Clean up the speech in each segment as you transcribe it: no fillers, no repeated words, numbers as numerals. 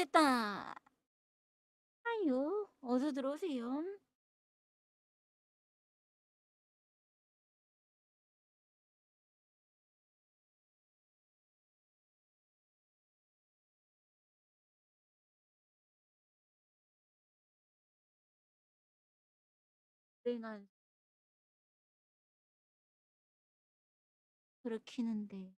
됐다. 아유, 어서 들어오세요. 불행한 그렇기는데.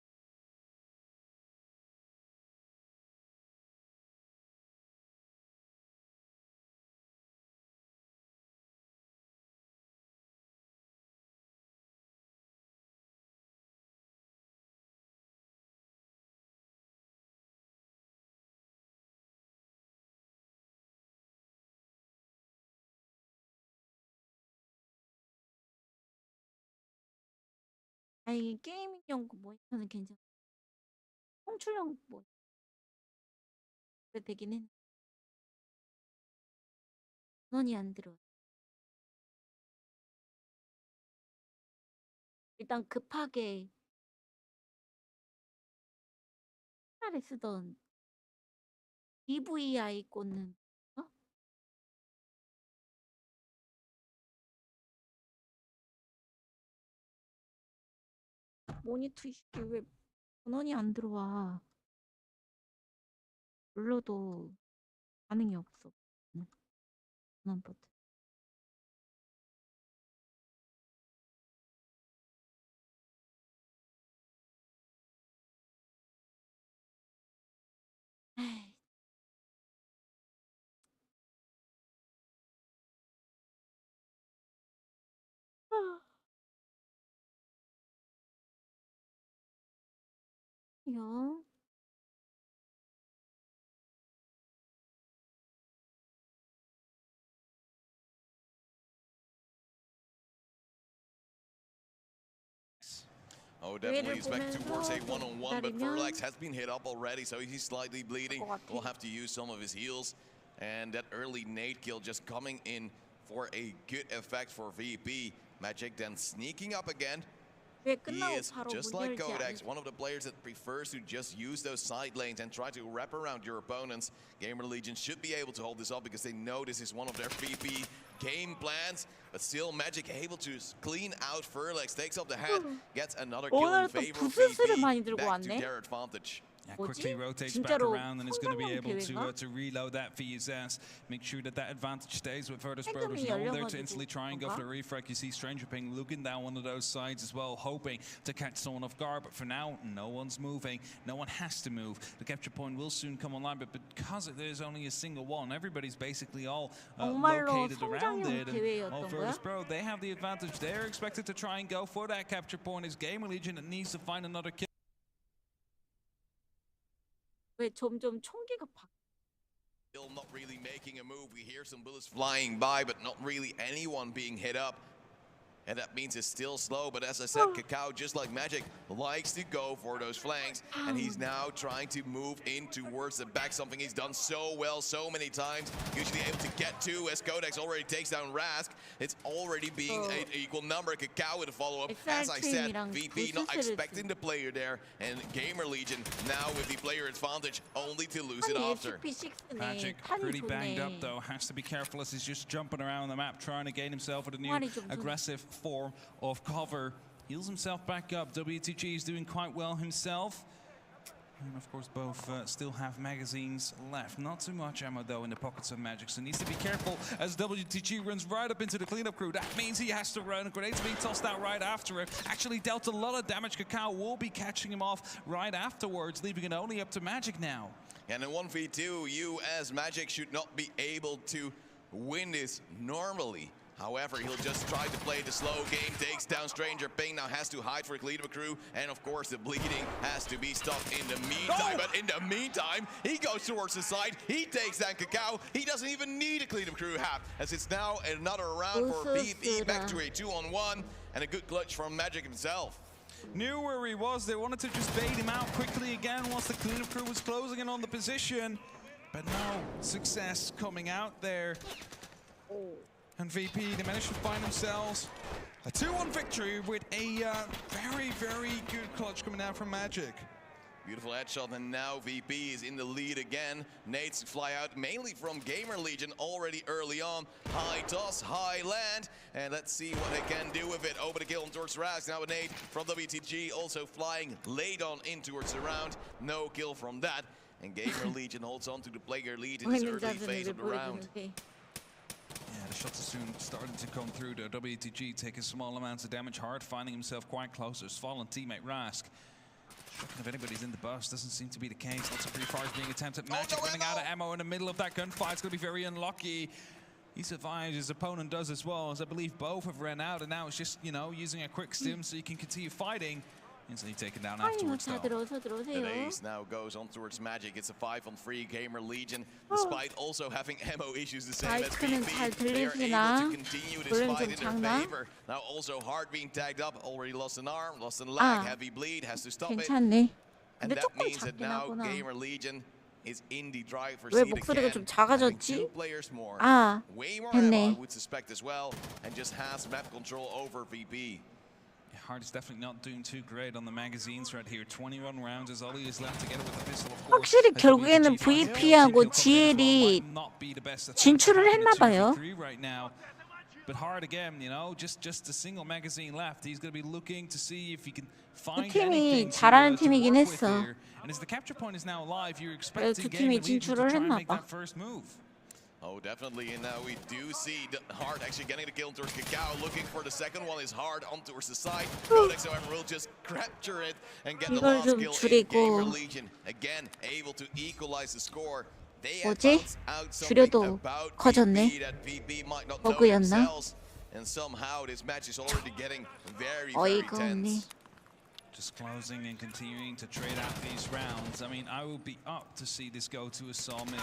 아니, 게이밍용 모니터는 괜찮아. 송출용 뭐 그래 되긴 했는데 전원이 안 들어. 일단 급하게 옛날에 쓰던 EVI 꽂는 어? 모니터 이게 왜 전원이 안 들어와? 눌러도 반응이 없어. 전원 버튼. 에이. 아, 요. Oh, definitely expect towards a 보면서 one-on-one, but 기다리면 Furlax has been hit up already, so he's slightly bleeding. Will have to use some of his heals. And that early nade kill just coming in for a good effect for VP. Magic then sneaking up again. 왜 He 끝나고 is 바로 just 문 like 열지 Codex, 않을까? one of the players that prefers to just use those side lanes and try to wrap around your opponents. Gamer Legion should be able to hold this up because they know this is one of their VP game plans. But still, Magic able to clean out Furlex, takes up the head, gets another kill in 오늘 또 favor of 부스스를 VP. 많이 들고 Back to 왔네. their advantage. Yeah, 뭐지? quickly rotates back 진짜로 around and is going to be 성장형 able 대회인가? to reload that for Zest. Make sure that that advantage stays with Virtus Pro. 세금이 There's no one there to 열려가지고 instantly try and go for the 그런가? refrag. You see Stranger Ping looking down one of those sides as well, hoping to catch someone off guard. But for now, no one's moving. No one has to move. The capture point will soon come online, but because there's only a single one, everybody's basically all 정말로 located around 성장형 it. And 대회였던 Virtus 거야? Pro, they have the advantage. They're expected to try and go for that capture point. It's Gamer Legion that needs to find another kill. 왜 점점 총기가 바? Still not really making a move. We hear some bullets flying by, but not really anyone being hit up. And that means it's still slow, but as I said, Kakao, just like Magic, likes to go for those flanks, and he's now trying to move in towards the back, something he's done so well so many times, usually able to get to, as Codex already takes down Rask. It's already being an equal number. Kakao with a follow-up. As I said, VP not expecting the player there, and Gamer Legion now with the player advantage, only to lose it 아니 after. SP6네. Magic 탄이 pretty banged up 좋네. though, has to be careful as he's just jumping around the map trying to gain himself with a new 말이 좀 aggressive form of cover. Heals himself back up. WTG is doing quite well himself. And of course both still have magazines left. Not too much ammo though in the pockets of Magic, so needs to be careful as WTG runs right up into the cleanup crew. That means he has to run. Grenades being tossed out right after him. Actually dealt a lot of damage. Kakao will be catching him off right afterwards, leaving it only up to Magic now. And in 1v2, you as Magic should not be able to win this normally. However, he'll just try to play the slow game, takes down Stranger Ping, now has to hide for Cleanup Crew, and of course the bleeding has to be stopped in the meantime. But in the meantime, he goes towards the side, he takes down Kakao, he doesn't even need a Cleanup Crew hat, as it's now another round for VP, back to a 2-on-1, and a good clutch from Magic himself. Knew where he was. They wanted to just bait him out quickly again once the cleanup crew was closing in on the position. But no success coming out there. And VP, they managed to find themselves a 2-1 victory with a very, very good clutch coming out from Magic. Beautiful headshot, and now VP is in the lead again. Nades fly out mainly from Gamer Legion already early on. High toss, high land, and let's see what they can do with it. Over the kill towards Raz. Now a nade from WTG, also flying late on in towards the round. No kill from that, and Gamer Legion holds on to the player lead in this early phase of the round. Yeah, the shots are soon starting to come through there. WTG taking small amounts of damage, hard finding himself quite close to his fallen teammate Rask. If anybody's in the bus, doesn't seem to be the case. Lots of free fires being attempted. Magic running out of ammo in the middle of that gunfight. It's going to be very unlucky. He survives, his opponent does as well, as I believe both have ran out, and now it's just, you know, using a quick stim so you can continue fighting. Instantly taken down afterwards, though. The ace now goes on towards Magic. It's a 5-on-3 Gamer Legion, despite also having ammo issues the same as VP. They are able to continue this fight in their favor. Now also Hard being tagged up, already lost an arm, lost a leg, heavy bleed, has to stop it. 괜찮네. And 근데 that 조금 means that 작긴 now 하구나. Gamer Legion is in the driver's 왜 seat 목소리가 again. 좀 Having 작아졌지? 2 players more. 아, Way more ammo, I 됐네. would suspect as well, and just has map control over VP. Hard is definitely not doing too great on the magazines right here. 21 rounds is all he is left to get it with the pistol, of course. 확실히 결국에는 VP하고 GL이 진출을 했나 봐요. Right now. But Hard again, you know, just a single magazine left. He's going to be looking to see if he can find 팀이 anything 잘하는 to 팀이긴 work with 했어. here. And as the capture point is now alive, you're expecting 두 Gamer 팀이 Legion to 진출을 try and 했나 make 봐. that first move. Oh, definitely, and now we do see Hard actually getting the kill towards Kakao, looking for the second one is Hard on towards the side. Codex, however, will just capture it and get the 이걸 last 좀 kill in 줄이고. Gamer Legion. Again, able to equalize the score. They have 뭐지? found out something 줄여도 about 커졌네. VP that VP might not know 버그였나? themselves. And somehow this match is already getting very, very 어이가 없네. tense. Just closing and continuing to trade out these rounds. I mean, I would be up to see this go to a sawmill.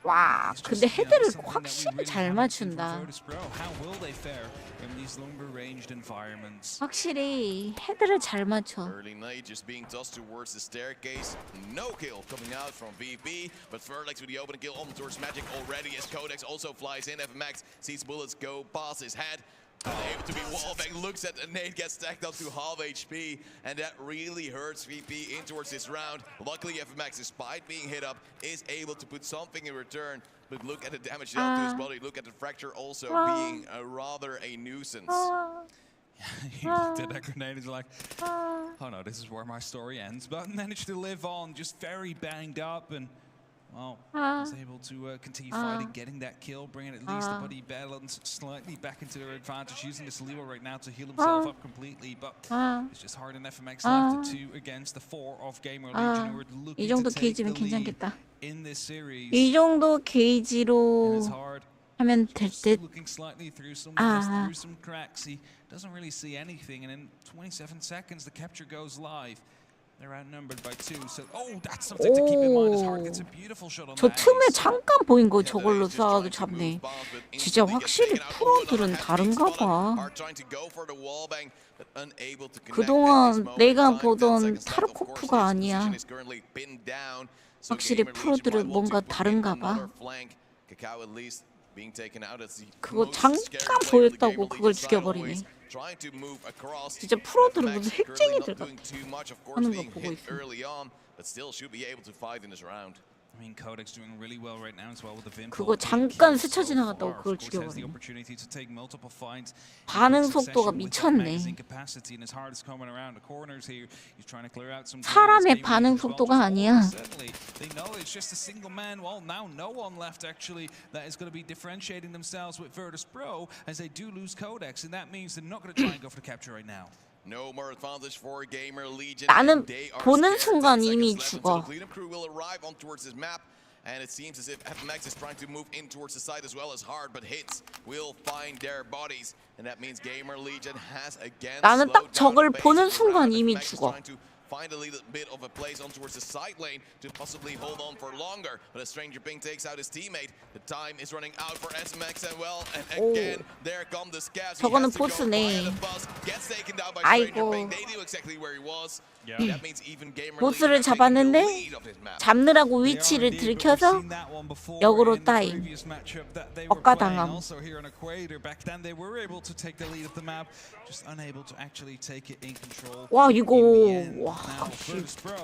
와, It's 근데 just, you know, 헤드를 something that we 확실히 really 잘 haven't seen from 맞춘다. Virtus Pro. How will they fare in these longer ranged environments? 확실히 헤드를 잘 맞춰. Early night just being tossed towards the staircase. No kill coming out from VP, but Ferlex with the open kill on towards Magic already as Codex also flies in. FMX sees bullets go past his head. Able to be wallbang, looks at the nade, gets stacked up to half HP, and that really hurts VP in towards this round. Luckily, FMX, despite being hit up, is able to put something in return. But look at the damage dealt to his body. Look at the fracture also being rather a nuisance. He looked at that grenade and was like, oh no, this is where my story ends. But managed to live on, just very banged up, and well, was able to continue fighting, getting that kill, bringing at least the buddy balance slightly back into their advantage, using this Leo right now to heal himself up completely. But it's just Hard and FMX left to 2 against the 4 of Gamer Legion, who are 이 looking 정도 to take the 게이지면 lead 괜찮겠다. in this series. 이 정도 And 게이지로 it's Hard. 하면 될 Just 듯. looking slightly through some mist, through some cracks. He doesn't really see anything, and in 27 seconds, the capture goes live. They're outnumbered by 2, so that's something to keep in mind. As Hard gets a beautiful shot on 저 that 틈에 ace. 잠깐 보인 거 저걸로 쏴도 잡네. 진짜 확실히 프로들은 다른가 봐. 그동안 내가 보던 타르코프가 아니야. 확실히 프로들은 뭔가 다른가 봐. 그거 잠깐 보였다고 그걸 죽여버리네. 진짜 프로들은 무슨 핵쟁이들 같아. 하는 거 보고 있어. I mean, Codex doing really well right now as well with the Vim. 그거 잠깐 스쳐 지나갔다고 그걸 죽여버리네. 반응 속도가 미쳤네. 사람의 반응 속도가 아니야. They know it's just a single man. Well, now no one left actually that is going to be differentiating themselves with Virtus Pro as they do lose Codex, and that means they're not going to try and go for the capture right now. No more advantage for Gamer Legion. 나는 They are 보는 scared. 순간 10 이미 seconds left 죽어. until the cleanup crew will arrive on towards this map, and it seems as if FMX is trying to move in towards the side as well as Hard, but hits will find their bodies, and that means Gamer Legion has again 나는 딱 slowed down 저걸 the pace 보는 of the round. 순간 이미 FMX is 죽어. trying to find a little bit of a place on towards the side lane to possibly hold on for longer, but as Stranger Ping takes out his teammate, the time is running out for SMX and well, and again there come the scabs. He 저거는 has to go 보스네. via the bus, gets taken down by Stranger 아이고. Ping. They knew exactly where he was. Yeah. That means even Gamer 보스를 Legion are taking the 잡았는데 lead of this map. 잡느라고 They are 위치를 indeed, but we've 들켜서 seen that one before 역으로 in the 따임. previous matchup that they were 억가당함. playing. Also here on Equator, back then they were able to take the lead of the map, just unable to actually take it in control. 와 이거 in the end. 와 Now, Virtus Pro,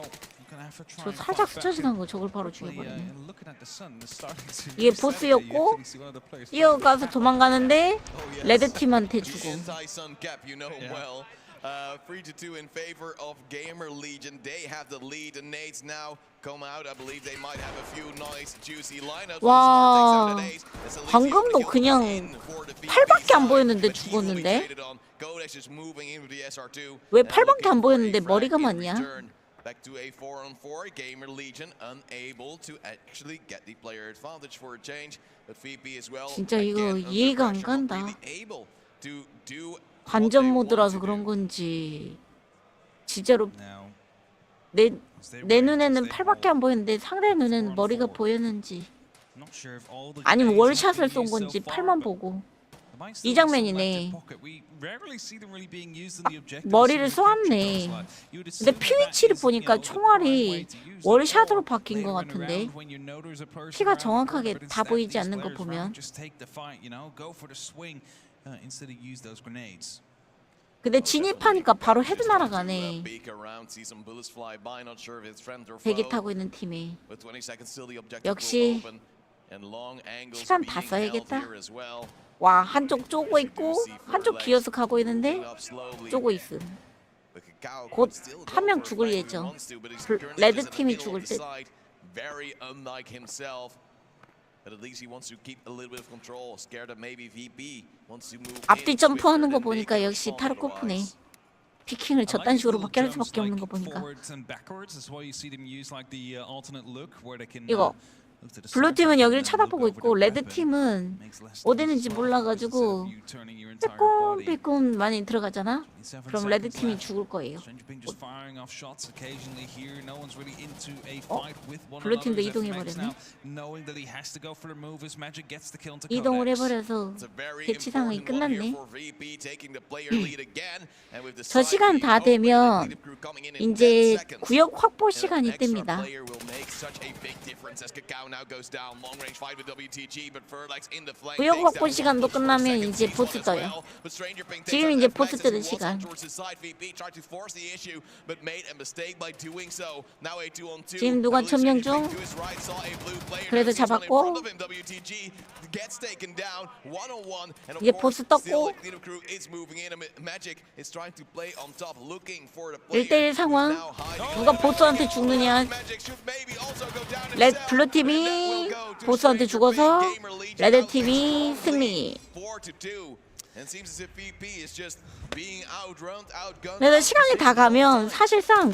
gonna have to try 저 and 살짝 fight back. 스쳐지는 거 저걸 바로 Hopefully, 죽여버리네. looking at the sun, it's starting to 이게 reset there. You 보스였고 actually see one of the players 뛰어가서 도망가는데 Oh, yes. 레드팀한테 The 주고. anti-sun cap, you know him well. 3-2 in favor of Gamer Legion. They have the lead. The nades now come out. I believe they might have a few nice juicy lineups. 와, 방금도 그냥 팔밖에 안 보였는데 죽었는데? 왜 팔밖에 안 보였는데 머리가 맞냐? Back to a 4-on-4. Gamer Legion unable to actually get the player advantage for a change. But VP as well. 진짜 이거 again, under 이해가 안 pressure, not 간다. really able to do 관전 모드라서 그런 건지 진짜로 now. 내 눈에는 팔밖에 안 보였는데 상대 눈에는 머리가 보였는지 Not sure if all the 아니면 grenades have 월샷을 been 쏜 used so 건지 far, 팔만 but 보고 there might 이 still be some 장면이네. left in pocket. We rarely see them really being used in the objective. 머리를 So we capture 쏘았네. those like- you would 근데 assume that PV치를 is, 보니까 the prime way 총알이 to use them. 월샷으로 Or 바뀐 것 later in the 같은데 round when you know there's a person 피가 around the 정확하게 corner, but 다 instead 보이지 these 않는 거 players 보면 just take the fight, go for the swing instead of use those grenades. 근데 진입하니까 바로 헤드 날아가네. 배기 타고 있는 팀이 역시 시간 다 써야겠다. 와, 한쪽 쪼고 있고 한쪽 기어서 가고 있는데 쪼고 있음. 곧 한 명 죽을 예정. 레드 팀이 죽을 듯. 앞뒤 점프하는 거 보니까 역시 타르코프네. 피킹을 저딴 식으로 밖에 할 수밖에 없는 거 보니까. 이거 블루팀은 여기를 쳐다보고 있고 레드팀은 어디 있는지 몰라가지고 빼꼼빼꼼 많이 들어가잖아? 그럼 레드팀이 죽을 거예요. 블루팀도 이동해버렸네. 이동을 해버려서 대치 상황이 끝났네. 저 시간 다 되면 이제 구역 확보 시간이 뜹니다. 구역 확보 시간도 끝나면 이제 보스 떠요. 지금 이제 보스 뜨는 시간. 지금 누가 점령 중? 그래도 잡았고 이제 보스 떴고 1대1 상황. 누가 보스한테 죽느냐. 블루팀이 보스한테 죽어서 레드팀이 승리. 그래서 시간이 다 가면 사실상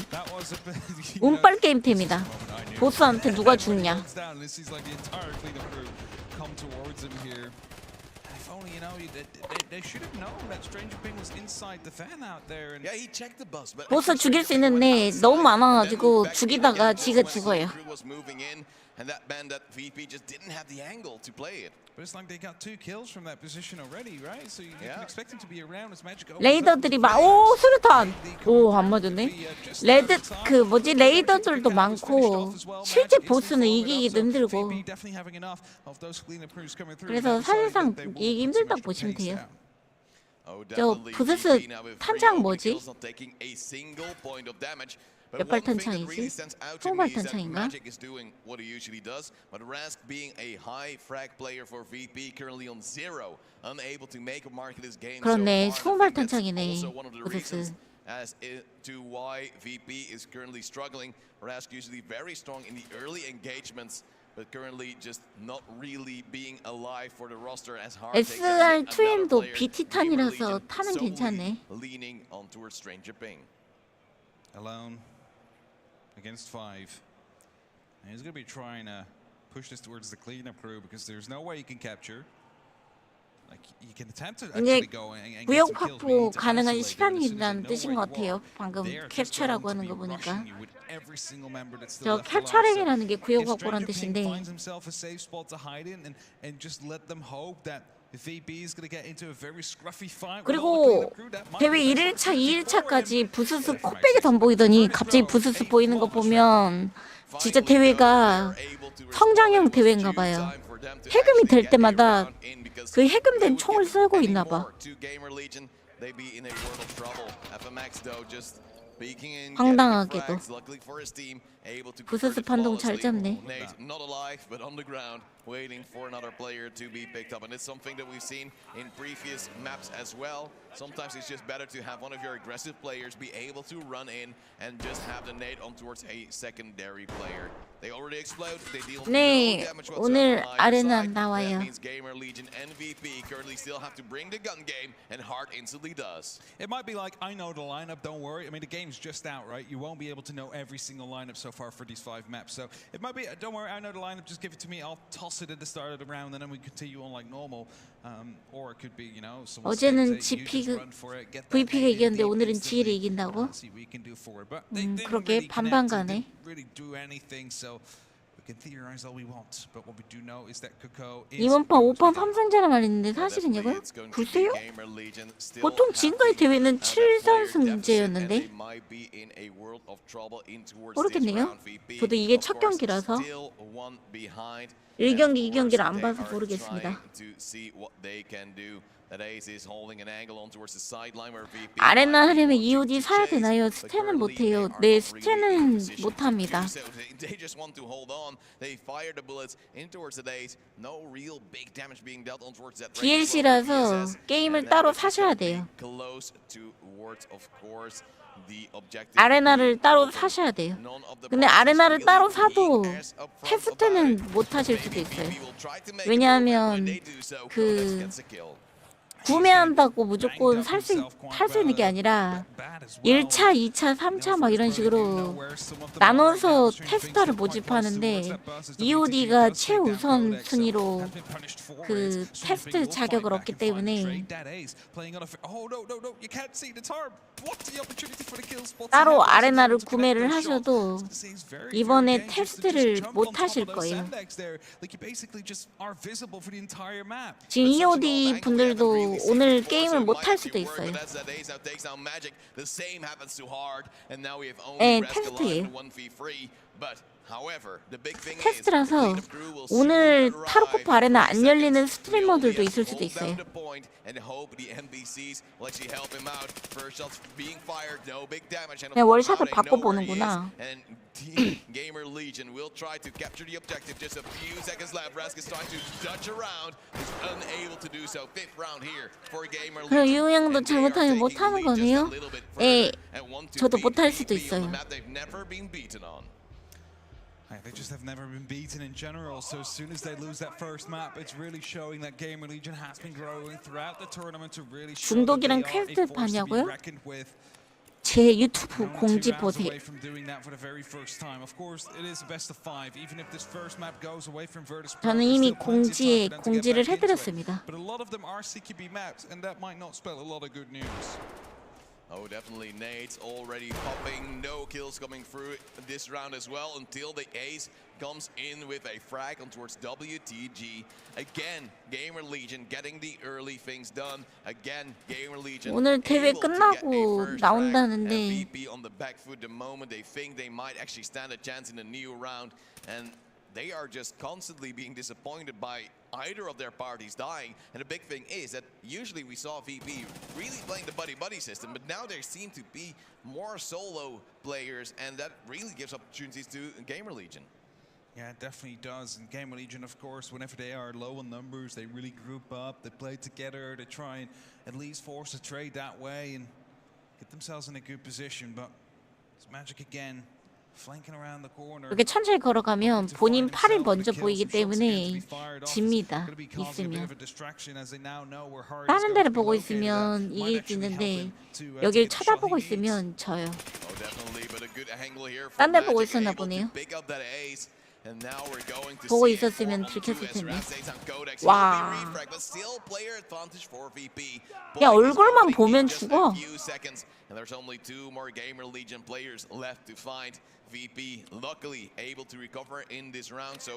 운빨 게임템이다. 보스한테 누가 죽냐. 보스 죽일 수 있는데 너무 많아가지고 죽이다가 지가 죽어요. And that meant that VP just didn't have the angle to play it. But it's like they got 2 kills from that position already, right? So you can expect them to be around as Magic opens up. 레이더들이 오 수류탄. 오 안 맞았네. 레드 레이더들도 많고 실제 보스는 이기기도 힘들고. 그래서 사실상 이기기 힘들다고 보시면 돼요. 저 부스스 탄창 뭐지? 몇 발 탄창이지? 20발 탄창인가? 그렇네, 20발 탄창이네. 부스스. As to why VP is currently struggling. Rask usually very strong in the early engagements, but currently just not really being alive for the roster as hard. SR2M도 BT탄이라서 타는 괜찮네. Leaning on towards Stranger Ping. Alone against 5. And he's going to be trying to push this towards the cleanup crew because there's no way he can capture. 이제 구역 확보 가능한 시간이라는 뜻인 것 같아요. 방금 캡처라고 하는 거 보니까 저 캡처링이라는 게 구역 확보란 뜻인데 그리고 대회 1일차, 2일차까지 부스스 코빼기 덤보이더니 갑자기 부스스 보이는 거 보면 진짜 대회가 성장형 대회인가 봐요. 해금이 될 때마다 그 해금된 총을 쏘고 있나 봐. 황당하게도. 부스스 판동 잘 잡네. Not alive, but on the ground, waiting for another player to be picked up, and it's something that we've seen in previous maps as well. Sometimes it's just better to have one of your aggressive players be able to run in and just have the nade on towards a secondary player. They already explode. They deal 네, no damage 오늘 whatsoever on either 아레나 side. 나와요. That means Gamer Legion MVP currently still have to bring the gun game, and Hart instantly does. It might be like, I know the lineup, don't worry. I mean, the game's just out, right? You won't be able to know every single lineup so far for these 5 maps. So it might be, don't worry, I know the lineup, just give it to me. I'll toss it at the start of the round, and then we continue on like normal. Or it could be, you know, someone 어제는 states it, you just GP run for it, get that VP가 nade in 이겼는데 deep 오늘은 instantly, GL이 이긴다고? see what you can do for it. But they didn't 그러게 really 반반 connect, 가네. didn't really do anything, so we can theorize all we want. But what we do know is that Coco is 이번 판 5판 3승제라 말했는데 사실은요? 글쎄요? 보통 지금까지 대회는 7선승제였는데 모르겠네요. 저도 이게 첫 경기라서 1경기, 2경기를 안 봐서 모르겠습니다. 아레나 하려면 EOD 사야 되나요? 스태는 못해요. 네, 스태는 못합니다. DLC라서 게임을 따로 사셔야 돼요. 아레나를 따로 사셔야 돼요. 근데 아레나를 따로 사도 테스트는 못 하실 수도 있어요. 왜냐하면 그 구매한다고 무조건 탈 수 있는 게 아니라 1차, 2차, 3차 막 이런 식으로 나눠서 테스터를 모집하는데 EOD가 최우선 순위로 그 테스트 자격을 얻기 때문에 따로 아레나를 구매를 하셔도 이번에 테스트를 못 하실 거예요. 지금 EOD 분들도 오늘 게임을 못 할 수도 있어요. 네, 테스트예요. 테스트라서 오늘 타르코프 아레나 안 열리는 스트리머들도 있을 수도 있어요. 그냥 월샷을 바꿔보는구나. Gamer Legion will try to capture the objective. Just a few seconds left. Rask is trying to dodge around. He's unable to do so. 5th round here for Gamer Legion. 그럼 유우 형도 잘못하면 못하는 거네요? 예, 저도 못할 수도 있어요. They just have never been beaten in general, so as soon as they lose that first map, it's really showing that Gamer Legion has been growing throughout the tournament to really show that they 중독이랑 are a 퀘스트 force to be 봤냐고요? reckoned with. 제 유튜브 공지 보세요. 저는 이미 공지를 해드렸습니다. Oh, definitely nades already popping. No kills coming through this round as well until the ace comes in with a frag on towards WTG. Again, Gamer Legion getting the early things done. Again, Gamer Legion 오늘 대회 끝나고 나온다는데 MVP on the back foot the moment they think they might actually stand a chance in a new round, and they are just constantly being disappointed by either of their parties dying. And the big thing is that usually we saw VP really playing the buddy-buddy system, but now there seem to be more solo players, and that really gives opportunities to Gamer Legion. Yeah, it definitely does. And Gamer Legion, of course, whenever they are low on numbers, they really group up, they play together, they try and at least force a trade that way and get themselves in a good position. But it's Magic again. 이렇게 천천히 걸어가면 본인 팔이 먼저 보이기 때문에 집니다. 있으면 다른 데를 보고 있으면 이기지는데 여길 쳐다보고 있으면 져요. 딴 데 보고 있었나 보네요. 보고 있었으면 들켰을 텐데. 와. 야, 얼굴만 보면 죽어.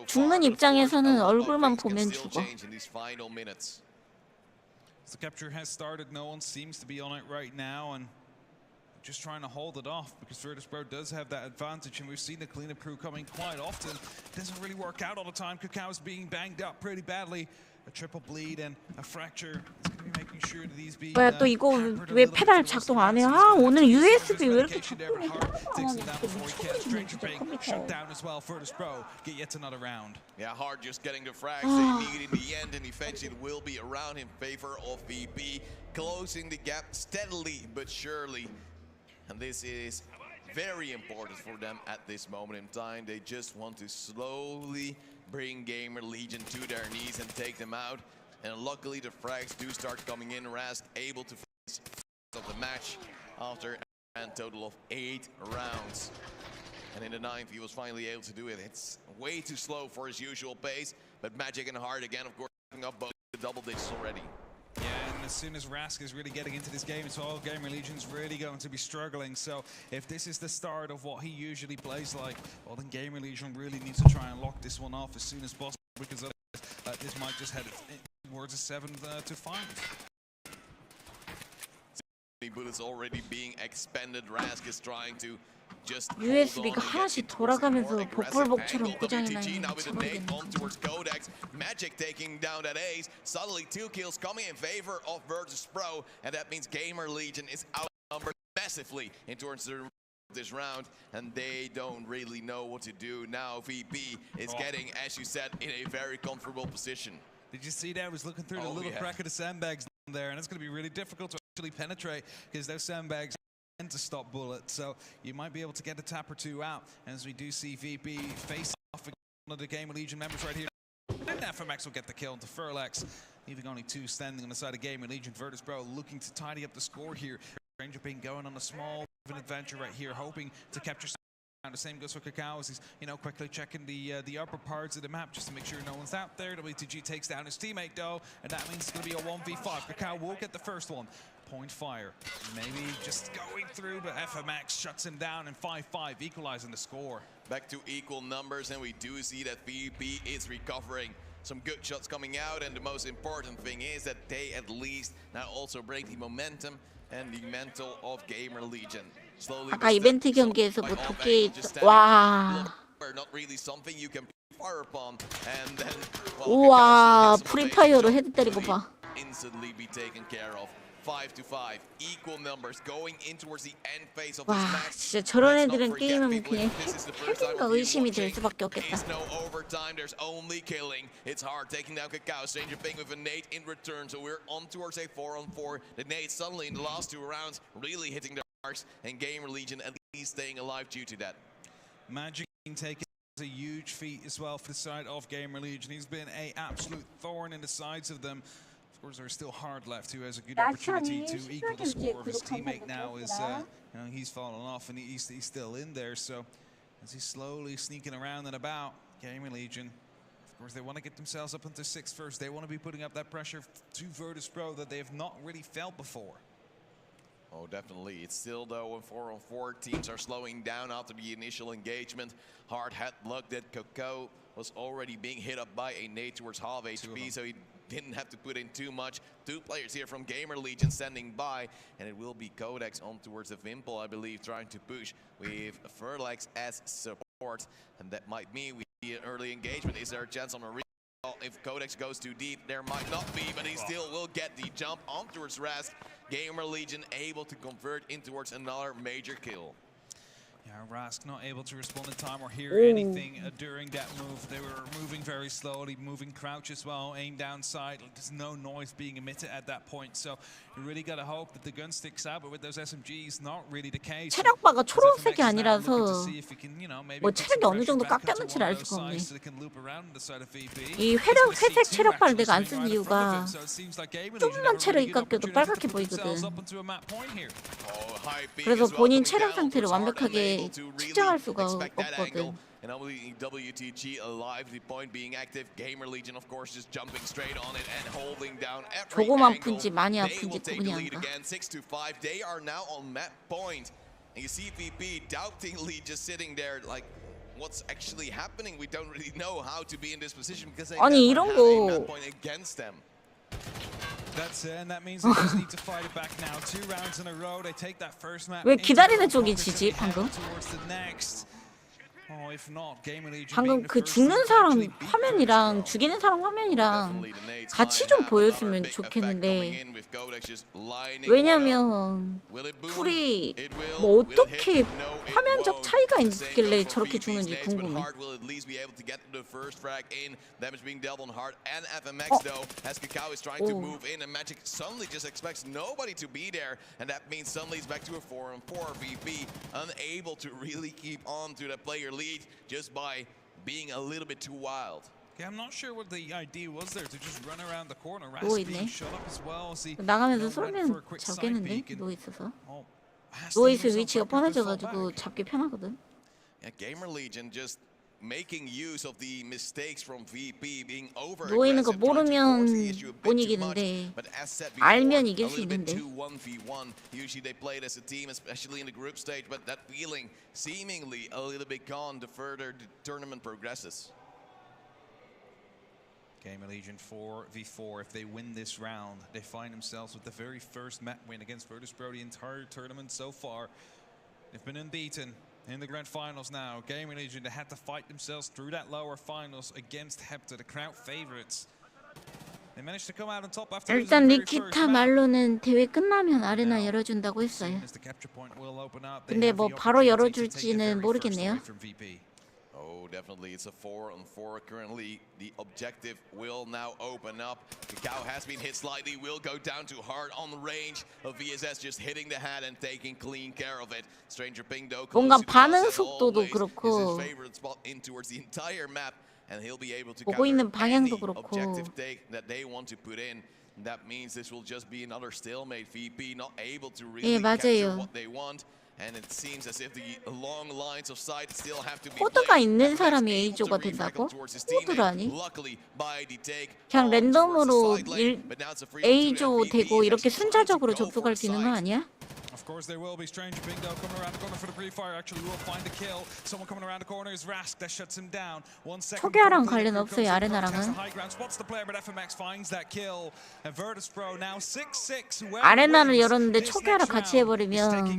죽는 입장에서는 얼굴만 보면 죽어. The capture has started. No one seems to be on it right now, and just trying to hold it off because Virtus.pro does have that advantage, and we've seen the cleanup crew coming quite often. It doesn't really work out all the time. Cacao is being banged up pretty badly. a triple bleed and a fracture. It's going to be making sure that these be 뭐야 또 이거 왜 페달 작동 안 해? 아 오늘 USB 왜 이렇게 자꾸 shut down as well for Pro. Get yet another round. Yeah, Hard just getting the frags they need in the end, and eventually it will be around in favor of VP, closing the gap steadily but surely. And this is very important for them at this moment in time. They just want to slowly bring Gamer Legion to their knees and take them out. And luckily the frags do start coming in. Rask able to finish of the match after a total of 8 rounds. And in the 9th he was finally able to do it. It's way too slow for his usual pace, but Magic and Hard again, of course, picking up both the double digits already. Yeah, and as soon as Rask is really getting into this game, it's all Gamer Legion's really going to be struggling. So if this is the start of what he usually plays like, well then Gamer Legion really needs to try and lock this one off as soon as possible, because this might just head towards a 7-5. Bullets already being expended. Rask is trying to just USB가 하나씩 돌아가면서 복불복처럼 고장이 towards Codex. Magic taking down that ace. Suddenly 2 kills coming in favor of Virtus Pro, and that means Gamer Legion is outnumbered massively in towards this round, and they don't really know what to do now. VP is getting, as you said, in a very comfortable position. Did you see that? I was looking through the little crack of the sandbags down there, and it's going to be really difficult to actually penetrate because those sandbags tend to stop bullets. So you might be able to get a tap or 2 out, as we do see VP face off against one of the Gamer Legion members right here. And FMX will get the kill into Furlex, leaving only 2 standing on the side of Gamer Legion. Virtus Pro looking to tidy up the score here. Ranger being going on a small adventure right here, hoping to capture. The same goes for Kakao as he's, quickly checking the upper parts of the map just to make sure no one's out there. WTG takes down his teammate though, and that means it's going to be a 1v5. Kakao will get the first one. Point fire, maybe just going through, but FMX shuts him down, and 5-5, equalizing the score. Back to equal numbers, and we do see that VP is recovering. Some good shots coming out, and the most important thing is that they at least now also break the momentum and the mental of Gamer Legion. Slowly, 아까 이벤트 경기에서 뭐 도끼 와. Not really something you can fire upon, and then 우와 프리파이어로 헤드 때리고 봐. Instantly be taken care of. 5-5, equal numbers going in towards the end phase of this 와 match. 진짜 저런 애들은 게임하면 그냥 핵인가 의심이 될 수밖에 없겠다. There's no overtime, there's only killing. It's Hard taking down Kakao, Stranger Ping with a nade in return, so we're on towards a 4-on-4. The nade suddenly in the last 2 rounds really hitting the marks, and Gamer Legion at least staying alive due to that. Magic taking a huge feat as well for the side of Gamer Legion. He's been an absolute thorn in the sides of them. Of course, there's still Hard left, who has a good opportunity to equal the score of his teammate now. Is he's fallen off and he's still in there. So as he's slowly sneaking around and about, Gamer Legion, of course, they want to get themselves up into 6th first. They want to be putting up that pressure to Virtus Pro that they have not really felt before. Oh, definitely. It's still, though, 4-on-4 teams are slowing down after the initial engagement. Hard had luck that Kakao was already being hit up by a nade towards half HP, so he didn't have to put in too much. 2 players here from Gamer Legion standing by, and it will be Codex on towards the Vimple, I believe, trying to push with Furlex as support, and that might mean we see an early engagement. Is there a chance on a if Codex goes too deep? There might not be, but he still will get the jump on towards Rask. Gamer Legion able to convert in towards another major kill. Yeah, Rask not able to respond in time or hear anything during that move. They were moving very slowly, moving crouch as well, aim down side. There's no noise being emitted at that point. So you really got to hope that the gun sticks out, but with those SMGs, not really the case. 체력바가 초록색이 아니라서 뭐 체력이 어느 정도 깎였는지를 알 수가 없네. 이 회색 체력바를 내가 안 쓴 이유가 조금만 체력이 깎여도 빨갛게 보이거든. 그래서 본인 체력 상태를 완벽하게 측정할 수가 없거든. And only WTG alive, the point being active. Gamer Legion, of course, just jumping straight on it and holding down every 조금 angle. 아픈지 많이 They will 아픈지 take the lead 그냥 again, 6-5. They are now on map point. And you see VP doubtingly just sitting there like, what's actually happening? We don't really know how to be in this position because they 아니 never 이런 had a map 거 point against them. That's it, and that means they just need to fight it back now. 2 rounds in a row. They take that first map. 왜 기다리는 쪽이 지지 방금? Towards the next. 방금 그 죽는 사람 화면이랑 죽이는 사람 화면이랑 같이 좀 보였으면 좋겠는데, 왜냐면 풀이 뭐 어떻게 화면적 차이가 있길래 저렇게 죽는지 궁금해. lead just by being a little bit too wild. Yeah, I'm not sure what the idea was there to just run around the corner. 누워 Rask being 있네. shot up as well. As he 나가면서 went for 쏘면 a quick side 잡겠는데 peek and 누워 있어서. has to 누워 give 있을 himself 위치가 up and fall 뻔해져가지고 back. 잡기 편하거든. Yeah, Gamer Legion just making use of the mistakes from VP being over 누워 있는 거 aggressive, trying to force the issue a 모르면 bit 못 too much. 이기는데 But as said before, 알면 a 이길 수 little bit 있는데. too 1v1. Usually they played as a team, especially in the group stage, but that feeling seemingly a little bit gone the further the tournament progresses. Gamer Legion 4v4. If they win this round, they find themselves with the very first map win against Virtus.pro the entire tournament so far. They've been unbeaten in the grand finals now. Gamer Legion, they had to fight themselves through that lower finals against Hepta, the crowd favorites. They managed to come out on top after losing 일단 the very first 니키타 map. 말로는 대회 끝나면 아레나 열어준다고 했어요. As the capture point will open up, they 근데 have 뭐 the 바로 opportunity to take the 열어줄지는 very first 모르겠네요. away from VP. Oh, definitely. It's a 4-on-4 currently. The objective will now open up. Kakao has been hit slightly, will go down to hard on the range of VSS, just hitting the head and taking clean care of it. Stranger Ping though, 뭔가 close to the 반응 boss, as 속도도 always, 그렇고, is his favorite spot in towards the entire map, and he'll be able to 보고 counter 있는 any 방향도 그렇고. objective take that they want to put in. That means this will just be another stalemate. VP not able to really capture 맞아요. what they want. And it seems as if the long lines of sight still have to be 코드가 played. 있는 사람이 Able to A조가 recycle 된다고? towards his 코드라니? teammate. Luckily, by the take 그냥 on towards the 랜덤으로 side lane, but now it's a free on two, and A조 VP 되고 is 이렇게 actually trying to 순차적으로 go for 접속할 수 있는 거 side. 아니야? Of course, there will be Stranger Bingo coming around the corner for the pre-fire. Actually, we will find the kill. Someone coming around the corner is Rask. That shuts him down. 1 second. 초기화랑 관련 없어요, 아레나랑은. Spots the player, but FMX finds that kill. And Virtus.pro now 6-6. 아레나를 열었는데 초기화랑 같이 해버리면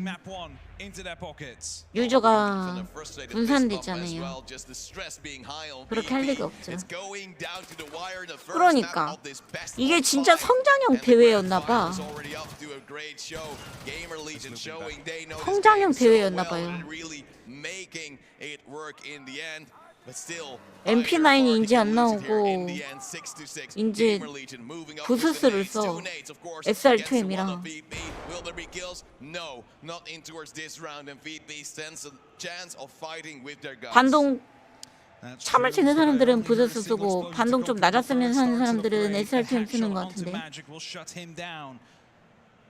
into their pockets. 유저가 As well, 분산됐잖아요. just the stress being high on 그렇게 할 VP. 리가 없죠. It's going down to the wire in the first 그러니까 map of this best 이게 of 진짜 five. 성장형 And the grand 대회였나 봐. finals already off to a great show. Gamer Legion showing they know this 성장형 game so 대회였나 well 봐요. and really making it work in the end. But still, MP9이 이제 안 나오고 in the end, 6-6. 이제 Gamer Legion moving up 부스스를 with the nades, 써. two nades, of course, SR2M이랑. against the one of VP. Will there be kills? No, not in towards this round, and VP stands a chance of fighting with their guns. 반동 참을 수 있는 사람들은 부스스 쓰고 반동 좀 낮았으면 하는 사람들은 SR2M 쓰는 것 같은데.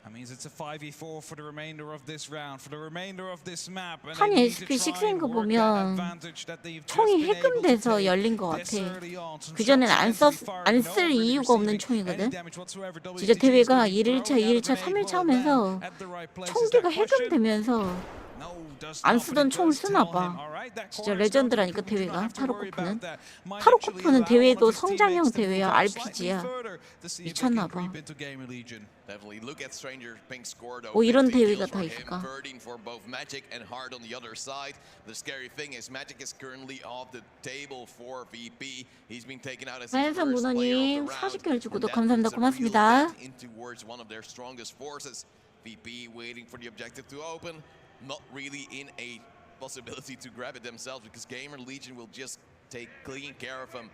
That means it's a 5v4 for the remainder of this round, for the remainder of this map. And 판이 they need to try SP6인 and 거 work that 보면 advantage that they've just 총이 been able to 해금돼서 take 열린 것 this 같아. early on. Some 그전엔 shots 안 meant to be fired, 쓸 no 이유가 없는 receiving 총이거든. any damage whatsoever. 진짜 WTG is 대회가 gonna be 1일차, throwing out 2일차, a 3일차 grenade 하면서 well at the right places. 총기가 That question? 해금되면서 No, does 안 not, but 쓰던 it 총을 does 쓰나 tell him, 봐. alright, that 진짜 corner is going to 레전드라니까 be good. You don't 대회가 have to worry about 타르코프는. that. Might 타르코프는 actually allow 대회도 one of his 성장형 teammates to 대회야, move up slightly RPG야. further to see if they 미쳤나 can 봐. creep into Gamer Legion. Definitely look at Stranger Pink score though. 뭐 이런 15 대회가 kills 다 for him, 있을까? 13 for both Magic and Hard on the other side. The scary thing is Magic is currently off the table for VP. He's been taken out as the 하얀산 first player 문어님 of the round. 40개월 주고도 And that 감사합니다. puts a real 고맙습니다. dent in towards one of their strongest forces. VP waiting for the objective to open. Not really in a possibility to grab it themselves because Gamer Legion will just take clean care of them.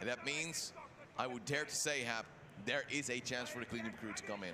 And that means, I would dare to say, Hap, there is a chance for the cleanup crew to come in.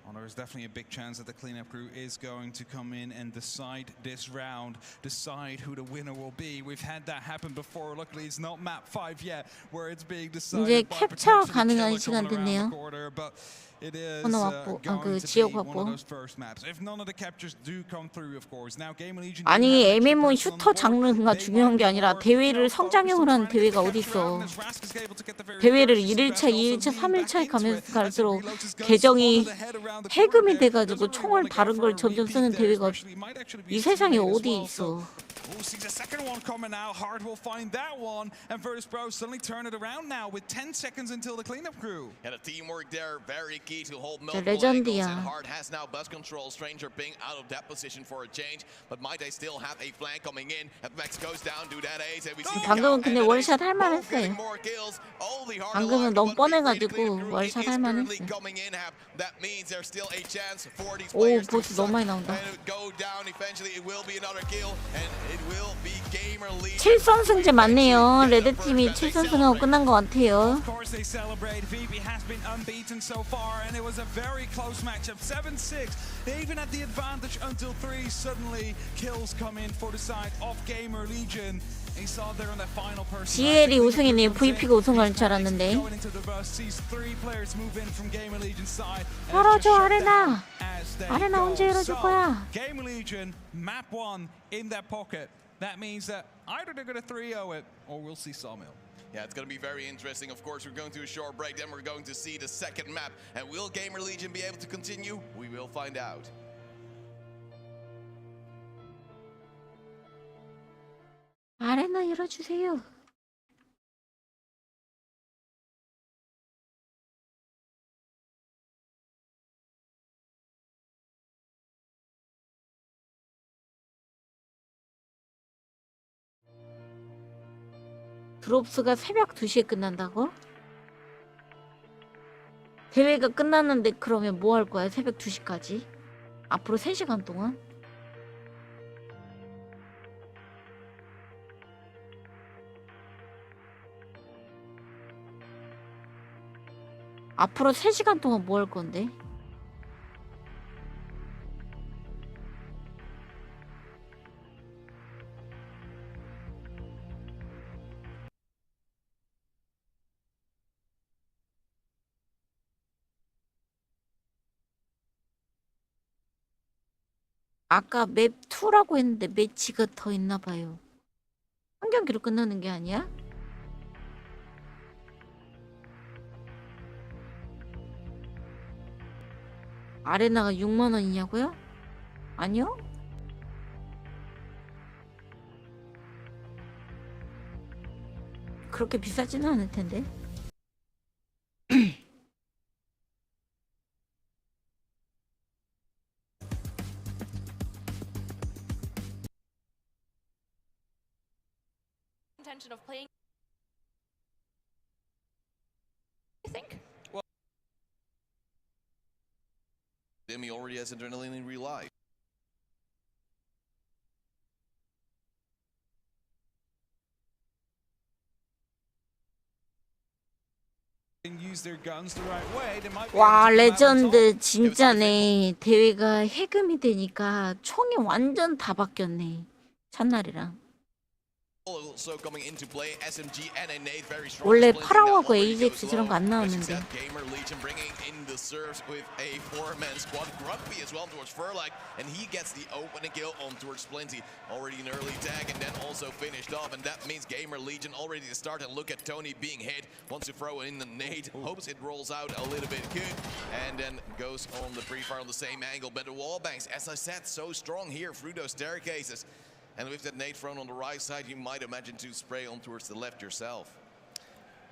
Well, there is definitely a big chance that the cleanup crew is going to come in and decide this round, decide who the winner will be. We've had that happen before. Luckily, it's not map 5 yet, where it's being decided 이제 by 캡처 potentially 가능한 killer 시간 coming around 됐네요. the corner, but it is 하나 왔고, going 그 to 지역 be one 왔고. of those first maps. If none of the captures do come through, of course. Now, Gamer Legion do 아니 have extra MMO person on 슈터 board. 장르가 They 중요한 게 might 아니라 more 대회를 focus on 성장형으로 하는 trying to 대회가 get 어디 the capture out, 있어. and as Rask is able to get the very 대회를 first, 1일차, Rask 2일차, also being 3일차에 back 가면서 into it. 갈수록 As he reloads his gun, 계정이 spotted the head around the corner 해금이 there. 돼가지고 Doesn't really 총알 wanna go 다른 for 걸 a 점점 repeat 쓰는 there, 대회가 especially. Might actually be 이 a 세상에 teammate as 어디 well, 있어. so Oh, sees a second one coming out. Hard will find that one. And Virtus.pro suddenly turn it around now with 10 seconds until the cleanup crew. And the teamwork there, very key to hold multiple 레전드야. angles. And Hard has now bus control. Stranger being out of that position for a change. But might they still have a flank coming in. And Max goes down, do that ace. And we see 방금은 근데 월샷 할 만했어요. more kills. Only Hard 방금은 너무 뻔해가지고 It 월샷 is 할 currently 만했어요. coming in. That means there's still a chance for these 오, players to 보스 너무 많이 나온다. and go down. Eventually, it will be another kill, and it will be Gamer Legion. 7선승제 맞네요. 레드팀이 7선승하고 끝난 것 같아요. Of course they celebrate. VB has been unbeaten so far, and it was a very close matchup. 7-6. They even had the advantage until 3. Suddenly, kills come in for the side of Gamer Legion. He saw there on that final person. GL이 우승이네요. VP가 우승할 줄 알았는데. Going into the bus, sees 3 players move in from Gamer Legion's side. 열어줘 아레나. 아레나 언제 열어줄 거야? Gamer Legion, map 1 in their pocket. That means that either they're going to 3-0 it, or we'll see Sawmill. Yeah, it's going to be very interesting. Of course, we're going to a short break, then we're going to see the second map. And will Gamer Legion be able to continue? We will find out. 아레나 열어주세요. 드롭스가 새벽 2시에 끝난다고? 대회가 끝났는데 그러면 뭐 할 거야? 새벽 2시까지? 앞으로 3시간 동안? 앞으로 3시간 동안 뭐 할 건데? 아까 맵 2라고 했는데 매치가 더 있나 봐요. 한 경기로 끝나는 게 아니야? 아레나가 6만 원이냐고요? 아니요? 그렇게 비싸지는 않을 텐데. Intention of playing, I think. Demi already has adrenaline in real life. Use their guns the right way, they might be 와, able to come out on top. 레전드 진짜네. 대회가 해금이 되니까 총이 완전 다 바뀌었네. 첫날이랑. Also coming into play, SMG and a nade, very strong. 원래 splinting 파라오하고 that already 에이젝스 goes 저런 거 low. 안 But 나오는데. instead, Gamer Legion bringing in the serves with a 4-man squad. Grumpy as well towards Furlag, and he gets the opening kill on towards Splinty. Already an early tag, and then also finished off, and that means Gamer Legion already to start and look at Tony being hit. Wants to throw in the nade, hopes it rolls out a little bit good, and then goes on the pre-fire on the same angle. But the wall banks, as I said, so strong here through those staircases. And with that nade thrown on the right side, you might imagine to spray on towards the left yourself.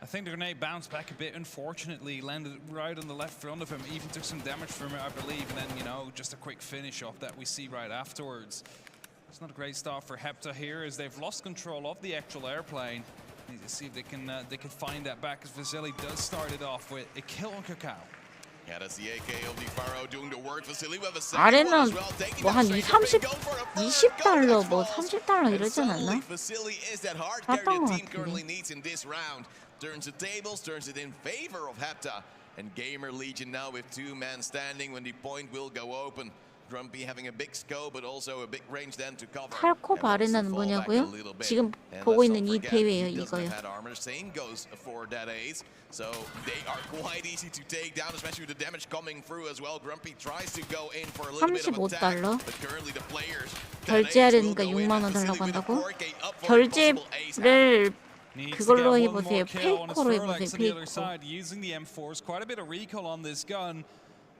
I think the grenade bounced back a bit, unfortunately, landed right on the left front of him, even took some damage from it, I believe, and then, you know, just a quick finish off that we see right afterwards. It's not a great start for Hepta here, as they've lost control of the actual airplane. Need to see if they can find that back, as Vasily does start it off with a kill on Kakao. Yeah, that's the AK of the Pharaoh doing the work. Vasily with a 아레나 second one as well, taking 뭐 that 한 straight 30, up and go for a 20달러 뭐 first 30달러 And 이러지 않았나? suddenly, Vasily is that hard 샀던 carry 것 the team 같은데. currently needs in this round. Turns the tables, turns it in favor of Hepta. And Gamer Legion now with 2 men standing when the point will go open. Grumpy having a big scope, but also a big range then to cover. 타르코프 아레나는 뭐냐고요? 지금 보고 있는 이 대회예요, 이거요. Same goes for that ace. So they are quite easy to take down, especially with the damage coming through as well. Grumpy tries to go in for a little bit of attack, $35. but currently the players 결제하려니까 6만 원 달라고 한다고? 결제를 그걸로 해보세요. 페이커로 해보세요. 페이커. Using the M4s, quite a bit of recoil on this gun.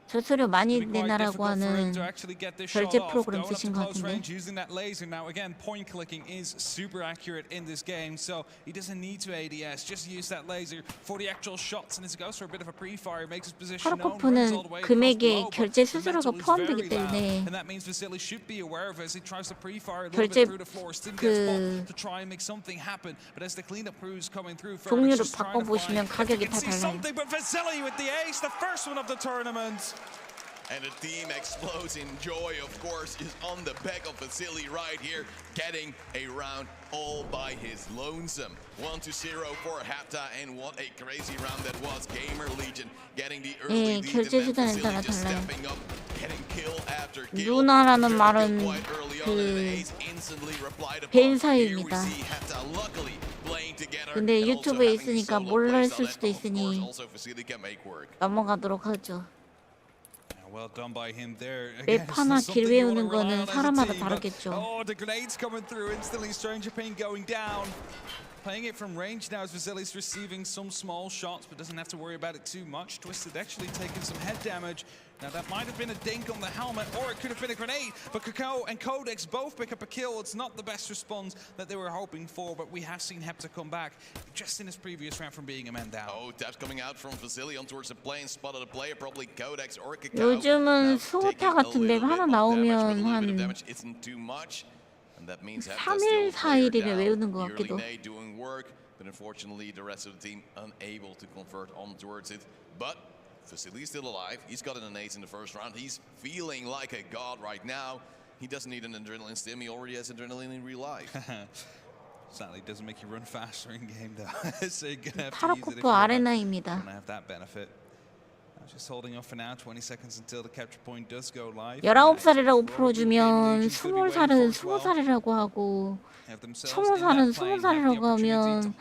수수료 많이 It's gonna be quite 내놔라고 difficult for him 하는 to actually get this shot 결제 off. 프로그램 Going up 쓰신 to 것 close 같은데. range using that laser. Now again, point clicking is super accurate in this game, so he doesn't need to ADS. Just use that laser for the actual shots, and as it goes for a bit of a pre-fire, makes his position known, runs all the 타르코프는 way across 금액에 below, but 결제 the 수수료가 mental is 포함되기 very loud, 때문에 and that means Vasily should be aware of it as he tries to pre-fire a little 결제 bit through the floor. Still gets 그 bombed to try and make something happen, but as the cleanup crews coming through, 종류를 just trying to 바꿔보시면 find if 가격이 they 다 can see 달라요. something. But Vasily with the ace, the first one of the tournament. And the team explodes in joy, of course, is on the back of Vasily right here, getting a round all by his lonesome. 1-0 for Hapta, and what a crazy round that was. Gamer Legion getting the early lead, 결제 and then 수단에 Vasily 따라 just 달라요. stepping up, getting kill after kill. 누나라는 Very 말은 good quite early on, and 그 the ace instantly replied upon. 개인 Here we 사유입니다. see Hapta luckily playing together, 근데 and also 유튜브에 having 있으니까 solo 몰라 plays 했을 on it. 수도 Of course, 있으니 also Vasily can make work. 넘어가도록 하죠. Well done by him there. 맵 하나 길 외우는 거는 사람마다 다르겠죠. Oh, the grenades coming through instantly. Stranger Pain going down. Playing it from range now as Vasily's receiving some small shots, but doesn't have to worry about it too much. Twisted actually taking some head damage. Now that might have been a dink on the helmet, or it could have been a grenade. But Kakao and Codex both pick up a kill. It's not the best response that they were hoping for, but we have seen Hepta come back just in his previous round from being a man down. Oh, taps coming out from Vasily on towards the plane, spotted a player, probably Codex or Kakao. 요즘은 Now 수호타 taking a 같은 맵 little 하나 bit of damage, but a 나오면 little bit of 한 damage isn't too much. And that means Hepta 3일, still player 4일이면 down. 외우는 것 Early 같기도. Nate doing work, but unfortunately the rest of the team unable to convert on towards it. But Vasily is still alive. He's got an ace in the first round. He's feeling like a god right now. He doesn't need an adrenaline stim. He already has adrenaline in real life. Sadly, it doesn't make you run faster in game though. So you're gonna have to use it if 타르코프 you're 아레나입니다. gonna have that benefit. Just holding off for now. 20 seconds until the capture point does go live. 19살이라고 풀어주면 20살은 20살이라고 하고 20살은 20살이라고 하면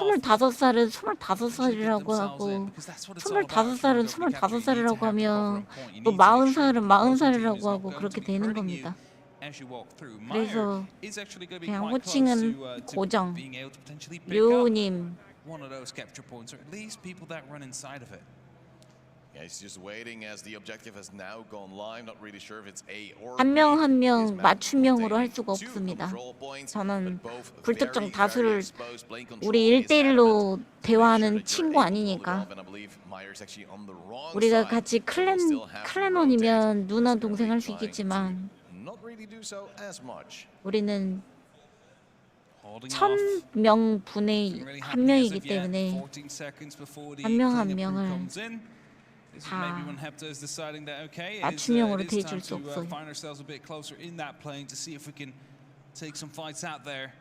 25살은 25살이라고 하고 25살은 25살이라고 하면 또 40살은 40살이라고 하고 그렇게 되는 겁니다. 그래서 그냥 호칭은 고정. 류님. One of those capture points, or at least people that run inside of it. Yeah, he's just waiting as the objective has now gone live. Not really sure if it's A or 한 명 한 B. 명 His map 맞춤형으로 할 containing 수가 two 없습니다. control points, 저는 but both 불특정 very, 다수를 very exposed. Playing control 우리 is 1대1로 adamant. 대화하는 Make sure that 친구 you're able to hold it 아니니까 off, and I believe Myers actually on the wrong 우리가 side, 같이 but will still have to 클랜원이면 rotate. 누나 He's 동생 할 really 수 trying 있겠지만 to not really do so as much. 우리는 Holding off. 1000명 분의 Really 한 happening as 명이기 of yet. 때문에 14 seconds before the 한 명 한 cleanup crew 명을 comes in. This is maybe when Hepta is deciding that okay, 맞춤형으로 it is 대해줄 time 수 to 없어요. find ourselves a bit closer in that plane to see if we can take some fights out there.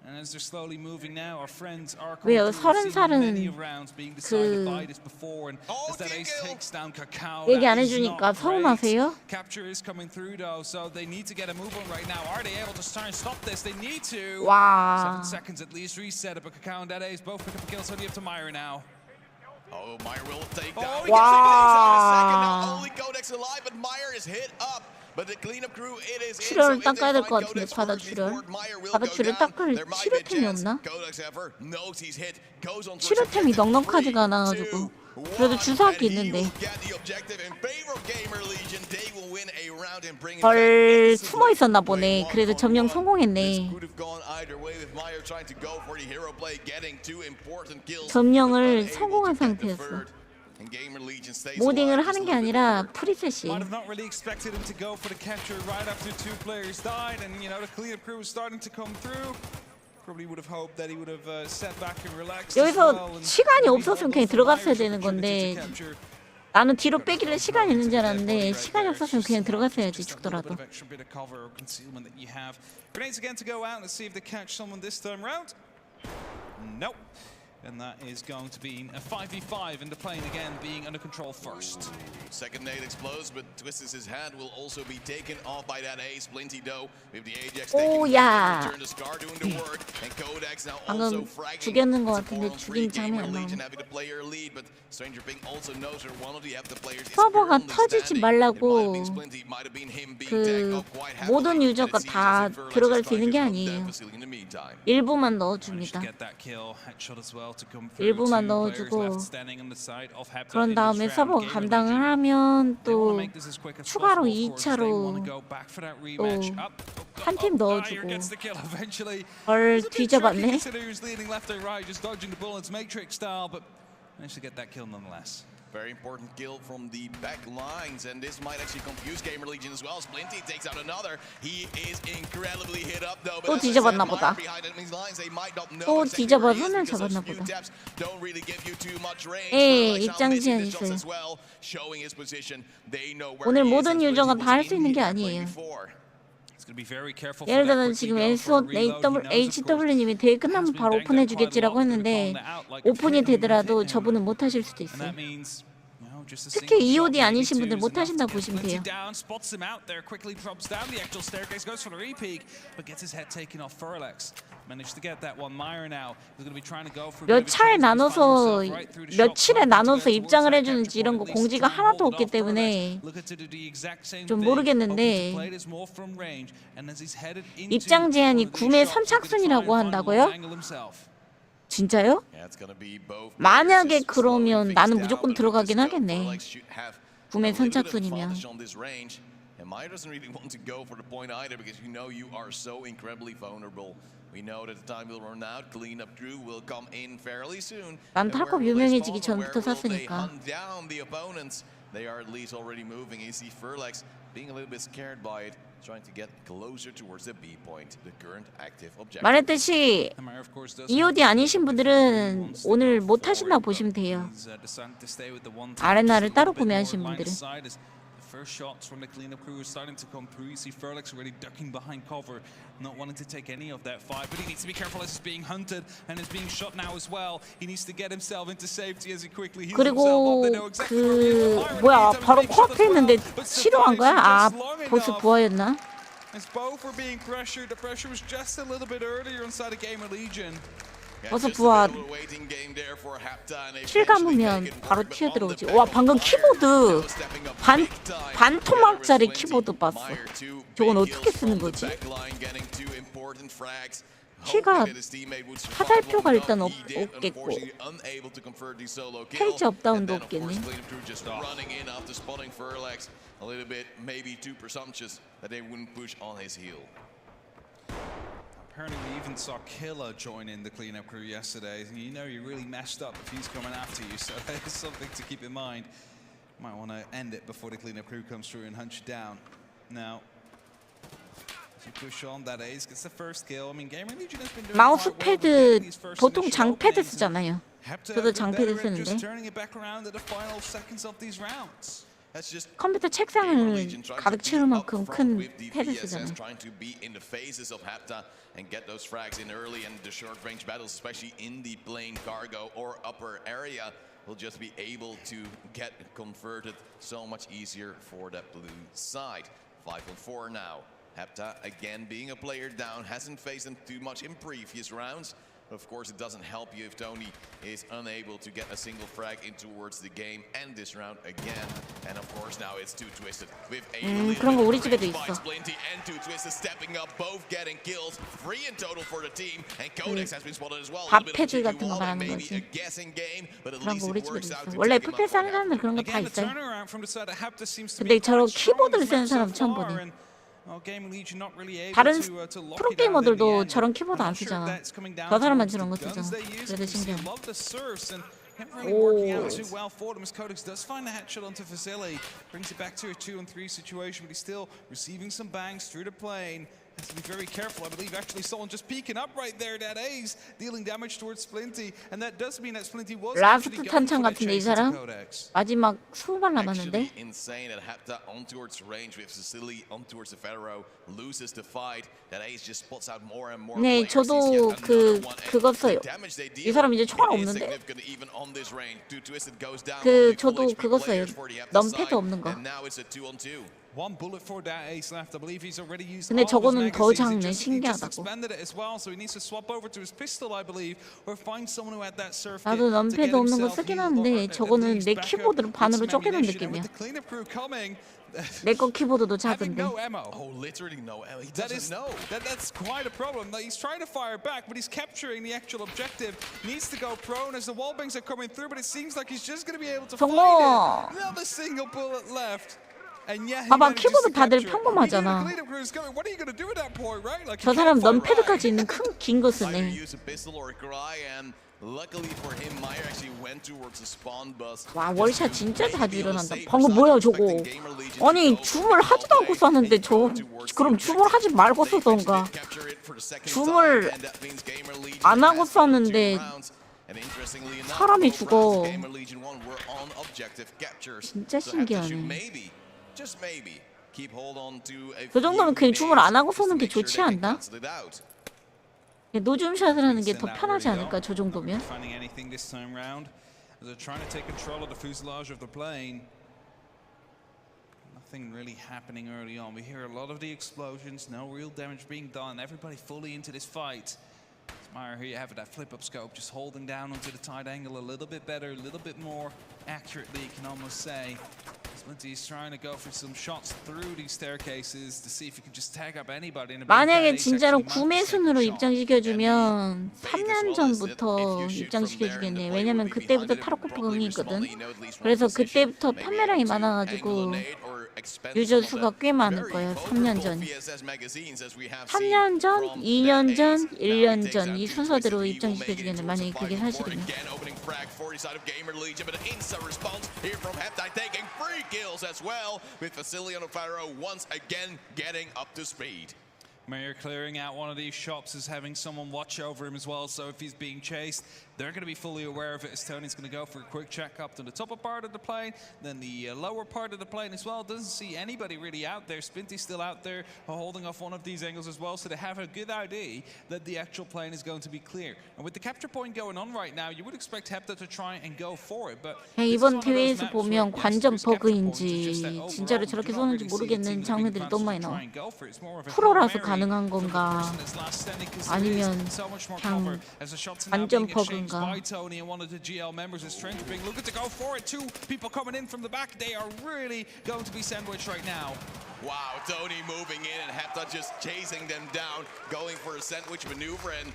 And as they're slowly moving now, our friends are coming 왜요? through. We've seen 30살은 many of rounds being decided 그 by this before, and as that ace takes down Kakao, 얘기 that 안 is 해주니까 not great. 서운하세요? Capture is coming through though, so they need to get a move on right now. Are they able to try and stop this? They need to. 와 7 seconds at least reset it, but Kakao and that ace both pick up a kill, so they have to Myra now. Oh, Meyer will take Oh, down. he Wow. gets In a second. Wow. Now only Codex alive, but Meyer is hit up. But the cleanup crew, it is in. 출혈을 So if they 닦아야 될 find 것 같은데 Codex 바다 first 출혈. before Meyer will 바다 go 출혈 down, 닦을 there might be a 치료템이 chance. 없나? Codex ever knows he's hit, goes on towards 치료템이 objective. 넉넉하지가 3, 않아가지고 2, 그래도 1, 주사기 and he 있는데 will get the objective in favor of Gamer Legion. They will win a round and bring it 헐 back. 숨어 있었나 보네. 그래도 점령 This 성공했네. could have gone either way with Meyer trying to go for the hero play, getting two important kills. 점령을 but unable 성공한 to get the 상태였어. third. And Gamer Legion stays 모딩을 alive just 하는 a 게 little bit 아니라 longer. 프리셋이 Might have not really expected him to go for the capture right after 2 players died, and you know the cleanup crew was starting to come through. Probably would have hoped that he would have sat back and relaxed as well. 여기서 And 시간이 maybe 없었으면 hold 그냥 off for 들어갔어야 Myers' 되는 opportunity 건데 to capture. 나는 뒤로 빼길래 시간이 있는 줄 알았는데 시간이 없었으면 그냥 들어갔어야지 Just a little 죽더라도. bit of extra bit of cover or concealment that you have. Grenades again to go out. Let's see if they catch someone this time round. Nope. And that is going to be a 5v5 in the plane again, being under control first. Second nade explodes, but twists his hand will also be taken off by that ace. Splinty though, with the Ajax taking 오야. turn, the Scar doing the work, and Codex now 방금 also fragging. 죽였는 것 It's a 같은데 4-on-3 죽인 Gamer 장면 안 Legion 나오네. having the player lead, but Stranger Ping also knows that one of the Hepta players is 서버가 currently 터지지 standing. It might have 말라고 been Splinty, it might have been him being 그 tagged up quite heavily, 모든 and it 유저가 seems 다 as if Verlax 들어갈 is 수 있는 게 trying to 아니에요. put that facility in the meantime. 일부만 Managed to 넣어줍니다. get that kill, headshot as well. 일부만 넣어주고 그런 다음에 서버가 감당을 하면 또 추가로 2차로 또 한 팀 넣어주고 걸 뒤져봤네. Very important kill from the back lines, and this might actually confuse Gamer Legion as well. Splinty takes out another. He is incredibly hit up though. 또 뒤져봤나 보다. 또 뒤져봐 손을 잡았나 보다. 예, 입장 제한 있어요. 오늘 모든 유저가 다 할 수 있는 게 아니에요. 예를 들어 지금 HW님이 대회 끝나면 바로 오픈해주겠지라고 했는데 오픈이 되더라도 저분은 못 하실 수도 있어요. 특히 EOD 아니신 분들 못 하신다고 보시면 돼요. 몇 차에 나눠서 며칠에 나눠서 입장을 해주는지 이런 거 공지가 하나도 없기 때문에 좀 모르겠는데 입장 제한이 구매 선착순이라고 한다고요? 진짜요? 만약에 그러면 나는 무조건 들어가긴 하겠네. 구매 선착순이면. 난 타르코프 유명해지기 전부터 샀으니까. 말했듯이 EOD 아니신 분들은 오늘 못 하신다고 보시면 돼요. 아레나를 따로 구매하신 분들은. First shots from the cleanup crew are starting to come through. You see Furlex already ducking behind cover, not wanting to take any of that fight. But he needs to be careful as he's being hunted and is being shot now as well. He needs to get himself into safety as he quickly heals himself up. They know exactly where 뭐야 바로 코앞에 있는데 치료한 거야? 아 보스 부하였나? As both were being pressured, the pressure was just a little bit earlier inside of Gamer Legion. 어서 부하 킬 감으면 바로 튀어들어오지. 와 방금 키보드 반 토막짜리 키보드 봤어. 저건 어떻게 쓰는 거지? 키가 화살표가 일단 없겠고 페이지 업다운도 없겠네. Apparently we even saw Killer join in the cleanup crew yesterday. You know you really messed up if he's coming after you, so there's something to keep in mind. Might want to end it before the cleanup crew comes through and hunt you down. Now, as you push on, that Ace gets the first kill. I mean, Gamer Legion has been doing 마우스 quite well in these 패드 first 보통 initial 장패드 openings. 쓰잖아요. Hepta 저도 have been 장패드 better at 쓰는데. just turning it back around at the final seconds of these rounds. 컴퓨터 책상을 가득 채울 만큼 큰 패드 쓰잖아요. And get those frags in early and the short range battles, especially in the plane cargo or upper area, will just be able to get converted so much easier for that blue side. 5-on-4 now. Hepta again being a player down, hasn't faced them too much in previous rounds. But of course, it doesn't help you if Tony is unable to get a single frag in towards the game and this round again. And of course, now it's Too Twisted with a 그런 거 우리 집에도 있어. Splinty and Too Twisted stepping up, both getting kills, 3 in total for the team. And Codex has been spotted as well. 밥 패드 같은 거 말하는 거지. 그런 거 우리 집에도 있어. 원래 FPS 하는 사람들 그런 거 다 있어요. 근데 저런 키보드를 쓰는 사람 처음 보네. 다른 프로게이머들도 저런 키보드 안 쓰잖아. 저 사람만 저런 거 쓰잖아. 그래도 신기해. Working out too well for them as Codex does find the headshot onto Vasily, brings it back to a 2-on-3 situation, but he's still receiving some bangs through the plane. Has to be very careful. I believe actually someone just peeking up right there. That A's dealing damage towards Splinty, and that does mean that Splinty was 라스트 탄창 같은데 이 사람 마지막 20발 남았는데. Insane at Hepta on towards range with Vasily on towards the Pharaoh loses the fight. That Ace just spots out more and more. 네, 저도 그거 써요. 이 사람 이제 총알 없는데. 저도 그거 써요. 넘패드 없는 거. One bullet for that ace left. I believe he's already used 근데 all of his 저거는 더 magazines. 작네. He just 신기하다고. expanded it as well, so he needs to swap over to his pistol, I believe, or find someone who had that surf kit 나도 to get 넘패드 없는 거 himself 쓰긴 healed, or 하는데 at 저거는 least 내 back up 키보드를 with 반으로 some 쪼개는 ammunition. And 느낌이야. with the cleanup crew coming, 내 거 키보드도 having 작은데. no ammo. Oh, literally no ammo. He That doesn't is know. that's quite a problem. Like, he's trying to fire back, but he's capturing the actual objective. Needs to go prone as the wall bangs are coming through, but it seems like he's just going to be able to find 정모. it. Not a single bullet left. And yeah, he 봐봐, manages 키보드 to 다들 capture it. 평범하잖아. He knew the cleanup crew was coming. What are you going to do at that point, right? Like, 저 you can't 사람 fire 넘패드까지 있는 큰 긴 거 Either 쓰네. use a pistol or a cry, and luckily for him, Meyer actually went towards the spawn bus. 와, 월샷 진짜 자주 일어난다. 방금 뭐야 저거. 아니 줌을 하지도 않고 쐈는데 저 그럼 줌을 하지 말고 쏘던가. 줌을 안 하고 쐈는데 사람이 죽어. 진짜 신기하네. 그 정도면 그냥 줌을 안 하고 쏘는 게 좋지 않나? 노줌샷을 하는 게 더 편하지 않을까 저 정도면? finding anything this time round as they're trying to take control of the fuselage of the plane. Nothing really happening early on. We hear a lot of the explosions, no real damage being done. Everybody fully into this fight. Meyer, here you have it, that flip-up scope, just holding down onto the tight angle a little bit better, a little bit more accurately, you can almost say. Splinty's trying to go for some shots through these staircases to see if he can just tag up anybody. 만약에 진짜로 구매 순으로 입장시켜주면 3년 전부터 입장시켜주겠네. 왜냐면 그때부터 타르코프가 흥했거든. 그래서 그때부터 판매량이 많아가지고 유저 수가 꽤 많을 거예요. 3년 전. 3년 전, 2년 전, 1년 전 이 순서대로 입장시켜주겠네. 만약에 그게 사실이면. Kills as well, with Vasiliano Faro once again getting up to speed. Meyer clearing out one of these shops is having someone watch over him as well, so if he's being chased, they're going to be fully aware of it as Tony's going to go for a quick check up to the top part of the plane, then the lower part of the plane as well. Doesn't see anybody really out there. Spinty's still out there holding off one of these angles as well, so they have a good idea that the actual plane is going to be clear. And with the capture point going on right now, you would expect Hepta to try and go for it, but 이번 대회에서 보면 관전 버그인지 진짜로 저렇게 쏘는지 모르겠는 장면들이 너무 많이 나와. 프로라서 가능한 건가 아니면 그냥 관전 버그인가. by Tony and one of the GL members is Trent being looking to go for it. Two people coming in from the back. They are really going to be sandwiched right now. Wow, Tony moving in and Hepta just chasing them down, going for a sandwich maneuver, and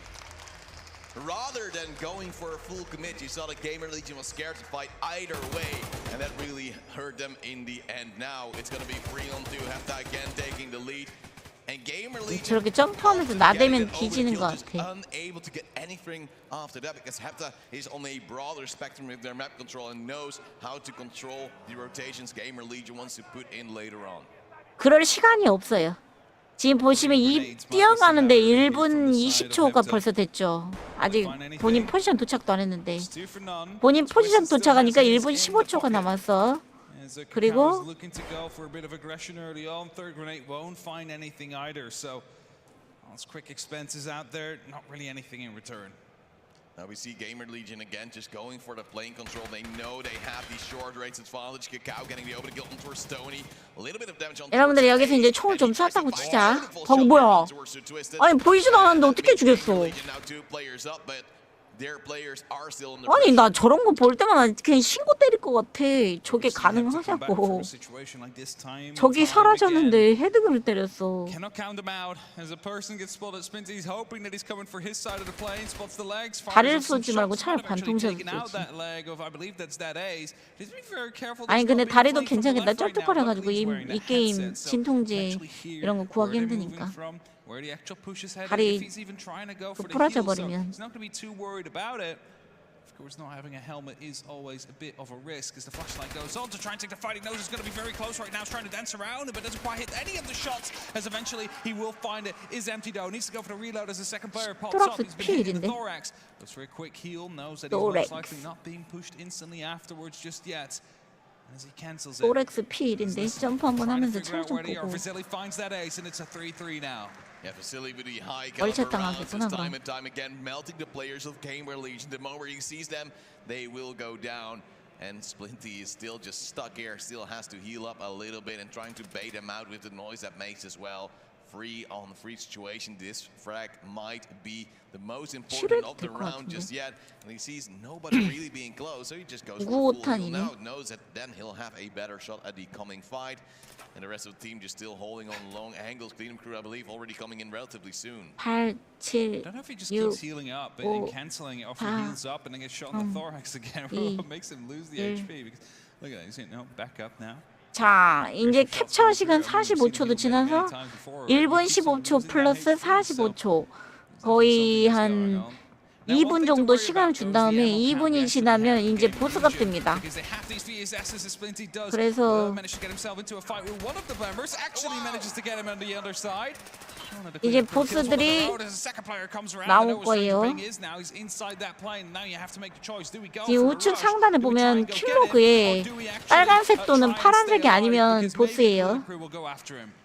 rather than going for a full commit, you saw the Gamer Legion was scared to fight either way, and that really hurt them in the end. Now it's going to be 3-on-2, Hepta again taking the lead. 저렇게 점프하면서 나대면 뒤지는 것 같아. Unable to get anything after that because Hepta is on a broader spectrum with their map control and knows how to control the rotations Gamer Legion wants to put in later on. 그럴 시간이 없어요. 지금 보시면 뛰어가는데 1분 20초가 벌써 됐죠. 아직 본인 포지션 도착도 안 했는데. 본인 포지션 도착하니까 1분 15초가 남았어. 그리고 Now we see Gamer Legion again just going for the plane control. They know they have the short range advantage. Kakao getting the opening guilt towards Stony. A little bit of damage on. 여러분들 여기서 이제 총을 좀 쐈다고 치자. 방금 뭐야? 아니 보이지도 않았는데 어떻게 죽였어? 아니 나 저런 거 볼 때마다 그냥 신고 때릴 것 같아. 저게 가능하냐고. 저기 사라졌는데 헤드건을 때렸어. 다리를 쏘지 말고 차라리 반통샷을 쏘지. 아니 근데 다리도 괜찮겠다. 쩔뚝거려가지고 이 게임 진통제 이런 거 구하기 힘드니까. 다리 부러져 버리면. Of course, not having a helmet is always a bit of a risk as the flashlight goes on to try and take the fighting nose. Is going to be very close right now. He's trying to dance around it, but doesn't quite hit any of the shots. As eventually he will find it. Is empty though. Needs to go for the reload as the second player pops up. He's been hitting the thorax. Goes for a quick heal. Knows that he's most likely not being pushed instantly afterwards just yet. As he cancels it. 토렉스 필인데 점프 한번 하면서 총 좀 보고. Vasily finds that ace and it's a 3-3 now. Yeah, Vasily with the high 월샷 caliber rounds 당하겠구나 time 그럼. and time again, melting the players of Gamer Legion. The moment he sees them, they will go down. And Splinty is still just stuck here, still has to heal up a little bit and trying to bait him out with the noise that makes as well. Free on free situation. This frag might be the most important of the round just yet. And he sees nobody really being close, so he just goes for full heal now. Knows that then he'll have a better shot at the coming fight. And the rest of the team just still holding on long angles. Clean crew, I believe, already coming in relatively soon. 8, 7, I don't know if he just keeps healing up and cancelling it off. He heals up and then gets shot in the thorax again. What makes him lose the HP? Because look at that, he's hitting back up now. 자, 이제 캡처 시간 45초도 지나서 1분 15초 플러스 45초. 거의 한 2분 정도 시간을 준 다음에 2분이 지나면 이제 보스가 뜹니다. 그래서 이제 보스들이 나올 거예요. 지금 우측 상단에 보면 킬로그에 빨간색 또는 파란색이 아니면 보스예요.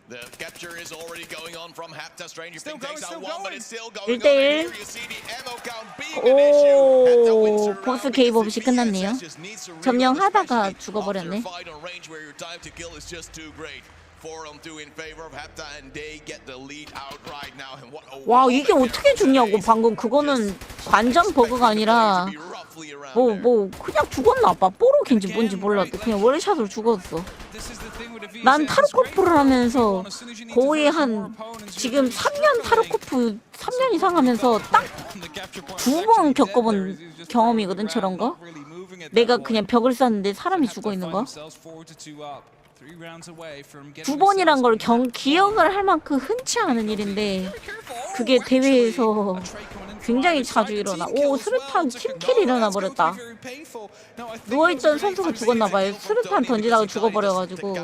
The capture is already going on from Hapta. Stranger Ping takes out one, but it's still going. 1대1. You see the ammo count being an issue. 오, 보스 개입 없이 끝났네요. 점령하다가 죽어버렸네. 와, 이게 어떻게 죽냐고. 방금 그거는 완전 버그가 아니라 뭐 그냥 죽었나 봐. 뽀록인지 뭔지 몰라도 그냥 월샷으로 죽었어. 난 타르코프를 하면서 거의 한 지금 3년 타르코프 3년 이상 하면서 딱 2번 겪어본 경험이거든. 저런 거. 내가 그냥 벽을 쐈는데 사람이 죽어 있는 거. 2번이란 걸 기억을 할 만큼 흔치 않은 일인데 그게 대회에서 굉장히 자주 일어나. 오, 수류탄 팀킬이 일어나 버렸다. 누워있던 선수가 죽었나봐요. 수류탄 던지다가 죽어버려가지고.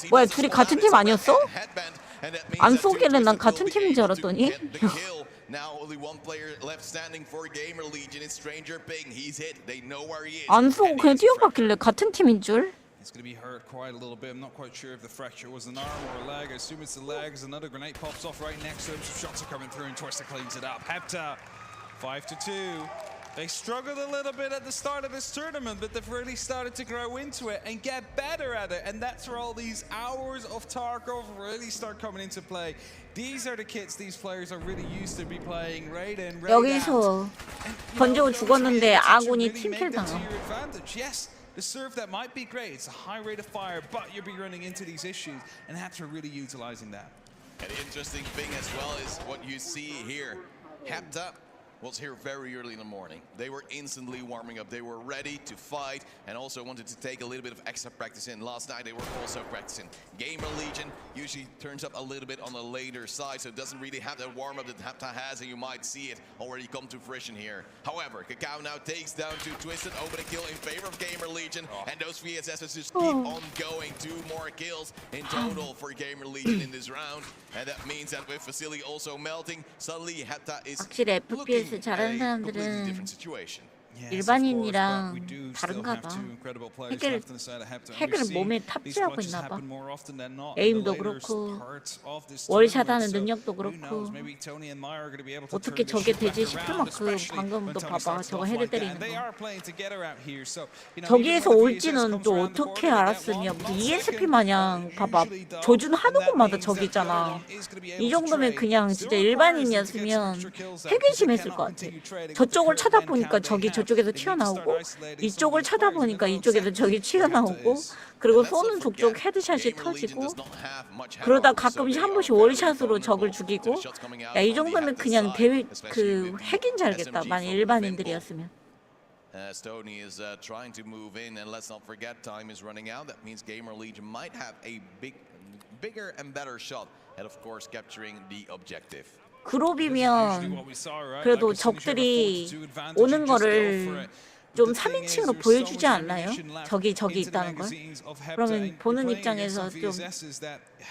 뭐야, 둘이 같은 팀 아니었어? 안 쏘길래 난 같은 팀인 줄 알았더니. 안 쏘고 그냥 뛰어갔길래 같은 팀인 줄. He's going to be hurt quite a little bit. I'm not quite sure if the fracture was an arm or a leg. I assume it's the leg as another grenade pops off right next to him. Some shots are coming through and Twister cleans it up. Hepta, 5-2. They struggled a little bit at the start of this tournament, but they've really started to grow into it and get better at it. And that's where all these hours of Tarkov really start coming into play. These are the kits these players are really used to be playing right in, right out. 여기서 던지고 죽었는데 아군이 팀킬 당함. Yes. The serve that might be great, it's a high rate of fire, but you'll be running into these issues, and Hapta really utilizing that. An interesting thing as well is what you see here. Hapta was here very early in the morning. They were instantly warming up. They were ready to fight and also wanted to take a little bit of extra practice in. Last night they were also practicing. Gamer Legion usually turns up a little bit on the later side, so it doesn't really have that warm-up that Hapta has, and you might see it already come to fruition here. However, Kakao now takes down to Twisted, open a kill in favor of Gamer Legion, and those VSSs just keep on going. 2 more kills in total for Gamer Legion in this round, and that means that with Vasily also melting, suddenly Hapta is 확실히 looking FPS 잘하는 at a completely 사람들은 different situation. 일반인이랑 다른가 봐. 핵을 몸에 탑재하고 있나 봐. 에임도 그렇고 월샷하는 능력도 그렇고 어떻게 저게 되지 싶을 만큼 방금도 봐봐. 저거 헤드 때리는 거. 저기에서 올지는 또 어떻게 알았으냐. ESP 마냥 봐봐. 조준하는 곳마다 저기 있잖아. 이 정도면 그냥 진짜 일반인이었으면 회귀심했을 것 같아. 저쪽을 찾아보니까 저기 저쪽에서 튀어나오고 이쪽을 쳐다보니까 이쪽에서 저기 튀어나오고 그리고 쏘는 족족 헤드샷이 터지고 그러다 가끔씩 한 번씩 월샷으로 적을 죽이고 야, 이 정도면 그냥 대회 그 핵인 줄 알겠다. 만약 일반인들이었으면. Stony is trying to move in, and let's not forget time is running out. That means Gamer Legion might have a bigger and better shot at, of course, capturing the objective. 그룹이면 그래도 적들이 오는 거를 좀 3인칭으로 보여주지 않나요? 저기 있다는 걸? 그러면 보는 입장에서 좀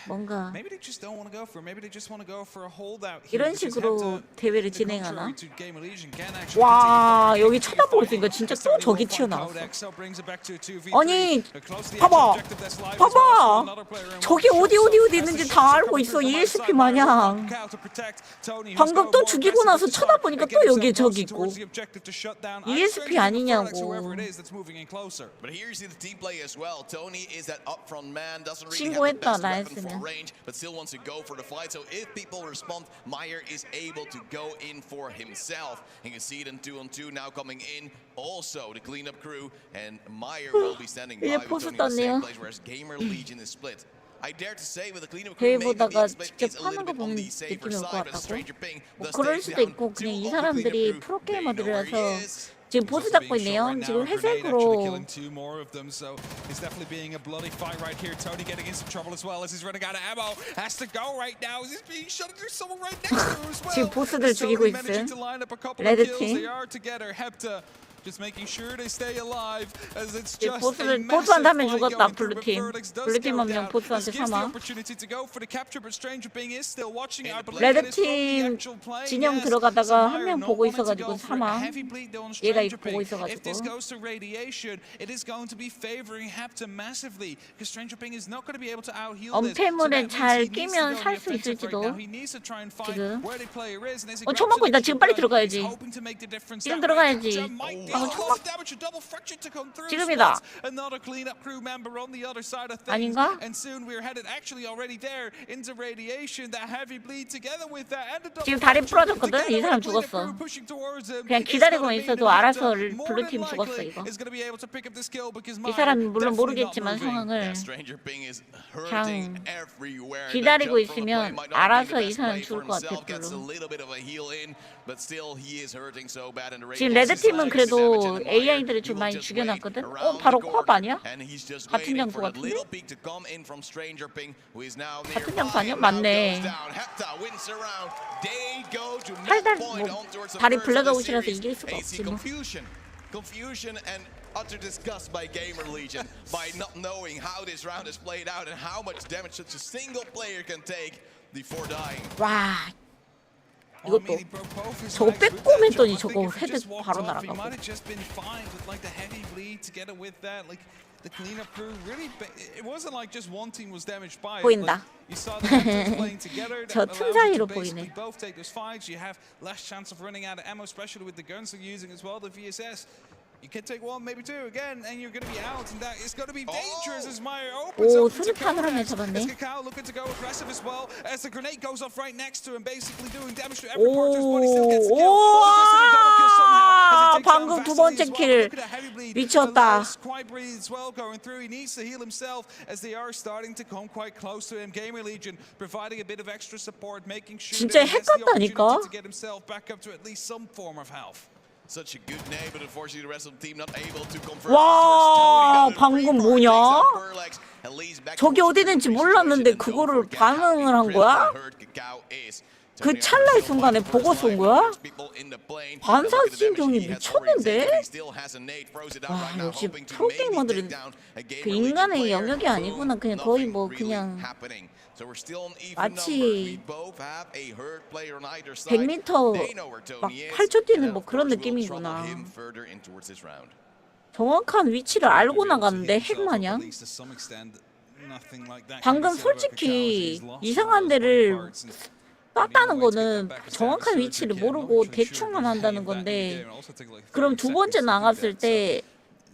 뭔가 Maybe they just don't want to go for it. Maybe they just want to go for a holdout here. 이런 because 식으로 Hepta, 대회를 the 진행하나? contrary to Game Legion, can actually 와, continue 여기 fighting 쳐다보고 for 있으니까 it. 진짜 또 Starting 저기 off on 튀어나왔어. Codex, so brings it back to a 2v3. 아니, Close to the 봐봐. objective that's live as well, so 봐봐. another player in 저기 one 어디 shot. 어디 So 어디 as 있는지 the 다 shots are 알고 coming 있어. through from ESP outside, Mario 마냥. Kakao to protect Tony, who's 방금 going 또 more 죽이고 aggressive 나서 this time 쳐다보니까 and 또 get 여기 himself 저기 closer 있고. towards the objective to shut down ESP either Stranger or Phoenix, 아니냐고. whoever it is that's moving in closer. But here you see the team play as well. Tony is that upfront man, doesn't really have the 신고했다 best weapon for 나였으면. range, but still wants to go for the fight. So if people respond, Meyer is able to go in for himself. You can see it in 2-on-2 now coming in. Also, the cleanup crew and Meyer will be standing by 이제 with 포스 Tony in the same 떴네요. place, whereas Gamer Legion is split. I dare to say with the cleanup crew, maybe 대회보다가 the split 직접 is a little 하는 거 bit on 보면 the safer 느낌이 올 것 side, but 같다고? Stranger Ping 뭐 does 그럴 take 수도 down 있고 two 그냥 이 of the 사람들이 cleanup crew. 프로게이머들이라서 They know where he is. 지금 보스 잡고 있네요. 지금 회색으로 Two more of them, so it's definitely being a bloody fight right here. Tony getting in some trouble as well as he's running out of ammo. Has to go right now. Is being shot at someone right next to him as well. 지금 보스들 죽이고 있음. managing to line up a couple of 레드 kills. 팀. They are together. Hepta just making sure they stay alive as it's 지금 just a 보스한테 massive 하면 fight 죽었다 going through, but 블루팀. Verdex does 블루팀 go 한 명 down. 보스한테 This gives the 사망. opportunity to go for the capture, but Stranger Ping is still watching. I believe 레드 it is from the 팀 actual play. 진영 Yes. 들어가다가 So 한 명 Meyer not 보고 wanting to 있어가지고 go for a 사망. heavy bleed on 얘가 Stranger 보고 Ping. If this 있어가지고. goes to radiation, it is going to be favoring Hepta massively because Stranger Ping is not going to be able to out-heal this. So 엄폐물에 that means 잘 he needs to 끼면 go 살 the 수 offensive 있을지도. right now. He needs to try and find 지금. where the player is. And as he 총 grabs 맞고 있다. an 지금 빨리 extra gun, 들어가야지. he's hoping to make the difference 지금 that way. 들어가야지. Capture might deal 방금 a 총 lot 맞. of damage. A double fracture to come through. 지금이다. Another cleanup crew member on the other side of things. 아닌가? And soon we're headed actually already there into radiation. That heavy bleed together with that and the double 지금 다리 fracture 부러졌거든? together 이 사람 with the cleanup 죽었어. crew pushing towards him. 그냥 It's 기다리고만 gonna 있어도 mean that 알아서 more 블루팀 than 죽었어, likely 이거. is gonna be able to pick up this kill because 이 Meyer 사람이 물론 definitely not 모르겠지만 moving. 상황을 Stranger Ping is hurting everywhere. 기다리고 That jump from the 있으면 play might not be 알아서 the 이 best 사람 play for 죽을 것 같아, himself. Gets a 별로. little bit of a heal in, but still he is hurting so bad in the 지금 radius. 레드팀은 He's 그래도 damage in the wire. AI들을 He 좀 will 많이 just 죽여놨거든? wait around 바로 the 코앞 corner, 아니야? and he's just 같은 waiting 장소 for that 같은데? little peek to come in from Stranger Ping, who is now 같은 nearby, 장소 아니야? and now 맞네. goes down. Hepta wins the round. They go to 팔다리, point 뭐, on towards the 다리 first of the 블랙아웃이라서 series. 이길 수가 AC 없지 뭐. confusion and utter disgust by Gamer Legion by not knowing how this round is played out and how much damage such a single player can take before dying. 와, 이것도 저거 뺏고 했더니 저거 헤드 바로 날아가고. The cleanup crew really, it wasn't like just one team was damaged by it. 보인다. You saw the Hunters playing together. 저 That 틈 allows you 사이로 to basically 보이네. both take those fights. You have less chance of running out of ammo, especially with the guns they're using as well, the VSS. You can take one, maybe two again, and you're going to be out, and that is going to be dangerous as Meyer opens 오, up into 수류탄을 하네 Codex. 잡았네. As Kakao looking to go aggressive as well, as the grenade goes off right next to him, basically doing damage to every part of his body, still gets the kill. Also twisted a double kill somehow, as it takes 방금 down 두 Vasily 번째 as well. 킬. Look at that heavy bleed. 미쳤다. Allows quite bleed as well going through. He needs to heal himself as they are starting to come quite close to him. Gamer Legion providing a bit of extra support, making sure 진짜 that he has the 핵 같다니까? opportunity to get himself back up to at least some form of health. Such a good name, but unfortunately the rest of the team not able to convert. 와, 방금 뭐냐? 저기 어디 있는지 몰랐는데 그거를 반응을 한 거야? 그 찰나의 순간에 보고 쏜 거야? 반사신경이 미쳤는데? 와, 역시 프로게이머들은 그 인간의 영역이 아니구나. 그냥 거의 뭐 그냥 마치 100m 막 8초 뛰는 뭐 그런 느낌이구나. 정확한 위치를 알고 나가는데 핵 마냥. 방금 솔직히 이상한 데를 쐈다는 거는 정확한 위치를 모르고 대충만 한다는 건데, 그럼 두 번째 나갔을 때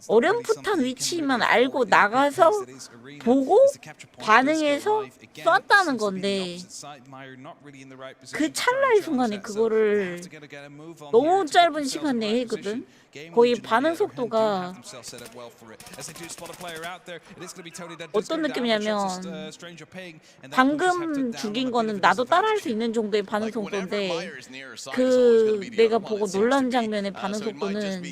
어렴풋한 위치만 알고 나가서 보고 반응해서 쐈다는 건데, 그 찰나의 순간에 그거를 너무 짧은 시간 내에 했거든. 거의 반응 속도가 어떤 느낌이냐면, 방금 죽인 거는 나도 따라할 수 있는 정도의 반응 속도인데, 그 내가 보고 놀란 장면의 반응 속도는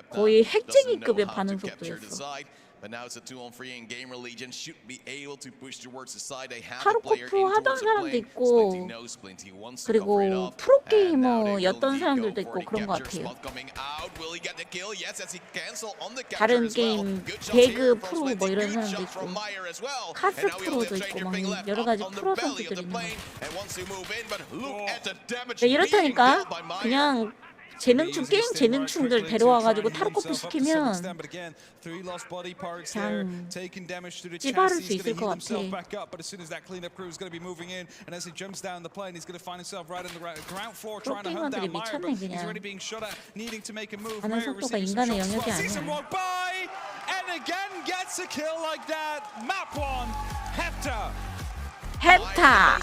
거의 핵쟁이급의 반응 속도였어. But now it's a 2-on-3 and Gamer Legion should be able to push towards the side. They have a player 타르코프 in 하던 towards the 사람도 plane. 있고 Splinty knows Splinty wants to cover it 그리고 up. 프로게이머였던 사람들도 있고 그런 것 같아요. 다른 게임 배그 프로 뭐 이런 사람도 있고 카스 프로도 있고 막 여러 가지 프로 선수들이 있는 거. 이렇다니까 그냥 재능충 게임 재능충들 데려와가지고 타르코프 시키면 그냥 찌바를 수 있을 것 같아. 프로게이머들이 미쳤네 그냥. 하는 속도가 인간의 영역이 아니야. 헵타.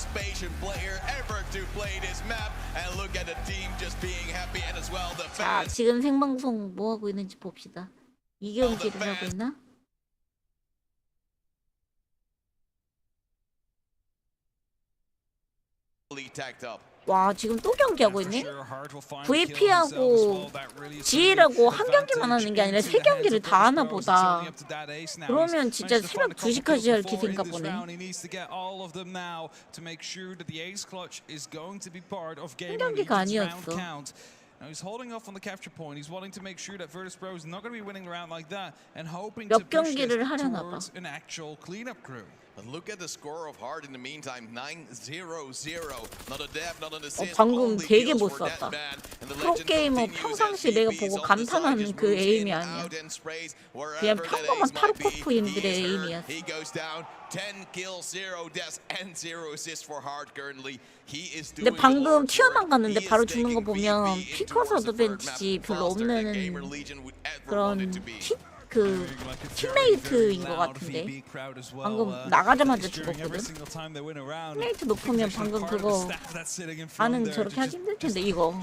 자, 지금 생방송 뭐 하고 있는지 봅시다. 이 경기를 하고 있나? 와, 지금 또 경기하고 있네? VP하고 GL하고 한 경기만 하는 게 아니라 세 경기를 다 하나 보다. 그러면 진짜 새벽 2시까지 할 기세인가 보네. 한 경기가 아니었어. 몇 경기를 하려나 봐. Look at the score of Hard in the meantime. 9-0-0. Not a death, not an assist. 방금 되게 못 쐈다. 프로게이머 평상시 내가 보고 감탄하는 그 에임이 아니야. 그냥 평범한 타르코프인들의 에임이야. He goes down. 10 kills, 0 deaths, and 0 assists for Hard currently. He is doing. 근데 방금 튀어나갔는데 바로 죽는 거 보면 피커스 어드밴티지 별로 없는 그런 그 팀메이트인 것 같은데 방금 나가자마자 죽었거든. 팀메이트 높으면 방금 그거 나는 저렇게 하기 힘들 텐데 이거.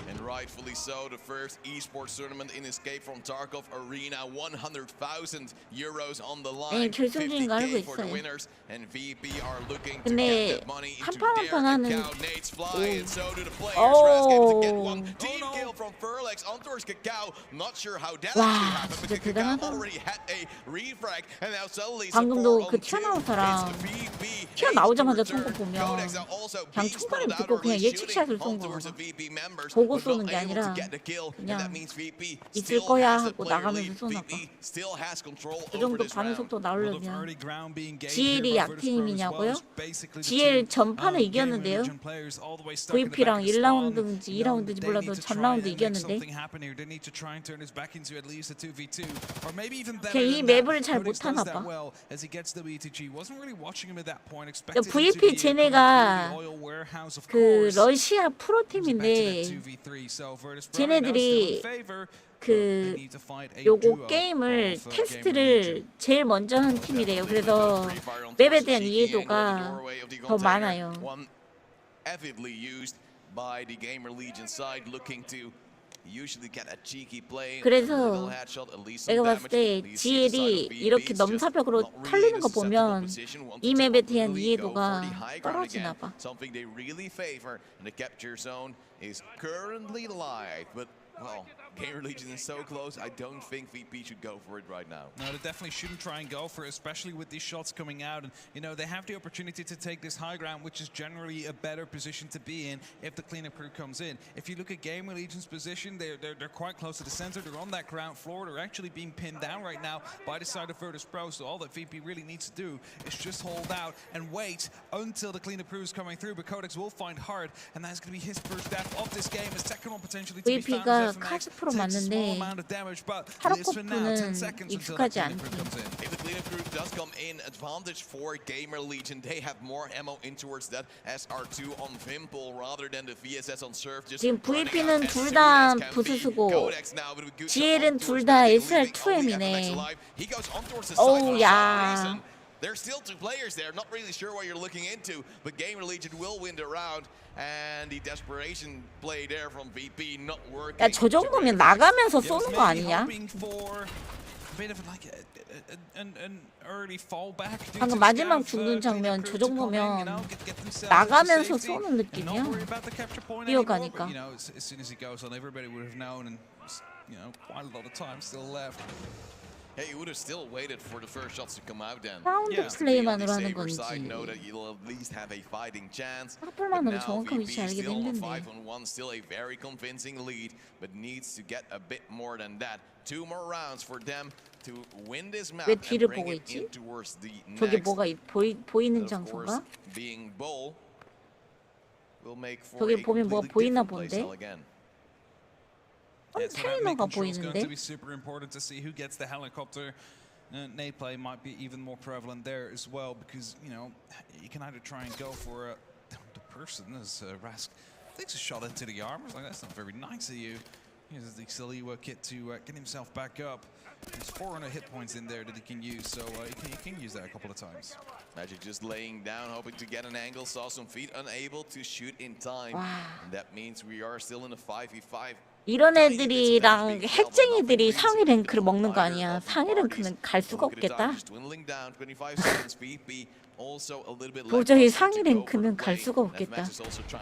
And rightfully so, the first esports tournament in Escape from Tarkov Arena, 100,000 euros on the line. 50K for the winners, and VP are looking to get that money into their account. Nate's flying, so do the players. Raskin to get one team kill from Furlex on towards Kakao. Not sure how that happened, because Kakao already had a refrag, and now suddenly 방금도 그 튀어나온 사람 튀어나오자마자 쏜 거 보면 그냥 총알을 듣고 그냥 예측샷을 쏜 거 보고 쏘는 게 아니라 그냥 있을 거야 하고 나가면서 쏘나 봐. 그 정도 반응 속도 나오려면 GL이 약팀이냐고요? GL 전판에 이겼는데요. VP랑 1라운드인지 2라운드인지 몰라도 전 라운드 이겼는데 걔 이 맵을 잘 못하나 봐. VP 쟤네가 그 러시아 프로팀인데 쟤네들이 그 요거 게임을 테스트를 제일 먼저 한 팀이래요. 그래서 맵에 대한 이해도가 더 많아요. 그래서 내가 봤을 때 GL이 이렇게 넘사벽으로 털리는 거 보면 이 맵에 대한 이해도가 떨어지나 봐. Well, Gamer Legion is so close. I don't think VP should go for it right now. No, they definitely shouldn't try and go for it, especially with these shots coming out. And, you know, they have the opportunity to take this high ground, which is generally a better position to be in if the cleanup crew comes in. If you look at Gamer Legion's position, they're quite close to the center. They're on that ground floor. They're actually being pinned down right now by the side of Virtus Pro. So all that VP really needs to do is just hold out and wait until the cleanup crew is coming through. But Codex will find hard, and that's going to be his first death of this game. His second one potentially to be found. 카스 프로 맞는데 타르코프는 익숙하지 않대. If the cleanup crew does come in advantage for Gamer Legion, they have more ammo in towards that SR2 on Vimple rather than the VSS on Surf. 지금 VP는 둘 다 부스스고 GL은 둘 다 SR2M이네. 어우 야. There's still two players there. Not really sure what you're looking into, but Gamer Legion will win the round. And the desperation play there from VP not working. 야, 저 정도면 나가면서 쏘는 거 아니냐? bit of like an early fallback. 방금 마지막 죽는 장면 저 정도면 나가면서 쏘는 느낌이야. 뛰어가니까. As soon as he goes on, everybody would have known, and quite a lot of time still left. Hey, you would have still waited for the first shots to come out then. 사운드 플레이만으로 하는 건지 Know that you'll at least have a fighting chance. 사플만으로 정확한 위치 알기도 힘든데. 5-on-1, still a very convincing lead, but needs to get a bit more than that. 2 more rounds for them to win this map 왜 and 뒤를 bring 보고 it 있지? in towards the 저게 next. 뭐가 보이는 Of course, 장소인가? being bull will make for 저기 a 보면 뭐가 completely 보이나 different 본데? playstyle again. 컨테이너가 Going to 보이는데? be super important to see who gets the helicopter. Nade play might be even more prevalent there as well, because you can either try and go for the person as Rask takes a shot into the arm. It's like, that's not very nice of you. He uses the Saliwa kit to get himself back up. There's 400 hit points in there that he can use, so he can use that a couple of times. Magic just laying down, hoping to get an angle, saw some feet, unable to shoot in time. And that means we are still in a 5v5. 이런 애들이랑 핵쟁이들이 상위 랭크를 먹는 거 아니야. 상위 랭크는 갈 수가 없겠다. 도저히 상위 랭크는 갈 수가 없겠다.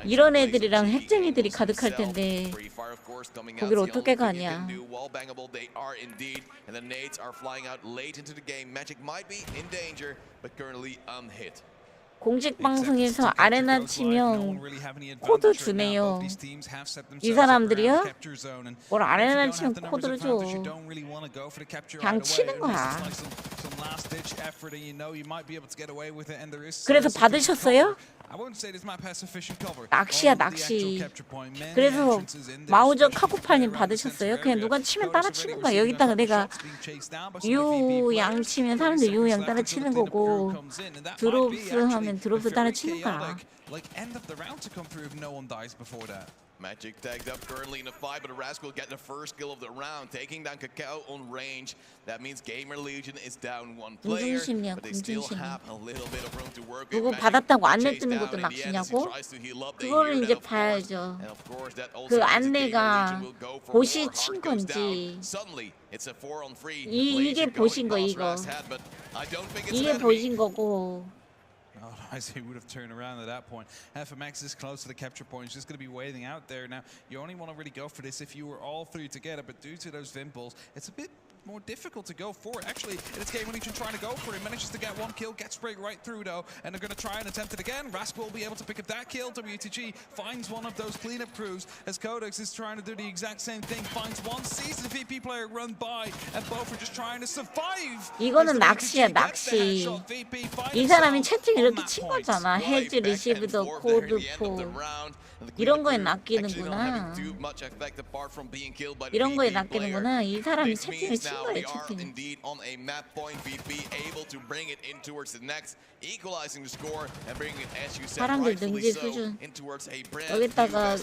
이런 애들이랑 핵쟁이들이 가득할 텐데 거기를 어떻게 가냐. 공식 방송에서 아레나 치면 코드 주네요. 이 사람들이요? 뭘 아레나 치면 코드를 줘. 그냥 치는 거야. 그래서 받으셨어요? 낚시야 낚시. 그래서 마우저 카고팔님 받으셨어요? 그냥 누가 치면 따라 치는 거야. 여기다가 내가 유양 치면 사람들 유양 따라 치는 거고 드롭스 하면 드롭스 따라 치는 거야. Magic tagged up currently in a fight, but Rask will get the first kill of the round, taking down Kakao on range. That means Gamer Legion is down one player, but they still have a little bit of room to work with. 누구 받았다고 안내 뜨는 것도 낚시냐고? 그거를 이제 봐야죠. 그 안내가 보시 친 건지 이게 보신 거 이거 이게 보신 거고. He would have turned around at that point. FMX is close to the capture point. He's just going to be waiting out there. Now, you only want to really go for this if you were all three together, but due to those Vimples, it's a bit more difficult to go for it. Actually, it's Gamer Legion trying to go for it. Manages to get one kill, gets sprayed right through though, and they're going to try and attempt it again. Rask will be able to pick up that kill. WTG finds one of those cleanup crews as Codex is trying to do the exact same thing. Finds one, sees the VP player run by, and both are just trying to survive. 이거는 낚시야 낚시. 이 사람이 채팅 이렇게 친 거잖아. 헤즈 리시브더 코드포. 이런 거에 낚이는구나. 이런 거에 낚이는구나. 이 사람이 채팅을 친 거예요, 채팅. 사람들 능지 수준. 여기다가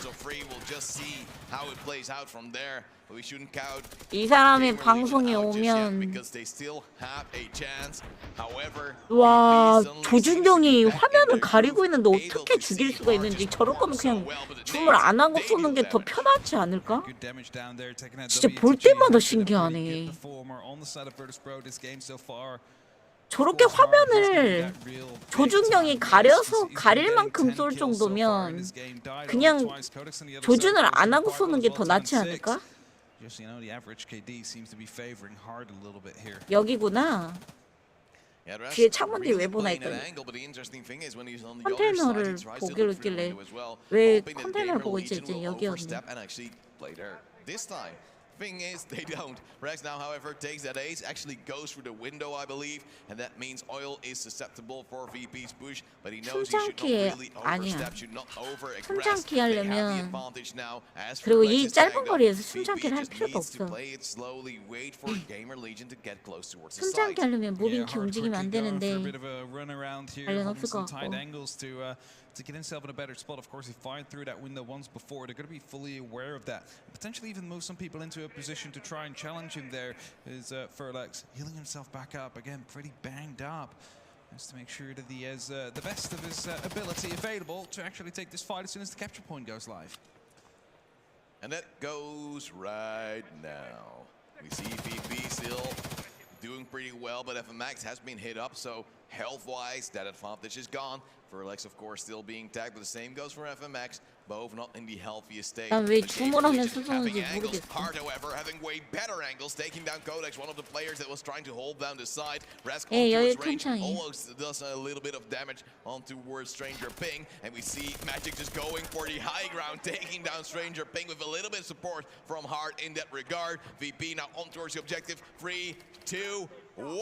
이 사람의 방송에 오면 와 조준경이 화면을 가리고 있는데 어떻게 죽일 수가 있는지 저럴 거면 그냥 줌을 안 하고 쏘는 게 더 편하지 않을까? 진짜 볼 때마다 신기하네. 저렇게 화면을 조준경이 가릴 만큼 쏠 정도면 그냥 조준을 안 하고 쏘는 게 더 낫지 않을까? 여기구나. 뒤에 창문들이 왜 보나 했더니 컨테이너를 보기로 했길래 왜 컨테이너를 보고 있지 했더니 여기였네. Thing is, they don't. Rex now, however, takes that ace, actually goes through the window, I believe, and that means Oil is susceptible for VP's push, but he knows he should not really overstep, should not over-aggress. They have the advantage now. As for 그리고 이 짧은 거리에서 숨참기를 할 VP 필요도 needs to 없어. play it slowly, wait for Gamer Legion to get close towards the 숨참기 side. 하려면 무빙키 움직이면 안 되는데 관련 없을 것 같고. To get himself in a better spot. Of course, he fired through that window once before. They're going to be fully aware of that. Potentially even move some people into a position to try and challenge him there. Is Furlex healing himself back up. Again, pretty banged up. Just to make sure that he has the best of his ability available to actually take this fight as soon as the capture point goes live. And that goes right now. We see VP still well, but FMX has been hit up, so health-wise, that advantage is gone. For Alex, of course, still being tagged, but the same goes for FMX. Both not in the healthiest state. 난왜 주문하면서 Having 쏘는지 angles, 모르겠어. Hard, however, having way better angles, taking down Codex, one of the players that was trying to hold down the side. Rask 예, on 여유 towards range, 천천히. almost does a little bit of damage on towards Stranger Ping, and we see Magic just going for the high ground, taking down Stranger Ping with a little bit of support from Hard in that regard. VP now on towards the objective. 3, 2, 1,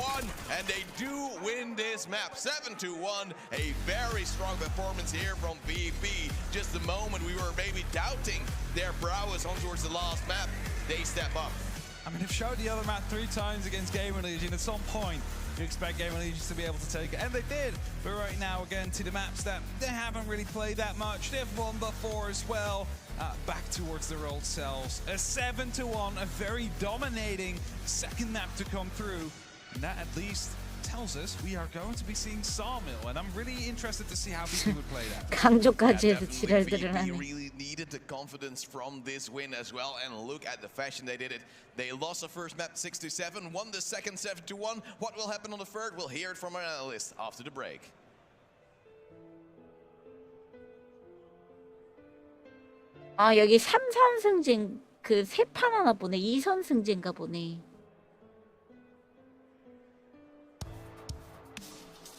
and they do win this map 7-1. A very strong performance here from VP. Just the moment we were maybe doubting their prowess on towards the last map, they step up. I mean, they've showed the other map 3 times against Gamer Legion. At some point, you expect Gamer Legion to be able to take it, and they did. But right now, again, to the maps that they haven't really played that much. They've won before as well. Back towards their old selves. A 7-1, a very dominating second map to come through. And that at least tells us we are going to be seeing Sawmill, and I'm really interested to see how VP would play that. 강조까지 해서 Definitely 지랄들을 VP 하네. really needed the confidence from this win as well, and look at the fashion they did it. They lost the first map 6-7, won the second 7-1. What will happen on the third? We'll hear it from our analyst after the break. 아, 여기 3선승제인 그 세 판 하나 보네. 2선승제인가 보네.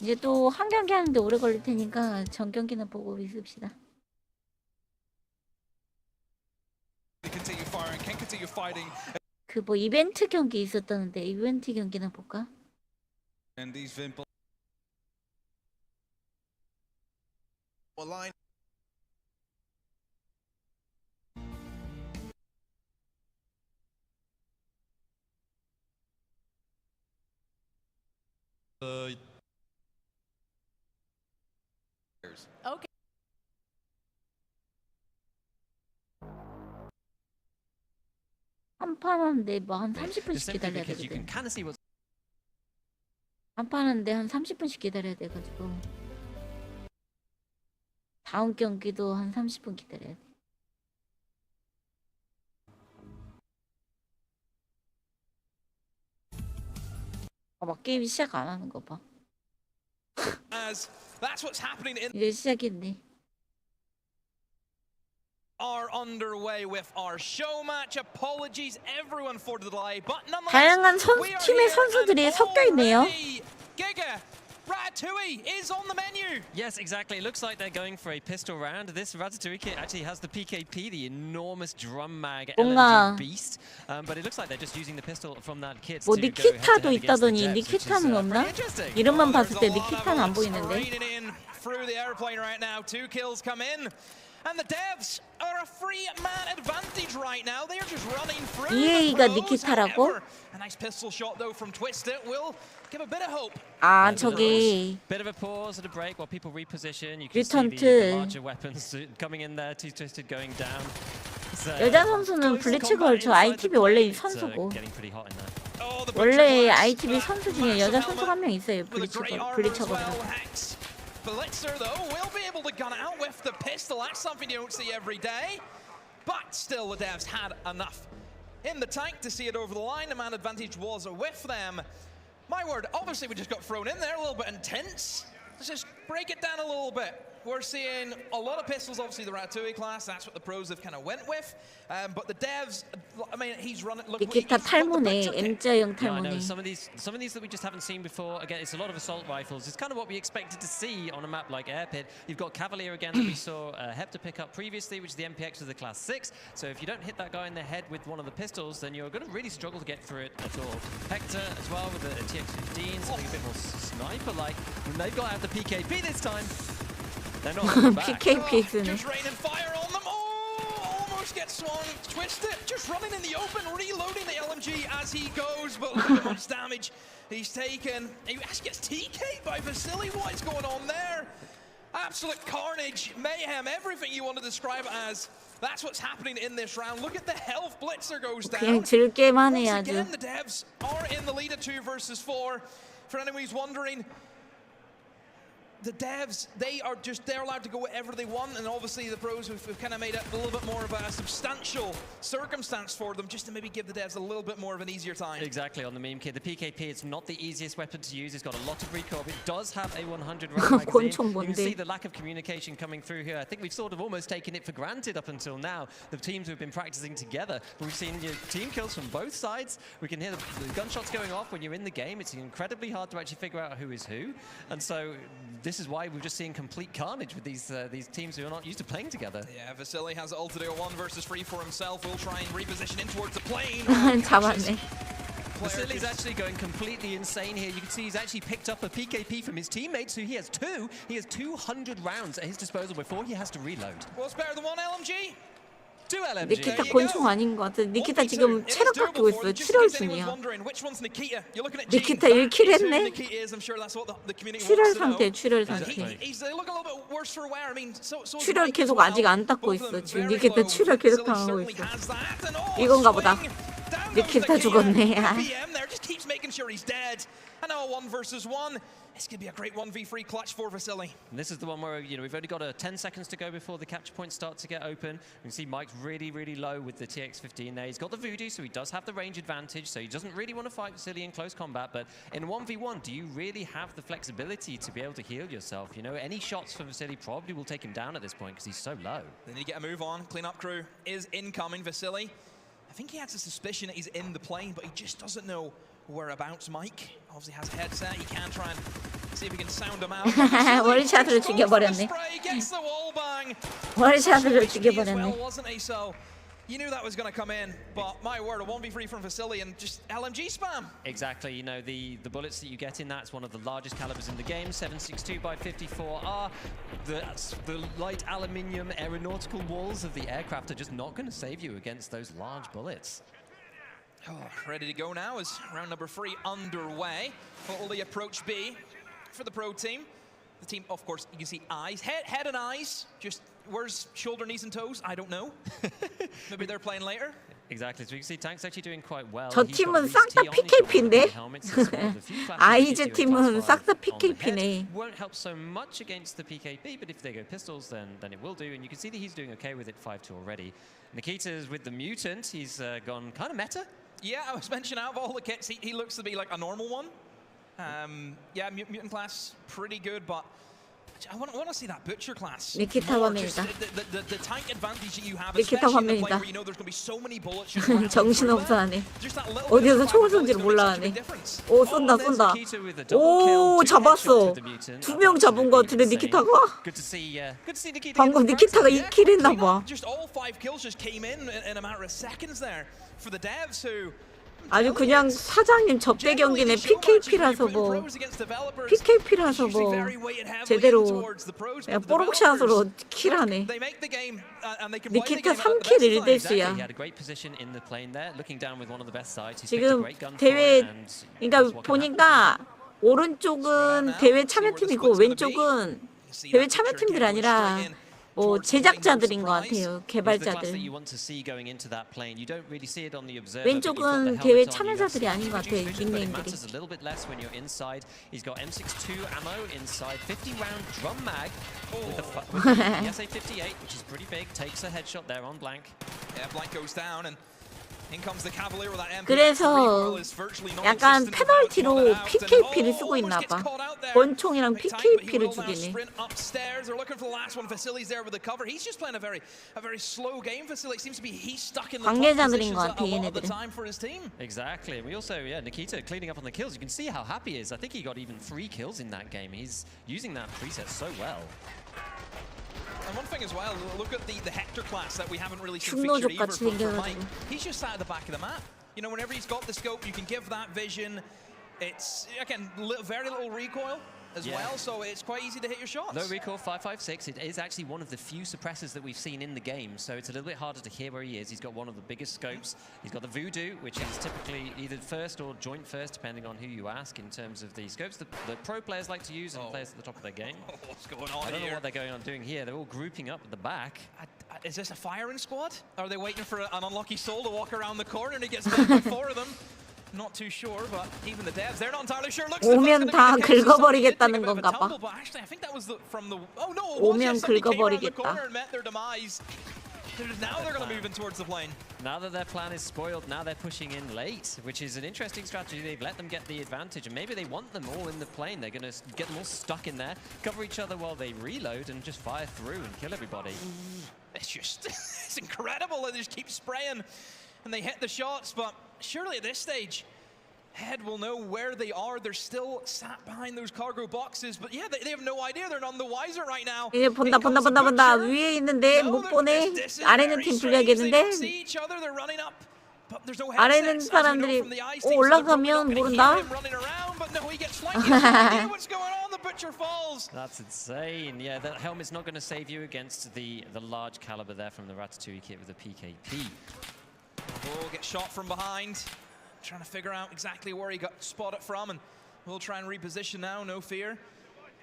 이제 또 한 경기 하는데 오래 걸릴 테니까 전 경기는 보고 있읍시다. Continue firing, can continue fighting. 그 뭐 이벤트 경기 있었다는데 이벤트 경기나 볼까? And these Vimple. Line. Okay. 한 판 하는데 뭐 한 30분씩 기다려야 because you can 되거든. kind of see what's 한 판 하는데 한 30분씩 기다려야 돼가지고 다음 경기도 한 30분 기다려야 돼. 막 게임이 시작 안 하는 거 봐. As that's what's happening in 이제 시작했네. are underway with our show match. Apologies everyone for the delay, but nonetheless 다양한 we are 팀의 here 선수들이 and 섞여 있네요. already Giga Ratatouille is on the menu. Yes, exactly. It looks like they're going for a pistol round. This Ratatouille kit actually has the PKP, the enormous drum mag 뭔가- LMG beast. But it looks like they're just using the pistol from that kit 뭐 to go 니키타도 head-to-head against the 있다더니 Jets, which is, 니키타는 없나? pretty interesting. 이름만 There's 봤을 a 때 lot of 니키타는 안 bullets 보이는데. raining in through the airplane right now. 2 kills come in. And the devs are a free-man advantage right now. They are just running through EA가 the pros. 니키타라고? However, a nice pistol shot though from Twisted will give a bit of hope. 아 저기 Bit of a pause at a break while people reposition. You can see 뮤턴트. the larger weapons coming in there. Two Twisted going down. So, 여자 선수는 블리츠 걸쳐 ITV 원래 선수고 getting pretty hot in there. Oh, the 원래 Blitzer ITV 선수 중에 여자 massive 선수가 한 명 있어요. with a great armor 블리츠 as well. 걸쳐. Hex. Blitzer though will be able to gun it out with the pistol. That's something you don't see every day. But still, the devs had enough in the tank to see it over the line. The man advantage was with them. My word, obviously we just got thrown in there a little bit intense. Let's just break it down a little bit. We're seeing a lot of pistols, obviously the Ratatouille class. That's what the pros have kind of went with. But the devs, I mean, he's running. Look, 니키타 탈모네. M자형 Yeah, I know. 탈모네. Some of these that we just haven't seen before. Again, it's a lot of assault rifles. It's kind of what we expected to see on a map like Air Pit. You've got Cavalier again that we saw Hepta pick up previously, which is the MPX of the class 6. So if you don't hit that guy in the head with one of the pistols, then you're going to really struggle to get through it at all. Hector as well with the TX-15, something a bit more sniper-like. And they've got out the PKP this time. They're not holding back. PKP 쓰네. Just raining fire on them. Oh, almost gets swung. Twisted, just running in the open, reloading the LMG as he goes. But look at how much damage he's taken. He actually gets TK'd by Vasily. What is going on there? Absolute carnage, mayhem, everything you want to describe it as. That's what's happening in this round. Look at the health. Blitzer goes down. 그냥 즐게만 해 Once 아주. again, the devs are in the lead at 2 versus 4. For anyone who's wondering, the devs, they're allowed to go whatever they want, and obviously the pros we've kind of made it a little bit more of a substantial circumstance for them, just to maybe give the devs a little bit more of an easier time. Exactly, on the meme kit. The PKP is not the easiest weapon to use. It's got a lot of recoil. It does have a 100 round magazine. You can see the lack of communication coming through here. I think we've sort of almost taken it for granted up until now. The teams who've been practicing together, we've seen team kills from both sides. We can hear the gunshots going off when you're in the game. It's incredibly hard to actually figure out who is who. And so this is why we're just seeing complete carnage with these teams who are not used to playing together. Yeah, Vasily has ulted a 1 versus 3 for himself. Will try and reposition in towards the plane. 잡았네. Vasily's actually going completely insane here. You can see he's actually picked up a PKP from his teammates, who he has 2. He has 200 rounds at his disposal before he has to reload. What's better than 1 LMG? 2 LMG. 니키타 권총 아닌 것 같아. 니키타 지금 체력 깎이고 있어. 출혈순이야. 니키타 1킬 했네. 출혈 상태, 출혈 상태. 출혈 계속 아직 안 닦고 있어. 지금 니키타 출혈 계속 당하고 있어. 이건가 보다. 니키타 죽었네. And now a 1 versus 1. This could be a great 1v3 clutch for Vasily. And this is the one where, you know, we've only got 10 seconds to go before the capture points start to get open. You can see Mike's really, really low with the TX-15 there. He's got the Voodoo, so he does have the range advantage, so he doesn't really want to fight Vasily in close combat. But in 1v1, do you really have the flexibility to be able to heal yourself? You know, any shots from Vasily probably will take him down at this point because he's so low. They need to get a move on. Cleanup crew is incoming. Vasily, I think he has a suspicion that he's in the plane, but he just doesn't know whereabouts. Mike obviously has a headset. He can try and see if he can sound him out. 월샷으로 죽여버렸네. 월샷으로 죽여버렸네. Wasn't he? So you knew that was going to come in, but my word, a 1v3 from Vasily and just LMG spam. Exactly, you know, the bullets that you get in that's one of the largest calibers in the game, 7.62 by 54R. The light aluminium aeronautical walls of the aircraft are just not going to save you against those large bullets. Oh, ready to go now as round number 3 underway. What will the approach be for the pro team? The team, of course, you can see eyes, head and eyes. Just where's shoulder, knees, and toes? I don't know. Maybe they're playing later. Exactly. So you can see Tank's actually doing quite well. 저 팀은 싹 다 PKP인데. 아이즈 팀은 싹 다 PKP네. Won't help so much against the PKP, but if they go pistols, then it will do. And you can see that he's doing okay with it 5-2 already. Nikita's with the mutant. He's gone kind of meta. Yeah, I was mentioning out of all the kits, he looks to be like a normal one. Yeah, mutant class pretty good, but I want to see that butcher class. 니키타 화면이다. The tank advantage that you have, 니키타 especially in the play 화면이다. where you know there's going to be so many bullets. 정신없어 하네. 어디서 총을 쏜지를 몰라 하네. 오, 쏜다. 오, 잡았어. 2명 잡은 거 같은데 니키타가? 방금 니키타가 2킬 했나 봐. Just all 5 kills just came in a matter of seconds there for the devs who 아주 그냥 사장님 접대 경기네. PKP라서 뭐 제대로 그냥 뽀록샷으로 킬하네. 니키타 3킬 1대수야. 지금 대회 그러니까 보니까 오른쪽은 대회 참여팀이고 왼쪽은 대회 참여팀들이 아니라 뭐 제작자들인 것 같아요. 개발자들. 왼쪽은 대회 참여자들이 아닌 것 같아요. 닉네임들이. 그래서 약간 페널티로 PKP를 쓰고 있나 봐. 권총이랑 PKP를 죽이네. 관계자들인 것 같아, 얘네들은. Exactly. We also, Nikita cleaning up on the kills. You can see how happy he is. I think he got even 3 kills in that game. He's using that preset so well. And one thing as well, look at the Hector class that we haven't really seen featured either for Mike. He's just sat at the back of the map. You know, whenever he's got the scope, you can give that vision. It's, again, very little recoil as well, so it's quite easy to hit your shots. Low recoil, 5.56. It is actually one of the few suppressors that we've seen in the game, so it's a little bit harder to hear where he is. He's got one of the biggest scopes. He's got the Voodoo, which is typically either first or joint first, depending on who you ask in terms of the scopes. The pro players like to use and players at the top of their game. What's going on I don't here? know what they're going on doing here. They're all grouping up at the back. Is this a firing squad? Are they waiting for an unlucky soul to walk around the corner and he gets hit by 4 of them? Not too sure, but even the devs, they're not entirely sure. Looks 오면 다 긁어버리겠다는 건가 봐. but actually, I think that was from the. Oh no! 오면 Somebody came around the 긁어버리겠다. corner and met their demise. Now they're going to move in towards the plane. Now that their plan is spoiled, now they're pushing in late, which is an interesting strategy. They've let them get the advantage, and maybe they want them all in the plane. They're going to get them all stuck in there, cover each other while they reload, and just fire through and kill everybody. It's just, it's incredible. They just keep spraying, and they hit the shots, but surely at this stage, Head will know where they are. They're still sat behind those cargo boxes, but yeah, they have no idea. They're none the wiser right now. 이제 본다. 위에 있는데 못 보네. 아래는 팀 불리하겠는데. 아래는 사람들이 올라가면 모른다. That's insane. Yeah, that helmet's not going to save you against the large caliber there from the Ratatouille kit with the PKP. We'll get shot from behind. Trying to figure out exactly where he got spotted from, and we'll try and reposition now, no fear.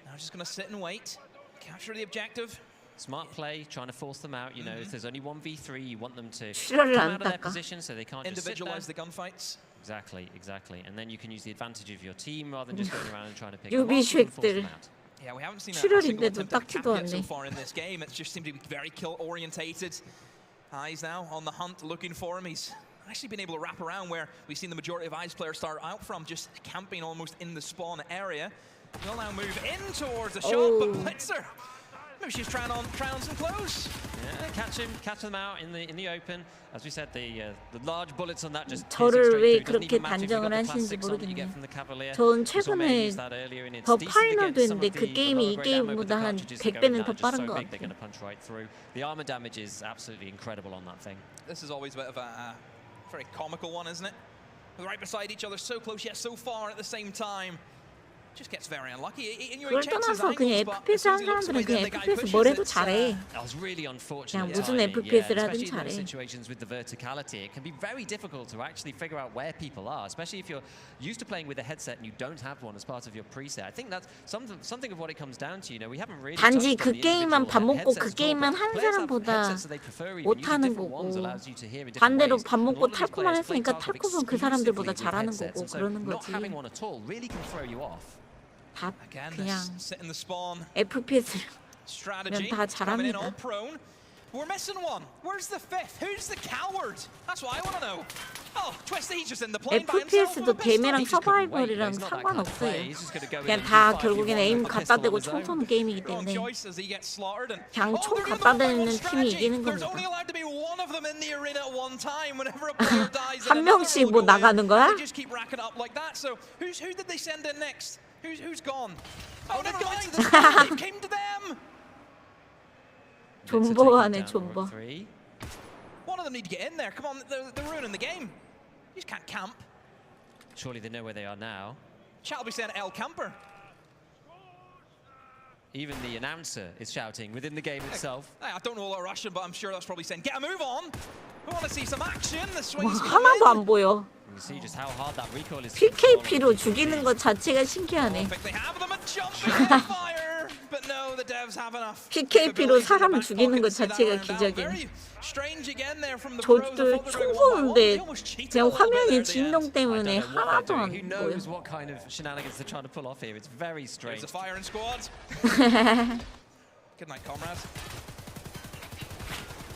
Now just going to sit and wait, capture the objective. Smart play, trying to force them out. You know, if there's only 1v3, you want them to 실화를 come 안 out of their 닦아. position so they can't just sit there. Individualize the gunfights. Exactly. And then you can use the advantage of your team rather than just going around and trying to pick them 유비 off and force 쉑들. them out. Yeah, we haven't seen a 출혈인데도 single attempt at 닦지도 cap yet so 않네. far in this game. It's just seemed to be very kill orientated. Eyes now on the hunt, looking for him. He's actually been able to wrap around where we've seen the majority of Eyes players start out from, just camping almost in the spawn area. He'll now move in towards the shot, but Blitzer, maybe she's trying on some close. Yeah, catch them out in the open. As we said, the large bullets on that just 저를 왜 그렇게 단정을 하시는지 모르겠네. 전 최근에 더 파이널도 했는데 그 게임이 이 게임보다 한 100배는 더 빠른 것 같아요. The armor damage is absolutely incredible on that thing. This is always a bit of a very comical one, isn't it? They're right beside each other, so close yet so far at the same time. Just gets very unlucky. 그걸 떠나서 그냥 FPS 하는 사람들은 그냥 FPS 뭘 해도 잘해. 그냥 무슨 FPS를 하든 잘해. Situations with the verticality, it can be very difficult to actually figure out where people are, especially if you're used to playing with a headset and you don't have one as part of your preset. I think that's something of what it comes down to. You know, we haven't really 단지 touched 그 on the 게임만 밥 individual 먹고 그 headsets at all, 게임만 but 하는 players have 사람보다 headsets that they prefer, even 못하는 using different 거고 ones allows you to hear in different 반대로 ways. 밥 먹고 A lot of these 탈코만 players play 했으니까 Tarkov 탈코는 그 사람들보다 exclusively with 잘하는 headsets, 거고 and so 그러는 not 거지. having one at all really can throw you off. 다 Again, 그냥 sit in the spawn. FPS를 Strategy 다 coming in all 잘합니다. prone. We're missing one. Where's the fifth? Who's the coward? That's what I want to know. Oh, Twisted, he's just in the plane by himself with FPS도 a pistol. 데메랑 서바이벌이랑 상관없어요. 그냥 다 결국에는 에임 갖다 대고 총 쏘는 게임이기 Wrong 때문에 choice as he gets slaughtered. And 그냥 총 they're in the 갖다 one-by-one 대는 팀이 strategy. 이기는 There's 겁니다. only allowed to be one of them in the arena at one time. Whenever a player dies, 한 명씩 뭐 나가는 거야? They just keep racking up like that. So who did they send in next? Who's gone? Oh, they've gone to the spawn. They came to them. 존버하네 존버. One of them need to get in there. Come on, they're ruining the game. You just can't camp. Surely they know where they are now. Chat will be saying El Camper. Even the announcer is shouting within the game itself. I don't know a lot of Russian, but I'm sure that's probably saying, get a move on. We want to see some action. The swing's coming 하나도 in. 안 보여. You see just how hard that recoil is. PKP로 죽이는 것 자체가 신기하네. They have them and jumping on fire. But no, the devs have enough. PKP로 사람을 죽이는 것 자체가 기적이네. Strange again there from the 저들 총 보는데 그냥 화면이 진동 때문에 하나도 안 Who 보여. knows what kind of shenanigans they're trying to pull off here? It's very strange. There's a fire in squad. Good night, comrades.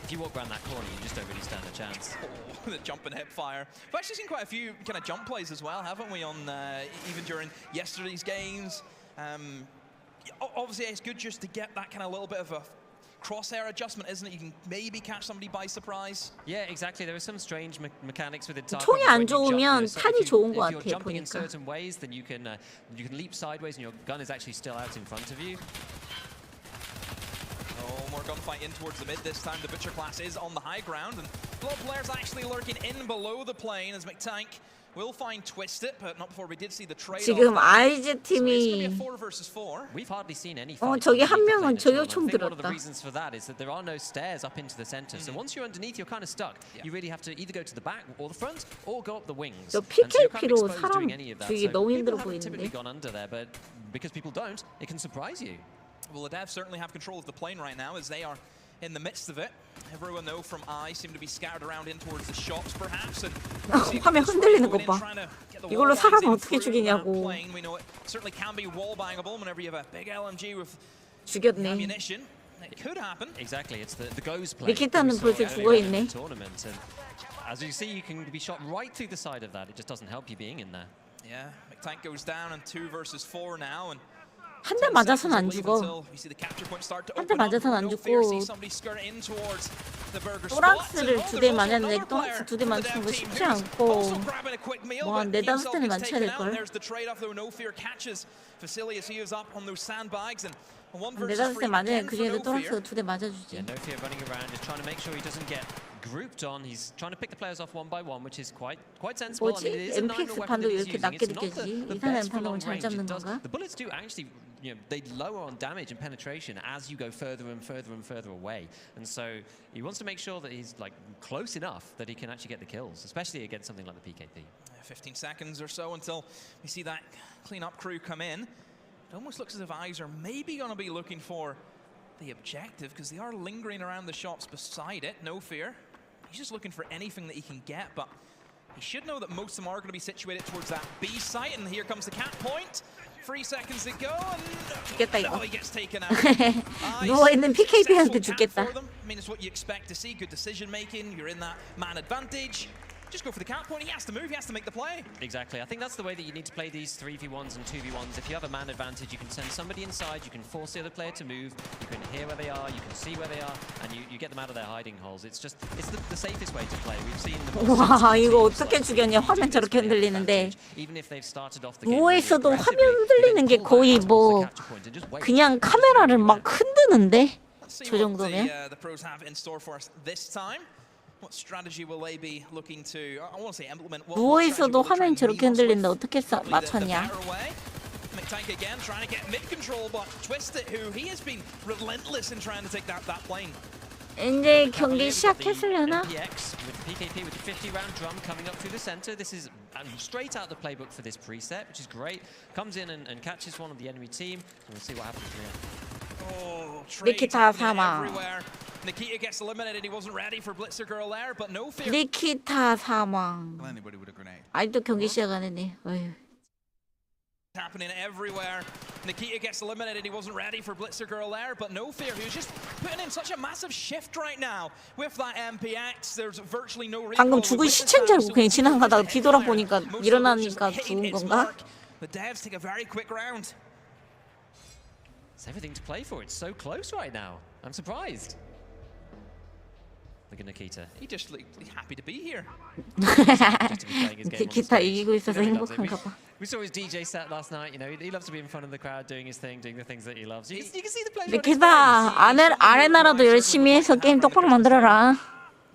If you walk around that corner, you just don't really stand a chance. The jump and hip fire. We've actually seen quite a few kind of jump plays as well, haven't we? On even during yesterday's games. Obviously, it's good just to get that kind of little bit of a crosshair adjustment, isn't it? You can maybe catch somebody by surprise. Yeah, exactly. There are some strange mechanics with it. 총이 안 좋으면 탄이 좋은 것 If 같아 you're jumping in 보니까. certain ways, then you can leap sideways, and your gun is actually still out in front of you. Oh, more gunfight in towards the mid this time. The Butcher class is on the high ground, and a lot of players actually lurking in below the plane as McTank will find Twisted, but not before we did see the trade. 지금 아이즈 So it's going to be a 팀이 4 versus 4. We've hardly seen any. 저기 한 명은 I 저격총 think one of the 들었다. reasons for that is that there are no stairs up into the center. So once you're underneath, you're kind of stuck. You really have to either go to the back or the front, or go up the wings. 저 And so you're kind of PKP로 exposed 사람 doing any of that. 죽이기 So 너무 people 힘들어 haven't typically 보이는데. gone under there, but because people don't, it can surprise you. Well, the devs certainly have control of the plane right now as they are in the midst of it. Everyone though from I seem to be scattered around in towards the shops perhaps. And 화면 흔들리는 것 봐. 이걸로 사람 어떻게 죽이냐고. We know it certainly can be wall bangable whenever you have a big LMG with 죽였네. ammunition. It could happen. Exactly, it's the goes play. 니키타는 벌써 죽어있네. Tournament, and as you see, you can be shot right through the side of that. It just doesn't help you being in there. Yeah, McTank goes down and 2 versus 4 now. And 한 대 맞아서는 안 죽어. 한 대 맞아서는 안 죽고 또락스를 2대 맞았는데 또락스 2대 맞추는 거 쉽지 않고 뭐 한 4-5 대는 맞춰야 될걸. 4-5대 맞으면 그 중에서 또락스가 2대 맞아주지. Yeah, no fear running around, just trying to make sure he doesn't get grouped on. He's trying to pick the players off one by one, which is quite sensible. 뭐지? MPX 판도 이렇게 낮게 느껴지지? 이상한 판독은 잘 잡는 건가? The bullets do actually, you know, they lower on damage and penetration as you go further and further and further away. And so he wants to make sure that he's like close enough that he can actually get the kills, especially against something like the PKP. 15 seconds or so until we see that clean-up crew come in. It almost looks as if eyes are maybe going to be looking for the objective because they are lingering around the shops beside it. No fear. He's just looking for anything that he can get, but he should know that most of them are going to be situated towards that B site. And here comes the cap point. 3 seconds to go, and he gets taken out. 누워있는 PKP한테 죽겠다. I mean, it's what you expect to see. Good decision making. You're in that man advantage. Just go for the count point. He has to move. He has to make the play. Exactly. I think that's the way that you need to play these 3v1s and 2v1s. If you have a man advantage, you can send somebody inside. You can force the other player to move. You can hear where they are. You can see where they are, and you get them out of their hiding holes. It's just the safest way to play. We've seen the. 와 이거 어떻게 죽였냐? 화면 저렇게 흔들리는데. Even if they've started off the game. 누워있어도 화면 흔들리는 게 거의 뭐 그냥 카메라를 막 흔드는데 저 정도면. The pros have in store for us this time. What strategy will they be looking to? I want to say implement. 누워 있어도 화면이 저렇게 흔들리는데 어떻게 맞췄냐? McTank again trying to get mid control, but Twisted, who he has been relentless in trying to take that plane. 이제 경기 시작했으려나? With PKP with the 50-round drum coming up through the center. This is straight out the playbook for this preset, which is great. Comes in and catches one of the enemy team. We'll see what happens here. 니키타 사망. Nikita gets eliminated. He wasn't ready for Blitzer girl there, but no fear. 니키타 사망. 아직도 경기 시작 안 했네. 어휴. Happening everywhere. Nikita gets eliminated. He wasn't ready for Blitzer girl there, but no fear. He was just putting in such a massive shift right now with that MPX. There's virtually no recoil. 방금 죽은 시체인 줄 알고 그냥 지나가다가 뒤돌아보니까 일어나니까 죽은 건가? The devs take a very quick round. It's everything to play for. It's so close right now. I'm surprised. Look at Nikita. He just looked happy to be here. 니키타 이기고 있어서 행복한가 봐. We saw his DJ set last night. You know, he loves to be in front of the crowd, doing his thing, doing the things that he loves. You can see the pleasure. 니키타 아레나라도 열심히 해서 게임 똑바로 만들어라.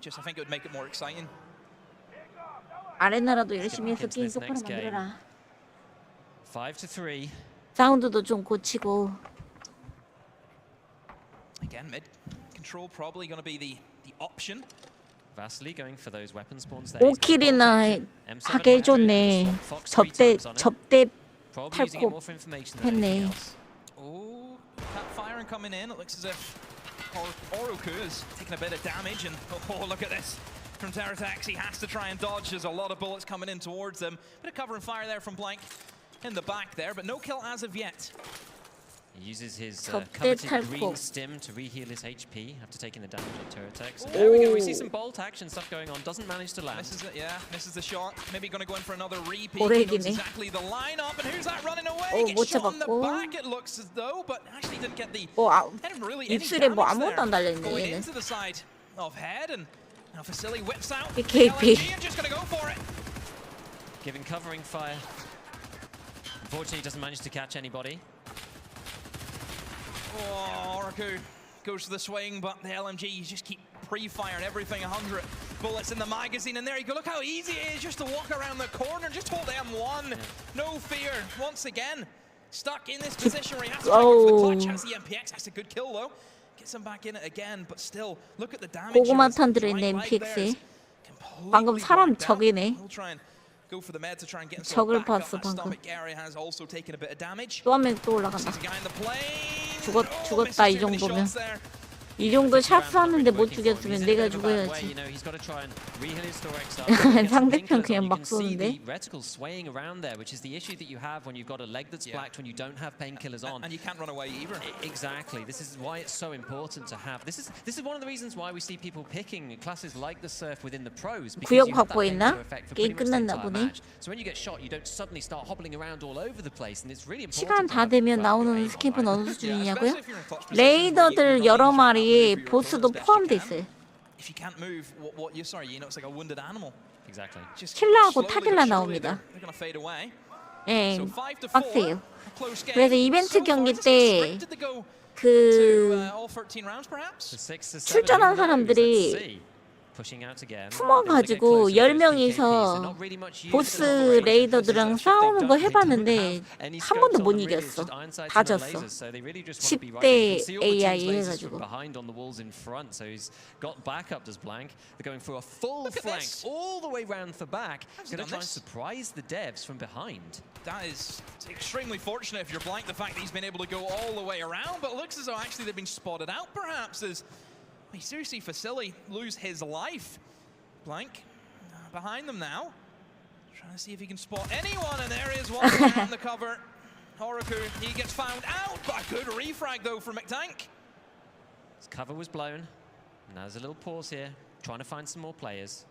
Just I think it would make it more exciting. 아레나라도 열심히 해서 게임 똑바로 만들어라. 5-3. 사운드도 좀 고치고. Again, mid control probably going to be the option. Vasily going for those weapon spawns there. 5킬이나 하게 해줬네. 접대 타르코프 했네. Oh, that firing coming in. It looks as if Oroku is taking a bit of damage, and oh, look at this. From Terratax, he has to try and dodge. There's a lot of bullets coming in towards them. Bit of cover and fire there from Blank in the back there, but no kill as of yet. He uses his coveted green stim to reheal his HP after taking the damage on Turretex. There we go, we see some bolt action stuff going on. Doesn't manage to land. Misses it, yeah, misses the shot. Maybe going to go in for another repeat. Knows exactly the lineup, and who's that running away? Gets shot in the back, it looks as though, but actually didn't get the... didn't really any damage there. Going into the side of head, and now Vasily whips out PKP. and just going to go for it. Giving covering fire. Unfortunately, he doesn't manage to catch anybody. Oh, Oroku goes for the swing, but the LMGs just keep pre-firing everything. 100 bullets in the magazine, and there you go. Look how easy it is just to walk around the corner and just hold M1. Yeah. No fear. Once again, stuck in this position where he has to go for the clutch. Has the MPX. That's a good kill, though. Gets him back in it again, but still, look at the damage. 고구마탄 들어있네, MPX에. 방금 사람 적이네. Go for the med to try and get 적을 봤어 방금. 또 한 명 또 올라간다. 죽었다 이 정도면. 이 정도 샷 쐈는데 못 죽였으면 내가 죽어야지. 상대편 그냥 막 쏘는데. swaying around there, which is the issue that you have when you've got a leg that's blacked when you don't have painkillers on. And you can't run away either. Exactly. This is why it's so important to have. This is one of the reasons why we see people picking classes like the surf within the pros. 구역 확보했나? 게임 끝났나 보네. So when you get shot, you don't suddenly start hobbling around all over the place, and it's really important. 시간 다 되면 나오는 스캠은 어느 수준이냐고요? 레이더들 여러 마리에 보스도 포함돼 있어요. If you can't move, what you sorry, you know it's like a wounded animal. Exactly. 킬러하고 타딜라 나옵니다. They're gonna fade away. 예, So 5 to 4. 빡세요. Close game. 그래서 이벤트 경기 때 Expected to go 그 all 13 rounds perhaps. 출전한 사람들이 품어가지고 10명이서 보스 레이더들랑 싸우는 거 해봤는데 한 번도 못 이겼어. 다 졌어. 10대 AI 해가지고. That is extremely fortunate if you're blank, the fact that he's been able to go all the way around, but it looks as though actually they've been spotted out perhaps as we seriously Facili lose his life. Blank behind them now. Trying to see if he can spot anyone, and there is one around the cover. Horoku, he gets found out, but a good refrag though from McTank. His cover was blown. Now there's a little pause here, trying to find some more players.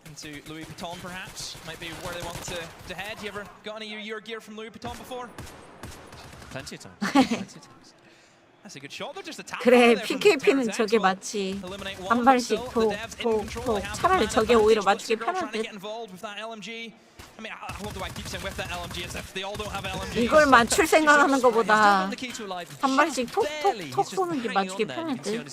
Into Louis Vuitton perhaps, might be where they want to head. You ever got any of your gear from Louis Vuitton before? Plenty of times. Plenty of times. That's a good shot. They're just a tap. 그래, PKP는 저게 맞지. 한 발씩 톡톡톡. 차라리 저게 오히려 맞추기 편할 듯. 이걸 맞출 생각하는 것보다 한 발씩 톡톡톡 쏘는 게 맞추기 편할 듯.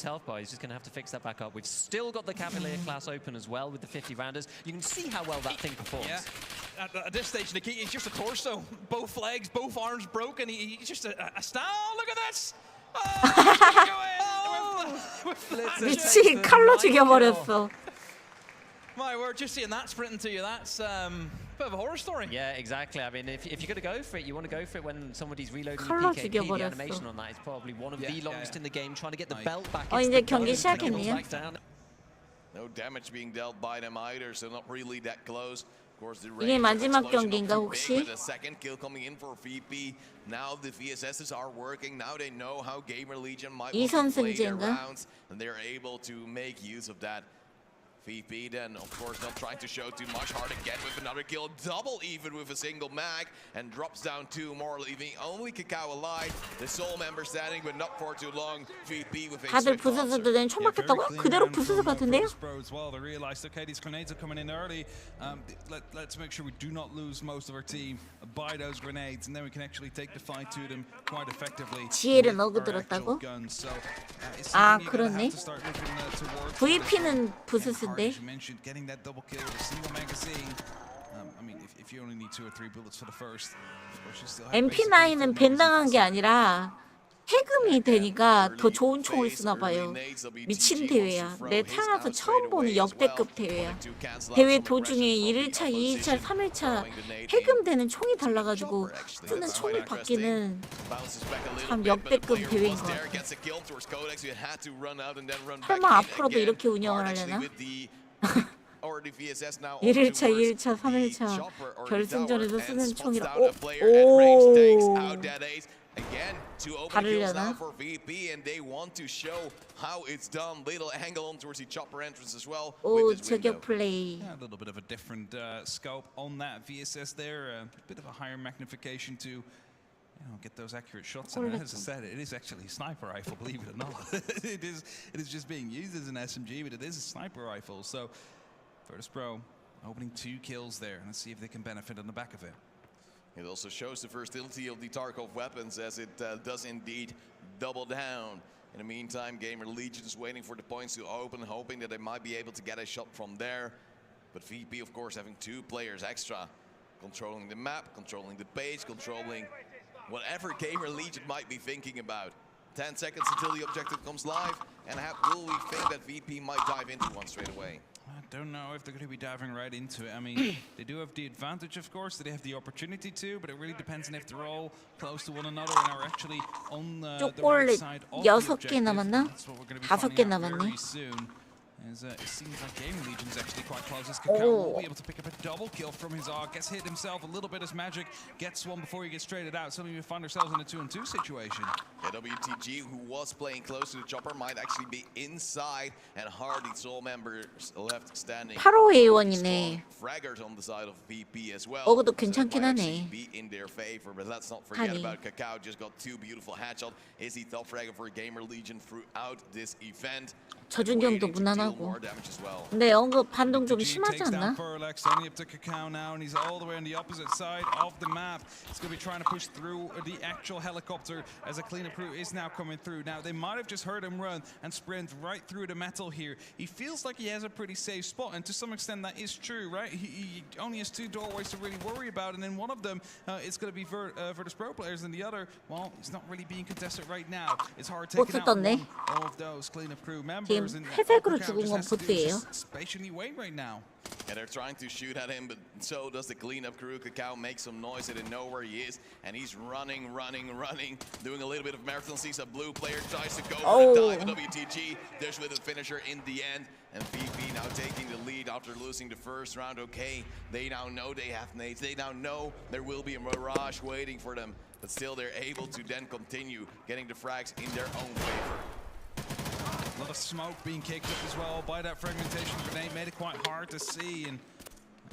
We've still got the Cavalier class open as well with the 50 rounders. You can see how well that thing performs. Yeah. At this stage, Nikita, he's just a torso. Both legs, both arms broken. He's just a style. Look at this. 미친 칼로 죽여버렸어. My word, just seeing that sprinting to you, that's a bit of a horror story. Yeah, exactly. I mean, if you're going to go for it, you want to go for it when somebody's reloading the 칼로 PKP. The 죽여버렸어. animation on that is probably one of the longest in the game, trying to get the belt back. 이제 경기 시작했네요. No damage being dealt by them either, so not really that close. 이게 마지막 경기인가 혹시? Now the VSSs are working. Now they know how Gamer Legion might play their rounds, and they're able to make use of that. VP then, of course, not trying to show too much. Hard again with another kill, double even with a single mag, and drops down 2 more, leaving only Kakao alive. The sole member standing, but not for too long. VP with a 다들 부스스도 된 총 맞겠다고요? 그대로 부스스 같은데요? They realized, okay, these grenades are coming in early. Let's make sure we do not lose most of our team by those grenades, and then we can actually take the fight to them quite effectively. 지혜를 너그들었다고? 아, 그렇네. VP는 부스스. MP9은 밴당한 게 아니라 해금이 되니까 더 좋은 총을 쓰나 봐요. 미친 대회야. 내 태어나서 처음 보는 역대급 대회야. 대회 도중에 1일차, 2일차, 3일차 해금되는 총이 달라가지고 쓰는 총이 바뀌는 참 역대급 대회인 것 같아. 설마 앞으로도 이렇게 운영을 하려나? 1일차, 2일차, 3일차 결승전에서 쓰는 총이라. 오. Again, two open kills now for VP, and they want to show how it's done. Little angle on towards the chopper entrance as well. 오, 저격 플레이. Yeah, a little bit of a different scope on that VSS there. A bit of a higher magnification to get those accurate shots. And as I said, it is actually a sniper rifle, believe it or not. it is just being used as an SMG, but it is a sniper rifle. So, Virtus Pro opening 2 kills there. Let's see if they can benefit on the back of it. It also shows the versatility of the Ta르코프 weapons as it does indeed double down. In the meantime, Gamer Legion is waiting for the points to open, hoping that they might be able to get a shot from there. But VP, of course, having 2 players extra, controlling the map, controlling the page, controlling whatever Gamer Legion might be thinking about. 10 seconds until the objective comes live, and will we think that VP might dive into one straight away? I don't know if they're going to be diving right into it. I mean, they do have the advantage, of course, that they have the opportunity to, but it really depends on if they're all close to one another and are actually on the right 초콜릿 side of the 6개 objective. 남았나? That's what we're going to be 5개 finding out 남았네. very soon. As, it seems like Game Legion's actually quite close. As Kakao will be able to pick up a double kill from his arc. Gets hit himself a little bit as Magic gets one before he gets traded out. Suddenly we find ourselves in a 2-on-2 situation. Yeah, WTG, who was playing close to the chopper, might actually be inside, and Hardy sole members left standing. 8호 A1이네. Fraggers on the side of VP as well. 어그도 So it 괜찮긴 might 하네. actually be in their favor, but let's not forget 하니. about Kakao. Just got 2 beautiful headshots. Is he top fragger for Gamer Legion throughout this event? 저준경도 Waiting to deal 무난하고. more damage as well. 근데 언급 반동 좀 G 심하지 takes 않나? down Furlex, only up to Kakao now, and he's all the way on the opposite side of the map. He's going to be trying to push through the actual helicopter as a cleanup crew is now coming through. Now, they might have just heard him run and sprint right through the metal here. He feels like he has a pretty safe spot, and to some extent that is true, right? He only has 2 doorways to really worry about, and then one of them is going to be Virtus Pro players, and the other, well, he's not really being contested right now. It's hard taking out 떴네. one of those cleanup crew members. 지금 and 회색으로 Kakao 죽은 just 건 has to do 보트예요. is just patiently wait right now. And they're trying to shoot at him, but so does the cleanup crew. Kakao makes some noise, they didn't know where he is, and he's running, doing a little bit of marathon. Sees a blue player, tries to go for the dive. WTG, there's with the finisher in the end, and VP now taking the lead after losing the first round. Okay, they now know they have nades, they now know there will be a mirage waiting for them, but still they're able to then continue getting the frags in their own favor. A lot of smoke being kicked up as well by that fragmentation grenade. Made it quite hard to see and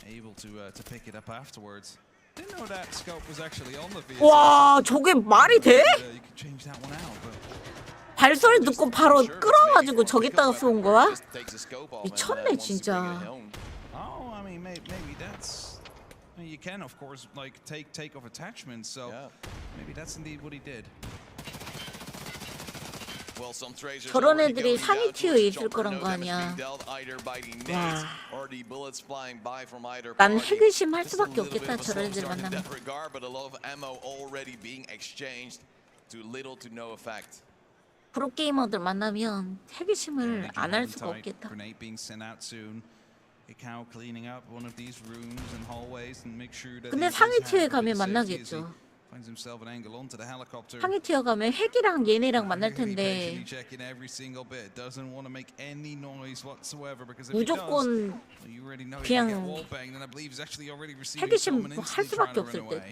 able to pick it up afterwards. Didn't know that scope was actually on the VSS. 와, 저게 말이 돼? You could change that one out, but 발소리 듣고 바로 끌어가지고 저기다가 쏜 거야? 미쳤네 진짜. oh, I mean, maybe that's. I mean, you can, of course, like take off attachments. So maybe that's indeed what he did. 저런 애들이 상위 티어에 있을 거란 거 아니야. 난 핵의심 할 수밖에 없겠다 저런 애들 만나면. 프로게이머들 만나면 핵의심을 안 할 수가 없겠다. 근데 상위 티어에 가면 만나겠죠. 상위 티어 가면 핵이랑 얘네랑 만날 텐데 무조건 그냥 핵의심 할 수밖에 없을 듯.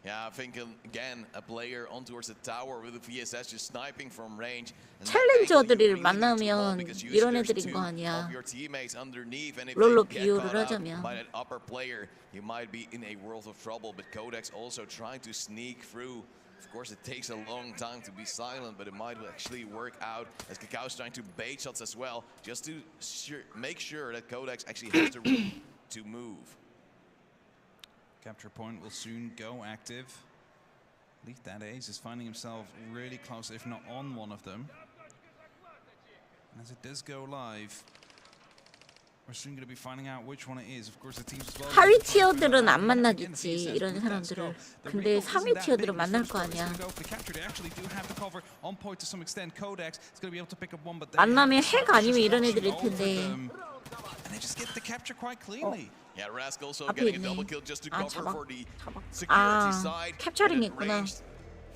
Yeah, I think again a player on towards the tower with the VSS just sniping from range. 챌린저들을 만나면 이런 애들인 거 아니야. 롤로 비유를 하자면. By that upper player, you might be in a world of trouble. But Codex also trying to sneak through. Of course, it takes a long time to be silent, but it might actually work out as Kakao's trying to bait shots as well, just to make sure that Codex actually has the room to move. Capture point will soon go active. At least that Ace is finding himself really close, if not on one of them. And as it does go live, we're soon going to be finding out which one it is. Of course, the teams as well. 하위 티어들은 안 만나겠지 이런 사람들을. 근데 상위 티어들은 만날 거 아니야. 만나면 핵 아니면 이런 애들일 텐데. Yeah, Rask also getting a double kill just to cover for the security 아, side. 캡처링 했구나.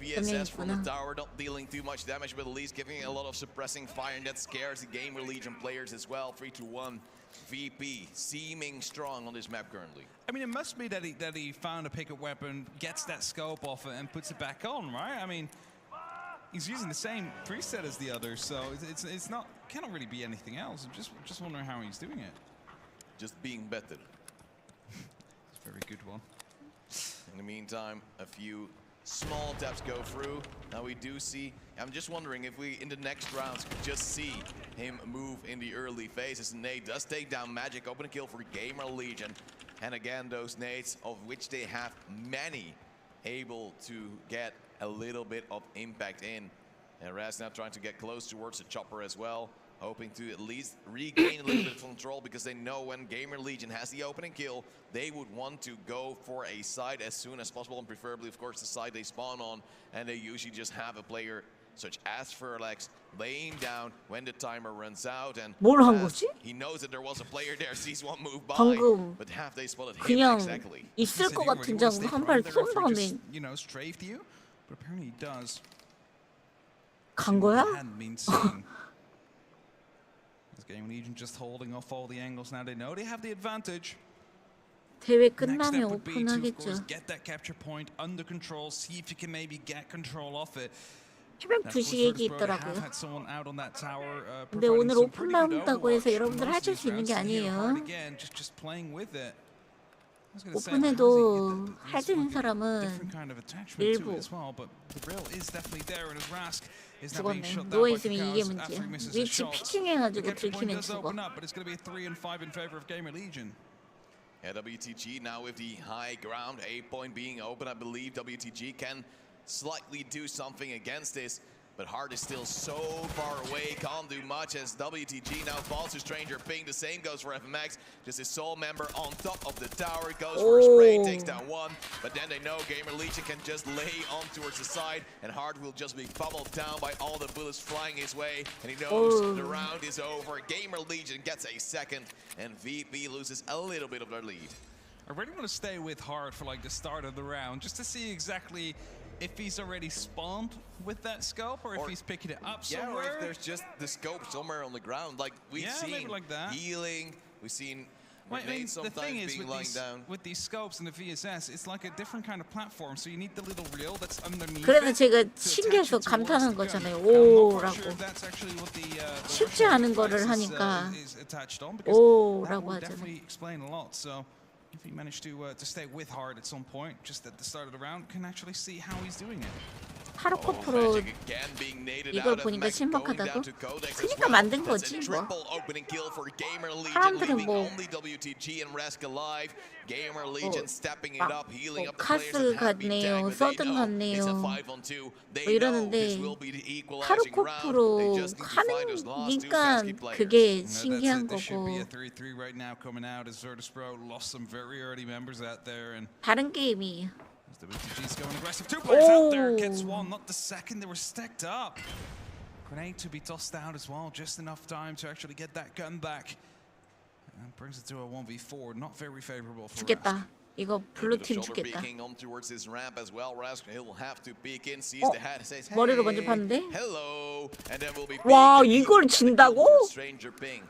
VSS from the tower not dealing too much damage, but at least giving a lot of suppressing fire, and that scares the Gamer Legion players as well. 3-1. VP seeming strong on this map currently. I mean, it must be that he found a pickup weapon, gets that scope off it, and puts it back on, right? I mean, he's using the same preset as the others, so it's not cannot really be anything else. I'm just wondering how he's doing it. Just being better. It's a very good one. In the meantime, a few small taps go through. Now we do see, I'm just wondering if we in the next rounds could just see him move in the early phases. Nade does take down Magic, open a kill for Gamer Legion. And again, those nades, of which they have many, able to get a little bit of impact in. And Raz now trying to get close towards the chopper as well, hoping to at least regain a little bit of control, because they know when Gamer Legion has the opening kill, they would want to go for a side as soon as possible, and preferably, of course, the side they spawn on, and they usually just have a player such as Furlex laying down when the timer runs out, and 뭘 한 as 거지? he knows that there was a player there, sees one move by, 방금 but have they spotted him 그냥 exactly? 있을 것 같은 장으로 한 발 쏜 다음에 You know, strafed you, but apparently he does. 간 거야? Hadn't been seen. This game Legion just holding off all the angles. Now they know they have the advantage. 대회 Next step 끝나면 would be to, of course, 오픈하겠죠. get that capture point under control. See if you can maybe get control of it. 새벽 2시 얘기 있더라고요. have had someone out on that tower, 근데 providing 오늘 some 오픈 pretty good 나온다고 해서 overwatch. 여러분들 Most 하실 of 수 있는 these 게 rounds, hit hard 아니에요. again, just playing with it. I was gonna say, 오픈해도 housing, 할 수 있는 different 사람은 kind of attachment to 일부. it as well, but the real is definitely there, and as Rask is now being 죽었네. shut down 누워 by 있으면 Kakao 이게 after 문제야. he misses a 위치 shot. The 피칭해가지고 capture point 들키면 does 죽어. open up, but it's going to be a 3 and 5 in favor of Gamer Legion. Yeah, WTG now with the high ground, A point being open. I believe WTG can slightly do something against this, but Hard is still so far away, can't do much as WTG now falls to Stranger Ping. The same goes for FMX, just his sole member on top of the tower, goes for a spray, takes down one, but then they know Gamer Legion can just lay on towards the side, and Hard will just be pummeled down by all the bullets flying his way, and he knows the round is over. Gamer Legion gets a second, and VP loses a little bit of their lead. I really want to stay with Hard for like the start of the round, just to see exactly if he's already spawned with that scope, or if he's picking it up Yeah, or somewhere. if there's just the scope somewhere on the ground. Like we've Yeah, seen maybe like that. healing, we've seen Well, I mean, grenades the sometimes thing is being lying down. with these scopes and the VSS, it's like a different kind of platform. So you need the little reel that's underneath. 그래서 it 제가 to attach 신기해서 it towards 감탄한 the gun. 거잖아요. Now, I'm not quite 오라고. sure if that's actually what the 쉽지 Russian 않은 거를 device 하니까 is attached on, because that 오라고 will 하잖아요. definitely explain a lot. So if he managed to stay with Hard at some point, just at the start of the round, can actually see how he's doing it. 타르코프로 Magic again being naded 이걸 out of 보니까 Mac, going 신박하다고? down to Codex as 그러니까 well. 만든 That's 거지 a 뭐. triple opening kill for Gamer Legion, 사람들은 leaving 뭐 only WTG and Rask alive. Gamer Legion stepping it 막 up, healing up the 카스 players that have been 같네요, tagged, but they 서든 know it's a 같네요. 5-on-2. They 뭐 know 이러는데 this will be the equalizing round. 타르코프로 They just need to find those last two 하니까 pesky players. 그게 Yeah, 신기한 that's it. There should be 거고 a 3-3 right now coming out as Virtus.pro lost some very early members out there, and 다른 게임이 WTG's going aggressive. Two players out there, gets one, not the second. They were stacked up. Grenade to be tossed out as well, just enough time to actually get that gun back. And brings it to a 1v4, not very favorable for Rask. 죽겠다. 이거 블루팀 Shoulder 죽겠다. peeking on towards this ramp as well. Rask, he'll have to peek in, sees 어? the hat, says, hey, 머리로 먼저 봤는데? hello, and then we'll be 와, peeking. 이걸 진다고? Stranger Ping.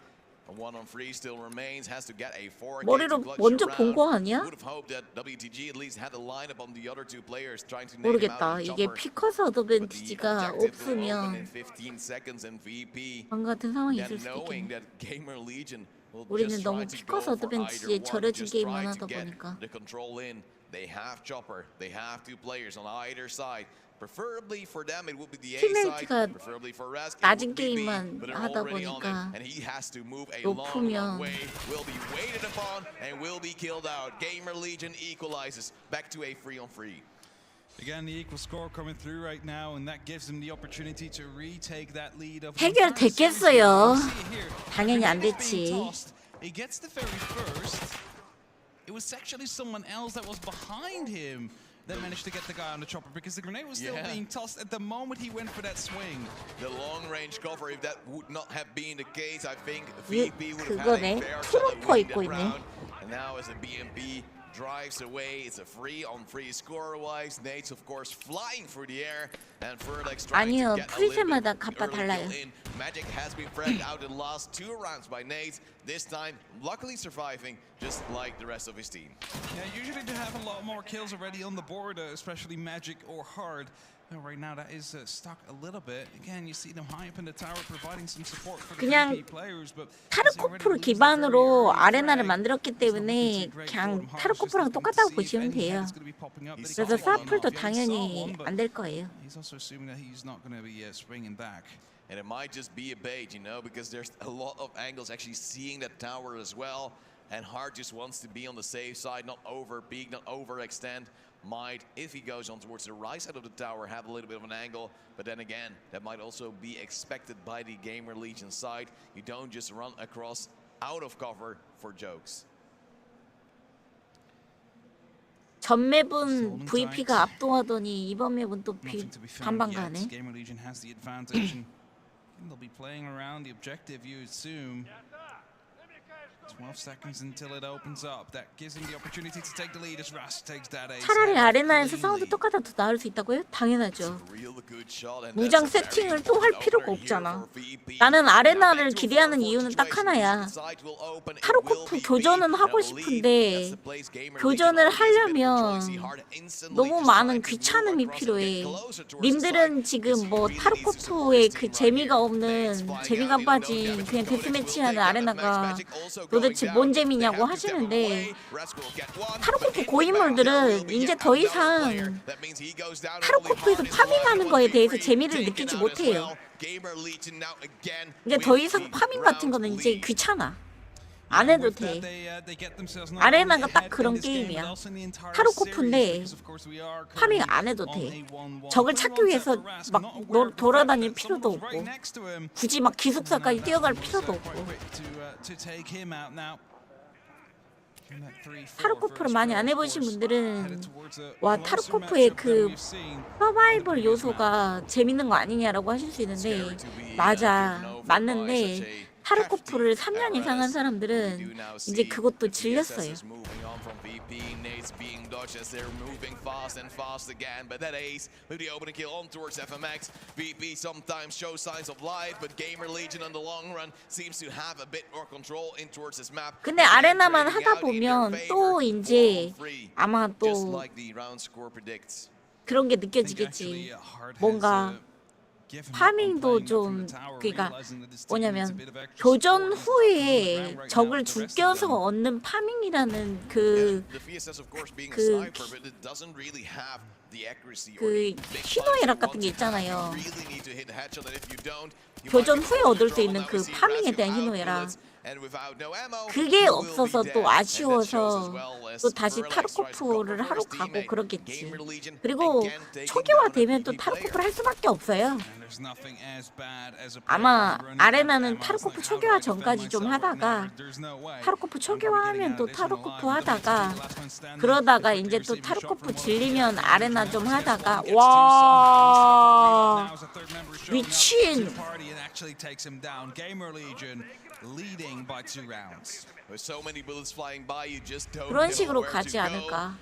A 1-on-3 still remains, has to get a 4 머리로 먼저 본 거 아니야? Would have hoped that WTG at least had a lineup on the other two players trying to name him out 모르겠다. in 이게 chopper. 피커스 But the 어드밴티지가 objective will open in 없으면 15 seconds and VP. 방 같은 상황이 Again, 있을 수도 knowing 있겠네. that Gamer Legion will 우리는 just 너무 try to 피커스 go for 어드밴티지에 either one, 절여진 just 게임만 try 하다 to get 보니까. the control in. They have chopper, they have two players on either side. Preferably for them, it would be the A side. 팀메이트가 Preferably for Rask, it 낮은 would be B, 게임만 but they're 하다 already on 보니까 it, and he has to move a long, long 높으면 way. Will be waited upon and will be killed out. Gamer Legion equalizes back to a 3-on-3. Again, the equal score coming through right now, and that gives them the opportunity to retake that lead of 해결됐겠어요. 당연히 안 됐지. He gets the very first. It was actually someone else that was behind him that managed to get the guy on the chopper, because the grenade was still being tossed at the moment he went for that swing. The long-range cover, if that would not have been the case, I think VP would have had 그거네. a fair shot at 트루퍼 winning 입고 that 있네. round. And now as the BMP drives away, it's a 3-on-3 score-wise. Nates, of course, flying through the air, and Furlex trying 아니요, to get a little 프리즈마다 bit 값과 early 달라요. kill in. Magic has been fragged out in the last 2 rounds by Nates. This time, luckily surviving, just like the rest of his team. Yeah, usually they have a lot more kills already on the board, especially Magic or Hard. Right now that is stuck a little bit. Again, you see them high up in the tower providing some support for the 그냥 VP players, but 타르코프를 기반으로 아레나를 만들었기 때문에 그냥 타르코프랑 똑같다고 보시면 돼요. 그래서 사플도 당연히 안 될 거예요. He's also assuming that he's not going to be swinging back. And it might just be a bait, you know, because there's a lot of angles actually seeing that tower as well. And Hard just wants to be on the safe side, not over peak, not overextend. Might, if he goes on towards the right side of the tower, have a little bit of an angle. But then again, that might also be expected by the Gamer Legion side. You don't just run across out of cover for jokes. 전 맵은 VP가 압도하더니 이번 맵은 또 Nothing to be found 반반 yet. 가네. Gamer Legion has the advantage, and they'll be playing around the objective, you assume. 12 seconds until it opens up. That gives him the opportunity to take the lead as Ras takes that ace. 차라리 아레나에서 사운드 똑같아도 나을 수 있다고요? 당연하죠. 무장 세팅을 또 할 필요가 없잖아. 나는 아레나를 기대하는 이유는 딱 하나야. 타르코프 교전은 하고 싶은데 교전을 하려면 너무 많은 귀찮음이 필요해. 님들은 지금 뭐 타르코프의 그 재미가 없는, 재미가 빠진 그냥 데스매치하는 아레나가 도대체 뭔 재미냐고 하시는데, 타르코프 고인물들은 이제 더 이상 타르코프에서 파밍하는 거에 대해서 재미를 느끼지 못해요. 이제 더 이상 파밍 같은 거는 이제 귀찮아. 안 해도 돼. 아레나가 딱 그런 게임이야. 타르코프인데 파밍 안 해도 돼. 적을 찾기 위해서 막 돌아다닐 필요도 없고, 굳이 막 기숙사까지 뛰어갈 필요도 없고. 타르코프를 많이 안 해보신 분들은 와, 타르코프의 그 서바이벌 요소가 재밌는 거 아니냐라고 하실 수 있는데, 맞는데 타르코프를 3년 이상 한 사람들은 이제 그것도 질렸어요. as they're moving fast and fast again, but that ace with the opening kill on towards FMX. VP sometimes shows signs of life, but Gamer Legion on the long run seems to have a bit more control in towards this map. 근데 아레나만 하다 보면 또 이제 아마 또 그런 게 느껴지겠지. 뭔가 파밍도 좀, 그러니까 뭐냐면 교전 후에 적을 죽여서 얻는 파밍이라는 그 희노애락 같은 게 있잖아요. 교전 후에 얻을 수 있는 그 파밍에 대한 희노애락, 그게 없어서 또 아쉬워서 또 다시 타르코프를 하러 가고 그러겠지. 그리고 초기화 되면 또 타르코프를 할 수밖에 없어요. 아마 아레나는 타르코프 초기화 전까지 좀 하다가, 타르코프 초기화하면 또 타르코프 하다가, 그러다가 이제 또 타르코프 질리면 아레나 좀 하다가, 와, 미친. 그런 식으로 가지 않을까.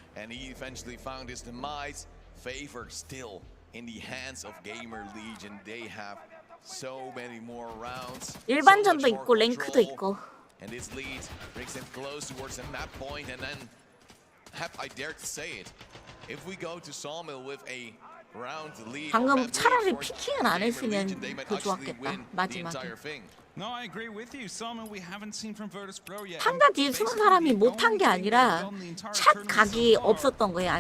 일반전도 있고 랭크도 있고. 방금 차라리 피킹을 안 했으면 더 좋았겠다, 마지막에. 상자 뒤에 숨은 사람이 못한 게 아니라 샷 각이 없었던 거예요.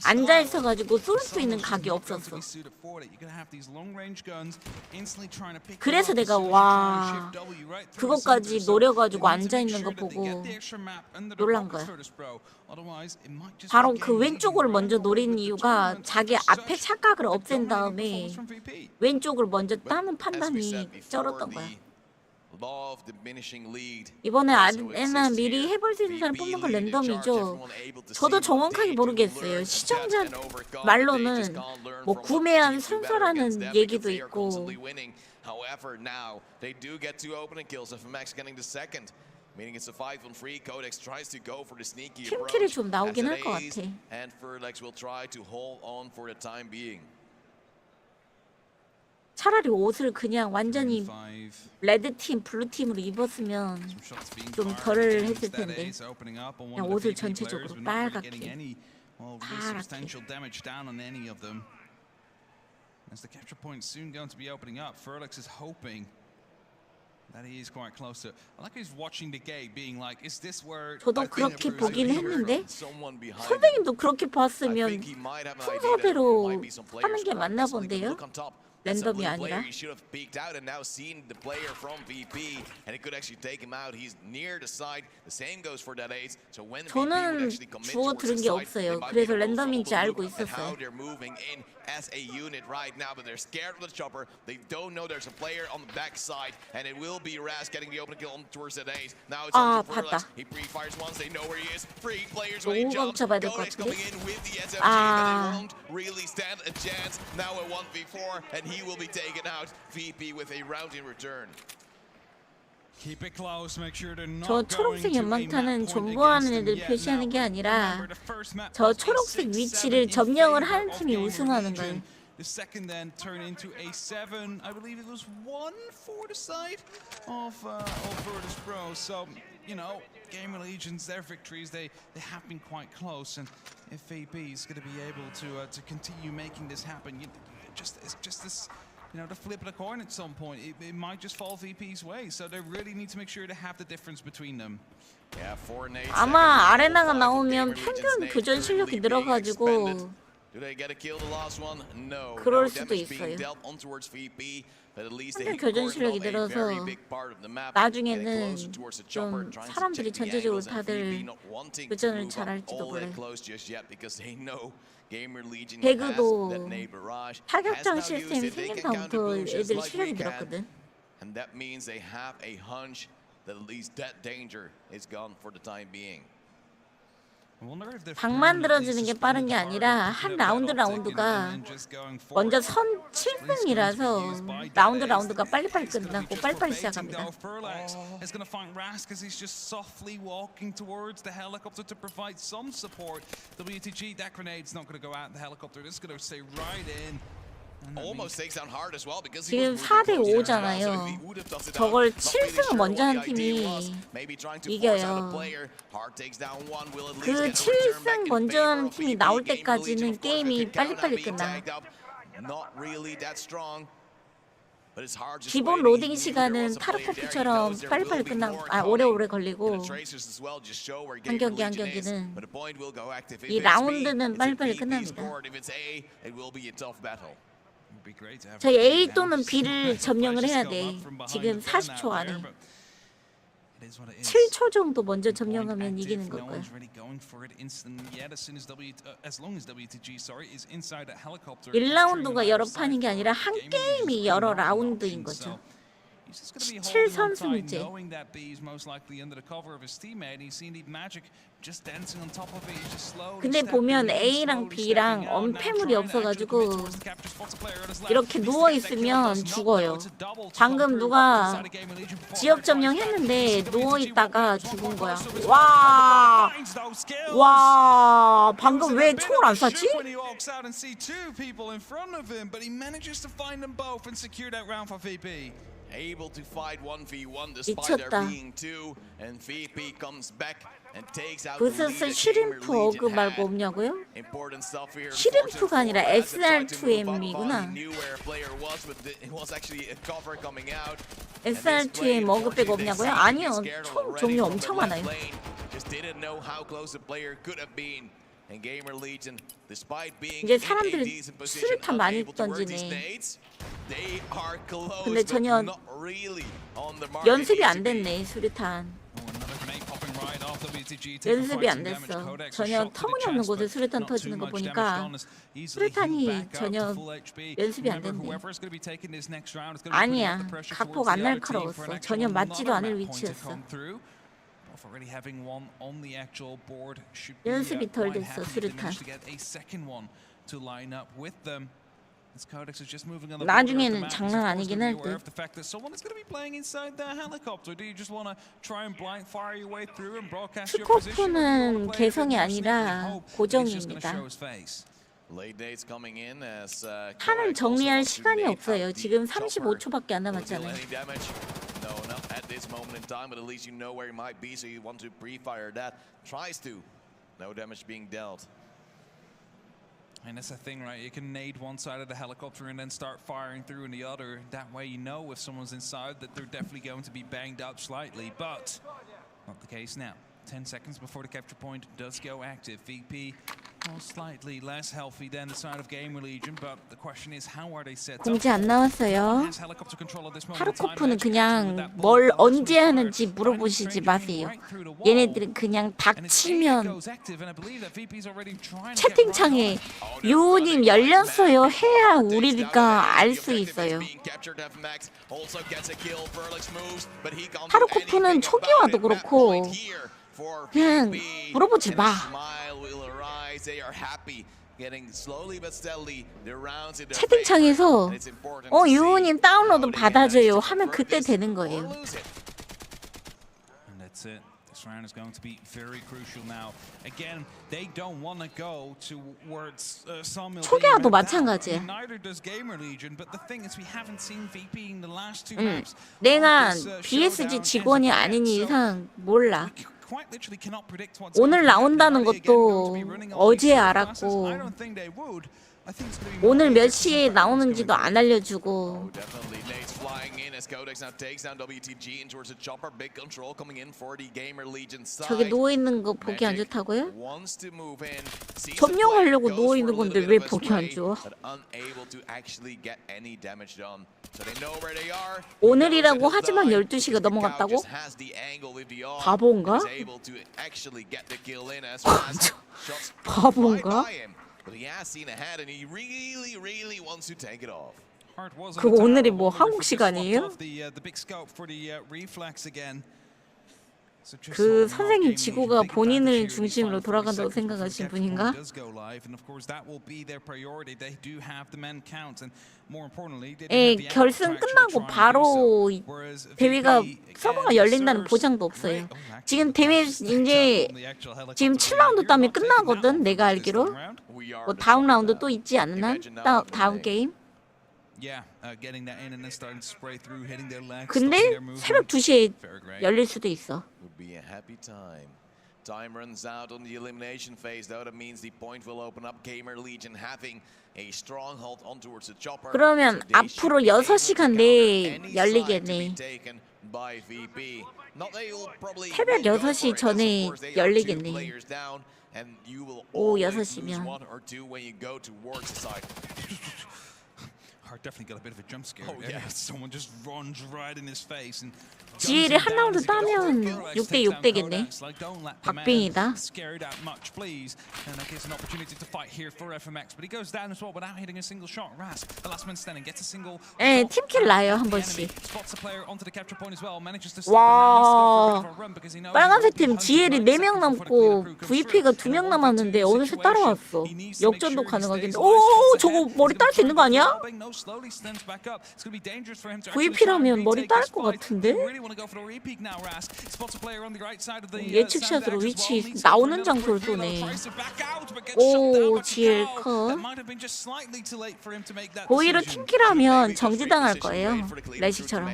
앉아있어가지고 쏠 수 있는 각이 없었어. 그래서 내가 와, 그것까지 노려가지고 앉아있는 거 보고 놀란 거야. 바로 그 왼쪽을 먼저 노린 이유가 자기 앞에 착각을 없앤 다음에 왼쪽을 먼저 따는 판단이 쩔었던 거야. 이번에 아레나 미리 해볼 수 있는 사람 뽑는 건 랜덤이죠. 저도 정확하게 모르겠어요. 시청자 말로는 뭐 구매한 순서라는 얘기도 있고, 팀킬이 좀 나오긴 할 것 같아. 차라리 옷을 그냥 완전히 레드팀, 블루팀으로 입었으면 좀 덜 했을 텐데, 그냥 옷을 전체적으로 빨갛게. As the capture point soon going to be opening up, Ferlix is hoping that he is quite close to. I like he's watching the gate, being like, "Is this where?" 저도 그렇게 보긴 했는데, 선생님도 그렇게 봤으면 순서대로 하는 게 맞나 본데요. 랜덤이 아니라. 저는 주워 들은 게 없어요. 그래서 랜덤인지 알고 있었어요. as a unit right now, but they're scared of the chopper. They don't know there's a player on the backside, and it will be Raz getting the open kill on towards that ace. Now it's on to Furlax. He pre-fires once, they know where he is. 3 players when he jumps. Codex coming in with the SMG, but they won't really stand a chance. Now a 1v4, and he will be taken out. VP with a round in return. Keep it close, make sure they're not 저 초록색 연막탄은 존버하는 애들 표시하는 게 아니라 저 초록색 위치를 점령을 하는 팀이 우승하는 거예요. The second then turned into a 7. I believe it was 1 for the side of Virtus Pro. So, you know, Gamer Legions, their victories, they have been quite close. And if VP is going to be able to continue making this happen, it's just this, you know, to flip the coin at some point, it might just fall VP's way. So they really need to make sure to have the difference between them. 아마 아레나가 나오면 평균 교전 실력이 늘어가지고 그럴 수도 있어요. 평균 교전 실력이 늘어서 나중에는 좀 사람들이 전체적으로 다들 교전을 잘할지도 몰라요. 배그도 타격장 시스템이 생긴 다음부터 애들이 실력이 늘었거든. And that means they have a hunch that at least that danger is gone for the time being. 방 만들어지는 게 빠른 게 아니라 한 라운드가 먼저 선 7승이라서 라운드가 빨리빨리 끝나고 빨리빨리 시작합니다. 지금 4대5잖아요. 저걸 7승을 먼저 한 팀이 이겨요. 그 7승 먼저 하는 팀이 나올 때까지는 게임이 빨리빨리 끝나. 기본 로딩 시간은 타르코프처럼 빨리빨리 끝나고 오래 걸리고 한 경기는 이 라운드는 빨리빨리 끝납니다. 저희 A 또는 B를 점령을 해야 돼. 지금 40초 안에 7초 정도 먼저 점령하면 이기는 거고요. 1라운드가 여러 판인 게 아니라 한 게임이 여러 라운드인 거죠. 7선승제. 근데 보면 A랑 B랑 언패물이 없어가지고 이렇게 누워있으면 죽어요. 방금 누가 지역 점령했는데 누워있다가 죽은 거야. 와 방금 왜 총을 안 쐈지? Able to fight 1v1 despite there being 2, and VP comes back and takes out the lead. 부스스 슈림프 어그 말고 없냐고요? 슈림프가 아니라 SR2M이구나. SR2M 어그 빼고 없냐고요? 아니요, 총 종류 엄청 많아요. 이제 사람들이 수류탄 많이 던지네. 근데 전혀 연습이 안 됐네, 수류탄. 연습이 안 됐어. 전혀 터무니없는 곳에 수류탄 터지는 거 보니까 수류탄이 전혀 연습이 안 됐네. 아니야, 각폭 안 날카로웠어. 전혀 맞지도 않을 위치였어. 연습이 덜 됐어, 수류탄. 나중에는 장난 아니긴 할 듯. 타르코프는 개성이 아니라 고정입니다. 탄을 정리할 시간이 없어요. 지금 35초밖에 안 남았잖아요. And that's the thing, right? You can nade one side of the helicopter and then start firing through in the other. That way you know if someone's inside that they're definitely going to be banged up slightly, but not the case now. 10 seconds before the capture point does go active. VP Well, slightly less healthy than the side of Gamer Legion, but the question is how are they set up? 공지 안 나왔어요. Has helicopter control at this moment in time. 타르코프는 그냥 뭘 언제 하는지 물어보시지 마세요. 얘네들은 그냥 닥치면 채팅창에 요님 열렸어요 해야 우리가 알 수 있어요. 타르코프는 초기화도 그렇고 그냥 물어보지 마. 채팅창에서 요우님 다운로드 받아줘요 하면 그때 되는 거예요. This round is going to be very crucial now. Again, they don't want to go towards Sawmill. 초기화도 마찬가지야. Neither does Gamer Legion, but the thing is we haven't seen VP in the last two maps. 내가 BSG 직원이 아닌 이상 몰라. 오늘 나온다는 것도 어제 알았고 오늘 몇 시에 나오는지도 안 알려주고 저기 누워있는 거 보기 안 좋다고요? 점령하려고 누워있는 건데 왜 보기 안 좋아? 오늘이라고 하지만 12시가 넘어갔다고? 바본가? 바본가? 그거 오늘이 뭐 한국 시간이에요? 그 선생님 지구가 본인을 중심으로 돌아간다고 생각하신 분인가? 결승 끝나고 바로 대회가 서버가 열린다는 보장도 없어요. 지금 대회 이제 지금 7라운드 따면 끝나거든. 내가 알기로 뭐 다음 라운드 또 있지 않나? 다음 게임? 근데 새벽 2시에 열릴 수도 있어. Time runs out on the elimination phase, though. That means the point will open up. Gamer Legion having a stronghold on towards the chopper. 그러면 앞으로 6시간 내에 열리겠네. 새벽 6시 전에 열리겠네. 오후 6시면. Definitely got a bit of a jump scare. Someone just runs right in his face and 지혜를 한 라운드 따면 6대 6대겠네. 박빙이다. Scared that much, please. And that gives an opportunity to fight here for FMX, but he goes down as well without hitting a single shot. Rask, the last man standing, gets a single. 예, 팀킬 나요 한 번씩. Spots the player onto the capture point as well. Manages to 와, 빨간색 팀 지혜리 4명 남고 VP가 2명 남았는데 어느새 따라왔어. 역전도 가능하겠네. 오, 저거 머리 딸 수 있는 거 아니야? VP라면 머리 딸 것 같은데? 예측샷으로 위치 나오는 장소를 쏘네. 오, GL 컷. 오히려 팀킬하면 정지당할 거예요. 레시처럼.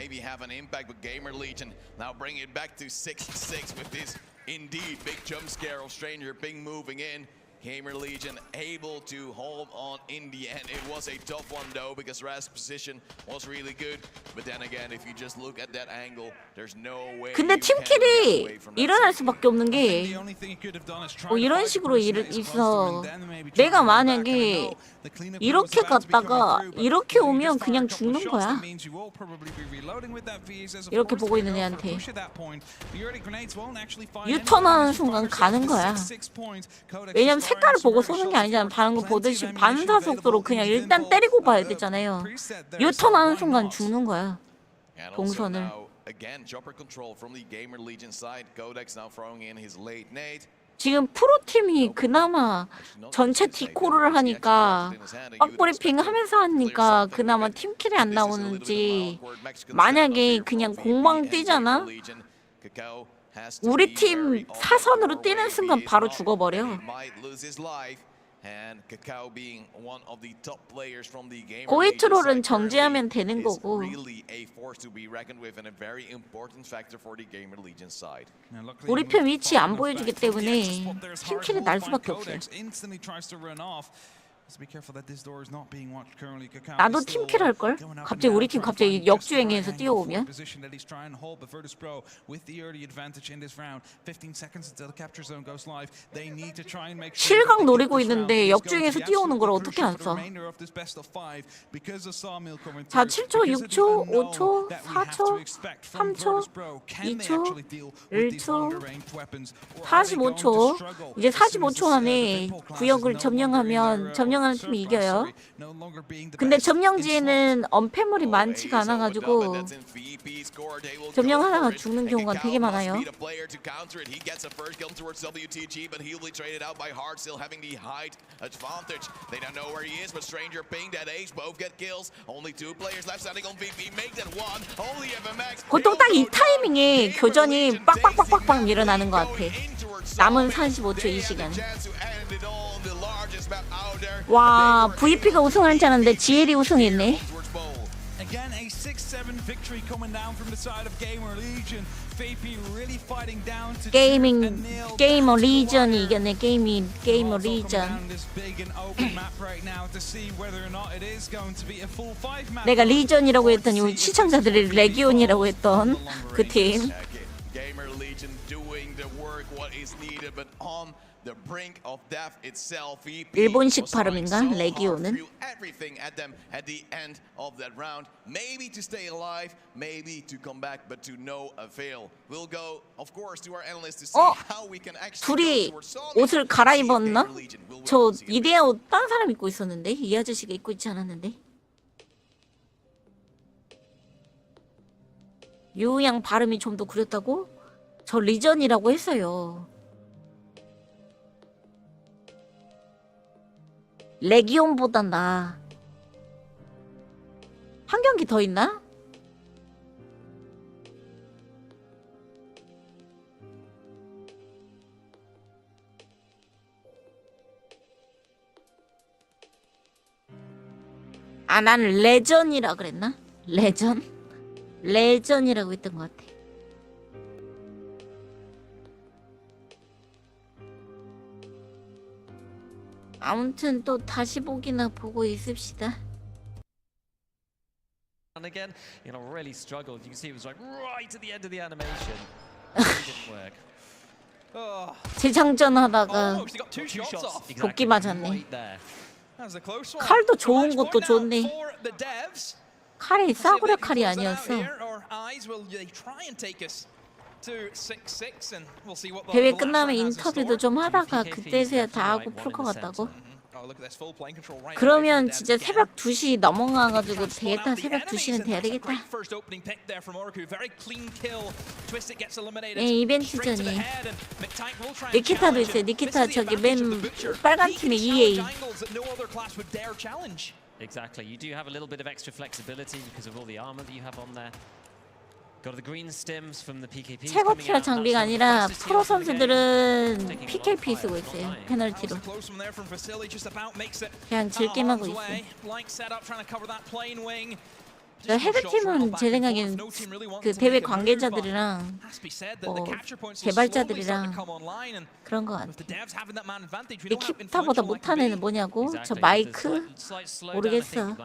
Gamer Legion able to hold on in the end. It was a tough one though because Rask's position was really good. But then again, if you just look at that angle, there's no way. 근데 팀킬이 일어날 수밖에 없는 게 이런 식으로 있어. 내가 만약에 이렇게 갔다가 이렇게 오면 그냥 죽는 거야. 이렇게 보고 있는 애한테 유턴하는 순간 가는 거야. 왜냐면 색깔을 보고 쏘는 게 아니잖아. 다른 거 보듯이 반사 속도로 그냥 일단 때리고 봐야 되잖아요. 유턴하는 순간 죽는 거야. 동선을. 지금 프로팀이 그나마 전체 디코를 하니까 빡브리핑 하면서 하니까 그나마 팀킬이 안 나오는지 만약에 그냥 공방 뛰잖아? 우리 팀 사선으로 뛰는 순간 바로 죽어버려. 고위 트롤은 정지하면 되는 거고 우리 편 위치 안 보여주기 때문에 팀킬이 날 수밖에 없어요. So be careful that this door is not being watched currently. Kakao 나도 is still 팀킬 할 걸. going up and 갑자기 down, 우리 팀 trying to 갑자기 find just the right 역주행해서 angle for 뛰어오면. position that he's trying to hold, but Virtus Pro with the early advantage in this round. 15 seconds until the capture zone goes live. They need to try and make sure 실각 that they 노리고 keep this round. 있는데 It's going to 역주행해서 be 뛰어오는 걸 absolutely 어떻게 crucial 안 for the 써? remainder of this best of 5 because of Sawmill coming 자, through, 7초, because of the 6초, unknown 5초, that we have to 4초, expect from 3초, Virtus Pro. Can they 2초, actually deal with these 1초, longer range weapons, or are they going to 45초. struggle 이제 as soon as 45초 this, 안에 the Vapor class is 구역을 no longer in 점령하면 their, 점령하는 surf 팀이 class, 이겨요. sorry, no longer being the 근데 best in 점령지에는 slots. 언패물이 많지가 않아가지고 점령 하나가 죽는 경우가 되게 많아요. 보통 딱 이 타이밍에 교전이 빡빡빡빡빡 일어나는 것 같아. 남은 45초 이 시간. 와, VP가 우승할 줄 알았는데 GL이 우승했네. Again, a 6-7 victory coming down from the side of Gamer Legion. VP really fighting down to 게이머 리전이 이겼네. 게이머 리전. 내가 리전이라고 했더니 시청자들이 레기온이라고 했던 그 팀. 일본식 발음인가? 레기온은? 둘이 옷을 갈아입었나? 저 이데아 옷 딴 사람 입고 있었는데? 이 아저씨가 입고 있지 않았는데? 유양 발음이 좀 더 구렸다고? 저 리전이라고 했어요. 레기온보다 나아. 한 경기 더 있나? 아, 난 레전이라 그랬나? 레전이라고 했던 것 같아. 아무튼 또 다시 보기나 보고 있읍시다. And again, you know, really struggled. You can see it was like right at the end of the animation. It didn't work. 재장전 하다가 Almost, he got two shots off. 도끼 맞았네. Right there. That was a close one. 칼도 So 좋은 match 것도 point now 좋네. for the devs. 칼이 See if they 싸구려 can 칼이 close that out 아니었어. here, or eyes will they try and take us to 6-6 and we'll see what the 대회 last 끝나면 round has in 인터뷰도 store. 좀 하다가 그때서야 다 하고 풀 것 같다고. Oh, look at this full plane control right away 그러면 from the devs 진짜 again. 새벽 2시 넘어가가지고 Transport 되겠다. out the 새벽 enemies, 2시는 and 돼야 that's a 되겠다. great first opening pick there from Oroku. Very clean kill. Twisted gets eliminated. 예, 이벤트전이. Straight to the head, and McTank will try and 니키타도 challenge 있어요. him. 니키타 This is the 저기 advantage of 맨 the Butcher. 빨간 He can 팀의 challenge EA. angles that no other class would dare challenge. Exactly. You do have a little bit of extra flexibility because of all the armor that you have on there. Got the green stims from the PKP. 최고 티어 장비가 아니라 프로 선수들은 PKP 쓰고 있어요. 페널티로. Close from there from Vasily, just about makes it 그냥 즐김하고 harm's 있어. way. Blank setup trying to cover that plane wing. 저 헤드팀은 제 생각엔 그 대회 관계자들이랑 뭐 개발자들이랑 그런 것 같아. 니키타보다 못한 애는 뭐냐고? 저 마이크? 모르겠어.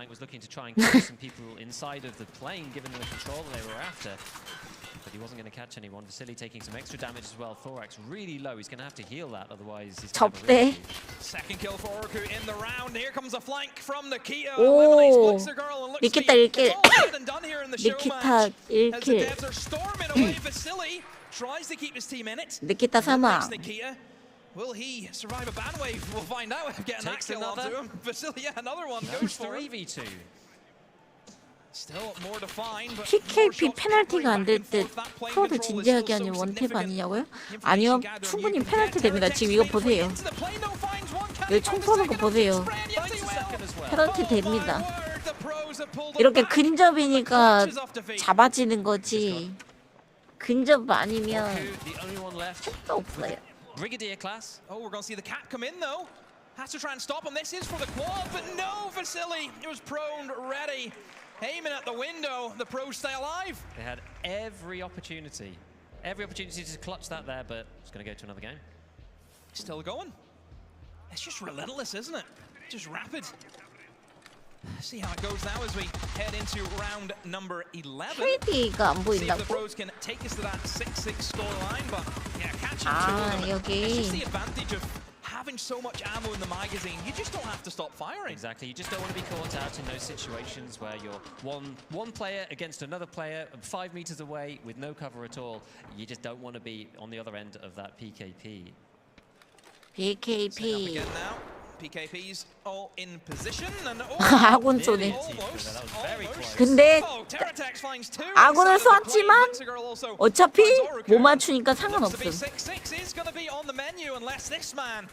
But he wasn't going to catch anyone. Vasily taking some extra damage as well. Thorax really low. He's going to have to heal that, otherwise he's going to have a real 접대. issue. Second kill for Oroku in the round. Here comes a flank from Nikita. 오, Eliminates Blitzer Girl and looks 니키타 to be- 1킬. it's all said and done here in the show 니키타 match. As the 1킬. devs are storming away, Vasily tries to keep his team in it. 니키타 사망. Nikita. Will he survive a ban wave? We'll find out. Getting that Takes kill onto another. him. Vasily, yeah, another one. No, Goes for it. 3v2. Still more to find, but PKP more shots 페널티가 안 될 back 때 and forth. That plane 프로들 control is 진지하게 still 하는 so 원탭 significant. 아니냐고요? 아니요, 충분히 페널티 됩니다. 지금 이거 보세요. 여기 총 쏘는 거 보세요. 페널티 됩니다. 이렇게 근접이니까 잡아지는 거지. 근접 아니면 The only one left. 택도 없어요. Brigadier class. Oh, we're going to see the cat come in though. Has to try and stop him. This is for the quad, but no, Vasily. It was prone, ready, aiming at the window. The pros stay alive. They had every opportunity to clutch that there, but it's going to go to another game. Still going. It's just relentless, isn't it? just rapid. See how it goes now as we head into round number 11. KD가 안 See if the 보인다고? pros can take us to that 6-6 scoreline, but yeah, catching two 아, of them. 여기. It's just the advantage of having so much ammo in the magazine. You just don't have to stop firing. Exactly. You just don't want to be caught out in those situations where you're one player against another player 5 meters away with no cover at all. You just don't want to be on the other end of that PKP. Set up BKP. again now. PKP's all in position and 아군 쏘네. almost. 근데 Oh, Terratex finds two 아군을 inside of the plane. 쐈지만 Blitzer girl also 어차피 finds 못 Oruku. 맞추니까 Looks to be 상관없음. 6-6 is going to be on the menu unless this man,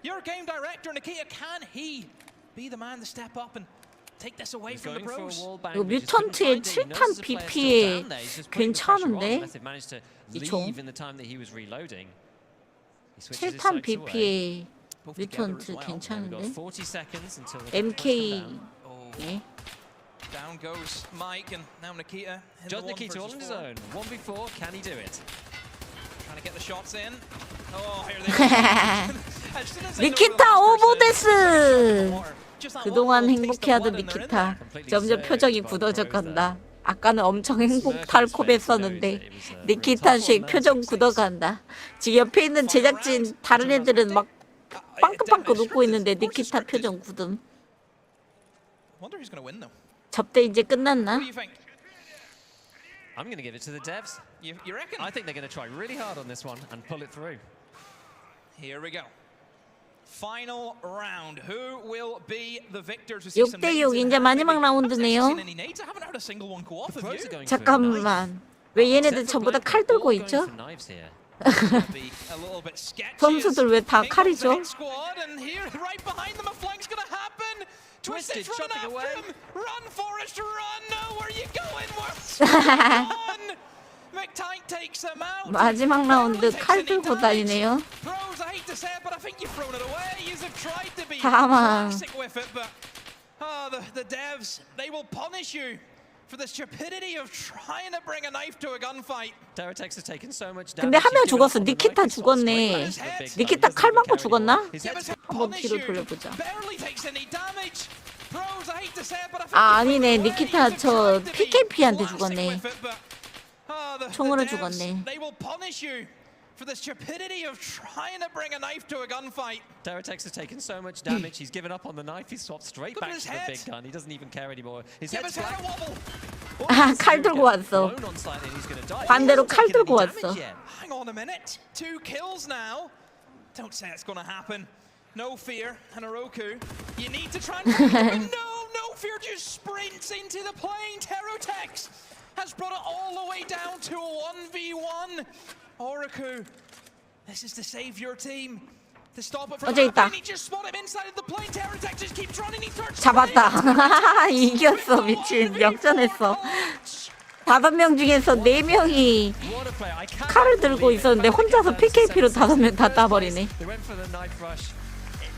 your game director Nikita, can he be the man to step up and take this away He's from the going for a pros? wall bang, 이거 but he just couldn't 뮤턴트의 find it. He 7탄 knows the player's still BP에 down there. He's just putting the pressure on 괜찮은데? unless they've managed to 이 총? leave in the time that he was reloading. He switches his 7탄 sights away. BP에 Both together 뮤턴트 as well. Yeah, we've got 괜찮은데? 40 seconds until the MK down. Oh, 예? down goes Mike and now Nikita. in Just the one Nikita all versus in his four. own. 1v4, can he do it? Trying to get the shots in. Oh, here they go. As soon as they know 니키타 the 오버데스! just that 그동안 one little taste of 행복해하던 blood and they're in 니키타 there. 점점 표정이 굳어져 간다. 아까는 엄청 행복 달콤했었는데 니키타식 표정 굳어간다. 지금 옆에 있는 제작진 다른 애들은 막 빵긋빵긋 웃고 있는데 니키타 표정 굳음. Wonder who's going to win though. 접대 이제 What 끝났나? do you think? I'm going to give it to the devs. You reckon? I think they're going to try really hard on this one and pull it through. Here we go. Final round. Who will be the victors? We see some 6대6 nades in 이제 hand. 마지막 Maybe- haven't actually 라운드네요. seen any nades. I haven't heard a single one go off The of pros are you. going for a knife. 잠깐만. 왜 얘네들 Except for 전부 다 Black, 칼 they're all 들고 going 있죠? for knives here. Be a little bit sketchy 선수들 왜 다 as here comes the 칼이죠? hit squad, and here, right behind them, a flank's gonna happen. Twisted Twisted, running chopping after away. him. Run, Forrest, run! No, where are you going? Where's on? McTight takes him out. 마지막 라운드 Barely 칼 takes any 들고 damage. 다니네요. Pros, I hate to say it, but I think you've thrown it away. You've tried to be 잠깐만. classic with it, but the devs, they will punish you for the stupidity of trying to bring a knife to a gunfight. Terratex has taken so much damage. 근데 한 명 he's given up 죽었어. on the 니키타 knife. He's swapped straight 죽었네. back to the big gun. 니키타 He doesn't 칼 even 맞고 care 죽었나? anymore. His Yeah, head's but 한번 punish 뒤로 you. 돌려보자. Barely takes any damage. Pros, I hate to say it, but I think 아, you've 아니네. thrown it away. 니키타 You've 저 tried to be PKP한테 classic 죽었네. with it, but, the 총으로 devs, 죽었네. They will punish you for the stupidity of trying to bring a knife to a gunfight. Terratex has taken so much damage. He's given up on the knife. He's swapped straight Look at back his to the head. big gun. He doesn't even care anymore. His Give head's his head black. a wobble. 아, 칼 들고 왔어. Blown on slightly and he's gonna die. 반대로 He hasn't 칼 taken 들고 any 왔어. damage yet. Hang on a minute. 2 kills now. Don't say it's going to happen. No fear, Hanaroku. You need to try and... No fear just sprints into the plane. Terratex has brought it all the way down to a 1v1. Oroku, this is to save your team. To stop it from 어제 있다. happening. He just spotted him inside of the plane. Terratex just keeps running. He starts 잡았다. 이겼어. 미친. 역전했어. 5명 중에서 4명이 What a player. I cannot 칼을 들고 believe it. 있었는데 혼자서 PKP로 5명 다 따버리네. They went for the knife rush.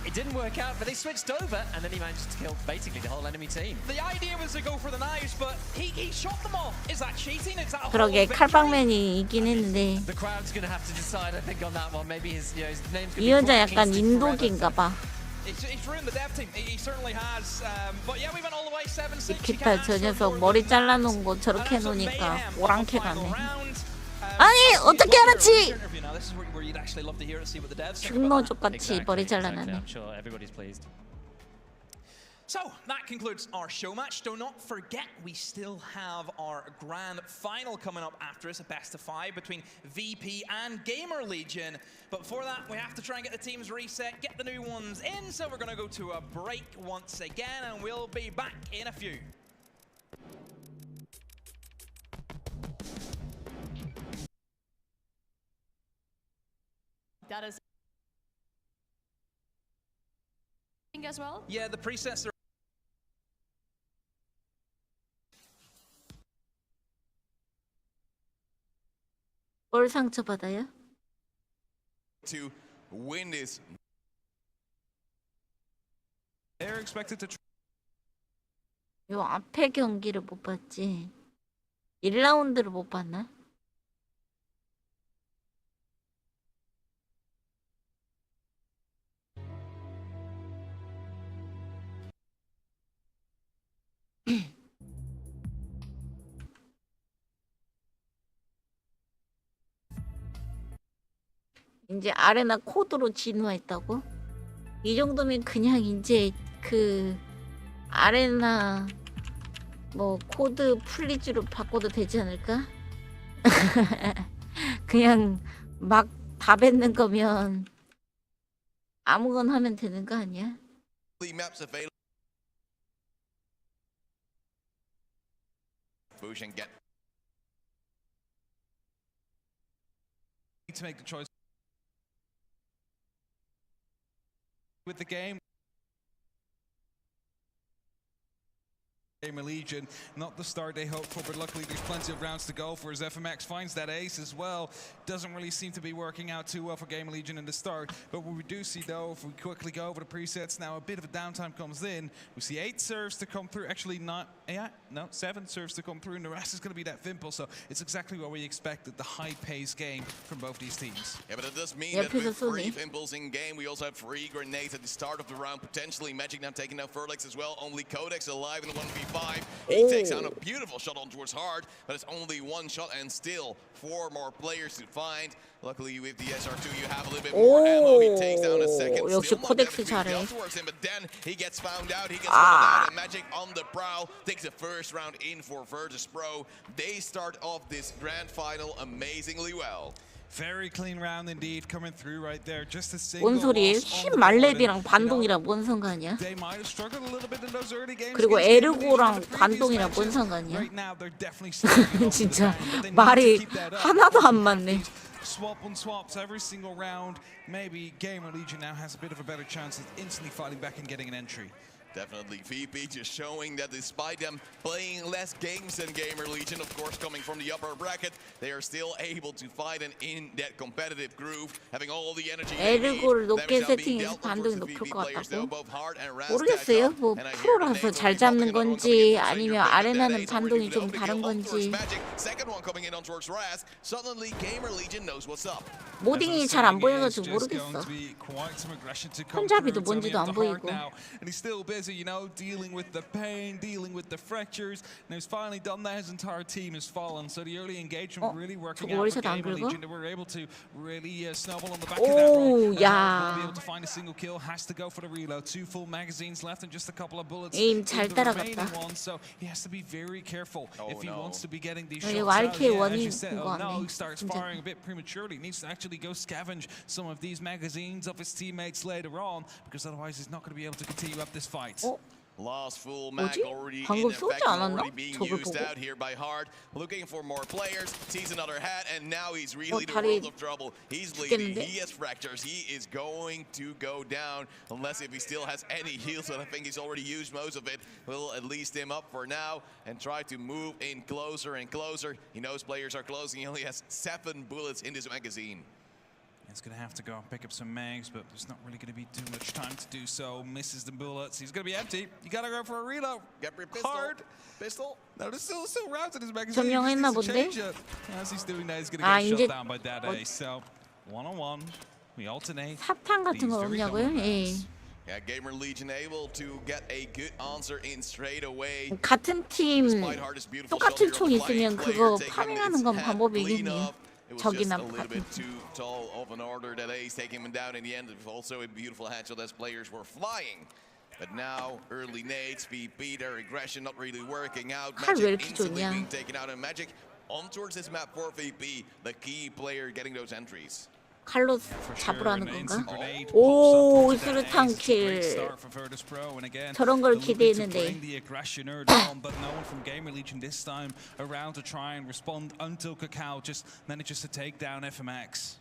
It didn't work out, but they switched over, and then he managed to kill basically the whole enemy team. The idea was to go for the knives, but he shot them all. Is that cheating? Is that a 그러게 whole victory? 칼빵맨이 이긴 했는데 The crowd's going to have to decide, I think, on that one. Maybe his name's going to 이 be 여자 Black 약간 Kingston forever. 인도기인가 봐. He's ruined the dev team. He certainly has. But yeah, we went all the way 7-6. 니키타 저 녀석 머리 잘라놓은 거 저렇게 해놓으니까 오랑캐 같네. 아니 어떻게 알았지? 흉노족같이 머리 잘라놨네. I'm sure everybody's pleased. So that concludes our show match. Do not forget, we still have our grand final coming up after us, a best of 5 between VP and Gamer Legion. But before that, we have to try and get the teams reset, get the new ones in. So we're going to go to a break once again, and we'll be back in a few. That is as well. Yeah, the presets are. 뭘 상처받아요? To win this. They're expected to 요 앞에 경기를 못 봤지. 1라운드를 못 봤나? 이제 아레나 코드로 진화했다고? 이 정도면 그냥 이제 그 아레나 뭐 코드 플리즈로 바꿔도 되지 않을까? 그냥 막 다 뱉는 거면 아무거나 하면 되는 거 아니야? Maps available. Bush and get Need to make the choice with the game. Gamer Legion, not the start they hoped for, but luckily there's plenty of rounds to go for as FMX finds that ace as well. Doesn't really seem to be working out too well for Gamer Legion in the start, but what we do see though, if we quickly go over the presets now, a bit of a downtime comes in. We see 8 serves to come through, actually not, 7 serves to come through, and the rest is going to be that Vimple, so it's exactly what we expected, the high-paced game from both these teams. Yeah, but it does mean that with 3 Vimples in game, we also have 3 grenades at the start of the round, potentially Magic now taking out Furlex as well, only Codex alive in the 1v5. He takes down a beautiful shot on towards Hard, but it's only 1 shot and still 4 more players to find. Luckily with the SR2 you have a little bit more ammo. He takes down a second. 역시 코덱스 잘해. Towards him, but then he gets found out. He gets found out, and Magic on the prowl takes the first round in for Virtus Pro. They start off this grand final amazingly well. Very clean round indeed coming through right there. Just a single 뭔 소리예요? loss on 10 the 말렙이랑 board. 반동이랑 뭔 상관이야? They might have struggled a little bit in those early games. 그리고 against Gamer 에르고랑 Legion in the previous 반동이랑 뭔 matches. 상관이야? Right now they're definitely struggling off the 진짜 bang, but they need 말이 to keep that up. 하나도 안 맞네. Swap on swaps every single round. Maybe Gamer Legion now has a bit of a better chance of instantly fighting back and getting an entry. Definitely VP just showing that despite them playing less games than Gamer Legion, of course coming from the upper bracket, they are still able to fight and in that competitive groove, having all the energy they need. 에르고를 높게 Damage now being 세팅해서 dealt, of course, 반동이 the 높을 VP 것 players, though, 같다고? both Hard and Raz 모르겠어요. stacked 뭐 up, and I hear 프로라서 the 잘 names 잡는 are popping 건지 up. 아니면 아레나는 반동이 좀 다른 건지. Second one coming in on towards Raz. Suddenly Gamer Legion knows what's up. 모딩이 잘 안 보여가지고 모르겠어. 손잡이도 뭔지도 안 보이고. And he's still busy, you know, dealing with the pain, dealing with the fractures. And he's finally done that. His entire team has fallen. So the early engagement really working out for Gamer Legion. They were able to really snowball on the back of that run. 야. Be able to find a single kill. Has to go for the reload. 2 full magazines left and just a couple of bullets. 에임 잘 in the 따라갔다. remaining one. So he has to be very careful if he wants to be getting these shots 이거 out. RK Yeah, as 원인 you said, 거 no, 같네. he starts firing a bit prematurely. He needs to actually go scavenge some of these magazines of his teammates later on, because otherwise he's not going to be able to continue up this fight. Last full mag 뭐지? already in 방금 쏘지 effect, 않았나? already being 저걸 used 보고? out here by Hard. Looking for more players, sees another hat, and now he's really the 다리 world of trouble. He's bleeding, 죽겠는데? he has fractures, he is going to go down, unless if he still has any heals, and I think he's already used most of it. We'll at least him up for now, and try to move in closer and closer. He knows players are closing, he only has 7 bullets in this magazine. He's going to have to go and pick up some mags, but there's not really going to be too much time to do so. Misses the bullets. He's going to be empty. You got to go for a reload. Get your pistol. Hard. Pistol. No, there's still rounds in his magazine. 점령했나 He just needs to 본데? change it. As he's doing that, he's going 아, to get 이제 shut down by that ace. So, one-on-one. We alternate. 사탕 같은 거 없냐고요? 예. Yeah, Gamer Legion able to get a good answer in straight away. 같은 팀 똑같은 총 있으면 그거 파밍하는 건 방법이겠네요. It was just 적이나 a little 같은 bit too tall of an order that Ace taking him down in the end. It was also a beautiful headshot as players were flying. But now early nades, VP, their aggression not really working out. 칼 왜 Magic 이렇게 instantly 좋냐? being taken out, and Magic on towards this map for VP, the key player getting those entries. 칼로 잡으라는 건가? 오, 수류탄 킬. 저런 걸 기대했는데. But no one from Gamer Legion this time around to try and respond until Kakao just manages to take down FMX.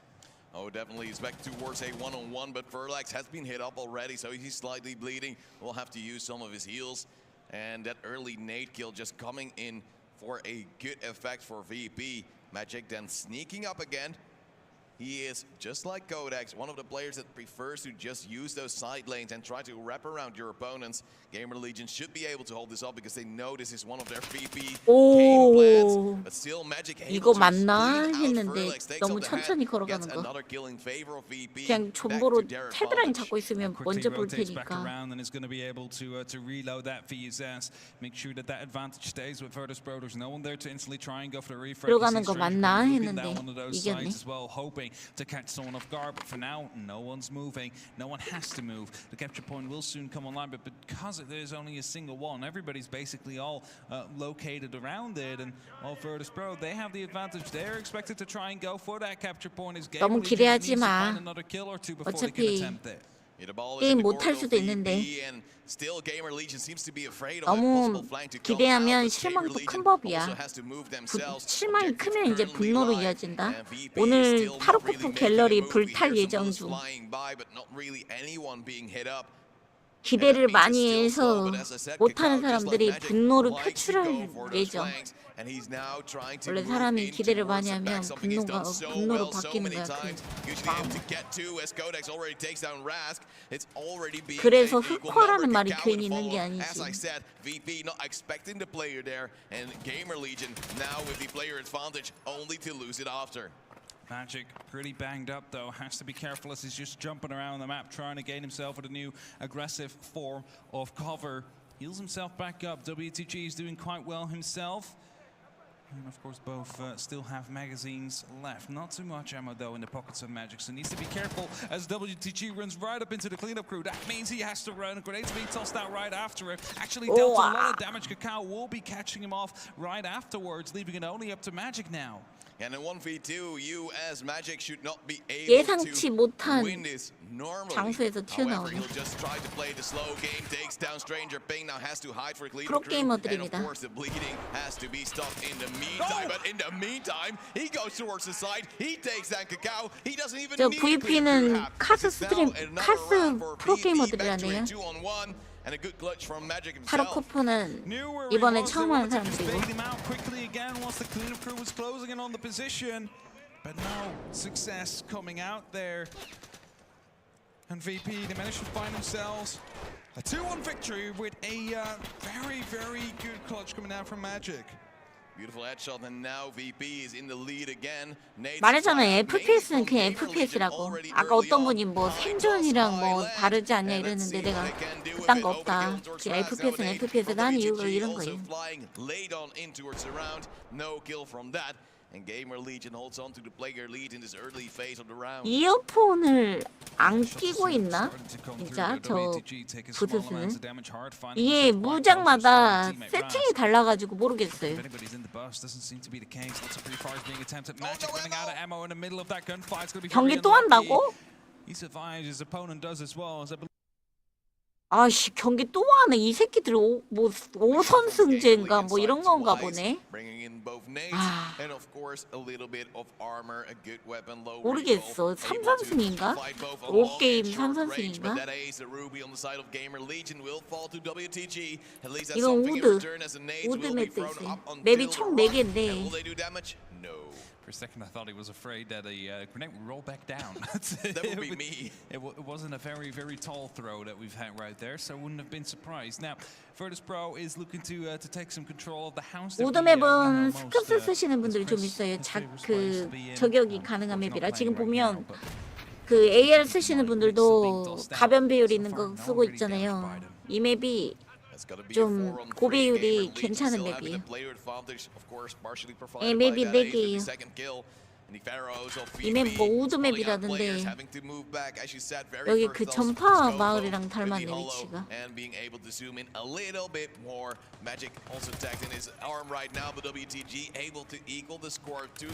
Oh, definitely he's back towards a one-on-one, but Furlex has been hit up already, so he's slightly bleeding. We'll have to use some of his heals. And that early nade kill just coming in for a good effect for VP. Magic then sneaking up again. He is, just like Codex, one of the players that prefers to just use those side lanes and try to wrap around your opponents. Gamer Legion should be able to hold this up because they know this is one of their VP game plans. But still, Magic 이거 맞나 했는데 너무 천천히 걸어가는 거. 그냥 존버로 테드라인 잡고 있으면 먼저 볼 테니까. And is going to be able to reload that for his ass. Make sure that that advantage stays with Virtus Pro. There's no one there to instantly try and go for the refresh. 들어가는 거 맞나 했는데 이겼네. As well, hoping moving to catch someone off guard. But for now, no one's moving. No one has to move. The capture point will soon come online, but because there's only a single one, everybody's basically all located around it. And Virtus Pro, they have the advantage. They're expected to try and go for that capture point. As 너무 기대하지 마. 어차피 게임 못할 수도 있는데 너무 기대하면 실망도 큰 법이야. 실망이 크면 이제 분노로 이어진다. 오늘 타르코프 갤러리 불탈 예정 중. 기대를 많이 해서 못하는 사람들이 분노를 표출할 예정. 원래 사람이 기대를 많이 하면 분노로 바뀌는 거야. 그래서 흑화라는 말이 괜히 있는 게 아니지. Magic pretty banged up though, has to be careful as he's just jumping around the map trying to gain himself with a new aggressive form of cover. Heals himself back up. WTG is doing quite well himself. And of course both still have magazines left. Not too much ammo though in the pockets of Magic, so needs to be careful as WTG runs right up into the cleanup crew. That means he has to run. Grenades being tossed out right after it. Actually dealt a lot of damage. Kakao will be catching him off right afterwards, leaving it only up to Magic now. And in 1v2, you as Magic should not be able 예상치 못한 to win this normally. 장소에서 However, 튀어나오네. he'll just try to play the slow game, takes down Stranger Bing, now has to hide for cleanup crew. And of course, the bleeding has to be stopped in the meantime. But in the meantime, he goes towards the side, he takes down Kakao, he doesn't even 저 need VP는 카스 프로게이머들이라네요. And a good clutch from Magic himself. 타르코프는 이번에 처음 하는 사람들이고. Once the cleanup crew was closing in on the position, but no success coming out there. And VP, they managed to find themselves a 2-1 victory with a very, very good clutch coming out from Magic. Beautiful headshot, and now VP is in the lead again. 말했잖아요. FPS는 그냥 FPS라고. 아까 어떤 분이 뭐 생존이랑 뭐 다르지 않냐 이랬는데 내가 그딴 거 없다. 그냥 FPS는 FPS가 한 이유가 이런 거예요. And Gamer Legion holds on to the player lead in this early phase of the round. 이어폰을 안 끼고 있나? 진짜 저 부스스는 이게 무장마다 세팅이 달라가지고 모르겠어요. 경기 또 한다고? 아씨 경기 또 하네. 이 새끼들 뭐 5선 승제인가 뭐 이런 건가 보네. 아 모르겠어. 3선승인가? 5게임 3선승인가? 이건 우드 맵도 있어요. 맵이 총 4개인데 For a second, I thought he was afraid that a grenade would roll back down. That would be me. It wasn't a very, very tall throw that we've had right there, so I wouldn't have been surprised. Now, Virtus Pro is looking to take some control of the house. 우드 맵은 스크스 쓰시는 분들이 좀 있어요. 저격이 가능한 맵이라 지금 보면 그 AR 쓰시는 분들도 가변 배율 있는 거 쓰고 있잖아요. 이 맵이 좀 고배율이 괜찮은 맵이에요. 이 맵이 4개예요. 이 맵 뭐 우드 맵이라던데 여기 그 전파 마을이랑 닮았네 위치가.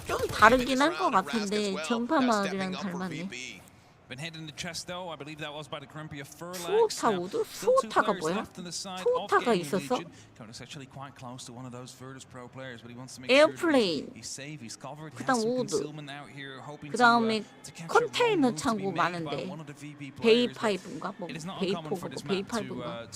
좀 다르긴 한 것 같은데 전파 마을이랑 닮았네. Been hit in the chest though. I believe that was by the Grumpy Furlax. 수호타 우드? 수호타가 뭐야? 수호타가 있었어? Actually quite close to one of those Virtus Pro players, but he wants to make 에어플레인. he's safe, he's covered. 그다음 우드. 그다음에 컨테이너 창고 많은데 베이파이브인가? 뭐 베이포가 뭐 베이파이브인가?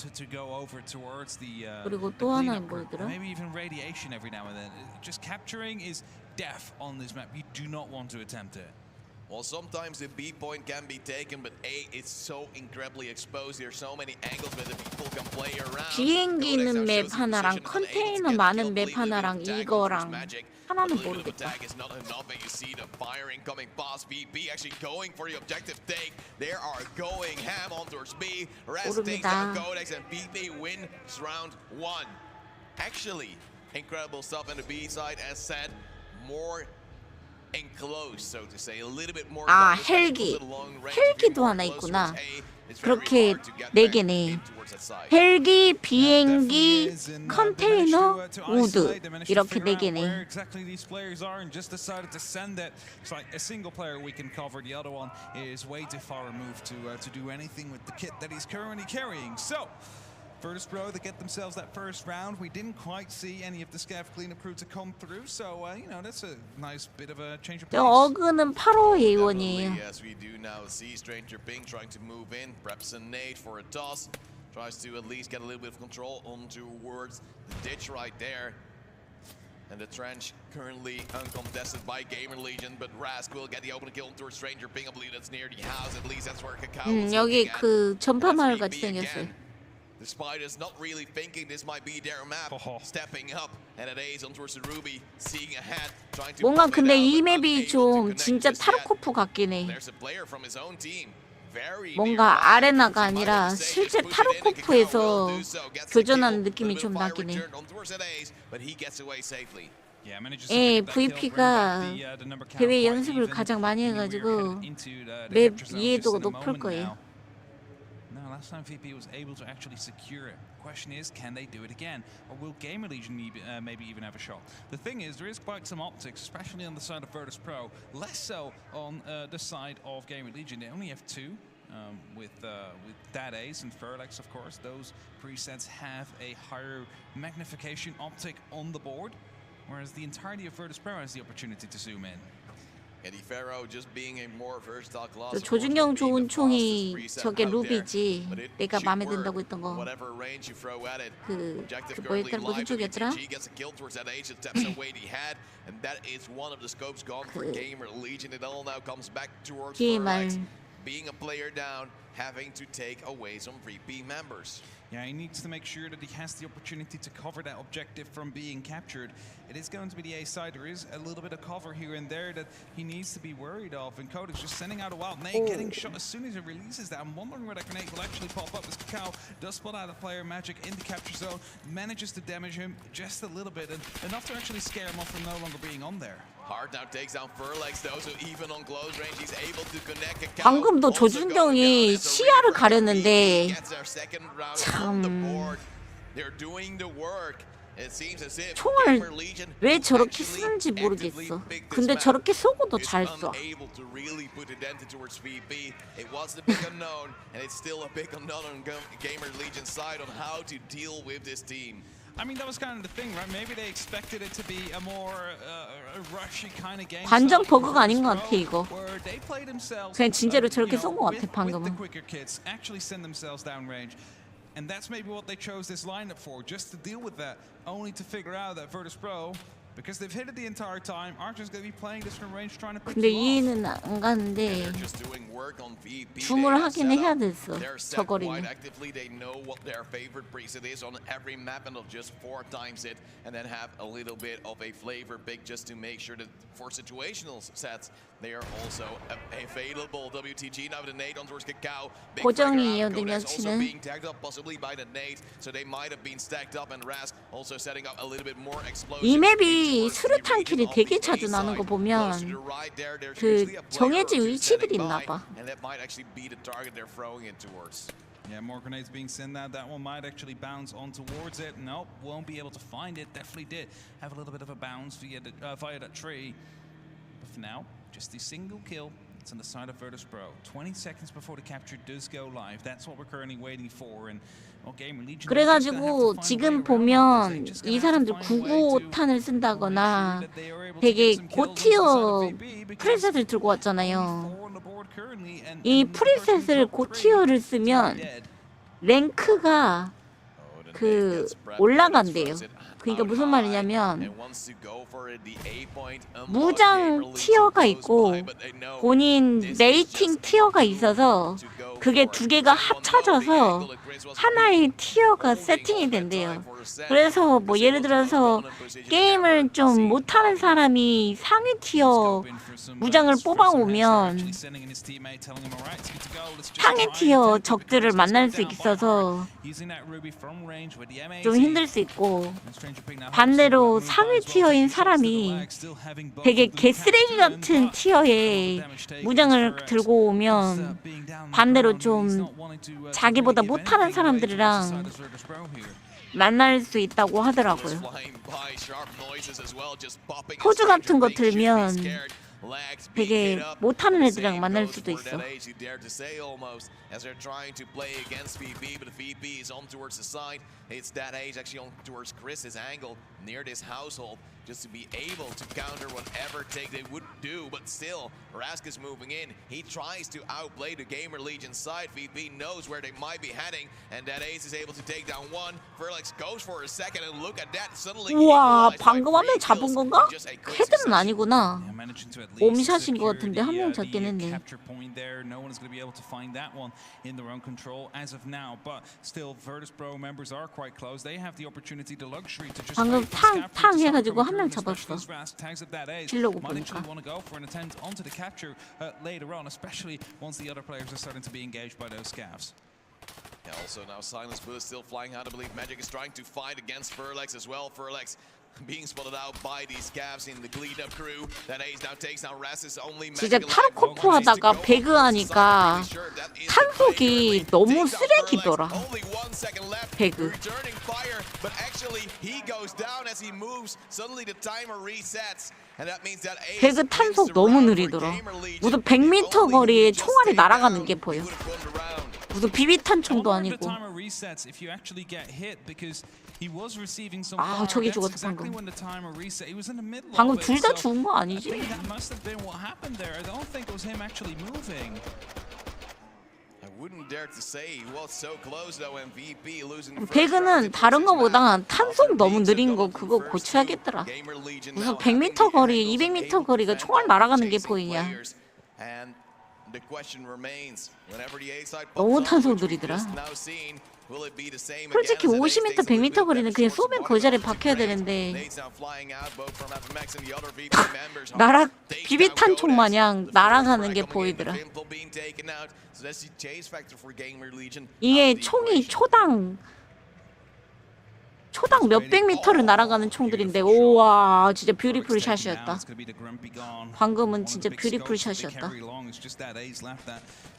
그리고 또 하나는 뭐더라? Maybe even radiation every now and then. Just capturing is death on this map. You do not want to attempt it. Well, sometimes the B point can be taken, but A is so incredibly exposed. There are so many angles where the people can play around. 비행기 있는 맵 하나랑 컨테이너 많은 맵 하나랑 이거랑 하나는 모르겠다. Is not enough, and you see the firing coming past BP actually going for the objective take. They are going ham on towards B. Rest takes down Codex, and BP wins round 1. Actually, incredible stuff on the B side, as said. More 아, 헬기. 헬기도 하나 있구나. 그렇게 4개네. 헬기, 비행기, 컨테이너, 우드. 이렇게 4개네. Exactly these players are and just decided to send it. It's like a single player we can cover. The other one is way too far removed to do anything with the kit that he's currently carrying. So Virtus Pro, they get themselves that first round. We didn't quite see any of the Scav cleanup crew to come through, so you know, that's a nice bit of a change of pace. 어그는 8호 예원이에요. Yes, we do now see Stranger Ping trying to move in. Preps a nade for a toss. Tries to at least get a little bit of control on towards the ditch right there. And the trench currently uncontested by Gamer Legion, but Rask will get the open kill towards Stranger Ping. I believe that's near the house. At least that's where Kakao is 여기 looking at. 그 전파 마을 That's 같이 VP 생겼어요. again. The Spiders not really thinking this might be their map, stepping up, and it is on towards the Ruby, seeing ahead, trying to. 뭔가 근데 이 맵이 좀 진짜 타르코프 같긴 해. There's a player from his own team. 뭔가 아레나가 아니라 실제 타르코프에서 교전하는 느낌이 좀 나긴 해. 예, VP가 대회 연습을 가장 많이 해가지고 맵 이해도가 높을 거예요. Now, last time VP was able to actually secure it. Question is, can they do it again, or will Gamer Legion maybe even have a shot? The thing is, there is quite some optics, especially on the side of Virtus Pro. Less so on the side of Gamer Legion. They only have 2. With Dad Ace and Furlex, of course, those presets have a higher magnification optic on the board, whereas the entirety of Virtus Pro has the opportunity to zoom in. 조준경 좋은 총이 저게 루비지. 내가 마음에 든다고 했던 거. 그 뭐였더라? 무슨 총이었더라? DMR. Being a player down, having to take away some VP members. Yeah, he needs to make sure that he has the opportunity to cover that objective from being captured. It is going to be the A side. There is a little bit of cover here and there that he needs to be worried of. And Codex just sending out a wild nade, getting shot as soon as he releases that. I'm wondering where that grenade will actually pop up as Kakao does spot out a player Magic in the capture zone, manages to damage him just a little bit, and enough to actually scare him off from no longer being on there. Hard now takes down Furlex though, so even on close range he's able to connect. 방금도 조준경이 시야를 가렸는데 참 총을 왜 저렇게 쓰는지 모르겠어. 근데 저렇게 쏘고도 잘 쏴. I mean, that was kind of the thing, right? Maybe they expected it to be a more rushy kind of game. 관전 버그가 아닌 것 같아 이거. Where they played themselves. 그냥 진짜로 저렇게 쏜 것 같아 방금은. With the quicker kits, actually send themselves down range. And that's maybe what they chose this lineup for, just to deal with that, only to figure out that Virtus Pro, because they've hit it the entire time, are just going to be playing this from range trying to pick 근데 you off. 이해는 안 가는데 줌을 하긴 해야 됐어. 저 거리는. They know what their favorite preset is on every map and they'll just 4 times it and then have a little bit of a flavor pick just to make sure that for situational sets they are also available. WTG now with the nade on towards Kakao. 고정이에요, 능력치는. Being tagged up possibly by the nade, so they might have been stacked up, and Rask also setting up a little bit more explosion. 이 맵이 수류탄 킬이 되게 자주 나는 거 보면 그 정해진 위치들이 있나 봐. And that might actually be the target they're throwing it towards. Yeah, more grenades being sent out. That one might actually bounce on towards it. Nope, won't be able to find it. Definitely did have a little bit of a bounce via that tree. But for now, just the single kill. It's on the side of Virtus Pro. 20 seconds before the capture does go live. That's what we're currently waiting for. And 그래가지고 지금 보면 이 사람들 995탄을 쓴다거나 되게 고티어 프리셋을 들고 왔잖아요. 이 프리셋을 고티어를 쓰면 랭크가 그 올라간대요. 그러니까 무슨 말이냐면 무장 티어가 있고 본인 레이팅 티어가 있어서 그게 2개가 합쳐져서 하나의 티어가 세팅이 된대요. 그래서 뭐 예를 들어서 게임을 좀 못하는 사람이 상위 티어 무장을 뽑아오면 상위 티어 적들을 만날 수 있어서 좀 힘들 수 있고 반대로 상위 티어인 사람이 되게 개쓰레기 같은 티어에 무장을 들고 오면 반대로 좀 자기보다 못하는 사람들이랑 만날 수 있다고 하더라고요. 포즈 같은 거 들면 되게 못하는 애들이랑 만날 수도 있어. As they're trying to play against VP, but VP is on towards the side. It's that age actually on towards Chris's angle near this household, just to be able to counter whatever take they would do. But still, Rask is moving in. He tries to outplay the Gamer Legion side. VP knows where they might be heading, and that ace is able to take down one. Ferlex goes for a second, and look at that. Suddenly, 우와, 방금 한 명 잡은 건가? 헤드는 아니구나. 옴샷인 것 같은데 한 명 잡긴 했네. In their own control as of now, but still Virtus Pro members are quite close. They have the opportunity, the luxury to just 방금 탕 해가지고 한 명 잡았어. 찔러고 보니까. want to go for an attempt onto the capture later on, especially once the other players are starting to be engaged by those scavs. Yeah, also now Silence Blue is still flying out. I believe Magic is trying to fight against Ferlex as well. Ferlex being spotted out by these scavs in the cleanup crew. That ace now takes down Rass's only 진짜 타르코프 하다가 배그 하니까 탄속이 너무 쓰레기더라. 배그. 배그 탄속 너무 느리더라. 무슨 100m 거리에 총알이 날아가는 게 보여. 무슨 비비탄총도 아니고. 아, 저기 죽었어 방금. 방금 둘 다 죽은 거 아니지? 배그는 다른 거보다 탄속 너무 느린 거 그거 고쳐야겠더라. 무슨 100m 거리, 200m 거리가 총알 날아가는 게 보이냐. 너무 탄속 느리더라. 솔직히 50m, 100m 거리는 그냥 쏘면 그 자리에 박혀야 되는데 비비탄총 마냥 날아가는 게 보이더라. 이게 총이 초당 몇백 미터를 날아가는 총들인데 우와 진짜 뷰티풀 샷이었다. 방금은 진짜 뷰티풀 샷이었다.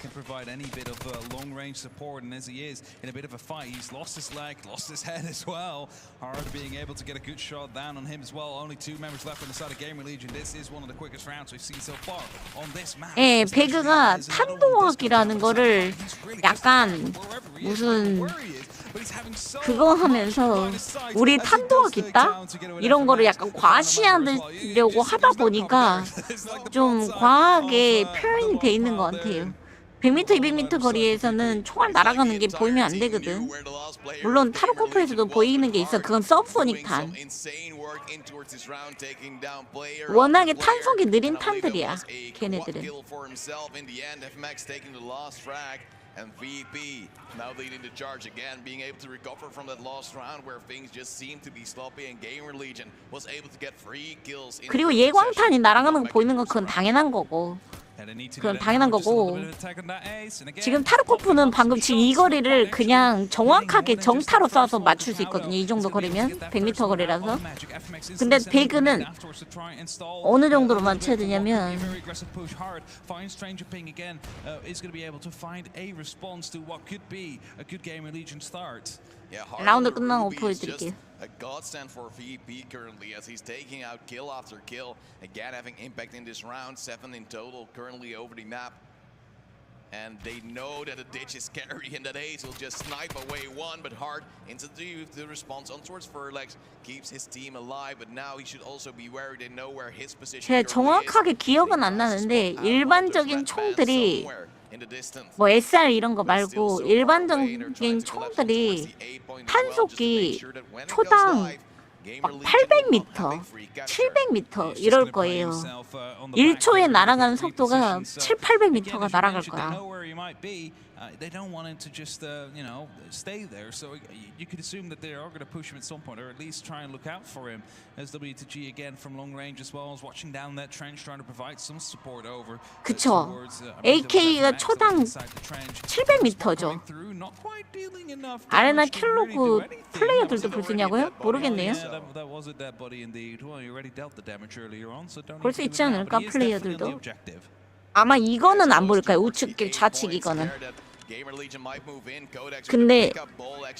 Can provide any bit of long range support, and as he is in a bit of a fight, he's lost his leg, lost his head as well. Hard being able to get a good shot down on him as well. Only 2 members left on the side of Gamer Legion. This is one of the quickest rounds we've seen so far on this map. 예, 배그가 탄도학이라는 거를 약간 무슨 그거 하면서 우리 탄도학 있다? 이런 거를 약간 과시하려고 하다 보니까 좀 과하게 표현이 돼 있는 것 같아요. 100m, 200m 거리에서는 총알 날아가는 게 보이면 안 되거든. 물론 타르코프에서도 보이는 게 있어. 그건 서브소닉 탄. 워낙에 탄속이 느린 탄들이야, 걔네들은. And VP now leading the charge again, being able to recover from that lost round where things just seemed to be sloppy, and Gamer Legion was able to get 3 kills. 그리고 예광탄이 날아가는 거 보이는 건 그건 당연한 거고. 그건 당연한 거고. 지금 타르코프는 방금 지금 이 거리를 그냥 정확하게 정타로 쏴서 맞출 수 있거든요. 이 정도 거리면 100m 거리라서. 근데 배그는 어느 정도로 맞춰야 되냐면 라운드 끝나고 보여드릴게요. A godsend for VP currently as he's taking out kill after kill. Again, having impact in this round, 7 in total currently over the map. And they know that a ditch is scary and that Ace will just snipe away one, but hard into the response on towards Ferlex keeps his team alive, but now he should also be wary. They know where his position 제가 정확하게 기억은 안 나는데 일반적인 총들이 뭐 SR 이런 거 말고 일반적인 총들이 탄속이 초당 막 800m, 700m 이럴 거예요. 1초에 날아가는 속도가 7, 800m가 날아갈 거야. They don't want him to just, you know, stay there. So you could assume that they are going to push him at some point, or at least try and look out for him. As WTG again from long range as well, is watching down that trench, trying to provide some support over. 그쵸. AK가 초당 700m죠. 아레나 킬로그 플레이어들도 볼 수 있냐고요? 모르겠네요. 볼 수 있지 않을까, 플레이어들도? 아마 이거는 안 보일까요? 우측 좌측 이거는. 근데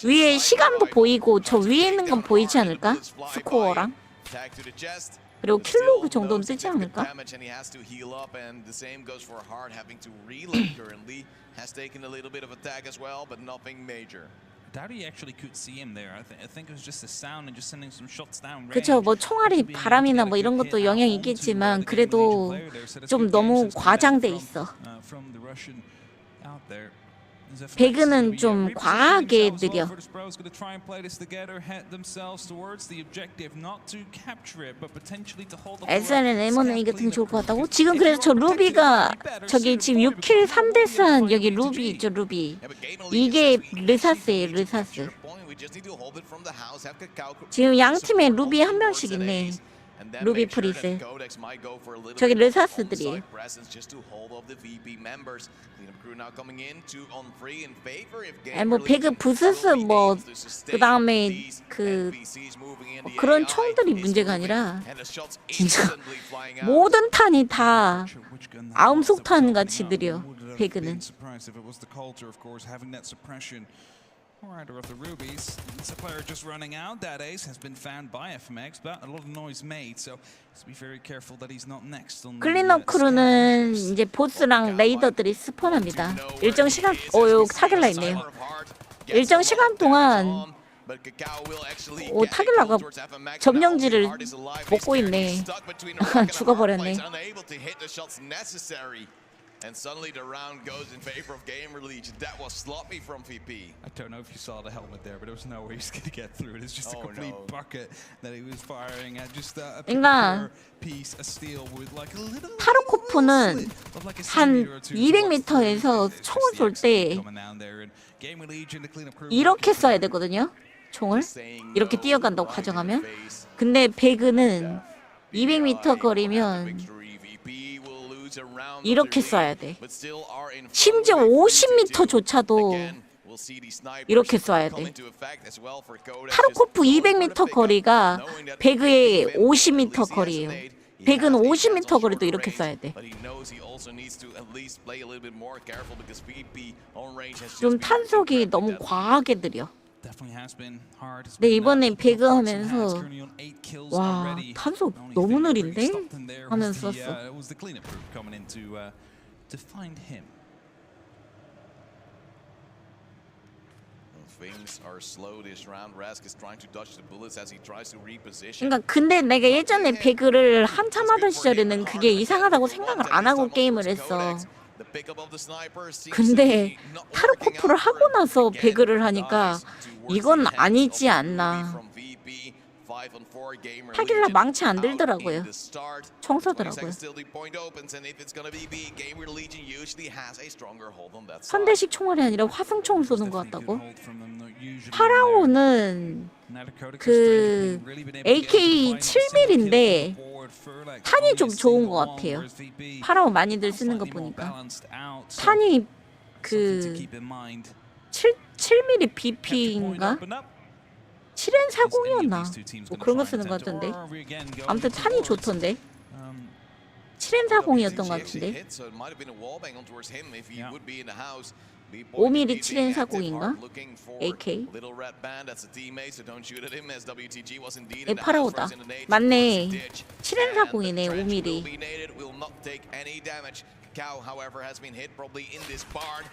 위에 시간도 보이고 저 위에 있는 건 보이지 않을까? 스코어랑. 그리고 킬로그 정도는 뜨지 않을까? 그쵸, 뭐 총알이 바람이나 뭐 이런 것도 영향이 있겠지만 그래도 좀 너무 과장돼 있어. 배그는 좀 과하게 느려. SRN M1A 같은 게 좋을 것 같다고? 지금 그래서 저 루비가 저기 지금 6킬 3대산 여기 루비 있죠, 루비. 이게 르사스예요, 르사스. 지금 양 팀에 루비 한 명씩 있네. 루비 프리스. 저기 르사스들이에요. 뭐 배그 부스스 뭐 그다음에 뭐 그런 총들이 문제가 아니라 진짜 모든 탄이 다 아음속탄 같이 느려 배그는. Rider of the rubies. It's a player just running out. That ace has been found by FMX, but a lot of noise made. So let's be very careful that he's not next on. 클린업 크루는 이제 보스랑 레이더들이 스폰합니다. 일정 시간, 여기 타길라 있네요. 일정 시간 동안 타길라가 점령지를 먹고 있네. 죽어버렸네. And suddenly the round goes in favor of Gamer Legion. That was sloppy from VP. I don't know if you saw the helmet there, but there was no way he's going to get through it. It's just a complete bucket that he was firing at. Just a pure piece of steel with like a little. 타르코프는 한 200m에서 총을 쏠 때 이렇게 쏴야 되거든요. 총을 이렇게 뛰어간다고 가정하면. 근데 배그는 200m 거리면 이렇게 쏴야 돼. 심지어 50m조차도 이렇게 쏴야 돼. 타르코프 200m 거리가 배그의 50m 거리예요. 배그는 50m 거리도 이렇게 쏴야 돼. 좀 탄속이 너무 과하게 느려. 근데 이번에 배그 하면서 와, 탄속 너무 느린데? 하면서 썼어. 그러니까 근데 내가 예전에 배그를 한참 하던 시절에는 그게 이상하다고 생각을 안 하고 게임을 했어. 근데 타르코프를 하고 나서 배그를 하니까 이건 아니지 않나. 타길라 망치 안 들더라고요. 총 쏘더라고요. 선대식 총알이 아니라 화승총을 쏘는 것 같다고? 파라오는 그 AK 7mm인데 탄이 좀 좋은 것 같아요. 파라오 많이들 쓰는 거 보니까 탄이 그 7mm BP인가? 7N40이었나? 뭐 그런 거 쓰는 것 같던데. 아무튼 탄이 좋던데. 7N40이었던 것 같은데. 5mm 7N40인가? AK. 파라오다. 맞네. 7N40이네. 5mm.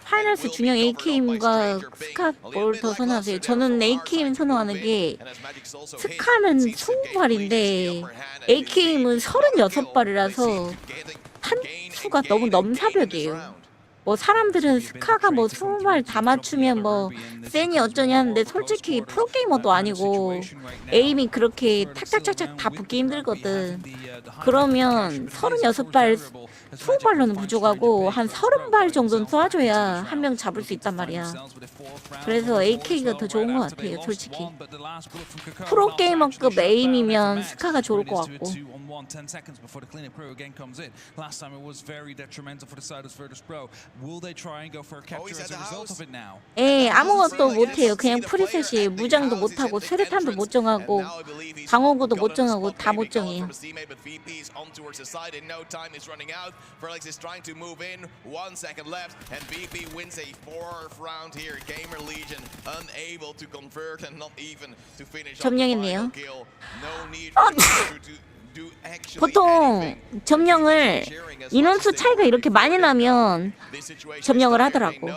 파이널스 중형 AK임과 스카 뭘 더 선호하세요? 저는 AK임 선호하는 게 스카는 20발인데 AK임은 36발이라서 탄수가 너무 넘사벽이에요. 뭐 사람들은 스카가 뭐 20발 다 맞추면 뭐 센이 어쩌냐 하는데 솔직히 프로게이머도 아니고 에임이 그렇게 탁탁탁탁 다 붙기 힘들거든. 그러면 36발 20발로는 부족하고 한 30발 정도는 쏴줘야 한 명 잡을 수 있단 말이야. 그래서 AK가 더 좋은 것 같아요 솔직히. 프로게이머급 에임이면 스카가 좋을 것 같고. 예, 아무것도 못해요. 그냥 프리셋이 무장도 못하고 세례탄도 못 정하고 방어구도 못 정하고 다 못 정해요. 점령했네요. 보통 점령을 인원수 차이가 이렇게 많이 나면 점령을 하더라고.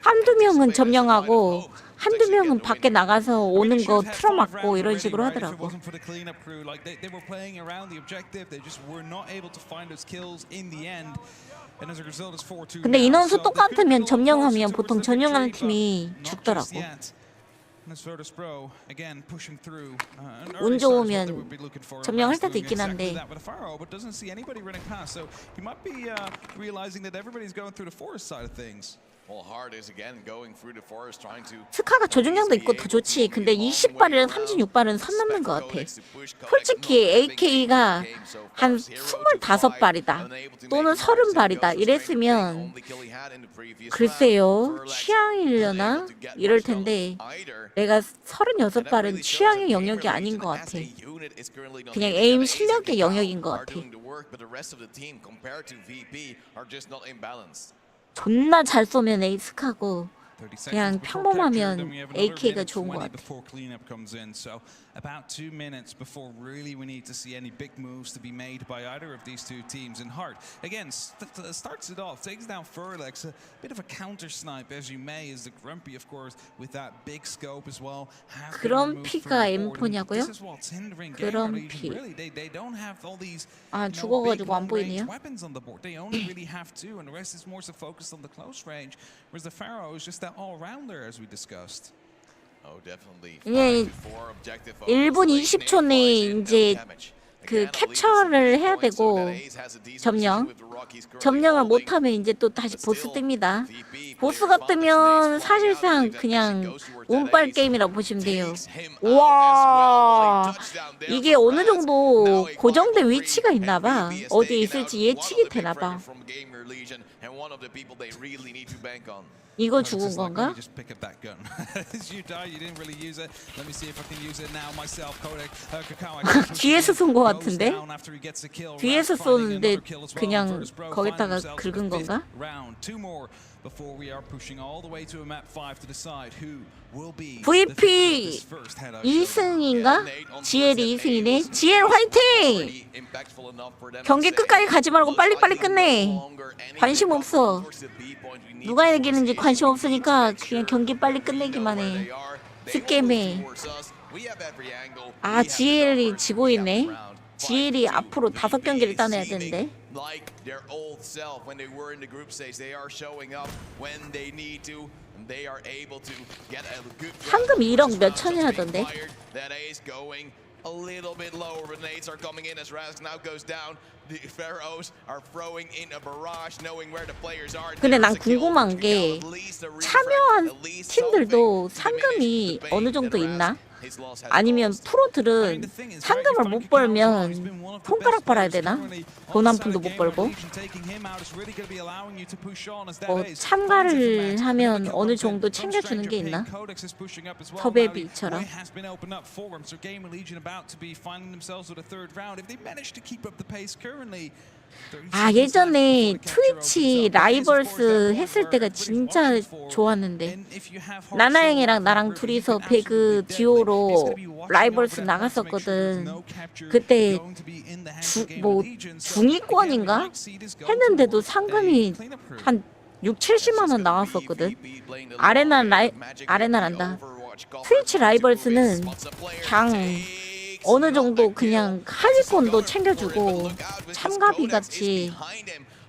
한두 명은 점령하고 한두 명은 밖에 나가서 오는 거 틀어막고 이런 식으로 하더라고. 근데 인원수 똑같으면 점령하면 보통 점령하는 팀이 죽더라고. 운 좋으면 점령할 때도 있긴 한데. 스카가 저중량도 있고 더 좋지. 근데 20발이랑 36발은 선 넘는 것 같아. 솔직히 AK가 한 25발이다 또는 30발이다 이랬으면 글쎄요 취향이려나 이럴 텐데 내가 36발은 취향의 영역이 아닌 것 같아. 그냥 에임 실력의 영역인 것 같아. 존나 잘 쏘면 에이스카고 그냥 평범하면 AK가 좋은 것 같아. About 2 minutes before really we need to see any big moves to be made by either of these two teams. And Hart again starts it off, takes down Furlex, a bit of a counter snipe as you may, as the Grumpy of course with that big scope as well. 그럼피가 M4냐고요? 그럼피. 아 죽어가지고 안 보이네요. Weapons on the board. They only really have two, and the rest is more so focused on the close range. Whereas the Pharaoh is just that all-rounder as we discussed. 예, 1분 20초 내에 이제 그 캡처를 해야 되고 점령을 못하면 이제 또 다시 보스 뜹니다. 보스가 뜨면 사실상 그냥 운빨 게임이라고 보시면 돼요. 와 이게 어느 정도 고정된 위치가 있나봐. 어디에 있을지 예측이 되나봐. 이거 죽은 건가? 뒤에서 쏜 거 같은데? 뒤에서 쏘는데 그냥 거기다가 긁은 건가? VP 2승인가? GL이 2승이네? GL 화이팅! 경기 끝까지 가지 말고 빨리빨리 끝내. 관심 없어. 누가 이기는지 관심 없으니까 그냥 경기 빨리 끝내기만 해. 스캠해. 아 GL이 지고 있네. GL이 앞으로 5경기를 따내야 되는데. 상금 1억 몇 천이라던데. A little bit lower, but nades are coming in as Rask now goes down. The Pharaohs are throwing in a barrage, knowing where the players are. 근데 난 궁금한 게 참여한 팀들도 상금이 어느 정도 있나? 아니면 프로들은 상금을 못 벌면 손가락 빨아야 되나? 돈 한 푼도 못 벌고. 참가를 하면 어느 정도 챙겨주는 게 있나? 섭외비처럼. 아 예전에 트위치 라이벌스 했을 때가 진짜 좋았는데 나나형이랑 나랑 둘이서 배그 듀오로 라이벌스 나갔었거든. 그때 중위권인가 했는데도 상금이 한 6-70만 원 나왔었거든. 아레나란다. 트위치 라이벌스는 그냥 어느 정도 그냥 하위권도 챙겨주고 참가비 같이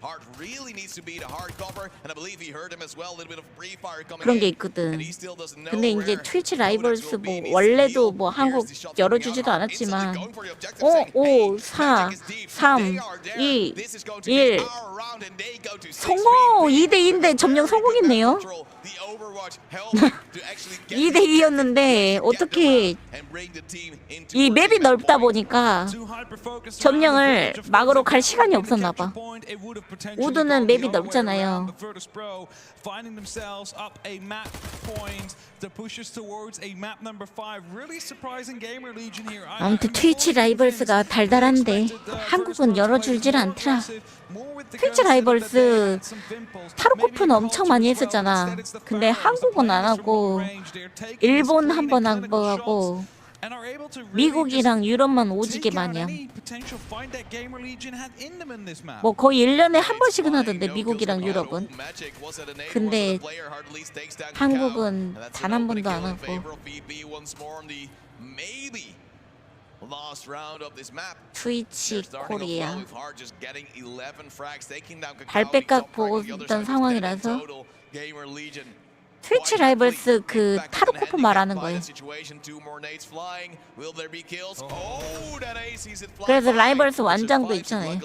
Hard really needs to be the hard cover, and I believe he heard him as well. A little bit of free fire coming 그런 게 in. 있거든. And he still doesn't know 근데 이제 where 트위치 Codex 라이벌스 will be. 뭐 Needs to 원래도 heal. 뭐 Here's 한국 the shot 열어주지도 coming out. Instantly 않았지만 going for the objective, saying, 5, "Hey, 4, Magic is deep. 3, They are there. 2, This is going to be 1 our round, and they go to 6 성공! VP. 2대2인데 점령 성공했네요. The Overwatch helping to actually get 2대2였는데 어떻게 and bring the team into 이 맵이 working 넓다 point. 보니까 점령을 막으러 갈 시간이 없었나 봐. 우드는 맵이 넓잖아요. Finding themselves up a map point to push us towards a map number 5. Really surprising gamer legion here. 아무튼 트위치 라이벌스가 달달한데 한국은 열어줄질 않더라. 트위치 라이벌스 타르코프는 엄청 많이 했었잖아. 근데 한국은 안 하고 일본 한 번 하고 미국이랑 유럽만 오지게 많이 함. 뭐 거의 1년에 한 번씩은 하던데 미국이랑 유럽은. 근데 한국은 단 한 번도 안 하고. 트위치 코리아 발백각 보고 있던 상황이라서 트위치 라이벌스 그 타르코프 말하는 거예요. 그래서 라이벌스 완장도 있잖아요.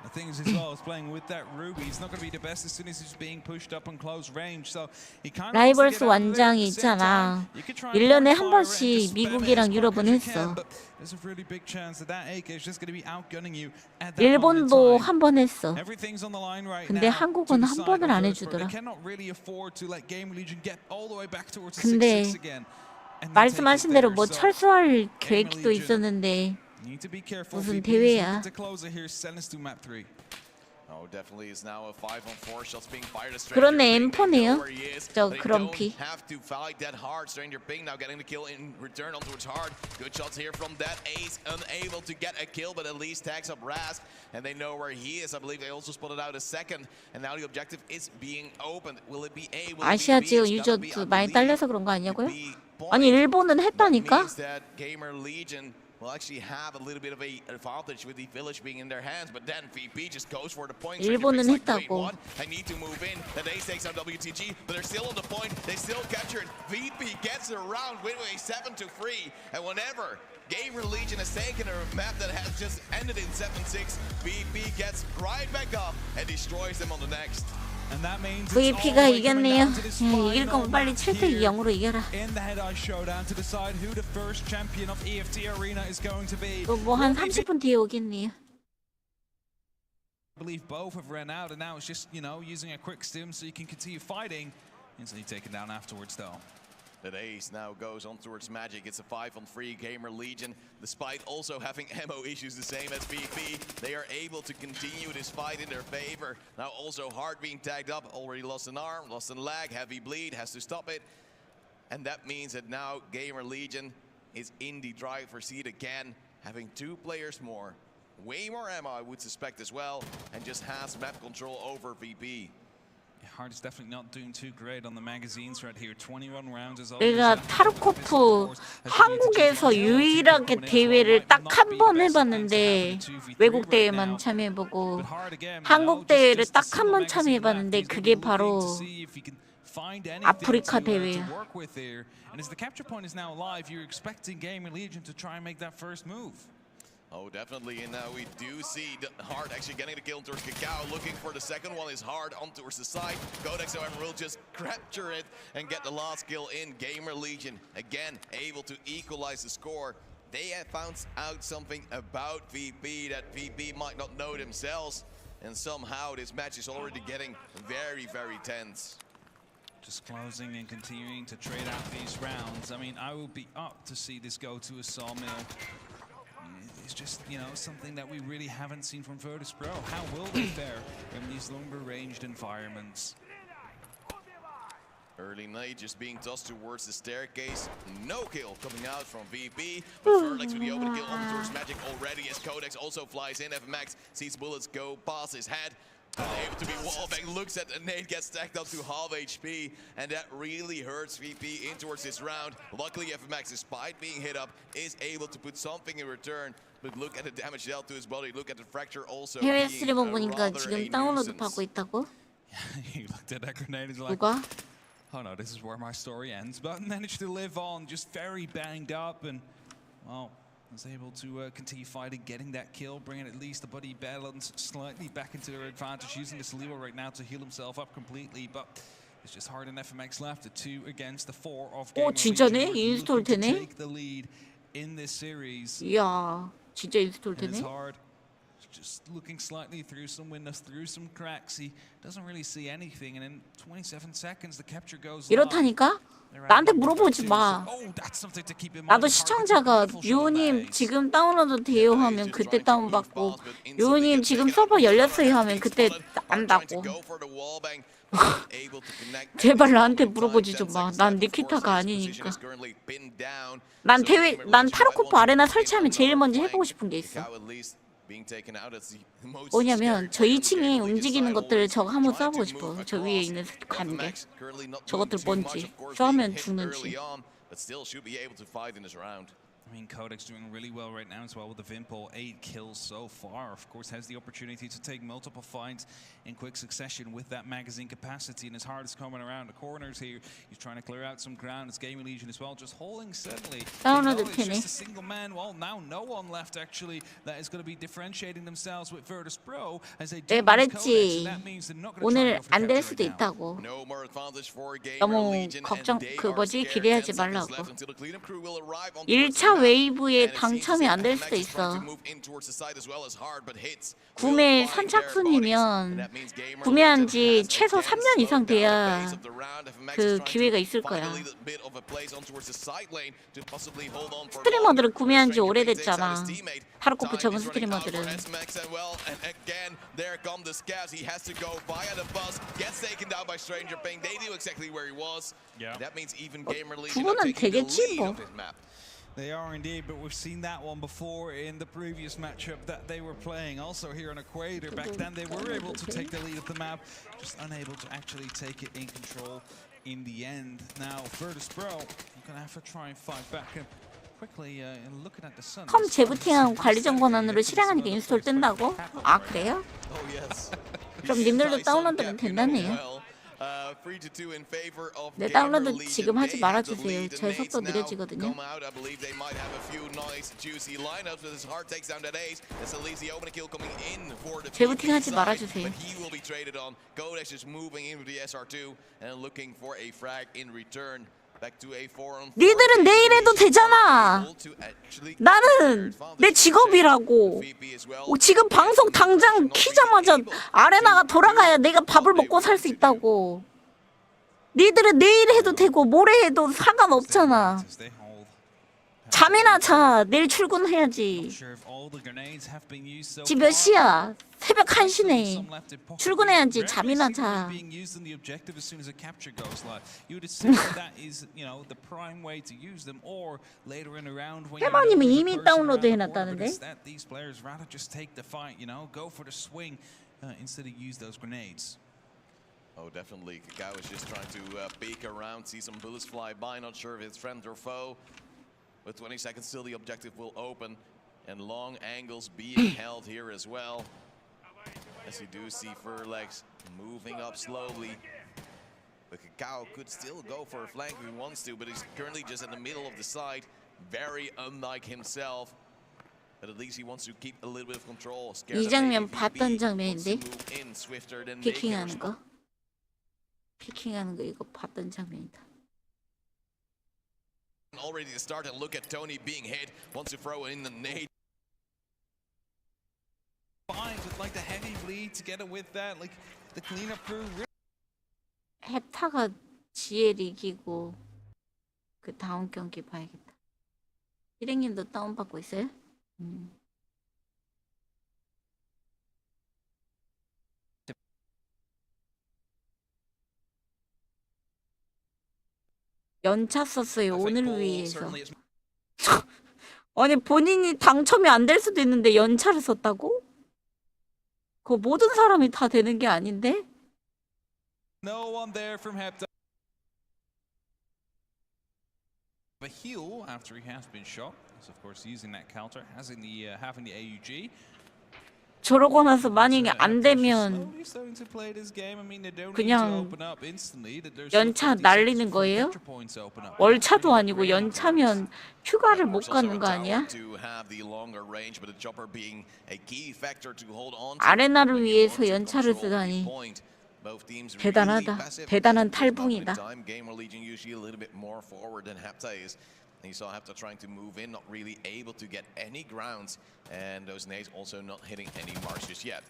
The thing is, as well, is playing with that Ruby. He's not going to be the best as soon as he's being pushed up on close range. So he kind of 라이벌스 완장이 있잖아. 1년에 한 번씩 미국이랑 유럽은 했어. There's a really big chance that that AK is just going to be outgunning you at that 일본도 한 번 했어. Everything's on the line right 근데 now. 한국은 한 번을 안 해주더라. They cannot really afford to let Gamer Legion get all the way back towards the 근데 6-6 again. 말씀하신 대로 뭐 철수할 계획도 있었는데 무슨 대회야. 그런데 M4네요. 저 그럼피. 아시아 지역 유저도 많이 딸려서 그런 거 아니냐고요? 아니 일본은 했다니까? will actually have a little bit of a advantage with the village being in their hands, but then VP just goes for the point. 일본은 Like, 했다고. I need to move in. Then Ace takes out WTG, but they're still on the point. They still capture it. VP gets it around with a 7-3, and whenever Gamer Legion has taken a map that has just ended in 7-6, VP gets right back up and destroys them on the next. VP가 이겼네요. 이길 거면 빨리 7대 0으로 이겨라. 또 뭐 한 30분 뒤에 오겠네요. I believe both have run out, and now it's just, using a quick stim so you can continue fighting. Instantly taken down afterwards, though. That Ace now goes on towards Magic. It's a 5-on-3 Gamer Legion. Despite also having ammo issues the same as VP, they are able to continue this fight in their favor. Now also Hard being tagged up, already lost an arm, lost a leg, heavy bleed, has to stop it. And that means that now Gamer Legion is in the driver's seat again, having 2 players more. Way more ammo, I would suspect as well, and just has map control over VP. Hard is definitely not doing too great on the magazines right here. 21 rounds is all. 내가 타르코프 한국에서 유일하게 대회를 딱 한 번 해봤는데 외국 대회만 참여해보고 한국 대회를 딱 한 번 참여해봤는데 그게 바로 아프리카 대회야. And as the capture point is now alive, you're expecting Gamer Legion to try and make that first move. Oh, definitely, and now we do see Hard actually getting the kill towards Cacao, looking for the second one is Hard on towards the side. Codex, however, will just capture it and get the last kill in. Gamer Legion, again, able to equalize the score. They have found out something about VP that VP might not know themselves, and somehow this match is already getting very, very tense. Just closing and continuing to trade out these rounds. I mean, I will be up to see this go to a sawmill. It's just, something that we really haven't seen from Virtus Pro. How will they fare in these longer ranged environments? Early Night just being tossed towards the staircase. No kill coming out from VP. But Ferlex with the open kill on towards Magic already as Codex also flies in. FMax sees bullets go past his head. Able to be wallbang, looks at the nade, gets stacked up to half HP, and that really hurts VP in towards this round. Luckily, FMax, despite being hit up, is able to put something in return. But look at the damage dealt to his body. Look at the fracture also. 해외 being 스트리머 a 보니까 rather 지금 a 다운로드 nuisance. 받고 있다고? You looked at that grenade and like, 누가? oh no, this is where my story ends. But managed to live on, just very banged up, and well, was able to continue fighting, getting that kill, bringing at least the buddy balance slightly back into their advantage, using this Leo right now to heal himself up completely. But it's just hard enough for Max left. The 2 against the 4 of Gamer 진짜네? Legion, 인스톨 looking to 되네? take the lead in this series. 이야, 진짜 인스톨 And it's 되네? hard. Just looking slightly through some windows, through some cracks. He doesn't really see anything. And in 27 seconds, the capture goes live. 이렇다니까? 나한테 물어보지 마. Oh, that's something to keep in mind. 나도 시청자가 유우님 지금 다운로드 돼요 하면 그때 다운받고 유우님 지금 서버 열렸어요 하면 그때 안다고. 제발 나한테 물어보지 좀 마. 난 니키타가 아니니까. 난 타르코프 아레나 설치하면 제일 먼저 해보고 싶은 게 있어. 뭐냐면 저 2층에 움직이는 것들을 저거 한번 쏴보고 싶어. 저 위에 있는 관계. 저것들 뭔지. 쏴면 죽는지. I mean, Kodak's doing really well right now as well with the Vimpol. 8 kills so far. Of course, has the opportunity to take multiple fights in quick succession with that magazine capacity, and his heart is coming around the corners here. He's trying to clear out some ground. It's Gaming Legion as well, just holding steadily. It's just a single man. Well, now no one left actually that is going to be differentiating themselves with Virtus Pro as they do. 말했지. 오늘 안 될 수도 있다고. 너무 걱정 기대하지 말라고. 1차 웨이브에 당첨이 안 될 수도 있어. 구매 선착순이면 구매한 지 최소 3년 이상 돼야 그 기회가 있을 거야. 스트리머들은 구매한 지 오래됐잖아. 타르코프 적은 스트리머들은. 두 번은 되겠지 뭐. They are indeed, but we've seen that one before in the previous matchup that they were playing. Also here on Equator, back then they were able to take the lead of the map, just unable to actually take it in control in the end. Now, Virtus Pro, you're going to have to try and fight back and quickly looking at the sun. 컴 재부팅 관리전 권한으로 실행하니까 인스톨 뜬다고? 아 그래요? 그럼 님들도 다운로드는 된다네요. 네, 다운로드 지금 하지 말아주세요. 제 속도 느려지거든요. 재부팅 하지 말아주세요. 니들은 내일 해도 되잖아. 나는 내 직업이라고. 지금 방송 당장 키자마자 아레나가 돌아가야 내가 밥을 먹고 살 수 있다고. 니들은 내일 해도 되고 모레 해도 상관없잖아. 잠이나 자. 내일 출근해야지. 지금 몇 시야? 새벽 1시네. 출근해야지. 잠이나 자. 해마님은 이미 다운로드 해놨다는데? Oh, definitely. Kakao is just trying to peek around, see some bullets fly by. Not sure if it's friend or foe. With 20 seconds still, the objective will open. And long angles being held here as well. As you do see Furlex moving up slowly. But Kakao could still go for a flank if he wants to, but he's currently just in the middle of the side. Very unlike himself. But at least he wants to keep a little bit of control. 이 장면 봤던 장면인데? 피킹하는 거? 피킹하는 거 이거 봤던 장면이다. Already to start and look at Tony being hit. Wants to throw in the nade. With like the heavy bleed together with that, like the cleanup crew. 헵타가 지엘 이기고 그 다음 경기 봐야겠다. 일행님도 다운 받고 있어요? 연차 썼어요. 오늘 위해서. 아니 본인이 당첨이 안 될 수도 있는데 연차를 썼다고? 그거 모든 사람이 다 되는 게 아닌데? No one there from Hepta. a heal after he has been shot. He's of course using that counter, having the AUG. 저러고 나서 만약에 안 되면 그냥 연차 날리는 거예요? 월차도 아니고 연차면 휴가를 못 가는 거 아니야? 아레나를 위해서 연차를 쓰다니 대단하다. 대단한 탈북이다. You saw Hepta trying to move in, not really able to get any grounds, and those nades also not hitting any marks just yet.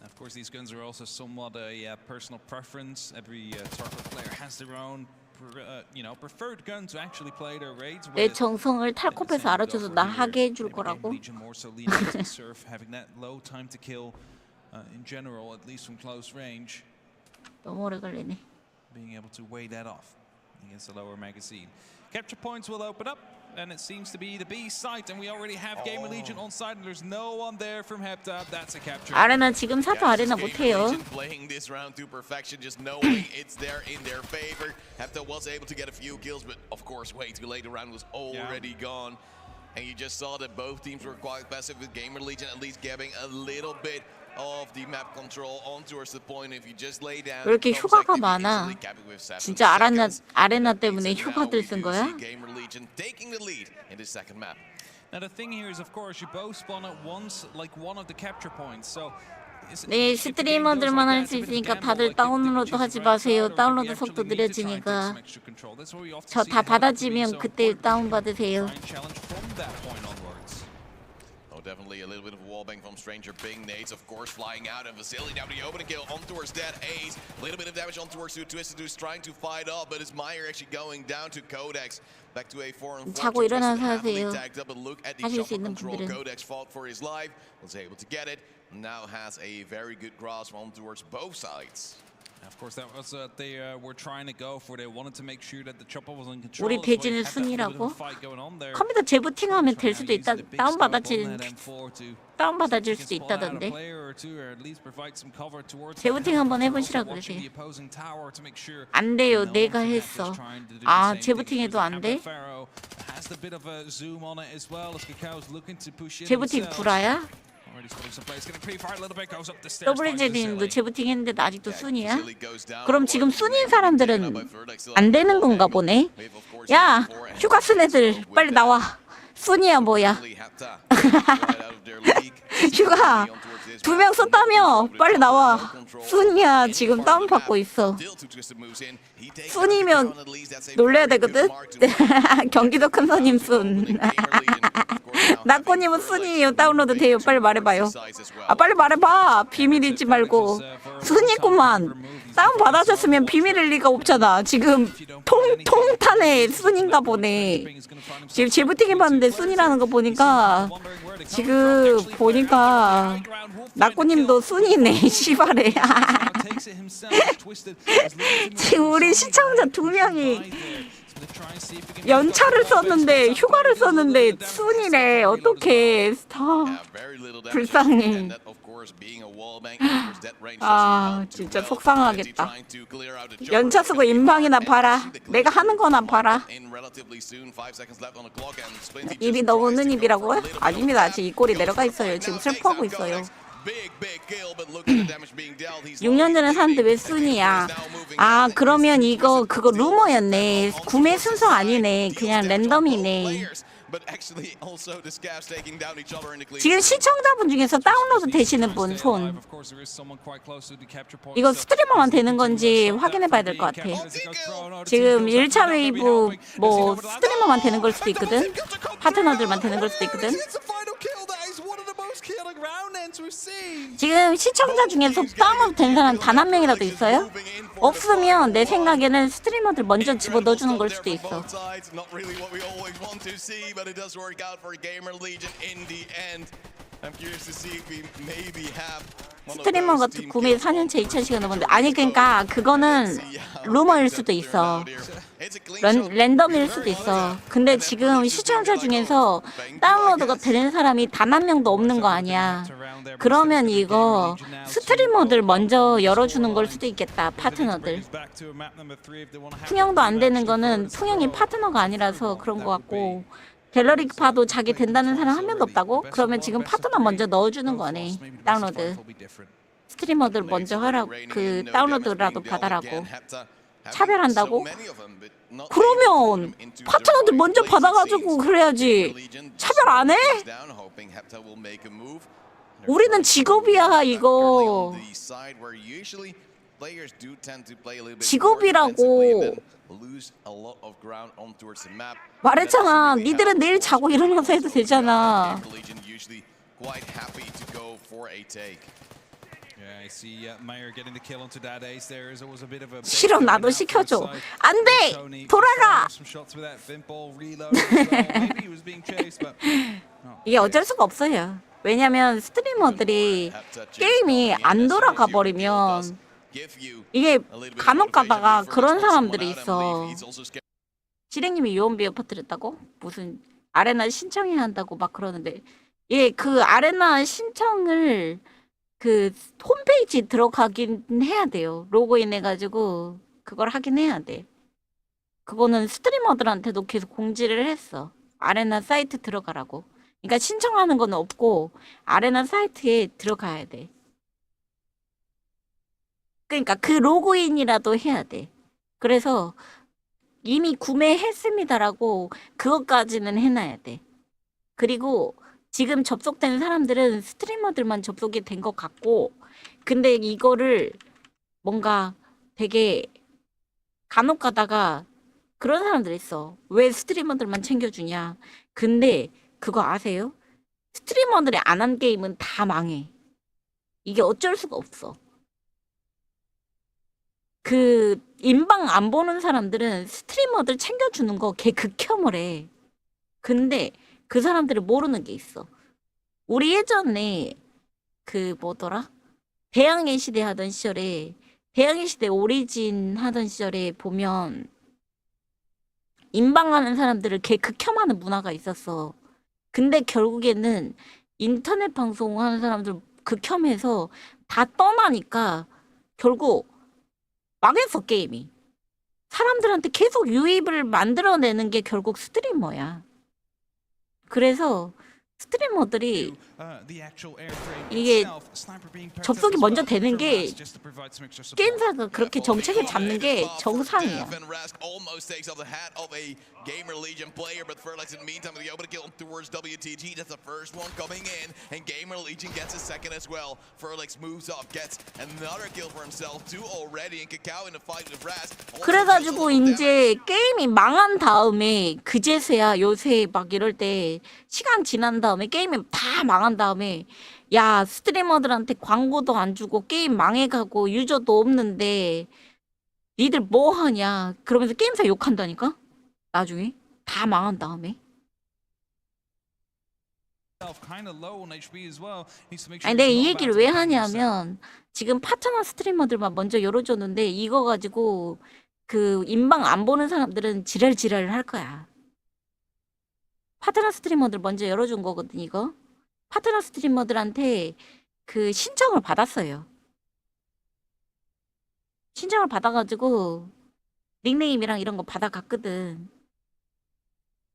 Of course, these guns are also somewhat a personal preference. Every Ta르코프 player has their own, preferred gun to actually play their raids. 내 정성을 탈코프에서 알아줘서 나 하게 해줄 거라고. Having that low time to kill in general, at least from close range. 너무 오래 걸리네. Being able to weigh that off against the lower magazine. Capture points will open up, and it seems to be the B site, and we already have Gamer Legion on site, and there's no one there from Hepta. That's a capture. 아레나 지금 사도 아레나 못해요. Playing this round to perfection, just knowing it's there in their favor. Hepta was able to get a few kills, but of course, way too late. The round was already gone, and you just saw that both teams were quite passive with Gamer Legion at least getting a little bit of the map control on towards the point. If you just lay down, 왜 이렇게 휴가가 많아? 진짜 아레나 때문에 휴가들 쓴 거야? Now the thing here is, of course, you both spawn at once, like one of the capture points. So. 네, 스트리머들만 할 수 있으니까 다들 다운로드 하지 마세요. 다운로드 속도 느려지니까. 저 다 받아지면 그때 다운 받으세요. Definitely a little bit of a wallbang from Stranger Bing. Nades, of course, flying out, and Vasily now the opening kill on towards that Ace. A little bit of damage on towards Twisted, who's trying to fight off, but is Meyer actually going down to Codex. Back to a 4-on-4. 자고 일어나서 하세요. Tagged up, but look at the 하실 수 chopper 있는 control. 분들은. Codex fought for his life, was able to get it. Now has a very good grasp on towards both sides. Of course, that was what they were trying to go for. They wanted to make sure that the chopper was in control. 우리 대진은 순이라고? 컴퓨터 재부팅하면 될 수도 있다. 다운 받아줄 수도 있다던데. 재부팅 한번 해보시라 그러세요. 안 돼요. 내가 했어. 아, 재부팅해도 안 돼? 재부팅 불화야? WJD님도 재부팅 했는데도 아직도 순이야? 그럼 지금 순인 사람들은 안 되는 건가 보네? 야, 휴가 쓴 애들 빨리 나와. 순이야 뭐야? 휴가 2명 썼다며? 빨리 나와. 순이야 지금 다운받고 있어. 순이면 놀래야 되거든? 경기도 큰 손님 순. 낙고님은 순이에요. 다운로드 돼요. 빨리 말해봐요. 아 빨리 말해봐. 비밀 잊지 말고. 순이구만. 다운 받아줬으면 비밀일 리가 없잖아. 지금 통탄에 순인가 보네. 지금 재부팅 해봤는데 순이라는 거 보니까 지금 보니까 낙고님도 순이네. 시발해. 지금 우리 시청자 2명이 연차를 썼는데 휴가를 썼는데 순이래. 어떡해. 불쌍해. 아 진짜 속상하겠다. 연차 쓰고 인방이나 봐라. 내가 하는 거나 봐라. 입이 너무 는 입이라고요? 아닙니다. 아직 이 꼴이 내려가 있어요. 지금 슬퍼하고 있어요. 6년 전에 샀는데 왜 순이야? 아 그러면 그거 루머였네. 구매 순서 아니네. 그냥 랜덤이네. 지금 시청자분 중에서 다운로드 되시는 분 손. 이거 스트리머만 되는 건지 확인해 봐야 될 것 같아. 지금 1차 웨이브 뭐 스트리머만 되는 걸 수도 있거든. 파트너들만 되는 걸 수도 있거든. 지금 시청자 중에서 다운로드 된 사람 단 한 명이라도 있어요? 없으면 내 생각에는 스트리머들 먼저 집어 넣어주는 걸 수도 있어. I'm curious to see if we maybe have 스트리머 같은 구매 4년째 2,000시간 넘었는데 아니 그러니까 그거는 루머일 수도 있어. 랜덤일 수도 있어. 근데 지금 시청자 중에서 다운로드가 되는 사람이 단 한 명도 없는 거 아니야. 그러면 이거 스트리머들 먼저 열어주는 걸 수도 있겠다. 파트너들. 통영도 안 되는 거는 통영이 파트너가 아니라서 그런 거 같고 갤러리 봐도 자기 된다는 사람 한 명도 없다고? 그러면 지금 파트너 먼저 넣어주는 거네. 다운로드. 스트리머들 먼저 하라고. 그 다운로드라도 받아라고. 차별한다고? 그러면 파트너들 먼저 받아가지고 그래야지. 차별 안 해? 우리는 직업이야 이거. 직업이라고. 말했잖아. 니들은 내일 자고 일어나서 해도 되잖아. 싫어 나도 시켜줘. 안돼 돌아가. 이게 어쩔 수가 없어요. 왜냐면 스트리머들이 게임이 안 돌아가 버리면 이게 간혹 가다가 그런 사람들이 있어. 지랭님이 요원비어 퍼뜨렸다고? 무슨 아레나 신청해야 한다고 막 그러는데 예, 그 아레나 신청을 그 홈페이지 들어가긴 해야 돼요. 로그인 해가지고 그걸 하긴 해야 돼. 그거는 스트리머들한테도 계속 공지를 했어. 아레나 사이트 들어가라고. 그러니까 신청하는 건 없고 아레나 사이트에 들어가야 돼. 그러니까 그 로그인이라도 해야 돼. 그래서 이미 구매했습니다라고 그것까지는 해놔야 돼. 그리고 지금 접속된 사람들은 스트리머들만 접속이 된 것 같고 근데 이거를 뭔가 되게 간혹 가다가 그런 사람들 있어. 왜 스트리머들만 챙겨주냐. 근데 그거 아세요? 스트리머들이 안 한 게임은 다 망해. 이게 어쩔 수가 없어. 그 인방 안 보는 사람들은 스트리머들 챙겨주는 거 걔 극혐을 해. 근데 그 사람들이 모르는 게 있어. 우리 예전에 그 뭐더라? 대항해 시대 하던 시절에 대항해 시대 오리진 하던 시절에 보면 인방하는 사람들을 걔 극혐하는 문화가 있었어. 근데 결국에는 인터넷 방송하는 사람들 극혐해서 다 떠나니까 결국 망했어 게임이. 사람들한테 계속 유입을 만들어내는 게 결국 스트리머야. 그래서 스트리머들이 이게 접속이 먼저 되는 게 게임사가 그렇게 정책을 잡는 게 정상이야. Gamer Legion player, but Ferlex in the meantime with the open kill towards WTG. That's the first one coming in, and Gamer Legion gets a second as well. Ferlex moves up, gets another kill for himself, two already, and Kakao in the fight with Raz. 그래가지고 이제 게임이 망한 다음에 그제서야 요새 막 이럴 때 시간 지난 다음에 게임이 다 망한 다음에 야 스트리머들한테 광고도 안 주고 게임 망해가고 유저도 없는데 니들 뭐 하냐 그러면서 게임사 욕한다니까. 나중에 다 망한 다음에. 아니 내가 이 얘기를 왜 하냐면 지금 파트너 스트리머들만 먼저 열어줬는데 이거 가지고 그 인방 안 보는 사람들은 지랄 할 거야. 파트너 스트리머들 먼저 열어준 거거든 이거. 파트너 스트리머들한테 그 신청을 받았어요. 신청을 받아가지고 닉네임이랑 이런 거 받아갔거든.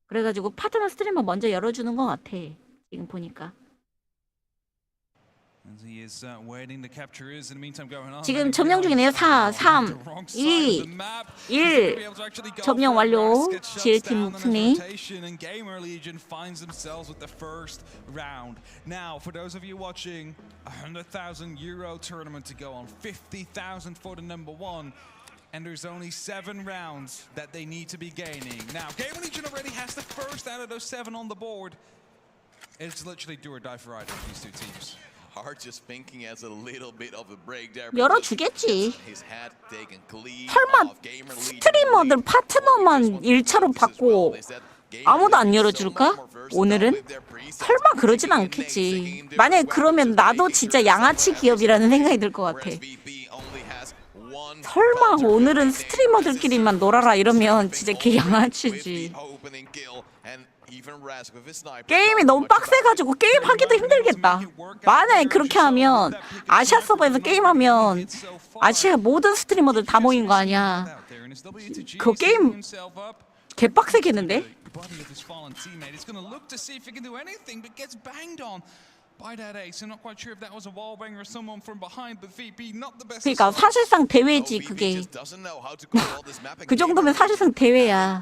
그래가지고 파트너 스트리머 먼저 열어주는 것 같아. 지금 보니까. 지금 점령 중이네요. 4, 3, 2, 1. 점령 완료. 지혜팀 승리. Now, for those of you watching, 100,000 euro tournament to go on, 50,000 for the number one. And there's only 7 rounds that they need to be gaining. Now, Gamer Legion already has the first out of those 7 on the board. It's literally do or die for either of these two teams. Hard just thinking as a little bit of a break there. 열어주겠지. His had taken clean 설마 off Gamer Legion. 스트리머들 파트너만 1차로 받고 아무도 안 열어줄까? 오늘은? 설마 그러진 않겠지. 만약에 그러면 나도 진짜 양아치 기업이라는 생각이 들 것 같아. 설마 오늘은 스트리머들끼리만 놀아라 이러면 진짜 개 양아치지. 게임이 너무 빡세가지고 게임하기도 힘들겠다. 만약에 그렇게 하면 아시아 서버에서 게임하면 아시아 모든 스트리머들 다 모인 거 아니야. 그 게임 개빡세겠는데? 그러니까 사실상 대회지 그게. 그 정도면 사실상 대회야.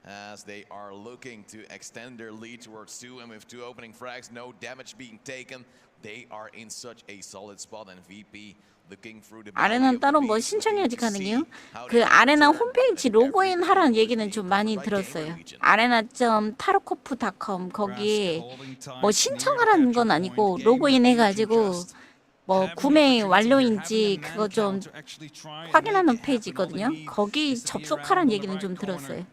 As they are looking to extend their lead towards 2, and with 2 opening frags, no damage being taken, they are in such a solid spot. And VP looking through the 아레나는 따로 뭐 신청이 아직 가능해요? 그 아레나 홈페이지 로그인 하라는 얘기는 좀 많이 들었어요. arena.tarukofu.com 거기에 뭐 신청하라는 건 아니고 로그인 해가지고 뭐 구매 완료인지 그거 좀 확인하는 페이지 있거든요. 거기 접속하라는 얘기는 좀 들었어요.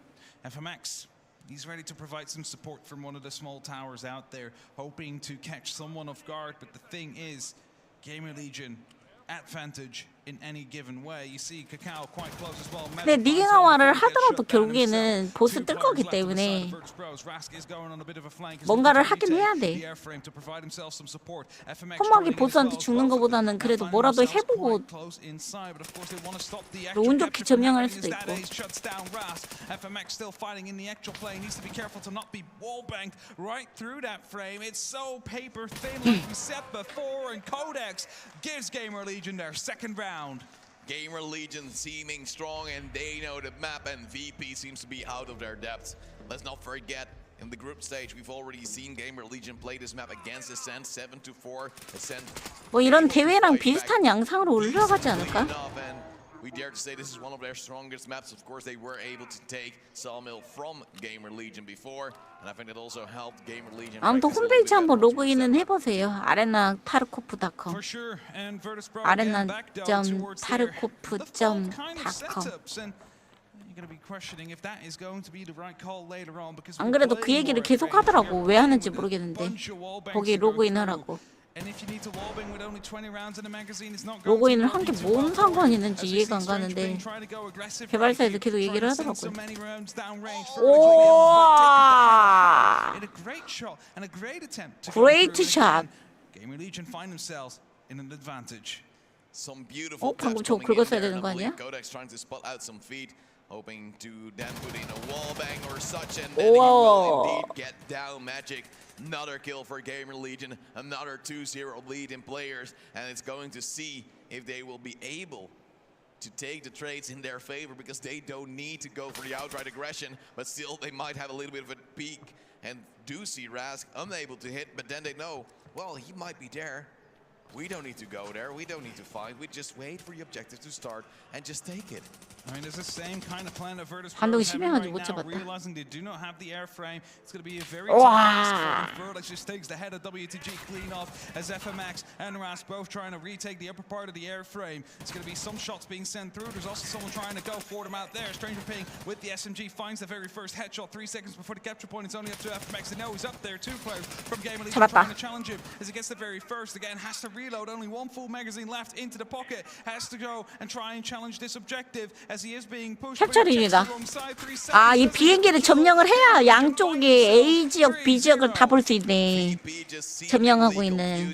FMX, he's ready to provide some support from one of the small towers out there, hoping to catch someone off guard. But the thing is, Gamer Legion advantage in any given way. You see Kakao quite close as well. 근데 니게가와를 하더라도 결국에는 보스 뜰 거기 때문에 뭔가를 하긴 해야 돼. 험하게 보스한테 죽는 것보다는 그래도 뭐라도 해보고 운 좋게 점령할 수도 있고. FMX still fighting in the actual play. Needs to be careful to not be wall banked right through that frame. It's so paper thin, like we said before, and Codex gives Gamer Legion their second round. Gamer Legion seeming strong, and they know the map, and VP seems to be out of their depth. Let's not forget, in the group stage, we've already seen Gamer Legion play this map against Ascent 7-4. Ascent. 뭐 이런 대회랑 비슷한 양상으로 올라가지 않을까? We dare to say this is one of their strongest maps. Of course, they were able to take Sawmill from Gamer Legion before, and I think it also helped Gamer Legion. 아무튼 홈페이지 한번 로그인은 해보세요. arena.tarukofu.com arena.tarukofu.com 안 그래도 그 얘기를 계속 하더라고. 왜 하는지 모르겠는데 거기 로그인 하라고. 로그인을 한 게 뭔 상관이 있는지 이해가 안 가는데 개발사에도 계속 얘기를 하더라고요. 우와! 그레이트 샷! 방금 저거 긁었어야 되는 거 아니야? Hoping to then put in a wall bang or such, and then he will indeed get down Magic. Another kill for Gamer Legion, another 2-0 lead in players, and it's going to see if they will be able to take the trades in their favor, because they don't need to go for the outright aggression, but still they might have a little bit of a peak, and do see Rask unable to hit, but then they know, well, he might be there. We don't need to go there. We don't need to fight. We just wait for the objective to start and just take it. I mean, there's the same kind of plan that Virtus 반동이 Pro is having 심해가지고 못 right now, 잡았다. realizing they do not have the airframe. It's going to be a very tough task for Virtus. Just takes the head of WTG clean off as FMX and Rask both trying to retake the upper part of the airframe. It's going to be some shots being sent through. There's also someone trying to go for them out there. Stranger Ping with the SMG finds the very first headshot 3 seconds before the capture point. It's only up to FMX. And now he's up there too close from Gamer Legion trying to challenge him as he gets the very first. Again, has to reload. Only one full magazine left into the pocket. Has to go and try and challenge this objective as he is being pushed. 캡처링이다. 아, 이 비행기를 점령을 해야 양쪽에 A 지역, B 지역을 다 볼 수 있네. 점령하고 있는.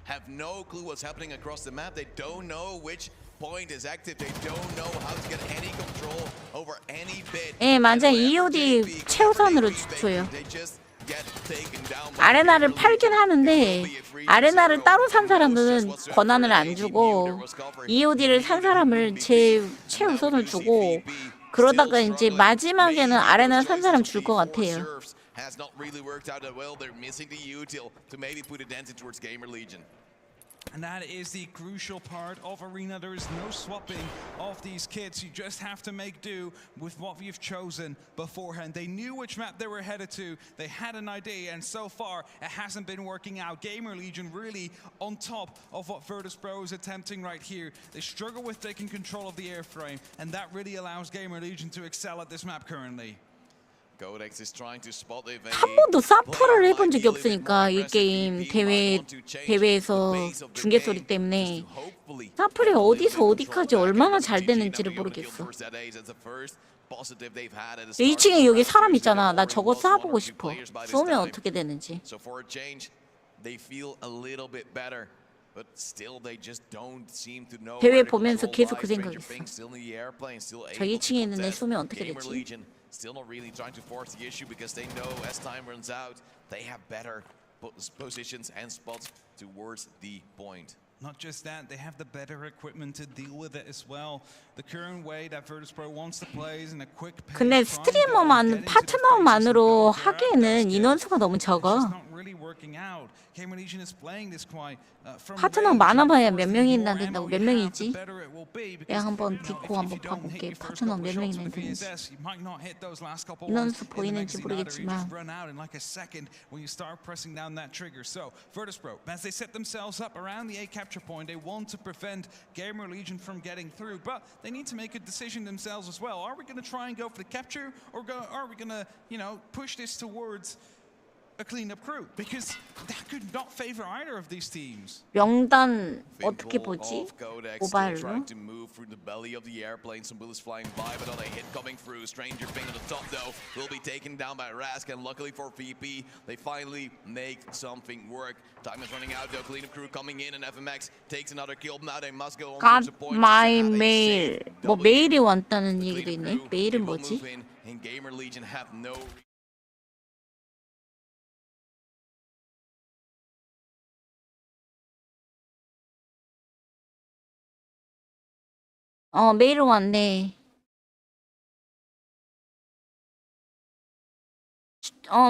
Have no clue what's happening across the map. They don't know which point is active. They don't know how to get any control over any bit. 예, 맞아. EOD 최우선으로 줘요. 아레나를 팔긴 하는데 아레나를 따로 산 사람들은 권한을 안 주고 EOD를 산 사람을 최우선을 주고 그러다가 이제 마지막에는 아레나 산 사람 줄 것 같아요. And that is the crucial part of Arena. There is no swapping of these kits. You just have to make do with what you've chosen beforehand. They knew which map they were headed to. They had an idea, and so far, it hasn't been working out. Gamer Legion really on top of what Virtus.pro is attempting right here. They struggle with taking control of the airframe, and that really allows Gamer Legion to excel at this map currently. 한 번도 사퍼를 해본 적이 없으니까 이 게임 대회에서 중계 소리 때문에 사플이 어디서 어디까지 얼마나 잘 되는지를 모르겠어. 2층에 여기 사람 있잖아. 나 저거 쏴보고 싶어. 쏘면 어떻게 되는지. 대회 보면서 계속 그 생각했어. 저 2층에 있는 애 쏘면 어떻게 되지? Still not really trying to force the issue because they know as time runs out, they have better positions and spots towards the point. Not just that, they have the better equipment to deal with it as well. The current way that Virtus.pro wants to play is in a quick pace. 근데 스트리머만 파트너만으로 하기에는 인원수가 너무 적어. 파트너 많아봐야 몇 명이나 된다고. 몇 명이지? 내가 한번 디코 한번 봐볼게. 파트너 몇 명이나 되는지. 인원수 보이는지 모르겠지만. Virtus.pro, as they set themselves up around the A capture point, they want to prevent Gamer Legion from getting through, but they need to make a decision themselves as well. Are we going to try and go for the capture, or are we going to, push this towards a cleanup crew? Because that could not favor either of these teams. 명단 어떻게 보지? 모바일로? Trying to move through the belly of the airplane. Some bullets flying by, but on a hit coming through. Stranger Ping on the top though will be taken down by Rask, and luckily for VP, they finally make something work. Time is running out though. Cleanup crew coming in, and FMX takes another kill. Now they must go on 갓 to the point. 마이 메일. 뭐 메일이 왔다는 얘기도 있네. 메일은 뭐지? And Gamer Legion have no. 메일 왔네.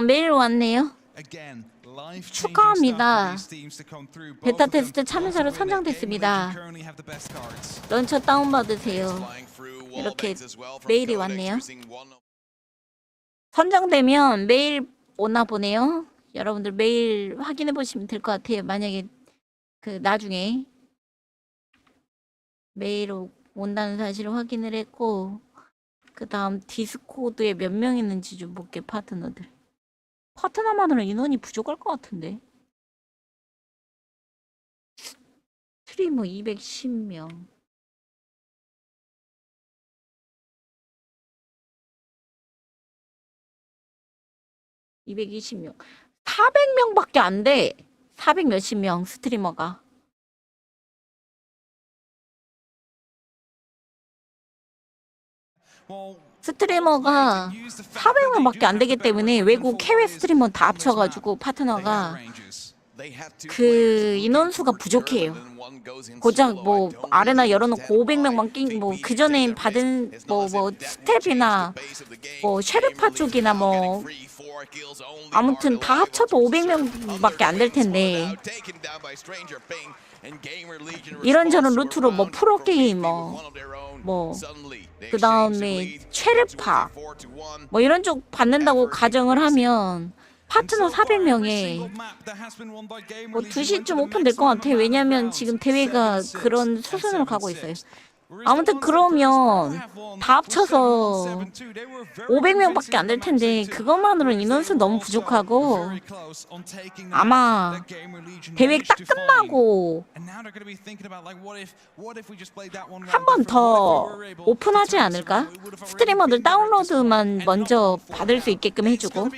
메일 왔네요. 축하합니다. 베타 테스트 참여자로 선정됐습니다. 런처 다운받으세요. 이렇게 메일이 왔네요. 선정되면 메일 오나 보네요. 여러분들 메일 확인해 보시면 될 것 같아요. 만약에 나중에 메일 온다는 사실을 확인을 했고, 그 다음 디스코드에 몇 명 있는지 좀 볼게. 파트너들. 파트너만으로 인원이 부족할 것 같은데. 스트리머 210명. (220명) 400명밖에 안 돼. 400 몇십 명 스트리머가. 스트리머가 400명밖에 안 되기 때문에 외국 해외 스트리머 다 합쳐가지고 파트너가 그 인원수가 부족해요. 고작 뭐 아레나 열어놓고 500명만 낀 그 전에 받은 스텝이나 쉐르파 쪽이나 아무튼 다 합쳐도 500명밖에 안 될 텐데 이런저런 루트로 프로게이머 그 다음에 쉐르파 이런 쪽 받는다고 가정을 하면 파트너 400명에 2시쯤 오픈될 것 같아요. 왜냐면 지금 대회가 그런 수순으로 가고 있어요. 아무튼 그러면 다 합쳐서 500명밖에 안 될 텐데 그것만으로는 인원수 너무 부족하고 아마 대회 딱 끝나고 한 번 더 오픈하지 않을까? 스트리머들 다운로드만 먼저 받을 수 있게끔 해주고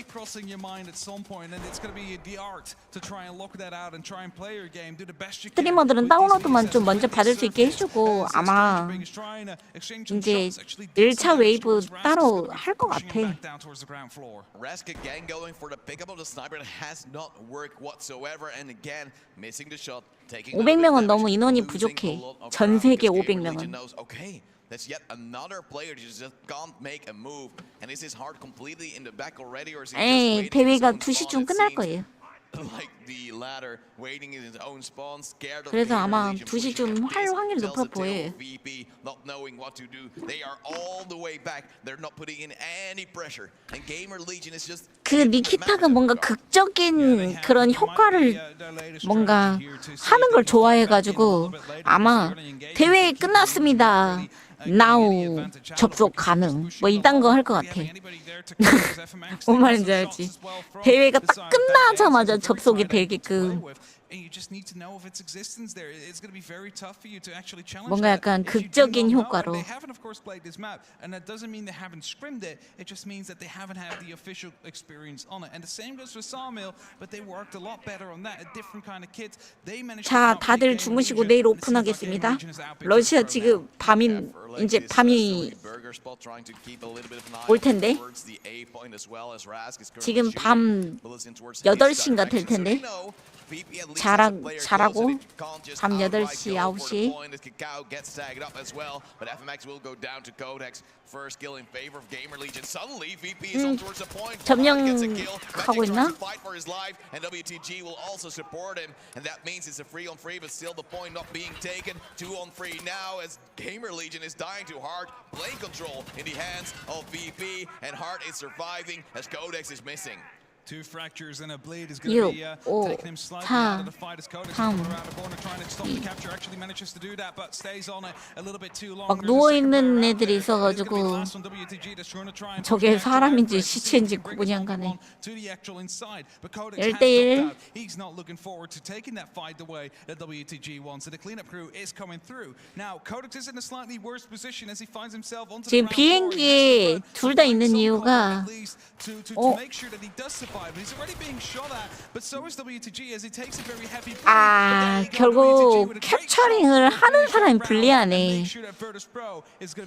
스트리머들은 다운로드만 좀 먼저 받을 수 있게 해주고 아마 이제 1차 웨이브 따로 할 것 같아. 500명은 너무 인원이 부족해. 전 세계 500명은. 에이, 대회가 2시쯤 끝날 거예요. like the ladder, waiting in his own spawn, scared of 그래서 Gamer 아마 Legion 2시쯤 할 확률이 tells 높아 the tale 보여. of VP not knowing what to do. They are all the way back. They're not putting in any pressure, and Gamer Legion is just. 그 니키타가 뭔가 극적인 그런 효과를 뭔가 하는 걸 좋아해가지고 아마 대회 끝났습니다. now 접속 가능 뭐 이딴 거 할 것 같아. 뭔 말인지 알지? 대회가 딱 끝나자마자 접속이 되게끔 뭔가 약간 극적인 효과로. 자, 다들 주무시고 내일 오픈하겠습니다. 러시아 지금 이제 밤이 올 텐데 지금 밤 8시인가 될 텐데 잘하고 밤 8시, 9시 점령하고 있나? Gamer Legion is dying to Heart. Blade control in the hands of VP, and Heart is surviving as Codex is missing. Two fractures and a blade is going to be taking him slightly out of the fight as Codex is around the corner trying to stop the capture. Actually manages to do that, but stays on it a little bit too long. 막 누워 있는 애들이 있어가지고 저게 사람인지 시체인지 구분이 안 가네. 1대1. He's not looking forward to taking that fight the way that WTG wants. So the cleanup crew is coming through. Now Codex is in a slightly worse position as he finds himself onto the 지금 비행기에 둘 다 있는 이유가 결국 캡처링을 하는 사람이 불리하네.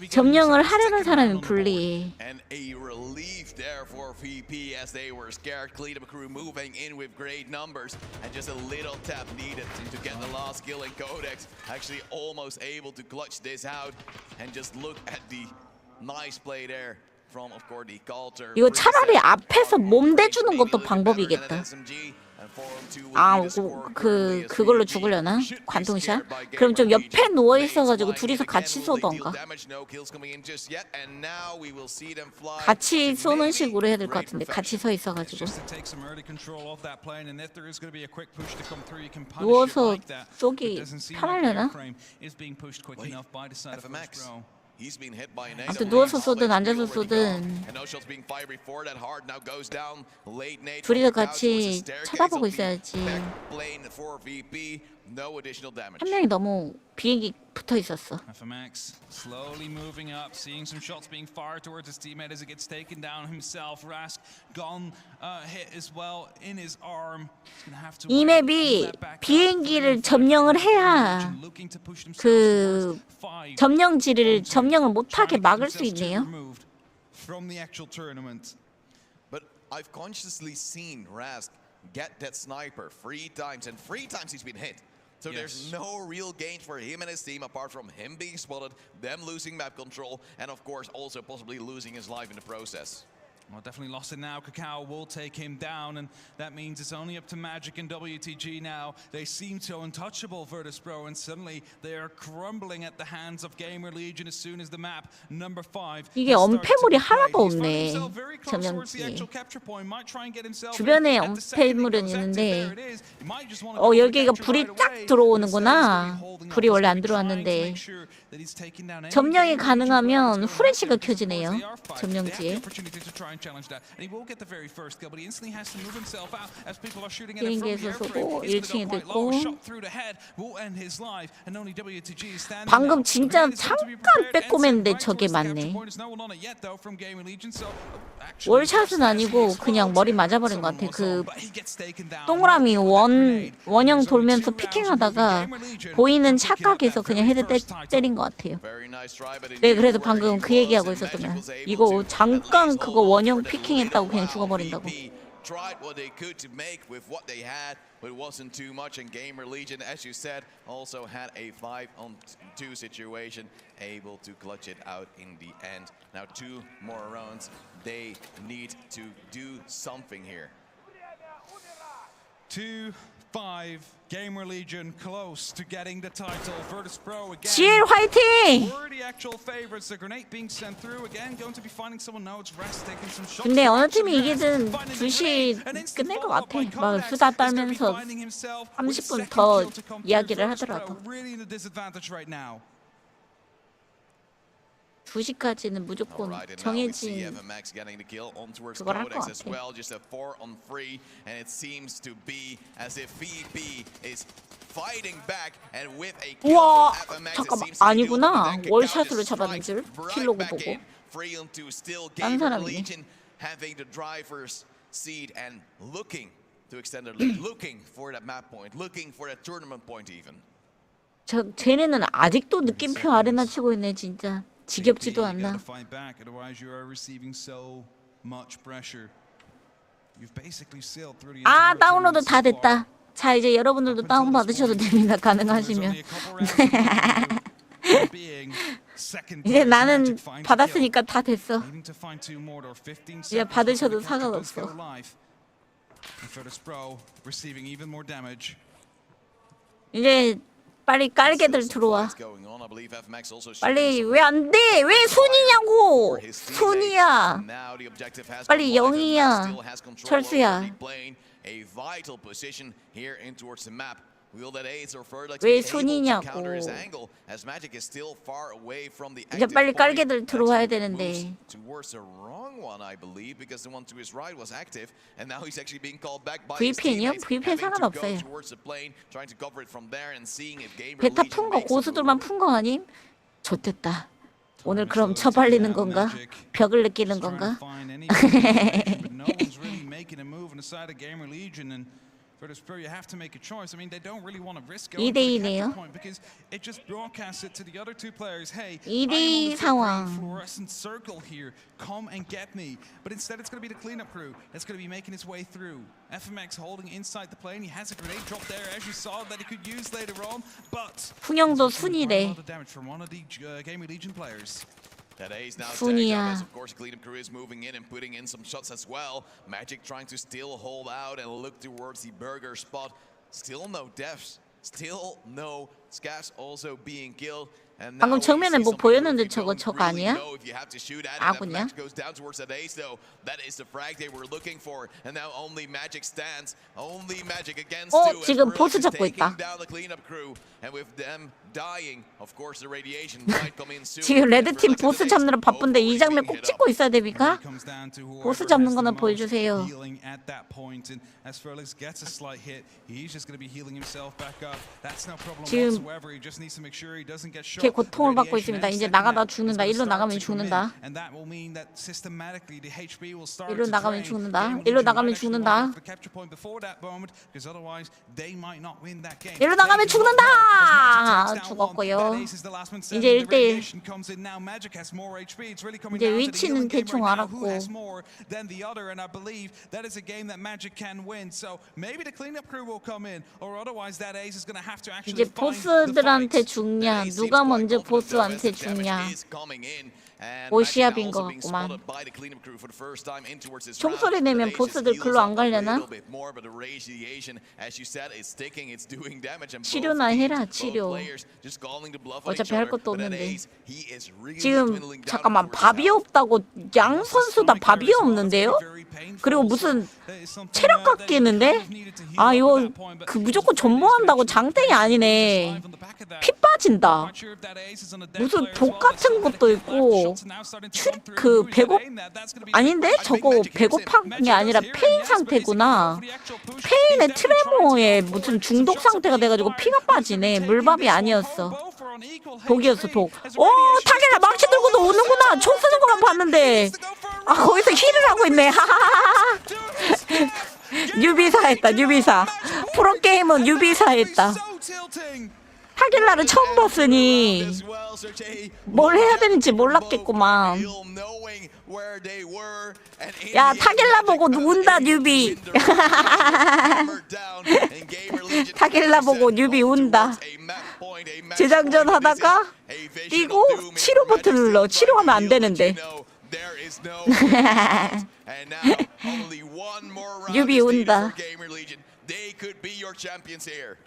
점령을 하려는 사람이 불리해. And a relief there for VP as they were scared. Cleanup crew moving in with great numbers, and just a little tap needed to get the last kill. And Codex actually almost able to clutch this out. And just look at the nice play there. 이거 차라리 앞에서 몸 대주는 것도 방법이겠다. 그걸로 죽으려나? 관통샷? 그럼 좀 옆에 누워 있어가지고 둘이서 같이 쏘던가. 같이 쏘는 식으로 해야 될 것 같은데 같이 서 있어가지고. 누워서 쏘기 편하려나? 아무튼 누워서 쏘든 앉아서 쏘든 둘이서 같이 쳐다보고 있어야지. 한 명이 너무 비행기 붙어 있었어. FMX slowly moving up, seeing some shots being fired towards his teammate as he gets taken down himself. Rask gone hit as well in his arm. 이 맵이 비행기를 점령을 해야 그 점령을 못하게 막을 수 있네요. From the actual tournament. But I've consciously seen Rask get that sniper 3 times, and 3 times he's been hit. So there's no real gain for him and his team apart from him being spotted, them losing map control, and of course also possibly losing his life in the process. Well, definitely lost it now. Kakao will take him down, and that means it's only up to Magic and WTG now. They seem so untouchable, Virtus.pro, and suddenly they are crumbling at the hands of Gamer Legion as soon as the map number 5. 이게 엄폐물이 하나도 없네. 점령지에. 주변에 엄폐물은 있는데 여기가 불이 딱 들어오는구나. 불이 원래 안 들어왔는데 점령이 가능하면 후레쉬가 켜지네요. 점령지에. 비행기에서 쏘고 1층에도 있고. 방금 진짜 잠깐 빼꼼했는데 저게 맞네. 월샷은 아니고 그냥 머리 맞아버린 것 같아. 그 동그라미 원형 돌면서 피킹하다가 보이는 착각에서 그냥 헤드 때린 것 같아요. 네, 그래서 방금 그 얘기하고 있었던 거야. 이거 잠깐 그거 원형 피킹했다고 그냥 죽어버린다고. Tried what they could to make with what they had, but it wasn't too much. And Gamer Legion, as you said, also had a 5-on-2 situation, able to clutch it out in the end. Now 2 more rounds. They need to do something here. 2-5 Gamer Legion close to getting the title. Virtus Pro again. GL 화이팅! Were the actual favorites. The grenade being sent through again. Going to be finding someone now. It's Rest taking some shots. 근데 어느 팀이 이기든 2시 끝낼 것 같아. 막 수다 떨면서 30분 더 이야기를 하더라고. Really in a disadvantage right now. 2시까지는 무조건 정해진 그걸 할 것 같아. 우와 잠깐만 아니구나. 월샷으로 잡았는 줄 킬로고 보고 딴 사람이네. 쟤네는 아직도 느낌표 아레나 치고 있네 진짜. 지겹지도 않나. 아 다운로드 다 됐다. 자 이제 여러분들도 다운 받으셔도 됩니다. 가능하시면. 이제 나는 받았으니까 다 됐어. 이제 받으셔도 상관없어. 이제 빨리 깔개들 들어와. 빨리 왜 안 돼? 왜 손이냐고? 손이야. 빨리 영이야. 철수야. 왜 손이냐고. 이제 빨리 깔개들 들어와야 되는데. VPN이요? VPN 상관없어요. 베타 푼 거 고수들만 푼 거 아님? 좋댔다. 오늘 그럼 처발리는 건가? 벽을 느끼는 건가? Virtus Pro, you have to make a choice. I mean, they don't really want to risk going 2대2네요. point because it just broadcasts it to the other two players. Hey, 2대2 상황. fluorescent circle here. Come and get me. But instead, it's going to be the cleanup crew that's going to be making its way through. FMX holding inside the plane. He has a grenade drop there, as you saw, that he could use later on. But 풍영도 순이래. a lot of damage from one of the Gamer Legion players. That ace now Funia. tagged up as of course cleanup crew is moving in and putting in some shots as well. Magic trying to still hold out and look towards the burger spot. Still no deaths. Still no scavs also being killed. And 방금 정면에 뭐 보였는데 저거 아니야? 아군이야? 지금 보스 잡고 있다. 지금 레드팀 보스 잡느라 바쁜데 이 장면 꼭 찍고 있어야 됩니까? 보스 잡는 거나 보여주세요. 지금 걔 고통을 받고 있습니다. 이제 나가다 죽는다. 일로 나가면 죽는다. 일로 나가면 죽는다. 일로 나가면 죽는다. 일로 나가면 죽는다. 죽었고요. 이제 1대1. 이제 위치는 대충 알았고. 이제 보스들한테 죽냐, 누가 먼저 보스한테 죽냐. 오시압인 것 같구만. 총소리 내면 보스들 글로 안 가려나? 치료나 해라, 치료. 어차피 할 것도 없는데. 지금 잠깐만, 밥이 없다고 양 선수 다 밥이 없는데요? 그리고 무슨 체력 깎이는데? 아 이거 그 무조건 전모한다고 장땡이 아니네. 피 빠진다. 무슨 독 같은 것도 있고 그 배고 아닌데? 저거 배고픈 게 아니라 페인 상태구나. 페인의 트레모에 무슨 중독 상태가 돼가지고 피가 빠지네. 물밥이 아니었어. 독이었어 독. 오 타겟아 망치 들고도 오는구나. 총 쓰는 것만 봤는데 아 거기서 힐을 하고 있네. 하하하하. 뉴비사 했다. 뉴비사. 프로게이머 뉴비사 했다. 타길라를 처음 봤으니 뭘 해야 되는지 몰랐겠구만. 야 타길라 보고 운다 뉴비. 타길라 보고 뉴비 운다. 재장전 하다가 뛰고 치료 버튼 눌러. 치료하면 안 되는데. 뉴비 운다. they could be your champions here.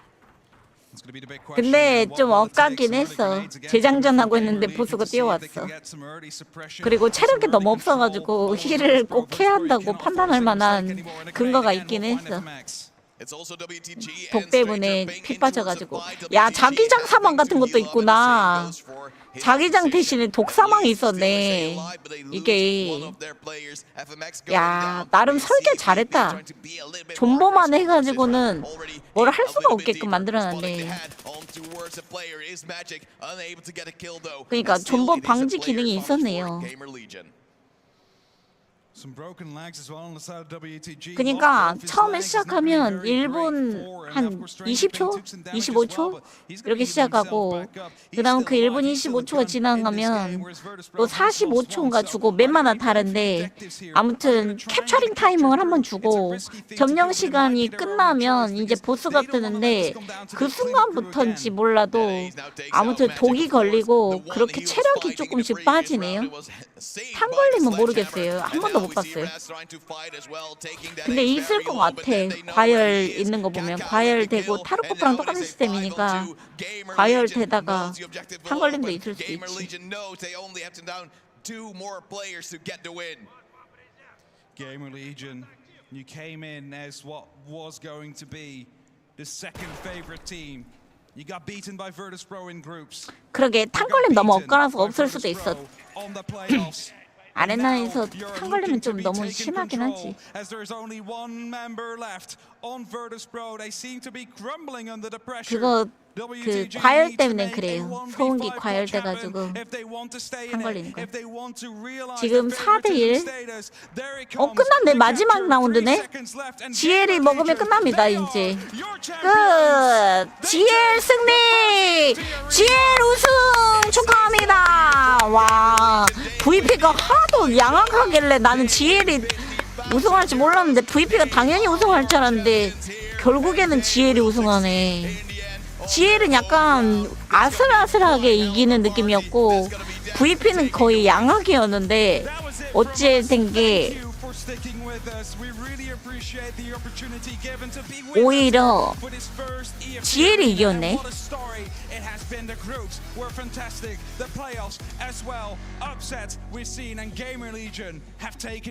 It's gonna be the big question. 근데 What 좀 will it take? 엇가긴 Some early 했어. grenades again. 재장전하고 From 있는데 Gamer League. 보스가 You can see if they can 뛰어왔어. get some early suppression, 그리고 some 체력이 early 너무 control 없어가지고 over 힐을 Virtus.pro. 꼭 해야 Virtus.pro, you 한다고 cannot 판단할 afford the same 만한 mistake anymore in a 근거가 grenade 있긴 and will 했어. find FMX. It's also WTG 독 and 때문에 straight 피 jumping 빠져가지고. into 야, WTG. 자기장 사망 같은 것도 Having to heal up, and the 있구나. same goes for his 자기장 position. 대신에 독 사망이 At least still they 있었네. stay alive, but they lose 이게 one of their players. FMX going 야, down. 나름 We 설계 see VP 잘했다. trying to be a little bit more 존버만 aggressive. 해가지고는 Already 뭘 할 a 수가 little bit 없게끔 deeper. 만들어놨네. Spotting the head on towards a player is Magic, unable to get a kill though. 그러니까 But still, 존버 it is a 방지 player 기능이 advantage for 있었네요. Gamer Legion. Some broken legs as well on the side of WTG. 그러니까 Off his 처음에 legs is not 시작하면 very great 1분 for, and 한 of course, Stranger 20초, being took some damage as 25초 well, but he's gonna 이렇게 heal himself 시작하고 back up. He's 그다음 그 still 1분 alive, he's still a 25초가 gun in this game, 지나가면 whereas Virtus.pro 또 has lost one, 45초인가 so 주고 are they 맵마다 gonna go for 다른데 objectives here? Are they 아무튼 gonna try and 캡처링 get 타이밍을 captured 한번 through? It's a 주고 risky thing to 점령 do, but it might 시간이 be their only 끝나면 choice 이제 because 보스가 they don't wanna let 뜨는데 this come down to 그 the clean crew 순간부터인지 again. 몰라도 아무튼 독이 걸리고 The one 그렇게 he was 체력이 fighting in the 조금씩 previous round, 빠지네요. it was saved 탄 by the 걸리면 sledgehammer. 모르겠어요. 한 And 번도 now 못 we see 봤어요. Raz trying to fight as well, taking that 근데 ace 있을 very 것 low, but 같아. then they know 과열 where he is. 있는 거 보면 Kakao 과열 with the 되고 kill, 타르코프랑 and now 똑같은 it is a 시스템이니까 5-on-2. Gamer 과열 Legion 되다가 knows the objective 탄 well, 걸림도 but 있을 수도 Gamer 있지. Legion knows they only have to down 2 more players to get the win. Gamer Legion, you came in as what was going to be the second favorite team. You got beaten by Virtus.pro in groups. 그러게 탄 You got 걸림 너무 beaten 엇갈아서 by 없을 수도 있어. Virtus.pro on the playoffs. 아레나에서 Now you're 탄 걸리면 looking to 좀 be 너무 taking 심하긴 control 하지. as there's only one member left on Virtus.pro. They seem to be crumbling under the pressure. 그거 그 WTG 과열 need to 때문에 make a 그래요. 1v5 소음기 clutch 과열돼가지고 happen if they want to stay 탄 in 걸리는 it, 거. if they want to realize 지금 their 4대 1. favoritism status. There it 어 comes. 끝났네. The 마지막 capture, 3 라운드네. seconds left, and GL이 Gamer 먹으면 Legion, 끝납니다 they 이제. are your champions. 끝. GL 승리. GL 우승 축하합니다. 와 VP가 하도 양악하길래 나는 GL이 우승할 줄 몰랐는데 VP가 당연히 우승할 줄 알았는데 결국에는 GL이 우승하네. GL은 약간 아슬아슬하게 이기는 느낌이었고 VP는 거의 양악이었는데 어째 된 게 오히려 GL이 이겼네.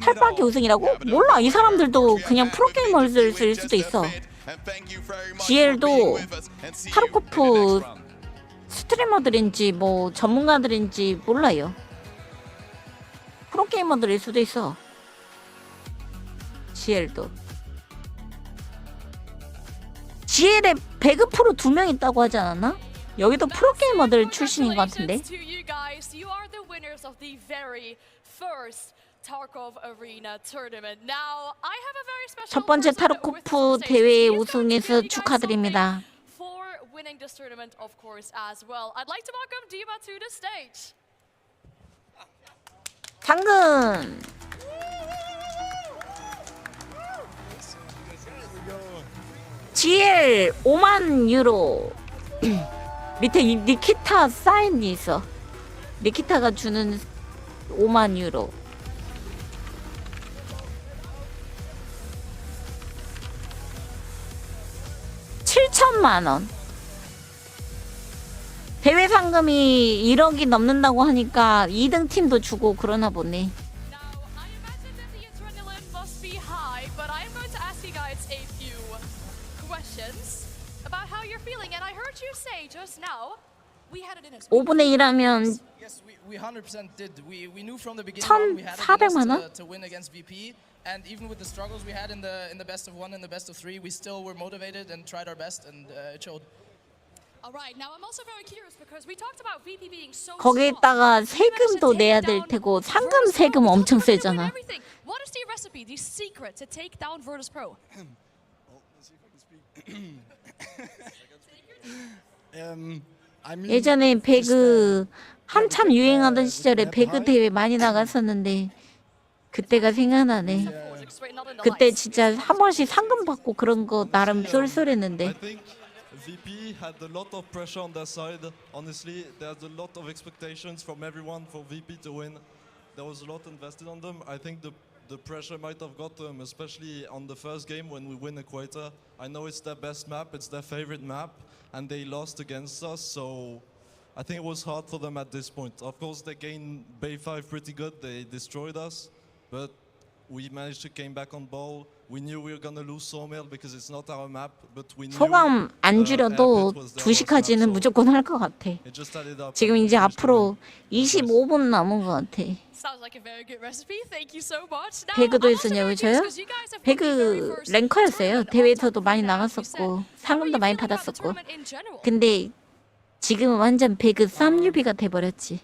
탈박이 우승이라고? 몰라. 이 사람들도 그냥 프로게이머일 수도 있어. GL도 타르코프 스트리머들인지 뭐 전문가들인지 몰라요. 프로게이머들일 수도 있어. GL도. GL에 배그 프로 2명 있다고 하지 않았나? 여기도 프로게이머들 출신인 것 같은데. 첫 번째 타르코프 대회 우승에서 축하드립니다. 상금 GL 5만 유로. 밑에 니키타 사인이 있어. 니키타가 주는 5만 유로. 7천만 원. 대회 상금이 1억이 넘는다고 하니까 2등 팀도 주고 그러나 보네. We had it in us. 5분의 1 하면 Yes, we 100% did. We knew from the beginning 1,400만 we had it in 원? us to win against VP, and even with the struggles we had in the best of 1 and the best of 3, we still were motivated and tried our best, and it showed. All right, now I'm also very curious because we talked about VP being so 거기에다가 세금도 내야 될 테고 상금 세금 엄청 세잖아. What is the recipe, the secret to take down Virtus.pro? 예전에 배그 한참 유행하던 시절에 배그 대회 많이 나갔었는데 그때가 생각나네. 그때 진짜 한 번씩 상금 받고 그런 거 나름 쏠쏠했는데. VP had a lot of pressure on their side. Honestly, there's a lot of expectations from everyone for VP to win. There was a lot invested on them. I think the the pressure might have got them, especially on the first game when we win Equator. I know it's their best map, it's their favorite map, and they lost against us, so I think it was hard for them at this point. Of course, they gained Bay 5 pretty good, they destroyed us, but we managed to came back on ball. We knew we were gonna lose Sawmill because it's not our map, but we knew 소감 안 줄여도 2시까지는 무조건 할 것 같아. it just added up. 지금 이제 앞으로 25분 남은 것 같아. Sounds like a very good recipe. Thank you so much. Now, 배그도 I'm also 했었냐고요, very curious 저요? 'cause you guys have won the very 배그 first 랭커였어요. tournament 대회에서도 on 많이 top of that, you 나갔었고 said. How are 상금도 you 많이 feeling about the 받았었고. tournament in general? 근데 지금은 완전 배그 쌈유비가 돼버렸지.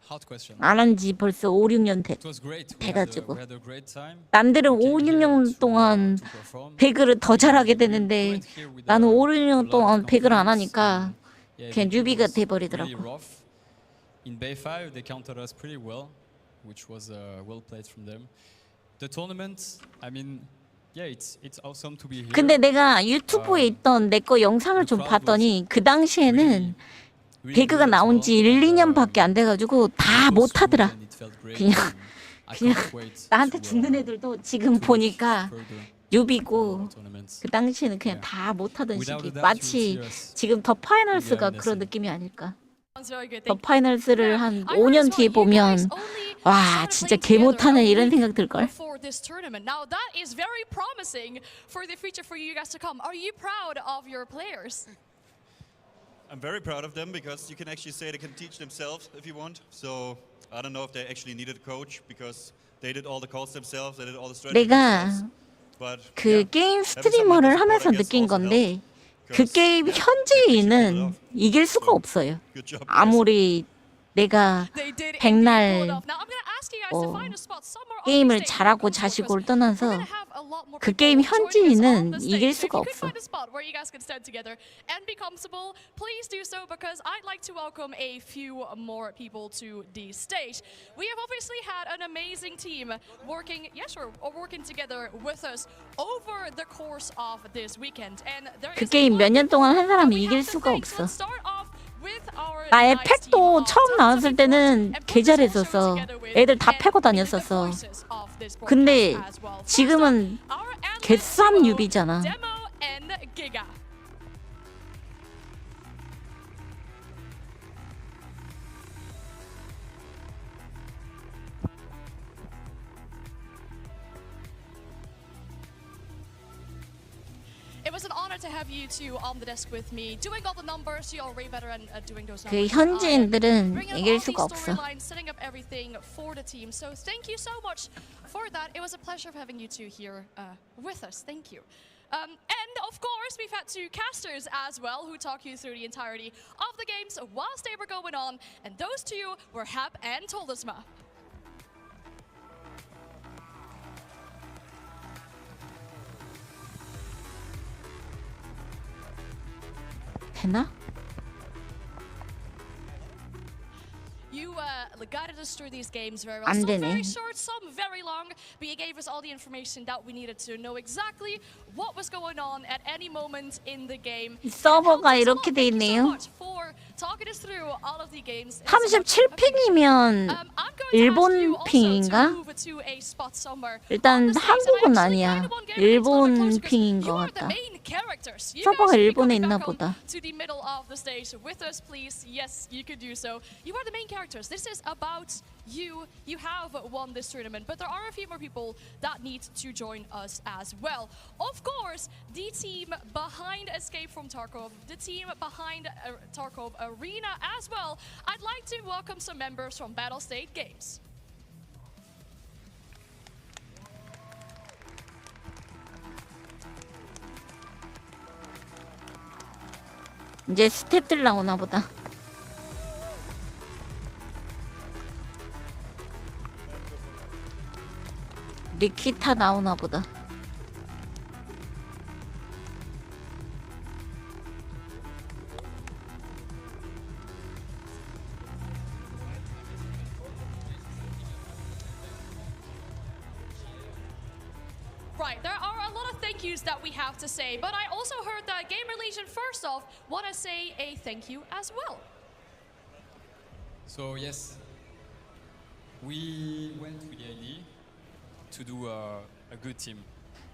Hard question. 안 한 지 벌써 5, 6년 It was great. 돼가지고. We had a great time. 남들은 5, 6년 동안 배그를 더 잘하게 되는데 나는 5, 6년 동안 배그를 안 하니까 그냥 뉴비가 돼버리더라고. Really rough. In Bay 5, they countered us pretty well, which was well played from them. The tournament, I mean, yeah, it's awesome to be here. 근데 내가 유튜브에 있던 내 거 영상을 좀 봤더니 그 당시에는 배그가 나온 지 1, 2년밖에 안 돼가지고 다 못하더라. 그냥 나한테 죽는 애들도 지금 보니까 뉴비고 그 당시에는 그냥 다 못하던 시기. 마치 지금 더 파이널스가 그런 느낌이 아닐까. Sounds very good. 더 Thank you. 파이널스를 한 I heard 5년 as 뒤에 well, you guys 보면 only 와 started 진짜 playing 개 together 못하네 a 이런 week 생각 들걸. before this tournament. Now that is very promising for the future for you guys to come. Are you proud of your players? I'm very proud of them because you can actually say they can teach themselves if you want. So I don't know if they actually needed a coach because they did all the calls themselves, they did all the strategy 내가 themselves. But 그 게임 스트리머를 하면서 느낀 건데 그 게임 현지인은 이길 수가 없어요. good job. guys. 아무리 내가 They did 백날 indeed pull it off. Now I'm gonna ask you guys to find a spot somewhere on 게임을 the stage 잘하고 when it comes 자식을 to 떠나서 we're gonna have a lot more 그 people 게임 joining us on 현지인은 the stage. 이길 So if 수가 you could 없어. find a spot where you guys can stand together and be comfortable, please do so because I'd like to welcome a few more people to the stage. We have obviously had an amazing team working, working together with us over the course of this weekend. And there 그 is 게임 one 몇 년 people 동안 한 that 사람이 we 이길 have to 수가 thank. 없어. Let's start off with our 나의 nice team 팩도 of 처음 tons 나왔을 of 때는 imports and 계절했었어. also together with 애들 다 and 패고 being the 다녔었어. voices of this 근데 broadcast as well. First 지금은 up, our analyst 개쌈 duo, 뉴비잖아. Demo and Giga. It was an honor to have you two on the desk with me, doing all the numbers. You're way better at doing those 그 numbers. 현지인들은 Bringing up 이길 all 수가 these 없어. storylines, setting up everything for the team. So thank you so much for that. It was a pleasure having you two here with us. Thank you. And of course, we've had two casters as well who talk you through the entirety of the games whilst they were going on. And those two were Hap and Toldesma. 되나? You guided us through these games very well. 안 Some 되네. very short, some very long, but you gave us all the information that we needed to know exactly what was going on at any moment in the game. 이 서버가 이렇게 돼 Thank you so 있네요. much for talking us through all of the games. 37핑이면 I'm going to 일본 ask you also 핑인가? to move to a spot somewhere 일단 on the stage. And I 한국은 actually 아니야. kinda want to get a little 일본 bit closer 'cause 핑인 you 것 are the 같다. main characters. You 서버가 guys should be 일본에 coming 있나 back 보다. on to the middle of the stage with us, please. Yes, you could do so. You are the main characters. This is about you. You have won this tournament, but there are a few more people that need to join us as well. Of course, the team behind Escape from Tarkov, the team behind Tarkov Arena as well. I'd like to welcome some members from Battle State Games. 이제 스탭들 나오나 보다. 리키타 나오나 보다. Right, there are a lot of thank yous that we have to say, but I also heard that Gamer Legion first off want to say a thank you as well. So yes, we went to the ID to do a good team.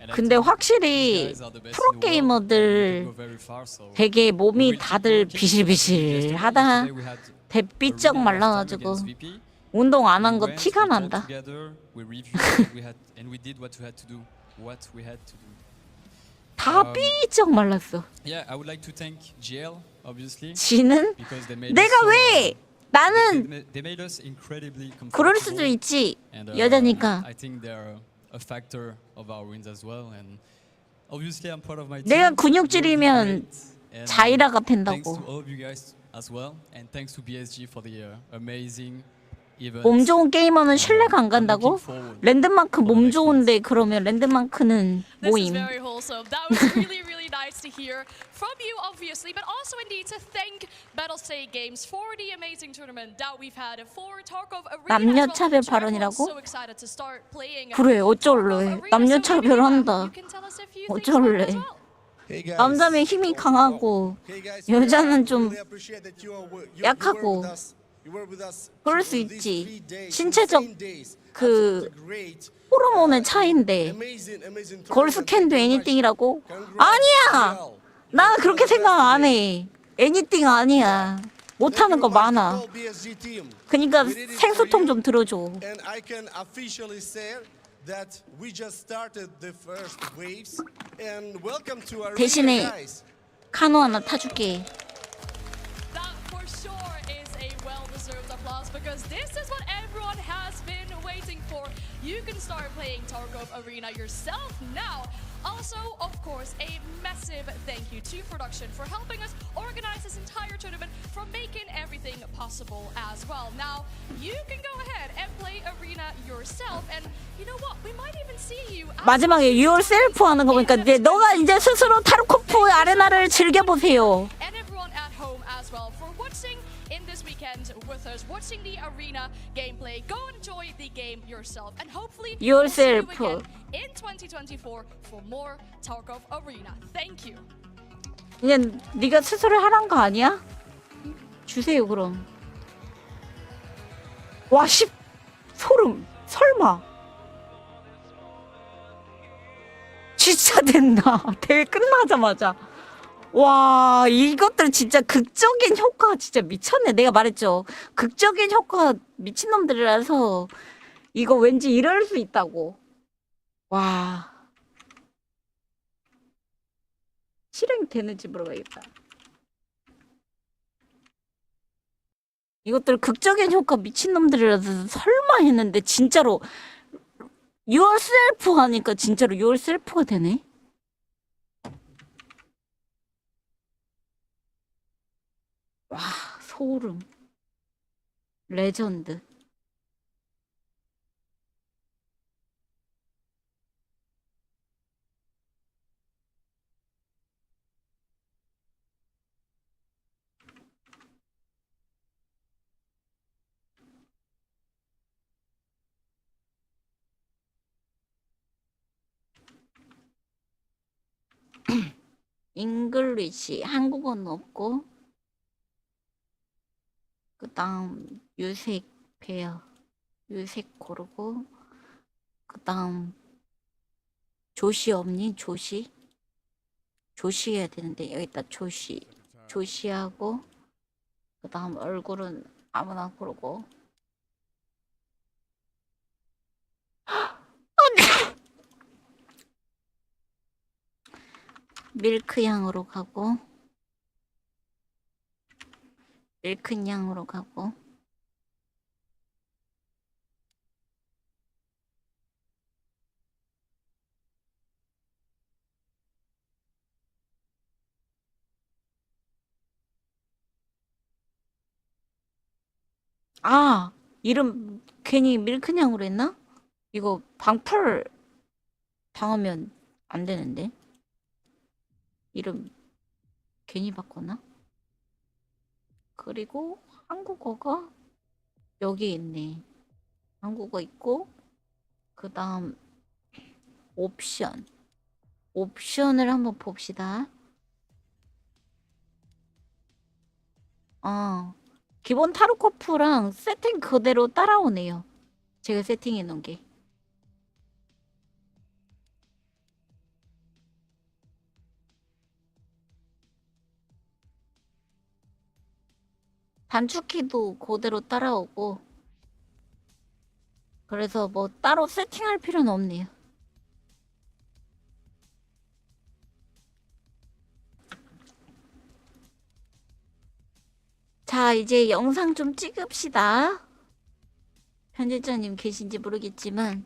And I 근데 think 확실히 these guys are the best in the world, and we 프로게이머들 can go very far, so 되게 we 몸이 will keep 다들 working. 비실비실하다. Yesterday we had 대삐쩍 a really rough time 말라가지고 against VP. 운동 안 한 We 거 went, 티가 we talked 난다. together, we reviewed and we did what we had to do. 다 삐쩍 말랐어. Yeah, I would like to thank GL obviously 지는 because they made 내가 us so, 왜 나는 they made us incredibly 그럴 수도 comfortable. 있지. And, 여자니까. I think they're a factor of our wins as well. And obviously, I'm part of my team. 내가 You're 근육질이면 great. And 자이라가 thanks to 된다고. all of you guys as well, and thanks to BSG for the amazing event. 몸 좋은 게이머는 신뢰가 안 간다고? I'm looking forward. 랜드마크 몸 좋은데 그러면 랜드마크는 This is 모임. very wholesome. That was really, really nice to hear from you, obviously, but also indeed to thank Battlestate Games for the amazing tournament that we've had for Tarkov Arena. 남녀 as well. 차별 So everyone's 발언이라고? so excited to start playing 그래 Tarkov 어쩔래. Arena. 남녀 So maybe, 차별한다. you can tell us a few things about 어쩔래. it as well. 남자면 힘이 강하고 여자는 좀 약하고 그럴 수 있지. 신체적 그 호르몬의 차이인데 걸스 캔도 애니띵이라고? 아니야. 나 그렇게 생각 안 해. 애니띵 아니야. 못하는 거 많아. 그러니까 생소통 좀 들어줘. And I can officially say that we just started the first waves and welcome to our 대신에 guys. 카노 하나 타줄게. That for sure is a well-deserved applause because this is what everyone has been waiting for. You can start playing Tarkov Arena yourself now. Also, of course, a massive thank you to production for helping us organize this entire tournament, from making everything possible as well. Now, you can go ahead and play Arena yourself, and you know what? We might even see you. 마지막에 yourself 하는 거 보니까 이제 너가 이제 스스로 타르코프 아레나를 즐겨보세요. And everyone at home as well for watching in this weekend with us, watching the arena gameplay. Go enjoy the game yourself, and hopefully we'll see you yourself. again in 2024 for more Tarkov Arena. Thank you. 그냥 네가 스스로 하란 거 아니야? 주세요 그럼. 와 소름. 설마. 진짜 된다. 대회 끝나자마자. 와 이것들 진짜 극적인 효과 진짜 미쳤네. 내가 말했죠. 극적인 효과 미친놈들이라서 이거 왠지 이럴 수 있다고. 와 실행되는지 물어봐야겠다. 이것들 극적인 효과 미친놈들이라서 설마 했는데 진짜로 yourself 하니까 진짜로 yourself가 되네. 와 소름. 레전드. 잉글리시 한국어는 없고 그 다음 유색 배어 유색 고르고 그 다음 조시 없니? 조시? 조시 해야 되는데 여기다 조시 조시하고 그 다음 얼굴은 아무나 고르고 밀크 향으로 가고 밀크 향으로 가고 아 이름 괜히 밀크 향으로 했나? 이거 방풀 당하면 안 되는데 이름 괜히 바꿨나? 그리고 한국어가 여기 있네. 한국어 있고 그 다음 옵션을 한번 봅시다. 기본 타르코프랑 세팅 그대로 따라오네요. 제가 세팅해 놓은 게. 단축키도 그대로 따라오고 그래서 뭐 따로 세팅할 필요는 없네요. 자, 이제 영상 좀 찍읍시다. 편집자님 계신지 모르겠지만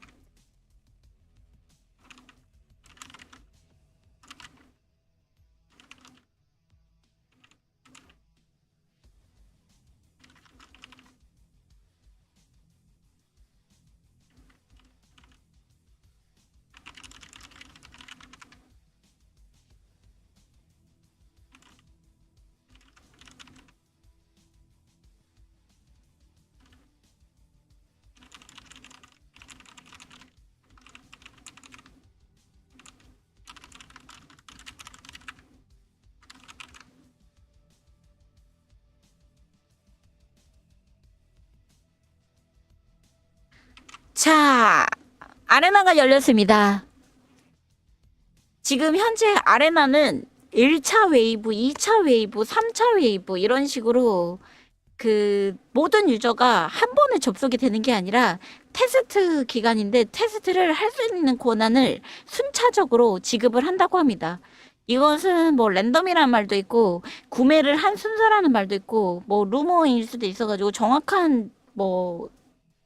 자, 아레나가 열렸습니다. 지금 현재 아레나는 1차 웨이브, 2차 웨이브, 3차 웨이브 이런 식으로 그 모든 유저가 한 번에 접속이 되는 게 아니라 테스트 기간인데 테스트를 할 수 있는 권한을 순차적으로 지급을 한다고 합니다. 이것은 뭐 랜덤이라는 말도 있고 구매를 한 순서라는 말도 있고 뭐 루머일 수도 있어가지고 정확한 뭐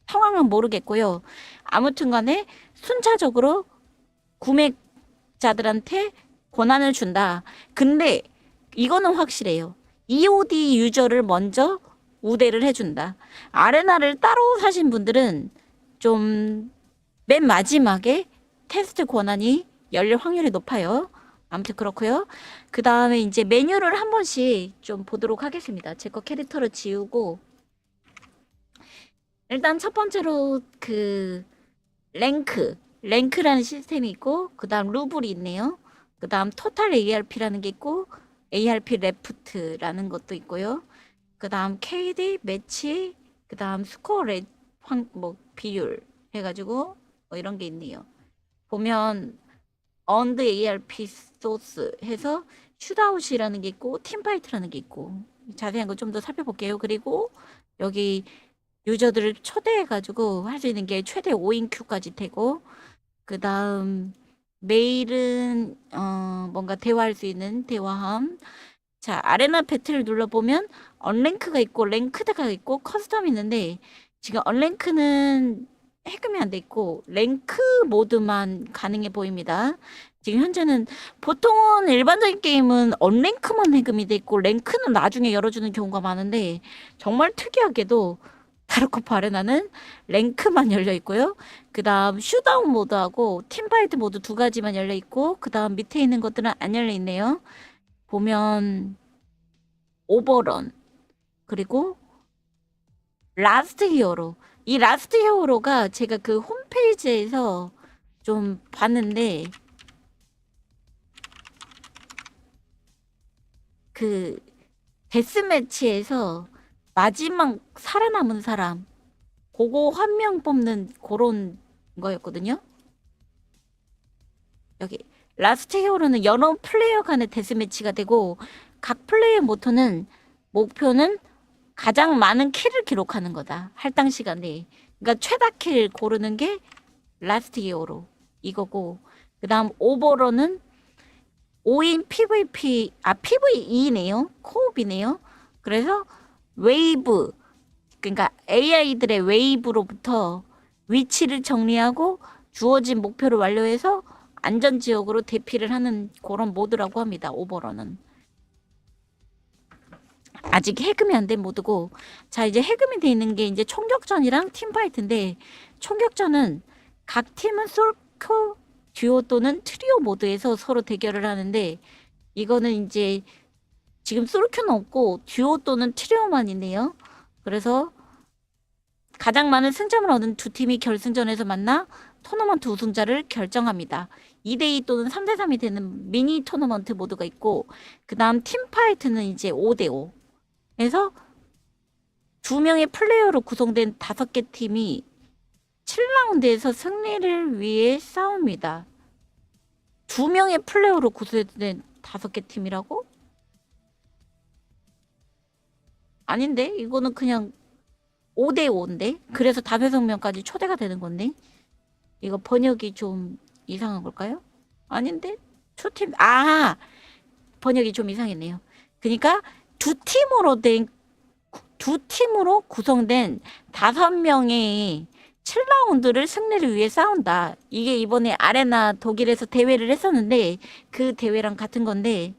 상황은 모르겠고요. 아무튼 간에 순차적으로 구매자들한테 권한을 준다. 근데 이거는 확실해요. EOD 유저를 먼저 우대를 해준다. 아레나를 따로 사신 분들은 좀 맨 마지막에 테스트 권한이 열릴 확률이 높아요. 아무튼 그렇고요. 그 다음에 이제 메뉴를 한 번씩 좀 보도록 하겠습니다. 제 거 캐릭터를 지우고 일단 첫 번째로 그 랭크라는 시스템이 있고 그 다음 루블이 있네요. 그 다음 토탈 ARP라는 게 있고 ARP 레프트라는 것도 있고요. 그 다음 KD 매치 그 다음 스코어 뭐 비율 해가지고 뭐 이런 게 있네요. 보면 언드 ARP 소스 해서 슛아웃이라는 게 있고 팀파이트라는 게 있고 자세한 거 좀 더 살펴볼게요. 그리고 여기 유저들을 초대해가지고 할 수 있는 게 최대 5인 큐까지 되고 그 다음 메일은 뭔가 대화할 수 있는 대화함. 자, 아레나 배틀을 눌러보면 언랭크가 있고 랭크드가 있고 커스텀이 있는데 지금 언랭크는 해금이 안 돼 있고 랭크 모드만 가능해 보입니다. 지금 현재는 보통은 일반적인 게임은 언랭크만 해금이 돼 있고 랭크는 나중에 열어주는 경우가 많은데 정말 특이하게도 타르코프 아레나는 랭크만 열려 있고요. 그 다음 슈다운 모드하고 팀파이트 모드 두 가지만 열려 있고 그 다음 밑에 있는 것들은 안 열려 있네요. 보면 오버런 그리고 라스트 히어로 이 라스트 히어로가 제가 그 홈페이지에서 좀 봤는데 그 데스매치에서 마지막 살아남은 사람 그거 한 명 뽑는 그런 거였거든요. 여기 라스트 히어로는 여러 플레이어 간의 데스매치가 되고 각 플레이어 목표는 가장 많은 킬을 기록하는 거다. 할당 시간에. 그러니까 최다 킬 고르는 게 라스트 히어로 이거고 그 다음 오버런은 5인 PVP PVE네요. 코옵이네요. 그래서 웨이브 그러니까 AI들의 웨이브로부터 위치를 정리하고 주어진 목표를 완료해서 안전지역으로 대피를 하는 그런 모드라고 합니다. 오버런은 아직 해금이 안 된 모드고 자 이제 해금이 돼 있는 게 이제 총격전이랑 팀파이트인데 총격전은 각 팀은 솔코 듀오 또는 트리오 모드에서 서로 대결을 하는데 이거는 이제 지금 솔큐는 없고 듀오 또는 트리오만 있네요. 그래서 가장 많은 승점을 얻은 두 팀이 결승전에서 만나 토너먼트 우승자를 결정합니다. 2대2 또는 3대3이 되는 미니 토너먼트 모드가 있고 그 다음 팀파이트는 이제 5대5 그래서 2명의 플레이어로 구성된 5개 팀이 7라운드에서 승리를 위해 싸웁니다. 2명의 플레이어로 구성된 5개 팀이라고? 아닌데? 이거는 그냥 5대 5인데? 그래서 5명까지 초대가 되는 건데? 이거 번역이 좀 이상한 걸까요? 아닌데? 번역이 좀 이상했네요. 그러니까 두 팀으로 구성된 5명의 7라운드를 승리를 위해 싸운다. 이게 이번에 아레나 독일에서 대회를 했었는데 그 대회랑 같은 건데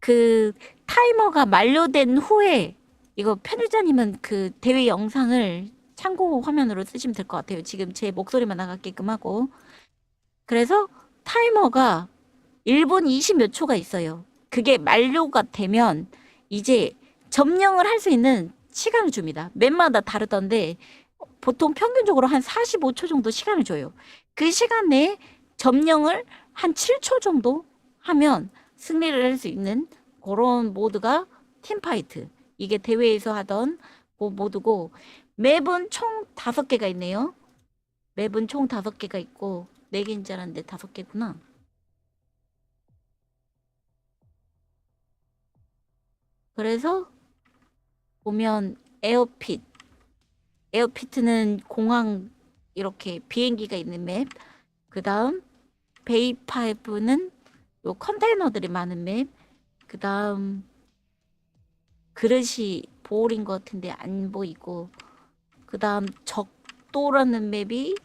그 타이머가 만료된 후에 이거 편집자님은 그 대회 영상을 참고 화면으로 쓰시면 될 것 같아요. 지금 제 목소리만 나가게끔 하고. 그래서 타이머가 1분 20 몇 초가 있어요. 그게 만료가 되면 이제 점령을 할 수 있는 시간을 줍니다. 맵마다 다르던데 보통 평균적으로 한 45초 정도 시간을 줘요. 그 시간 내에 점령을 한 7초 정도 하면 승리를 할 수 있는 그런 모드가 팀파이트. 이게 대회에서 하던 그 모드고 맵은 총 5개가 있네요. 맵은 총 5개가 있고 4개인 줄 알았는데 5개구나. 그래서 보면 에어피트는 공항 이렇게 비행기가 있는 맵. 그 다음 베이파이브는 요 컨테이너들이 많은 맵. 그 다음 그릇이 보울인 것 같은데 안 보이고. 그 다음 적도라는 맵이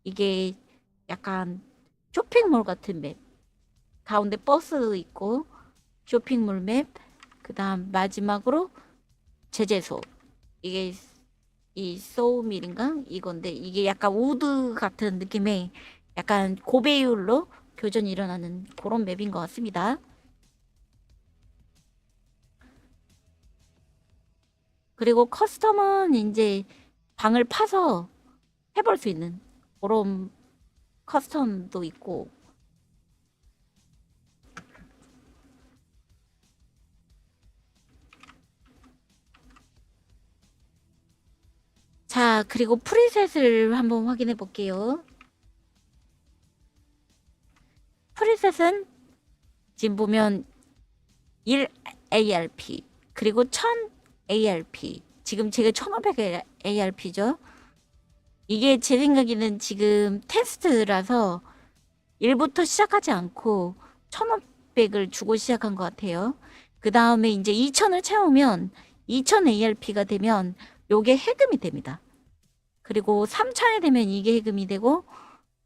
이게 약간 쇼핑몰 같은 맵. 가운데 버스 있고 쇼핑몰 맵. 그 다음 마지막으로 제재소. 이게 이 소우밀인가? 이건데 이게 약간 우드 같은 느낌의 약간 고배율로 교전이 일어나는 그런 맵인 것 같습니다. 그리고 커스텀은 이제 방을 파서 해볼 수 있는 그런 커스텀도 있고. 자, 그리고 프리셋을 한번 확인해 볼게요. 프리셋은 지금 보면 1 ARP 그리고 1000 ARP. 지금 제가 1500 ARP죠. 이게 제 생각에는 지금 테스트라서 1부터 시작하지 않고 1500을 주고 시작한 것 같아요. 그 다음에 이제 2000을 채우면 2000 ARP가 되면 요게 해금이 됩니다. 그리고 3000이 되면 이게 해금이 되고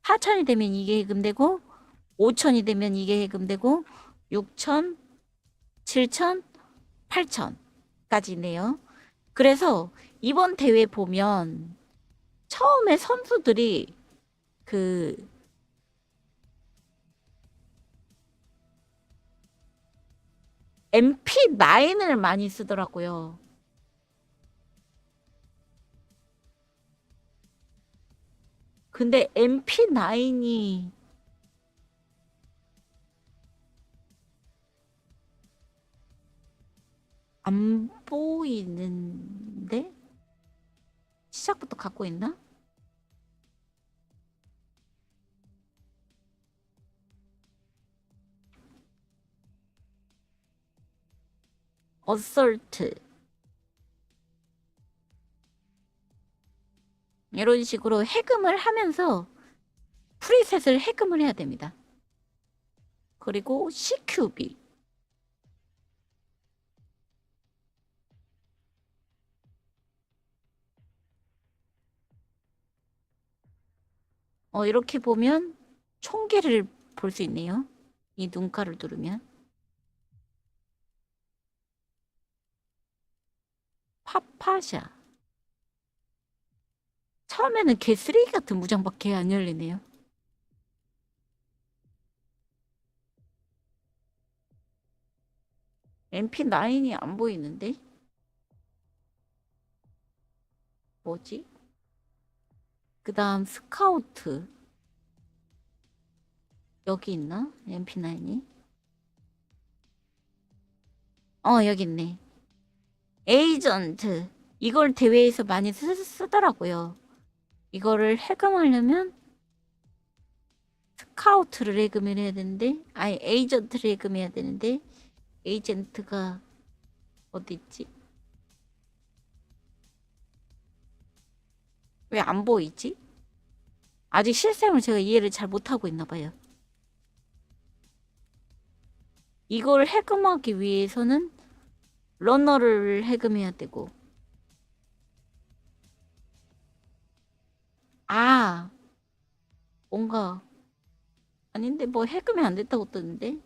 4000이 되면 이게 해금되고 5000이 되면 이게 해금되고 6000, 7000, 8000까지 있네요. 그래서 이번 대회 보면 처음에 선수들이 그 MP9을 많이 쓰더라고요. 근데 MP9이 안 보이는데? 시작부터 갖고 있나? 어설트 이런 식으로 해금을 하면서 프리셋을 해금을 해야 됩니다. 그리고 CQB 이렇게 보면 총계를 볼 수 있네요. 이 눈가를 누르면 파파샤 처음에는 개쓰레기 같은 무장밖에 안 열리네요. MP9이 안 보이는데? 뭐지? 그 다음 스카우트 여기 있나? MP9이? 여기 있네. 에이전트 이걸 대회에서 많이 쓰더라고요. 이거를 해금하려면 스카우트를 해금을 해야 되는데 에이전트를 해금해야 되는데 에이전트가 어디 있지? 왜 안 보이지? 아직 실생을 제가 이해를 잘 못하고 있나 봐요. 이걸 해금하기 위해서는 러너를 해금해야 되고. 아, 뭔가 아닌데 뭐 해금이 안 됐다고 뜨는데.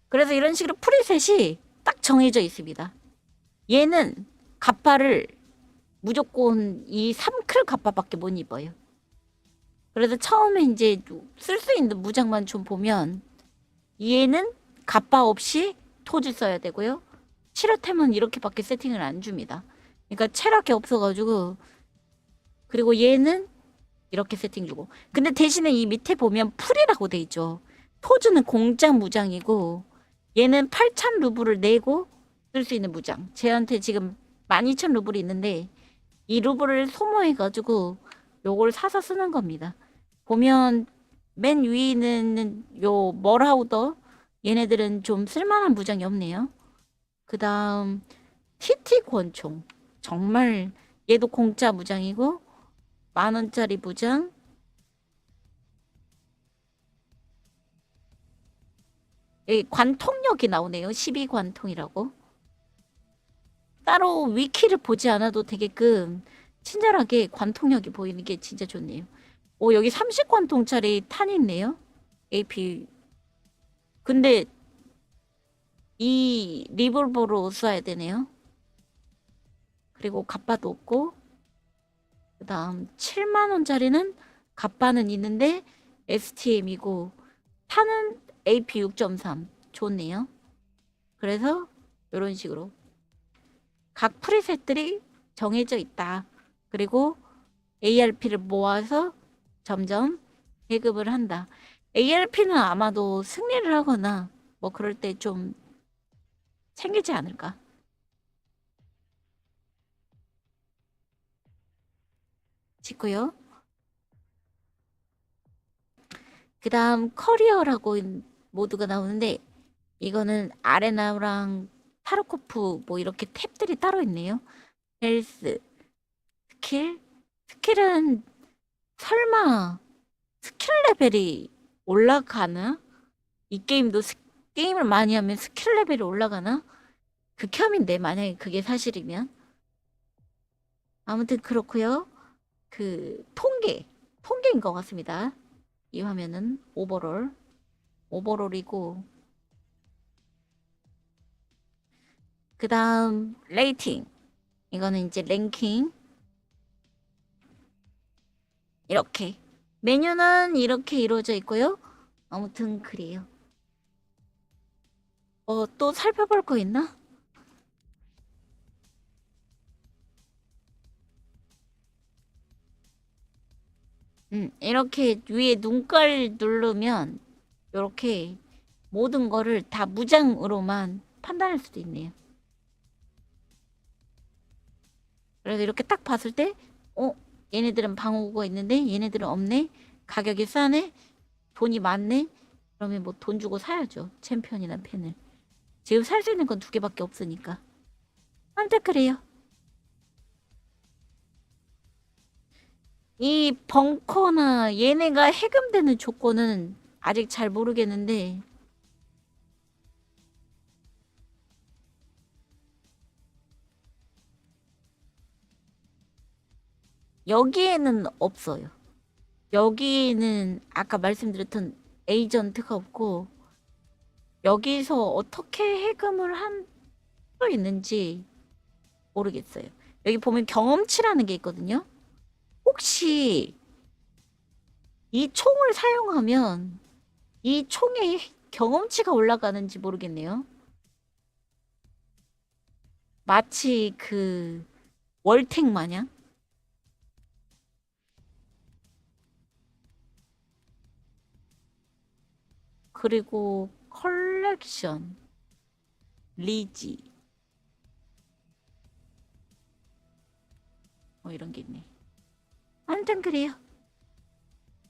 그래서 이런 식으로 프리셋이 딱 정해져 있습니다. 얘는 갑바를 무조건 이 3클 갑바밖에 못 입어요. 그래서 처음에 이제 쓸 수 있는 무장만 좀 보면 얘는 갑바 없이 토지 써야 되고요. 치료템은 이렇게밖에 세팅을 안 줍니다. 그러니까 체력이 없어가지고. 그리고 얘는 이렇게 세팅 주고. 근데 대신에 이 밑에 보면 풀이라고 돼 있죠. 토즈는 공짜 무장이고 얘는 8,000 루블을 내고 쓸 수 있는 무장. 쟤한테 지금 12,000 루블이 있는데 이 루블을 소모해가지고 요걸 사서 쓰는 겁니다. 보면 맨 위에 있는 요 멀하우더, 얘네들은 좀 쓸만한 무장이 없네요. 그 다음 TT 권총, 정말 얘도 공짜 무장이고 10,000원짜리 무장. 여기 관통력이 나오네요. 12관통이라고. 따로 위키를 보지 않아도 되게끔 친절하게 관통력이 보이는 게 진짜 좋네요. 오, 여기 30관통짜리 탄이 있네요. AP. 근데 이 리볼버로 쏴야 되네요. 그리고 갑바도 없고. 그 다음 70,000원짜리는 갑바는 있는데 STM이고 탄은 AP 6.3. 좋네요. 그래서 이런 식으로 각 프리셋들이 정해져 있다. 그리고 ARP를 모아서 점점 배급을 한다. ARP는 아마도 승리를 하거나 뭐 그럴 때 좀 챙기지 않을까. 싶고요. 그 다음 커리어라고 모드가 나오는데 이거는 아레나랑 타르코프 뭐 이렇게 탭들이 따로 있네요. 헬스, 스킬. 스킬은 설마 스킬 레벨이 올라가나? 이 게임도 게임을 많이 하면 스킬 레벨이 올라가나? 극혐인데 만약에 그게 사실이면. 아무튼 그렇고요. 그 통계인 것 같습니다. 이 화면은 오버롤이고 그 다음 레이팅, 이거는 이제 랭킹. 이렇게 메뉴는 이렇게 이루어져 있고요. 아무튼 그래요. 또 살펴볼 거 있나? 이렇게 위에 눈깔 누르면 이렇게 모든 거를 다 무장으로만 판단할 수도 있네요. 그래서 이렇게 딱 봤을 때 얘네들은 방어구가 있는데 얘네들은 없네. 가격이 싸네. 돈이 많네. 그러면 뭐 돈 주고 사야죠. 챔피언이나 펜을. 지금 살 수 있는 건 2개밖에 없으니까. 아무튼 그래요. 이 벙커나 얘네가 해금되는 조건은 아직 잘 모르겠는데 여기에는 없어요. 여기는 아까 말씀드렸던 에이전트가 없고 여기서 어떻게 해금을 할 수 있는지 모르겠어요. 여기 보면 경험치라는 게 있거든요. 혹시 이 총을 사용하면 이 총의 경험치가 올라가는지 모르겠네요. 마치 그 월택 마냥. 그리고 컬렉션, 리지 뭐 이런 게 있네. 아무튼 그래요.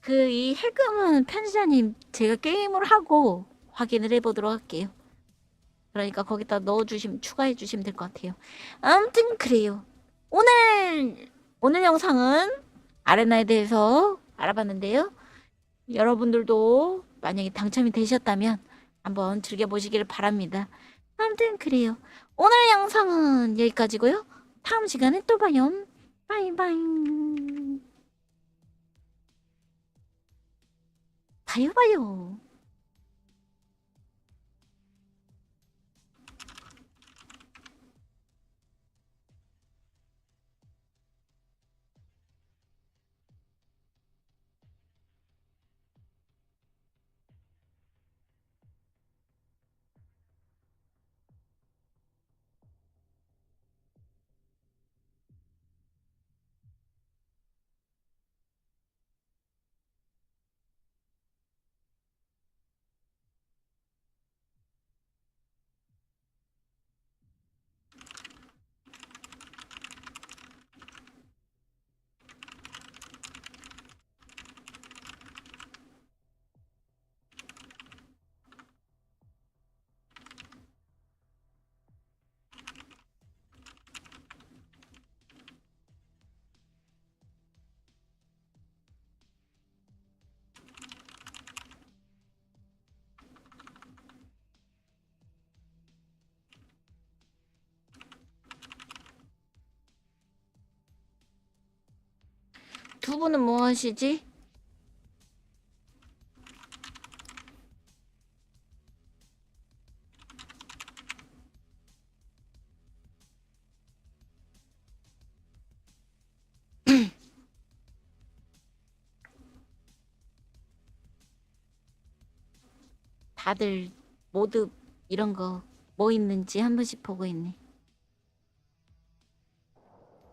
이 해금은 편집자님 제가 게임을 하고 확인을 해보도록 할게요. 그러니까 거기다 넣어주시면 추가해주시면 될 것 같아요. 아무튼 그래요. 오늘 영상은 아레나에 대해서 알아봤는데요. 여러분들도 만약에 당첨이 되셨다면 한번 즐겨보시기를 바랍니다. 아무튼 그래요. 오늘 영상은 여기까지고요. 다음 시간에 또 봐요. 바이바이. 봐요. 두 분은 뭐 하시지? 다들 모두 이런 거 뭐 있는지 한 번씩 보고 있네.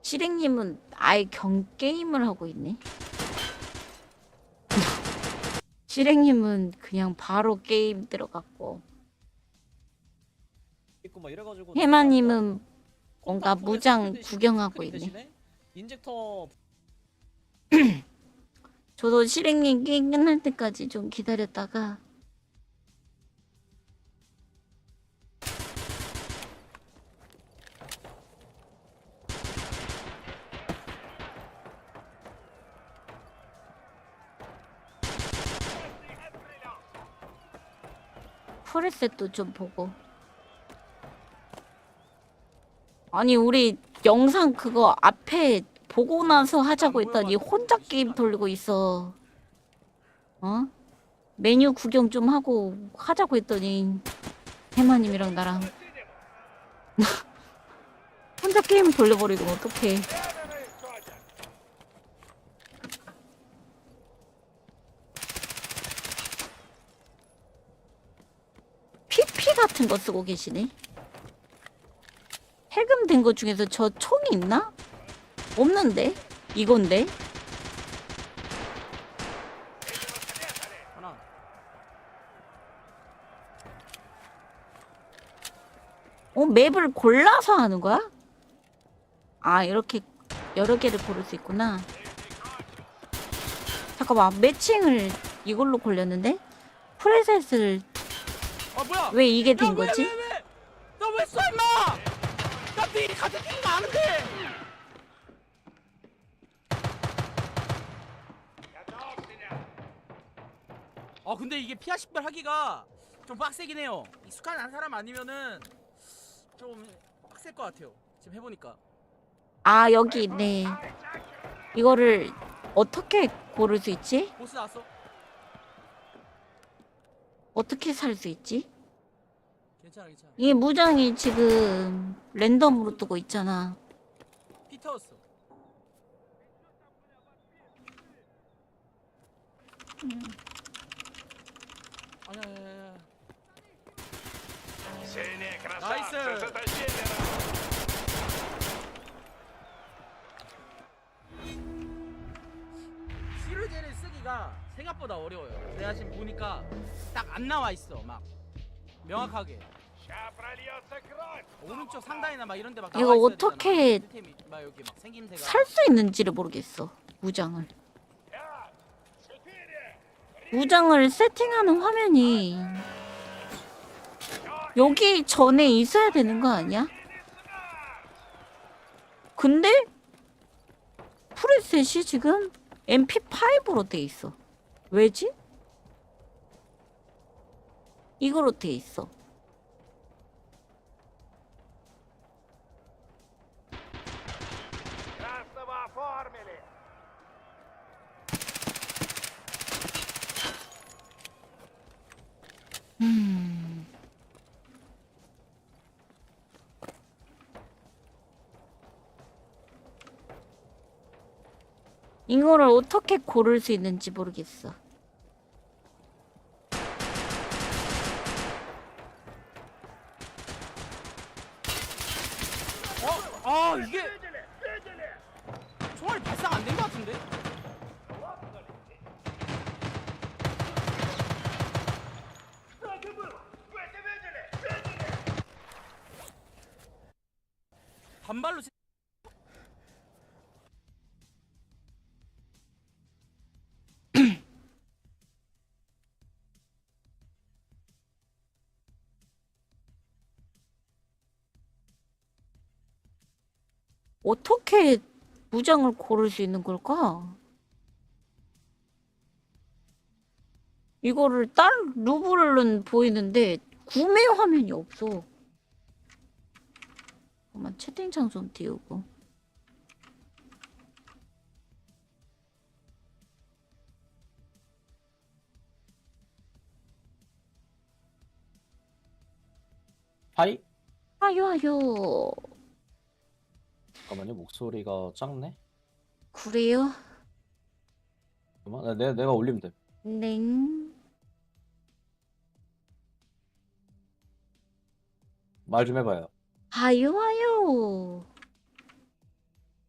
실행님은 아예 경게임을 하고 있네. 실행님은 그냥 바로 게임 들어갔고, 해마님은 뭔가 무장 구경하고 있네. 인젝터 저도 실행님 게임 끝날 때까지 좀 기다렸다가 프레셋도 좀 보고. 아니 우리 영상 그거 앞에 보고 나서 하자고 했더니 혼자 게임 돌리고 있어. 어? 메뉴 구경 좀 하고 하자고 했더니 해마님이랑 나랑 혼자 게임 돌려버리고 어떡해. PP 같은 거 쓰고 계시네. 해금된 것 중에서 저 총이 있나? 없는데? 이건데? 하나. 맵을 골라서 하는 거야? 아, 이렇게 여러 개를 고를 수 있구나. 잠깐만, 매칭을 이걸로 골렸는데? 프레셋을 뭐야? 왜 이게 된 거지? 왜? 나 왜 써, 임마! 나 네 같은 팀 아는데! 근데 이게 피아 식별 하기가 좀 빡세긴 해요. 익숙한 사람 아니면은 좀 빡셀 것 같아요. 지금 해보니까. 아, 여기 있네. 이거를 어떻게 고를 수 있지? 보스 나왔어? 어떻게 살 수 있지? 괜찮아. 이 무장이 지금 랜덤으로 뜨고 있잖아. 피터였어. 아니야. 나이스. 시르제를 쓰기가 생각보다 어려워요. 제가 지금 보니까 딱 안 나와 있어. 막 명확하게. 오른쪽 상단이나 막 이런 데 막 이거 나와 있어야 어떻게 되잖아. 템이 막 여기 막 생김새가. 살 수 있는지를 모르겠어. 무장을. 무장을 세팅하는 화면이 여기 전에 있어야 되는 거 아니야? 근데 프리셋이 지금 MP5로 돼 있어. 왜지? 이거로 돼 있어. 이거를 어떻게 고를 수 있는지 모르겠어. 아 이게 총알이 발상 안 된 것 같은데? 반발로 어떻게 무장을 고를 수 있는 걸까? 이거를 딸 루블은 보이는데 구매 화면이 없어. 잠깐만 채팅창 좀 띄우고. 하이? 아유. 잠깐만요, 목소리가 작네? 그래요? 잠깐만, 내가 올리면 돼. 넹. 말 좀 해봐요. 아유.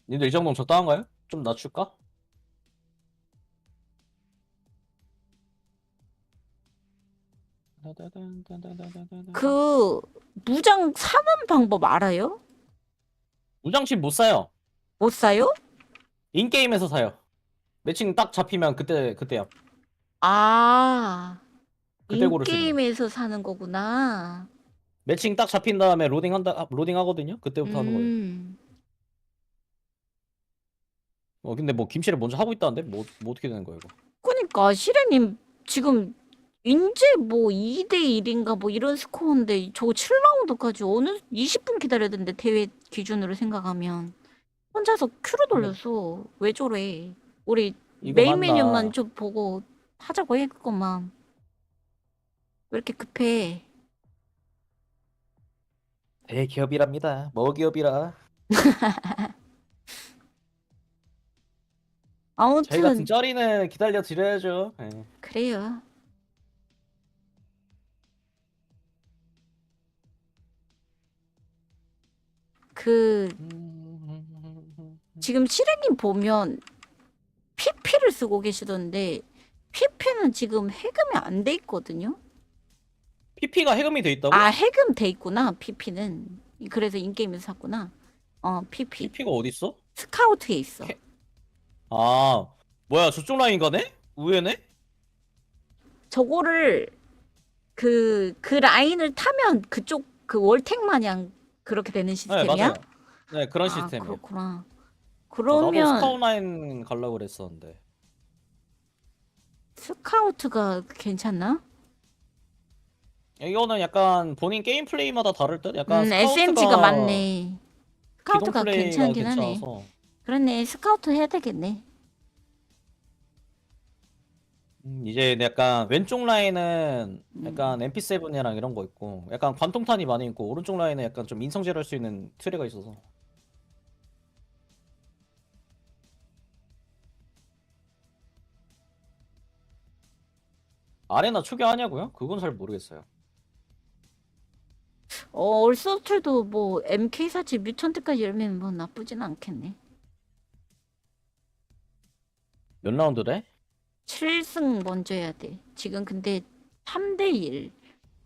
님들 이 정도면 적당한가요? 좀 낮출까? 그 무장 사는 방법 알아요? 무장칩 못 사요. 못 사요? 인게임에서 사요. 매칭 딱 잡히면 그때야. 아, 그때 고르시면 돼요. 인게임에서 사는 거구나. 매칭 딱 잡힌 다음에 로딩 하거든요. 그때부터 하는 거예요. 근데 뭐 김씨를 먼저 하고 있다는데 뭐 어떻게 되는 거예요, 이거? 그러니까 시래님 지금 인제 뭐 2대 1인가 뭐 이런 스코어인데 저 7라운드까지 어느 20분 기다려야 되는데 대회 기준으로 생각하면 혼자서 큐로 돌렸어. 왜 저래? 우리 이거 메인 맞나? 메뉴만 좀 보고 하자고 했구만. 왜 이렇게 급해? 대기업이랍니다. 뭐 기업이라. 저희 같은 아무튼 쩌리는 기다려 드려야죠. 예. 그래요. 그 지금 시래님 보면 PP를 쓰고 계시던데 PP는 지금 해금이 안 돼 있거든요. PP가 해금이 돼 있다고? 아, 해금 돼 있구나. PP는. 그래서 인게임에서 샀구나. PP. PP가 어디 있어? 스카우트에 있어. 아, 뭐야, 저쪽 라인 가네? 우회네? 저거를 그 라인을 타면 그쪽 그 월텍 마냥 그렇게 되는 네, 시스템이야? 맞아요. 네, 그런 아, 시스템이에요. 그렇구나. 나도 그러면 스카웃 라인 가려고 그랬었는데. 스카우트가 괜찮나? 이거는 약간 본인 게임 플레이마다 다를 듯? 약간 SMG가 맞네. 기동 스카우트가 플레이가 괜찮긴 하네. 괜찮아서. 그렇네. 스카우트 해야 되겠네. 이제 약간 왼쪽 라인은 약간 MP7이랑 이런 거 있고 약간 관통탄이 많이 있고 오른쪽 라인은 약간 좀 인성질 할 수 있는 트레가 있어서. 아레나 초기화하냐고요? 그건 잘 모르겠어요. 얼서틀도 뭐 MK47 뮤턴트까지 열면 뭐 나쁘진 않겠네. 몇 라운드래? 7승 먼저 해야 돼. 지금 근데 3대1.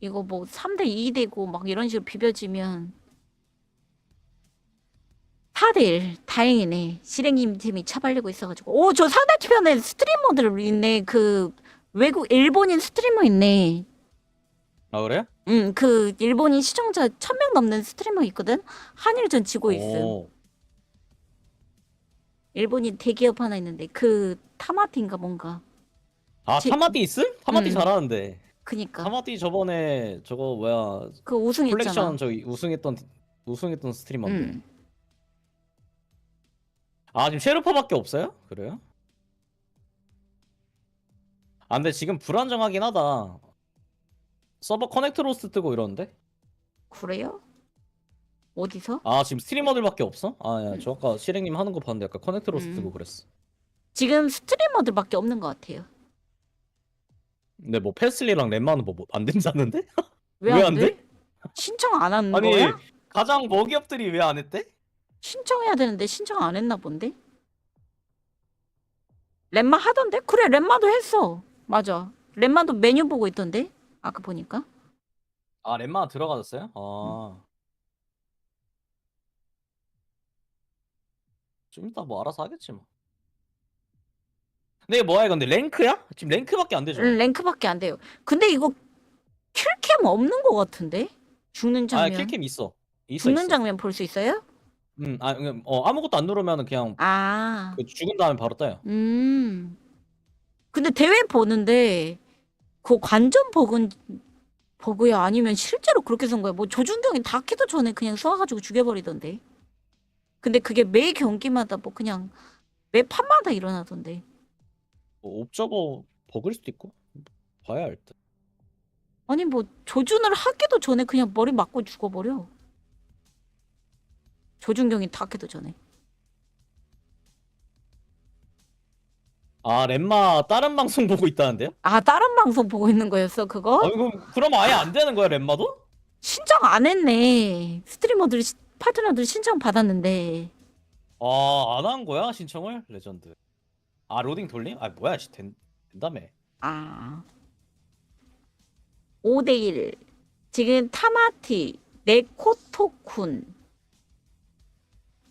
이거 뭐 3대2 되고 막 이런 식으로 비벼지면 4대1. 다행이네. 실행님 팀이 차발리고 있어가지고. 저 상대편에 스트리머들 있네. 그 외국 일본인 스트리머 있네. 아, 그래요? 그 일본인 시청자 1000명 넘는 스트리머 있거든. 한일전 지고 있음. 오. 일본인 대기업 하나 있는데 그 타마티인가 뭔가. 아 지- 타마띠 있음? 타마띠 음. 잘하는데. 그니까 타마띠 저번에 저거 뭐야 그 우승했잖아. 콜렉션 저기 우승했던 스트리머인데. 음. 아 지금 쉐르파밖에 없어요? 그래요? 아 근데 지금 불안정하긴 하다. 서버 커넥트 로스트 뜨고 이러는데? 그래요? 어디서? 아 지금 스트리머들밖에 없어? 아야 저 아까 실행님 하는 거 봤는데 약간 커넥트 로스트 뜨고 음. 그랬어. 지금 스트리머들밖에 없는 것 같아요. 근데 뭐 패슬리랑 렘마는 뭐 안 된다는데? 왜 왜 안 안 돼? 돼? 신청 안 하는 아니 거야? 가장 먹이업들이 왜 안 했대? 신청해야 되는데 신청 안 했나 본데? 렘마 하던데? 그래 렘마도 했어. 맞아. 렘마도 메뉴 보고 있던데? 아까 보니까. 아 렘마 들어가졌어요? 아. 좀 이따 뭐 알아서 하겠지 뭐. 근데 이게 뭐야 근데 랭크야? 지금 랭크밖에 안 되죠? 랭크밖에 안 돼요. 근데 이거 킬캠 없는 것 같은데? 죽는 아 장면. 킬캠 있어. 죽는 장면 볼 수 있어요? 아무것도 안 누르면 그냥 아. 그 죽은 다음에 바로 떠요. 근데 대회 보는데 그 관전 버그야 아니면 실제로 그렇게 쓴 거야? 뭐 조준경이 닿기도 전에 그냥 쏴가지고 죽여버리던데. 근데 그게 매 경기마다 뭐 그냥 매 판마다 일어나던데. 뭐 옵저버 버그일 수도 있고 봐야 할 듯. 아니 뭐 조준을 하기도 전에 그냥 머리 맞고 죽어버려. 조준경이 닿기도 전에. 아 렘마 다른 방송 보고 있다는데요? 아 다른 방송 보고 있는 거였어 그거? 그럼 아예 안 되는 거야 렘마도? 신청 안 했네. 스트리머들 파트너들 신청 받았는데. 아 안 한 거야 신청을? 레전드. 아 로딩 돌림? 아 뭐야 된다며. 아. 5대1. 지금 타마티, 네코토쿤.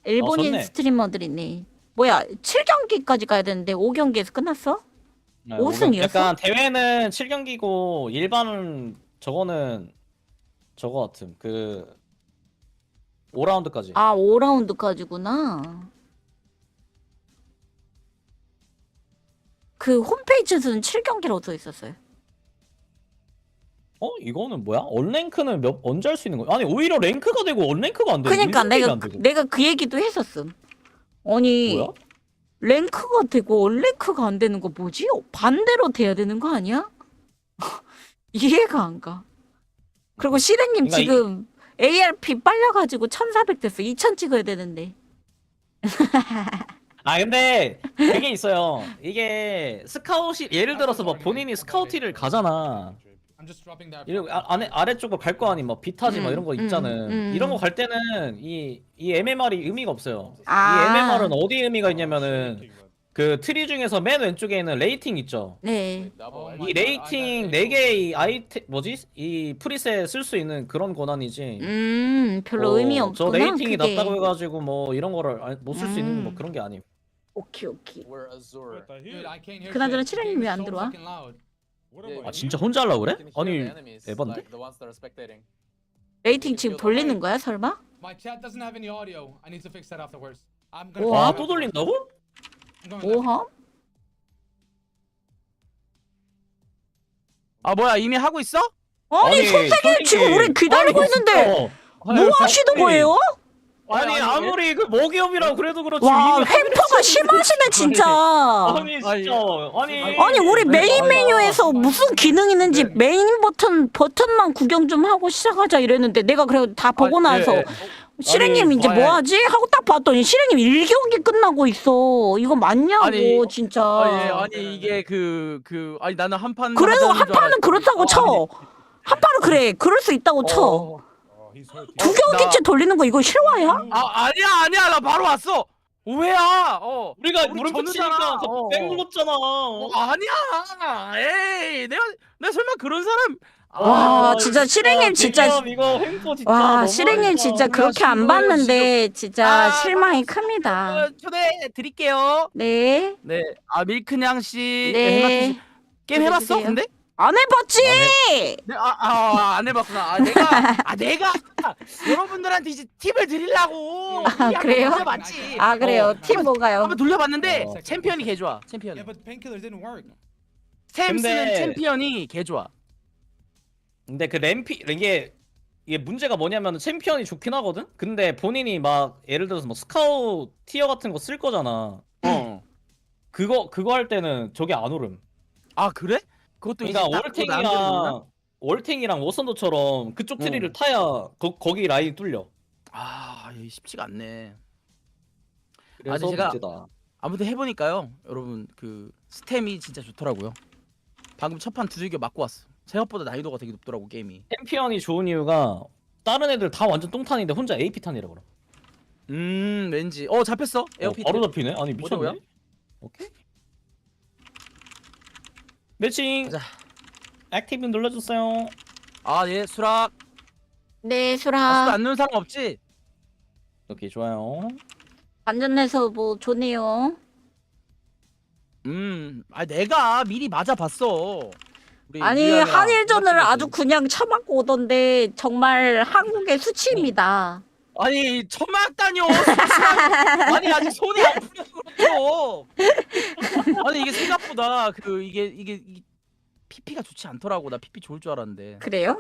일본인 졌네. 스트리머들이네. 뭐야, 7경기까지 가야 되는데 5경기에서 끝났어? 네, 5승이었어? 약간 대회는 7경기고 일반은 저거는 저거 같음. 그 5라운드까지. 아, 5라운드까지구나. 그 홈페이지에서는 7경기라고 써 있었어요. 이거는 뭐야? 언랭크는 언제 할 수 있는 거야? 아니 오히려 랭크가 되고 언랭크가 안 되고. 그러니까 안 되고. 내가 그 얘기도 했었음. 아니 뭐야? 랭크가 되고 언랭크가 안 되는 거 뭐지? 반대로 돼야 되는 거 아니야? 이해가 안 가. 그리고 실행님 그러니까 지금 ARP 빨려가지고 1400 됐어. 2000 찍어야 되는데. 아 근데 그게 있어요. 이게 스카웃이 예를 들어서 뭐 본인이 스카우티를 가잖아. 아래쪽으로 갈 거 아니 뭐 비타지 뭐 이런 거 있잖아. 이런 거 갈 때는 이 MMR이 의미가 없어요. 이 MMR은 어디 의미가 있냐면은 그 트리 중에서 맨 왼쪽에 있는 레이팅 있죠. 네. 이 레이팅 4개의 아이템 뭐지? 이 프리셋 쓸 수 있는 그런 권한이지. 별로 의미 없구나. 저 레이팅이 그게. 낮다고 해가지고 뭐 이런 거를 못 쓸 수 있는 뭐 그런 게 아니에요. 오케이. 그나저나 칠행님 왜 안 들어와? 아 진짜 혼자 하려고 그래? 아니 에반데? 레이팅 지금 돌리는 거야 설마? 와 또 돌린다고? 오함? 아 뭐야 이미 하고 있어? 아니 선생님 지금 우리 기다리고 아니, 있는데 진짜. 뭐 하시는 거예요? 아니 아무리 그 먹이업이라고 그래도 그렇지. 와 이미 횡포가 심하시네 진짜. 아니 진짜 아니 우리 메인 메뉴에서 무슨 기능 있는지 메인 버튼만 구경 좀 하고 시작하자 이랬는데 내가 그래도 다 보고 나서 실행님 이제 뭐 하지? 하고 딱 봤더니 실행님 1경기 끝나고 있어. 이거 맞냐고 아니, 진짜. 아니 이게 아니 나는 한판 그래도 한 판은 그렇다고 쳐. 한 판은 그래. 그럴 수 있다고 쳐. 두 경기째 돌리는 거 이거 실화야? 아니야 나 바로 왔어. 오해야. 우리가 우리 물음 졌잖아. 붙이니까 뺑 물었잖아. 아니야. 에이 내가 설마 그런 사람. 와 진짜 실행님 진짜 이거 횡포 진짜. 와 실행님 진짜 그렇게 안 봤는데 진짜 실망이 큽니다. 초대 드릴게요. 네. 네. 아 밀크냥 씨. 네. 게임 해봤어? 해주세요. 근데? 안 해봤지. 안 해봤구나. 내가 여러분들한테 이제 팁을 드리려고. 아, 그래요? 돌려봤지. 아 그래요. 팀 뭐가요? 한번 돌려봤는데 챔피언이 개 좋아. 챔피언. Yeah, but painkiller didn't work. 템 쓰는 근데- 챔피언이 개 좋아. 근데 그 램피 이게 문제가 뭐냐면 챔피언이 좋긴 하거든. 근데 본인이 막 예를 들어서 뭐 스카우 티어 같은 거 쓸 거잖아. 그거 할 때는 저게 안 오름. 아 그래? 그것도 그러니까 이제 딱 나름대로 있나? 월탱이랑 워선더처럼 그쪽 트리를 타야 거기 라인 뚫려. 아 이게 쉽지가 않네. 그래서 제가- 문제다. 아무튼 해보니까요, 여러분 그 스템이 진짜 좋더라고요. 방금 첫 판 두들겨 맞고 왔어. 생각보다 난이도가 되게 높더라고 게임이. 챔피언이 좋은 이유가 다른 애들 다 완전 똥탄인데 혼자 AP 탄이라 그래. 왠지 잡혔어. 에어피트. 바로 잡히네. 아니 뭐라고요? 미쳤네. 오케이. 매칭. 가자. 액티브 눌러주세요. 예, 수락. 네 수도 수라. 안 누는 사람 없지? 오케이 좋아요. 안전해서 뭐 좋네요. 내가 미리 맞아봤어. 우리 아니 유연이랑 한일전을 똑같이 아주 그냥 처맞고 오던데 정말 한국의 수치입니다. 아니 처맞다뇨. 아니 아직 손이 안 풀려서 그렇죠. 아니 이게 생각보다 이게 PP가 좋지 않더라고. 나 PP 좋을 줄 알았는데. 그래요?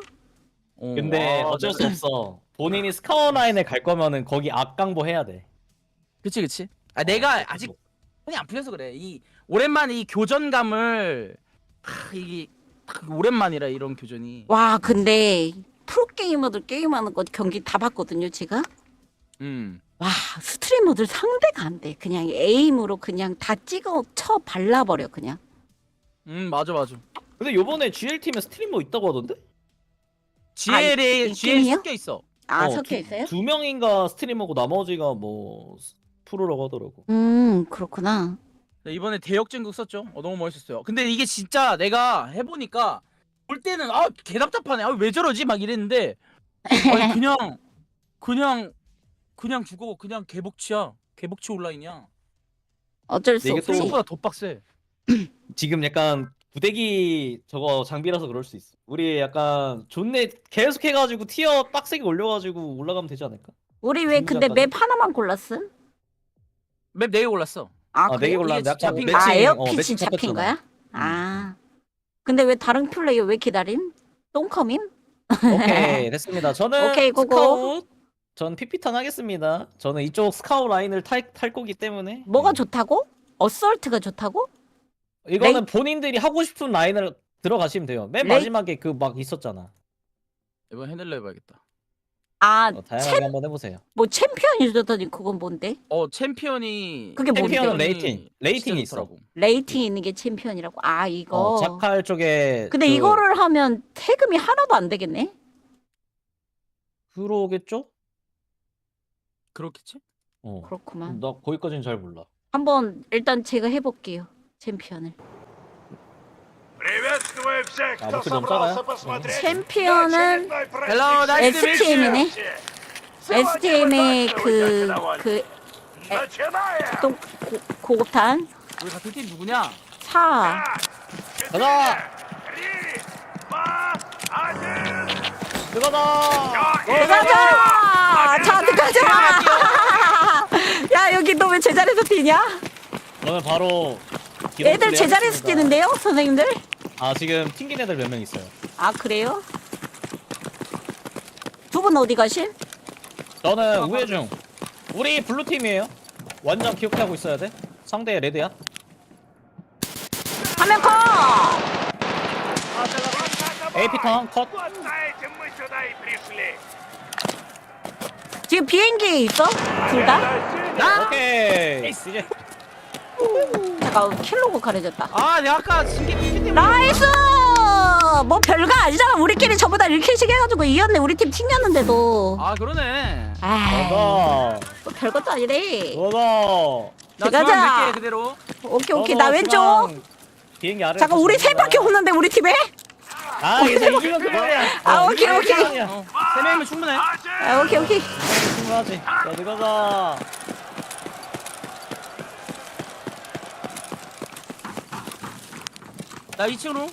근데 어쩔 수 없어. 본인이 스카우 라인에 갈 거면은 거기 악강보 해야 돼. 그치. 내가 아직 손이 안 풀려서 그래. 오랜만에 이 교전감을 이게 오랜만이라 이런 교전이. 와 근데 프로게이머들 게임하는 거 경기 다 봤거든요 제가. 와 스트리머들 상대가 안 돼. 그냥 에임으로 그냥 다 찍어 쳐 발라버려 그냥. 맞아. 근데 요번에 GL 팀에 스트리머 있다고 하던데? GL에 있긴요? 섞여 있어. 섞여 있어요? 두 명인가 스트리머고 나머지가 뭐 프로라고 하더라고. 그렇구나. 네, 이번에 대역전극 썼죠. 너무 멋있었어요. 근데 이게 진짜 내가 해보니까 볼 때는 개 답답하네. 왜 저러지? 막 이랬는데 아니, 그냥 죽어. 그냥 개복치야. 개복치 온라인이야. 어쩔 수 이게 없지. 또- 생각보다 더 빡세. 지금 약간 부대기 저거 장비라서 그럴 수 있어. 우리 약간 존내 계속 해가지고 티어 빡세게 올려가지고 올라가면 되지 않을까? 우리 왜 근데 중간까지? 맵 하나만 골랐음? 맵 4개 골랐어. 아, 네 개 그래요? 골랐는데 이게 약간 잡힌 매칭, 아 에어핏이 매칭 잡힌 잡혔잖아. 거야? 근데 왜 다른 플레이어 왜 기다림? 똥컴임? 오케이 됐습니다. 저는 오케이, 고고. 스카웃. 전 PP탄 하겠습니다. 저는 이쪽 스카웃 라인을 탈 거기 때문에. 뭐가 좋다고? 어설트가 좋다고? 이거는 본인들이 하고 싶은 라인을 들어가시면 돼요. 맨 레이- 마지막에 그 막 있었잖아. 이번 핸들러 해봐야겠다. 다양하게 한번 해보세요. 뭐 챔피언이 좋다니 그건 뭔데? 챔피언이 그게 뭔데? 챔피언은 레이팅이 있어. 좋더라고. 레이팅 있는 게 챔피언이라고? 이거. 자칼 쪽에. 근데 이거를 하면 세금이 하나도 안 되겠네? 그러겠죠? 그렇겠지? 그렇구만. 나 거기까지는 잘 몰라. 한번 일단 제가 해볼게요. 챔피언을. 목소리 너무 작아요? 챔피언은 헬로 나이스 STM이네. STM의 또 고급탄 우리 같은 팀 누구냐? 4. 가자! 들어가자! 들어가자! 자, 들어가자! 야, 여기 너 왜 제자리에서 뛰냐? 저는 바로 애들 제자리에서 뛰는데요, 선생님들? 지금 튕긴 애들 몇 명 있어요. 그래요? 두 분 어디 가실? 저는 우회중. 우리 블루팀이에요. 완전 기억하고 있어야 돼. 상대 레드야. 화면 컷! AP탄 컷. 지금 비행기에 있어? 둘 다? 오케이. 이제 잠깐 킬로그 가려졌다. 내가 아까 신기 때문에. 나이스! 뭐 별거 아니잖아. 우리끼리 전부 다 1킬씩 해가지고 이겼네. 우리 팀 튕겼는데도. 그러네. 가자. 뭐 별것도 아니래. 가자. 나 가자. 중앙 몇개 그대로. 오케이 나 왼쪽. 비행기 아래. 잠깐 우리 세 밖에 없는데 우리 팀에? 이제 이기면 그만이야. 오케이. 3명이면 충분해. 오케이. 충분하지. 자, 들어가자. 나 2층으로.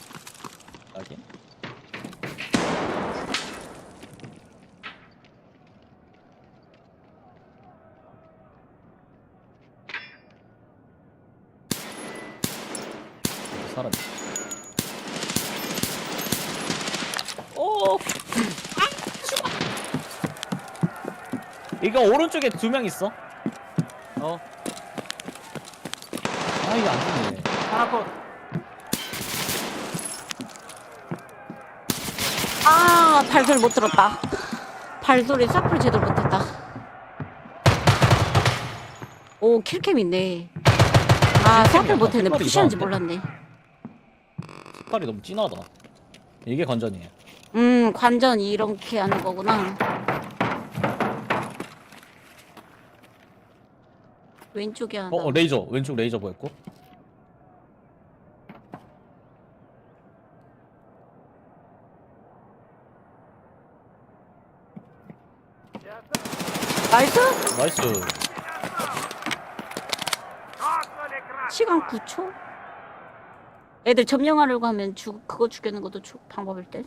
사라져. 오. 이거 오른쪽에 2명 있어. 어. 아 이거 안 죽네. 하나 컷. 아 발소리 못 들었다. 발소리 사플 제대로 못했다. 오 킬캠 있네. 아 사플 못했네. 색깔이 푸시한지 이상한데? 몰랐네. 색깔이 너무 진하다. 이게 관전이에요. 관전 이렇게 하는 거구나. 왼쪽에 하나. 레이저 왼쪽 레이저 보였고. 나이스. 나이스. 시간 9초. 애들 점령하려고 하면 그거 죽이는 것도 방법일 듯.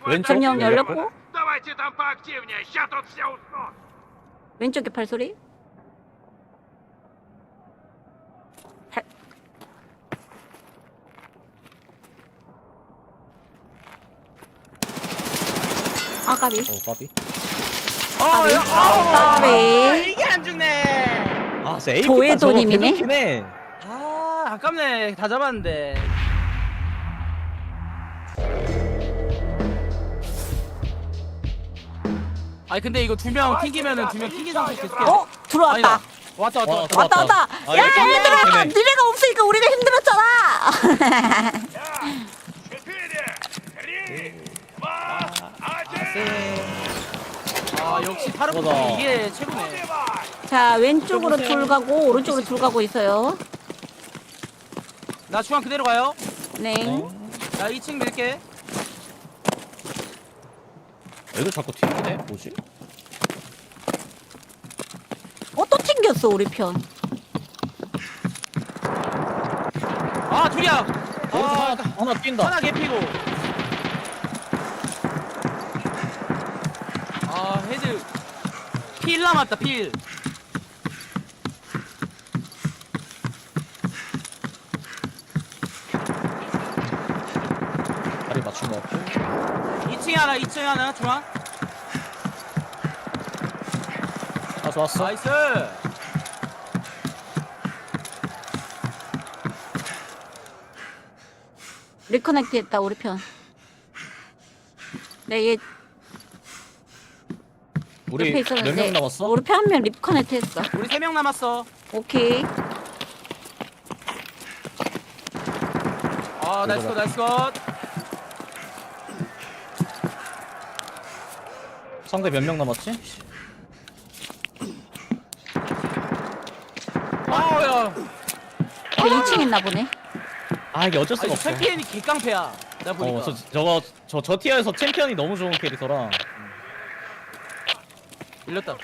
왼쪽 점령 열렸고. 열렸고. 왼쪽에 발소리. 아 까비. 까비. 까비. 이게 안 죽네. 아, 진짜 조회도님이네. 아, 아깝네. 다 잡았는데. 아니 근데 이거 2명 튕기면은 2명 튕긴 상태 계속해. 들어왔다. 아니다. 왔다. 왔다. 아, 야 이거 얘들아, 되네. 니네가 없으니까 우리가 힘들었잖아. 아 역시 타르코프 맞아. 이게 최고네. 자 왼쪽으로 둘 가고 오른쪽으로 둘 가고 있어요. 나 중앙 그대로 가요. 네. 나 2층 밀게. 애들 자꾸 튀기네. 뭐지? 또 튕겼어 우리 편. 아 둘이야. 오른쪽 하나 뛴다. 하나 개피고. 아 헤드 필 남았다 필. 다리 맞춘 거 같고. 2층에 하나 중앙. 왔어. 나이스. 리커넥트 했다 우리 편. 네, 얘 우리 옆에 몇 있었는데 명 남았어? 우리 편 한 명 리커넥트 했어. 우리 3명 남았어. 오케이. 아 나이스 컷 나이스 컷. 상대 몇 명 남았지? 아야. 2층 있나 보네. 아 이게 어쩔 수가 없어. 챔피언이 개깡패야. 내가 보니까. 저 티어에서 챔피언이 너무 좋은 캐릭터라. 밀렸다.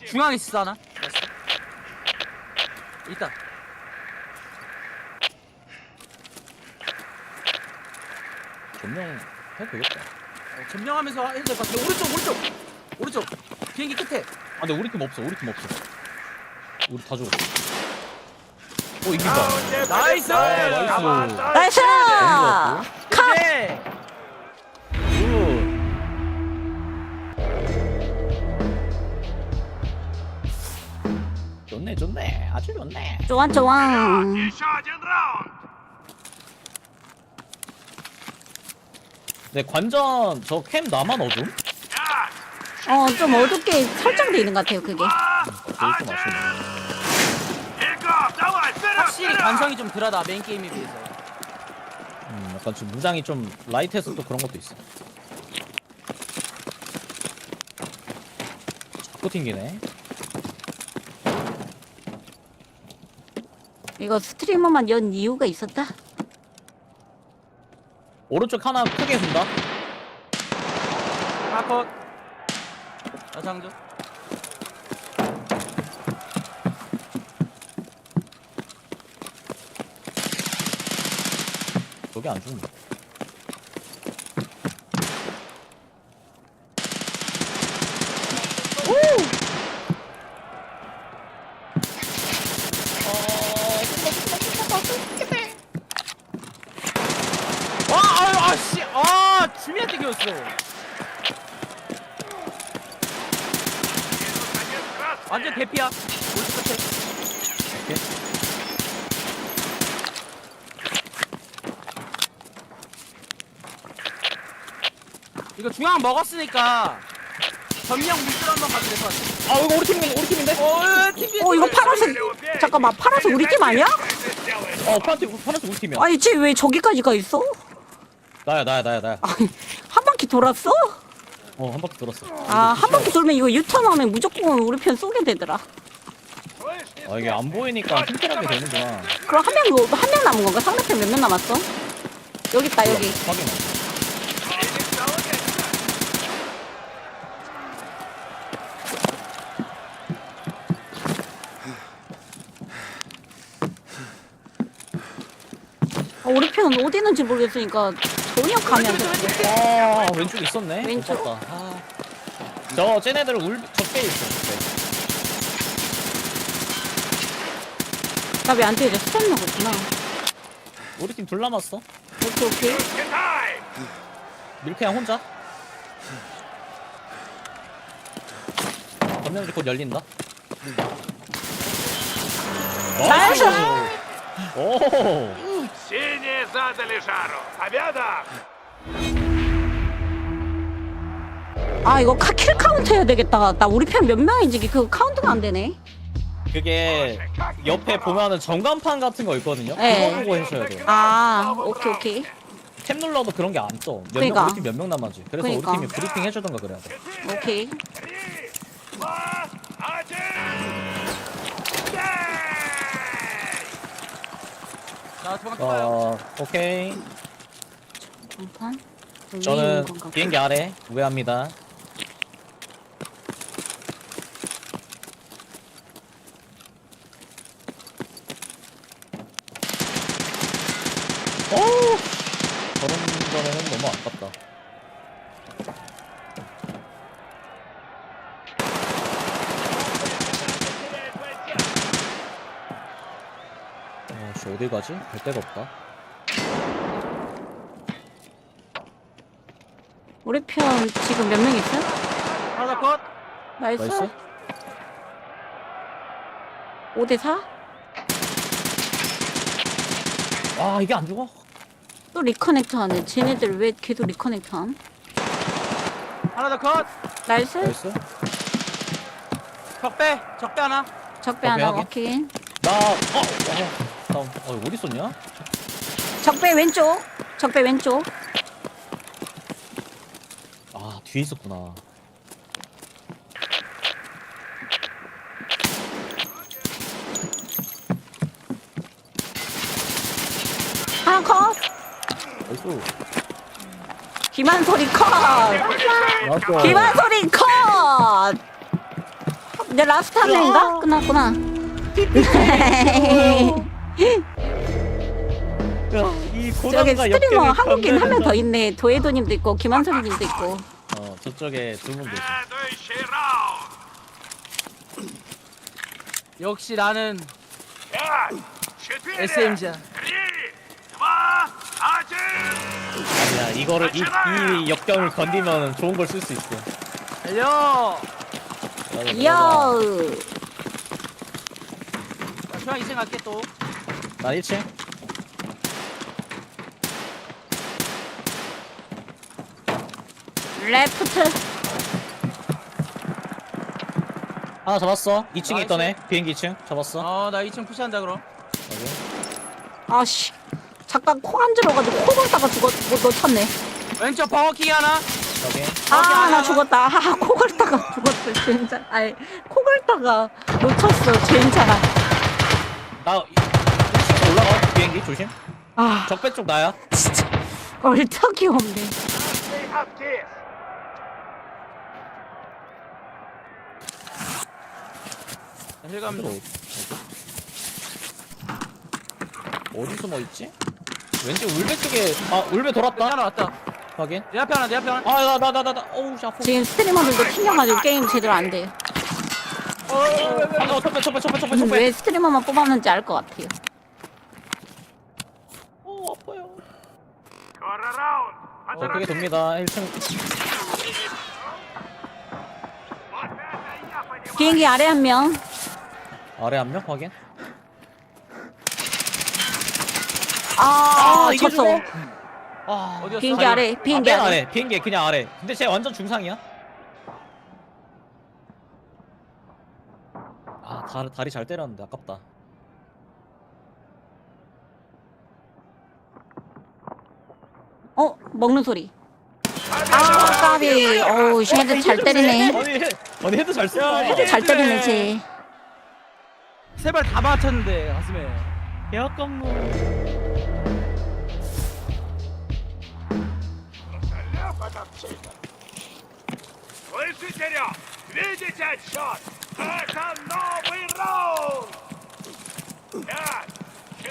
중앙에 있어 하나. 있다. 점령 해도 되겠다. 점령하면서 해도 될 것 같아. 오른쪽. 비행기 끝에. 아 근데 우리 팀 없어. 우리 다 죽었어. 오 이긴다. 나이스. 나이스. 컷. 네. 좋네. 아주 좋네. 좋아. 네 관전 저 캠 나만 어둠? 좀 어둡게 설정돼 있는 것 같아요 그게. 그게 좀 아쉽네. 확실히 관성이 좀 덜하다 메인 게임에 비해서. 약간 좀 무장이 좀 라이트해서 또 그런 것도 있어. 자꾸 튕기네. 이거 스트리머만 연 이유가 있었다. 오른쪽 하나 크게 준다. 하컷. 나 장전. 저게 안 죽네. 수미한테 기었어. 완전 개피야. 골드 끝에. 이거 중앙 먹었으니까 전명 밀들 한번 가도 될 것 같아. 아 이거 우리 팀인데? 이거 파란색 잠깐만 파란색 우리 팀 아니야? 파란색 우리 팀이야. 아니 쟤 왜 저기까지 가 있어? 나야. 아니 한 바퀴 돌았어? 한 바퀴 돌았어. 아 한 바퀴 돌면 이거 유턴하면 무조건 우리 편 쏘게 되더라. 이게 안 보이니까 튼튼하게 되는구나. 그럼 한 명 남은 건가? 상대편 몇 명 남았어? 여기 있다 여기. 확인. 우리 편 어디 있는지 모르겠으니까 전혀 감이 안 잡혀. 왼쪽 있었네. 왼쪽. 못 봤다. 저 쟤네들은 적게 있어. 나 왜 안 뛰어져? 스탠 먹었구나. 우리 팀 둘 남았어. 오케이. 밀크양 혼자. 점령지 곧 열린다. 나이스! 오. Синие задали жару. Победа! 아 이거 킬 카운트 해야 되겠다. 나 우리 편 몇 명인지 그 카운트가 안 되네. 그게 옆에 보면은 전광판 같은 거 있거든요. 네. 그거 보고 하셔야 돼요. 아 오케이. 탭 눌러도 그런 게 안 떠. 그러니까. 우리 팀 몇 명 남았지. 그래서 그러니까. 우리 팀이 브리핑 해주던가 그래야 돼. 오케이. 자, 도망쳐봐요. 오케이. 전판? 저는 비행기 아래 우회합니다. 저런 거는 너무 아깝다. 씨 어딜 가지? 갈 데가 없다. 우리 편 지금 몇 명 있어? 하나 컷. 나이스. 나이스. 5대4? 아 이게 안 죽어? 또 리커넥트 하네. 쟤네들 왜 계속 리커넥트 함? 하나 더 컷. 나이스. 나이스. 적배 하나. 적배 하나 확인. 오케이. 나 어디 있었냐? 적배 왼쪽. 적배 왼쪽. 아 뒤에 있었구나. 하나 컷. 나이스. 기만 소리 컷. 나이스. 기만 소리 컷. 이제 라스트 한 명인가? 끝났구나. 이 저기 고난과 스트리머 역경을 한국인 한 명 더 견뎌낸다. 있네. 도에도님도 있고 김한솔님도 있고. 저쪽에 두 분도 있어. Следующий раунд. 역시 나는 5, 4, SMG야. 3, 2, 1. 아니야 이거를 이 역경을 건디면 좋은 걸 쓸 수 있어. 달려. 이야. 중앙 2층 갈게 또. 나 1층. 레프트. 하나 잡았어. 2층에 나이스. 있던 애. 비행기 2층 잡았어. 나 2층 푸시한다 그럼. 아씨. 잠깐 코 안 들어가지고 코 걸다가 못 놓쳤네. 왼쪽 버거킹 하나. 여기. 아, 나 죽었다. 아, 코 걸다가 죽었어. 진짜. 아이, 코 걸다가 놓쳤어. 괜찮아. 나 1층 올라가. 비행기 조심. 아, 적배 쪽 나야. 진짜. 얼척이 없네. Stay active. 힐감 좀. 어디 숨어 있지? 왠지 울배 쪽에 울배 돌았다. 하나 왔다. 확인. 내 앞에 하나. 나 어우 씨 아파. 지금 스트리머들도 튕겨가지고 게임 제대로 안 돼요. 척배. 왜 스트리머만 뽑았는지 알 것 같아요. 아파요. Скоро раунд. 저 크게 돕니다. 1층. 비행기 아래 한 명. 아래 한 명 확인. 이거 졌어. 죽어? 어디였어? 비행기 아래, 비행기 맨 아래. 아래. 비행기 그냥 아래. 근데 쟤 완전 중상이야. 다리 잘 때렸는데 아깝다. 먹는 소리. 까비. 어우, 헤드 잘 때리네. 아니 헤드 잘 써. 헤드 잘 때리네, 쟤. 세 발 다 맞췄는데 가슴에. 약간 뭐. Слышите, Серег? Видите отсчет? Это новый раунд!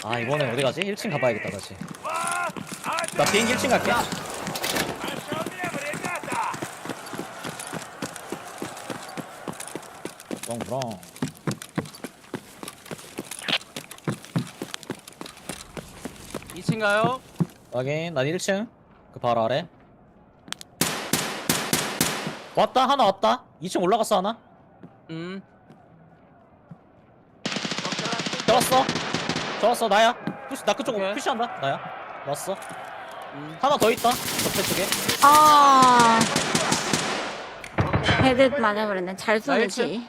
5, 아 이번엔 어디 가지? 1층 가봐야겠다 다시. 2, 나 비행기 1층 갈게. Наше время, ребята! 그럼. 2층 가요. 확인. 난 1층. 그 바로 아래. 왔다 하나 왔다. 2층 올라갔어 하나. 잡았어 나야. 나 그쪽 오케이. 푸시한다. 나야. 왔어. 하나 더 있다. 적배 쪽에. 헤드 맞아버렸네. 잘 쏘네, 쟤.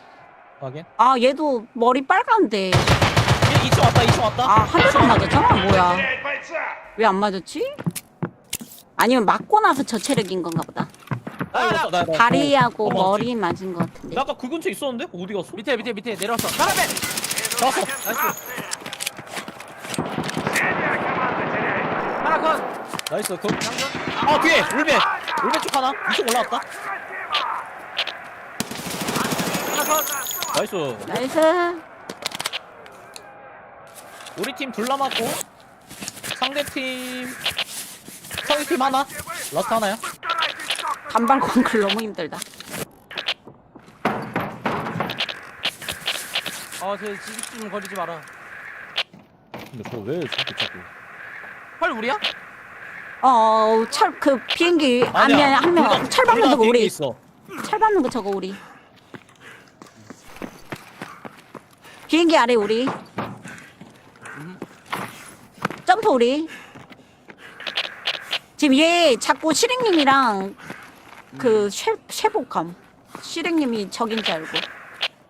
확인. 얘도 머리 빨간데. 2층 왔다. 2층 왔다. 한 대도 안 맞았잖아. 뭐야. Терять бойца! 왜 안 맞았지? 아니면 맞고 나서 저체력인 건가 보다. 나 다리하고 맞지? 머리 맞은 것 같은데. 나 아까 그 근처에 있었는데? 어디 갔어? 밑에 내려왔어. 사람에. 잡았어. Синяя команда теряет! 하나 컷. 나이스. 뒤에 울베 쪽 하나. 2층 올라왔다. 하나 컷. 나이스. 나이스. 우리 팀 둘 남았고 상대팀 하나. 라스트 하나야. 단발 광클 너무 힘들다. 쟤 지식 좀 거리지 마라. 근데 저 왜 저렇게 자꾸 헐 우리야? 그 비행기 아니야. 한 명. 철 밟는 거 비행기 우리. 있어. 철 밟는 거 저거 우리. 비행기 아래 우리. 점프 우리. 지금 얘 자꾸 시랭님이랑 그 쉐복함. 시랭님이 적인 줄 알고.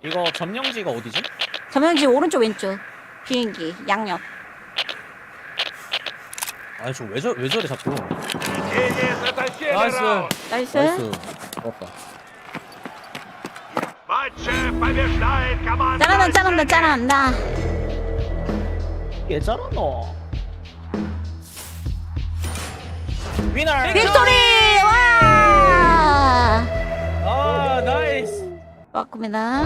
이거 점령지가 어디지? 점령지 오른쪽 왼쪽. 비행기 양옆. 아니 저 왜 저래 자꾸. Синяя затащили 나이스. раунд! 나이스. 좋았다. В матче побеждает команда 짠한다. 얘 잘하노. 위너. 빅토리! 와! 나이스. 맞습니다.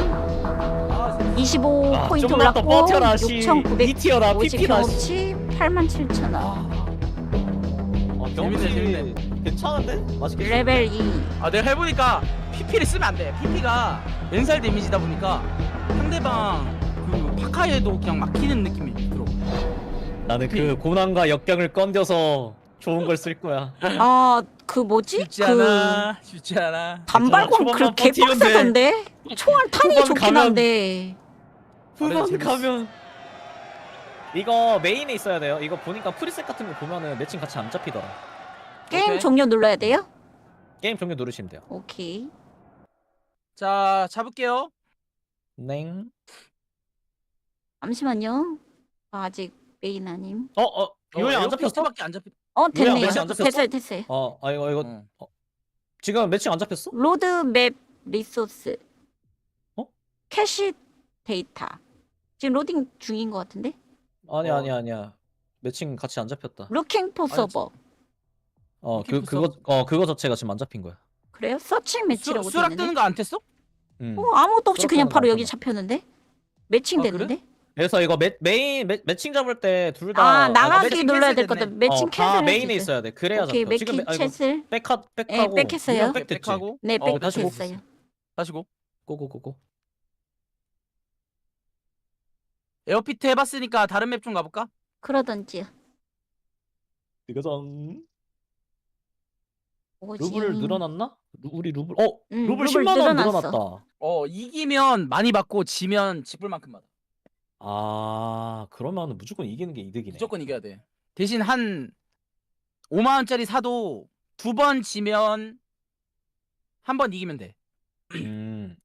25포인트 좀만 더 올랐고 버텨라, 씨. 6,950 PP라, 경험치 87,000원. 경험치 괜찮은데? 맛있게. 레벨 2. 내가 해보니까 PP를 쓰면 안 돼. PP가 왼살 데미지다 보니까 상대방 그 파카에도 그냥 막히는 느낌이 들어. 나는 그 고난과 역경을 건져서 좋은 걸 쓸 거야. 그 뭐지? 쉽지 않아. 쉽지 않아. 단발광 초반만 그렇게 버티면 빡세던데? 총알 탄이 후반 좋긴 가면- 한데. 후반 재밌어. 가면 이거 메인에 있어야 돼요. 이거 보니까 프리셋 같은 거 보면은 매칭 같이 안 잡히더라. 게임 오케이. 종료 눌러야 돼요? 게임 종료 누르시면 돼요. 오케이. 자, 잡을게요. 냉. 잠시만요. 아직 메인 아님. 이거 안 잡혔어? 밖에 안 잡혔. 됐네요. 매치 안 잡혔어? 됐어요. 이거 지금 매칭 안 잡혔어? 로드맵 리소스. 어? 캐시 데이터. 지금 로딩 중인 것 같은데? 아니야. 매칭 같이 안 잡혔다. 루킹 포 서버. 그거 자체가 지금 안 잡힌 거야. 그래요? 서칭 매치라고 수락 되는데? 뜨는 거 안 뗐어? 아무것도 없이 그냥 바로 수락하는 여기 거 잡혔는데? 매칭 아, 됐는데? 그래서 이거 매칭 잡을 때 둘 다 나가기 매칭 눌러야 캔슬 될 거다. 됐네. 매칭 캔슬 다 메인에 있어야 돼. 그래야 오케이, 잡혀. 지금 매칭 캔슬. 백하고 백했어요. 백 됐지. 백하고. 네, 다시 고. 백했어요. 다시 고. 고고고고. 에어피트 해봤으니까 다른 맵 좀 가볼까? 그러던지요. 이거정. 루블 늘어났나? 우리 루블 루블 루블 10만 원 늘어났어. 늘어났다. 이기면 많이 받고 지면 지불 만큼 받아. 아 그러면 무조건 이기는 게 이득이네. 무조건 이겨야 돼. 대신 한 5만 원짜리 사도 2번 지면 한 번 이기면 돼.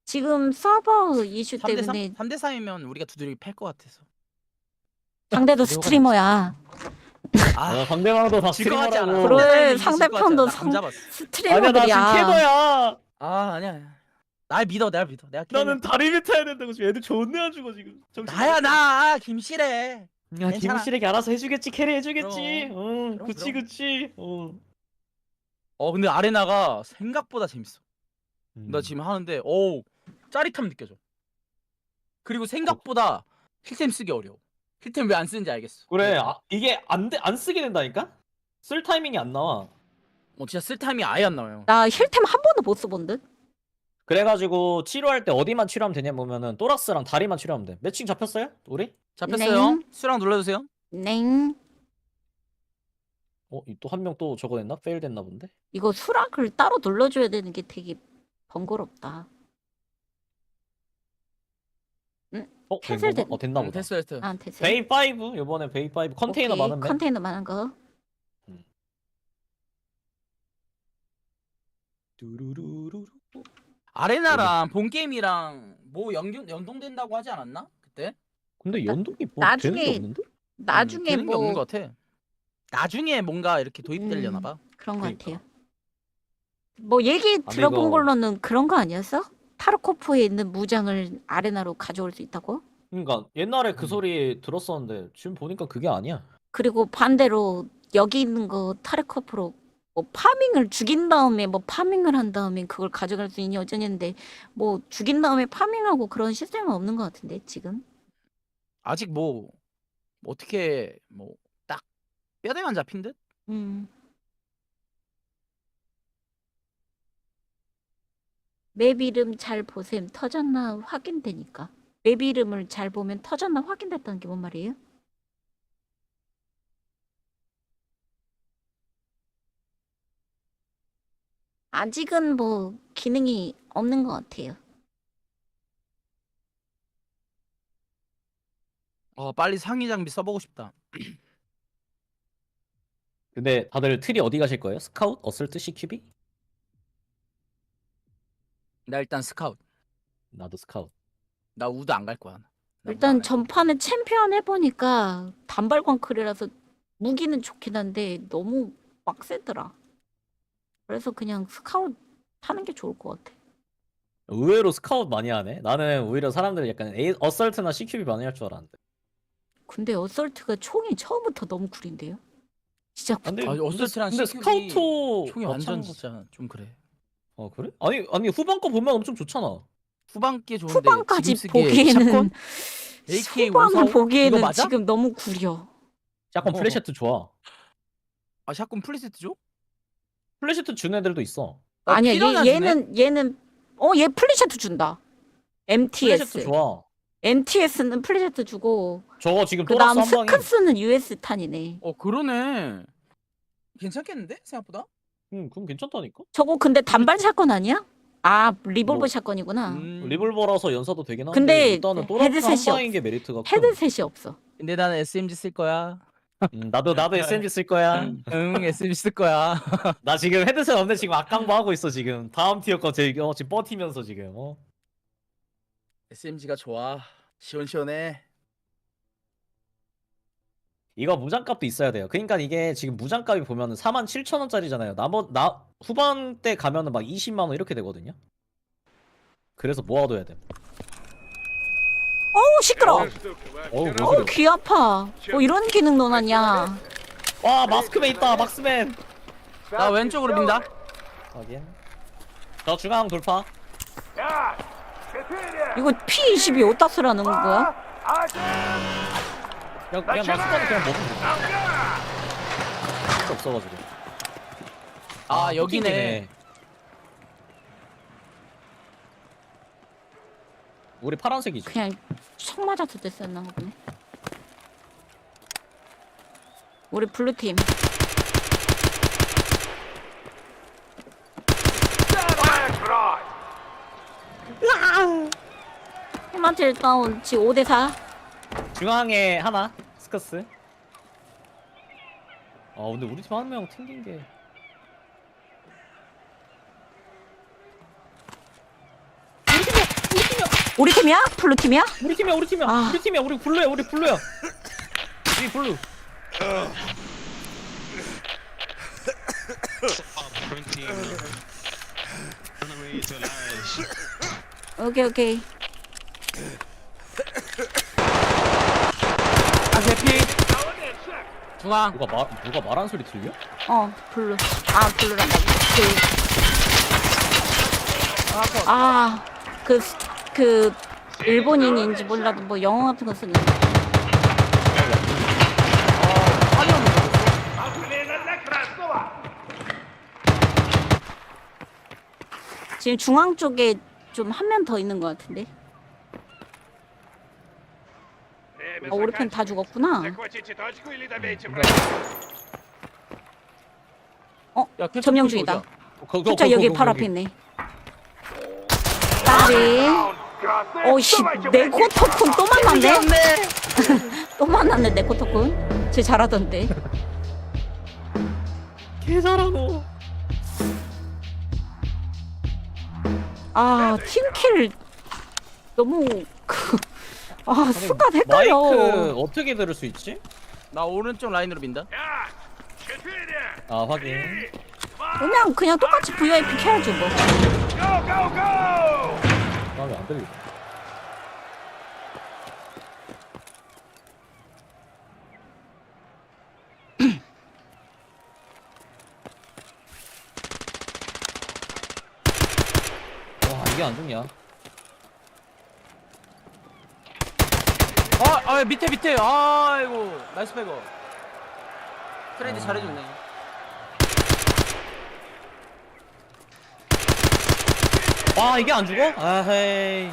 지금 서버 이슈 3대 3? 때문에 3대 3이면 우리가 두드러기 팰 것 같아서. 상대도 스트리머야. 상대방도 다 질것 같지 않아? 스트리머라고. 그래 상대편도 나 감잡았어. 아니야 나 스트리머들이야. 지금 캐더야. 아니야. 날 믿어. 내가 나는 다리를 타야 된다고 지금 애들 존내 안 주고 지금. 나야 나 김씨래. 야 괜찮아. 김실에게 알아서 해주겠지 캐리 해주겠지. 그럼, 그치 그럼. 그치. 근데 아레나가 생각보다 재밌어. 음. 나 지금 하는데 짜릿함 느껴져. 그리고 생각보다 힐템 쓰기 어려워. 힐템 왜 안 쓰는지 알겠어. 그래 이게 안 쓰게 된다니까? 쓸 타이밍이 안 나와. 진짜 쓸 타임이 아예 안 나와요. 나 힐템 한 번도 못 써본 듯. 그래가지고 치료할 때 어디만 치료하면 되냐 보면은 또락스랑 다리만 치료하면 돼. 매칭 잡혔어요? 우리? 잡혔어요. 네. 수랑 눌러주세요. 냉. 또 한 명 또 저거 됐나? 페일 됐나 본데? 이거 수락을 따로 눌러줘야 되는 게 되게 번거롭다. 캔슬 됐. 됐나 보다. 됐어. 아 됐어. 베이 5 이번에 베이 5 컨테이너 오케이, 많은 맵. 컨테이너 많은 거. 두루루루루. 아레나랑 본 게임이랑 뭐 연동된다고 하지 않았나? 그때? 근데 연동이 뭐 나중에- 되는 게 없는데? 나중에 되는 게 없는 뭐 것 같아. 나중에 뭔가 이렇게 도입되려나 봐. 그런 거 그러니까. 같아요. 뭐 얘기 들어본 이거- 걸로는 그런 거 아니었어? 타르코프에 있는 무장을 아레나로 가져올 수 있다고? 그러니까 옛날에 그 소리 들었었는데 지금 보니까 그게 아니야. 그리고 반대로 여기 있는 거 타르코프로 뭐 파밍을 죽인 다음에 뭐 파밍을 한 다음에 그걸 가져갈 수 있냐 어쩌냐인데 뭐 죽인 다음에 파밍하고 그런 시스템은 없는 것 같은데 지금? 아직 뭐 어떻게 뭐 딱 뼈대만 잡힌 듯? 맵 이름 잘 보셈 터졌나 확인되니까. 맵 이름을 잘 보면 터졌나 확인됐다는 게 뭔 말이에요? 아직은 뭐 기능이 없는 것 같아요. 빨리 상위 장비 써보고 싶다. 근데 다들 틀이 어디 가실 거예요? 스카웃? 어설트? CQB? 나 일단 스카웃. 나도 스카웃. 나 우드 안 갈 거야. 일단 전판에 챔피언 해보니까 단발광클이라서 무기는 좋긴 한데 너무 빡세더라. 그래서 그냥 스카웃 타는 게 좋을 것 같아. 의외로 스카웃 많이 하네. 나는 오히려 사람들이 약간 어설트나 CQB 많이 할 줄 알았는데. 근데 어설트가 총이 처음부터 너무 구린데요? 진짜 근데 어설트랑 근데 CQB 스카우터 총이 완전 마찬가지. 진짜 좀 그래. 그래? 아니 후반 거 보면 엄청 좋잖아. 후반 게 좋은데 후반까지 지금 쓰기에 보기에는 샷건? AK 후반을 545? 이거 보기에는 맞아? 지금 너무 구려. 약간 플래시트 좋아. 샷건 플리세트 줘? 플래시트 준 애들도 있어. 아니야 피라냐 얘는 얘 플리셔트 준다. 플래시트 MTS. 좋아. MTS는 플리셔트 주고 저거 지금 그다음 또라스 한 방에. 스크스는 US 탄이네. 그러네. 괜찮겠는데 생각보다? 그럼 괜찮다니까. 저거 근데 단발 샷건 아니야? 아 리볼버 뭐, 샷건이구나. 리볼버라서 연사도 되긴 한데 근데 일단은 또라스 한 헤드셋이 방인 게 메리트가 큰. 헤드셋이 없어. 근데 나는 SMG 쓸 거야. 나도 SMG 쓸 거야. 응, SMG 쓸 거야. 나 지금 헤드셋 없는데 지금 악강부 하고 있어 지금. 다음 티어 거 지금 버티면서 지금. SMG가 좋아. 시원시원해. 이거 무장값도 있어야 돼요. 그러니까 이게 지금 무장값이 보면은 47,000원짜리잖아요. 후반 때 가면은 막 20만 원 이렇게 되거든요. 그래서 모아둬야 돼. 어우 시끄러. 어우 어우 귀 아파. 뭐 이런 기능 넣어놨냐. 와 마스크맨 있다. 마스크맨. 나 왼쪽으로 민다. 확인. 저 중앙 돌파. 이거 P22 어디다 쓰라는 거야? 그냥 나 수단은 그냥 먹으면 돼. 할수 없어가지고. 여기네. 우리 파란색이지. 그냥 척 맞았을 때 썼나 보네. 우리 블루팀. 세번째 다운 지금 5대4. 중앙에 하나 스커스. 아 근데 우리 팀 한 명 튕긴 게. 우리 팀이야? 블루 팀이야? 우리 팀이야. 우리 팀이야. 우리 블루야. 우리 블루. 오케이. 아 대피. 중앙. 누가 말하는 소리 들려? 블루. 블루란다. 그 일본인인지 몰라도 뭐 영어 같은 거 쓰는. 지금 중앙 쪽에 좀 한 명 더 있는 것 같은데. 우리 편 다 죽었구나. 야, 점령 중이다. 진짜 여기 바로 앞에 있네. 까비. 오씨, 네코토쿤 또 만났네. 또 만났네, 네코토쿤. 쟤 잘하던데. 개 잘하노. 팀킬 너무 순간 헷갈려. 마이크 어떻게 들을 수 있지? 나 오른쪽 라인으로 민다. 확인. 그냥 똑같이 VIP 켜야지 뭐. 마음에 안 들리네. 와 이게 안 죽냐? 밑에. 아이고, 나이스 백업. 트레이드 잘해줬네. 와 이게 안 죽어? 아헤이.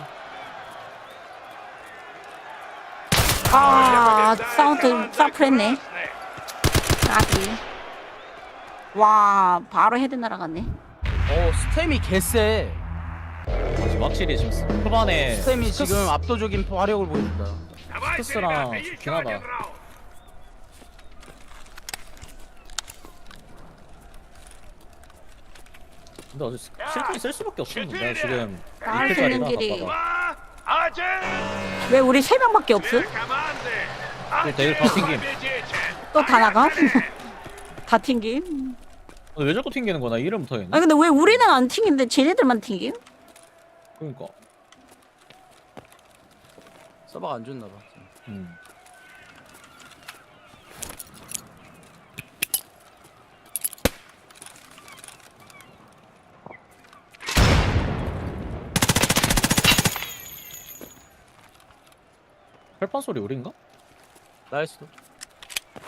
사운드 사프했네. 까비. 와, 바로 헤드 날아갔네. 스템이 개쎄. 확실히 지금 초반에 스템이 지금 압도적인 화력을 보여준다. 스크스랑 좋긴 하다. 근데 어제 실탄이 쓸 수밖에 없었는데 내가 지금 쓰는 길이. 바빠가. 왜 우리 3명밖에 없어? 또 내일 다 튕김. 또 다 나가? 다 튕김? 왜 자꾸 튕기는 거야? 나 이해를 못하겠네. 근데 왜 우리는 안 튕긴데 쟤네들만 튕김? 그러니까. 서버가 안 좋나 봐. 철판 소리 우린가? 나이스.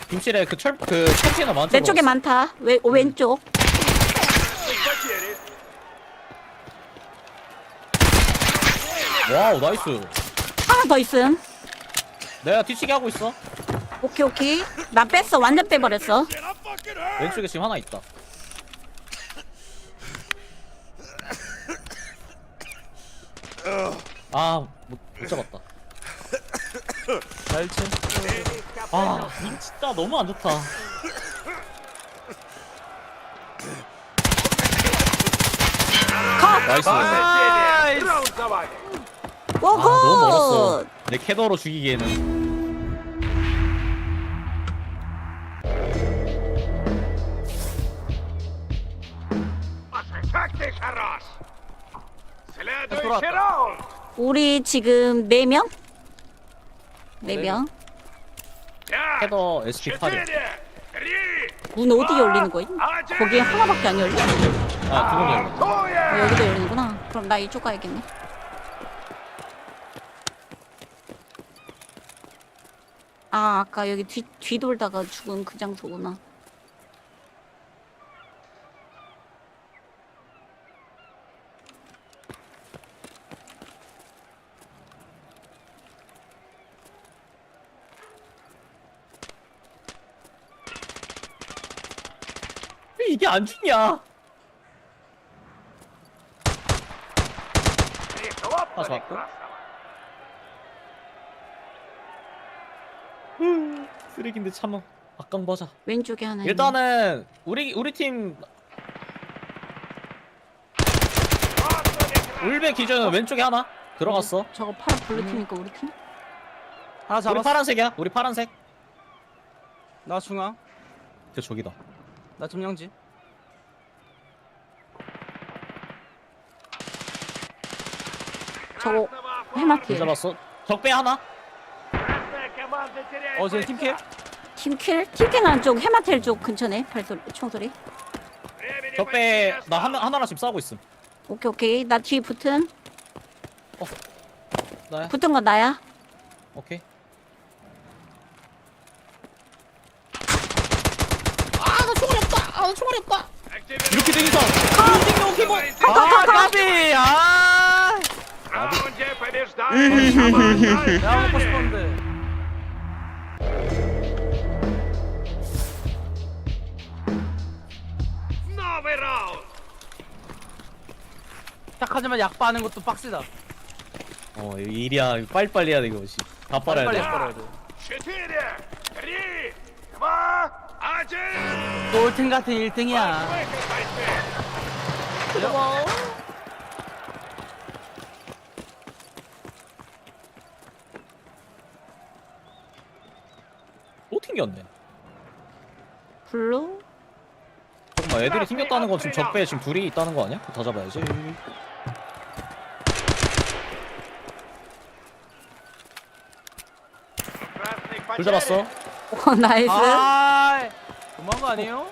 김실에 그 컨테이너 많죠? 내 쪽에 많다. 왼쪽. 와우 나이스. 하나 더 있음. 내가 뒤치기 하고 있어. 오케이. 나 뺐어. 완전 빼버렸어. 왼쪽에 지금 하나 있다. 못 잡았다. 잘 치. 이 진짜 너무 안 좋다. 나이스. 오고. 너무 멀었어. 내 캐더로 죽이기에는. 우리 지금 4명? 4명. 캐더 SP8이야. 문 어디에 열리는 거임? 거기에 하나밖에 안 열려? 두 명 열려. 여기도 열리는구나. 그럼 나 이쪽 가야겠네. 아까 여기 뒤돌다가 죽은 그 장소구나. 이게 안 죽냐? 잡았고. 쓰레기인데 참아. 악강 보자. 왼쪽에 하나. 일단은 우리 팀 울베 기준은 왼쪽에 하나 들어갔어. 저거 파란 블루 팀이니까 우리 팀? 하나 우리 잡았어. 파란색이야. 우리 파란색. 나 중앙. 저 저기다. 나 점령지. 저거 해마킬. 잡았어. 적배 하나. 쟤 팀킬. 팀킬? 팀킬 안쪽 해마텔 쪽 근처네. 발소리 총소리. 적배 나 하나씩 싸우고 있음. 오케이 오케이. 나 뒤에 붙음. 나야. 붙은 건 나야. 오케이. 나 총알이 없다. 나 총알이 없다. 이렇게 된 이상. 까비. 내가 먹고 싶었는데. 시작하자마자 약바하는 것도 빡세다. 이거 일이야. 빨리빨리 해야 돼 이거. 다 빨아야 빨리 돼. 빨아야 돼. 4, 3, 2, 1. 똘튼 같은 1등이야. 또 튕겼네. 블루? 잠깐만 애들이 튕겼다는 건 지금 적배에 지금 둘이 있다는 거 아니야? 다 잡아야지. 둘 잡았어. 나이스. 너무한 거 아니에요?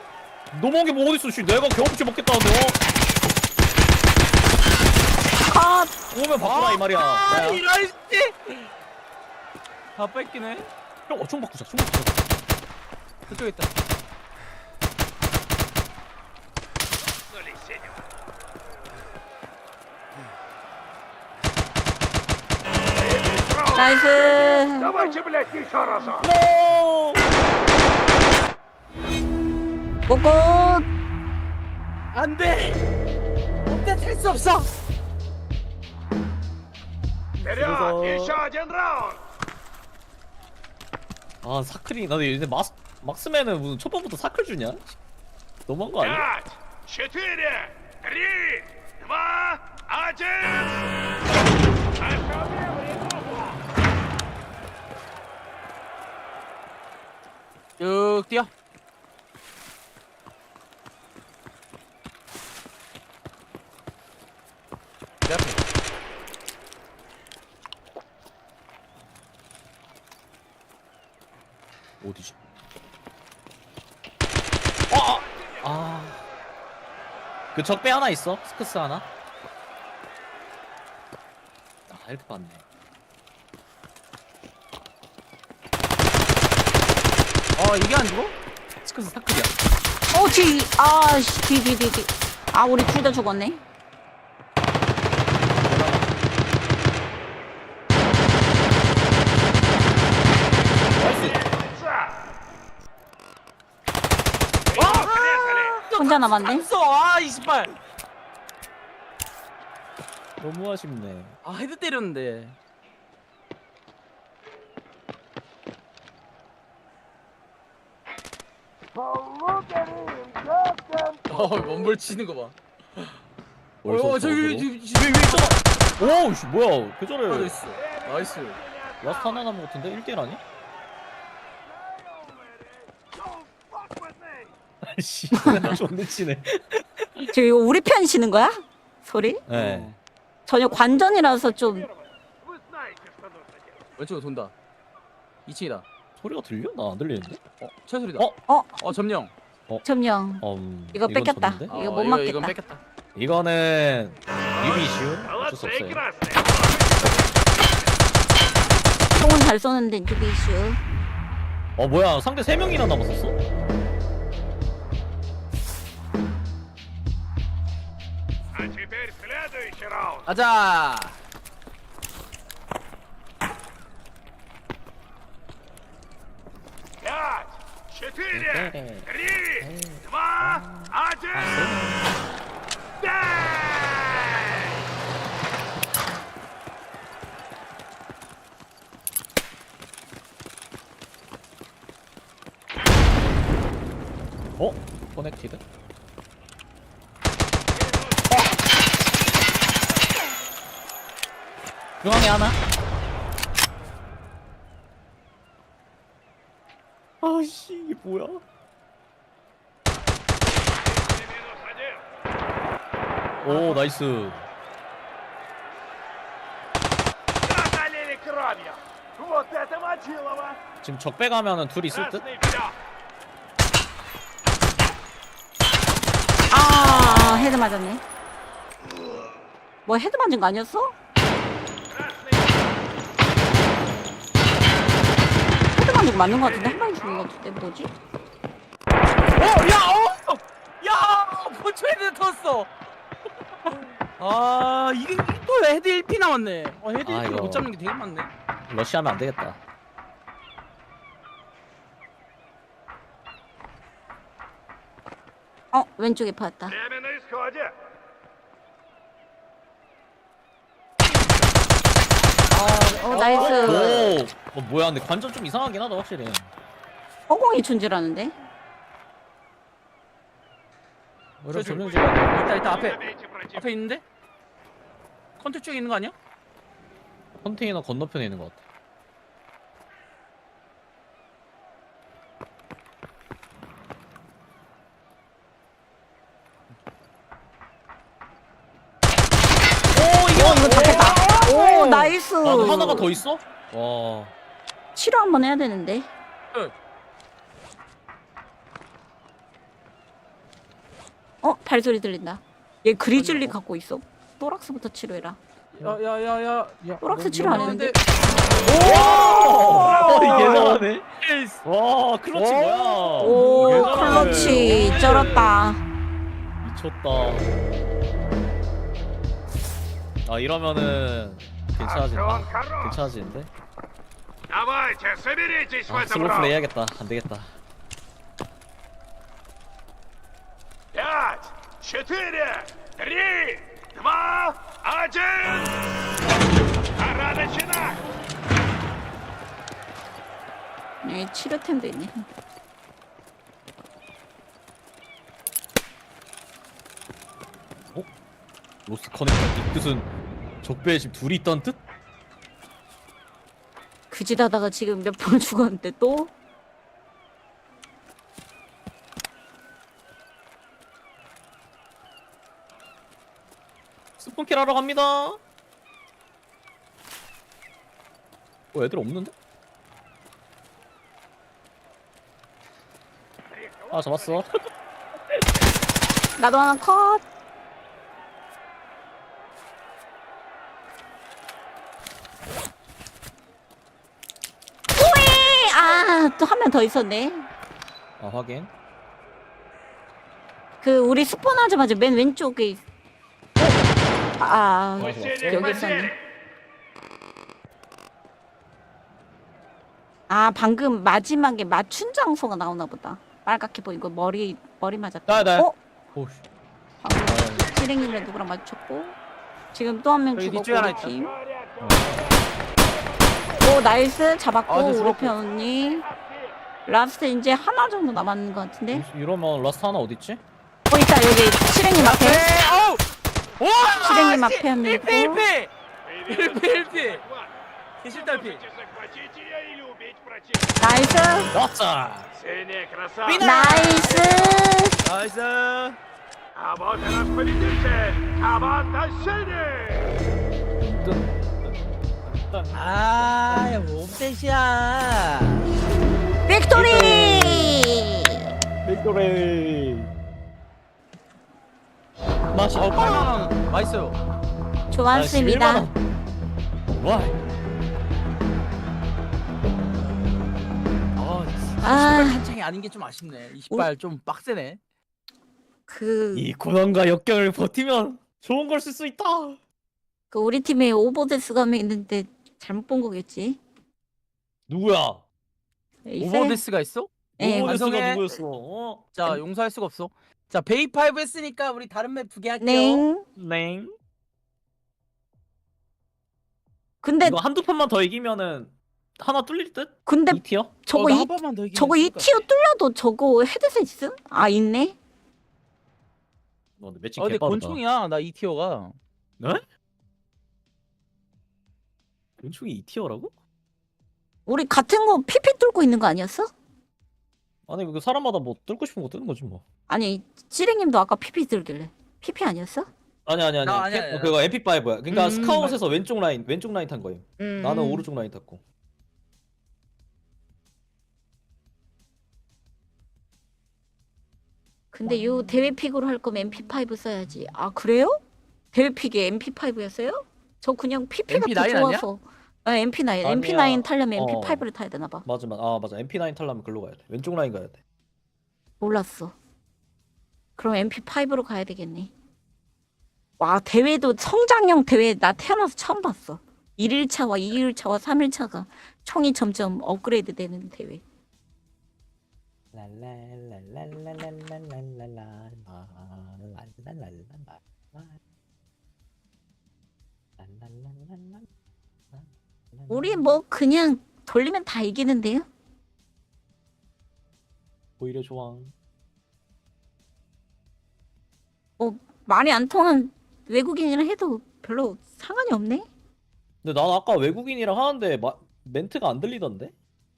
너무한 게 뭐 어딨어. 씨. 내가 경험치 먹겠다는데. 컷. 오면 바꾸라 이 말이야. 나야. 이런 씨. 다 뺏기네. 형, 총 바꾸자. 총 바꾸자. 그쪽에 있다. 나이스. Давайте, блядь, еще разок. 꼬꼬. 안 돼. 없대 찰수 없어. Вперед, еще один раунд. 아 사클이 나도 이제 막스맨은 무슨 첫 번부터 사클 주냐? 너무한 거 아니야? 5, 4, 3, 2, 1. 쭉 뛰어. 내 앞에. 어디지? 그 적배 하나 있어. 스크스 하나. 이렇게 봤네. 이게 안 죽어? 스크스 사클이야. 뒤. 뒤. 우리 둘 다 죽었네. 혼자 남았네. 이 씨발. 너무 아쉽네. 헤드 때렸는데. 원볼 치는 거 봐. 저기 왜 있잖아. 오씨 뭐야? 그 저래. 나이스. 라스트 하나 남은 것 같은데 1대1 아니? 씨, 존나 치네. 저기 우리 편 치는 거야? 소리? 네. 전혀 관전이라서 좀. 왼쪽으로 돈다. 2층이다. 소리가 들려? 나 안 들리는데? 철소리다. 점령. 점령. 이거 이건 뺏겼다. 졌는데? 이거 못 이건 맞겠다. 뺏겼다. 이거는 유비 이슈. 어쩔 수 Молодцы, 없어요. красные. 총은 잘 쏘는데 뉴비 이슈. 뭐야 상대 3명이나 남았었어? А теперь следующий раунд. 가자. Пять, 4, 3, 2, 1. 디렉티드. 중앙에 하나. 아씨 이게 뭐야? 오 나이스. Залили кровью. Вот это мочилово. 지금 적배 가면은 둘이 있을 듯? Красный вперед. 아 헤드 맞았네. 뭐 헤드 맞은 거 아니었어? 헤드 맞은 거 맞는 거 같은데 한 방에 죽는 거 같은데 뭐지? 야! 본초 헤드 터졌어. 아 이게 또 헤드 1피 남았네. 헤드 1피 이거. 못 잡는 게 되게 많네. 러시하면 안 되겠다. 왼쪽에 파였다. Время на исходе. 나이스. 오, 뭐야? 근데 관전 좀 이상하긴 하다 확실히. 허공이 존재라는데? 오히려 점령 일단 앞에 있는데? 컨트 쪽에 있는 거 아니야? 컨테이너 건너편에 있는 것 같아. 이거 잡혔다. 오 나이스. 아, 하나가 더 있어? 와. 치료 한번 해야 되는데. 발소리 들린다. 얘 그리즐리 갖고 있어. 또락스부터 치료해라. 야야야야. 또락스 치료 안 했는데. 이게 잘하네. 와, 클러치 뭐야? 오, 클러치 쩔었다. 미쳤다. 아, 이러면은 괜찮아진다. 괜찮아지는데? Давайте, соберитесь в этом 슬로우 플레이 раунде. 해야겠다. 안 되겠다. 5, 4, 3, 2, 1. Пора начинать. 네, 치료템도 있네. 로스 커넥터 이 뜻은 적배에 지금 둘이 있던 뜻? 그짓하다가 지금 몇 번 죽었는데 또? 스폰킬 하러 갑니다. 애들 없는데? 아, 잡았어. 나도 하나 컷. 오이! 또 한 명 더 있었네. 아, 확인. 우리 스폰하자마자 맨 왼쪽에 여기 있었네. 방금 마지막에 맞춘 장소가 나오나 보다. 빨갛게 보이고 머리 맞았다. 오씨. 방금 실행님이랑 누구랑 맞췄고 지금 또 한 명 여기 죽었고 뒤쪽에 하나 우리 팀. 오 나이스 잡았고 우리 죽었고. 편이 라스트 이제 하나 정도 남았는 것 같은데. 이러면 라스트 하나 어딨지? 있다 여기 실행님 앞에. 실행님 앞에 한 명 있고. 1피. 개실달피. Захватить ее или убить противника. 나이스 왔자. Сильнее, красавцы. 나이스. 나이스. А вот и наш победитель. Команда синих. 옵셋이야. 빅토리. 빅토리. 맛이 8만원 맛있어요. 좋았습니다. 와. 한창이 아닌 게 좀 아쉽네. 20발 좀 빡세네. 이 고난과 역경을 버티면 좋은 걸 쓸 수 있다. 우리 팀에 오버데스가 한 명 있는데 잘못 본 거겠지. 누구야? 오버데스가 있어? 네. 오버데스가 누구였어? 자 용서할 수가 없어. 자 베이 5 했으니까 우리 다른 맵 2개 할게요. 네. 근데 이거 한두 판만 더 이기면은 하나 뚫릴 듯? 근데 2티어? 저거 한 2 번만 더 이기면 저거 좋을 것 2티어 뚫려도 저거 헤드셋 있음? 있네. 근데 매칭 근데 개빠르다. 권총이야 나 2티어가. 네? 권총이 2티어라고? 우리 같은 거 PP 뚫고 있는 거 아니었어? 아니 그 사람마다 뭐 뚫고 싶은 거 뜨는 거지 뭐. 아니 찌랭님도 아까 PP 들길래 PP 아니었어? 아니 아니야. 그거 MP5야. 그러니까 음. 스카웃에서 왼쪽 라인 탄 거예요. 나는 오른쪽 라인 탔고. 근데 요 대회 픽으로 할 거면 MP5 써야지. 아 그래요? 대회 픽에 MP5였어요? 저 그냥 PP가 더 MP9 아니야? 좋아서. 아, MP9. 아니야. MP9 타려면 어. MP5를 타야 되나 봐. 맞아. MP9 타려면 글로 가야 돼. 왼쪽 라인 가야 돼. 몰랐어. 그럼 MP5로 가야 되겠네. 와, 대회도 성장형 대회 나 태어나서 처음 봤어. 1일차와 2일차와 3일차가 총이 점점 업그레이드 되는 대회. 우리 뭐 그냥 돌리면 다 이기는데요? 오히려 좋아. 뭐 말이 안 통한 외국인이랑 해도 별로 상관이 없네? 근데 난 아까 외국인이랑 하는데 멘트가 안 들리던데?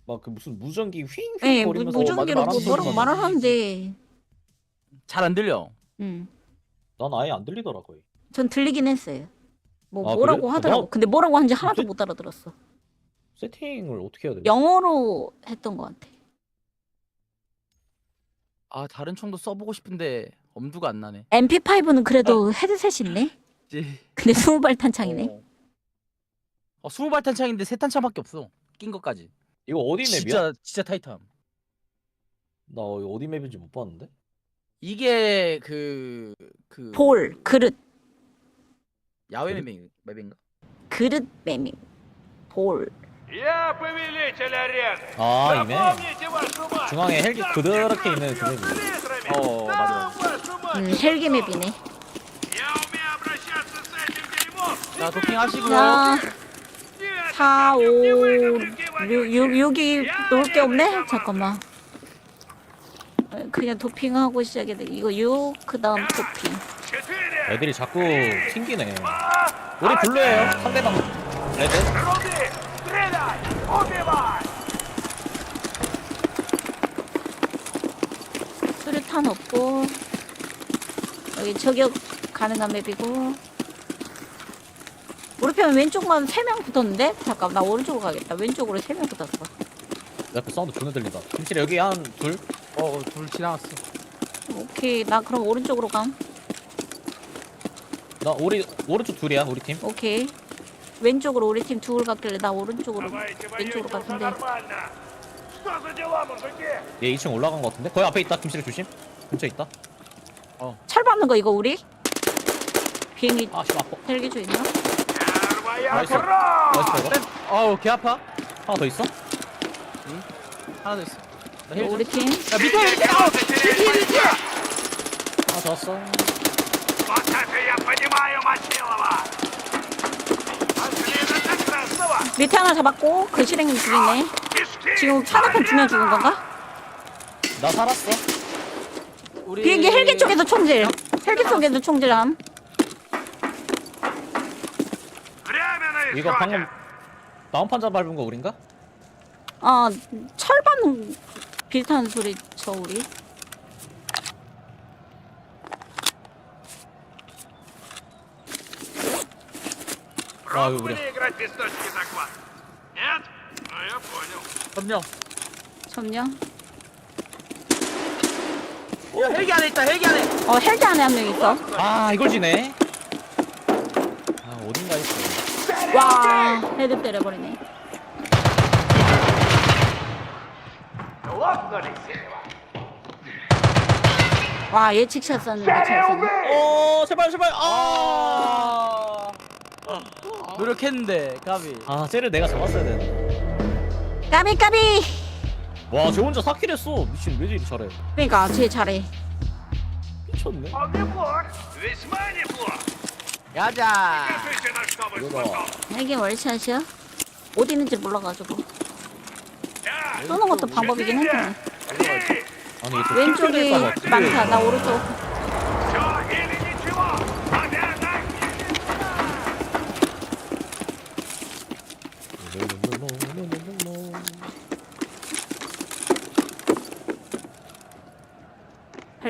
막 그 무슨 무전기 휘잉 네, 거리면서 무전기로 뭐 뭐라고 말을 하는데 잘 안 들려. 난 아예 안 들리더라고요. 전 들리긴 했어요. 뭐 아, 뭐라고 그래? 하더라고. 근데 뭐라고 하는지 하나도 근데- 못 알아들었어. 세팅을 어떻게 해야 돼? 영어로 했던 것 같아. 아 다른 총도 써보고 싶은데 엄두가 안 나네. MP5는 그래도 헤드셋이 있네? 근데 20발 탄창이네? 20발 탄창인데 3탄창밖에 없어. 낀 것까지. 이거 어디 맵이야? 진짜 타이트함. 나 이거 어디 맵인지 못 봤는데? 이게 볼, 그릇. 야외 맵인가? 그릇 매밍. 볼. Я повелитель арен. 아 이맵? Запомните вашу мать. 중앙에 헬기 그렇게 있는 그 맵이. 맞아. Вашу мать. 헬기 맵이네. Я умею обращаться с этим дерьмом. 자 도킹하시고요. 자, 4, 5, 6, 여기 놓을 게 없네? 잠깐만. 그냥 도핑하고 시작해야 돼. 이거 6, 그 다음 도핑. 애들이 자꾸 튕기네. 우리 블루예요. 상대방 레드. Руби, стреляй, убивай. 수류탄 없고 여기 저격 가능한 맵이고 우리 편 왼쪽만 3명 붙었는데? 잠깐 나 오른쪽으로 가겠다. 왼쪽으로 3명 붙었어. 내 앞에 사운드 존나 들린다. 김치래 여기 한 둘? 둘 지나갔어. 오케이 나 그럼 오른쪽으로 감. 나 오른쪽 둘이야 우리 팀. 오케이 왼쪽으로 우리 팀 둘 갔길래 나 오른쪽으로 Давайте 왼쪽으로 воюйте уже 갔는데 нормально. Что за дела, мужики? 얘 2층 올라간 거 같은데? 거기 앞에 있다. 김치래 조심. 근처에 있다. 철 받는 거 이거 우리? 비행기 아 씨발 아파. 헬기 줘 있나? Первая 나이스. кровь. 나이스 이거. 개 아파. 하나 더 있어? 하나 더 있어. 이거 우리 팀. 야 밑에 밑에. 하나 더 왔어. Вот это я понимаю, Мочилова. Пошли на красного. 밑에 하나 잡았고 그 실행님 죽이네. Кишки. 지금 산업한 2명 죽은 건가? 나 살았어. 비행기 헬기 쪽에서 총질. 헬기 쪽에서 총질함. Время на 이거 исходе. 방금 다운판자 밟은 거 우린가? 철 받는 비슷한 소리 쳐 우리. 아 이거 우리. Пробовали играть без точки захвата? Нет? Ну, я понял. 점령. 점령. 야 헬기 안에 있다. 헬기 안에. 헬기 안에 한 명 있어. 아 이걸 지네. 아 어딘가 있어. 와 헤드 때려버리네. Лопнули дерево. 와 예측샷 썼는데 잘 썼네. 제발 제발. 노력했는데 까비. 아 쟤를 내가 잡았어야 되는데. 까비 까비. 와쟤 혼자 4킬 했어. 미친 왜 이리 잘해. 그러니까 쟤 잘해. 미쳤네. Он неплох. Весьма неплох. 가자. Скажите, на что вы 이거다. способны. 이게 월샷이야? 어디 있는지 몰라가지고 쏘는 것도 방법이긴 한데 Три. 아니 이게 또 왼쪽이 킬킬일까 봐. 많다. 나 오른쪽. Все или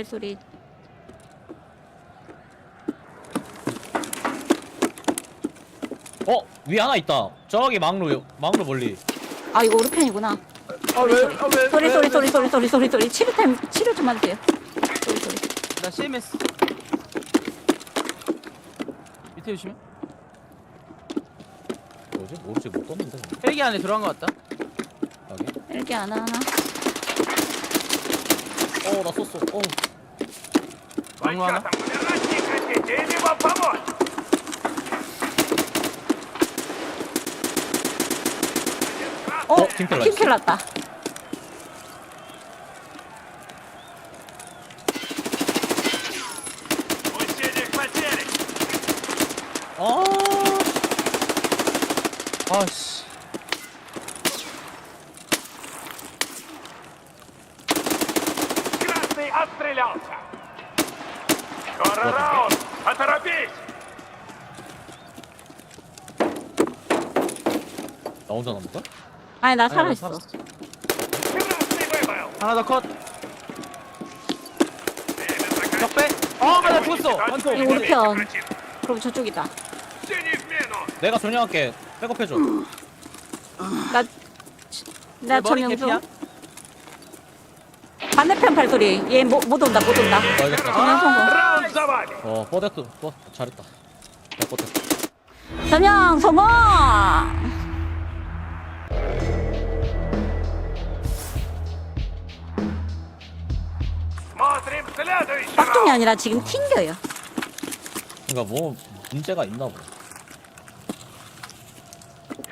발소리. 위에 하나 있다. 저기 막루 멀리. 아 이거 우리 편이구나. 소리. 치료 좀 해주세요. 소리. 나 CMS. 밑에 주시면. 뭐지? 오른쪽 못 떴는데. 헬기 안에 들어간 것 같다. 여기. 헬기 하나. 나 썼어. 막루 하나. 팀킬 났다. 아씨. Красный отстрелялся. Скоро раунд. Поторопись. 나 혼자 남을까? 아니 나 살아있어. Красный выбыл. 하나 더 컷. 적배. 나 죽었어. 이거 우리 편. 그럼 저쪽이다. Синий в мину. 내가 전용할게. 백업해줘. 나 전용 중. 반대편 발소리. 얘 못 온다. 알겠어. 전용 성공. Раунд за вами. 뻗었어. 잘했다. 잘 뻗었어. 전용 성공. Смотрим следующий 빡종이 раунд. 아니라 지금 튕겨요. 그러니까 뭐 문제가 있나 보다. 5,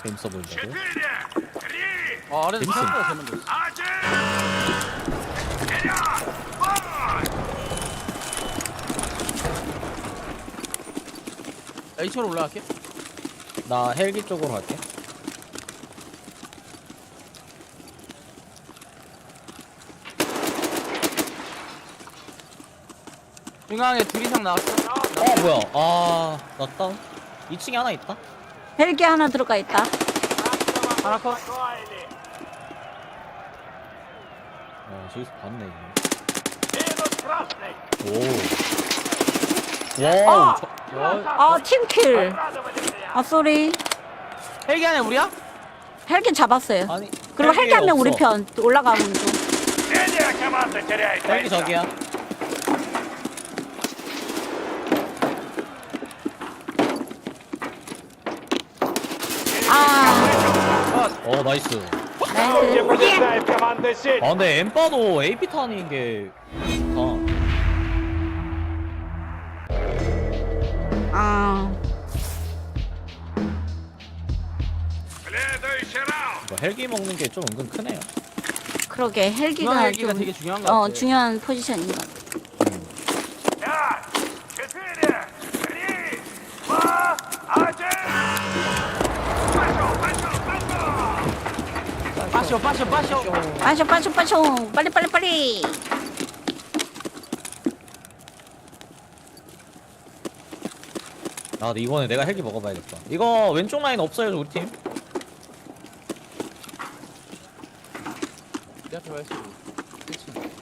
재밌어 보인다고. 4, 3, 아래서 재밌어. 생각보다 재밌네. 1. Вперед! Бой! H로 올라갈게. 나 헬기 쪽으로 갈게. 중앙에 둘 이상 나왔어. 뭐야? 나 다운. 2층에 하나 있다. 헬기 하나 들어가 있다. 하나 컷. Спокойней. 저기서 봤네. Минус красный. 오. 와. 팀킬. Радовали меня. 아 쏘리. 헬기 안에 우리야? 헬기 잡았어요. 아니. 그리고 헬기 한 명 우리 없어. 편 올라가는 중. Синяя команда теряет 헬기 бойца. 저기야. 나이스. Где побеждает команда «Сеть». 근데 엠빠도 AP 타는 게 좋다. Следующий раунд. 헬기 먹는 게 좀 은근 크네요. 그러게 헬기가 중앙 헬기가 좀 되게 중요한 것 같아. 중요한 포지션인 것 같아. 5, 4, 3, 2, 1. Пошел. 빠셔. 빨리. 근데 이번에 내가 헬기 먹어봐야겠다. 이거 왼쪽 라인 없어요, 우리 팀. 내 앞에 와 있어.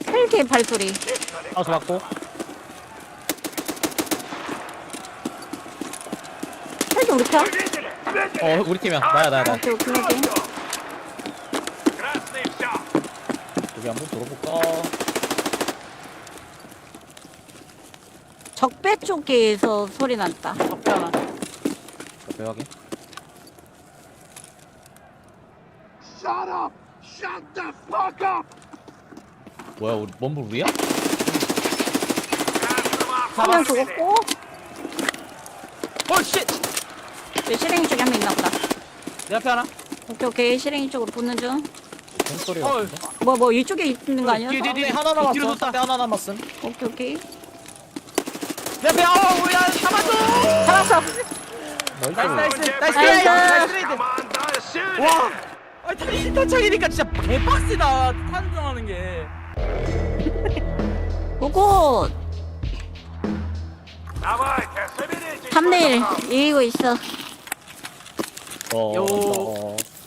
헬기 발소리. 맞고. 헬기 우리 편? 우리 팀이야. 나야. 오케이. Красный все. 여기 한번 들어볼까? 적배 쪽에서 소리 났다. 적배 하나. 여기. Shut up. Shut the fuck up. 뭐야, 우리 먼불 우리야? 화면 죽었고. 쉣. 내 시랭이 쪽에 한 명 있나 보다. 내 앞에 하나. 오케이. 시랭이 쪽으로 붙는 중. 소리 같은데? 뭐 이쪽에 있는 거 아니야? 뒤에. 하나 남았어. 뒤로 뒀다. 상대 하나 남았음. 오케이. 내 앞에 우리야 잡았어. 잡았어. 나이스. 나이스. Команда «Сеть». 와. 다시 탄창이니까 진짜 개빡세다. 탄정하는 게. 보고 Давайте, соберитесь. 3대1 이기고 있어.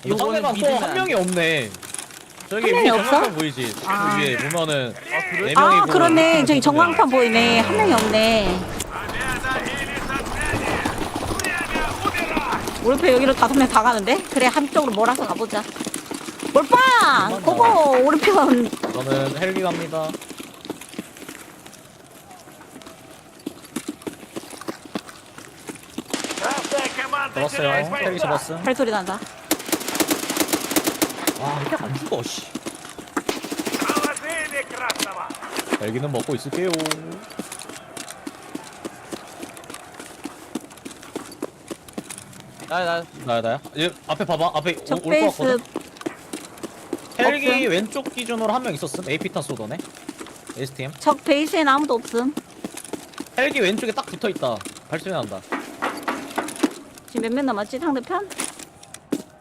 이거 상대방 또 한 명이 없네. 저기 한 위에 명이 없어? 정황판 보이지? 아. 위에 보면은 네 아 명이고 그러네. 저기 전광판 보이네. 한 명이 없네. 우리표 여기로 5명 다 가는데? 그래 한쪽으로 몰아서 가보자. 몰빵! 고고! 우리 편. 저는 헬기 갑니다. 잡았어요. 헬기 잡았음. 발소리 난다. 와 이게 안 죽어 씨. 헬기는 먹고 있을게요. 나야. 얘 앞에 봐봐. 앞에 올 것 적베이스 같거든. 헬기 없음. 왼쪽 기준으로 한 명 있었음. AP탄 쏘더네. STM. 적 베이스엔 아무도 없음. 헬기 왼쪽에 딱 붙어 있다. 발소리 난다. 지금 몇 명 남았지 상대편?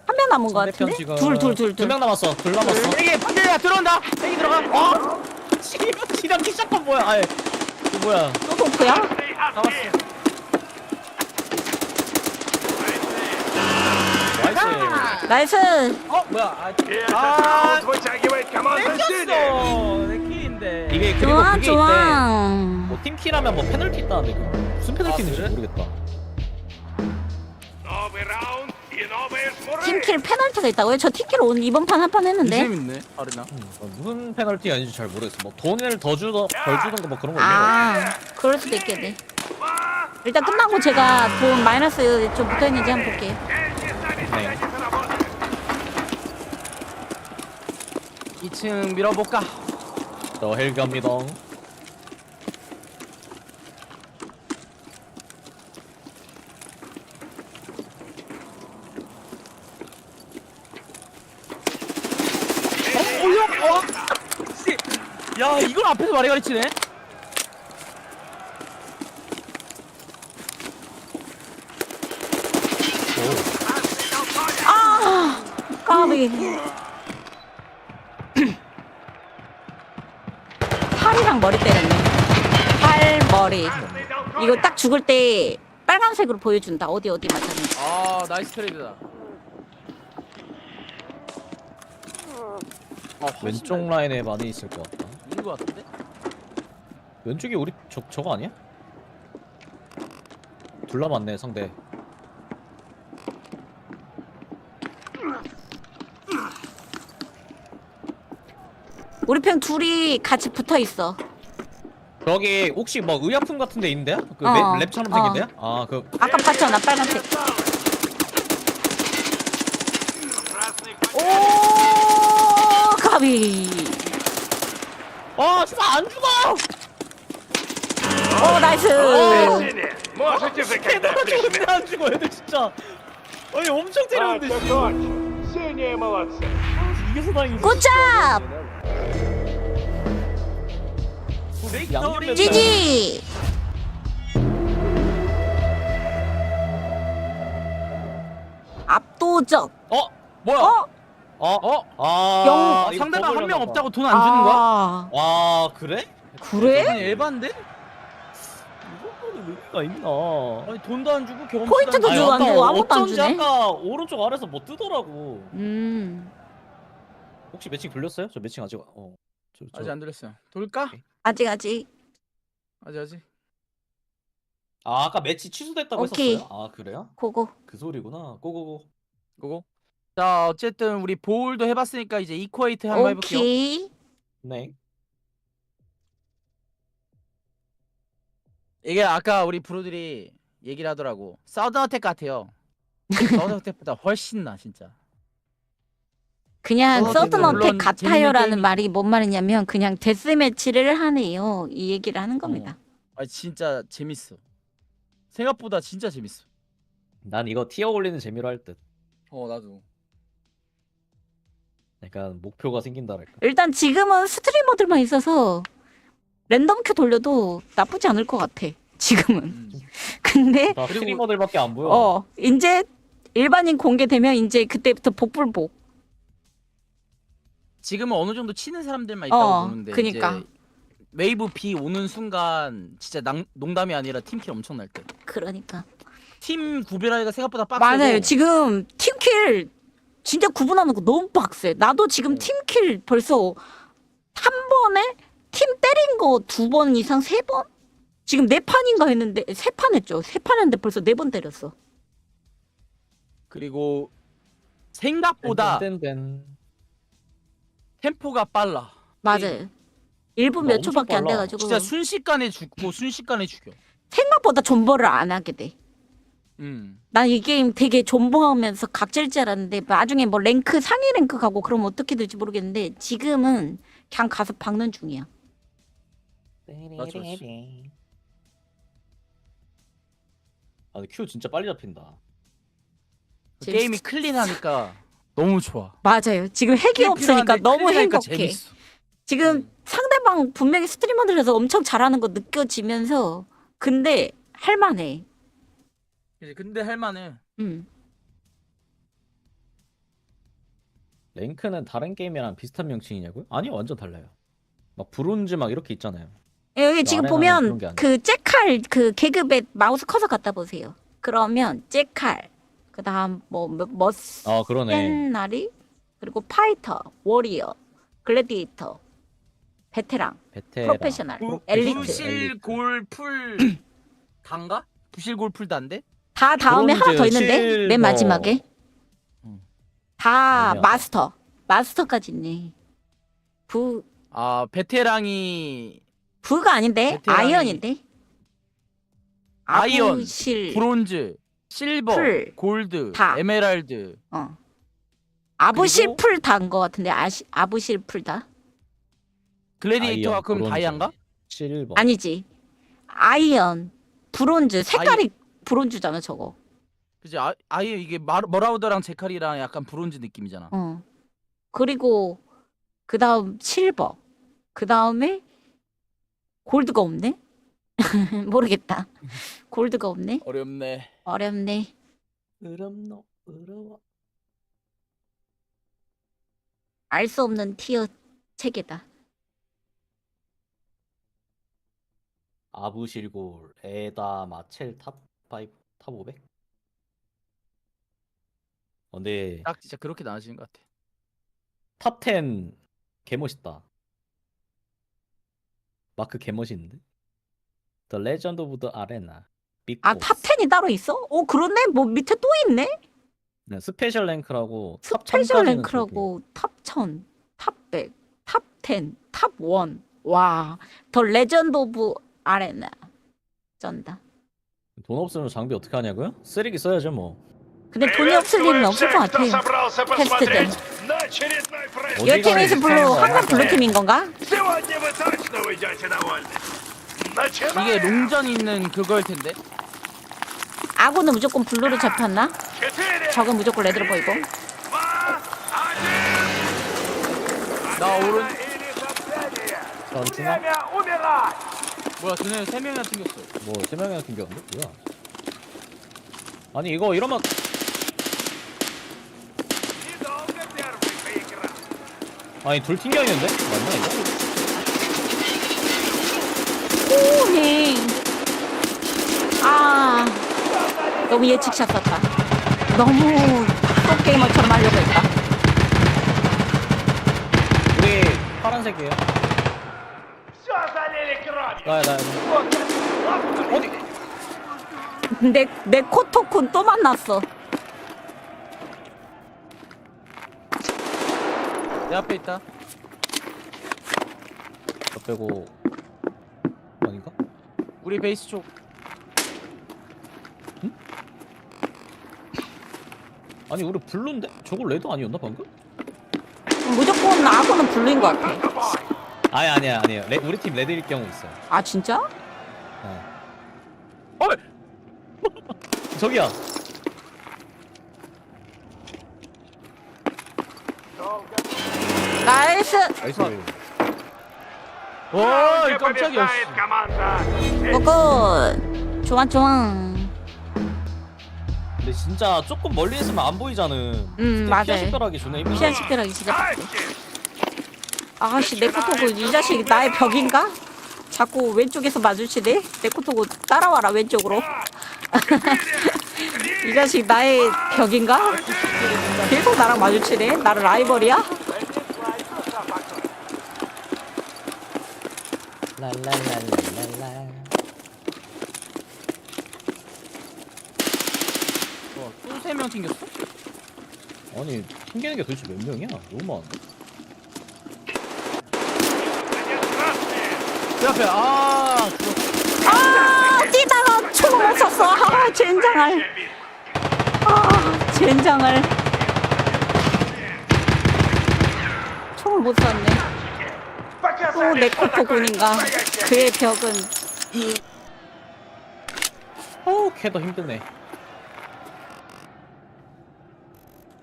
한 명 남은 거 같은데? 둘. 두 명 남았어. 둘 남았어. 헬기 판결이야 들어온다. 헬기 들어가. 어? 지금 시작한 뭐야? 아예 이거 뭐야? 또 도프야? 나이스. 나이스. 뭐야? 뺏겼어. 내 킬인데. 이게 그리고 좋아 그게 좋아. 있대. 뭐 팀킬하면 뭐 페널티 있다는데 그 무슨 페널티인지 모르겠다. 팀킬 페널티가 있다고요? 저 팀킬 오늘 이번 판 한 판 했는데. 재밌네. 아르나. 무슨 페널티가 있는지 잘 모르겠어. 뭐 돈을 더 주던 덜 주던 거 뭐 그런 거 있는 거 같아. 그럴 수도 있겠네. 일단 끝나고 제가 돈 마이너스 좀 붙어있는지 한번 볼게요. 네. 2층 밀어볼까? 저 헬기 갑니다. 야 이걸 앞에서 말이 가리치네. 아 까비. 팔이랑 머리 때렸네. 팔 머리. 이거 딱 죽을 때 빨간색으로 보여준다. 어디 맞았는지. 아 나이스 트레이드다. 왼쪽 라인에 많이 있을 것 같다. 있는 것 같은데? 왼쪽이 우리 저거 아니야? 둘 남았네 상대. 우리 편 둘이 같이 붙어 있어. 저기 혹시 뭐 의약품 같은 데 있는데요? 그 랩처럼 생긴데요? 아 그 아까 봤잖아 빨간색. 오 가비. 씨발 안 죽어! 오 나이스. 근데 안 죽어 애들 진짜. 아니 엄청 때렸는데. 이겨서 다행이지. 굿잡. 양념 지지. 압도적. 뭐야? 아, 상대방 한 명 없다고 돈 안 주는 거야? 와 그래? 그래? 아니 에반데? 이거는 의미가 있나? 아니 돈도 안 주고 경험치도 포인트도 안 주고 안 주고 아무것도 안 어쩐지 주네. 아까 오른쪽 아래서 뭐 뜨더라고. 음. 혹시 매칭 돌렸어요? 저 매칭 아직 아직 안 들렸어요. 돌까? 아직. 아직. 아 아까 매치 취소됐다고 오케이. 했었어요? 아 그래요? 고고. 그 소리구나. 고고고. 그거. 자 어쨌든 우리 보울도 해봤으니까 이제 이퀄레이트 한번 해볼게요. 오케이. 네. 이게 아까 우리 브로들이 얘기를 하더라고. 사우드 어택 같아요. 사우드 어택보다 훨씬 나 진짜. 그냥 서든 물론 어택 같아요라는 재밌는 말이 뭔 말이냐면 그냥 데스매치를 하네요. 이 얘기를 하는 겁니다. 아 진짜 재밌어. 생각보다 진짜 재밌어. 난 이거 티어 올리는 재미로 할 듯. 나도. 약간 목표가 생긴다랄까. 일단 지금은 스트리머들만 있어서 랜덤 큐 돌려도 나쁘지 않을 것 같아. 지금은. 근데 다 스트리머들밖에 안 보여. 이제 일반인 공개되면 이제 그때부터 복불복. 지금은 어느 정도 치는 사람들만 있다고 보는데 그니까. 이제 웨이브 B 오는 순간 진짜 농담이 아니라 팀킬 엄청 날 때. 그러니까. 팀 구별하기가 생각보다 빡세고. 맞아요. 지금 팀킬 진짜 구분하는 거 너무 빡세. 나도 지금 팀킬 벌써 한 번에 팀 때린 거 2번 이상 3번? 지금 4판인가 했는데 3판 했죠. 3판 했는데 벌써 4번 때렸어. 그리고 생각보다 템포가 빨라. 맞아요. 1분 몇 초밖에 안 돼가지고 진짜 순식간에 죽고 순식간에 죽여. 생각보다 존버를 안 하게 돼. 난 이 게임 되게 존버하면서 각질 줄 알았는데 나중에 뭐 랭크 상위 랭크 가고 그러면 어떻게 될지 모르겠는데 지금은 그냥 가서 박는 중이야. 맞아. 아, 근데 큐 진짜 빨리 잡힌다. 게임이 클린하니까 너무 좋아. 맞아요. 지금 핵이 없으니까 너무 클린하니까 행복해. 재밌어. 지금 상대방 분명히 스트리머들에서 엄청 잘하는 거 느껴지면서 근데 할만해. 근데 할만해. 랭크는 다른 게임이랑 비슷한 명칭이냐고요? 아니요, 완전 달라요. 막 브론즈 막 이렇게 있잖아요. 여기 지금 아레나는 그런 보면 게 아니야. 그 잭칼 그 계급에 마우스 커서 갖다 보세요. 그러면 잭칼 그다음 뭐 그러네. 머센나리 그리고 파이터, 워리어, 글래디에이터, 베테랑, 프로페셔널, 엘리트 부실골 풀 단가? 부실골 풀 단데? 다 다음에 하나 더 있는데 실버. 맨 마지막에 다 아니야. 마스터까지 있네. 베테랑이 부가 아닌데 베테랑이- 아이언인데 아이언, 아부실 브론즈, 실버, 풀, 골드, 다. 에메랄드. 아부실 그리고- 풀 다인 것 같은데 아부실 풀 다? 글래디에이터가 아이언, 그럼 브론즈, 다이아인가? 실버. 아니지. 아이언, 브론즈 색깔이 브론즈잖아 저거. 그지? 아예 이게 머라우더랑 제칼이랑 약간 브론즈 느낌이잖아. 그리고 그 다음 실버. 그 다음에 골드가 없네? 모르겠다. 골드가 없네? 어렵네. 어렵네. 어려워. 알 수 없는 티어 체계다. 아부실골, 에다, 마첼, 탑5, 탑500? 근데 딱 진짜 그렇게 나눠지는 것 같아. 탑10 개멋있다. 마크 개멋있는데? The Legend of the Arena. 빅 아, 보스. 탑 10이 따로 있어? 그렇네. 뭐 밑에 또 있네? 네, 스페셜 랭크라고 탑 스페셜 1000까지는 랭크라고 탑 1000, 탑 100, 탑 10, 탑 1. 와, 더 레전드 오브 아레나. 쩐다. 돈 없으면 장비 어떻게 하냐고요? 쓰레기 써야죠 뭐. 근데 돈이 없을 일은 없을 것 같아요. 테스트 때. 이 팀에서 블루 항상 블루 팀인 건가? Сегодня вы точно уйдете довольны. 이게 롱전 있는 그걸 텐데. 아고는 무조건 블루로 잡혔나? 적은 무조건 레드로 보이고. 나 오른. 전투나? 뭐야, 쟤네 3명이나 튕겼어. 뭐 3명이나 튕겼는데? 뭐야? 아니 이거 이러면 아니 둘 튕겨 있는데? 맞나 이거? 오해. 아, 너무 예측샷 썼다. 너무 프로게이머처럼 하려고 했다. 우리 파란색이에요. 나야. 어디? 내 코토쿤 또 만났어. 내 앞에 있다. 저 빼고 아닌가? 우리 베이스 쪽. 아니 우리 블루인데? 저거 레드 아니었나 방금? 무조건 아고는 블루인 것 같아. 아니에요. 우리 팀 레드일 경우 있어요. 아, 진짜? 저기야. 나이스. 나이스. 와, 이 깜짝이야. 씨. 고고. 좋아. 근데 진짜 조금 멀리 있으면 안 보이잖아. 맞아요. 피아 식별하기 존나 힘들어. 피한 식별하기 진짜 빡세. 아씨, 내 코토고 이 자식 나의 벽인가? 자꾸 왼쪽에서 마주치네? 내 코토고 따라와라 왼쪽으로. 이 자식 나의 벽인가? 계속 나랑 마주치네? 나를 라이벌이야? 랄랄랄랄랄라. 또 3명 튕겼어? 아니 튕기는 게 도대체 몇 명이야? 너무 많은데? 그 앞에 뛰다가 총을 못 쐈어. 젠장할. 젠장할. 총을 못 쐈네. 또 네코토군인가. 그의 벽은. 캐더 힘드네.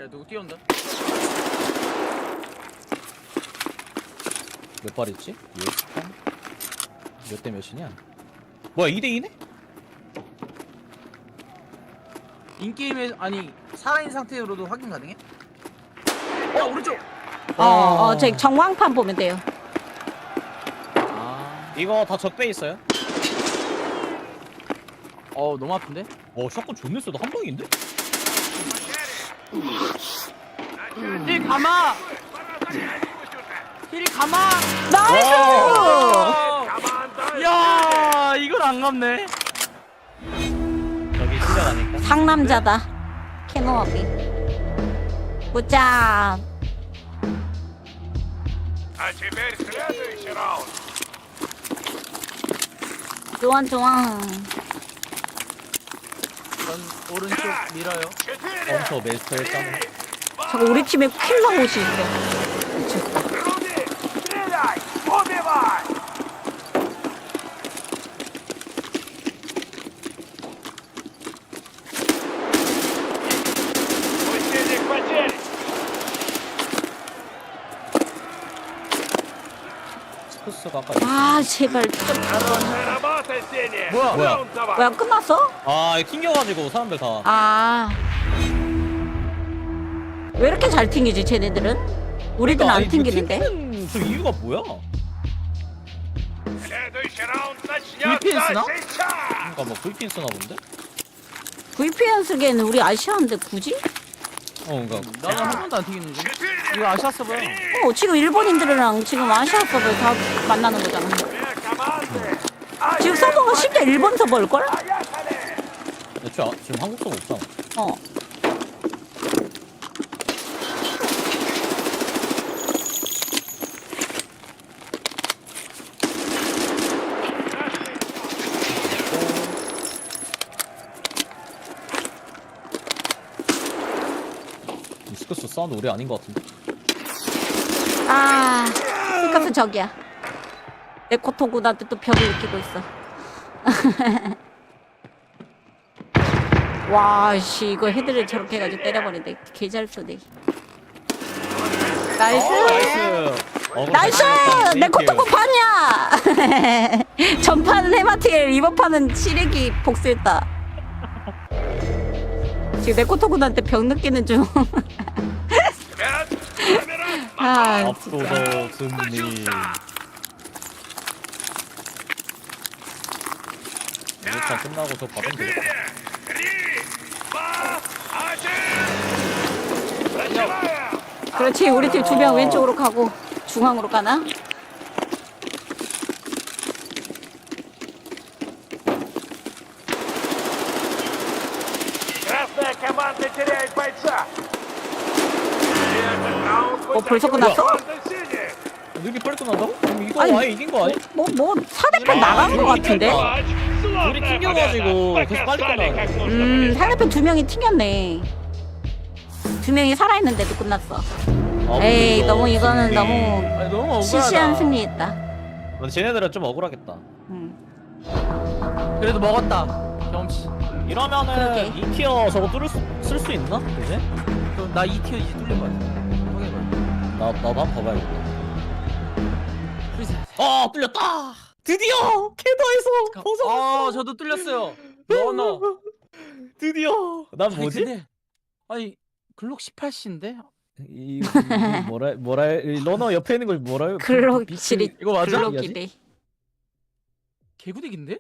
야 누구 뛰어온다? 몇 발이지? 몇 대 몇이냐? 뭐야 2대2네? 인게임에 아니 살아있는 상태로도 확인 가능해? 오른쪽! 저 정황판 보면 돼요. 이거 다 적배 있어요? 너무 아픈데? 샷건 존나 세다. 한 방인데? 힐 감아! 힐 감아! 나이스! 야 이걸 안 감네. 저기 실려가니까. 상남자다. 캐노아비. 보자. А теперь следующий раунд. 좋아. 전 오른쪽 밀어요. 엄청 메스터 1점. 저거 우리 팀에 킬러 옷이 있어. 미쳤어. Руди, стреляй! Убивай! Усилить потерь! 스쿠스가 아까 제발 좀. Хорошая работа, Синий! 뭐야? Раунд за вас! 뭐야 끝났어? 이거 튕겨가지고 사람들 다. 왜 이렇게 잘 튕기지 쟤네들은? 우리들은 안 튕기는데? 튕기는 저 이유가 뭐야? Следующий раунд VPN начнется 쓰나? сейчас! 그러니까 뭐 VPN 쓰나 본데? VPN 쓰기에는 우리 아시아인데 굳이? 그러니까 나는 한 번도 안 튕기는데. 이거 아시아 서버요. 지금 일본인들이랑 지금 아시아 서버 다 만나는 거잖아. Две команды! 지금 서버가 심지어 일본 서버일걸? 애초에 지금 한국 서버 없잖아. 스쿠스 사운드 우리 아닌 것 같은데? 스카스 저기야. 네코토군한테 또 벽을 느끼고 있어. 와, 씨, 이거 헤드를 저렇게 해가지고 때려버리네. 개잘 쏘네. 나이스! 나이스! 네코토군 판이야! 전판은 해마티엘, 이번 판은 시래기 복수했다. 지금 네코토군한테 벽 느끼는 중. 앞서서 승리. 2차 끝나고 저 받으면 되겠다. 그렇지, 우리 팀 2명 왼쪽으로 가고 중앙으로 가나? Красная команда теряет бойца! 벌써 끝났어? 이렇게 빨리 끝난다고? 그럼 이거 아니, 아예 이긴 거 아니? 상대편 나간 거 같은데? 우리 튕겨가지고 계속 빨리 끝나네. 상대편 2명이 튕겼네. 2명이 살아있는데도 끝났어. 에이, 너무 이거는 너무 시시한 승리했다. 근데 쟤네들은 좀 억울하겠다. 그래도 먹었다. 경험치. 이러면은 2티어 저거 쓸 수 있나? 이제? 나 2티어 이제 뚫린 거 같아. 나도 한번 봐봐야겠다. 뚫렸다! 드디어! 캐더에서 벗어났어! 저도 뚫렸어요. 러너. 드디어! 난 뭐지? 근데, 아니 글록 18C인데? 이 러너 옆에 있는 걸 뭐라 글록 7이 이거 맞아? 글록이래. 개구대기인데?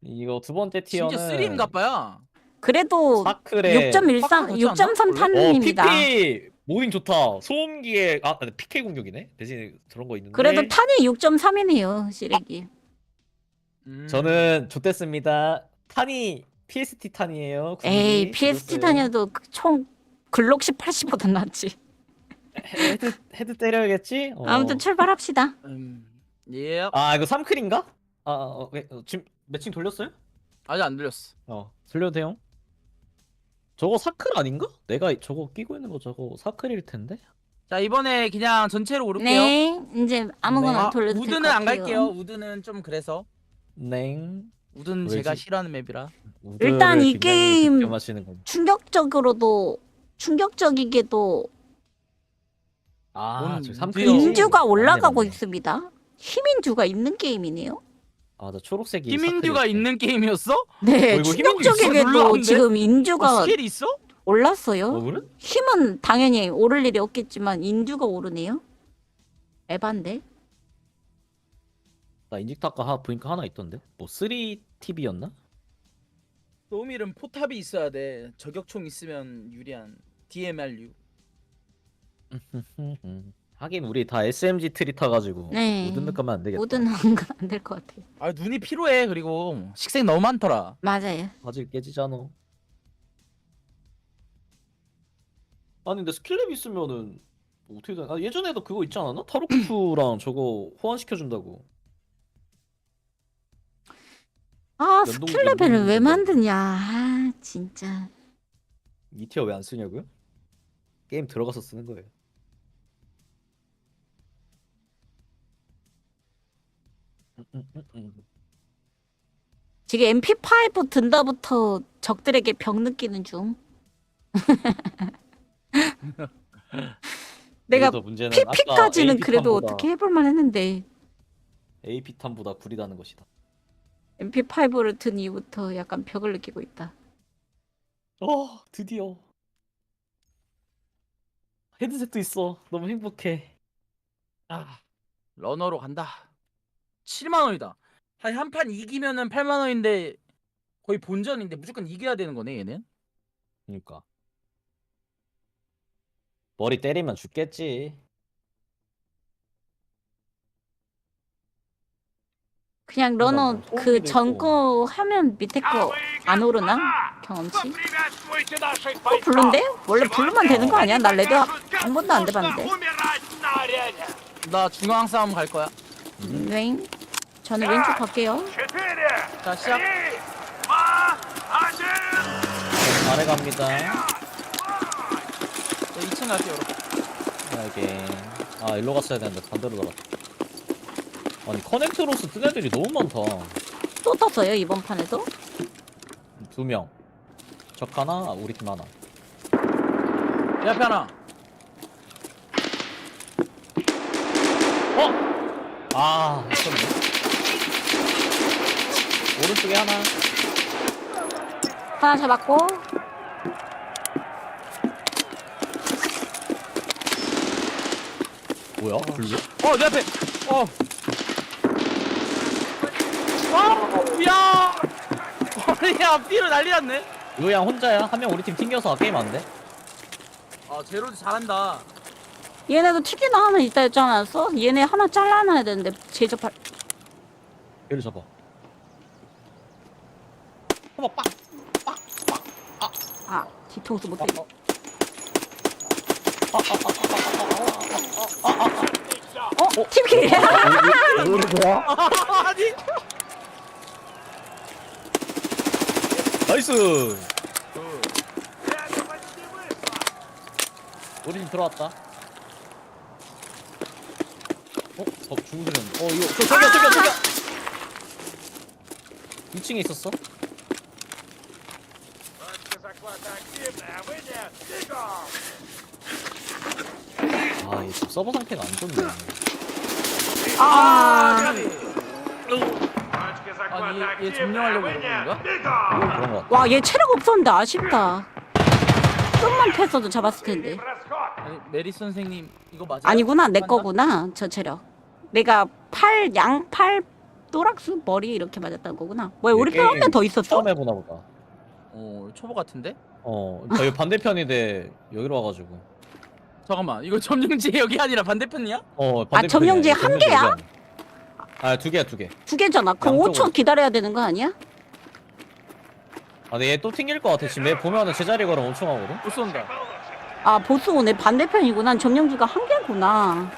이거 두 번째 티어는 진짜 3인가 봐요. 그래도 사클에 6.13, 6.3 탄입니다. PP 모딩 좋다. 소음기에 PK 공격이네. 대신 저런 거 있는데. 그래도 탄이 6.3이네요, 시래기. 저는 좋댔습니다. 탄이 PST 탄이에요. 에이, PST 탄이어도 총 글록 18보다 낫지. 헤드 때려야겠지? 아무튼 출발합시다. 예. 아 이거 3클인가? 지금 매칭 돌렸어요? 아직 안 들렸어. 돌려도 돼요? 저거 사클 아닌가? 내가 저거 끼고 있는 거 저거 사클일 텐데. 자 이번에 그냥 전체로 오를게요. 네, 이제 아무거나 돌려도 될 것 우드는 같아요. 안 갈게요. 우드는 좀 그래서. 네. 우드는 왜지? 제가 싫어하는 맵이라. 일단 이 게임 득점하시는 건. 충격적이게도 저 3클 인주가 올라가고 있습니다. 힘인주가 있는 게임이네요. 나 초록색이. 힘인듀가 있는 게임이었어? 네, 이거 힘인주 있어? 충격적이게도 놀라운데? 지금 인주가 스킬이 있어? 올랐어요. 그래? 힘은 당연히 오를 일이 없겠지만 인주가 오르네요. 에반데. 나 인직타카 보니까 하나 있던데. 뭐 3TV였나? 노밀은 포탑이 있어야 돼. 저격총 있으면 유리한 DMRU. 하긴 우리 다 SMG 트리 타가지고 네. 모든 느 가면 안 되겠다. 모든 안 될 것 같아요. 아 눈이 피로해. 그리고 식생 너무 많더라. 맞아요. 바질 깨지잖아. 아니 근데 스킬랩 있으면은 어떻게 되나? 예전에도 그거 있지 않았나? 타르코프랑 저거 호환시켜준다고. 스킬 레벨을 왜 만드냐. 진짜. 2티어 왜 안 쓰냐고요? 게임 들어가서 쓰는 거예요. 지금 MP5 든다부터 적들에게 병 느끼는 중. 내가 문제는 PP까지는 아까 그래도 AP 탄보다 어떻게 해볼만 했는데 AP 탄보다 구리다는 것이다. MP5를 든 이후부터 약간 벽을 느끼고 있다. 드디어 헤드셋도 있어. 너무 행복해. 러너로 간다. 7만 원이다. 한 판 이기면은 8만 원인데 거의 본전인데 무조건 이겨야 되는 거네 얘는. 그러니까 머리 때리면 죽겠지. 그냥 러너 소음기도 그 전 거 하면 밑에 거 안 오르나? 경험치? 블루인데? 원래 블루만 되는 거 아니야? 나 레드 한 번도 안 돼봤는데. 나 중앙 싸움 갈 거야. 네. 저는 왼쪽 갈게요. 자 시작. 아래 갑니다. 2층 갈게요. 이게 일로 갔어야 되는데 반대로 돌았다. 아니 커넥트로스 뜬 애들이 너무 많다. 또 떴어요 이번 판에도? 2명. 적 하나, 우리 팀 하나. 내 앞에 하나. 있었네. 오른쪽에 하나. 하나 잡았고. 뭐야? 블루? 내 앞에. 야! 야, 삐로 난리 났네. 루양 혼자야? 한 명 우리 팀 튕겨서 게임 안 돼? 제로도 잘한다. 얘네도 튀기는 하나 있다 했지 않았어? 얘네 하나 잘라놔야 되는데 제접할. 얘를 잡아. 한번 빡! 뒤통수 못 때. 팀킬이야. 뭐야? 아니. 나이스! 우리 팀 들어왔다. 죽은 소리 이거 저기야! 2층에 있었어? 얘 지금 서버 상태가 안 좋네. 얘 점령하려고 그러는 거야? 그런 거 같아. 와, 얘 체력 없었는데 아쉽다. 좀만 패서도 잡았을 텐데. 아니, 메리 선생님 이거 맞아요? 아니구나, 내 거구나. 저 체력. 내가 양팔 또락스 머리 이렇게 맞았다는 거구나. 뭐야, 우리 편 한 명 더 있었어? 처음 해보나 보다. 초보 같은데? 여기 반대편인데 여기로 와가지고. 잠깐만, 이거 점령지 여기 아니라 반대편이야? 반대편이야. 점령지 한 개야? 두 개야, 2개. 2개잖아. 그럼 양쪽으로. 5초 기다려야 되는 거 아니야? 근데 얘 또 튕길 것 같아. 지금 얘 보면은 제자리 걸어 엄청 하거든? 못 쏜다. 아, 보스 오네. 반대편이구나. 점령지가 한 개구나.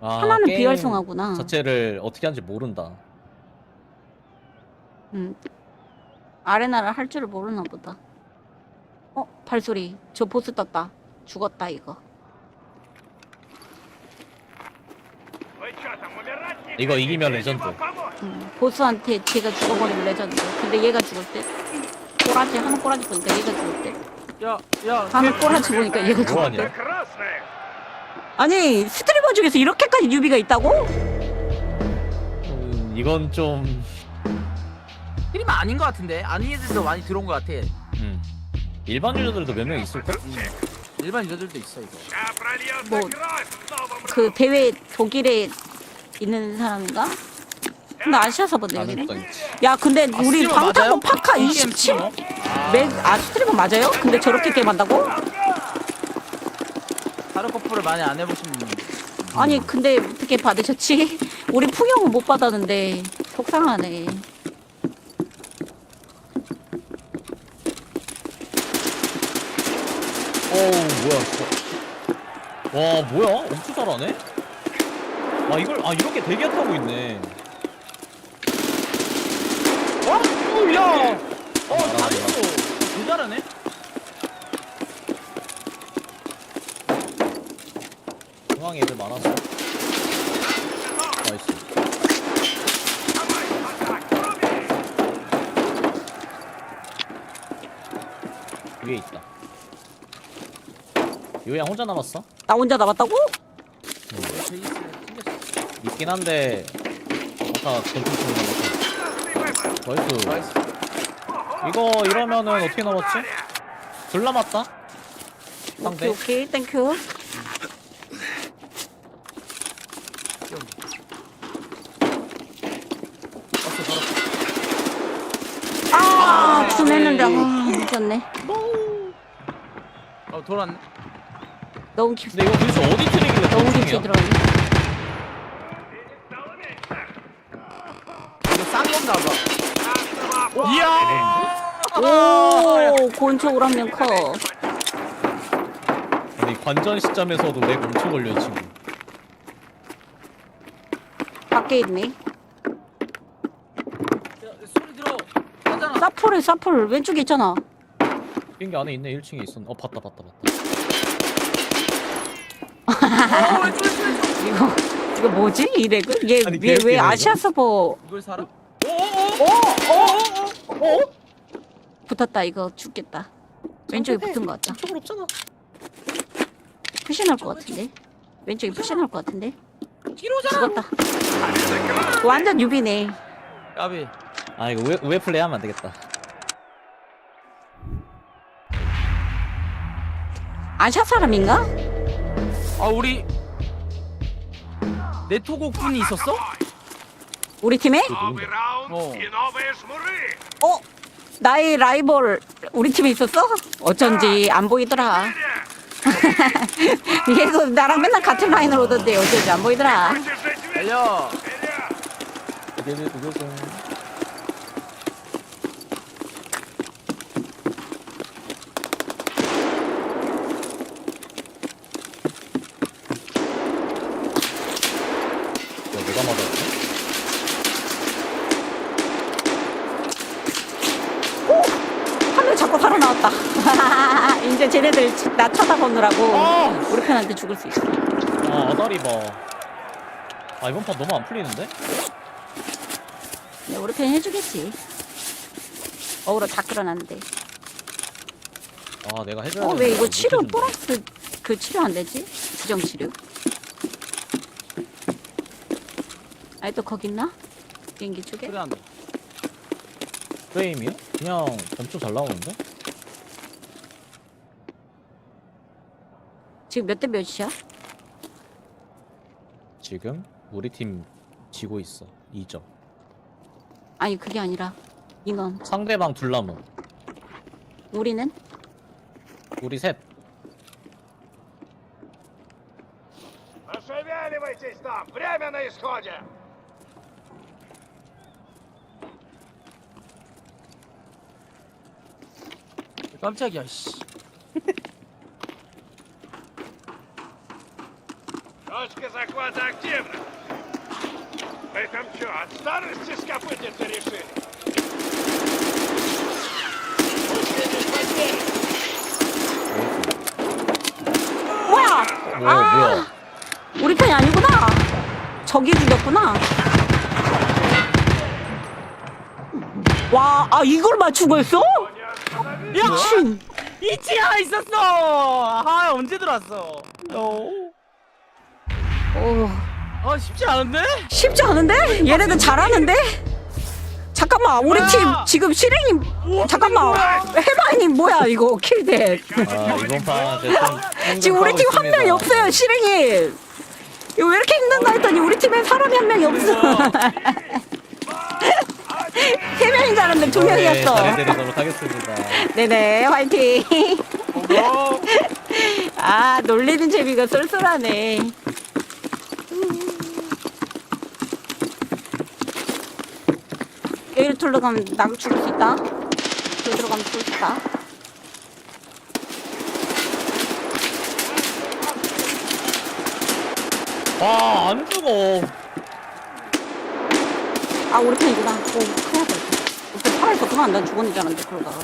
하나는 게임 비활성화구나. 자체를 어떻게 하는지 모른다. 아레나를 할 줄을 모르나 보다. 발소리. 저 보스 떴다. 죽었다, 이거. 이거 이기면 레전드. 보스한테 걔가 죽어버리면 레전드. 근데 얘가 죽을 때 꼬라지 하는 꼬라지 보니까 얘가 죽을 때 하는 꼬라지 보니까 얘가 죽을 때 아니 스트리머 중에서 이렇게까지 뉴비가 있다고? 이건 좀 스트리머 아닌 것 같은데? 아닌 애들도 많이 들어온 것 같아. 일반 유저들도 몇 명 있을걸? 일반 유저들도 있어 이거. 뭐 그 대회 독일에 있는 사람인가? 근데 아시아서 보네 여기는. 야 근데 우리 스트리머 방탄복 맞아요? 파카 게임 27 스트리머? 스트리머 맞아요? 근데 저렇게 게임한다고? 타르코프를 많이 안 해보신 분. 아니 근데 어떻게 받으셨지? 우리 풍영은 못 받았는데 속상하네. 뭐야 진짜. 와 뭐야 엄청 잘하네. 이걸 이렇게 대기업 하고 있네. 야! 잘했어. 개 잘하네. 중앙에 애들 많아서. 나이스. 위에 있다. 요양 혼자 남았어? 나 혼자 남았다고? 있긴 한데 아까 전투 남았어. 나이스. 이거 이러면은 어떻게 남았지? 둘 남았다. 상대. 오케이 땡큐. 준했는데 늦었네. 돌았네. 너무 깊. 근데 이거 도대체 어디 트랙이래? 너무 깊게 들어갔네. 이거 싼 건가 봐. 이야! 오 곤충으로 한 명 커. 아니 관전 시점에서도 렉 엄청 걸려 이 친구. 밖에 있네. 소리 들어. 하잖아. 사플 왼쪽에 있잖아. 비행기 안에 있네. 1층에 있었네. 봤다. 이거 뭐지? 이 렉은? 얘 아니, 왜 개웃기네, 아시아 서버 이걸 사라? 붙었다. 이거 죽겠다. 왼쪽에 붙은 것 같다. 총을 없잖아. 푸신할 것 같은데? 왼쪽에 푸신할 것 같은데? 뒤로잖아. 죽었다. 완전 유비네. 까비. 이거 우회 플레이 하면 안 되겠다. 아시아 사람인가? 우리 네토고 군이 있었어? 우리 팀에? 나의 라이벌 우리 팀에 있었어? 어쩐지 안 보이더라. 얘도 나랑 맨날 같은 라인으로 오던데 어쩐지 안 보이더라. 달려. 내가 맞았지? 한 명 자꾸 바로 나왔다. 이제 쟤네들 나 쳐다보느라고 우리 편한테 죽을 수 있어. 아다리 봐. 이번 판 너무 안 풀리는데? 네, 우리 편 해주겠지. 어그로 다 끌어놨는데. 내가 해줘야 왜 이거 못 치료 해준다. 보너스 그 치료 안 되지? 지정 치료. 아니 또 거기 있나? 비행기 쪽에? 그래 안 돼. 프레임이요? 그냥 엄청 잘 나오는데? 지금 몇 대 몇이야? 지금 우리 팀 지고 있어. 2점. 아니 그게 아니라 인원. 상대방 둘 남은. 우리는? 우리 셋. Пошевеливайтесь там! Время на исходе! 깜짝이야 씨. Точка захвата активна! Вы там что, от старости скопытиться решили? 뭐야? 뭐야? 우리 편이 아니구나. 저기 죽였구나. 와, 아 이걸 맞추고 했어? 미친. 이치야 있었어. 아 언제 들어왔어? 아 쉽지 않은데? 쉽지 않은데? 얘네들 잘하는데? 잠깐만, 우리 팀 지금 실행님 잠깐만. 해바이님 뭐야 이거 킬댓. 아 이번 판 제가 지금 우리 팀 한 명이 없어요, 실행님. 이거 왜 이렇게 힘든가 했더니 우리 팀에 사람이 한 명이 없어. 세 명인 줄 알았는데 두 명이었어. 잘해드리도록 하겠습니다. 네네, 화이팅. 아, 놀리는 재미가 쏠쏠하네. 여기로 들어가면 나 죽을 수 있다. 여기 들어가면 죽을 수 있다. 아, 안 죽어. 아, 우리 편이구나. 오, 큰일 났다. 우리 살아있었구만. 난 죽었는 줄 알았는데, 그러다가.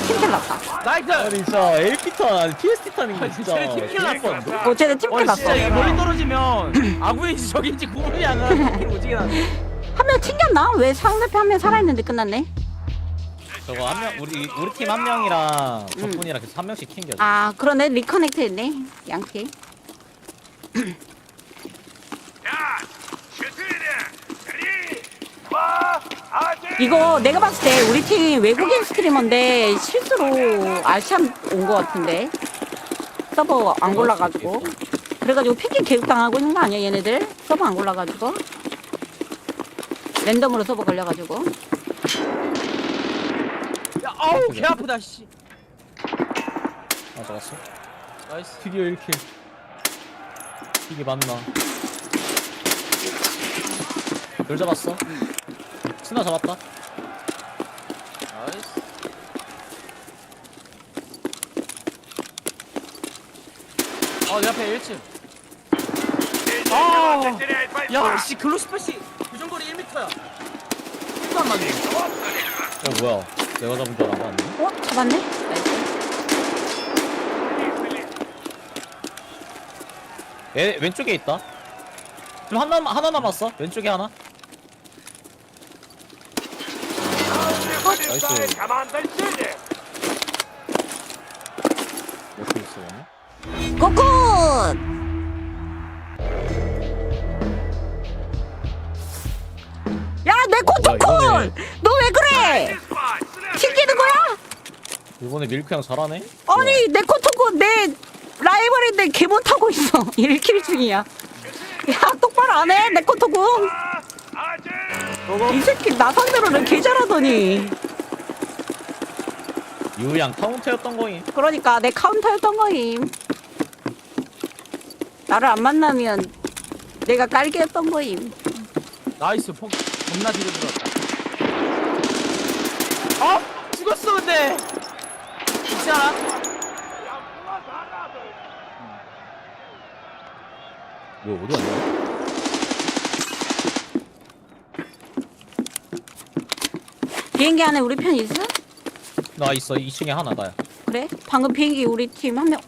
팀킬 났다. 나이스. 아니 진짜 LP탄 아니 PST탄인 거 진짜. 팀킬 났어. 어쨌든 팀킬 났어. 진짜 이게 멀리 떨어지면 아군인지 적인지 구분이 안 가는 오지게 나네. 한 명 튕겼나? 왜 상대편 한 명 살아있는데 끝났네? 저거 한 명 우리 팀 한 명이랑 저분이랑 계속 한 명씩 튕겨. 아, 그러네. 리커넥트 했네. 양팀. 이거 내가 봤을 때 우리 팀 외국인 스트리머인데 실수로 아시안 온 거 같은데 서버 안 골라가지고 그래가지고 핑킹 계급당하고 있는 거 아니야 얘네들? 서버 안 골라가지고 랜덤으로 서버 걸려가지고. 야, 어우 개 아프다 씨. 아 잡았어. 나이스. 드디어 1킬. 이게 맞나? 널 잡았어. 스나 잡았다. 나이스. 내 앞에 1층. 야, 씨, 글로시퍼시 교정거리 1m야. 이거 안 맞네. 뭐야? 내가 잡은 줄 알았네. 잡았네? 나이스. 얘 왼쪽에 있다. 지금 하나 남았어. 왼쪽에 하나. 나이스. 어떻게 있어? 고굿! 야, 내 코토콜! 너 왜 그래? 튕기는 거야? 이번에 밀크 형 잘하네. 아니, 내 코토콜 내 라이벌인데 개 못하고 있어. 1킬 중이야. 야, 똑바로 안 해, 내 코토콜. 이 새끼 나 상대로는 개 잘하더니. 유양 카운터였던 거임. 그러니까 내 카운터였던 거임. 나를 안 만나면 내가 깔개였던 거임. 나이스. 폭 겁나 뒤로 들어왔다. 죽었어 근데. 죽지 않아? 뭐 어디 갔냐? 비행기 안에 우리 편 있어? 나 있어. 2층에 하나 나야. 그래? 방금 비행기 우리 팀 한 명.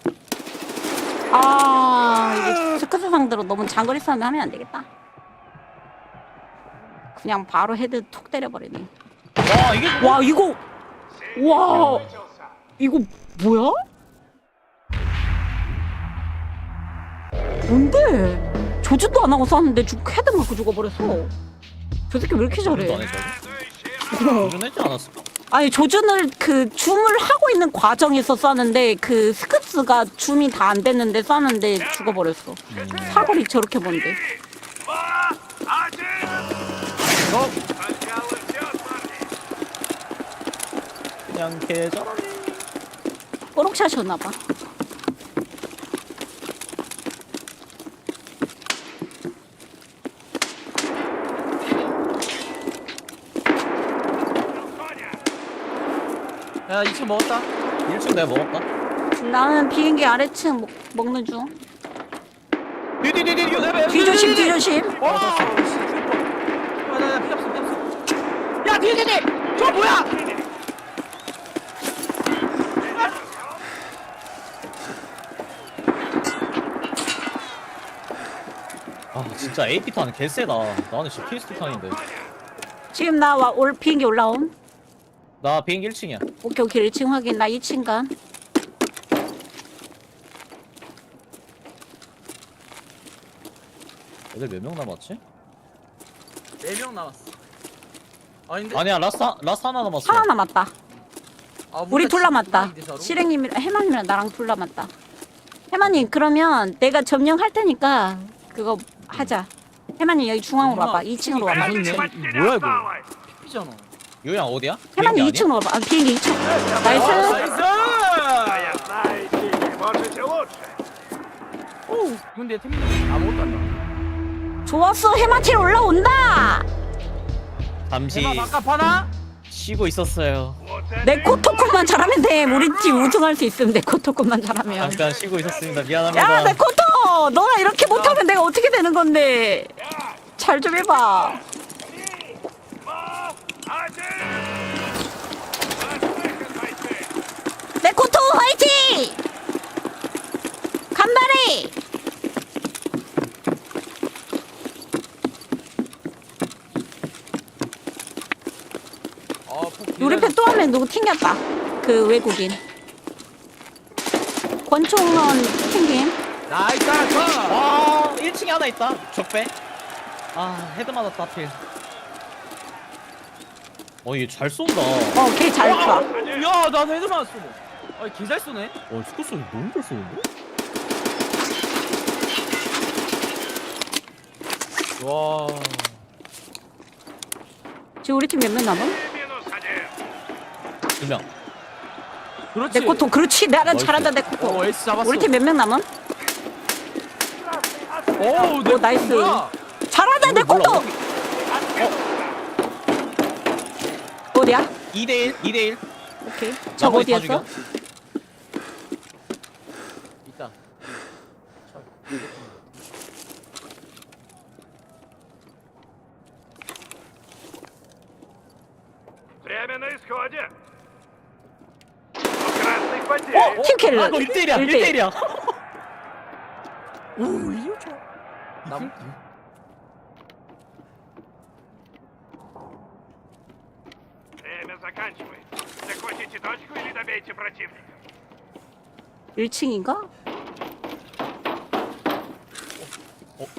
아, 이게 스커트 상대로 너무 장거리 싸움을 하면 안 되겠다. 그냥 바로 헤드 톡 때려버리네. 와 이게 와, 이거. 와, 이거 뭐야? 뭔데? 조준도 안 하고 쐈는데 헤드 맞고 죽어버렸어. 저 새끼 왜 이렇게 잘해? 안 했어. 도전했지 않았을까? 아니, 조준을 그 줌을 하고 있는 과정에서 쐈는데 그 스크스가 줌이 다 안 됐는데 쐈는데 죽어버렸어. 사거리 저렇게 먼데. 그냥 개잘하네. 뽀록샷이었나봐. 야 2층 먹었다. 1층 내가 먹었다. 나는 비행기 아래층 먹는 중. 뒤조심 뒤조심. 와. 야나나 피 없어 피 없어. 야 뒤에 뒤에. 저 뭐야? 아 진짜 AP탄 개쎄다. 나는 진짜 피스트탄인데. 지금 나 올 비행기 올라옴. 나 비행기 1층이야. 오케이 오케이 1층 확인. 나 2층 간. 애들 몇 명 남았지? 4명 남았어. 아닌데? 아니야 라스 하나 남았어. 하나 남았다. 아, 우리 둘 남았다. 이대 서로? 실행님이랑 해만이랑 나랑 둘 남았다. 해만님 그러면 내가 점령할 테니까 그거 하자. 해만님 여기 중앙으로 와봐. 2층으로 와봐. 있네. 이거 뭐야 이거? 피피잖아. 요양 어디야? 해만님 비행기 아니야? 2층으로 와봐. 아, 비행기 2층. 나이스. Моя знаете, можете лучше. 오, 근데 태민이 아무것도 안 나와. 좋았어. 해마팀 올라온다. 잠시 대박 바깥 하나? 쉬고 있었어요. 내 코토코만 잘하면 돼. 우리 팀 우승할 수 있으면 내 코토코만 잘하면. 잠깐 쉬고 있었습니다. 미안합니다. 야, 내 코토! 너가 이렇게 못하면 내가 어떻게 되는 건데? 잘 좀 해봐. 내 코토 화이팅! 간발해! 요리패 또 하면 누구 튕겼다. 그 외국인. 권총원 튕김. 나이스 하나. 아 1층에 하나 있다. 적배. 아 헤드 맞았다 하필. 얘 잘 쏜다. 걔 잘 쏴. 야, 나 헤드 맞았어. 아, 개잘 쏘네. 스쿠 쏘기 너무 잘 쏘는데? 와. 지금 우리 팀 몇 명 남은? Минус один. 2명. 그렇지. 내 코토. 그렇지. 나는 나이스. 잘한다 내 코토. 에이스 잡았어. 우리 팀 몇 명 남은? 오, 오, 나이스. 뭐야? 잘한다 내 코토. 어디야? 2대1 2대1. 오케이. 저 어디였어? 있다. Время на исходе. У красных потери. 팀킬을. 아, 너 1대1이야. 1대1이야. 오, 이거 좋아. 남. Время заканчивается. Захватите точку или добейте противника. 1층인가?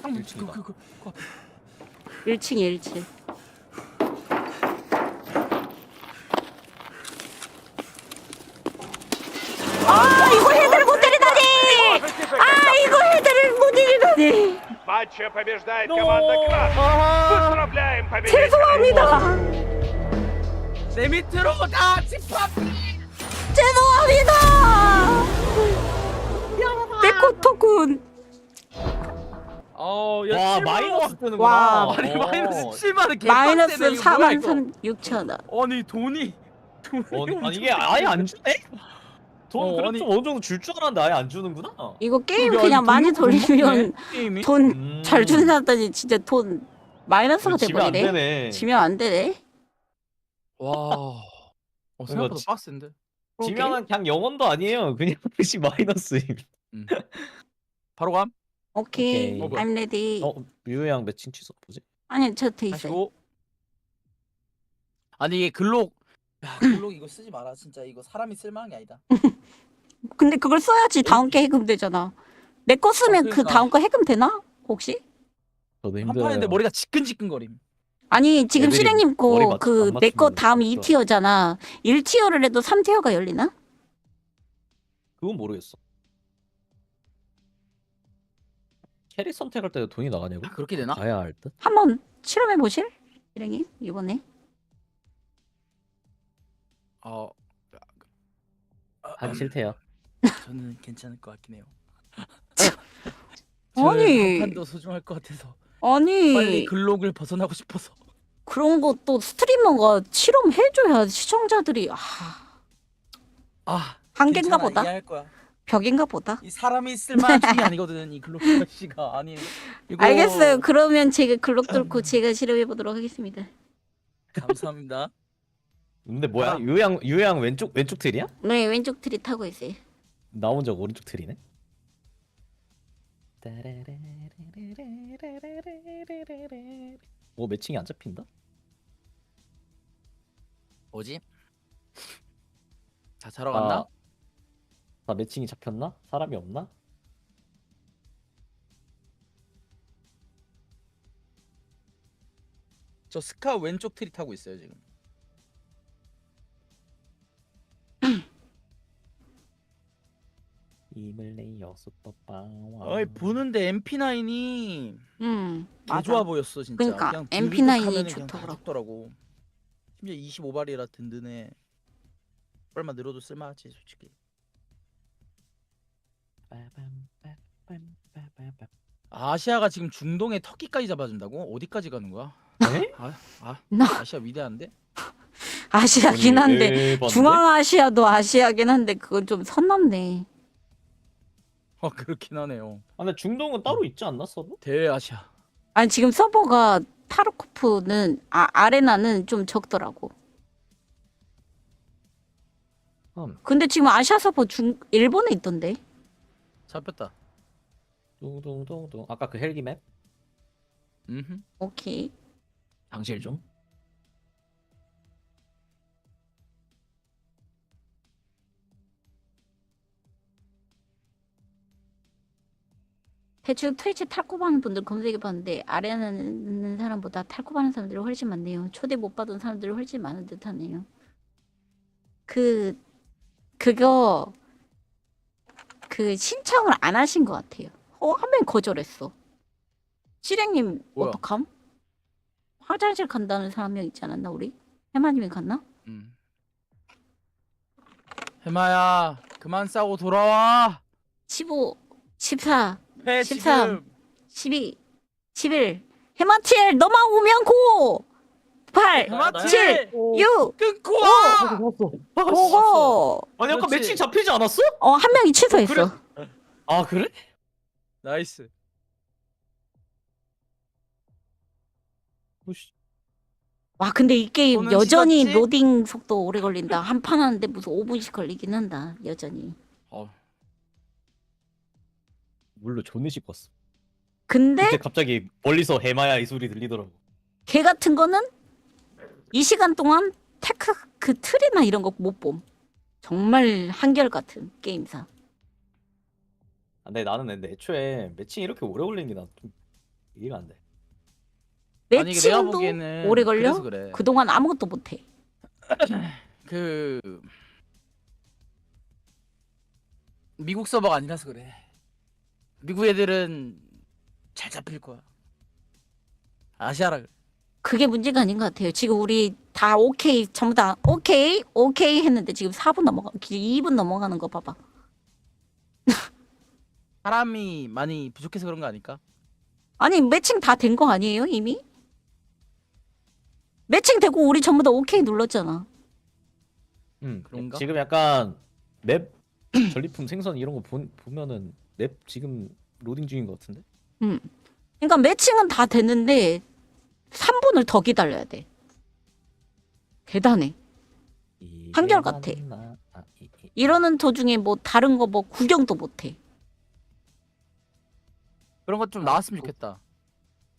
1층이다. 1층이 1층. 아, 이거 헤드를 못 때리다니! 아, 이거 헤드를 못 때리다니! В матче побеждает команда красных. Поздравляем победителей. 죄송합니다. 내 밑으로 다 집합. 죄송합니다. 내 코토군. 야, 와 7만 마이너스 원. 뜨는구나. 와, 아니 마이너스 7만 원. 마이너스 개빡세네, 이거 뭐야, 이거. 43,600원. 아니 돈이. 아니 이게 아예 안 주네? 돈 그래도 아니. 좀 어느 정도 줄 줄 알았는데 아예 안 주는구나. 이거 게임 야, 그냥 돈 많이 못 먹네, 돌리면 게임이? 돈 잘 주는 사람들이 진짜 돈 마이너스가 지면 안 돼버리네. 되네. 지면 안 되네. 와. 생각보다 지- 빡센데. 지면은 그냥 영원도 아니에요. 그냥 다시 마이너스임. 바로 감. 오케이. 오케이. I'm ready. 뮤양 매칭 취소 뭐지? 아니 저 돼 있어요. 하시고. 아니 이게 글록. 야, 글록 이거 쓰지 마라. 진짜 이거 사람이 쓸만한 게 아니다. 근데 그걸 써야지 다음 게 해금 되잖아. 내 거 쓰면 그 그러니까. 다음 거 해금 되나? 혹시? 저도 한 힘들어요. 판인데 머리가 지끈지끈거림. 아니 지금 애들이 실행님 머리 거 그 내 거 맞추면 다음 진짜. 2티어잖아. 1티어를 해도 3티어가 열리나? 그건 모르겠어. 캐릭 선택할 때도 돈이 나가냐고? 그렇게 되나? 가야 할 듯. 한번 실험해 보실? 실행님 이번에. 하기 싫대요. 저는 괜찮을 것 같긴 해요. 아니. 한 판도 소중할 것 같아서 아니 빨리 글록을 벗어나고 싶어서. 그런 것도 스트리머가 실험해줘야 시청자들이 한계인가 괜찮아, 보다. 이해할 거야. 벽인가 보다. 이 사람이 있을 만한 총이 아니거든. 이 글록 씨가 아니. 이거... 알겠어요. 그러면 제가 글록 뚫고 제가 실험해 보도록 하겠습니다. 감사합니다. 근데 뭐야? 유양 왼쪽 틀이야? 네, 왼쪽 트리 타고 있어요. 나 혼자 오른쪽 틀이네. 오 매칭이 안 잡힌다? 뭐지? 다 자러 갔나? 다 매칭이 잡혔나? 사람이 없나? 저 스카 왼쪽 트리 타고 있어요 지금. 어이 보는데 MP9이 개 맞아. 좋아 보였어 진짜. 그러니까 그냥 MP9이 좋더라고. 좋더라고. 심지어 25발이라 든든해. 얼마 늘어도 쓸만하지 솔직히. 아시아가 지금 중동에 터키까지 잡아준다고? 어디까지 가는 거야? 에? 아시아 위대한데? 아시아긴 한데 에반데? 중앙아시아도 아시아긴 한데 그건 좀 선 넘네. 그렇긴 하네요. 근데 중동은 따로 있지 않나 서버? 대아시아. 아니 지금 서버가 타르코프는 아레나는 좀 적더라고. 근데 지금 아시아 서버 일본에 있던데. 잡혔다. 둥둥둥둥. 아까 그 헬기 맵? 오케이. 당실 좀. 대충 트위치 탈코하는 분들 검색해봤는데 아레나는 사람보다 탈코하는 사람들이 훨씬 많네요. 초대 못 받은 사람들이 훨씬 많은 듯하네요. 그거 신청을 안 하신 것 같아요. 한 명 거절했어. 실행님 뭐야? 어떡함? 화장실 간다는 사람 명 있지 않았나 우리? 해마님이 갔나? 해마야 그만 싸고 돌아와. 15, 14, 해 13, 지금. 12, 11 해마틸 너만 오면 고! 8, 해마틸! 7, 6, 끊고 5 와. 고고! 아니 아까 그렇지. 매칭 잡히지 않았어? 한 명이 취소했어. 아 그래? 나이스. 와 근데 이 게임 손은 여전히 씻었지? 로딩 속도 오래 걸린다. 한 판 하는데 무슨 5분씩 걸리긴 한다. 여전히. 물로 존나 씹었어. 근데 그때 갑자기 멀리서 해마야 이 소리 들리더라고. 걔 같은 거는 이 시간 동안 테크 그 틀이나 이런 거 못 봄. 정말 한결같은 게임사. 근데 나는 근데 애초에 매칭이 이렇게 오래 걸리는 게 난 좀 이해가 안 돼. 아니, 이게 내가 매칭도 보기에는 오래 걸려? 그래서 그래. 그동안 아무것도 못해. 미국 서버가 아니라서 그래. 미국 애들은 잘 잡힐 거야. 아시아라 그래. 그게 문제가 아닌 것 같아요. 지금 우리 다 오케이 전부 다 오케이 했는데 지금 4분 2분 넘어가는 거 봐봐. 사람이 많이 부족해서 그런 거 아닐까? 아니 매칭 다 된 거 아니에요 이미? 매칭 되고 우리 전부 다 오케이 눌렀잖아. 그런가? 지금 약간 맵 전리품 생선 이런 거 보면은 맵 지금 로딩 중인 것 같은데? 그러니까 매칭은 다 됐는데 3분을 더 기다려야 돼. 대단해. 한결같아. 이러는 도중에 뭐 다른 거 뭐 구경도 못해. 그런 것 좀 나왔으면 좋겠다.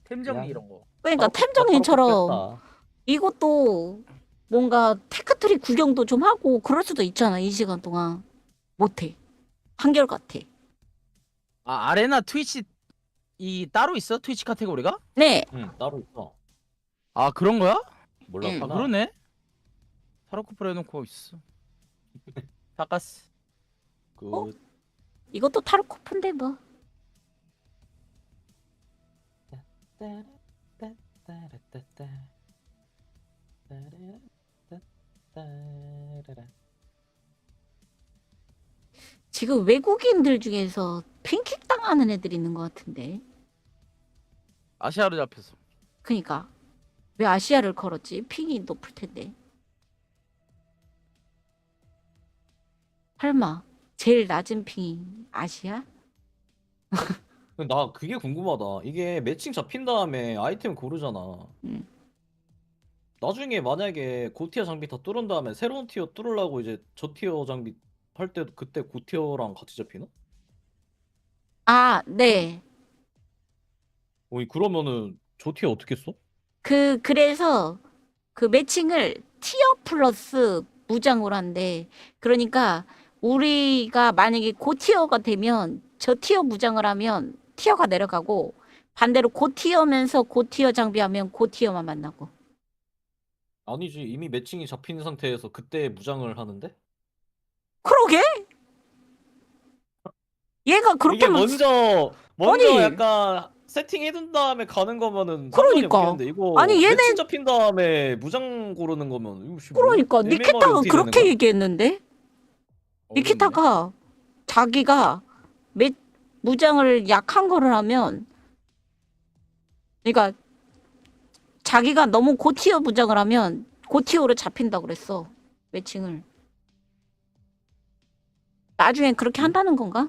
템 정리 이런 거. 그러니까 템 정리처럼 이것도 뭔가 테크트리 구경도 좀 하고 그럴 수도 있잖아. 이 시간 동안 못해. 한결같아. 아레나 트위치 따로 있어? 트위치 카테고리가? 네. 응 따로 있어. 아 그런 거야? 몰랐구나. 그러네. 타르코프 해놓고 있어. 바카스. 이것도 타르코프인데 뭐. 지금 외국인들 중에서 핑킥 당하는 애들이 있는 것 같은데. 아시아로 잡혔어. 그니까 왜 아시아를 걸었지? 핑이 높을 텐데. 설마 제일 낮은 핑이 아시아? 나 그게 궁금하다. 이게 매칭 잡힌 다음에 아이템 고르잖아. 나중에 만약에 고티어 장비 다 뚫은 다음에 새로운 티어 뚫으려고 이제 저 티어 장비 할 때 그때 고티어랑 같이 잡히나? 아, 네. 그러면은 저 티어 어떻게 써? 그래서 그 매칭을 티어 플러스 무장으로 한대. 그러니까 우리가 만약에 고티어가 되면 저 티어 무장을 하면 티어가 내려가고 반대로 고티어면서 고티어 장비하면 고티어만 만나고. 아니지, 이미 매칭이 잡힌 상태에서 그때 무장을 하는데? 그러게? 얘가 이게 그렇게 먼저 아니. 약간 세팅해둔 다음에 가는 거면은 상관이 그러니까. 없겠는데 이거 아니, 얘네- 매칭 잡힌 다음에 무장 고르는 거면 이거 씨, 그러니까 MMR이 니키타가 어떻게 그렇게 되는 거야? 얘기했는데 니키타가 자기가 무장을 약한 거를 하면 그러니까 자기가 너무 고티어 무장을 하면 고티어로 잡힌다고 그랬어. 매칭을. 나중에 그렇게 한다는 건가?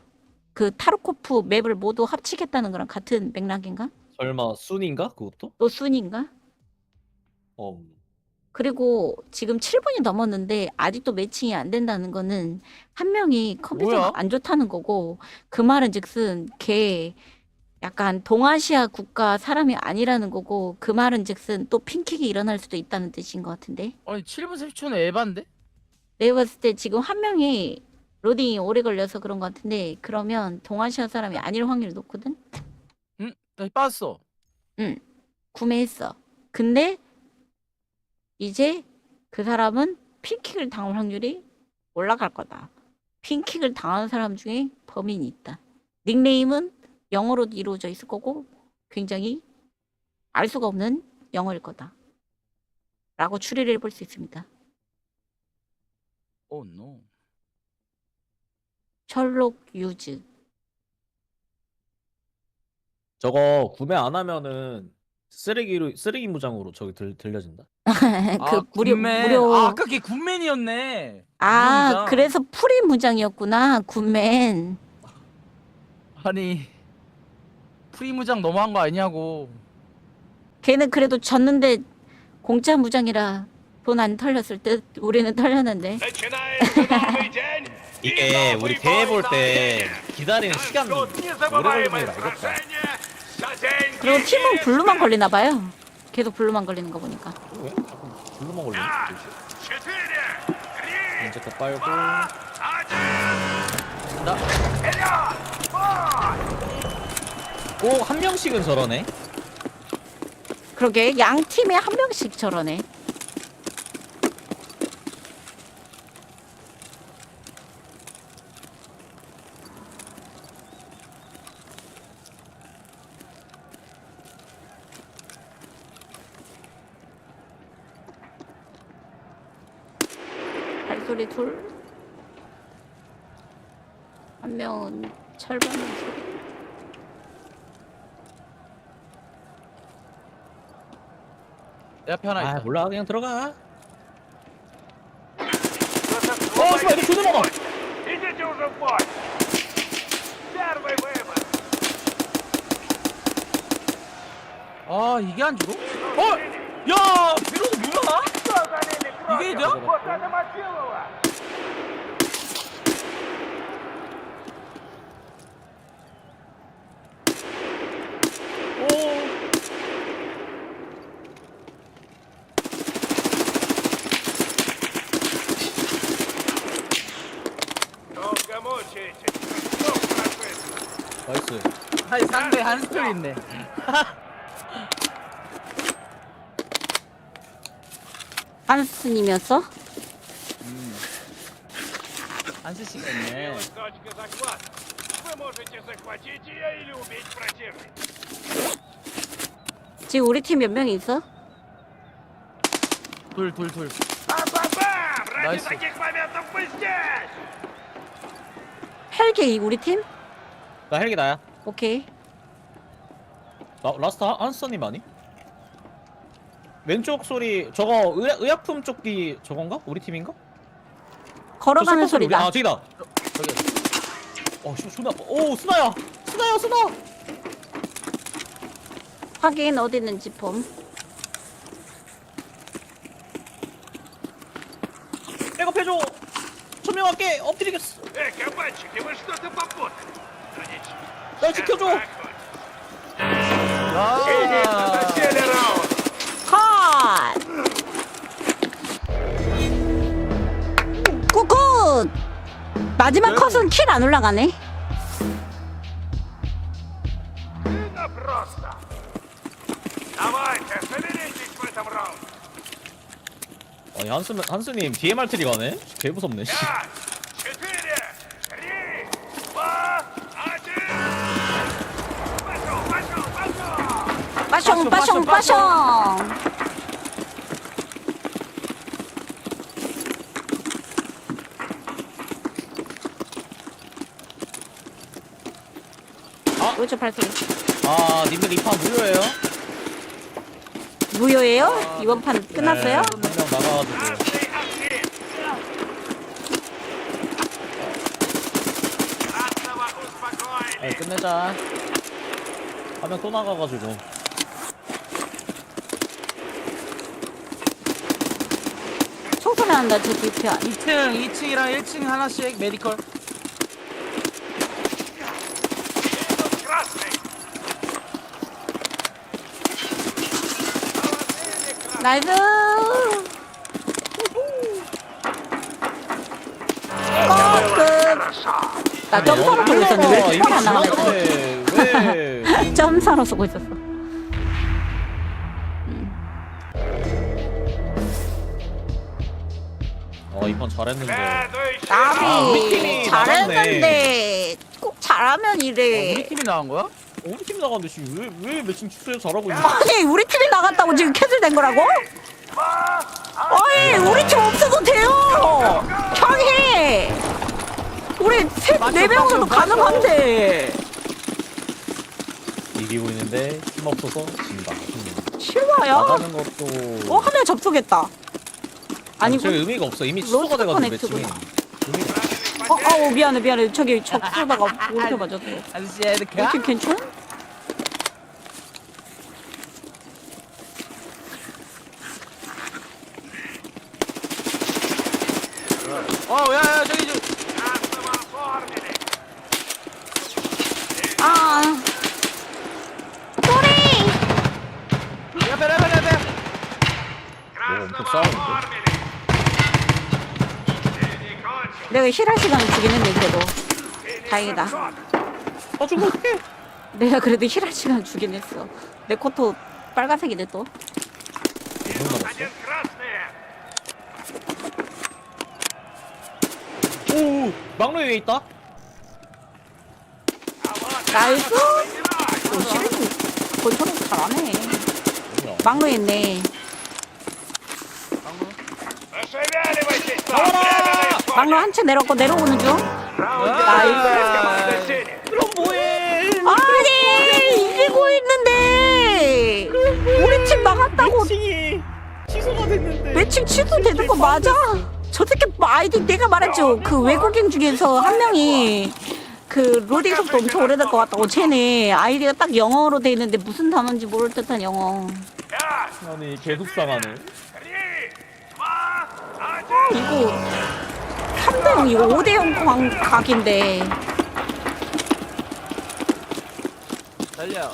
그 타르코프 맵을 모두 합치겠다는 거랑 같은 맥락인가? 설마 순인가 그것도? 또 순인가? 그리고 지금 7분이 넘었는데 아직도 매칭이 안 된다는 거는 한 명이 컴퓨터가 뭐야? 안 좋다는 거고, 그 말은 즉슨 걔 약간 동아시아 국가 사람이 아니라는 거고, 그 말은 즉슨 또 핑킥이 일어날 수도 있다는 뜻인 것 같은데. 아니 7분 30초는 에반데? 내가 봤을 때 지금 한 명이 로딩이 오래 걸려서 그런 것 같은데, 그러면 동아시아 사람이 아닐 확률이 높거든? 응? 다시 빠졌어. 응, 구매했어. 근데 이제 그 사람은 핑킥을 당할 확률이 올라갈 거다. 핑킥을 당한 사람 중에 범인이 있다. 닉네임은 영어로 이루어져 있을 거고 굉장히 알 수가 없는 영어일 거다. 라고 추리를 해볼 수 있습니다. 오 노. 셜록 유즈. 저거 구매 안 하면은 쓰레기 무장으로 저기 들려진다. 그 무료. 아, 아까 걔 굿맨이었네. 아, 무장. 그래서 프리 무장이었구나. 굿맨. 아니 프리무장 너무한 거 아니냐고. 걔는 그래도 졌는데 공짜 무장이라 돈 안 털렸을 듯. 우리는 털렸는데. 이게 우리 대회 볼 때 기다리는 시간 오래 걸리는 걸 알겠다. 그리고 팀은 블루만 걸리나 봐요. 계속 블루만 걸리는 거 보니까. 왜? 블루만 걸리네. 이제 더 빨고. 꼭 한 명씩은 저러네. 그러게 양 팀에 한 명씩 저러네. 발소리 둘. 한 명은 철반 소리. 내 앞에 하나 있다. 몰라, 그냥 들어가. 씨발, 이거 존나 많아. Идите уже в бой! Первый выбор! 아 이게 안 죽어? 야 비로도 뭐야? Что за ними 이게 против? 돼요? Вот это Мочилова! Долго мучаетесь! Что прошли? 나이스. 아니 상대 한 스펠 있네. 한스님이었어? 한스 씨가 있네. Точка захвата! Вы можете захватить ее или убить противника! 지금 우리 팀 몇 명이 있어? 둘. Бам-бам-бам! Ради Найс. таких моментов мы здесь! 헬기 우리 팀? 나 헬기 나야. 오케이. 라스트 한스님 아니? 왼쪽 소리 저거 의약품 쪽기 저건가? 우리 팀인가? 걸어가는 소리다. 아 저기다. 저기. 씨, 존나. 오 스나야. 스나. 확인 어디 있는지 봄. 백업해줘. 천명할게. 엎드리겠어. Кабанчики, вы что-то попутали. 날 지켜줘. Засели раунд. 컷! 굿굿! 마지막 컷은 킬 안 올라가네. Да просто. Давайте, шевелитесь в этом раунде. 아니 한스님 DMR3 가네? 개 무섭네. 5, 4, 3, 2, 1. Пошел. 빠숑. 그렇죠 발소리. 아 님들 이 판 무료예요? 무효예요? 이번 판 끝났어요? 한 명 나가가지고. 끝내자. 한 명 또 나가가지고. 총소리 난다 저 뒤편. 2층이랑 1층 하나씩 메디컬. 나이스. 나 점사로 보고 있었는데 왜 이렇게 안 나가네? 왜? 점사로 쓰고 있었어. 이 판 잘했는데. 나비 팀이 잘했는데 꼭 잘하면 이래. 우리 팀이 나간 거야? 우리 팀 나갔는데 지금 왜 매칭 취소해 잘하고 있는? 아니 우리 팀이 나갔다고 지금 캔슬된 거라고? 아니 우리 팀 없어도 돼요. 형이 우리 네 명으로도 가능한데. 이기고 있는데 힘 없어서 진다. 실화야? 나가는 것도. 한 명 접속했다. 아니고 저기 의미가 없어. 이미 취소가 돼가지고 매칭이. 미안해. 저기 접속하다가 오른쪽 맞았어. 아저씨 헤드카. 우리 팀 괜찮아? 야야 저기 소리! 레벨 엄청 싸우는데. 내가 실할 시간을 주긴 했네 그래도. 다행이다. 좀 어떡해. 내가 그래도 실할 시간을 주긴 했어. 내 코토 빨간색이네 또. 오 막루 위에 있다. 나이스! 실은 권총은 잘하네. 막루에 있네. 막루 한 채 내려오고 내려오는 중. 나이스. 그럼 뭐해? 아니 이기고 있는데 우리 팀 나갔다고. 매칭이 취소가 됐는데. 매칭 취소되는 거 맞아? 저 새끼 아이디 내가 말했죠. 그 외국인 중에서 한 명이 그 로딩 속도 엄청 오래될 것 같다고. 쟤네 아이디가 딱 영어로 돼 있는데 무슨 단어인지 모를 듯한 영어. 아니 개속상하네. 이거 3대0 이거 5대0 각인데. 달려.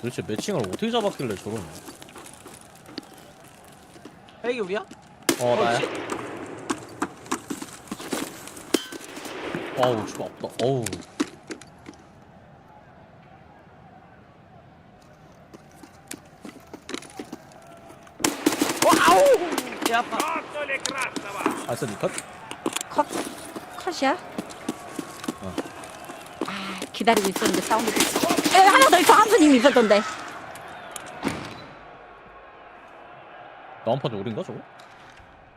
도대체 매칭을 어떻게 잡았길래 저러냐. 이게 우리야? 나야. 어우 좀 아프다. 어우. 개 아파. 알았어 컷. 컷이야? 기다리고 있었는데 사운드. 하나 더 있어. 한수님이 있었던데. 나한판 우린가 저거?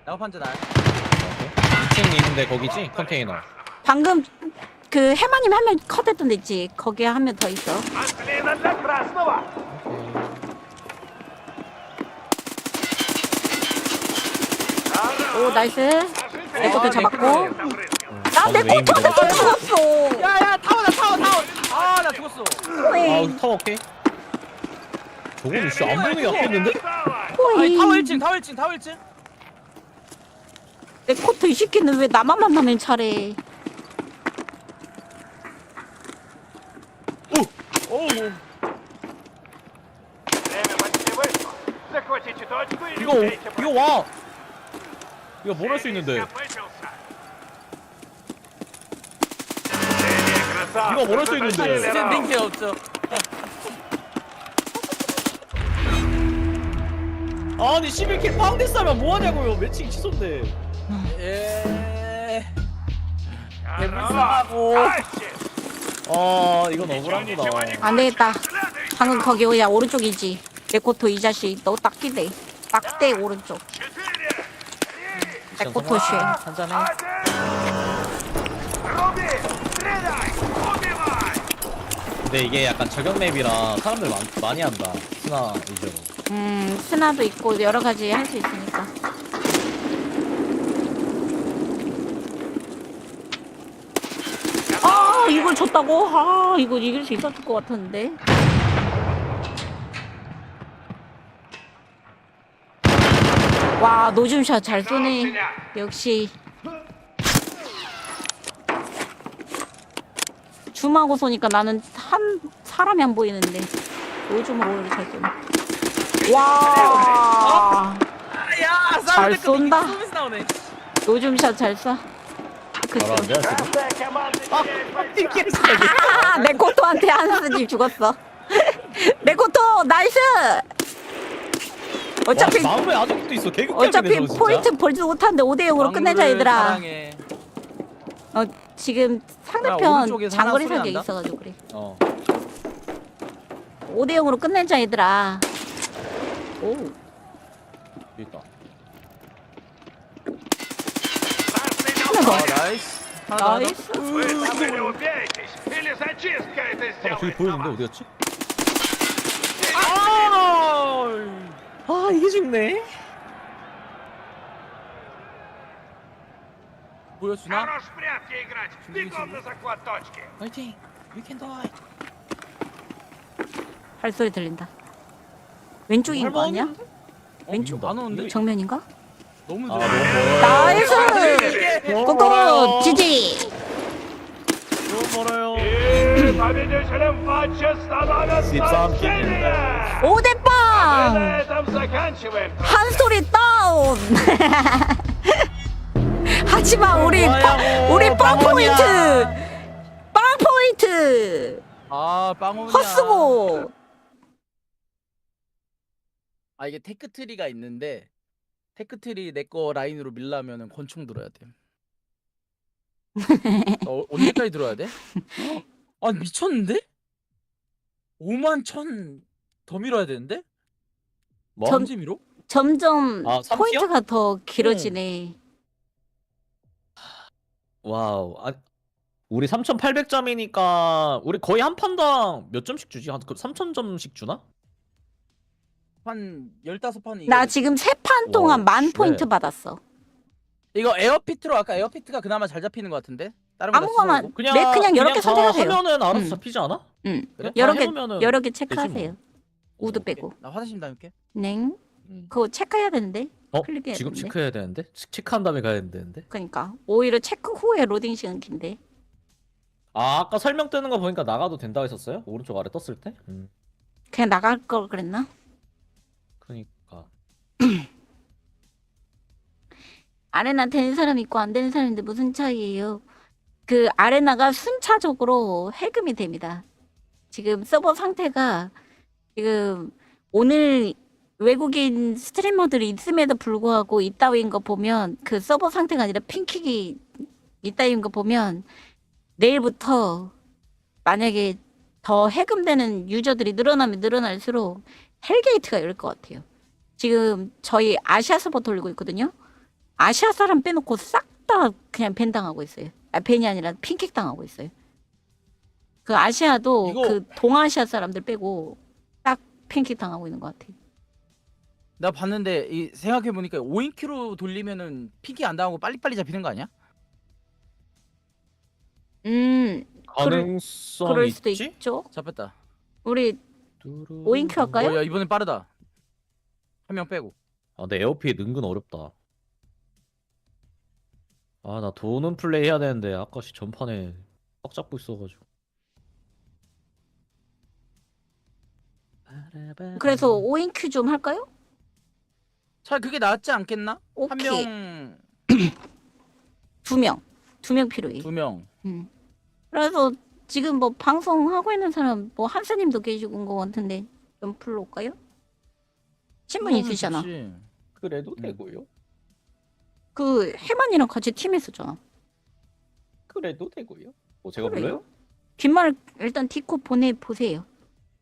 작업한 줄 알. 2층 있는데 거기지? 컨테이너. 방금 그 해마님 한 명 컷했던 데 있지. 거기에 한 명 더 있어. Отлично для красного! 오 나이스. 내 것도 잡았고. Добрынка. 나내 웨인 것도 먹었어. 잡았어. 야야 타워다 타워. 아 나 죽었어. 아 여기 타워 오케이. 저거 진짜 안 보이는 게 낫겠는데? 아니 타워 1층 타워 1층 타워 1층. 내 코트 이 새끼는 왜 나만 만나면 잘해. 오. Время почти вышло. Захватите точку и 이거 убейте 이거 와. 이거 뭘 할 수 있는데? Скопытился. Красавцы, 이거 뭘 할 수 있는데? затащили 이제 раунд. 링크 없죠. 아니 11킬 빵데스 하면 뭐하냐고요. 매칭 취소인데. 예. Хорош. 개불쌍하고. Тащит. 아 이건 억울합니다. 안 되겠다. 방금 거기 오야 오른쪽이지. 내 코트 이 자식 너 딱 끼대. 딱대 오른쪽. Четыре. 내 코트 쉐. 한잔해. Руби! Стреляй! Убивай! 근데 이게 약간 저격 맵이라 사람들 많이 한다. 스나 위주로. 스나도 있고 여러 가지 할 수 있으니까. 아 이걸 줬다고? 아 이거 이길 수 있었을 것 같았는데. 와 노즘샷 잘 쏘네. 역시. 줌하고 쏘니까 나는 한 사람이 안 보이는데 노즘으로 오히려 잘 쏘네. 와. 야 잘 쏜다. 서비스 나오네. 노즘샷 잘 쏴. 바로 안 돼, 지금? Каждая команда теряет 아, 내 코토한테 한스님 죽었어. 내 코토 나이스. 어차피 와, 마음에 아직도 있어. 개극적이네. 어차피 저거 진짜. 포인트 벌지도 못하는데 5대 0으로 끝내자 얘들아. 사랑해. 지금 야, 상대편 오른쪽에서 하나 장거리 소리 사격이 난다? 있어가지고 그래. 5대 0으로 끝내자 얘들아. 오. 여기 있다. 하나 더. 나이스. 하나 더. 나이스. Вы там или убейтесь, или зачистка это 저기 сделает. 보이는데 어디 갔지? 아 이게 죽네. 보여주나? Хорош в прятки играть. Бегом на захват точки. 화이팅. We can do it. 할 소리 들린다. 왼쪽인 거 아니야? 왼쪽 안 오는데? 정면인가? 너무 아, 좋아. 너무 멀어요. 나이스. 고고 지지. 너무 멀어요. И победителем матча становится Синия. 5대 Мы 빵. на этом заканчиваем. 한 소리 다운. 하지만 우리 빵 포인트. 빵 포인트. 아 빵오냐. 헛스고. 아 이게 테크트리가 있는데 테크트리 내 거 라인으로 밀려면은 권총 들어야 돼. 언제까지 들어야 돼? 아 미쳤는데? 5만 1천 더 밀어야 되는데? 뭐? 언제 밀어? 점점 아, 3티어? 포인트가 더 길어지네. 와우. 아, 우리 3,800점이니까 우리 거의 한 판당 몇 점씩 주지? 한 3,000점씩 주나? 한 15판이 나 지금 3판 동안 와, 10,000포인트 쉣. 받았어. 이거 에어피트로 아까 에어피트가 그나마 잘 잡히는 것 같은데? 다른 거 아무거나 다 그냥 여러 개 다 선택하세요. 하면은 알아서 응. 잡히지 않아? 응. 그래? 여러 다 개 해놓으면은 여러 개 되지 체크하세요. 뭐. 우드 오케이. 빼고. 나 화장실 다녀올게. 냉. 그거 체크해야 되는데. 클릭해야 지금 되는데. 체크해야 되는데? 체크한 다음에 가야 되는데? 그러니까 오히려 체크 후에 로딩 시간 긴데. 아, 아까 설명 뜨는 거 보니까 나가도 된다고 했었어요? 오른쪽 아래 떴을 때? 그냥 나갈 걸 그랬나? 그니까. 아레나 되는 사람 있고 안 되는 사람인데 무슨 차이예요? 그 아레나가 순차적으로 해금이 됩니다. 지금 서버 상태가 지금 오늘 외국인 스트리머들이 있음에도 불구하고 이따위인 거 보면 그 서버 상태가 아니라 핑킥이 이따위인 거 보면 내일부터 만약에 더 해금되는 유저들이 늘어나면 늘어날수록 헬게이트가 열 것 같아요. 지금 저희 아시아 서버 돌리고 있거든요. 아시아 사람 빼놓고 싹 다 그냥 밴 당하고 있어요. 아, 밴이 아니라 핑켓 당하고 있어요. 그 아시아도 이거- 그 동아시아 사람들 빼고 딱 핑켓 당하고 있는 것 같아. 나 봤는데 이 생각해 보니까 5인큐로 돌리면은 픽이 안 당하고 빨리빨리 잡히는 거 아니야? 가능성이 그럴 수도 있지? 있죠. 잡혔다. 우리 5인큐 할까요? 야 이번엔 빠르다. 한 명 빼고. 아, 근데 에어피에 은근 어렵다. 아, 나 도는 플레이 해야 되는데 아까시 전판에 꽉 잡고 있어가지고. 그래서 5인큐 좀 할까요? 차 그게 낫지 않겠나? 오케이. 한 명, 2명. 2명 필요해. 2명. 그래서 지금 뭐 방송하고 있는 사람 뭐 한사님도 계시고 것 같은데 좀 불러올까요? 신분 있으시잖아. 그래도 되고요. 그 해만이랑 같이 팀 했었잖아. 그래도 되고요. 뭐 제가 그래요? 불러요? 뒷말 일단 디코 보내보세요.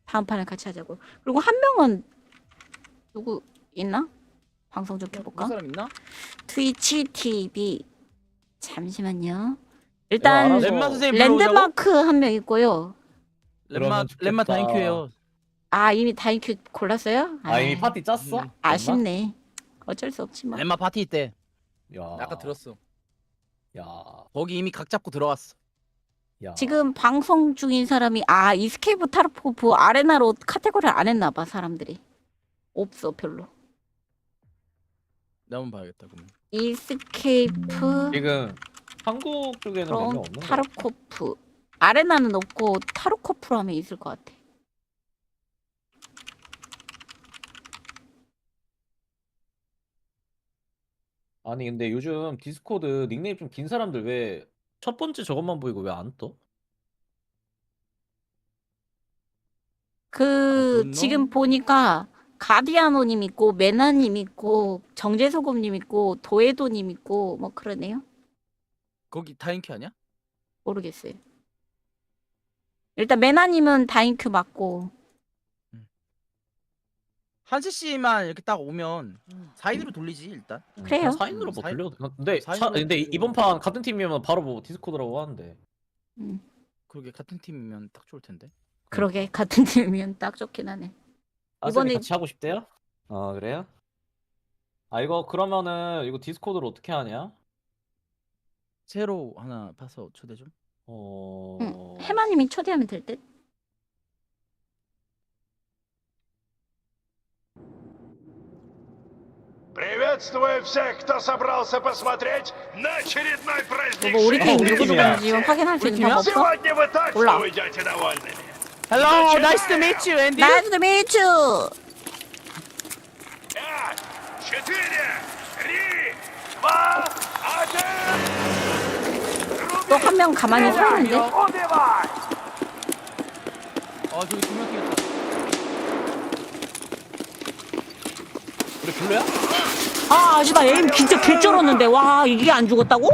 다음 판에 같이 하자고. 그리고 한 명은 누구 있나? 방송 좀 켜볼까? 사람 있나? 트위치 TV 잠시만요. 이거 일단 알아서 lem마 선생님 불러오자고? 랜드마크 한 명 있고요. lemma 좋겠다. lemma 다인큐예요. 아 이미 다인큐 골랐어요? 아, 이미 파티 짰어? 아쉽네. 어쩔 수 없지 뭐. lemma 파티 있대. 야, 아까 들었어. 야, 거기 이미 각 잡고 들어왔어. 야. 지금 방송 중인 사람이 이스케이프 타르코프 아레나로 카테고리를 안 했나 봐 사람들이. 없어 별로. 나 한번 봐야겠다 그러면. 이스케이프 지금 한국 쪽에는 몇 명 그럼 없는 거 타르코프 아레나는 없고 타르코프로 하면 있을 것 같아. 아니 근데 요즘 디스코드 닉네임 좀 긴 사람들 왜 첫 번째 저것만 보이고 왜 안 떠? 그 아, 지금 보니까 가디아노님 있고 메나님 있고 정제소금님 있고 도에도님 있고 뭐 그러네요. 거기 다인큐 아니야? 모르겠어요. 일단 메나님은 다인큐 맞고 한시 씨만 이렇게 딱 오면 4인으로 돌리지 일단. 그래요. 4인으로 뭐 사인- 돌려도 근데 사인으로 근데 돌리고. 이번 판 같은 팀이면 바로 뭐 디스코드라고 하는데. 그러게 같은 팀이면 딱 좋을 텐데. 그러게 같은 팀이면 딱 좋긴 하네. 아쌤이 이번에- 같이 하고 싶대요? 아 그래요? 아 이거 그러면은 이거 디스코드를 어떻게 하냐? 새로 하나 봐서 초대 좀. 해마님이 초대하면 될 듯. Приветствую всех, кто собрался посмотреть на очередной праздник 뭐 우리 팀 жизни. 누구 누구인지 확인할 수 있는 방법 없어? Сегодня вы точно 몰라. уйдете довольными. Hello, nice to meet you, Andy. Nice to meet you. 5, 4, 3, 2, 1. 또 한 명 가만히 서 있는데. Убивай! 저기 2명 뛰었다. 우리 별로야? 아저나 에임 진짜 개쩔었는데 와 이게 안 죽었다고?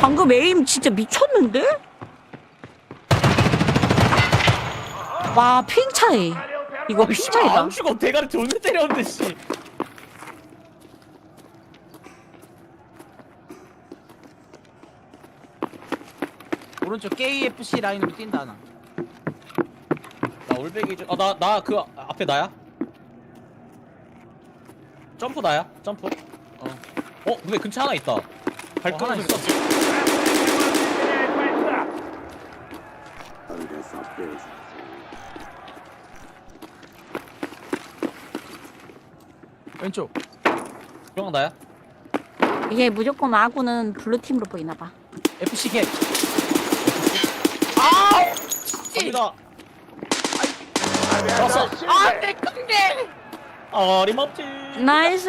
방금 에임 진짜 미쳤는데? 와 핑 차이. 이거 핑 차이다. 안 죽어 대가리 존나 때렸는데 씨. 오른쪽 KFC 라인으로 뛴다 하나. 나 올백이 좀. 나 그 앞에 나야. 점프 나야. 점프. 근데 근처 하나 있다. 발끈 하나 좀 있어. 왼쪽. 형 나야. 이게 무조건 아군은 블루 팀으로 보이나 봐. FC 겟. 갑니다. 왔어. 내 건데. 어림없지. 나이스.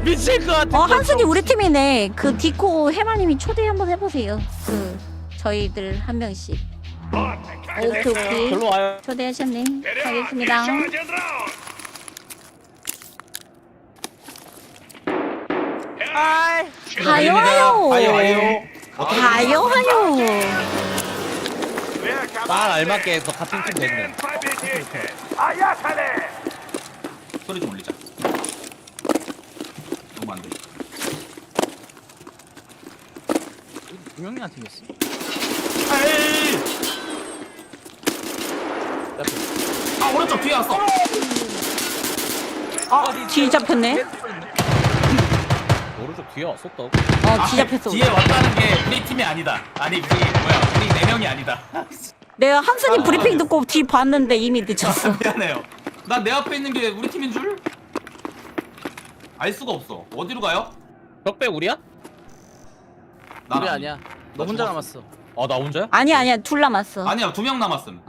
미칠 것 같아. 한순이 우리 팀이네. 그 디코 해마님이 초대 한번 해보세요. 그 저희들 한 명씩. 오케이 오케이. 별로 와요. 초대하셨네. 하겠습니다. Еще один раунд. 하요 하요. 하요 하요. 딱 알맞게 더 같은 팀 됐네. Победитель! Поехали! 소리 좀 올리자. 죽으면 안 돼. 두 명이나 튕겼어. 에이! 아 오른쪽 뒤에 왔어. 뒤 잡혔네. 오른쪽 뒤에 왔었다고? 뒤 잡혔어. 뒤에 왔다는 게 우리 팀이 아니다. 아니 우리 뭐야 우리 4명이 아니다. 내가 한순이 브리핑 듣고 뒤 봤는데 이미 늦었어. 미안해요. 난 내 앞에 있는 게 우리 팀인 줄? 알 수가 없어. 어디로 가요? 벽배 우리야? 나 우리 아니야. 너 혼자 남았어. 나 혼자야? 아니야 둘 남았어. 아니야 2명 남았음.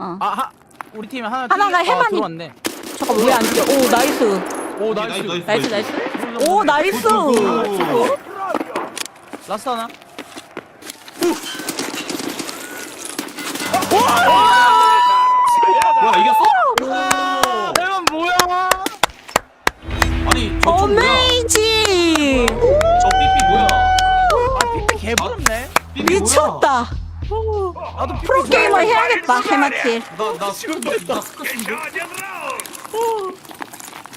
우리 팀에 하나 하나가 해만이- 들어왔네. 저거 왜 안 돼? 오 나이스. 오 나이스. 나이스. 오 나이스. 라스트 하나. 뭐야 이겼어? 대만 뭐야? 아니 저쪽 뭐야? 어메이징. 저 삐삐 뭐야? 삐삐 개부럽네. 삐삐 뭐야? 미쳤다. 프로게이머 해야겠다 해마킬. 나 스크스인데?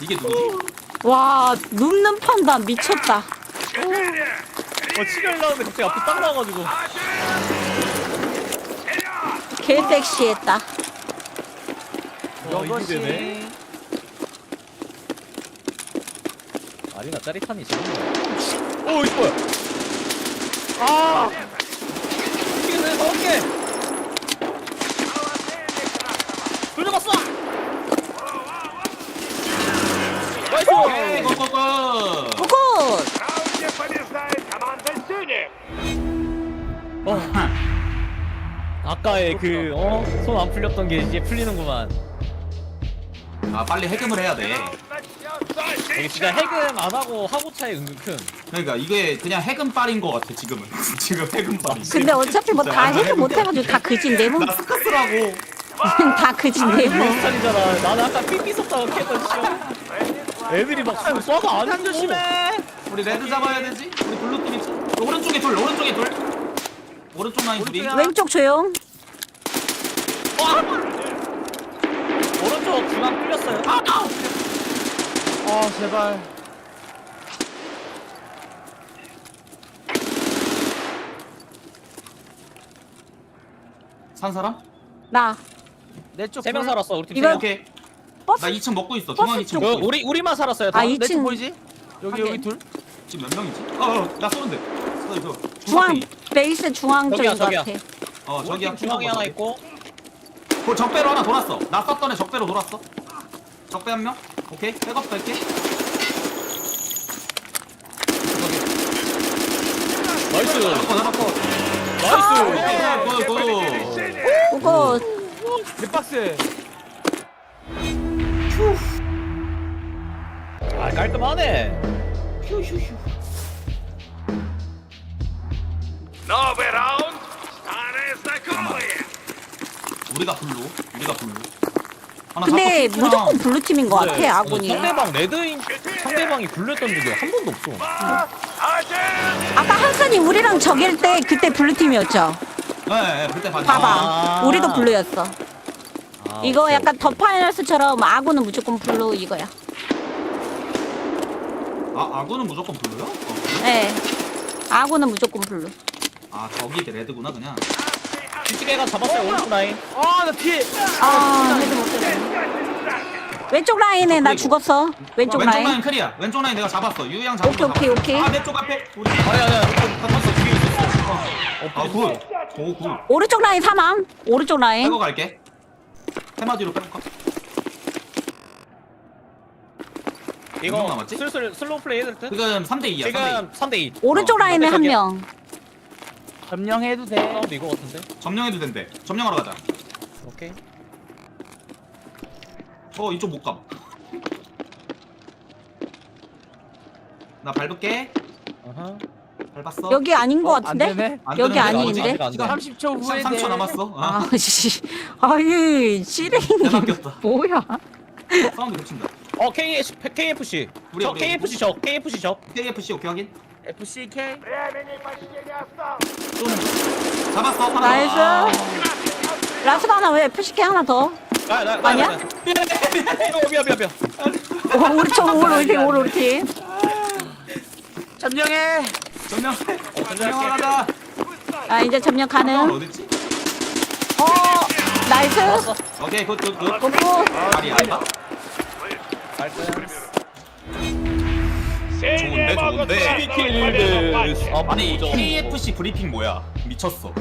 이게 누구지? 와 눕는 판단 미쳤다. 치료 하려는데 갑자기 앞에 딱 나와가지고. 개 섹시했다. 이것이 되네. 아리나 짜릿함이 지금. 오 이거 뭐야? 이게 왜 저렇게? 돌려봤어. 나이스. 오케이 고고고. 고고. 아까의 그 손 안 풀렸던 게 이제 풀리는구만. 아 빨리 해금을 해야 돼. 이게 진짜 해금 안 하고 하고 차이 은근 큰. 그러니까 이게 그냥 해금빨인 것 같아 지금은. 지금 해금빨이. 근데 어차피 뭐 다 해도 못해가지고 다 그진데 뭐. 나 스카스라고. 다 그진데 뭐. 비슷하잖아. 나는 아까 삐삐 썼다고 했던 씨. 애들이 막 쏴도 안 조심해. 우리 레드 잡아야 되지? 우리 블루 팀 있지? 오른쪽에 둘. 오른쪽 라인 둘이. 왼쪽 조용. 오른쪽 중앙 뚫렸어요. 제발. 산 사람? 나. 내쪽 3명 살았어. 우리 팀 이거- 3명. 오케이. 버스. 나 2층 먹고 있어. 버스 중앙 2층 쪽. 먹고 있어. 우리만 살았어요. 다. 아, 내쪽 2층. 보이지? 여기 확인. 둘. 지금 몇 명이지? 나 쏘는데. 저 중앙 베이스 중앙 쪽인 것 저기야. 같아. 저기야. 중앙에 하나 있고. 그 적배로 하나 돌았어. 나 썼던 애 적배로 돌았어. 적배 한 명. 오케이. 백업 갈게. 나이스. 잡았고. 나이스. 그거 립박스. 깔끔하네. Новый раунд. Старые знакомые. 우리가 블루. 하나 근데 잡고 무조건 블루 팀인 것 같아 아군이. 상대방 레드인 상대방이 굴렸던 적이 한 번도 없어. 아까 한선이 우리랑 적일 때 그때 블루 팀이었죠. 네, 그때 봤지. 봐봐. 우리도 블루였어. 이거 오케이, 약간 더 파이널스처럼 아군은 무조건 블루 이거야. 아군은 무조건 블루요? 네. 아군은 무조건 블루. 저기 레드구나 그냥. 뒤치개가 잡았어요. 오른쪽 라인. 나 피해. 헤드 못 때려. 왼쪽 라인에 나 죽었어. 왼쪽 왼쪽 라인. 라인 클리어. 왼쪽 라인 내가 잡았어. 유양 잡은 거 오케이, 잡았어. 오케이. 내 쪽 앞에. 우리. 아니야. 잡았어. 뒤에 있었어. 굿. 오, 굿. 오른쪽 라인 사망. 오른쪽 라인. 빼고 갈게. 테마디로 빼볼까? 몇 명 이거 남았지? 슬슬 슬로우 플레이 해줄 듯? 지금 3대2야. 지금 3대2. 오른쪽 라인에 한 명. 점령해도 돼. 사운드 이거 같은데? 점령해도 된대. 점령하러 가자. 오케이. 이쪽 못 가. 나 밟을게. 밟았어. 여기 아닌 것 같은데? 안 되네. 안 여기 되는데? 아닌데? 어디? 지금 30초 후에 3초 남았어. 씨. 아니, 시랭이. 대박이었다. 뭐야? 사운드 겹친다. KFC. 우리, 저 우리, KFC 적. KFC 적. KFC 오케이 확인. FCK. 잡았어. 하나. 나이스. 라스가 하나 왜 FCK 하나 더? 아니야? 미안. 우리 팀. 점령해. 점령하자. 아 이제 점령 가능. 어딨지? 나이스. 오케이 굿. 고고. 다리 알바. 좋은데. 아니 KFC 브리핑 뭐야? 미쳤어.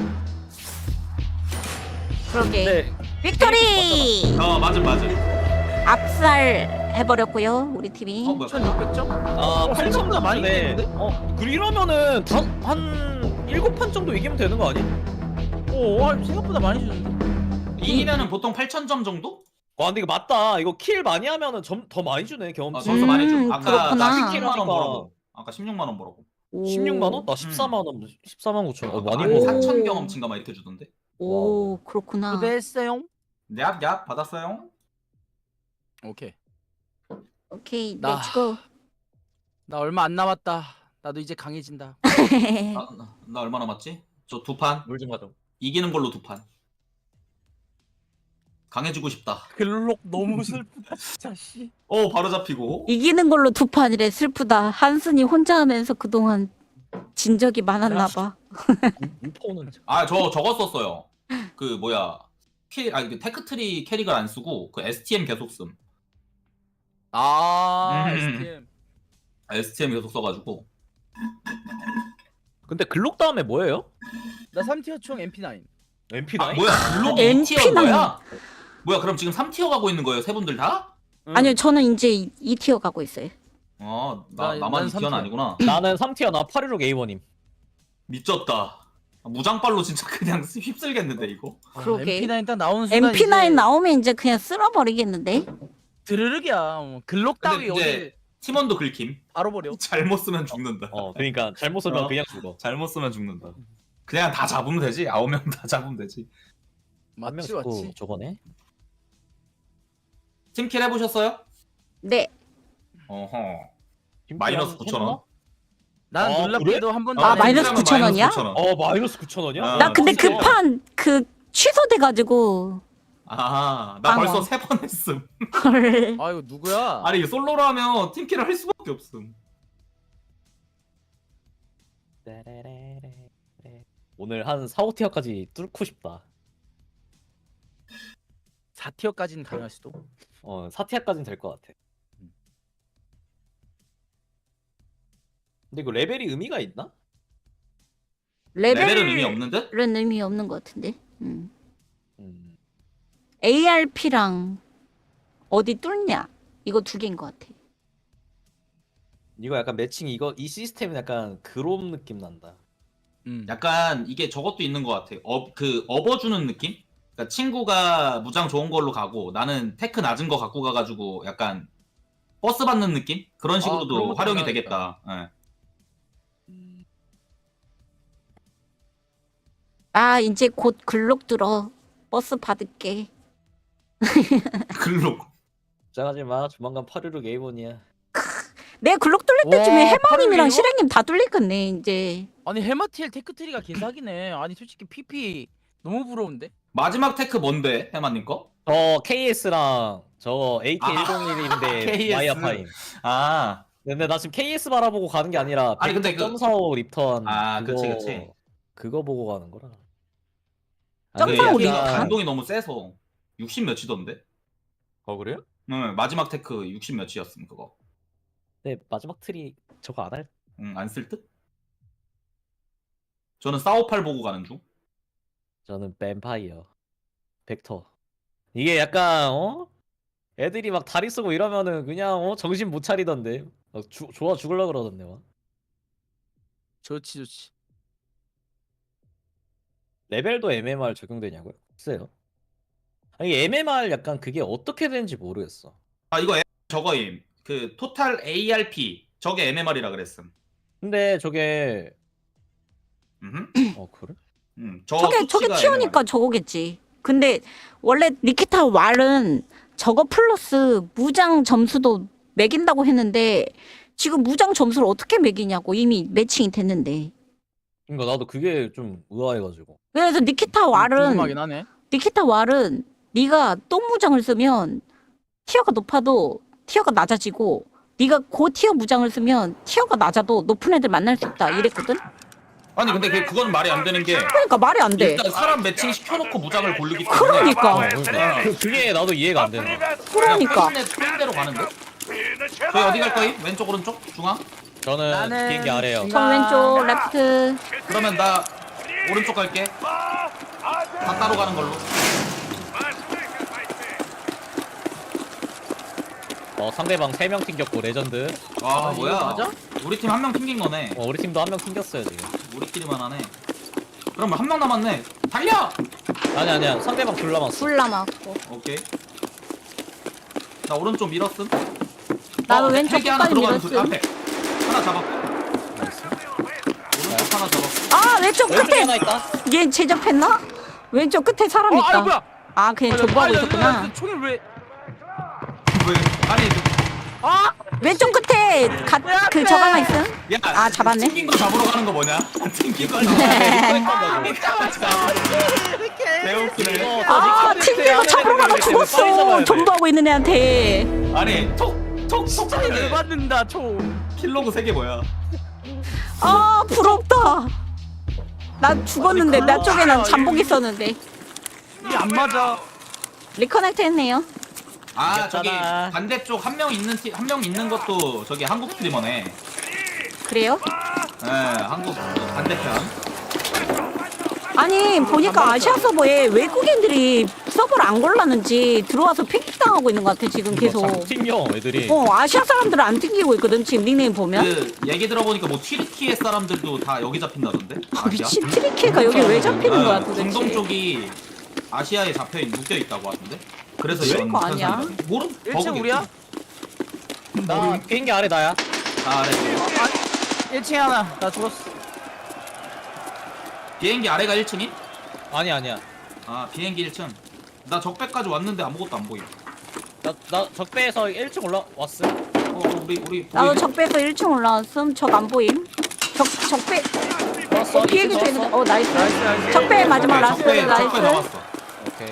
그러게. 네. 빅토리. 맞음. 압살 해버렸고요 우리 팀이. 뭐야? 1600점? 아, 8점도 많이 됐는데? 이러면은 한 7판 정도 이기면 되는 거 아니? 생각보다 많이 주는데? 이기면은 보통 8,000점 정도? 와, 근데 이거 맞다. 이거 킬 많이 하면은 점 더 많이 주네, 경험치. 점수 많이 줘. 아까 그렇구나. 나 16만 원 벌었고. 아까 16만 원 벌었고. 16만 원? 나 14만 원. 14만 9천 원. 많이 뭐 벌었어. 4,000 경험치인가 막 이렇게 주던데. 오 그렇구나. 초대했어요? 얍 받았어요. 오케이. 오케이 나- 렛츠고. 나 얼마 안 남았다. 나도 이제 강해진다. 나 얼마 남았지? 저 2판. 물 좀 가져. 이기는 걸로 2판. 강해지고 싶다. 글록 너무 슬프다 진짜 씨. 바로 잡히고. 이기는 걸로 2판이래. 슬프다. 한순이 혼자 하면서 그동안 진 적이 많았나 봐. 유포는 저거 썼어요. 그 뭐야? 그 테크트리 캐릭을 안 쓰고 그 STM 계속 씀. STM. STM 계속 써가지고. 근데 글록 다음에 뭐예요? 나 3티어 총 MP9. MP9? 뭐야? 블록 MP9. 2티어인 거야? 뭐야? 그럼 지금 3티어 가고 있는 거예요? 세 분들 다? 아니요 저는 이제 2티어 가고 있어요. 나만 난 2티어는 3티어. 아니구나. 나는 3티어, 나 816 A1임. 미쳤다. 무장발로 진짜 그냥 휩쓸겠는데 이거. 그러게. MP9 딱 나오는 순간 MP9 이제 나오면 이제 그냥 쓸어버리겠는데? 드르륵이야. 글록 따위 근데 어디 이제 팀원도 긁힘. 바로 버려. 잘못 쓰면 죽는다. 그러니까 잘못 쓰면 어. 그냥 죽어. 잘못 쓰면 죽는다. 그냥 다 잡으면 되지. 9명 다 잡으면 되지. 한 명 맞지 죽고 맞지. 저거네. 팀킬 해보셨어요? 네. 어허. 마이너스 9,000원. 난 놀랍게도 한 번도 아, 안 마이너스 했는데 9,000원이야? 마이너스 9,000원이야? 나 근데 그 판 취소돼가지고. 나 빵원. 벌써 3번 했음. 헐. 아 이거 누구야? 아니 솔로로 하면 팀킬을 할 수밖에 없음. 오늘 한 4, 5티어까지 뚫고 싶다. 4티어까지는 가능할 수도. 4티어까지는 될 것 같아. 근데 이거 레벨이 의미가 있나? 레벨은 의미 없는 듯? 레벨은 의미 없는 것 같은데. ARP랑 어디 뚫냐 이거 2개인 것 같아. 이거 약간 매칭 이 시스템은 약간 그롬 느낌 난다. 약간 이게 저것도 있는 것 같아. 업어주는 느낌? 그러니까 친구가 무장 좋은 걸로 가고 나는 테크 낮은 거 갖고 가가지고 약간 버스 받는 느낌? 그런 식으로도 그런 것도 활용이 가능하겠다. 되겠다. 아 이제 곧 글록 들어. 버스 받을게. 글록. 걱정하지 마. 조만간 816 A1이야. 내 글록 뚫릴 때쯤에 와, 해마님이랑 816? 실행님 다 뚫리겠네 이제. 아니 헬마티엘 테크트리가 개사기네. 아니 솔직히 PP 너무 부러운데. 마지막 테크 뭔데? 해마님 거? 저 KS랑 저 AK101인데 KS. 마이아파임. 근데 나 지금 KS 바라보고 가는 게 아니라 아니, 근데 그- 1.45 립턴 그치. 그거 보고 가는 거라. 점사오 이게 립턴? 반동이 너무 세서 60 몇이던데? 그래요? 응, 마지막 테크 60 몇이었음 그거. 네, 마지막 트리 저거 안 할? 안 쓸 듯? 저는 싸오팔 보고 가는 중. 저는 뱀파이어 벡터. 이게 약간 애들이 막 다리 쓰고 이러면은 그냥 정신 못 차리던데. 좋아 죽을라 그러던데 막. 좋지. 레벨도 MMR 적용되냐고요? 글쎄요. 아니 MMR 약간 그게 어떻게 되는지 모르겠어. 이거 저거임. 그 토탈 ARP 저게 MMR이라 그랬음. 근데 저게 그래? 저게 수치가 티어니까 저거겠지. 근데 원래 니키타 왈은 저거 플러스 무장 점수도 매긴다고 했는데 지금 무장 점수를 어떻게 매기냐고. 이미 매칭이 됐는데. 그러니까 나도 그게 좀 의아해가지고. 그래서 궁금하긴 하네. 니키타 왈은 네가 똥무장을 쓰면 티어가 높아도 티어가 낮아지고 네가 고티어 무장을 쓰면 티어가 낮아도 높은 애들 만날 수 있다 이랬거든? 아니 근데 그거는 말이 안 되는 게 그러니까 말이 안 돼. 일단 사람 매칭 시켜놓고 무장을 고르기 때문에 그러니까. 그게 나도 이해가 안 되나. 그러니까. 대로 가는데? 저희 어디 갈 거임? 왼쪽 오른쪽? 중앙? 저는 비행기 아래요. 전 왼쪽 레프트. 그러면 나 오른쪽 갈게. 다 따로 가는 걸로. 상대방 3명 튕겼고 레전드. 아 뭐야? 맞아? 우리 팀 한 명 튕긴 거네. 우리 팀도 한 명 튕겼어요 지금. 우리끼리만 하네. 그럼 한 명 남았네. 달려! 아니야 상대방 둘 남았어. 불 남았고. 오케이. 나 오른쪽 밀었음. 나도 왼쪽 헬기 하나 끝까지 들어가는 소리 밀었음. 앞에. 하나 잡았고. 오른쪽 하나 잡았고. 아 왼쪽 왼쪽에 끝에. 하나 있다. 얘 제접했나? 왼쪽 끝에 사람 있다. 아니 뭐야? 아 그냥 존버하고 있었구나. 총을 왜? 왜? 아니 아! 왼쪽 끝에 그 저거 하나 있음. 야, 아 잡았네. 튕긴 거 잡으러 가는 거 뭐냐? 튕긴 거 잡으러 배웠네. 아 튕긴 거 잡으러 가다 죽었어. 존버하고 있는 애한테. 아니 톡 진짜 열받는다 총. 킬로그 3개 뭐야? 아 부럽다. 나 죽었는데 나 쪽에 난 잠복 있었는데. 이게 안 맞아. 리커넥트 했네요. 아 이겼잖아. 저기 반대쪽 한 명 있는 것도 저기 한국 스트리머네. 그래요? 네, 한국 반대편. 아니 보니까 아시아 서버에 외국인들이 서버를 안 골랐는지 들어와서 픽당하고 있는 것 같아 지금 계속. 자꾸 튕겨 애들이. 아시아 사람들은 안 튕기고 있거든 지금 닉네임 보면. 그 얘기 들어보니까 뭐 튀르키예 사람들도 다 여기 잡힌다던데. 아, 미친 트리키가 여기 왜 잡히는 거야 도대체. 중동 쪽이 아시아에 묶여 있다고 하던데. 그래서 미친 이런 거 아니야? 모르. 1층 우리야? 나 비행기 아래 나야. 아, 네. 1층에 하나. 나 죽었어. 비행기 아래가 1층이? 아니야. 아 비행기 1층. 나 적배까지 왔는데 아무것도 안 보임. 나 적배에서 1층 올라왔어. 우리 나도 적배에서 1층 올라왔음. 적 안 보임. 적배. 비행기 중에 나이스. 적배 마지막 라스트 적배 나이스. 잡았어. 오케이.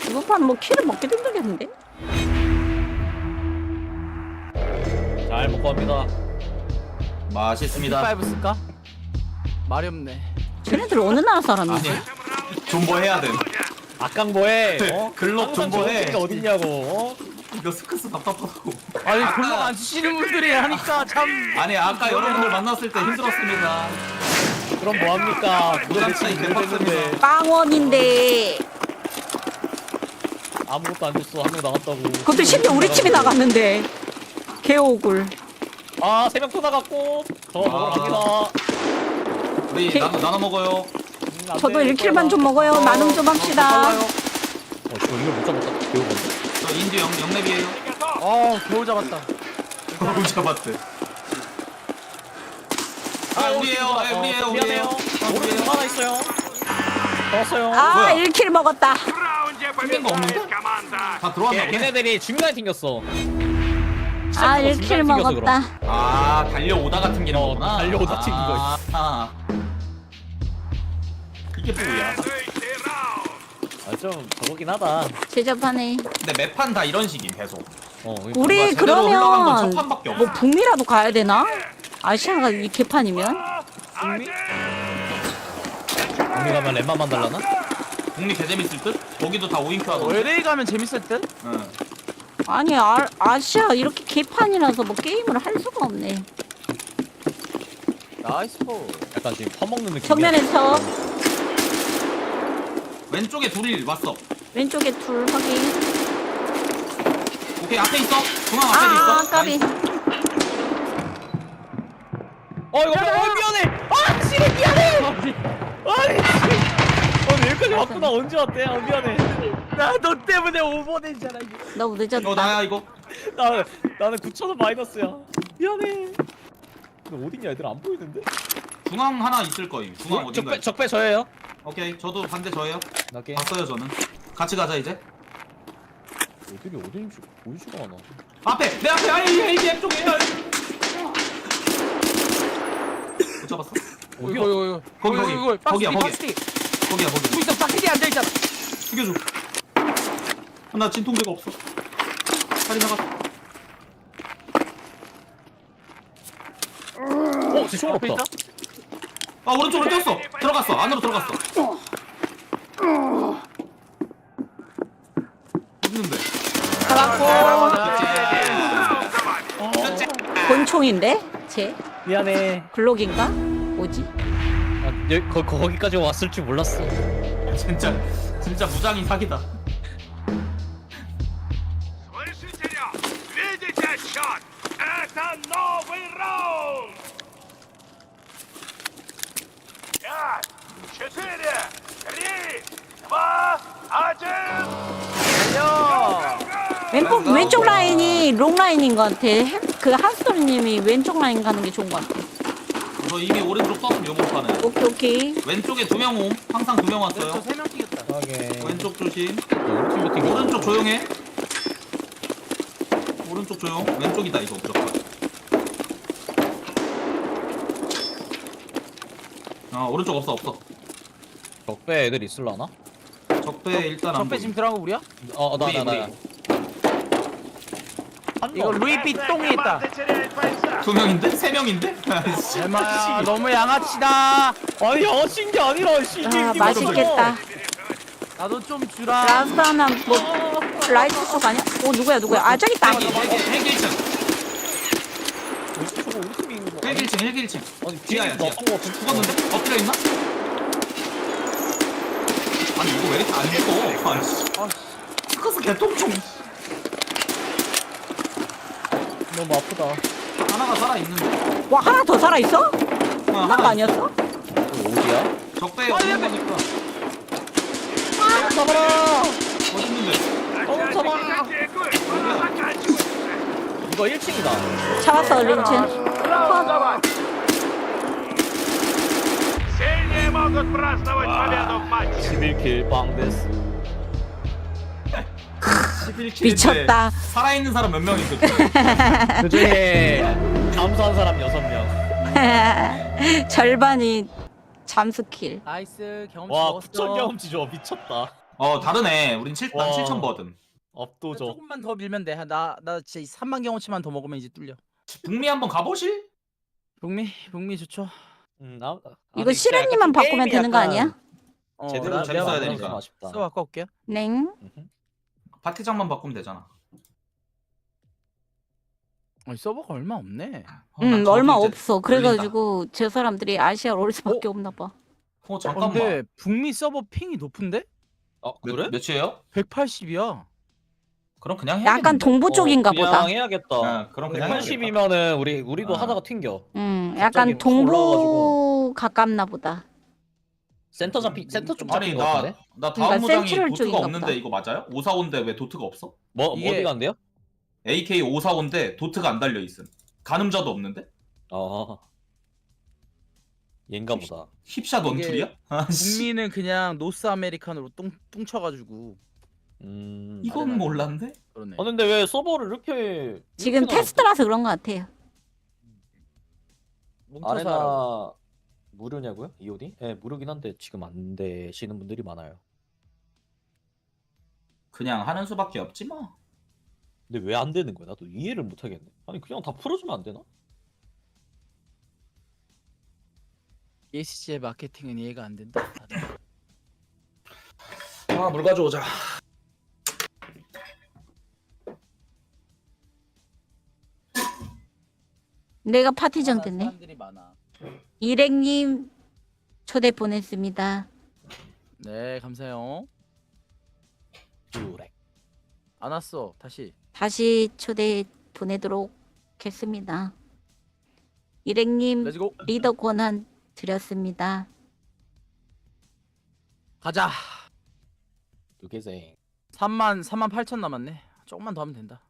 이번 판 뭐 키를 먹기도 힘들겠는데? 잘 먹고 갑니다. 맛있습니다. P5 쓸까? 말이 없네. 쟤네들 어느 나라 사람이지? 존버해야 돼. 악강보해. 글록 존버해. 게 어딨냐고. 이거 스크스 답답하고. 아니 글록 안 쓰시는 분들이 하니까 참. 아니 아까 여러분들 만났을 때 힘들었습니다. 그럼 뭐합니까? 그렇지 개빡습니다. 빵원인데. 아무것도 안 줬어. 한 명 나갔다고. 그것도 심지어 우리 팀이 나갔는데. 개오굴. 아, 3명 또 나갔고. 더 먹으러 갑니다. 우리 나눠 먹어요. 저도 1킬만 좀 먹어요. 나눔 좀 합시다. 저 이걸 못 잡았다. 겨우 봤네. 저 인듀 영랩이에요. 겨우 잡았다. 겨우 잡았대. 우리예요. 미안해요. 오른쪽 하나 있어요. 잡았어요. 아, 1킬 먹었다. 튕긴 거 없는데? 다 들어왔나 보네. 걔네들이 중간에 튕겼어. 아, 1킬 먹었다. 아 달려오다가 튕기는 거구나. 달려오다 튕긴 거. 이게 뭐야? 좀 저거긴 하다. 제접하네. 근데 매판 다 이런 식임 계속. 우리 제대로 흘러간 건 첫 그러면 판밖에 없어. 뭐 북미라도 가야 되나? 아시아가 이 개판이면? 북미 가면 랩만만 달라나? 북미 개 재밌을 듯? 거기도 다 5인큐 하던데. LA 가면 재밌을 듯? 응. 아니 아시아 이렇게 개판이라서 뭐 게임을 할 수가 없네. 나이스 포. 약간 지금 퍼먹는 느낌. 정면에서 왼쪽에 둘이 왔어. 왼쪽에 둘 확인. 오케이 앞에 있어. 중앙 앞에도 있어. 까비. 이거 미안해. 아, 지금 미안해. 아니, 여기까지 왔구나. 언제 왔대? 미안해. 나 너 때문에 오버된잖아. 너무 늦었다. 나야 이거. 나는 9,000원 마이너스야. 미안해. 근데 어딨냐? 애들 안 보이는데? 중앙 하나 있을 거임. 중앙 어딘가. 적배 저예요. 오케이 저도 반대 저예요. 오케이. 봤어요 저는. 같이 가자 이제. 애들이 어딘지 보이지가 않아. 앞에 내 앞에 아이 헬기 쪽에. 못 잡았어? 거기야. 거기야. 여기서 박스티 앉아 있잖아. 죽여줘. 나 진통제가 없어. 빨리 나가. 없어 총알 없다. 아 오른쪽으로 뛰었어. 들어갔어. 안으로 들어갔어. 있는데. 권총인데? 쟤? 미안해. 글록인가? 뭐지? 아, 거기까지 왔을 줄 몰랐어. 진짜 무장이 사기다. Слышите? Видите отсчет? Это новый раунд! 5, 4, 3, 2, 1! 왼쪽 라인이 롱 라인인 것 같아. 그 한스토리님이 왼쪽 라인 가는 게 좋은 것 같아. 저 이미 오른쪽 썼음 요목하는. 오케이. 왼쪽에 2명 옴. 항상 2명 왔어요. 저 3명 뛰겠다. 왼쪽 조심. 오른쪽 조용해. 오른쪽 조용. 왼쪽이다 이거 무조건. 오른쪽 없어. 적배 애들 있을라나? 적배 일단 안 적배 지금 들어간 거 우리야? 나. 이거 루이비 똥이 있다. 2명인데? 3명인데? 얼마야? 너무 양아치다. 아니 양아치인 게 아니라 아, 맛있겠다. 나도 좀 주라. 라스트 하나 뭐 라이트 쪽 아니야? 누구야? 아 저기 있다. 헬기 1층. 저거 우리 팀이 있는 거. 헬기 1층. 아니 뒤야. 나쁜 거 같은. 죽었는데? 엎드려 있나? 아니 이거 왜 이렇게 안 죽어? 아이씨. 스커스 개똥총. 너무 아프다. 하나가 살아있는데. 와 하나 더 살아 있어? 하나가 아니었어? 어디야? 적배에 없는 거니까. 잡아라. 어딨는데? 잡아. 이거 1층이다. 잡았어 린첸. Сильные могут праздновать победу в матче! 11킬 빵데스. 11킬인데 미쳤다. 살아있는 사람 몇 명 있어? 그중에 잠수한 사람 6명. 절반이 잠수킬. 나이스 경험치 와 먹었어. 9천 경험치 줘 미쳤다. 다르네. 우린 7단 와. 7천 버든. 압도적. 조금만 더 밀면 돼. 나 진짜 3만 경험치만 더 먹으면 이제 뚫려. 북미 한번 가보실? 북미 좋죠. 이거 시련님만 바꾸면 되는 거 아니야? 제대로 재밌어야 되니까. 아쉽다. 써 갖고 올게요. 냉. 파티장만 바꾸면 되잖아. 서버가 얼마 없네. 얼마 없어. 그래가지고 저 사람들이 아시아 올 수밖에 없나 봐. 잠깐만. 근데 북미 서버 핑이 높은데? 그래? 몇이에요? 180이야. 그럼 그냥 해야겠는데? 약간 동부 쪽인가 그냥 보다. 해야겠다. 그럼 그냥 180이면은 우리도 하다가 튕겨. 약간 갑자기 동부 가깝나 보다. 센터 쪽 아니 잡힌 거 같은데? 나 그러니까 다음 무장이 센트럴 도트가 쪽인가 없는데 보다. 이거 맞아요? 545인데 왜 도트가 없어? 어디 간대요? AK 545인데 도트가 안 달려 있음. 가늠자도 없는데? 얘인가 보다. 힙샷 원툴이야? 북미는 그냥 노스 아메리칸으로 뚱쳐가지고. 이건 몰랐는데? 그러네. 근데 왜 서버를 이렇게 지금 테스트라서 그런 것 같아요. 아레나 무료냐고요? EOD? 네 무료긴 한데 지금 안 되시는 분들이 많아요. 그냥 하는 수밖에 없지 뭐. 근데 왜 안 되는 거야? 나도 이해를 못 하겠네. 아니 그냥 다 풀어주면 안 되나? ESG의 마케팅은 이해가 안 된다. 물 가져오자. 내가 파티장 됐네. 사람들이 많아. 일행님 초대 보냈습니다. 네 감사해요. 그래. 안 왔어. 다시 초대 보내도록 했습니다. 일행님 렛츠고. 리더 권한 드렸습니다. 가자. 두개생. 3만 8천 남았네. 조금만 더 하면 된다.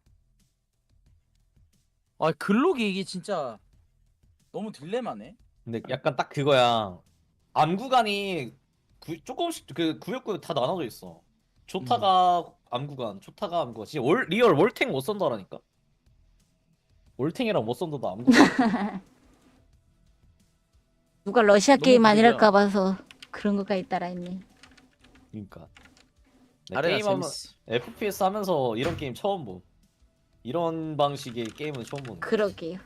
글록이 이게 진짜 너무 딜레마네. 근데 약간 딱 그거야. 암 구간이 조금씩 그 구역구역 다 나눠져 있어. 조타가 암 구간, 조타가 암 구간. 진짜 리얼 월탱 못 쏜다라니까. 월탱이랑 못 쏜다도 암 구간. 누가 러시아 너무 게임 느려. 아니랄까 봐서 그런 거가 있다라 했네. 그러니까. 아레나 게임 하면 재밌어. FPS 하면서 이런 게임 처음 봄. 이런 방식의 게임은 처음 보는. 그러게요.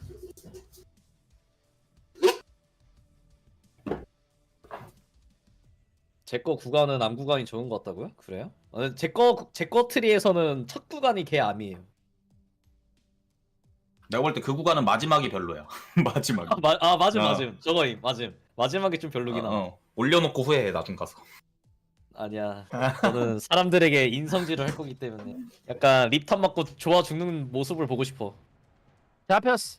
제 거 구간은 암 구간이 좋은 것 같다고요? 그래요? 제거 트리에서는 첫 구간이 개 암이에요. 내가 볼 때 그 구간은 마지막이 별로야. 마지막이. 맞음. 저거임. 맞음. 마지막이 좀 별로긴 하다. 올려놓고 후회해 나중 가서. 아니야. 저는 사람들에게 인성질을 할 거기 때문에 약간 립탑 맞고 좋아 죽는 모습을 보고 싶어. 잡혔어.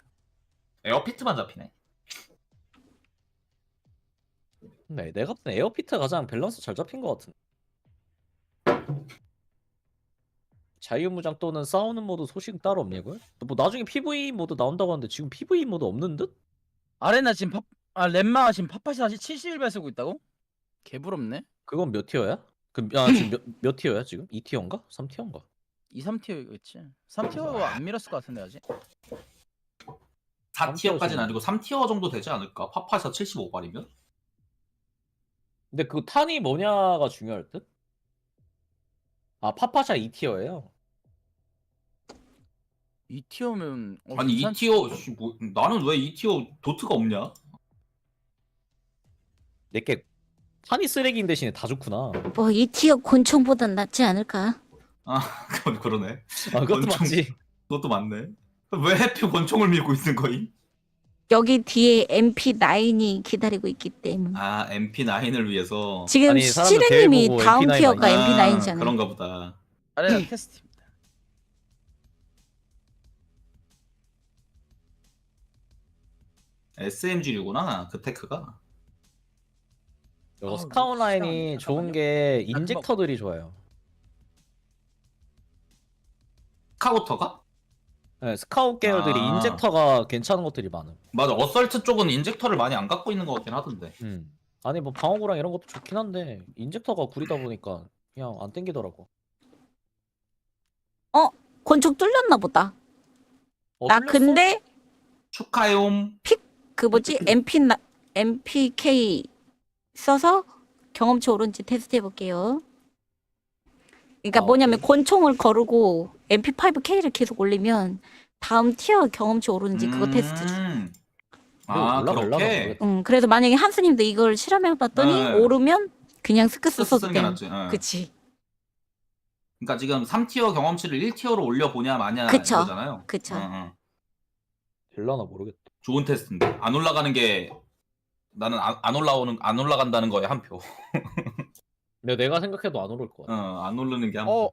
에어피트만 잡히네. 네, 내가 본 에어피트 가장 밸런스 잘 잡힌 것 같은데. 자유무장 또는 싸우는 모드 소식 따로 없냐고요? 뭐 나중에 PV 모드 나온다고 하는데 지금 PV 모드 없는 듯? 아레나 지금 렘마가 지금 팟팟이 다시 71배 쓰고 있다고? 개부럽네. 그건 몇 티어야? 지금 몇 티어야 지금? 2티어인가? 3티어인가? 2, 3티어겠지. 3티어 안 밀었을 것 같은데 아직. 4티어까지는 아니고 3티어 정도 되지 않을까? 파파에서 75발이면? 근데 그 탄이 뭐냐가 중요할 듯? 파파샤 2티어예요. 2티어면 아니 2티어 뭐, 나는 왜 2티어 도트가 없냐? 내게 탄이 쓰레기인 대신에 다 좋구나. 뭐 2티어 곤충보단 낫지 않을까? 그건 그러네. 그것도 맞지. 그것도 맞네. 왜 해표 권총을 밀고 있는 거임? 여기 뒤에 MP9이 기다리고 있기 때문에. MP9을 위해서. 지금 시르님이 다음 티어가 MP9이잖아요. 그런가 보다. 아레나 테스트입니다. SMG 류구나 그 테크가. 이거 스카웃 라인이 좋은 게 인젝터들이 좋아요. 스카우터가? 네, 스카웃 계열들이 인젝터가 괜찮은 것들이 많음. 맞아, 어설트 쪽은 인젝터를 많이 안 갖고 있는 것 같긴 하던데. 아니 뭐 방어구랑 이런 것도 좋긴 한데 인젝터가 구리다 보니까 그냥 안 땡기더라고. 곤충 뚫렸나 보다. 나 뚫렸어? 근데 축하용. 그 뭐지 MPK 써서 경험치 오른지 테스트 해볼게요. 그러니까 뭐냐면 권총을 거르고 MP5K를 계속 올리면 다음 티어 경험치 오르는지 그거 테스트 중. 그렇게? 그래서 만약에 한스님도 이걸 실험해봤더니 오르면 그냥 스크스 써도 돼. 그치. 그러니까 지금 3티어 경험치를 1티어로 올려보냐 마냐 그쵸. 이거잖아요. 그쵸. 될라나 모르겠다. 좋은 테스트인데 안 올라가는 게 나는 안 올라간다는 거에 한 표. 근데 내가 생각해도 안 오를 것 같아. 안 오르는 게 한 표.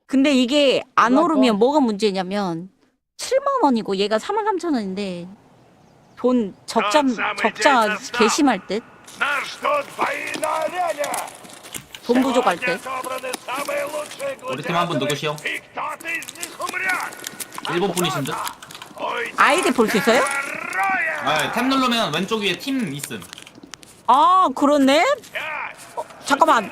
근데 이게 안 오르면 뭐가 문제냐면 7만 원이고 얘가 43,000원인데 돈 적자 개심할 듯. 돈 부족할 듯. 우리 팀 한 분 누구시요? 일본 분이신 듯? 아이디 볼 수 있어요? 탭 누르면 왼쪽 위에 팀 있음. 그렇네. 잠깐만.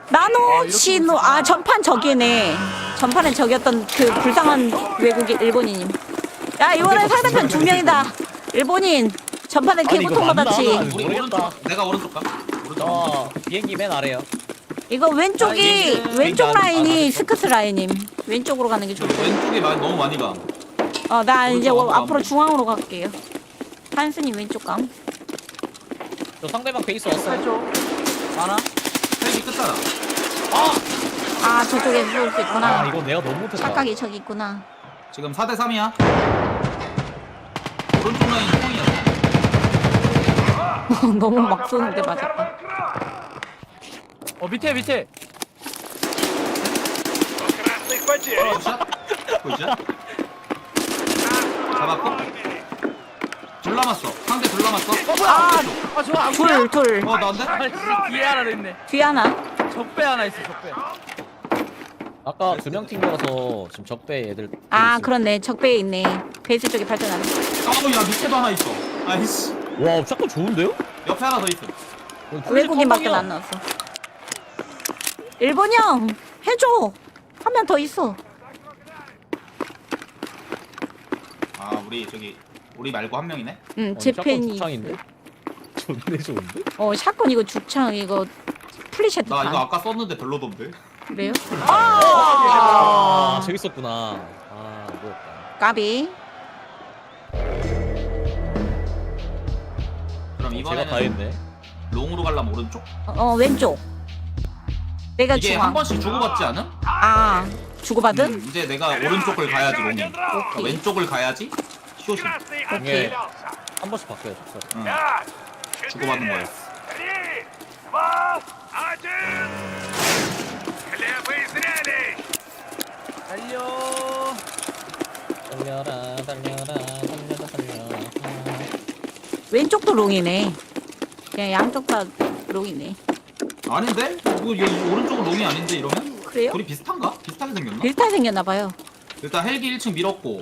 나노 시노 전판 저기네. 전판에 저기였던 그 불쌍한 외국인 일본인님. 야 이번에 상대편 2명이다. 일본인. 전판에 개고통 받았지. 내가 오른쪽 가. 비행기 맨 아래요. 이거 왼쪽 라인이 스크스 라인임. 왼쪽으로 가는 게 좋을 것 같아. 왼쪽에 너무 많이 가. 나 이제 앞으로 중앙으로 갈게요. 한스님 왼쪽 감. 저 상대방 베이스 왔어요. 많아? 헬기 끝잖아. 저쪽에 쏠 수 있구나. 이거 내가 너무 못했다. 착각이 저기 있구나. 지금 4대3이야. 오른쪽 라인 뻥이야. 너무 막 쏘는데 맞았다. 밑에. 보이죠? 잡았고. 둘 남았어. 상대 둘 남았어. 저거 안 보여? 둘. 나한테? 뒤에 하나 있네. 뒤에 하나. 적배 하나 있어, 적배. 아까 2명 팀이라서 지금 적배 애들. 그렇네. 적배에 있네. 베이스 쪽에 발전하네. 야 밑에도 하나 있어. 아이씨. 와, 샷건 좋은데요? 옆에 하나 더 있어. 외국인밖에 안 나왔어. 일본 형 해줘. 한 명 더 있어. 우리 말고 한 명이네. 제 팬이. 창인데? 좋네 좋은데? 샷건 이거 죽창 이거 플리셔트. 나 이거 아까 썼는데 별로던데. 그래요? 재밌었구나. 뭐였다. 까비. 그럼 제가 다 이번에는 했네. 롱으로 가려면 오른쪽? 왼쪽. 내가 이게 중앙. 한 번씩 주고받지 않음? 아 주고받은? 이제 내가 오른쪽을 가야지 롱이. 오케이. 왼쪽을 가야지 숏이. 오케이. 한 번씩 바꿔요. 응. 주고받는 거였어. 달려. 달려라 달려라 달려라 달려라. 왼쪽도 롱이네. 그냥 양쪽 다 롱이네. 아닌데? 뭐 이 오른쪽은 롱이 아닌데 이러면? 그래요? 둘이 비슷한가? 비슷하게 생겼나? 비슷하게 생겼나 봐요. 일단 헬기 1층 밀었고.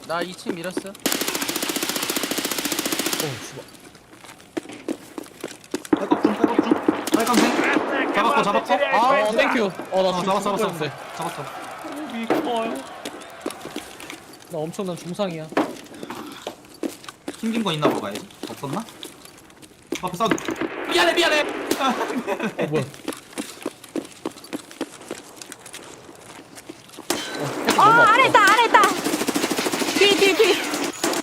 나 2층 밀었어. 백업 중 백업 중. 빨간색. 잡았고. 아 땡큐. 나 잡았어. 나 엄청난 중상이야. 튕긴 거 있나 보고 가야지. 없었나? 앞에 사운드. 미안해. 뭐야? 안에 있다. 뒤.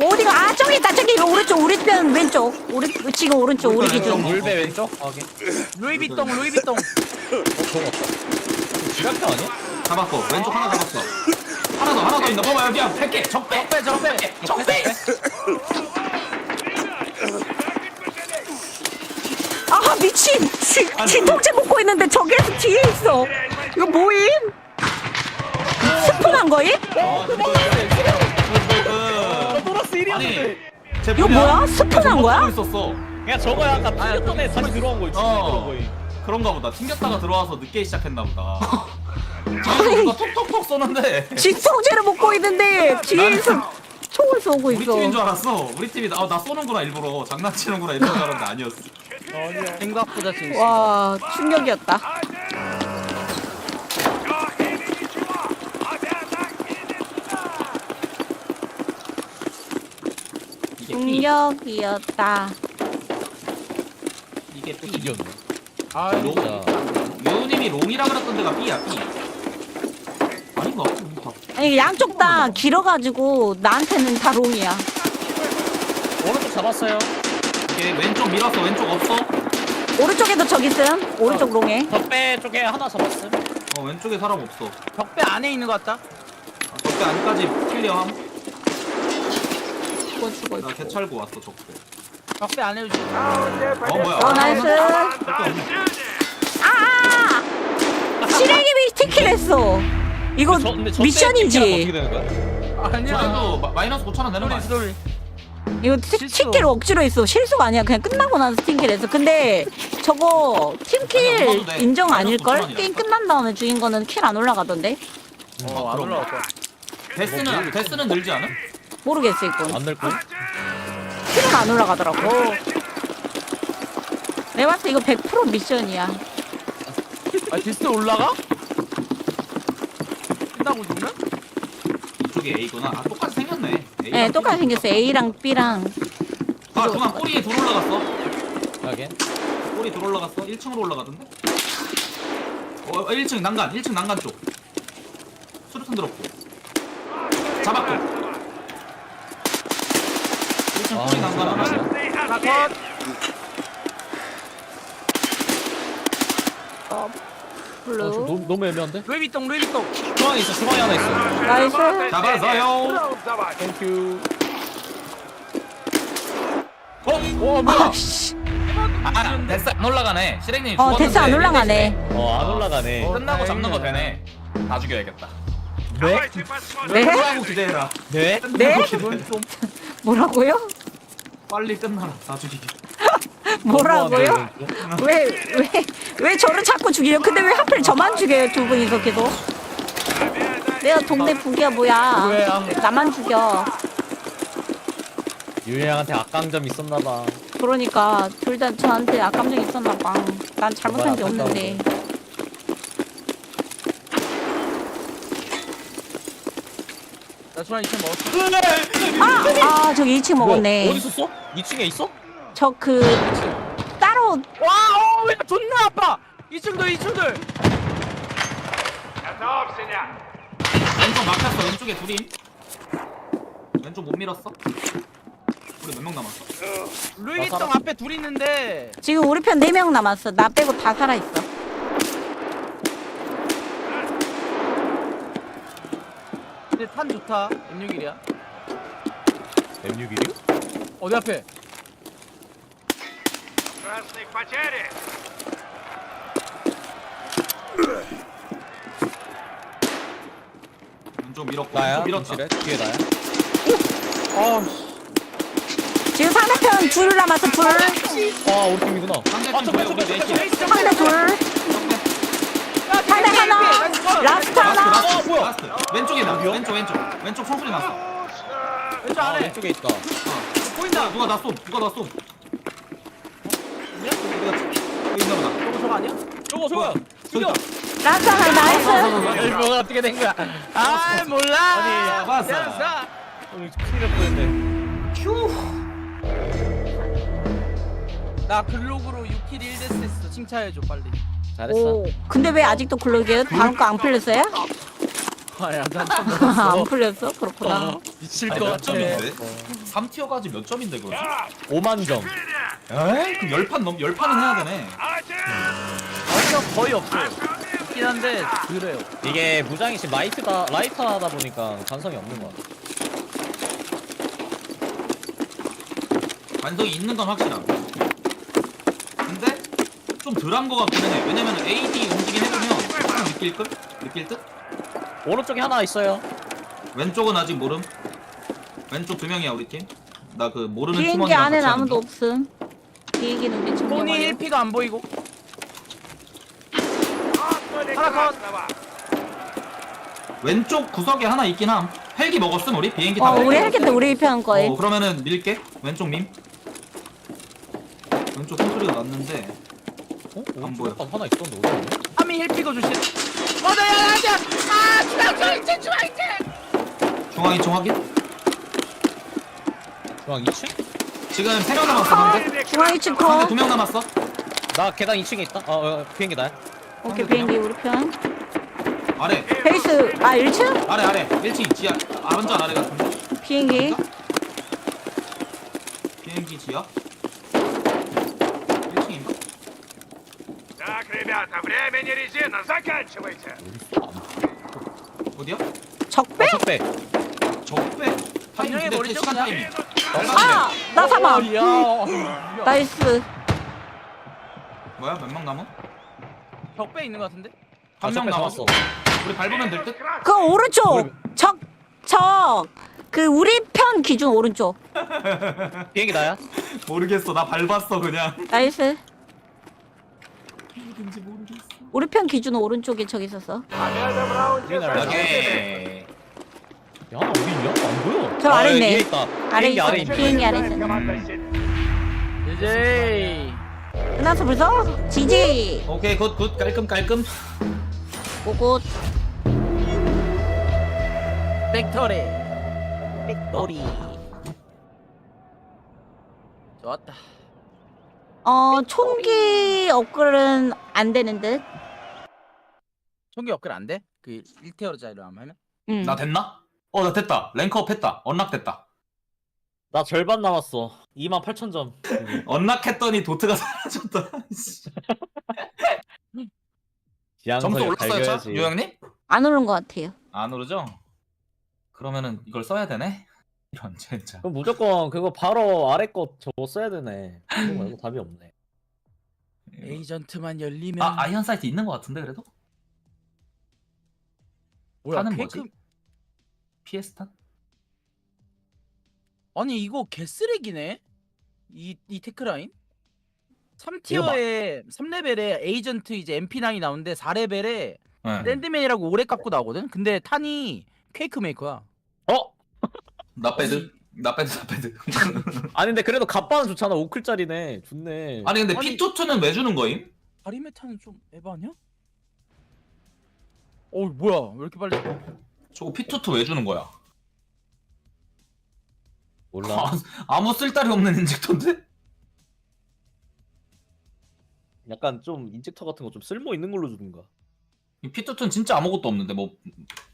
어디가? 아 저기 있다. 저기 오른쪽 우리 편 왼쪽. 우리 지금 오른쪽 우리 기준. 물배 왼쪽? 오케이. 루이비통. 저거 없다. 지각형 아니야? 잡았고. 왼쪽 하나 잡았어. 하나 더 있나? 봐봐 여기야. 100개. 적배. 아 미친. 진통제 먹고 있는데 저기에서 뒤에 있어. 이거 뭐임? 스폰한 거임? 보너스 1이었는데. 이거 뭐야? 스폰한 거야? 있었어. 그냥 저거야 아까 튕겼던 애 다시 들어온 거지. 그런 거임. 그런가 보다. 튕겼다가 들어와서 늦게 시작했나 보다. 저기서 누가 톡톡톡 쏘는데 진통제를 먹고 있는데 뒤에서 총을 쏘고 우리 있어. 팀인 줄 알았어. 우리 팀이 나 쏘는구나 일부러 장난치는구나 이런 줄 알았는데 아니었어. 생각보다 재밌어. 와 충격이었다. 충격이었다. 이게 B. 이겼네. 아 롱. 진짜. 유우님이 롱이라 그랬던 데가 B야 B. 아닌가? 아니 양쪽 다 길어가지고 나한테는 다 롱이야. 오른쪽 잡았어요. 이게 왼쪽 밀었어. 왼쪽 없어? 오른쪽에도 저기 있음. 오른쪽 롱에. 적배 쪽에 하나 잡았음. 왼쪽에 사람 없어. 벽배 안에 있는 것 같다. 적배 안까지 클리어함. 죽어. 나 개찰고 왔어 적배. 벽배 안에 주지. 뭐야? 나이스. 실행이 스티키를 했어. 이거 근데 저 미션이지. 어떻게 되는 거야? 아니야. 저도 마이너스 5,000원 내는 거 아니야? 소리. 이거 스티키를 억지로 했어. 실수가 아니야. 그냥 끝나고 나서 스티키를 했어. 근데 저거 팀킬 인정 아닐걸? 게임 끝난 다음에 죽인 거는 킬 안 올라가던데? 안 올라갈 거야. 데스는 늘지 않아? 모르겠어 이건. 안 낼걸? 킬은 안 올라가더라고. 내가 봤을 때 이거 100% 미션이야. 아 디스 올라가? 끝나고 죽나? 이쪽이 A구나. 똑같이 생겼네. 네, 똑같이 생겼어. A랑 B랑. 중앙 꼬리에 돌 올라갔어. 하긴. 꼬리 돌 올라갔어. 1층으로 올라가던데? 1층 난간 쪽. 수류탄 들었고. 잡았고. 1층 꼬리 난간 하나. 블루. 너무 애매한데? 루이비통. 중앙에 있어. 중앙에 하나 있어. 나이스. 잡았어요. 땡큐. 뭐야? 씨. 데스 안 올라가네. 실행님 죽었는데. 데스 안 올라가네. 안 올라가네. 끝나고 잡는 거 되네. 다 죽여야겠다. 네? 네? 끝나고 기대해라. 네? 네? 뭐라고요? 빨리 끝나라. 다 죽이게. 뭐라고요? 왜 저를 자꾸 죽이려? 근데 왜 하필 저만 죽여요? 두 분이서 계속. 내가 동네 북이야 뭐야? 나만 죽여. 유혜양한테 악감점 있었나봐. 그러니까 둘 다 저한테 악감정 있었나 봐. 난 잘못한 게 없는데. 나 중앙 2층 먹었어. 아 저기 2층 먹었네. 어디 있었어? 2층에 있어? 저 그 따로 왜 존나 아파. 2층들. 왼쪽 막혔어. 왼쪽에 둘임. 왼쪽 못 밀었어? 우리 몇 명 남았어? 루이비통 앞에 둘 있는데. 지금 우리 편 4명 남았어. 나 빼고 다 살아있어. 근데 탄 좋다. M61이야. M61이요? 어디 앞에? Красных потери! 왼쪽 밀었고 나야? 왼쪽 밀었다. 김치래? 뒤에 나야? 지금 상대편 둘 남았어 둘. 아 우리 팀이구나. 상대 둘. 상대 하나. 라스트 하나. 라스트 라스트 왼쪽에 나 왼쪽 총소리 났어. 왼쪽 아 안에. 왼쪽에 있다. 보인다. 누가 나 쏨? 저거 아니야? 저거 저기다. 라스트 하나 나이스. 뭐가 어떻게 된 거야? 아 몰라. 아니, 봤어. 알았어. 큰일 날 뻔했네. 나 글록으로 6킬 1데스 했어. 칭찬해줘 빨리. 잘했어. 오. 근데 왜 아직도 글록이에요? 다음 거 안 풀렸어요? 아야 난 안 풀렸어? 그렇구나. 미칠 아니, 것 몇 같아. 점인데? 3티어까지 몇 점인데 그러지? 5만 점. 에이? 그럼 10판은 해야 되네. 아니요 거의 없어요. 있긴 한데 그래요. 이게 무장이 지금 라이터 하다 보니까 간성이 없는 것 같아. 완성이 있는 건 확실함. 근데 좀 덜한 거 같기는 해. 왜냐면 AD 움직임 해보면 조금 느낄 듯? 오른쪽에 하나 있어요. 왼쪽은 아직 모름. 왼쪽 2명이야 우리 팀. 나 그 모르는 비행기 팀원이랑 안엔 같이 아무도 하는데. 없음. 비행기는 우리 손이 청명하려. 1피가 안 보이고. 하나 컷. 왼쪽 구석에 하나 있긴 함. 헬기 먹었음 우리? 비행기 다 우리 먹었음? 헬기인데 우리 편 거에. 그러면은 밀게. 왼쪽 밈. 왼쪽 콩소리가 났는데 안 보여. 오른쪽에 하나 있었는데 어디 갔냐? 3위 1피가 조심. 나야 나야. 중앙. 중앙 2층 확인. 중앙 2층? 지금 3명 남았어 상대. 중앙 2층 상대 컷. 2명 남았어. 나 계단 2층에 있다. 비행기 나야. 오케이 비행기 우리 편. 아래. 베이스 1층? 아래 1층 지하. 완전 아래 같은데. 비행기. 비행기 지하. 1층인가? Так, ребята, время не резина, заканчивайте! 어디야? 적배? 적배. 적배. 타임 분명히 근데 머리죠, 시간 그냥? 타임이. 아! 나 사망. 야. 나이스. 뭐야? 몇 명 남은? 벽배 있는 것 같은데? 한 명 적배 남았어. 잡았어. 우리 밟으면 될 듯? 그 오른쪽. 그 우리 편 기준 오른쪽. 비행기 나야. 모르겠어. 나 밟았어 그냥. 나이스. 우리 편 기준 오른쪽에 저기 있었어. Победа в раунде за 오케이. 야 어디 있냐? 안 보여. 저 아래 있네. 위에 있다. 아래 비행기 있어. 아래 있네. 비행기 아래 있어. команда сильнее. 이제 끝났어 벌써? 지지. 오케이 굿 깔끔. 고고. 팩토리. 좋았다. 총기 업글은 안 되는 듯. 총기 업글 안 돼? 그 1티어짜리로 하면? 응. 나 됐나? 나 됐다. 랭크업 했다. 언락 됐다. 나 절반 남았어. 28,000점. 언락했더니 도트가 사라졌다. 점수 올랐어요, 차? 유형님? 안 오른 것 같아요. 안 오르죠? 그러면은 이걸 써야 되네? 이런 진짜. 그럼 무조건 그거 바로 아래 거 저거 써야 되네. 그거 말고 답이 없네. 에이전트만 열리면. 아이언 사이트 있는 것 같은데 그래도? 뭐야? 탄은 케이크... 뭐지? 피에스탄? 아니 이거 개쓰레기네. 이 테크라인? 3티어에 3레벨에 에이전트 이제 MP9이 나오는데 4레벨에 네. 샌드맨이라고 오래 깎고 나오거든. 근데 탄이 퀘이크 메이커야. 나배드. 아니 근데 그래도 갑바는 좋잖아. 5클짜리네. 좋네. 아니 근데 P22는 왜 주는 거임? 바리메타는 좀 에바 아니야? 뭐야? 왜 이렇게 빨리? 저거 P22 왜 주는 거야? 몰라. 아무 쓸데리 없는 인젝터인데? 약간 좀 인젝터 같은 거 좀 쓸모 있는 걸로 주든가. 이 P22는 진짜 아무것도 없는데 뭐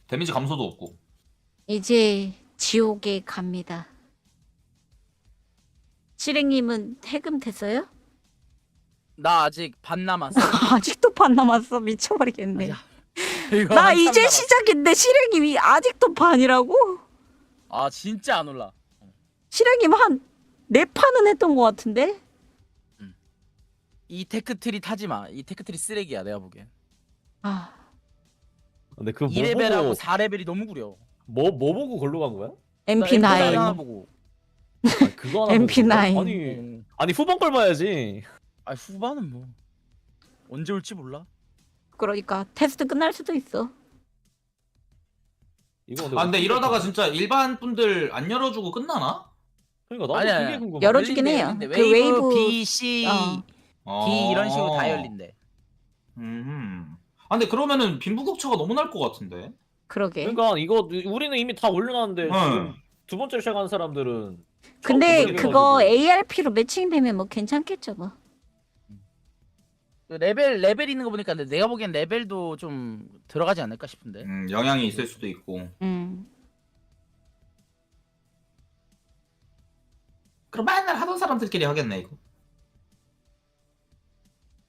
데미지 감소도 없고. 이제 지옥에 갑니다. 실행님은 해금 됐어요? 나 아직 반 남았어. 아직도 반 남았어. 미쳐버리겠네. 이거 나 한참 이제 남았어. 시작인데 실행님이 아직도 반이라고? 아 진짜 안 올라. 실행님 한 4판은 했던 것 같은데? 이 테크트리 타지 마. 이 테크트리 쓰레기야 내가 보기엔. 아, 근데 그뭐 2레벨하고 보고 4레벨이 너무 구려. 뭐 보고 걸로 간 거야? MP9. 하나 보고. 아니, 그거 하나 보고 MP9. 간 거야? 아니 후반 걸 봐야지. 아 후반은 뭐 언제 올지 몰라. 그러니까 테스트 끝날 수도 있어. 이거 아 근데 이러다가 진짜 일반 분들 안 열어주고 끝나나? 그러니까 나도 아니야, 그게 궁금해. 열어주긴 해요. 열린대. 그 웨이브 B, C, D 이런 식으로 다 열린대. 아 근데 그러면은 빈부격차가 너무 날 것 같은데. 그러게. 그러니까 이거 우리는 이미 다 올려놨는데 응. 지금 두 번째 시작한 사람들은 근데 처음 그거 해가지고. ARP로 매칭되면 뭐 괜찮겠죠 뭐. 그 레벨 있는 거 보니까 근데 내가 보기엔 레벨도 좀 들어가지 않을까 싶은데. 영향이 있을 수도 있고. 그럼 맨날 하던 사람들끼리 하겠네 이거.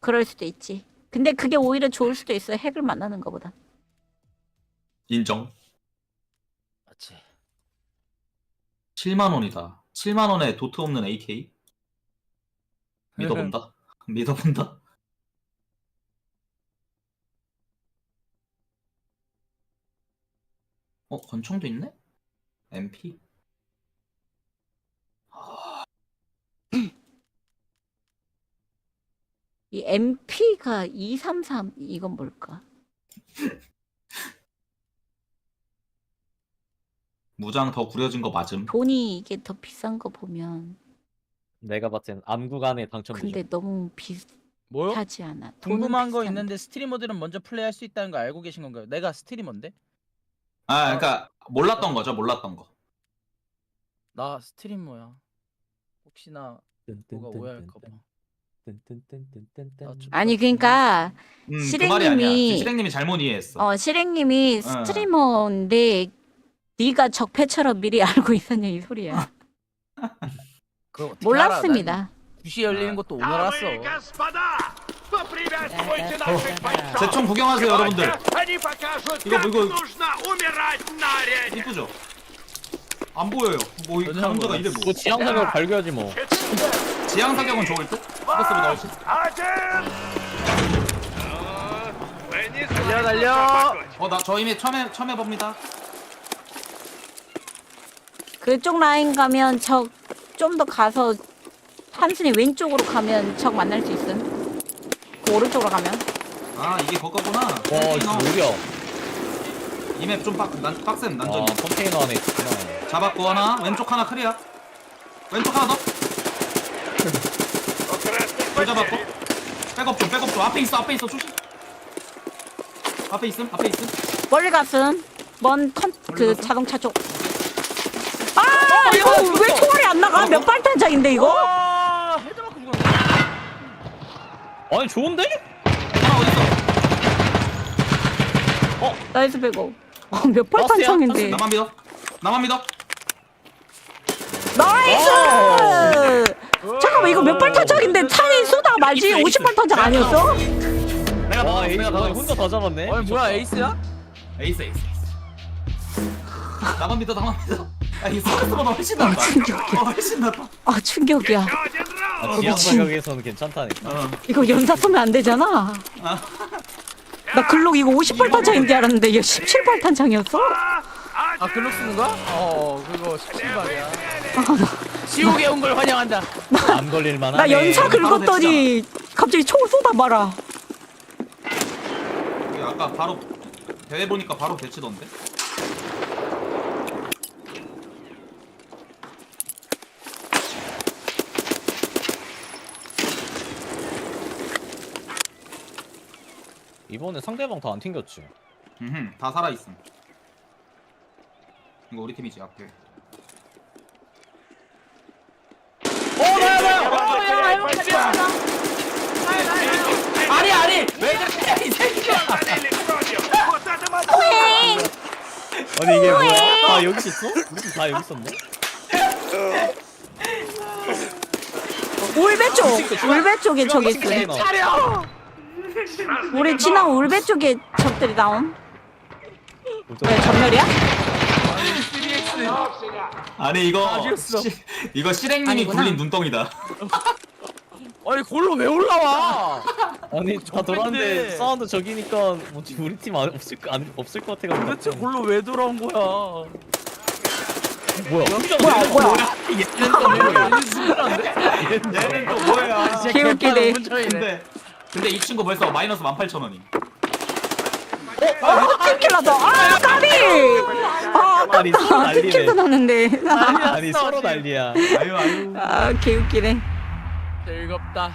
그럴 수도 있지. 근데 그게 오히려 좋을 수도 있어요. 핵을 만나는 것보다. 인정. 맞지. 7만 원이다. 7만 원에 도트 없는 AK? 믿어본다. 믿어본다. 권총도 있네? MP? 이 MP가 233 이건 뭘까? 무장 더 구려진 거 맞음. 돈이 이게 더 비싼 거 보면 내가 봤을 땐 암구간에 당첨되죠. 근데 너무 뭐요? 비싸지 않아. 돈은 궁금한 거 비싼데. 있는데 스트리머들은 먼저 플레이할 수 있다는 거 알고 계신 건가요? 내가 스트리머인데? 아 그러니까 몰랐던 거죠. 몰랐던 거. 나 스트리머야. 혹시나 뭐가 오해할까 봐. 아니 그러니까 그 말이 아니야. 실행님이 실행님이 잘못 이해했어. 실행님이 스트리머인데 네가 적폐처럼 미리 알고 있었냐 이 소리야. 그거 어떻게 몰랐습니다. 알아? 난 2시에 열리는 것도 오늘 알았어. 제총 구경하세요 여러분들. 이거 이쁘죠? 안 보여요. 뭐 이 감자가 이래 뭐. 뭐 지향사격 발견하지 뭐. 지향 사격은 좋을 듯? 버스보다 훨씬. 달려. 나 저 이미 처음 해봅니다. 그쪽 라인 가면 적 좀 더 가서 한순위 왼쪽으로 가면 적 만날 수 있음. 그 오른쪽으로 가면. 아 이게 그거구나. 느려. 이 맵 좀 빡센 난전이. 컨테이너 안에 있구나. 잡았고 하나 왼쪽 하나 클리어. 왼쪽 하나 더. 잘 잡았고. 백업 좀 앞에 있어 조심. 앞에 있음. 멀리 갔음. 그 자동차 쪽. 이거 왜 총알이 안 나가? 몇 발 탄창인데 이거? 헤드 맞고 죽었네. 아니 좋은데? 나이스 배고. 몇 발 탄창인데? 나만 믿어. 나이스! 잠깐만 이거 몇 발 탄창인데 탄이 쏘다가 말지 50발 탄창 아니었어? 와 에이스 혼자 다 잡았네. 아니 뭐야 에이스야? 에이스. 나만 믿어. 이 스트레스보다 훨씬 낫다. 훨씬 낫다. 아 충격이야. 지향사격에서는 괜찮다니까. 이거 연사 쏘면 안 되잖아. 나 글록 이거 50발 탄창인 줄 알았는데 이거 17발 탄창이었어? 아 글록 쓰는 거야? 그거 17발이야. 지옥에 온 걸 환영한다. 안 걸릴 만하네. 나 연사 긁었더니 갑자기 총 쏘다 말아. 아까 바로 대회 보니까 바로 배치던데. 이번에 상대방 다 안 튕겼지. 다 살아있음. 이거 우리 팀이지 앞에. 아니 왜 그래 이 새끼야. 아니 이게 뭐야? 다 여기 있었어? 우리 팀 다 여기 있었네? 울배 쪽에 저기 있어. 차려. 우리 지난 울배 쪽에 적들이 나옴. 왜 전멸이야? 아니 이거 아쉬웠어. 이거 실행님이 아니구나. 굴린 눈덩이다. 아니 골로 왜 올라와? 아니 다 돌았는데 사운드 저기니까 뭐지 우리 팀 없을 것 같아가지고. 도대체 골로 왜 돌아온 거야? 뭐야? 뭐야? 얘는 또 뭐야? 개웃기네. 근데 이 친구 벌써 마이너스 18,000원이. 팀킬러도 아 까비. 아 아니, 서로 아깝다. 난리네. 팀킬도 나는데. 아니 서로 난리야. 아유. 아 개웃기네. 즐겁다.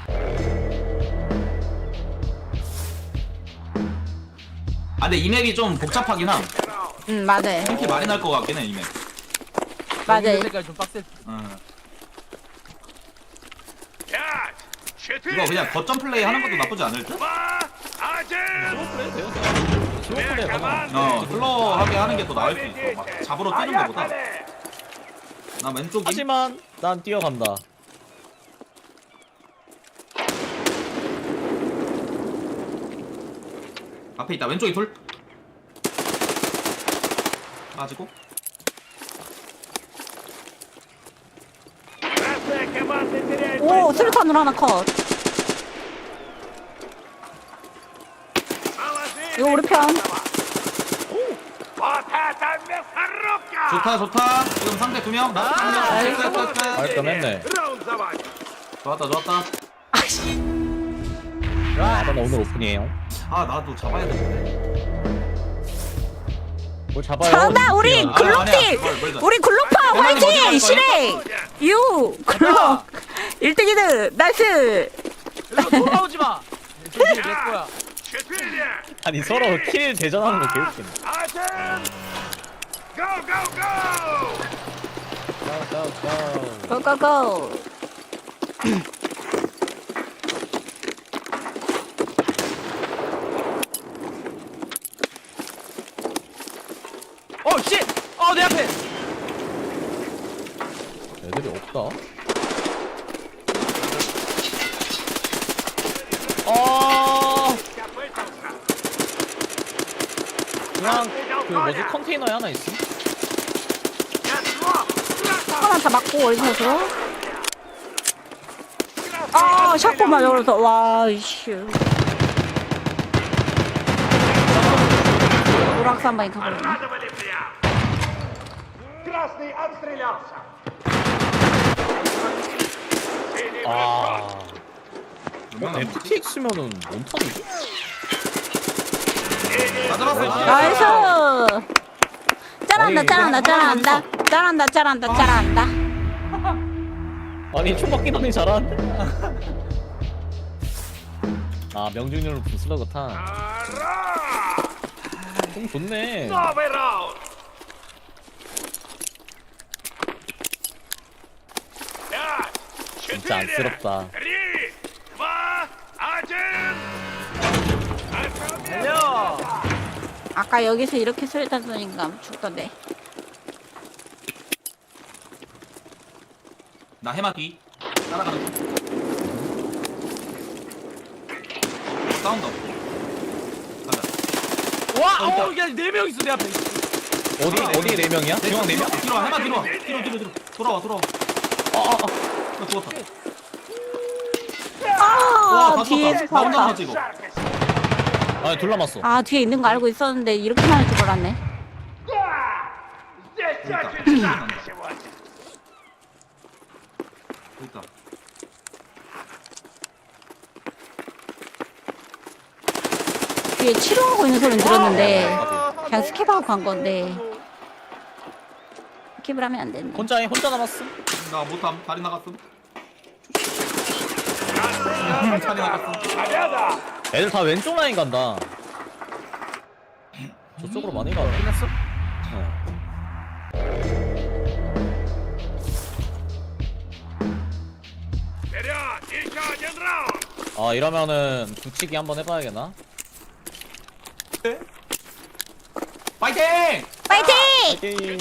아 근데 이 맵이 좀 복잡하긴 함. 맞아요. 팀킬 많이 날 것 같긴 해 이 맵. 맞아요. 색깔 좀 빡세. 이거 그냥 거점 플레이 하는 것도 나쁘지 않을 듯? 슬로우하게 하는 게 더 나을 수 있어. 막 잡으러 뛰는 거보다. 나 왼쪽이. 하지만 난 뛰어간다. 앞에 있다. 왼쪽이 둘. 빠지고. 오 수류탄으로 하나 컷. 이거 우리 편. 좋다. 지금 상대 2명. 나 1명. 깔끔했네. 좋았다. 아, 나 오늘 오픈이에요. 아 나도 잡아야 되는데. 뭘 잡아요? 잘한다 우리 아니야, 글록팀. 멀다. 우리 글록파 대단히 화이팅. 멀리 실행. 유 글록 1등이드 나이스. 일로 돌아오지 마. 저기 내 거야. 아니 서로 킬 대전하는 거 개웃기네. 고고고. 씨! 내 앞에! 애들이 없다. 그냥 그 뭐지 컨테이너에 하나 있어. 하나 다 맞고 원샷으로. 아 샷건 맞아서 와 이씨. 노락사 한 방에 가버리네. FTX면은 원턴이지? 나이스. 잘한다. 아니 총 맞긴 하니 잘하는데? 아 명중률로 부슬러그 탄. 총 좋네. 진짜 안쓰럽다. 달려! 아까 여기서 이렇게 소리다 쏘니까 죽던데. 나 해마 뒤. 따라가는 중. 사운드. 가자. 와! 야, 4명 있어, 내 앞에. 어디 4명이야? 중앙 4명? 뒤로 와. 해마 뒤로 와. 뒤로. 돌아와. 나 죽었다. 와, 뒤에서 나 혼자 봤다. 맞지 이거. 아 둘 남았어. 아 뒤에 있는 거 알고 있었는데 이렇게만 할 줄 몰랐네. 그러니까. 뒤에 치료하고 있는 소리는 들었는데 그냥 스킵하고 간 건데 스킵을 하면 안 됐네. 혼자 남았어. 나 못함. 다리 나갔음. 다리 나갔음. 애들 다 왼쪽 라인 간다. 저쪽으로 많이 가. 끝났어? 아 이러면은 붙이기 한번 해봐야겠나? 파이팅! 화이팅!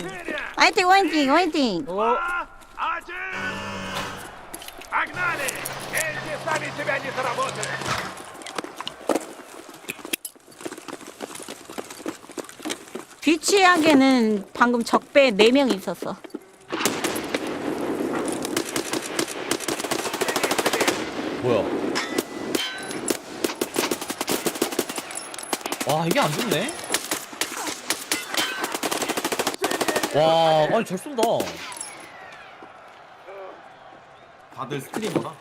Погнали! Эти сами тебя не заработают! 뒤치하게는 방금 적배 4명 있었어. 뭐야? 와 이게 안 좋네. 와 아니 잘 쏜다. 다들 스트리머라.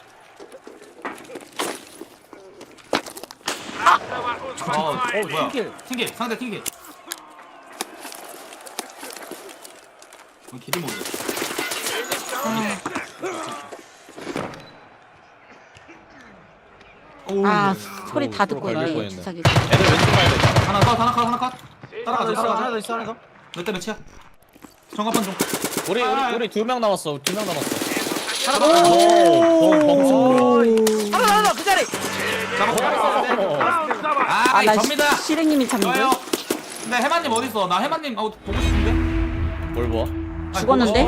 뭐야? 튕길 상대 튕길. 길이 모르. 아 소리 다 듣고 갈릴 있네. 뻔했네. 주사기. 애들 왼쪽 가야 돼. 하나 컷 하나 컷. 따라가자. 하나 더 있어 하나 더. 몇 대 몇이야? 정합판 좀. 우리 2명 남았어. 2명 남았어. 하나 그 자리. 아나 접니다. 시랭님이 잡는 저요. 거야? 근데 해마님 어디 있어? 나 해마님 보고 싶은데. 뭘 봐? 죽었는데?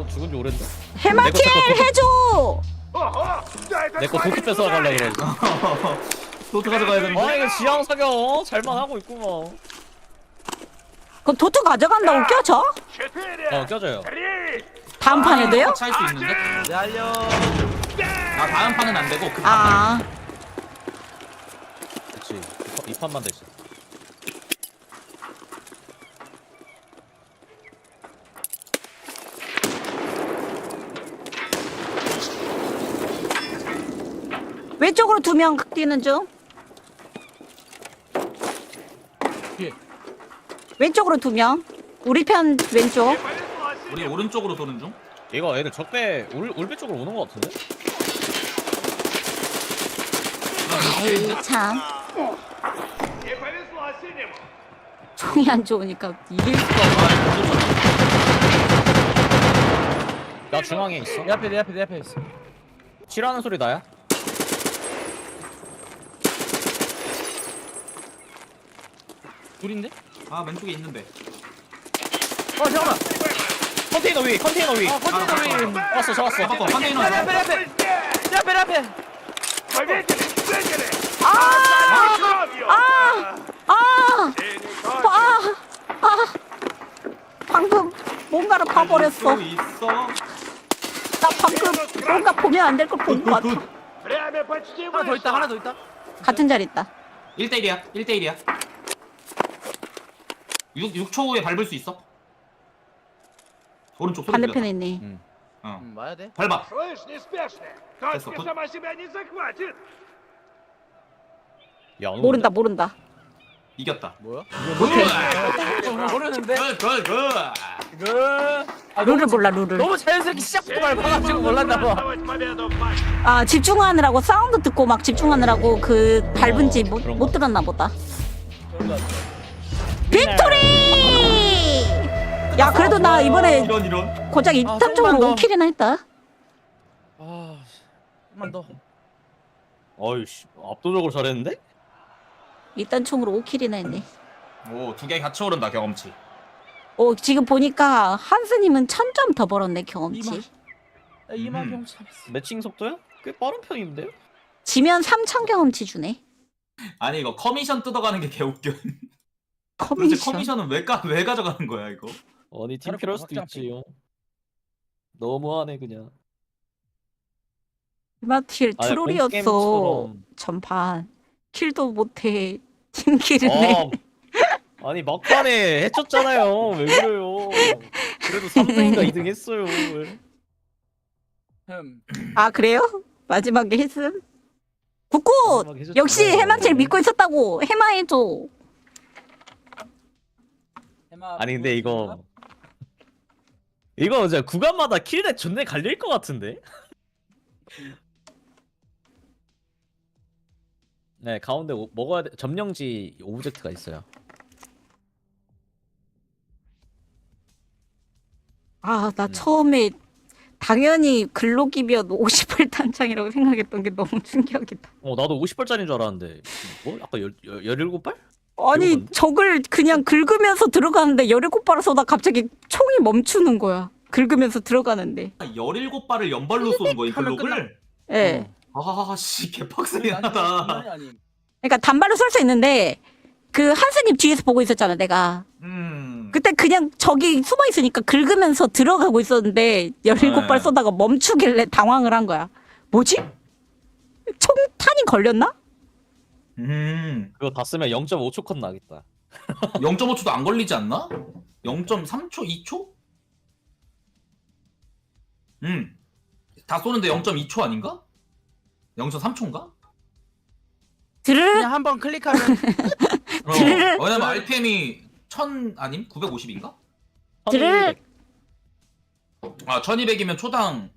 죽은 지 오랜데. 해마킬 해줘. 내거 도트 뺏어 가려 그래. 도트 가져가야 되는데. 아 이거 지향 사격 잘만 하고 있구만. 그럼 도트 가져간다고 껴줘? 껴져요. 다음 판에도요? 차일 수 있는데? 날려. 나 다음 판은 안 되고 그 판만. 아 그렇지. 이 판만 되지. 왼쪽으로 2명 뛰는 중. 예. 왼쪽으로 2명. 우리 편 왼쪽. 우리 오른쪽으로 도는 중. 이거 애들 적배 울배 쪽으로 오는 거 같은데? 아이 참. 총이 안 좋으니까 이길 수가 없어. 나 중앙에 있어. 내 앞에 있어. 치라는 소리 나야? 둘인데? 아 왼쪽에 있는데. 잠깐만. 컨테이너 위. 컨테이너 위. 잡았어. 잡았고 컨테이너. 앞에. 방금 뭔가를 봐버렸어. 있어. 나 방금 뭔가 보면 안 될 걸 본 것 같아. 하나 더 있다. 같은 자리 있다. 1대1이야. 6초 후에 밟을 수 있어. 오른쪽 소리 반대편에 있네. 와야 돼. 밟아. Точка сама себя не захватит. 야, 모른다. 이겼다. 뭐야? 모르는데. 룰을 몰라 룰을. 너무 자연스럽게 시작부터 밟아가지고 몰랐나 봐. 아 집중하느라고 사운드 듣고 막 집중하느라고 그 밟은지 못 들었나 보다. 빅토리! 야 그래도 나 이번에 이런. 고작 2탄적으로 5킬이나 했다. 한번 더. 어이씨 압도적으로 잘했는데? 2단 총으로 5킬이나 했네. 오, 2개 같이 오른다 경험치. 지금 보니까 한스님은 1000점 더 벌었네 경험치. 2만 경 참았어. 매칭 속도야? 꽤 빠른 편인데요? 지면 3000 경험치 주네. 아니 이거 커미션 뜯어가는 게 개웃겨. 도대체 커미션. 커미션은 왜 가져가는 거야 이거? 아니 팀 필요할 수도 있지요. 너무하네 그냥. 마틸 아니, 트롤이었어. 홈게임처럼. 전판 킬도 못해. 팀킬이네. 아니 막판에 해쳤잖아요. 왜 그래요? 그래도 3등인가 2등 했어요. 왜? 아 그래요? 마지막에 했음? 굿굿! 마지막에 해줬잖아요. 역시 해마틸 믿고 있었다고. 해마해줘. 아니 근데 이거 진짜 구간마다 킬대 존내 갈릴 것 같은데? 네 가운데 먹어야 돼. 점령지 오브젝트가 있어요. 아 나 처음에 당연히 글록이면 50발 탄창이라고 생각했던 게 너무 충격이다. 나도 50발짜리인 줄 알았는데 뭐? 아까 17발? 아니 적을 그냥 긁으면서 들어가는데 17발을 쏘다 갑자기 총이 멈추는 거야. 긁으면서 들어가는데. 17발을 연발로 쏘는 거야 이 글록을? 예. 아씨 개빡세긴 하다. 그러니까 단발로 쏠 수 있는데 그 한스님 뒤에서 보고 있었잖아 내가. 그때 그냥 저기 숨어 있으니까 긁으면서 들어가고 있었는데 17발 쏘다가 멈추길래 당황을 한 거야. 뭐지? 총탄이 걸렸나? 그거 다 쓰면 0.5초 컷 나겠다. 0.5초도 안 걸리지 않나? 0.3초? 2초? 다 쏘는데 0.2초 아닌가? 0.3초인가? 그냥 한번 클릭하면 왜냐면 RPM이 1000 아님? 950인가? 드르륵. 아 1200이면 초당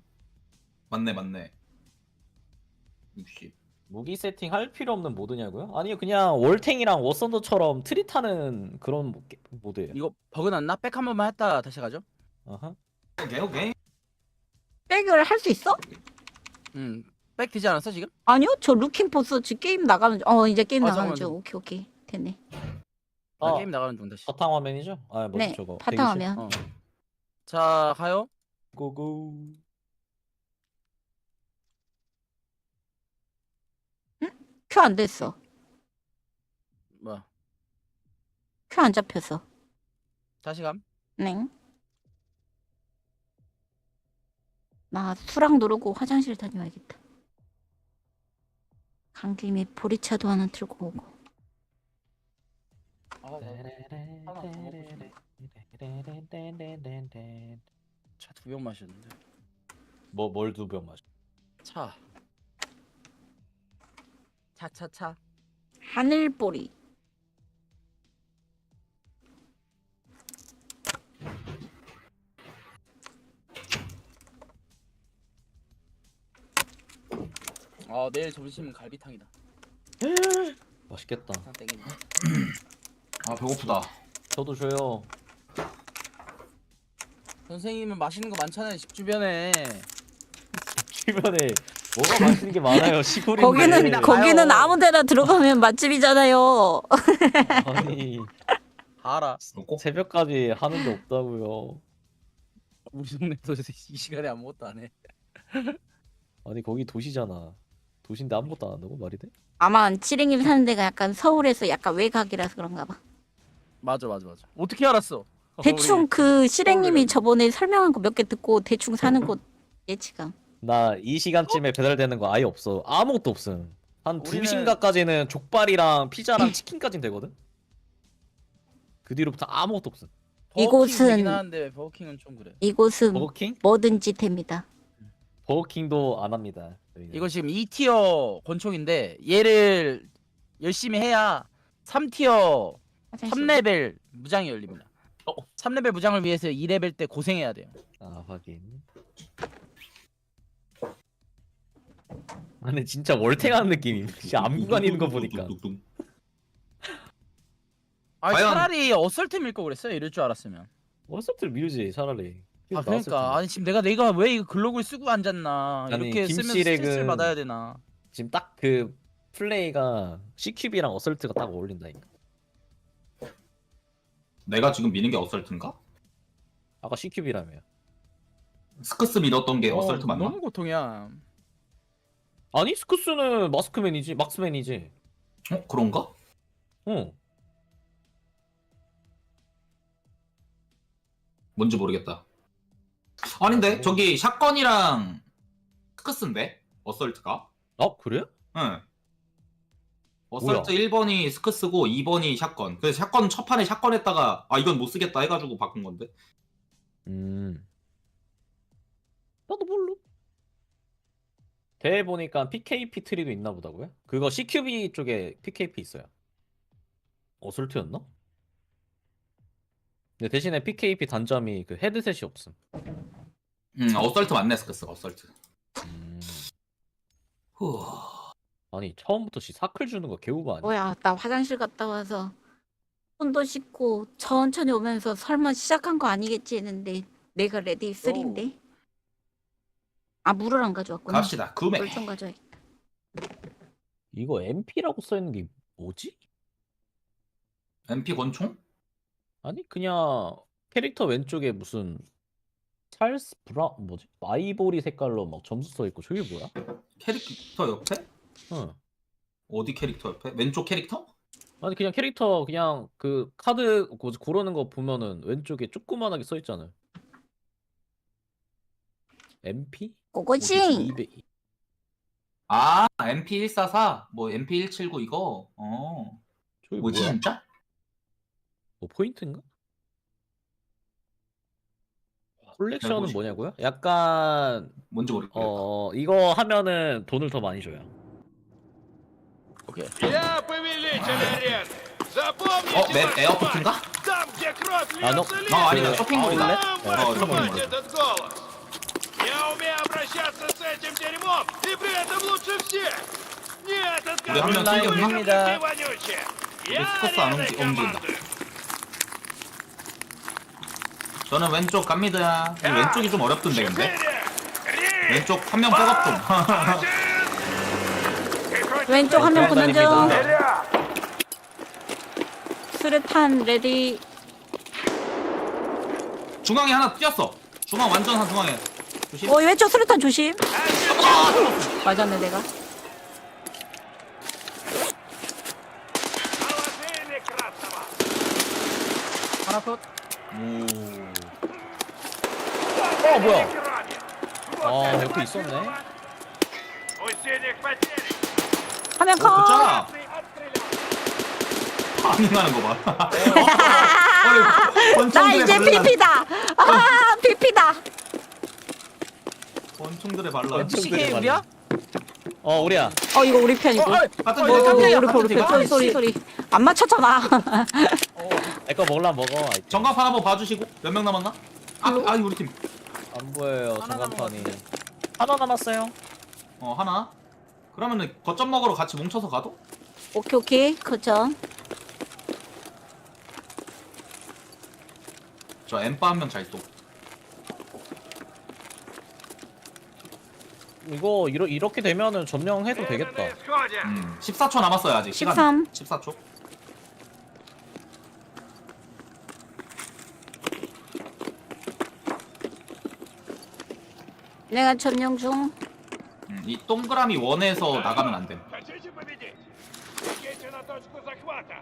맞네 60. 무기 세팅 할 필요 없는 모드냐고요? 아니요 그냥 월탱이랑 워썬더처럼 트리 타는 그런 모드예요. 이거 버그 났나? 백 한 번만 했다 다시 가죠. 아하. 오케이. 백을 할 수 있어? 백 되지 않았어 지금? 아니요 저 루킹 포스 지금 게임 나가는 이제 게임 나가는 잠깐만. 중. 오케이 됐네. 게임 나가는 중 다시. 바탕 화면이죠? 아 뭐지 네 저거. 바탕 화면. 자 가요. 고고. 큐 안 됐어. 뭐야? 큐 안 잡혔어. 다시 감. 네. 나 수락 누르고 화장실 다녀와야겠다. 간 김에 보리차도 하나 들고 오고. 차 2병 마셨는데. 뭘 2병 마셔? 차. 차. 하늘보리. 내일 점심은 갈비탕이다. 맛있겠다. 땡긴다. 아 배고프다. 저도 줘요. 선생님은 맛있는 거 많잖아요 집 주변에. 주변에 뭐가 맛있는 게 많아요 시골인데. 거기는 아무데나 들어가면 맛집이잖아요. 아니 알아. 새벽까지 하는 게 없다고요. 우리 동네도 이 시간에 아무것도 안 해. 아니 거기 도시잖아. 도시인데 아무것도 안 한다고 말이 돼? 아마 치링님 사는 데가 약간 서울에서 약간 외곽이라서 그런가 봐. 맞아. 어떻게 알았어? 대충 그 실행님이 저번에 설명한 거 몇 개 듣고 대충 사는 곳 예치감. 나 이 시간쯤에 배달되는 거 아예 없어. 아무것도 없음. 한 우리는- 2시인가까지는 족발이랑 피자랑 치킨까지는 되거든? 그 뒤로부터 아무것도 없음. 이곳은- 하는데 버거킹은 좀 그래. 이곳은 버거킹? 뭐든지 됩니다. 버거킹도 안 합니다. 저희는. 이거 지금 2티어 권총인데 얘를 열심히 해야 3티어 3레벨 무장이 열립니다. 3레벨 무장을 위해서 2레벨 때 고생해야 돼요. 아 확인. 아니 진짜 월탱하는 느낌이. 진짜 암구간 있는 거 보니까. 아 과연- 차라리 어설트 밀거 그랬어요. 이럴 줄 알았으면. 어설트를 미루지 차라리. 아 그러니까 아니 지금 내가 왜 이거 글록을 쓰고 앉았나. 아니, 이렇게 쓰면 스트레스를 받아야 되나. 지금 딱 그 플레이가 CQB랑 어설트가 딱 어울린다니까. 내가 지금 미는 게 어설트인가? 아까 CQB라며. 스크스 밀었던 게 어설트 맞나? 너무 고통이야. 아니 스쿠스는 마스크맨이지. 막스맨이지. 그런가? 어. 뭔지 모르겠다. 아닌데 저기 샷건이랑 스크스인데 어설트가? 아 그래? 응. 어설트 1번이 스크스고 2번이 샷건. 그래서 샷건 첫 판에 샷건 했다가 이건 못 쓰겠다 해가지고 바꾼 건데. 나도 몰라. 대회 보니까 PKP 트리도 있나 보다고요? 그거 CQB 쪽에 PKP 있어요. 어설트였나? 근데 대신에 PKP 단점이 그 헤드셋이 없음. 어설트 맞네 스크스 어설트. 후. 아니 처음부터 사클 주는 거 개우가 아니야? 뭐야 나 화장실 갔다 와서 손도 씻고 천천히 오면서 설마 시작한 거 아니겠지 했는데 내가 레디 3인데. 아 물을 안 가져왔구나. 갑시다. 구매. 물 좀 가져야겠다. 이거 MP라고 써있는 게 뭐지? MP 권총? 아니 그냥 캐릭터 왼쪽에 무슨 찰스 브라 뭐지? 아이보리 색깔로 막 점수 써있고 저게 뭐야? 캐릭터 옆에? 응. 어디 캐릭터 옆에? 왼쪽 캐릭터? 아니 그냥 캐릭터 그냥 그 카드 고르는 거 보면은 왼쪽에 조그만하게 써 있잖아요. MP? 고고싱. 200. 아, MP144, 뭐 MP179 이거. 저기 뭐지 뭐야? 진짜? 뭐 포인트인가? 콜렉션은 뭐냐고요? 약간 뭔지 모르겠다. 이거 하면은 돈을 더 많이 줘요. 오케이. Я повелитель арены. Запомните, 맵 ваш 에어포트인가? план. Там, где кровь 아, льется 아, летом, 아니다. 쇼핑몰이다. вам 쇼핑몰. поднимать этот голос. Я умею обращаться с этим дерьмом, и при этом лучше всех. Нет, 우리 한 명 откажитесь, вы 튕겼나? ублюдки вонючие. Я 스커스 안 ареной 옮긴다. командую. 저는 왼쪽 갑니다. 이 왼쪽이 좀 어렵던데 근데. 3, 왼쪽 한 명 백업 좀. 1. 왼쪽 한 명 붙는 중. Вперед! 수류탄 레디. 중앙에 하나 뛰었어. 중앙 완전 한 중앙에. 조심. 왼쪽 수류탄 조심. 맞았네 내가. Положили красного. 하나 컷. 뭐야? Крови. 아 옆에 있었네. Усилие к потере. 한 명 컷. 굿자. 파밍하는 거 봐. 어이, 나 이제 발랄. PP다. 아 PP다. 권총들의 발랄. CK 우리야? 우리야. 이거 우리 편이고. 같은 이거 팀. 깜짝이야. 우리 편 우리 편. 소리. 안 맞췄잖아. 내 거 먹으려 먹어. 전광판 한번 봐주시고 몇 명 남았나? 우리 팀. 안 보여요 하나 전광판이. 남았는데. 하나 남았어요. 하나. 그러면은 거점 먹으러 같이 뭉쳐서 가도? 오케이 그죠. 저 엠빠 한 명 잘 쏘. 이거 이렇게 되면은 점령해도 되겠다. На исходе. 14초 남았어요 아직. 시간. 13. 14초. 내가 점령 중. 이 동그라미 원에서 나가면 안 돼. Хотите победить? Бегите на точку захвата.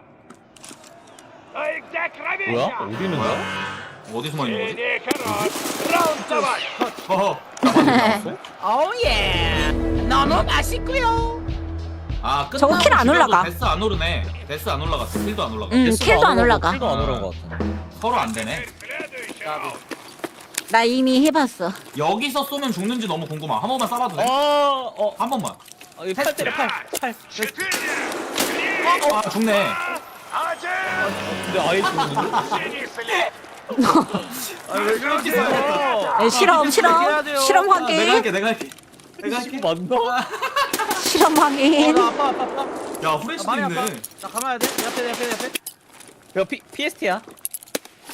Ай, где кровища? 뭐야? 어디 있는 거야? 어디 숨어 있는 거지? Синий король. Раунд давай. 어허. 오예. 너무 맛있고요. 끝나고 저거 킬안 죽여도 올라가. 데스 안 오르네. 데스 안 올라갔어. 킬도 안 올라가. 킬도 안 올라가. 킬도 안 올라온 것 같아. 서로 안 되네. Следующий раунд. 나 이미 해봤어. 여기서 쏘면 죽는지 너무 궁금하. 한 번만 쏴봐도 돼? 한 번만. 팔 때려 팔. 4. 죽네. 1. 근데 아예 죽는데? Синий след. 왜 그렇게 써? 실험 확인. 내가 할게. 맞나? 실험 확인. 나 아파. 야, 후레쉬도 많이 아파. 있네. 나 가만야 돼. 옆에. 이거 PST야.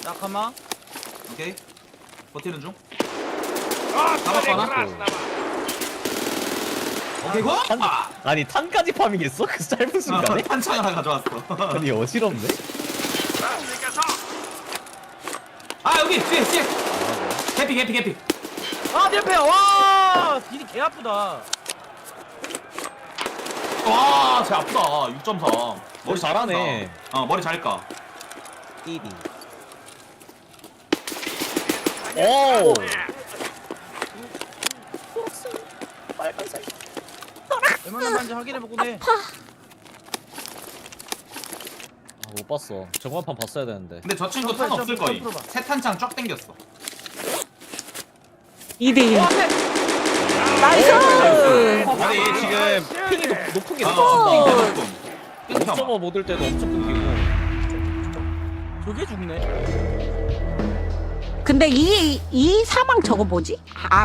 나 가만. 오케이. 버티는 중. Отдали 하나? красного. 오케이, 고! 아니 탄까지 파밍했어? 그 짧은 순간에? 한창 하나 가져왔어. 아니 어지럽네. Красный готов. 여기! 뒤에! 개피. 내 옆에. 와, 딜이 개 아프다. 와, 쟤 아프다. 6.4. 머리 잘하네. 머리 잘 까. 1위. 오! 얼마나 만지 확인해보고 해. 못 봤어. 정관판 봤어야 되는데. 근데 저 친구 탄 없을 거임. 새 탄창 쫙 당겼어. 2대1. 나이스. 아니 지금 핑이 높은 게 아, 높아진다. 끊겨. 5.5 못 올 때도 엄청 끊기고. 저게 죽네. 근데 이 사망 저거 뭐지?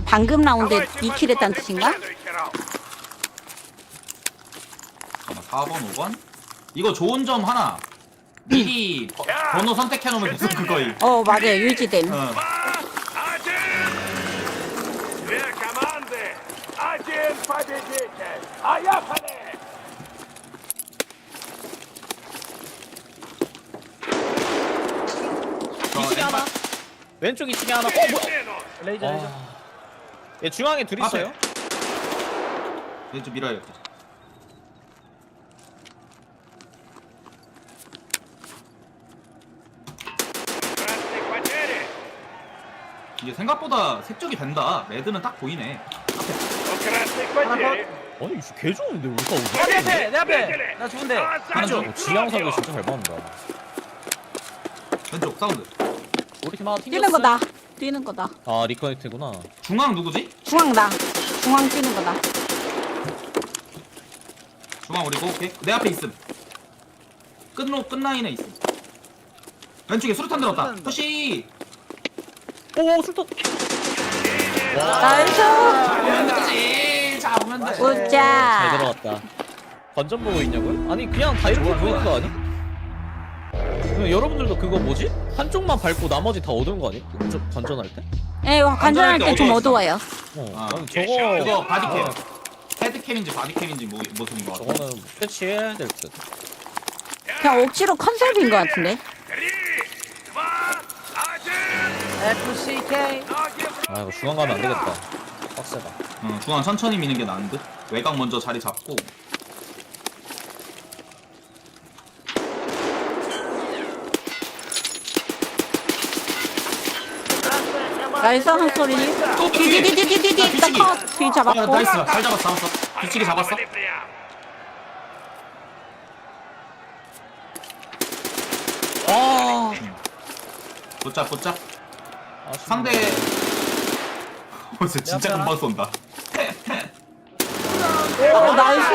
방금 라운드에 Давайте 2킬 했다는 посмотрим 뜻인가? следующий раунд. 4번, 5번. 이거 좋은 점 하나. 미리 번호 선택해놓으면 계속 그거임. 맞아요. 유지됨. 어. 1. Две команды. Один победитель. Поехали! 이층에 하나. 왼쪽 2층에 하나. 뭐야? Минус. 레이저. 얘 중앙에 둘 있어요. 얘 좀 밀어야겠다. 이게 생각보다 색적이 된다. 레드는 딱 보이네. 아니 이거 개 좋은데 우리가 내 앞에 내 앞에 나 좋은데. 지향석이 진짜 잘 받는다. 왼쪽 사운드. 우리 팀 하나 뛰는 튕겼어. 거다. 뛰는 거다. 아 리커넥트구나. 중앙 누구지? 중앙다. 중앙 뛰는 거다. 중앙 우리 오케이. 내 앞에 있음. 끝라인에 있음. 왼쪽에 수류탄 들었다. 푸시. 오 술탄. 나이스. 잡으면 되지. 잡으면 돼. 잘 웃자. 들어갔다. 관전 보고 있냐고요? 아니 그냥 다 이렇게 보이는 거 아니? 그럼 여러분들도 그거 뭐지? 한쪽만 밟고 나머지 다 얻은 거 아니? 관전할 때? 예, 관전할 때 좀 어두워요. 아, 아니, 저거 그거 바디캠. 헤드캠인지 바디캠인지 모습인 것 같아. 저거는 패치해야 될 듯. 그냥 억지로 컨셉인 것 같은데. FCK. 아 이거 중앙 가면 안 되겠다. 빡세다. 중앙 천천히 미는 게 나은 듯. 외곽 먼저 자리 잡고. 나이스 한 소리. 디디디디디디 컷. 뒤 잡았고. 나이스. 잘 잡았어. 뒤치기 잡았어. 아. 붙자. 상대. 진짜 금방 쏜다. 오 나이스.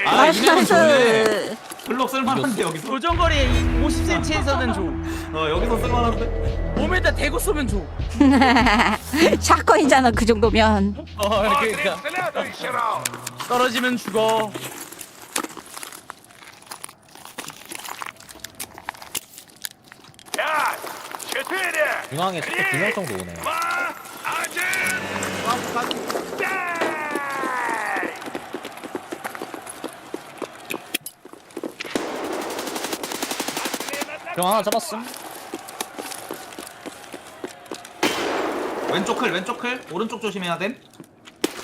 나이스 나이스. 블록 쓸만한데 여기서. 교정거리 50cm에서는 줘. 여기서 쓸만한데. 몸에다 대고 쏘면 줘. 샷건이잖아 그 정도면. 그러니까 떨어지면 죽어. 중앙에 스택 2명 정도 오네. 중앙 하나 잡았음. 왼쪽 클. 오른쪽 조심해야 됨.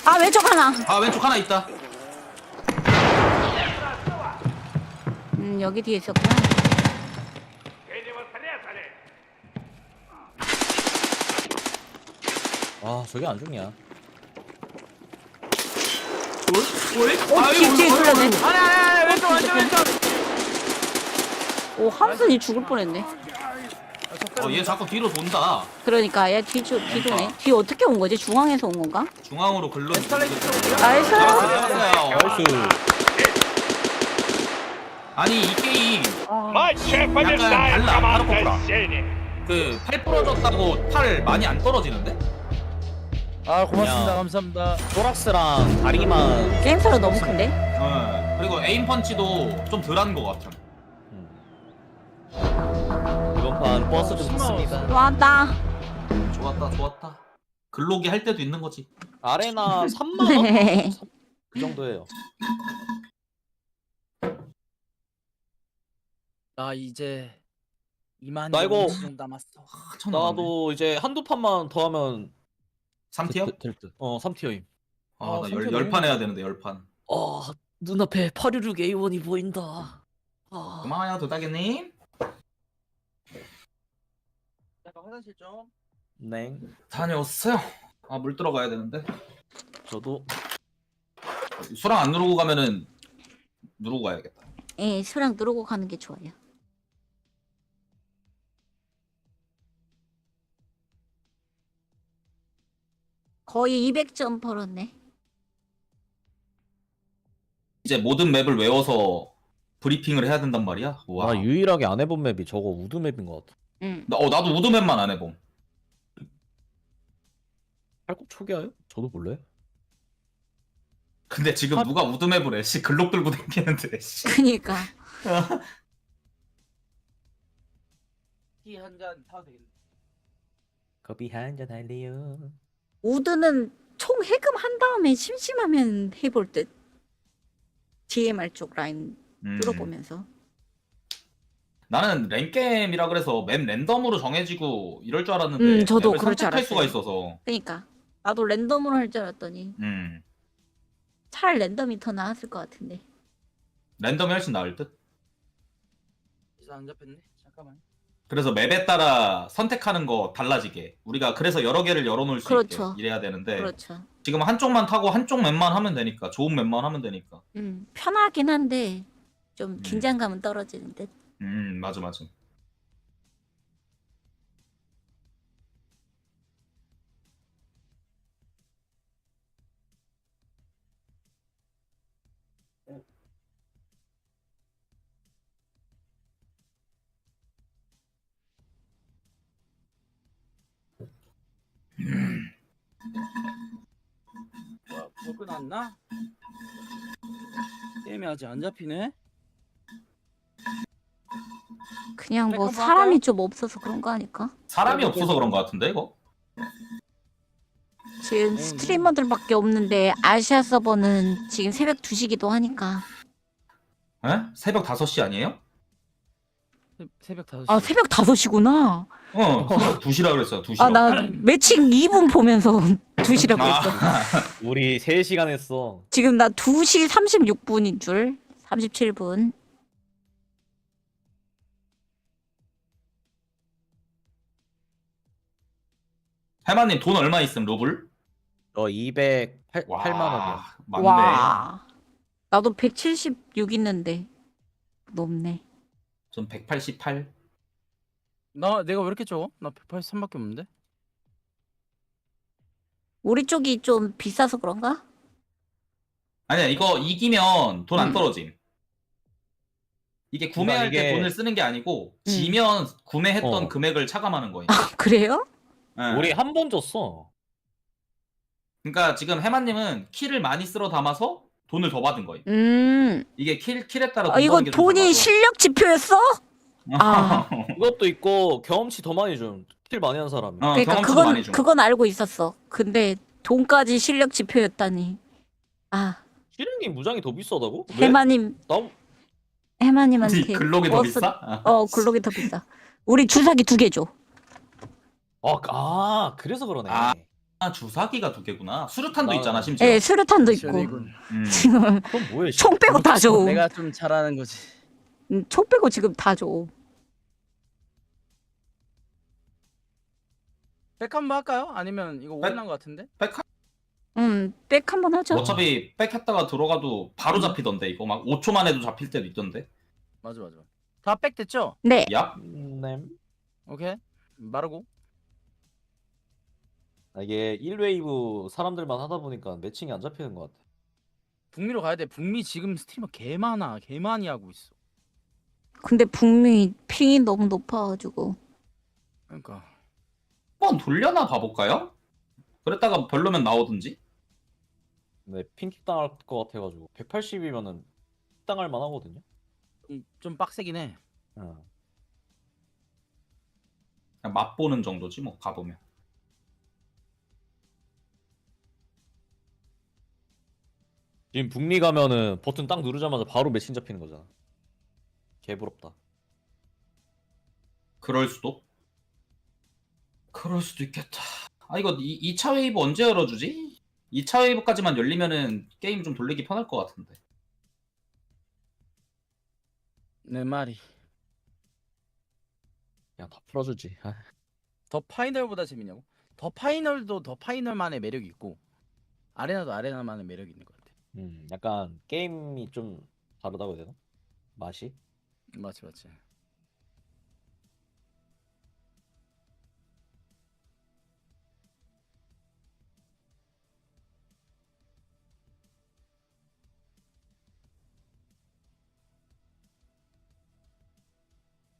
아 왼쪽 하나. 아 왼쪽 하나 있다. 여기 뒤에 있었구나. 아 저게 안 죽냐? 뒤에 돌렸네. 아니 왼쪽. 오 함순이 죽을 뻔했네. 얘 자꾸 뒤로 돈다. 그러니까 얘 뒤도네. 뒤 어떻게 온 거지? 중앙에서 온 건가? 중앙으로 글로. 나이스. 나이스. 아니 이 게임 약간 달라. 타르코프랑. 그 팔 부러졌다고 팔 많이 안 떨어지는데? 아 고맙습니다. 그냥- 감사합니다. 토락스랑 다리만 게임소로 너무 큰데? 그리고 에임 펀치도 좀 덜한 것 같아. 이번 판 버스 좀 있습니다. 왔다. 좋았다. 글로기 할 때도 있는 거지. 아레나 3만 원? 그 정도예요. 나 이제 2만 나 이거- 정도 남았어. 나도 이제 한두 판만 더 하면 3티어? 될 듯. 3티어임. 나 3티어 10판 해야 되는데 10판. 눈앞에 816 A1이 보인다. 고마워요 도다기님. 잠깐 화장실 좀. 네. 다녀왔어요. 물 들어가야 되는데. 저도 수랑 안 누르고 가면은 누르고 가야겠다. 예, 수랑 누르고 가는 게 좋아요. 거의 200점 벌었네. 이제 모든 맵을 외워서 브리핑을 해야 된단 말이야. 와. 나 유일하게 안 해본 맵이 저거 우드 맵인 것 같아. 응. 나도 우드 맵만 안 해봄. 팔꿈 초기화요? 저도 몰라요. 근데 지금 누가 우드 맵을 해? 글록 들고 다니는데. 그니까. 티 한 잔 타도 되겠네. 커피 한잔 할래요. 우드는 총 해금한 다음에 심심하면 해볼 듯. DMR 쪽 라인 뚫어보면서. 나는 랭겜이라 그래서 맵 랜덤으로 정해지고 이럴 줄 알았는데 저도 맵을 그럴 줄 선택할 알았어요. 수가 있어서. 그니까. 나도 랜덤으로 할 줄 알았더니 차라리 랜덤이 더 나았을 것 같은데. 랜덤이 훨씬 나을 듯. 이사 안 잡혔네. 잠깐만. 그래서 맵에 따라 선택하는 거 달라지게. 우리가 그래서 여러 개를 열어놓을 수 그렇죠. 있게 이래야 되는데 그렇죠. 지금 한쪽만 타고 한쪽 맵만 하면 되니까 좋은 맵만 하면 되니까. 편하긴 한데 좀 긴장감은 떨어지는 듯. 맞아 맞아. 뭐야, 버그 났나? 게임이 아직 안 잡히네. 그냥 뭐 백업 사람이 할까요? 좀 없어서 그런 거 아닐까? 사람이 없어서 그런 거 같은데 이거? 지금 스트리머들밖에 없는데 아시아 서버는 지금 새벽 2시기도 하니까. 에? 새벽 5시 아니에요? 새벽 5시. 아 새벽 5시구나. 새벽 2시라 그랬어. 2시. 아 나 매칭 2분 보면서 2시라고 했어. 우리 3시간 했어. 지금 나 2시 36분인 줄. 37분. 해마님 돈 얼마 있음 루블? 저 208만 원이야. 맞네. 와. 나도 176 있는데 높네. 전 188. 내가 왜 이렇게 적어? 나 183밖에 없는데. 우리 쪽이 좀 비싸서 그런가? 아니야 이거 이기면 돈 안 떨어짐. 이게 구매할 때 돈을 쓰는 게 아니고 지면 구매했던 금액을 차감하는 거예요. 아 그래요? 네. 우리 한 번 줬어. 그러니까 지금 해마님은 킬을 많이 쓸어 담아서 돈을 더 받은 거예요. 이게 킬에 따라 돈 이거 버는 게좀 돈이 달라서. 실력 지표였어? 아. 그것도 있고 경험치 더 많이 준. 킬 많이 한 사람이. 그러니까 그건 알고 있었어. 근데 돈까지 실력 지표였다니. 아. 실행님 무장이 더 비싸다고? 해마님. 해마님한테. 글록이 더 비싸? 글록이 더 비싸. 우리 주사기 2개 줘. 그래서 그러네. 주사기가 2개구나. 수류탄도 있잖아 심지어. 네, 수류탄도 있고. 지금 그럼 뭐야? 총 빼고 다 줘. 내가 좀 잘하는 거지. 총 빼고 지금 다 줘. 백 한번 할까요? 아니면 이거 오인한 거 같은데? 백 한번 하죠. 어차피 백 했다가 들어가도 바로 잡히던데 이거 막 5초만 해도 잡힐 때도 있던데. 맞아. 다 백 됐죠? 네. 야? 네. 오케이. 마르고. 이게 1웨이브 사람들만 하다 보니까 매칭이 안 잡히는 것 같아. 북미로 가야 돼. 북미 지금 스트리머 개 많이 하고 있어. 근데 북미 핑이 너무 높아가지고. 그러니까. 한번 돌려나 봐볼까요? 그랬다가 별로면 나오든지. 네, 핑킥 당할 것 같아가지고 180이면은 당할 만하거든요. 좀 빡세긴 해. 그냥 맛보는 정도지 뭐 가보면. 지금 북미 가면은 버튼 딱 누르자마자 바로 매칭 잡히는 거잖아. 개부럽다. 그럴 수도 있겠다. 이거 2차 웨이브 언제 열어주지? 2차 웨이브까지만 열리면은 게임 좀 돌리기 편할 것 같은데. 내 말이. 야, 다 풀어주지. 더 파이널보다 재밌냐고? 더 파이널도 더 파이널만의 매력이 있고 아레나도 아레나만의 매력이 있는 것 같아. 약간 게임이 좀 다르다고 해야 되나? 맛이? 맞지.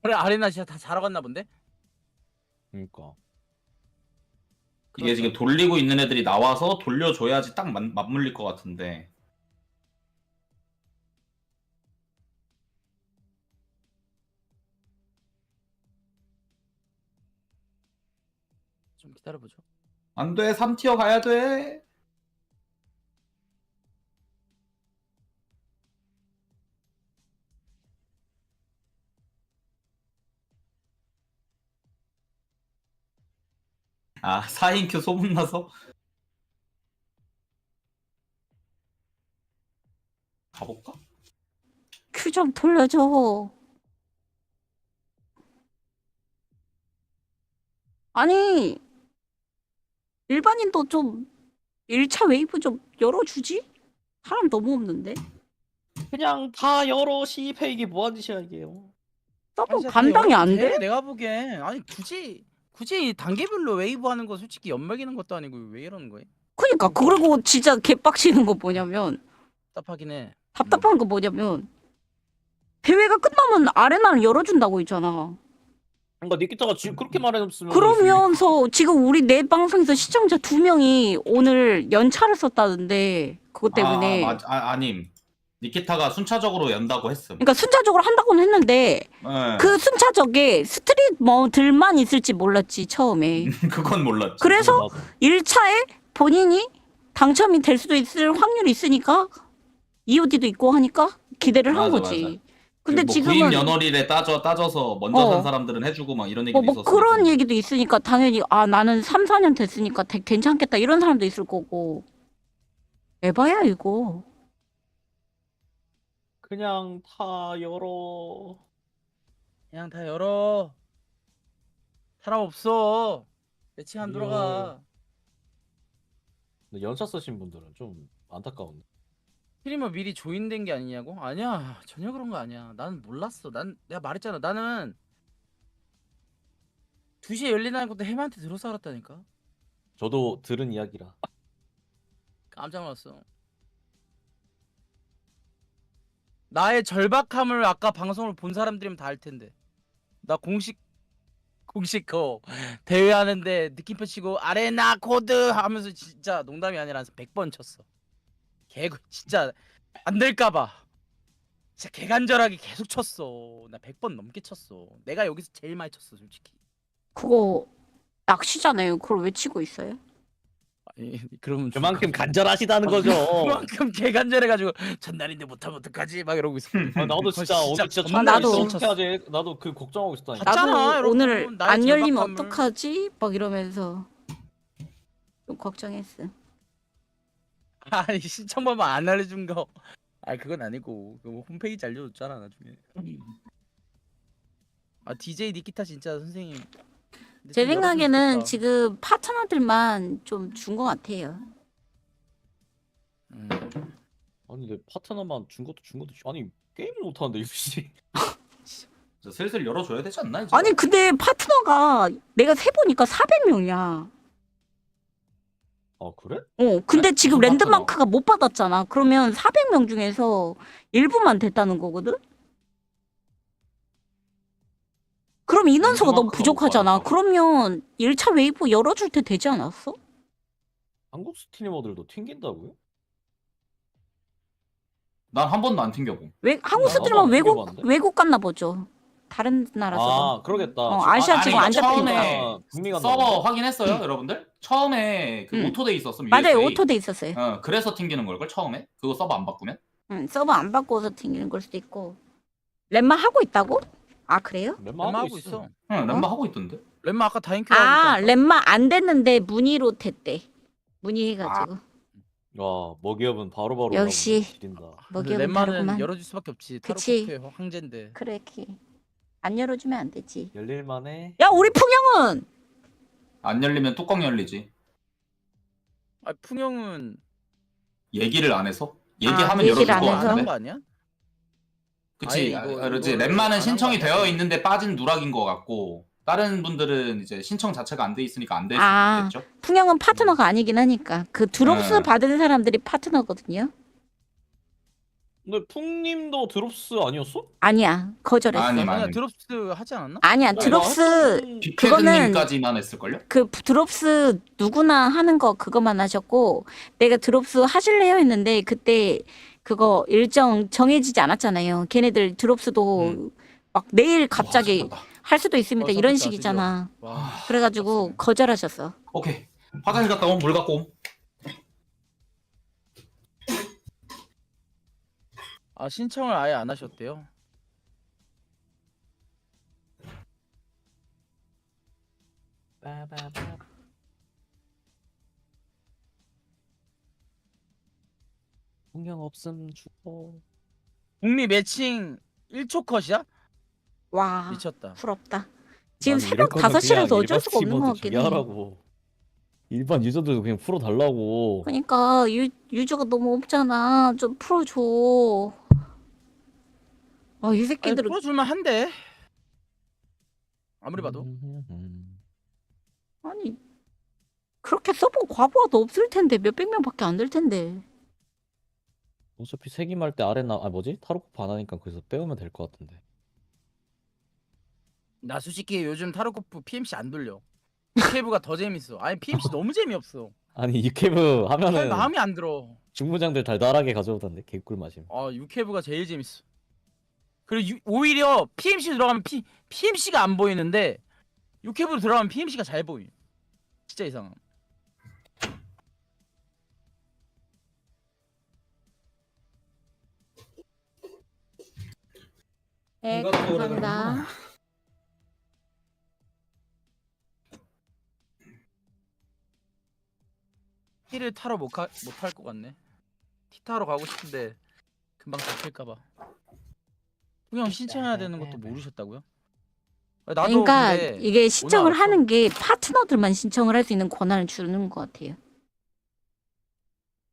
그래 아레나 진짜 다 자러 갔나 본데? 그러니까. 이게 지금 돌리고 있는 애들이 나와서 돌려줘야지 딱 맞물릴 것 같은데. 좀 기다려보죠. 안 돼, 3티어 가야 돼. 아, 4인큐 소문나서? 가볼까? 큐 좀 돌려줘. 아니 일반인도 좀 1차 웨이브 좀 열어주지? 사람 너무 없는데? 그냥 다 열어 시입해 이게 뭐하는 짓이야 이게요. 서버 감당이 안 돼? 내가 보기엔 아니 굳이 단계별로 웨이브 하는 거 솔직히 연맥이는 것도 아니고 왜 이러는 거야? 그니까 그리고 진짜 개빡치는 거 뭐냐면 답답하긴 해. 답답한 거 뭐냐면 대회가 끝나면 아레나를 열어준다고 있잖아. 그러니까 니키타가 지금 그렇게 말해줬으면 그러면서 지금 우리 내 방송에서 시청자 2명이 오늘 연차를 썼다는데 그것 때문에 아님. 니키타가 순차적으로 연다고 했음. 그러니까 순차적으로 한다고는 했는데 네. 그 순차적에 스트리머들만 있을지 몰랐지 처음에. 그건 몰랐지. 그래서 1차에 본인이 당첨이 될 수도 있을 확률이 있으니까 EOD도 있고 하니까 기대를 한 맞아, 거지. 맞아. 근데 뭐 지금은 구입 연월일에 따져서 먼저 산 사람들은 해주고 막 이런 얘기도 뭐 있었어. 그런 얘기도 있으니까 당연히 아 나는 3, 4년 됐으니까 괜찮겠다 이런 사람도 있을 거고. 에바야 이거. 그냥 다 열어. 그냥 다 열어. 사람 없어. 매칭 안 들어가. 근데 연차 쓰신 분들은 좀 안타까운데. 스트리머 미리 조인된 게 아니냐고? 아니야 전혀 그런 거 아니야. 난 몰랐어. 내가 말했잖아. 나는 2시에 열린다는 것도 햄한테 들어서 알았다니까. 저도 들은 이야기라. 깜짝 놀랐어. 나의 절박함을 아까 방송을 본 사람들이면 다 알 텐데. 나 공식 그 대회하는데 느낌표 치고 아레나 코드 하면서 진짜 농담이 아니라 100번 쳤어. 진짜 안 될까봐 진짜 개간절하게 계속 쳤어. 나 100번 넘게 쳤어. 내가 여기서 제일 많이 쳤어 솔직히. 그거 낚시잖아요. 그걸 왜 치고 있어요? 아니 그러면 그만큼 간절하시다는 거죠. 그만큼 개간절해가지고 전날인데 못하면 어떡하지 막 이러고 있어. 나도 진짜 오늘 진짜 아, 나도. 어떻게 하지? 나도 그 걱정하고 있었다니까. 봤잖아, 나도 여러분. 오늘 나의 안 열리면 절박함을. 어떡하지? 막 이러면서 좀 걱정했어. 아니 신청번호 안 알려준 거. 아니 그건 아니고 그 홈페이지 알려줬잖아 나중에. 아 DJ 니키타 진짜 선생님. 근데 제 좀 열어주면 생각에는 좋겠다. 지금 파트너들만 좀 준 것 같아요. 아니 내 파트너만 준 것도 아니 게임을 못 하는데 이씨. 슬슬 열어줘야 되지 않나 이제? 아니 근데 파트너가 내가 세보니까 400명이야. 아 그래? 근데 지금 무슨 랜드마크가 못 받았잖아. 그러면 400명 중에서 일부만 됐다는 거거든? 그럼 인원수가 너무 랜드마크가 부족하잖아. 못 받았다고? 그러면 1차 웨이브 열어줄 때 되지 않았어? 한국 스트리머들도 튕긴다고요? 난 한 번도 안 튕겨봄. 한국 나도 스트리머 안 외국 튕겨봤는데? 외국 갔나 보죠. 다른 나라서. 아 그러겠다. 아시아 아니, 지금 안 잡히니까. 처음에 북미 간다 서버 그러는데? 확인했어요, 여러분들? 처음에 그 오토돼 있었음. 맞아요. USA. 오토돼 있었어요. 그래서 튕기는 걸걸 처음에? 그거 서버 안 바꾸면? 서버 안 바꿔서 튕기는 걸 수도 있고. 렘마 하고 있다고? 아 그래요? lem마 렘마 하고 하고 있어. 있어. 응, 렘마 하고 있던데. 렘마 아까 다인큐 아 하고 있잖아. 렘마 안 됐는데 문의로 됐대. 문의해가지고. 와 먹이업은 바로바로 역시. 올라오네. 지린다. 먹이업은 렘마는 다르구만. 열어줄 수밖에 없지. 그치. 타르코프의 황제인데. 그래 안 열어주면 안 되지. 열릴만해. 야 우리 풍영은 안 열리면 뚜껑 열리지. 아 풍영은 얘기를 안 해서? 얘기하면 얘기를 열어줄 안 거 해서? 하는 같은데? 거 아니야? 그치. 아니, 이거- 그렇지. 이거 렘마는 안 신청이 한거 되어 같아. 있는데 빠진 누락인 것 같고 다른 분들은 이제 신청 자체가 안 돼 있으니까 안 될 수 아. 있겠죠. 풍영은 파트너가 아니긴 하니까 그 드롭스 네. 받은 사람들이 파트너거든요. 근데 풍님도 드롭스 아니었어? 아니야 거절했어. 아니, 아니야 드롭스 하지 않았나? 아니야 나 드롭스 그거는 빅헤드님까지만 했을걸요? 그 드롭스 누구나 하는 거 그거만 하셨고 내가 드롭스 하실래요 했는데 그때 그거 일정 정해지지 않았잖아요. 걔네들 드롭스도 막 내일 갑자기 와, 잠깐만. 할 수도 있습니다. 이런 섞였다, 식이잖아. 와. 그래가지고 거절하셨어. 오케이. 화장실 갔다 오면 물 갖고 옴. 아 신청을 아예 안 하셨대요. 빠바바. 풍경 없음 죽어. 북미 매칭 1초 컷이야? 와 미쳤다. 부럽다. 지금 아니, 이럴 새벽 거면 5시라서 그냥 어쩔 수가 없는 것 일반 같긴 스팀워드 해. 하라고. 일반 유저들도 그냥 풀어 달라고. 그러니까 유저가 너무 없잖아. 좀 풀어줘. 아, 이 아니 새끼들은 풀어줄만 한데 아무리 봐도. 아니 그렇게 써본 과부하도 없을 텐데 몇백 명밖에 안 될 텐데. 어차피 세김할 때 아레나 뭐지? 타르코프 안 하니까 그래서 빼오면 될 것 같은데. 나 솔직히 요즘 타르코프 PMC 안 돌려. 유케브가 더 재밌어. 아니 PMC 너무 재미없어. 아니 유케브 할 하면은 마음이 안 들어. 중부장들 달달하게 가져오던데 개꿀 맛임. 아 유케브가 제일 재밌어. 그리고 오히려 PMC 들어가면 PMC가 안 보이는데 유케브로 들어가면 PMC가 잘 보임. 진짜 이상함. 네, 감사합니다. 티를 타러 못할 것 같네. 티 타러 가고 싶은데 금방 잡힐까봐. 그냥 신청해야 되는 것도 모르셨다고요? 나도 그러니까 근데 이게 신청을 오늘 알았어. 하는 게 파트너들만 신청을 할 수 있는 권한을 주는 것 같아요.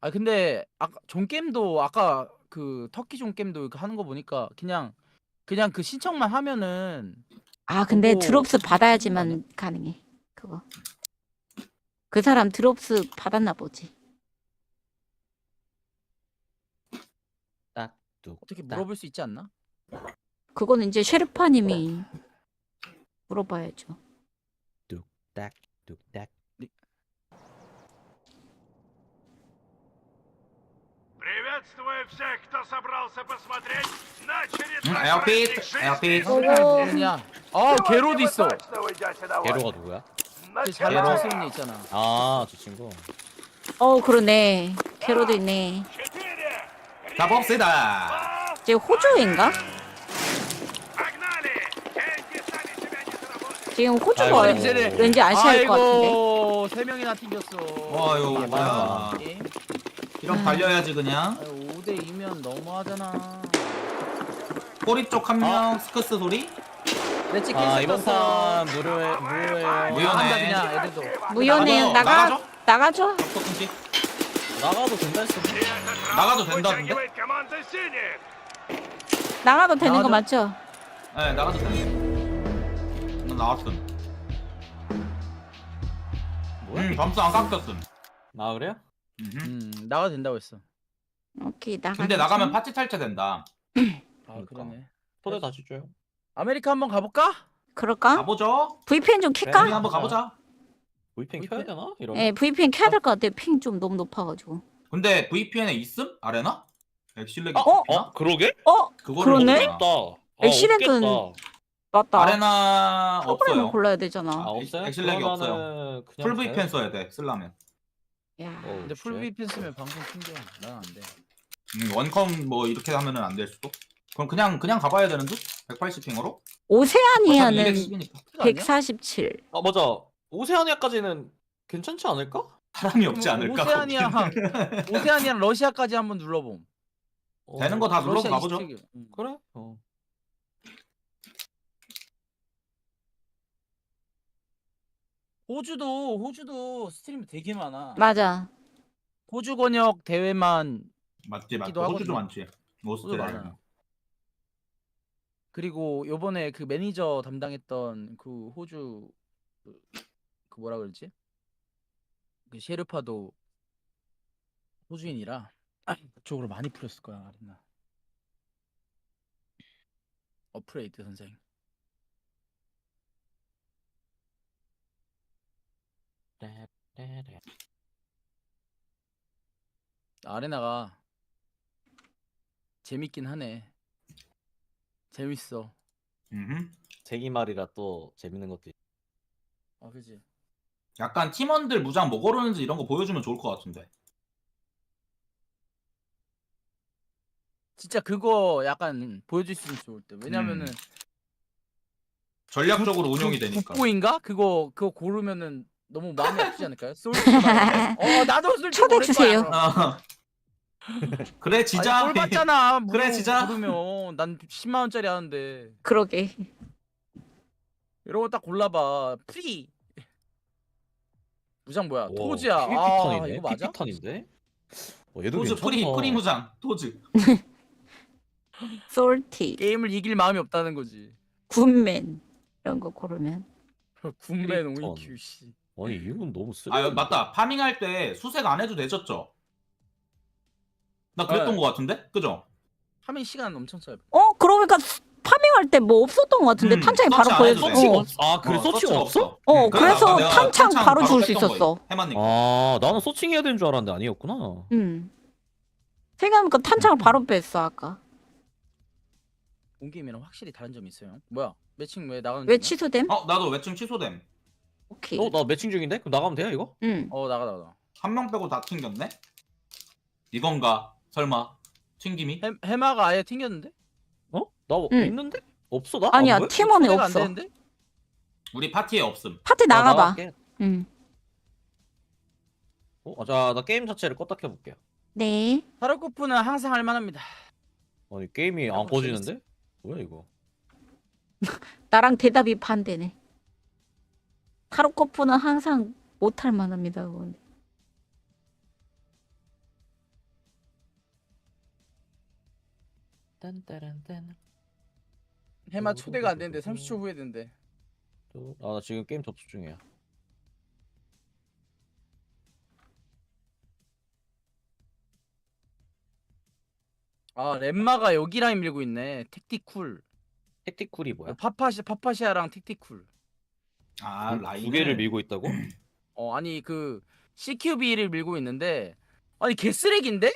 아 근데 아까 존게임도 아까 그 터키 존게임도 이렇게 하는 거 보니까 그냥 그 신청만 하면은 아, 근데 보고 드롭스 하는 거 아니야? 받아야지만 가능해. 그거. 그 사람 드롭스 받았나 보지. 어떻게 물어볼 수 있지 않나? 그거는 이제 쉐르파님이 물어봐야죠. 뚝딱 뚝딱. Приветствую всех, кто собрался посмотреть на 에어핏, 에어핏. 뭐냐? 아 게로도 있어. 게로가 누구야? 잘 맞춰서 있는 있잖아. 아, 저 친구. 그러네. 캐로도 있네. 가봅시다. 이제 호주인가? 지금 호주가 왠지 아시아일 것 같은데. 아이고 3명이나 튕겼어. 와 이거 뭐야? 이런 달려야지 그냥. 5대 2면 너무하잖아. 꼬리 쪽 한 명 스커스 소리. 아 이번 판 무료예요. 한다 그냥 애들도. 무연해. 나가죠. 나가도 된다 했어. 나가도 된다는데? 나가도 되는 거 맞죠? 네 나가도 된대. 나 나왔음. 점수 안 깎였음. 아 그래요? 나가도 된다고 했어. 오케이 나가. 근데 나가면 파티 탈퇴된다. 아 그러네. 초대 다시 줘요. 아메리카 한번 가볼까? 그럴까? 가보죠. VPN 좀 우리 킬까? 한번 가보자. VPN 켜야 되나? 이러면? 네, VPN 켜야 될 것 같아요. 핑 좀 너무 높아가지고. 근데 VPN에 있음? 아레나? 엑실렉이 그러게? 그거를 그러네? 모르겠다. 엑시렌트는 맞다. 아레나 프로그램을 없어요. 골라야 되잖아. 없어요? 엑실렉이 없어요. 그러면은 그냥 풀 VPN 써야 돼. 쓰려면. 야. 근데 풀 VPN 쓰면 방송 튕겨. 난 안 돼. 원컴 뭐 이렇게 하면은 안 될 수도. 그럼 그냥 가봐야 되는 듯? 180핑으로? 오세아니아는 210이니까. 147. 아 맞아. 오세아니아까지는 괜찮지 않을까? 사람이 없지 않을까? 오세아니아랑 러시아까지 한번 눌러봄. 되는 거 다 눌러서 러시아 가보죠. 27개. 그래? 호주도 스트림 되게 많아. 맞아. 호주 권역 대회만 맞지. 기도 호주도 하거든요. 많지. 오스트레일리아. 많아. 그리고 요번에 그 매니저 담당했던 그 호주 그 뭐라 그러지? 그 셰르파도 호주인이라 그쪽으로 많이 풀렸을 거야 아레나. 어프레이드 선생. 아레나가 재밌긴 하네. 재밌어. 제기말이라 또 재밌는 것도 있. 그지. 약간 팀원들 무장 뭐 고르는지 이런 거 보여주면 좋을 것 같은데. 진짜 그거 약간 보여줄 수 있으면 좋을 때. 왜냐면은 전략적으로 운용이 되니까. 국보인가? 그거 고르면은 너무 마음이 아프지 않을까요? 솔직히 나도 솔직히 초대 주세요. 그래 지자. 꼴 받잖아. 그래 지자. 고르면 난 10만 원짜리 하는데. 그러게. 이런 거 딱 골라봐. 프리. 무장 뭐야? 오, 토즈야. 아 피피턴이네. 이거 맞아? 피피턴인데? 얘도 토즈 괜찮다. 프리 무장 토즈. 솔티, 게임을 이길 마음이 없다는 거지. 굿맨 이런 거 고르면. 군맨 프리턴. 오이큐 씨. 아니 이건 너무 쓰레기. 아 맞다. 파밍할 때 수색 안 해도 되셨죠? 나 그랬던 네. 거 같은데? 그죠? 파밍 시간 엄청 짧아. 그러니까 파밍할 때 뭐 없었던 것 같은데 탄창이 바로 서치 안 보여줘. 해도 돼. 아 그래 서치가 서치가 없어? 그래서 내가 탄창 바로 줄 수 뺐던 거예요. 있었어. 해만님. 아 나는 서칭해야 되는 줄 알았는데 아니었구나. 생각해보니까 탄창을 바로 뺐어 아까. 본 게임이랑 확실히 다른 점이 있어요. 뭐야? 매칭 왜 나가는 왜 중이야? 취소됨? 나도 외증 취소됨. 오케이. 나 매칭 중인데? 그럼 나가면 돼요 이거? 나가. 한 명 빼고 다 튕겼네? 이건가? 설마 튕김이? 해마가 아예 튕겼는데? 나 응. 있는데? 없어 나? 아니야 안 보여? 팀원에 초대가 안 없어. 되는데? 우리 파티에 없음. 파티 나 나가봐. 나갈게. 응. 자, 나 게임 자체를 껐다 켜볼게요. 네. 타르코프는 항상 할만합니다. 아니 게임이 안 꺼지는데? 뭐야 이거? 나랑 대답이 반대네. 타르코프는 항상 못할 만합니다. 그건. 딴따란딴. 해마 초대가 안 되는데 30초 후에 된대. 나 지금 게임 접속 중이야. 아 렘마가 여기랑 밀고 있네. 택티쿨. 택티쿨이 뭐야? 파파시아랑 택티쿨. 아 라인 두 개를 밀고 있다고? 아니 그 CQB를 밀고 있는데 아니 개쓰레기인데?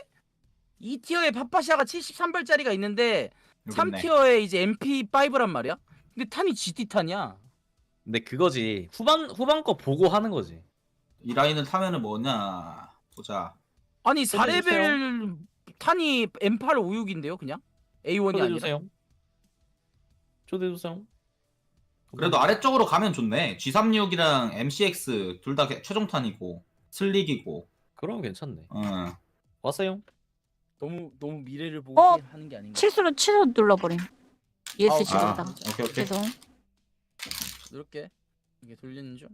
2티어에 파파시아가 73발짜리가 있는데 3티어에 이제 MP5란 말이야? 근데 탄이 GT 탄이야. 근데 그거지. 후반 거 보고 하는 거지. 이 라인을 타면은 뭐냐 보자. 아니 4레벨 탄이 M8 56인데요 그냥? A1이 아니라? 초대해주세요. 그래도 아래쪽으로 가면 좋네. G36이랑 MCX 둘 다 최종탄이고 슬릭이고. 그럼 괜찮네. 응. 왔어요. 너무 미래를 보고 하는 게 아닌가? 실수로 취소 눌러버림. ESC보다. 오케이. 죄송. 이렇게 이게 돌리는 중.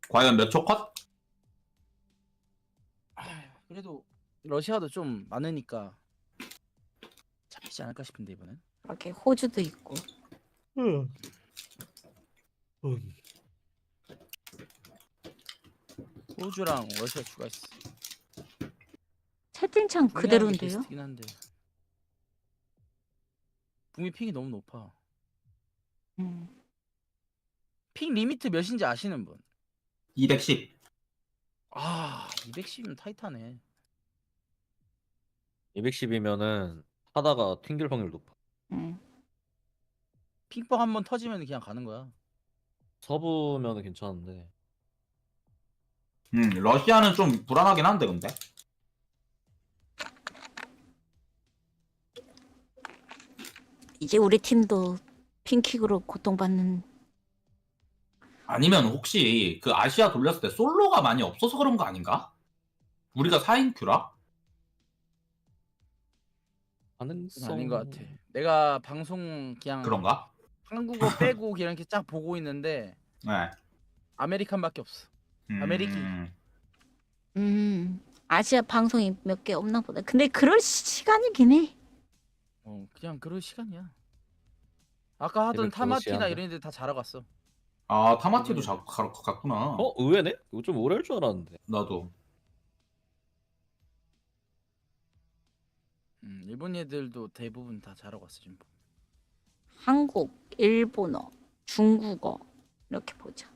과연 몇 초 컷? 그래도 러시아도 좀 많으니까 잡히지 않을까 싶은데 이번엔. 이렇게 호주도 있고. 호주랑 러시아 추가했어. 채팅창 그대로인데요? 베스트긴 한데. 북미 핑이 너무 높아. 핑 리미트 몇인지 아시는 분? 210. 210이면 타이타네. 210이면은 하다가 튕길 확률 높아. 핑뻥 한번 터지면 그냥 가는 거야. 서부면은 괜찮은데. 러시아는 좀 불안하긴 한데 근데. 이제 우리 팀도 핑킥으로 고통받는. 아니면 혹시 그 아시아 돌렸을 때 솔로가 많이 없어서 그런 거 아닌가? 우리가 4인 큐라? 아닌 것 같아. 내가 방송 그냥 그런가? 한국어 빼고 그냥 이렇게 쫙 보고 있는데 네. 아메리칸밖에 없어. 아메리키. 아시아 방송이 몇 개 없나 보다. 근데 그럴 시간이긴 해. 그냥 그럴 시간이야. 아까 하던 타마티나 이런 애들 다 자러 갔어. 아 타마티도 갔구나. 의외네? 이거 좀 오래 할 줄 알았는데. 나도. 일본 애들도 대부분 다 자러 갔어 지금. 한국, 일본어, 중국어 이렇게 보자.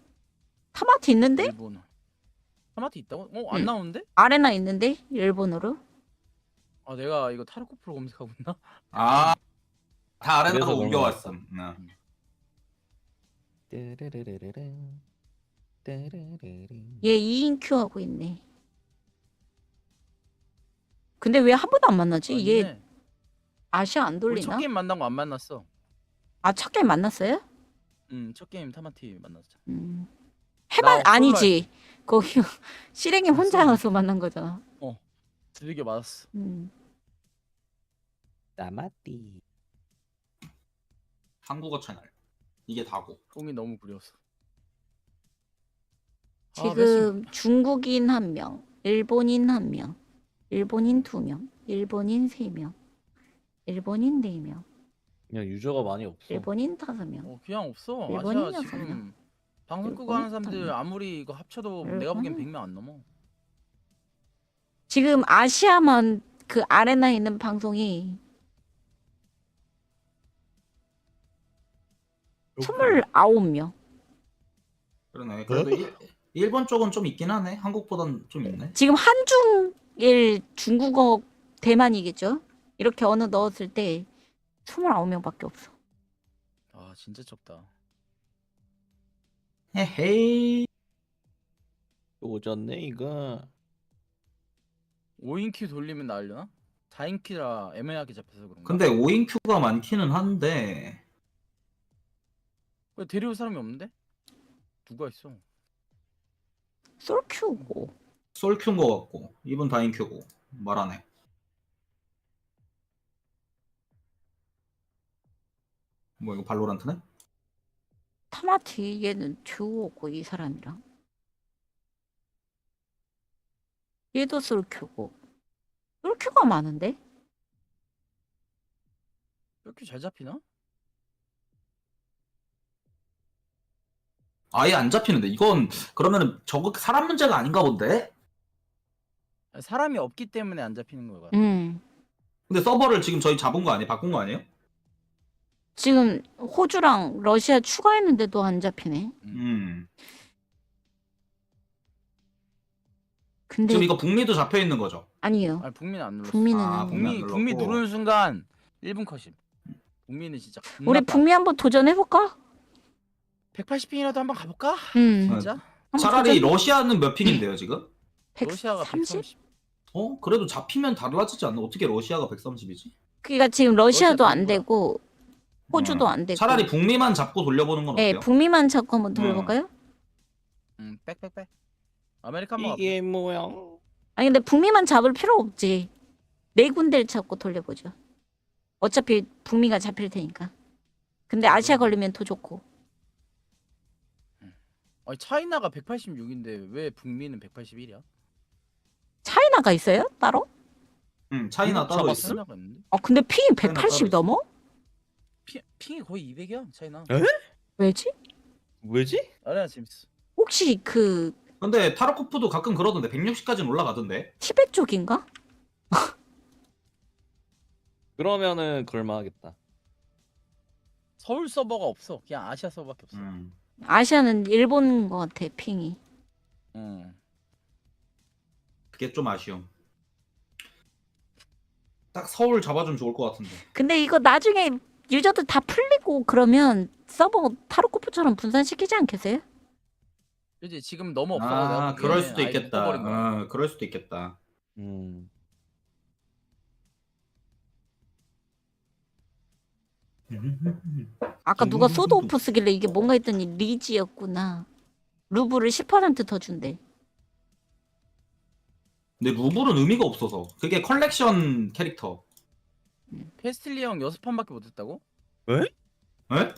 타마티 있는데? 일본어. 타마티 있다고? 안 나오는데? 아레나 있는데 일본어로? 내가 이거 타르코프로 검색하고 있나? 다 아래로 그래서 옮겨왔음. 얘 2인 큐 하고 있네. 근데 왜 한 번도 안 만나지? 얘 아시아 안 우리 돌리나? 첫 게임 만난 거 안 만났어. 첫 게임 만났어요? 첫 게임 타마티 만났어. 해만 아니지. 거기 실행이 혼자 와서 만난 거잖아. 들리게 맞았어. 나마띠. 한국어 채널. 이게 다고. 똥이 너무 구려서. 지금 중국인 1명, 일본인 1명, 일본인 2명, 일본인 3명, 일본인 4명, 그냥 유저가 많이 없어. 일본인 5명. 그냥 없어. 일본인 아시아 6명. 지금 방송 끄고 일본인 하는 사람들 5명. 아무리 이거 합쳐도 내가 보기엔 100명 안 넘어. 지금 아시아만 그 아레나에 있는 방송이 29명. 그러네. 그래도 일본 쪽은 좀 있긴 하네. 한국보단 좀 있네. 지금 한중일 중국어 대만이겠죠? 이렇게 언어 넣었을 때 29명밖에 없어. 아 진짜 적다. 헤헤이. 오졌네 이거. 5인큐 돌리면 나으려나? 4인큐라 애매하게 잡혀서 그런가? 근데 5인 큐가 많기는 한데 왜 데려올 사람이 없는데? 누가 있어? 솔큐고. 솔 큐인 거 같고 이분 다인 큐고 말하네. 뭐 이거 발로란트네? 타마티 얘는 듀오고 이 사람이랑. 얘도 솔큐고. 솔큐가 많은데? 이렇게 잘 잡히나? 아예 안 잡히는데 이건 그러면은 저거 사람 문제가 아닌가 본데? 사람이 없기 때문에 안 잡히는 거야. 근데 서버를 지금 저희 잡은 거 아니에요? 바꾼 거 아니에요? 지금 호주랑 러시아 추가했는데도 안 잡히네. 근데 지금 이거 북미도 잡혀 있는 거죠? 아니요. 아니 북미는 안 눌렀어. 북미는 아, 안 북미 안 눌렀고. 북미 눌렀고. 누르는 순간 1분 컷임. 북미는 진짜 우리 북미 한번 도전해볼까? 180핑이라도 한번 가볼까? 진짜? 차라리 러시아는 몇 핑인데요 지금? 러시아가 130? 그래도 잡히면 달라지지 않나? 어떻게 러시아가 130이지? 그러니까 지금 러시아도 안 되고 호주도 안 되고. 차라리 북미만 잡고 돌려보는 건 네, 어때요? 북미만 잡고 한번 돌려볼까요? 빽빽빽. 아메리카 한번 이게 뭐야? 아니 근데 북미만 잡을 필요 없지. 네 군데를 잡고 돌려보죠. 어차피 북미가 잡힐 테니까. 근데 아시아 걸리면 더 좋고. 아니 차이나가 186인데 왜 북미는 181이야? 차이나가 있어요? 따로? 응, 차이나 따로 있어. 차이나가 있는데? 근데 핑이 차이나 180 따로 넘어? 핑이 거의 200이야 차이나. 에? 왜지? 왜지? 아레나 재밌어. 혹시 그 근데 타르코프도 가끔 그러던데 160까지는 올라가던데. 티베트 쪽인가? 그러면은 그럴만하겠다. 서울 서버가 없어. 그냥 아시아 서버밖에 없어. 아시아는 일본인 것 같아 핑이. 그게 좀 아쉬움. 딱 서울 잡아주면 좋을 것 같은데. 근데 이거 나중에 유저들 다 풀리고 그러면 서버 타르코프처럼 분산시키지 않겠어요? 그지 지금 너무 없어. 아, 그럴 수도 있겠다. 그럴 수도 있겠다. 아까 누가 소드 오프 쓰길래 이게 뭔가 했더니 리지였구나. 루브를 10%더 준대. 근데 루블은 의미가 없어서. 그게 컬렉션 캐릭터. 페스틸리 형 6판밖에 못했다고? 에? 에?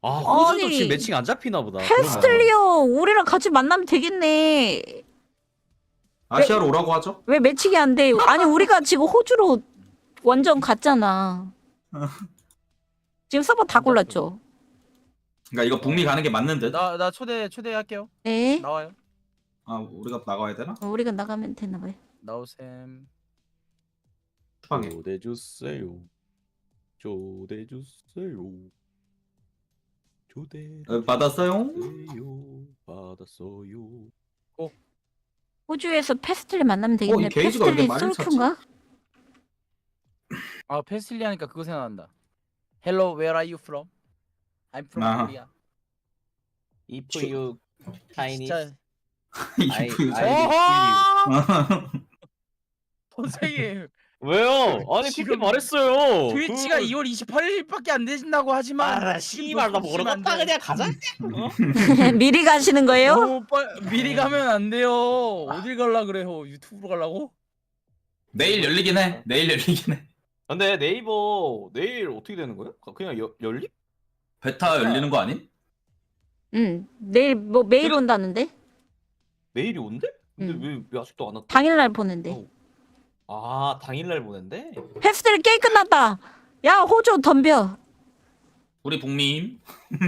아 호주도 아니, 지금 매칭 안 잡히나 보다. 페스틀리오 우리랑 같이 만나면 되겠네. 아시아로 오라고 하죠? 왜 매칭이 안 돼? 아니 우리가 지금 호주로 완전 갔잖아. 지금 서버 다 골랐죠. 그러니까 이거 북미 가는 게 맞는 듯? 나 초대할게요. 네. 나와요. 아, 우리가 나가야 되나? 우리가 나가면 되나 봐요. 나오셈. 추방해. 초대주세요. 초대주세요. 초대. 받았어요? 받았어요. 호주에서 페스틀리 만나면 되겠네. 이 게이지가 왜 페스틀리 많이 찼지? 솔큐인가? 아 페스틸리 하니까 그거 생각난다. Hello, where are you from? I'm from 아하. Korea. If you tiny. 진짜 이프유. 어허! 선생님 왜요? 아니 지금 그렇게 말했어요. 트위치가 2월 28일밖에 안 되신다고 하지만 아, 씨발 나 먹으러 갔다 그냥 가자. 미리 가시는 거예요? 미리 가면 안 돼요. 어딜 갈라 그래요? 유튜브로 가려고? 내일 열리긴 해. 내일 열리긴 해. 근데 네이버 내일 어떻게 되는 거예요? 그냥 열림? 베타 열리는 거 아님? 응. 내일 뭐 메일 온다는데? 메일이 온대? 근데 응. 왜 아직도 안 왔대? 당일날 보낸대. 아 당일날 보낸대? 패스트리 게임 끝났다. 야 호조 덤벼. 우리 북미.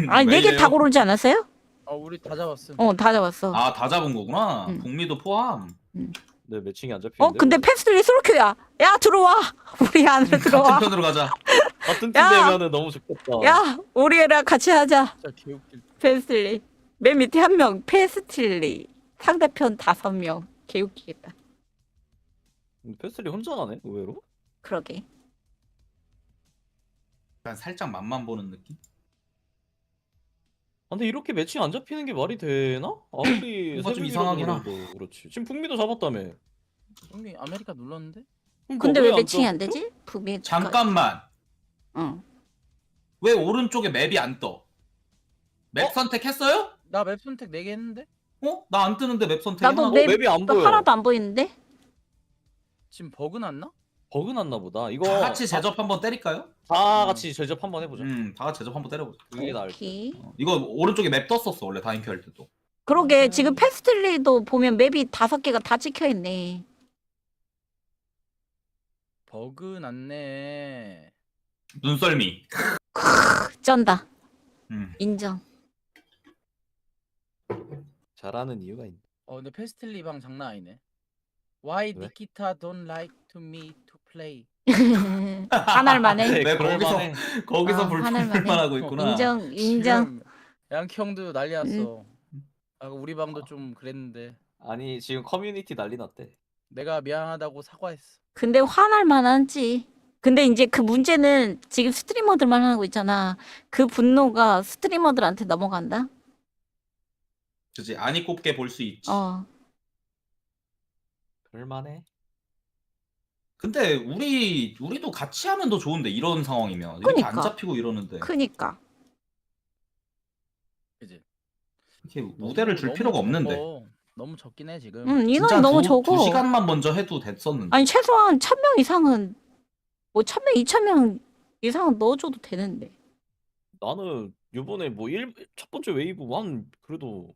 아니 왜 4개 이래요? 다 고르지 않았어요? 우리 다 잡았음. 다 잡았어. 아, 다 잡은 거구나. 응. 북미도 포함. 네 매칭이 안 잡히는데. 근데 패스트리 솔큐야. 야 들어와. 우리 안으로 들어와. 같은 편으로 가자. 같은 팀 야! 되면은 너무 좋겠다. 야 우리 애랑 같이 하자. 진짜 개웃길. 패스트리. 맨 밑에 1명 패스트리. 상대편 5명. 개웃기겠다. 패스리 혼자 가네 의외로. 그러게. 약간 살짝 맛만 보는 느낌? 근데 이렇게 매칭 안 잡히는 게 말이 되나? 아무리 뭔가 좀 새벽이라고 이상하긴 그래도 그렇지. 지금 북미도 잡았다며. 형님 아메리카 눌렀는데? 근데 왜 왜 안 매칭이 안 잡혀? 되지? 북미. 잠깐만. 응. 왜 오른쪽에 맵이 안 떠? 맵 선택했어요? 나 맵 선택 4개 했는데? 나 안 뜨는데 맵 선택 나도 하나도? 맵이 안 보여. 하나도 안 보이는데? 지금 버그 났나? 버그 났나 보다. 이거 다 같이 제접 한번 때릴까요? 다 같이 제접 한번 해보자. 다 같이 제접 한번 때려보자. 그게 나을 듯. 오케이. 이거 오른쪽에 맵 떴었어 원래 다인큐 할 때도. 그러게 지금 패스트리도 보면 맵이 5개가 다 찍혀 있네. 버그 났네. 눈썰미. 쩐다. 음. 인정. 잘하는 이유가 있네. 근데 페스틸리 방 장난 아니네. Why 왜? Nikita don't like to me to play? 한알만해. 왜 그럴만해. 거기서 하늘만 해. 불만하고 있구나. 인정. 지금 양형도 난리 났어. 음. 우리 방도 좀 그랬는데 아니 지금 커뮤니티 난리 났대. 내가 미안하다고 사과했어. 근데 화날 만하지. 근데 이제 그 문제는 지금 스트리머들만 하고 있잖아. 그 분노가 스트리머들한테 넘어간다. 그치 안이 꼽게 볼 수 있지. 그럴만해. 근데 우리도 같이 하면 더 좋은데 이런 상황이면 이렇게 안 그니까. 잡히고 이러는데 크니까. 그지? 이렇게 우대를 줄 필요가 없는데. 너무 적긴 해 지금. 인원이 너무 적어. 2시간만 먼저 해도 됐었는데. 아니 최소한 1000명 이상은 뭐 1000명, 2000명 이상은 넣어줘도 되는데. 나는 요번에 뭐 첫 번째 웨이브 한 그래도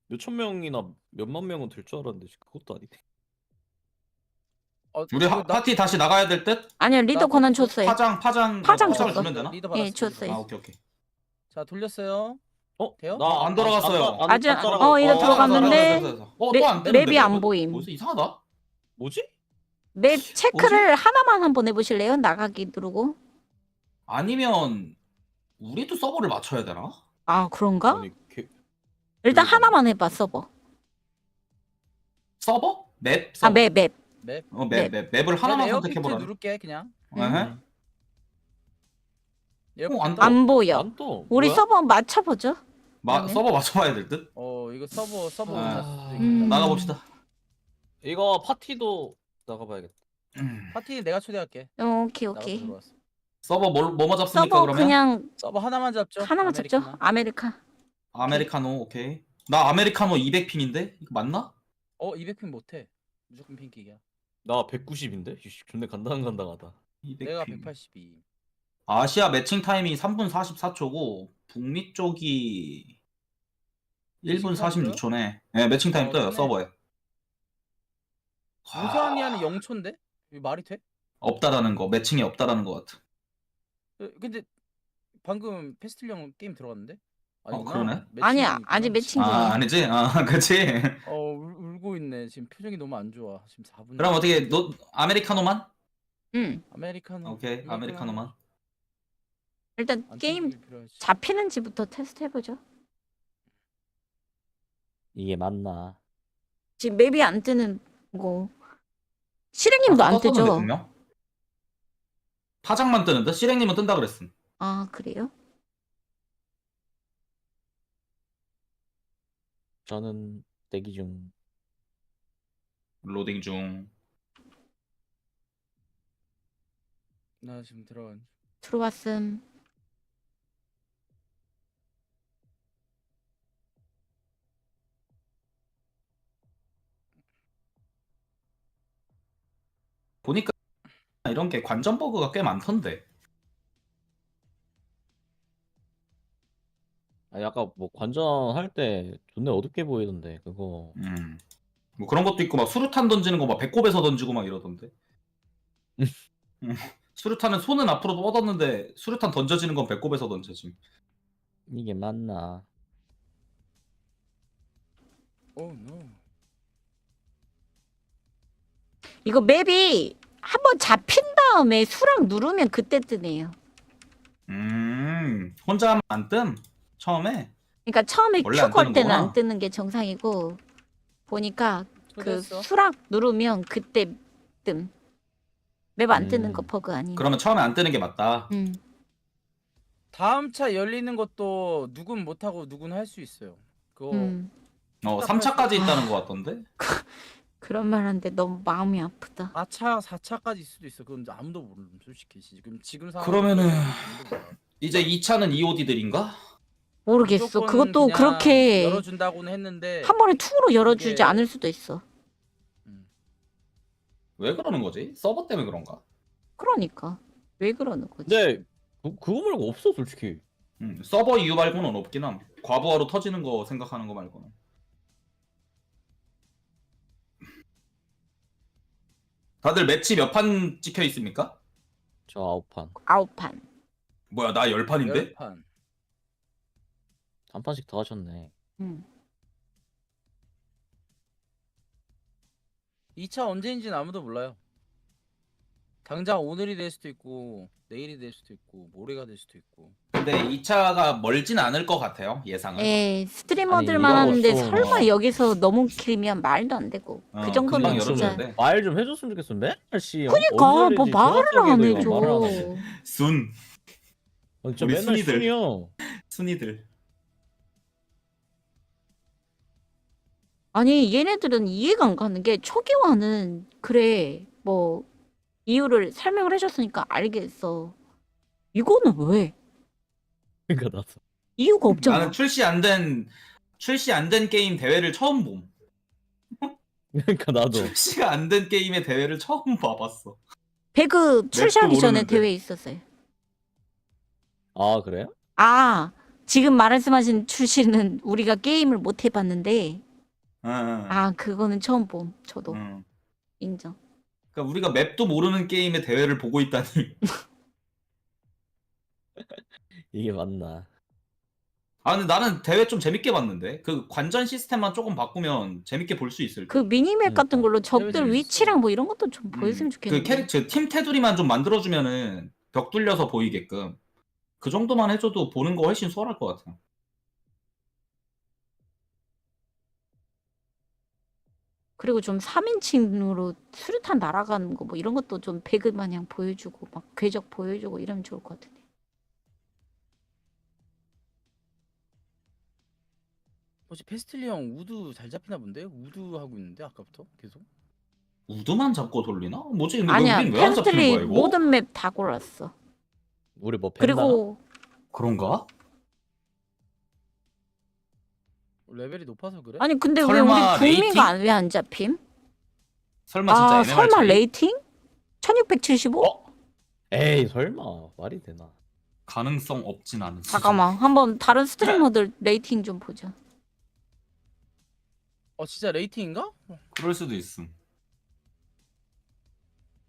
몇천 명이나 몇만 명은 될 줄 알았는데 그것도 아니네. 우리 파티 다시 나가야 될 듯? 아니요 리더 권한 줬어요. 파장 파장 줬어. 줬어. 주면 되나? 리더 예, 받았어. 줬어요. 아 오케이. 자 돌렸어요. 돼요? 나 안 돌아갔어요. 아직 따라가. 이거 들어갔는데 또 안 뜨는데. 맵이 안 보임. 벌써 이상하다. 뭐지? 맵 체크를 하나만 한번 해보실래요? 나가기 누르고. 아니면 우리도 서버를 맞춰야 되나? 아 그런가? 아니, 일단 하나만 해봐 서버. 서버? 맵? 서버. 맵. 맵. 맵을 하나만 에어피트 선택해보라. 누를게 그냥. 에헤. 안 안 보여. 안 떠. 우리 뭐야? 서버 맞춰보죠. 그러면. 서버 맞춰봐야 될 듯? 이거 서버 아, 음. 나가봅시다. 이거 파티도 나가봐야겠다. 파티 내가 초대할게. 오케이 나가서 오케이. 들어왔어. 서버 뭐뭐 잡습니까 서버 그러면? 그냥 서버 하나만 잡죠. 하나만 잡죠. 아메리카. 아메리카노 오케이. 나 아메리카노 200핀인데? 이거 맞나? 200핀 못해. 무조건 핑킥이야. 나 190인데? 존나 간당간당하다. 200핀. 내가 182. 아시아 매칭 타임이 3분 44초고 북미 쪽이 1분 46초네. 네, 매칭 타임 떠요 뜨네. 서버에. 오세아니아는 0초인데? 이거 말이 돼? 없다라는 거, 매칭이 없다라는 거 같아. 근데 방금 페스틸 형 게임 들어갔는데? 아니구나. 그러네. 매칭이 아니야 있구나. 아직 매칭 중이야. 아니지? 그치. 울고 있네. 지금 표정이 너무 안 좋아. 지금 4분. 그럼 어떻게 너 아메리카노만? 응. 아메리카노. 오케이, 아메리카노만. 일단 안 게임 튕기길 필요하지. 잡히는지부터 테스트 해보죠. 이게 맞나? 지금 맵이 안 뜨는 거. 실행님도 안 떴었는데, 뜨죠? 분명? 파장만 뜨는데? 실행님은 뜬다 그랬음. 아 그래요? 저는 대기 중. 로딩 중. 나 지금 들어간. 들어왔음. 보니까 이런 게 관전 버그가 꽤 많던데. 약간 뭐 관전할 때 존나 어둡게 보이던데 그거. 뭐 그런 것도 있고 막 수류탄 던지는 거 막 배꼽에서 던지고 막 이러던데. 수류탄은 손은 앞으로 뻗었는데 수류탄 던져지는 건 배꼽에서 던져지. 이게 맞나? 오 노. 이거 맵이 한번 잡힌 다음에 수락 누르면 그때 뜨네요. 혼자 하면 안 뜸? 처음에? 그러니까 처음에 원래 안 큐 걸 때는 뜨는구나. 안 뜨는 게 정상이고 보니까 그 초대했어. 수락 누르면 그때 뜸. 맵 안 뜨는 거 버그 아니에요. 그러면 처음에 안 뜨는 게 맞다. 다음 차 열리는 것도 누군 못하고 누군 할 수 있어요. 그거 3차까지 있다는 거 같던데? 그런 말 하는데 너무 마음이 아프다. 4차, 4차까지 있을 수도 있어. 그건 아무도 모르는 솔직히. 지금 상황. 그러면은 이제 2차는 EOD들인가? 모르겠어. 그것도 그렇게 열어준다고는 했는데 한 번에 투로 열어주지 이게- 않을 수도 있어. 왜 그러는 거지? 서버 때문에 그런가? 그러니까 왜 그러는 거지? 근데 그거 말고 없어 솔직히. 서버 이유 말고는 없긴 함. 과부하로 터지는 거 생각하는 거 말고는. 다들 매치 몇 판 찍혀 있습니까? 저 9판. 9판. 뭐야 나 10판인데? 10판. 한 판씩 더 하셨네. 2차 언제인지는 아무도 몰라요. 당장 오늘이 될 수도 있고 내일이 될 수도 있고 모레가 될 수도 있고. 근데 2차가 멀진 않을 것 같아요 예상은. 에 스트리머들만 아니, 하는데 이거 좀- 설마 여기서 너무 길면 말도 안 되고 그 정도면 금방 진짜. 열어줘야 돼. 말 좀 해줬으면 좋겠어. 맨날 씨. 그니까 뭐 말을 안 해줘. 순. 진짜 우리 맨날 순이들. 순이요. 순이들. 아니 얘네들은 이해가 안 가는 게 초기화는 그래 뭐 이유를 설명을 해줬으니까 알겠어. 이거는 왜? 그러니까 나도. 이유가 없잖아. 나는 출시 안 된 게임 대회를 처음 봄. 그러니까 나도. 출시가 안 된 게임의 대회를 처음 봐봤어. 배그 출시하기 전에 모르는데. 대회 있었어요. 아 그래요? 아 지금 말씀하신 출시는 우리가 게임을 못 해봤는데 아 그거는 처음 봄. 저도 인정. 그러니까 우리가 맵도 모르는 게임의 대회를 보고 있다니. 이게 맞나? 아 근데 나는 대회 좀 재밌게 봤는데 그 관전 시스템만 조금 바꾸면 재밌게 볼 수 있을 그 듯. 미니맵 같은 걸로 적들 재밌어. 위치랑 뭐 이런 것도 좀 보였으면 그 좋겠는데. 팀 테두리만 좀 만들어주면은 벽 뚫려서 보이게끔 그 정도만 해줘도 보는 거 훨씬 수월할 것 같아. 그리고 좀 3인칭으로 수류탄 날아가는 거 뭐 이런 것도 좀 배그 마냥 보여주고 막 궤적 보여주고 이러면 좋을 것 같은데. 혹시 페스틀리 형 우드 잘 잡히나 본데? 우드 하고 있는데 아까부터 계속. 우드만 잡고 돌리나? 뭐지? 근데 아니야 우린 왜안 잡히는 페스트리 거야 이거? 모든 맵 다 골랐어. 우리 뭐 팬다? 그리고 그런가? 레벨이 높아서 그래? 아니 근데 왜 설마 우리 레이팅? 북미가 왜 안 잡힘? 설마 진짜 아 MMR 설마 차이? 레이팅? 1675? 에이 설마 말이 되나? 가능성 없진 않은. 잠깐만 한번 다른 스트리머들 레이팅 좀 보자. 진짜 레이팅인가? 그럴 수도 있음.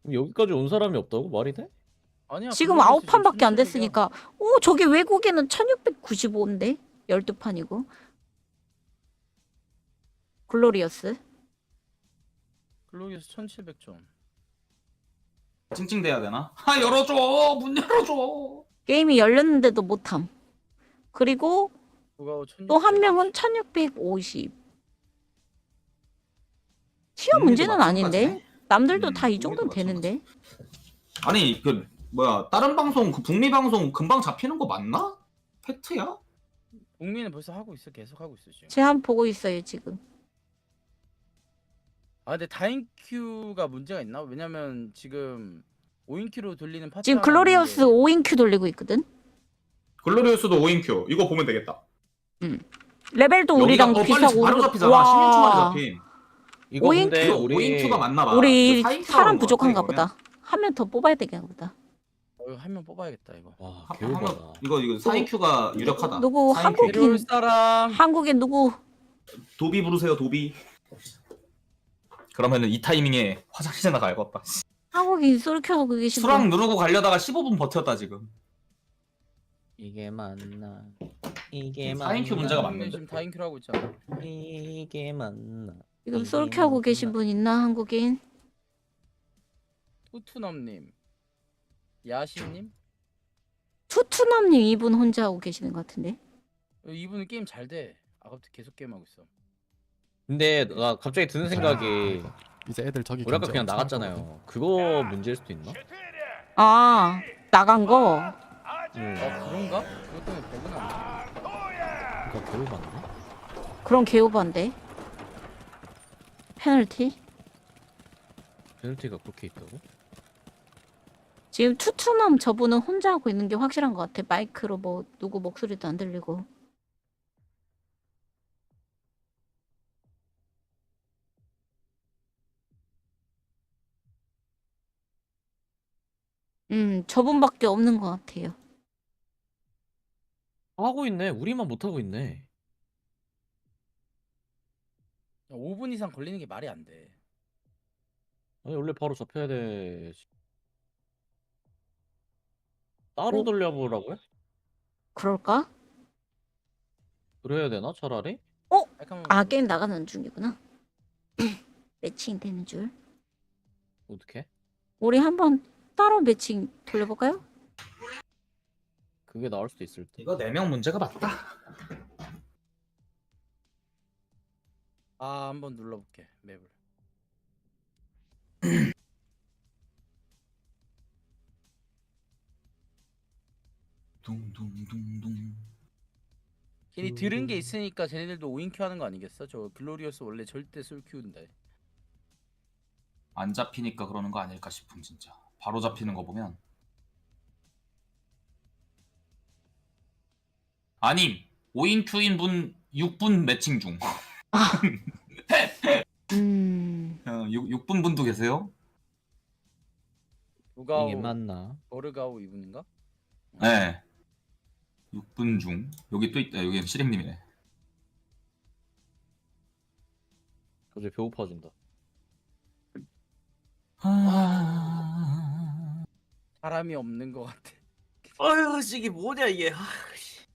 그럼 여기까지 온 사람이 없다고 말이 돼? 아니야. 지금 9판밖에 안 됐으니까 저기 외국에는 1695인데 12판이고 글로리어스 글로리어스 1700점. 찡찡대야 되나? 아 열어줘! 문 열어줘! 게임이 열렸는데도 못함. 그리고 또 한 명은 1650. 티어 문제는 아닌데 남들도 다 이 정도는 되는데. 아니 그 뭐야 다른 방송 그 북미 방송 금방 잡히는 거 맞나? 팩트야? 국민은 벌써 하고 있어. 계속 하고 있어 지금. 제가 한번 보고 있어요 지금. 근데 다인큐가 문제가 있나? 왜냐면 지금 5인큐로 돌리는 파트 지금 글로리어스 5인큐 돌리고 있거든. 글로리우스도 5인큐 이거 보면 되겠다. 레벨도 우리랑 비슷하고. 바로 잡히잖아. 16초 만에 잡힘. 이거 근데 5인큐가 맞나 봐. 우리 그 4인큐가 사람 그런 거 부족한가 같아, 보다. 한 명 더 뽑아야 되겠나 보다. 이거 한 명 뽑아야겠다 이거. 와 한명 개오바다. 이거 4인큐가 유력하다. 누구 4인큐. 한국인 데려올 사람. 한국인 누구? 도비 부르세요 도비. 그러면은 이 타이밍에 화장실 나가야겠다. 한국인 솔켜하고 계신 수락 분. 누르고 가려다가 15분 버텼다 지금. 이게 맞나? 이게 4인큐 문제가 형님 맞는데. 지금 다인큐를 하고 있잖아. 이게 맞나? 지금 솔켜하고 계신 분 있나 한국인? 투투넘님, 야신님, 투투남님 이분 혼자 하고 계시는 것 같은데. 이분은 게임 잘 돼. 아까부터 계속 게임 하고 있어. 근데 나 갑자기 드는 생각이 이제 애들 저기 우리 아까 경제 그냥 엄청 할 나갔잖아요. 거거든. 그거 문제일 수도 있나? 아 나간 거. 그런가? 그것 때문에 버그 나네. 그거 개오바인데? 그런 개오반데. 페널티? 페널티가 그렇게 있다고? 지금 투투남 저분은 혼자 하고 있는 게 확실한 것 같아. 마이크로 뭐 누구 목소리도 안 들리고. 저분밖에 없는 것 같아요. 하고 있네. 우리만 못 하고 있네. 5분 이상 걸리는 게 말이 안 돼. 아니 원래 바로 잡혀야 돼. 따로 어? 돌려보라고요? 그럴까? 그래야 되나 차라리? 아 게임 나가는 중이구나. 매칭 되는 줄. 어떻게? 우리 한번 따로 매칭 돌려볼까요? 그게 나올 수도 있을 때. 이거 4명 문제가 맞다. 아 한번 눌러볼게 맵을. 둥둥둥둥. 괜히 들은 게 있으니까 쟤네들도 5인큐 하는 거 아니겠어? 저 글로리어스 원래 절대 솔큐인데. 안 잡히니까 그러는 거 아닐까 싶음 진짜. 바로 잡히는 거 보면. 아님 5인 큐인 분 6분 매칭 중. 6분 분도 계세요? 누가오 이게 맞나? 버르가오 이분인가? 네. 6분 중. 여기 또 있다. 여기는 시랭님이네. 갑자기 배고파진다. 사람이 없는 것 같아. 아유 이게 뭐냐 이게.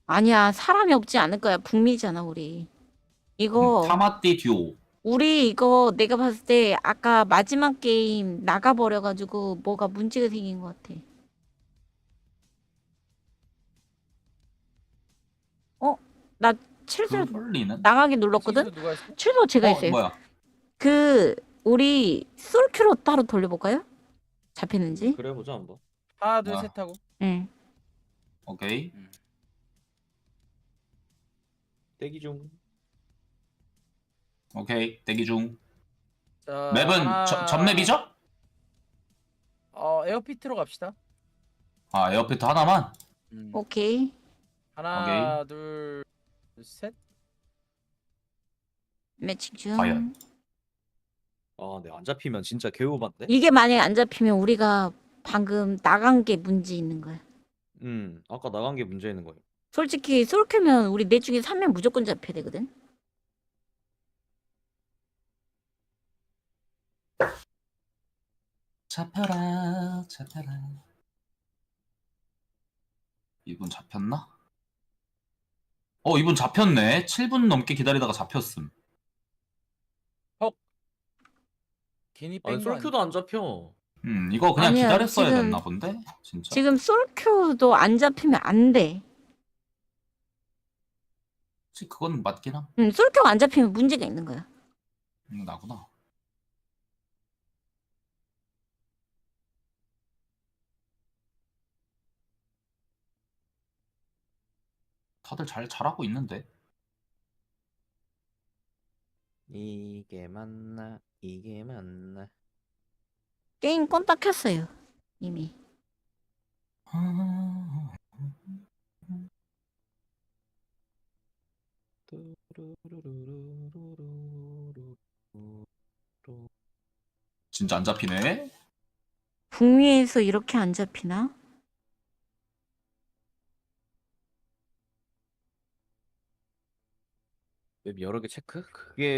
아니야 사람이 없지 않을 거야. 북미잖아 우리. 이거 타마띠 듀오. 우리 이거 내가 봤을 때 아까 마지막 게임 나가버려가지고 뭐가 문제가 생긴 것 같아. 나 취소 털리는? 나가기 눌렀거든? 취소 누가 했어? 취소 제가 했어요. 뭐야? 그 우리 솔큐로 따로 돌려볼까요? 잡히는지? 그래 보자 한번. 하나 둘 아. 셋 하고. 응. 오케이. 대기 중. 오케이. 대기 중. 자, 맵은 하나... 전 맵이죠? 에어피트로 갑시다. 아 에어피트 하나만? 오케이. 하나 둘 셋. 매칭 중. 과연. 아 근데 안 잡히면 진짜 개오반데? 이게 만약에 안 잡히면 우리가 방금 나간 게 문제 있는 거야. 아까 나간 게 문제 있는 거예요. 솔직히 솔큐면 우리 넷 중에 3명 무조건 잡혀야 되거든. 잡혀라 잡혀라. 이분 잡혔나? 이분 잡혔네. 7분 넘게 기다리다가 잡혔음. 괜히 아니 뺀거 솔큐도 안 잡혀. 이거 그냥 아니야, 기다렸어야 지금- 됐나 본데? 진짜. 지금 솔큐도 안 잡히면 안 돼. 혹시 그건 맞긴 함. 솔큐가 안 잡히면 문제가 있는 거야. 나구나. 다들 잘하고 있는데. 이게 맞나? 이게 맞나? 게임 껐다 켰어요. 이미. 진짜 안 잡히네. 북미에서 이렇게 안 잡히나? 맵 여러 개 체크?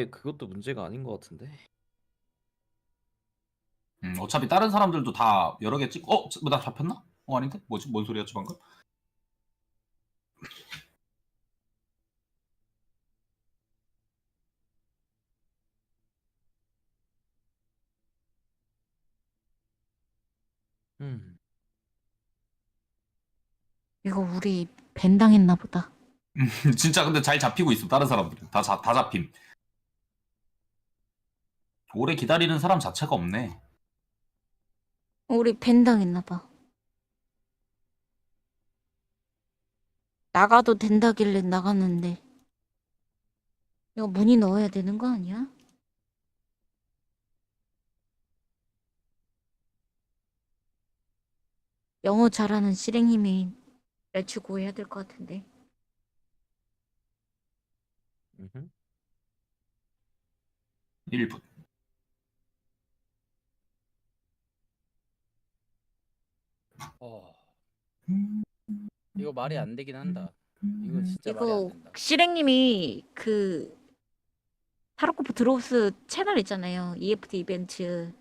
그것도 문제가 아닌 것 같은데. 어차피 다른 사람들도 다 여러 개 찍고 나 잡혔나? 아닌데? 뭐지? 뭔 소리였지 방금? 이거 우리 밴 당했나 보다. 진짜 근데 잘 잡히고 있어 다른 사람들은 다 잡힘. 오래 기다리는 사람 자체가 없네. 우리 밴 당했나 봐. 나가도 된다길래 나갔는데. 이거 문의 넣어야 되는 거 아니야? 영어 잘하는 실행님이 멸치고 해야 될 것 같은데. 1분. 이거 말이 안 되긴 한다. 이거 진짜 말이 안 이거 된다. 실행님이 그 타르코프 드로우스 채널 있잖아요. EFT 이벤트.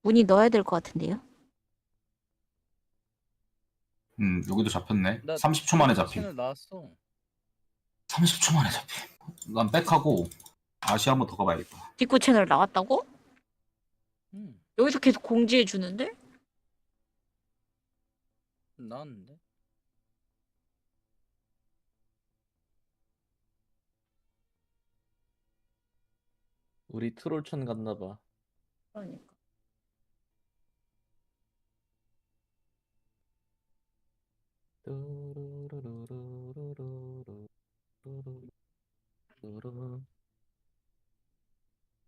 문의 넣어야 될 것 같은데요. 여기도 잡혔네. 나 30초 만에 잡힘. 채널 나왔어. 30초 만에 잡힘. 난 백하고 아시아 한번 더 가봐야겠다. 뒷구 채널 나왔다고? 음, 여기서 계속 공지해 주는데? 나왔는데. 우리 트롤천 갔나 봐. 그러니까.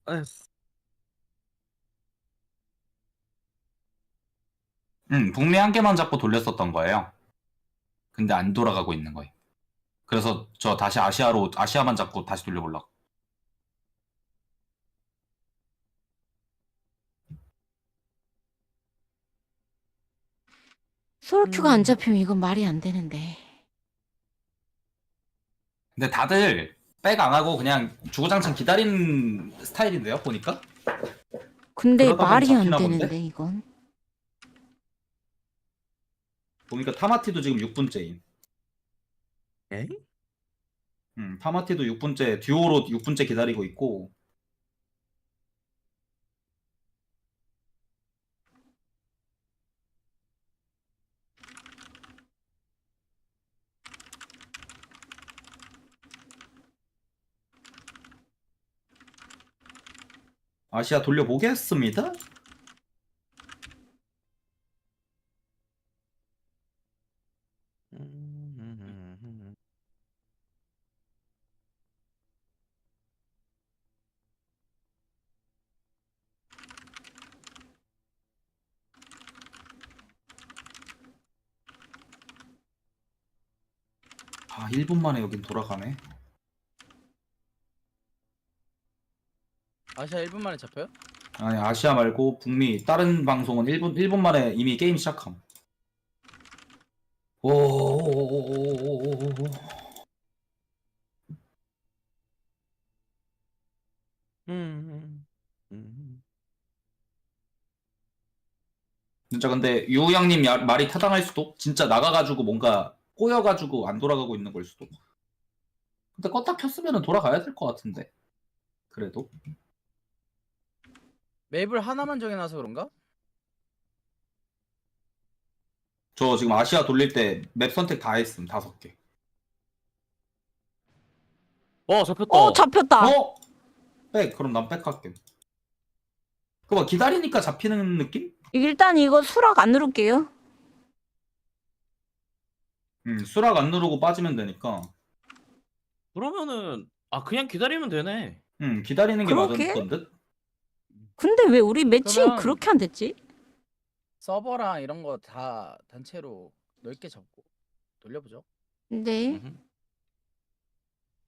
아휴. 북미 한 개만 잡고 돌렸었던 거예요. 근데 안 돌아가고 있는 거예요. 그래서 저 다시 아시아만 잡고 다시 돌려보려고. 소울큐가 안 잡히면 이건 말이 안 되는데. 근데 다들 백 안 하고 그냥 주구장창 기다리는 스타일인데요, 보니까? 근데 그러다 말이 보면 안 잡히나 되는데 본데? 이건. 보니까 타마티도 지금 6분째임. 에? 타마티도 6분째, 듀오로 6분째 기다리고 있고. 아시아 돌려보겠습니다. 아, 1분 만에 여긴 돌아가네. 아시아 1분 만에 잡혀요? 아니, 아시아 말고 북미 다른 방송은 1분 만에 이미 게임 시작함. 오. 진짜 근데 유우 형님 말이 타당할 수도. 진짜 나가가지고 뭔가 꼬여가지고 안 돌아가고 있는 걸 수도. 근데 껐다 켰으면 돌아가야 될 것 같은데. 그래도. 맵을 하나만 정해놔서 그런가? 저 지금 아시아 돌릴 때 맵 선택 다 했음. 5개. 잡혔다. 잡혔다. 백. 그럼 난 백 할게. 그거 기다리니까 잡히는 느낌? 일단 이거 수락 안 누를게요. 수락 안 누르고 빠지면 되니까. 그러면은 그냥 기다리면 되네. 기다리는 게 그러게? 맞았던 듯? 근데 왜 우리 매칭 그러면- 그렇게 안 됐지? 서버랑 이런 거 다 단체로 넓게 잡고 돌려보죠. 네.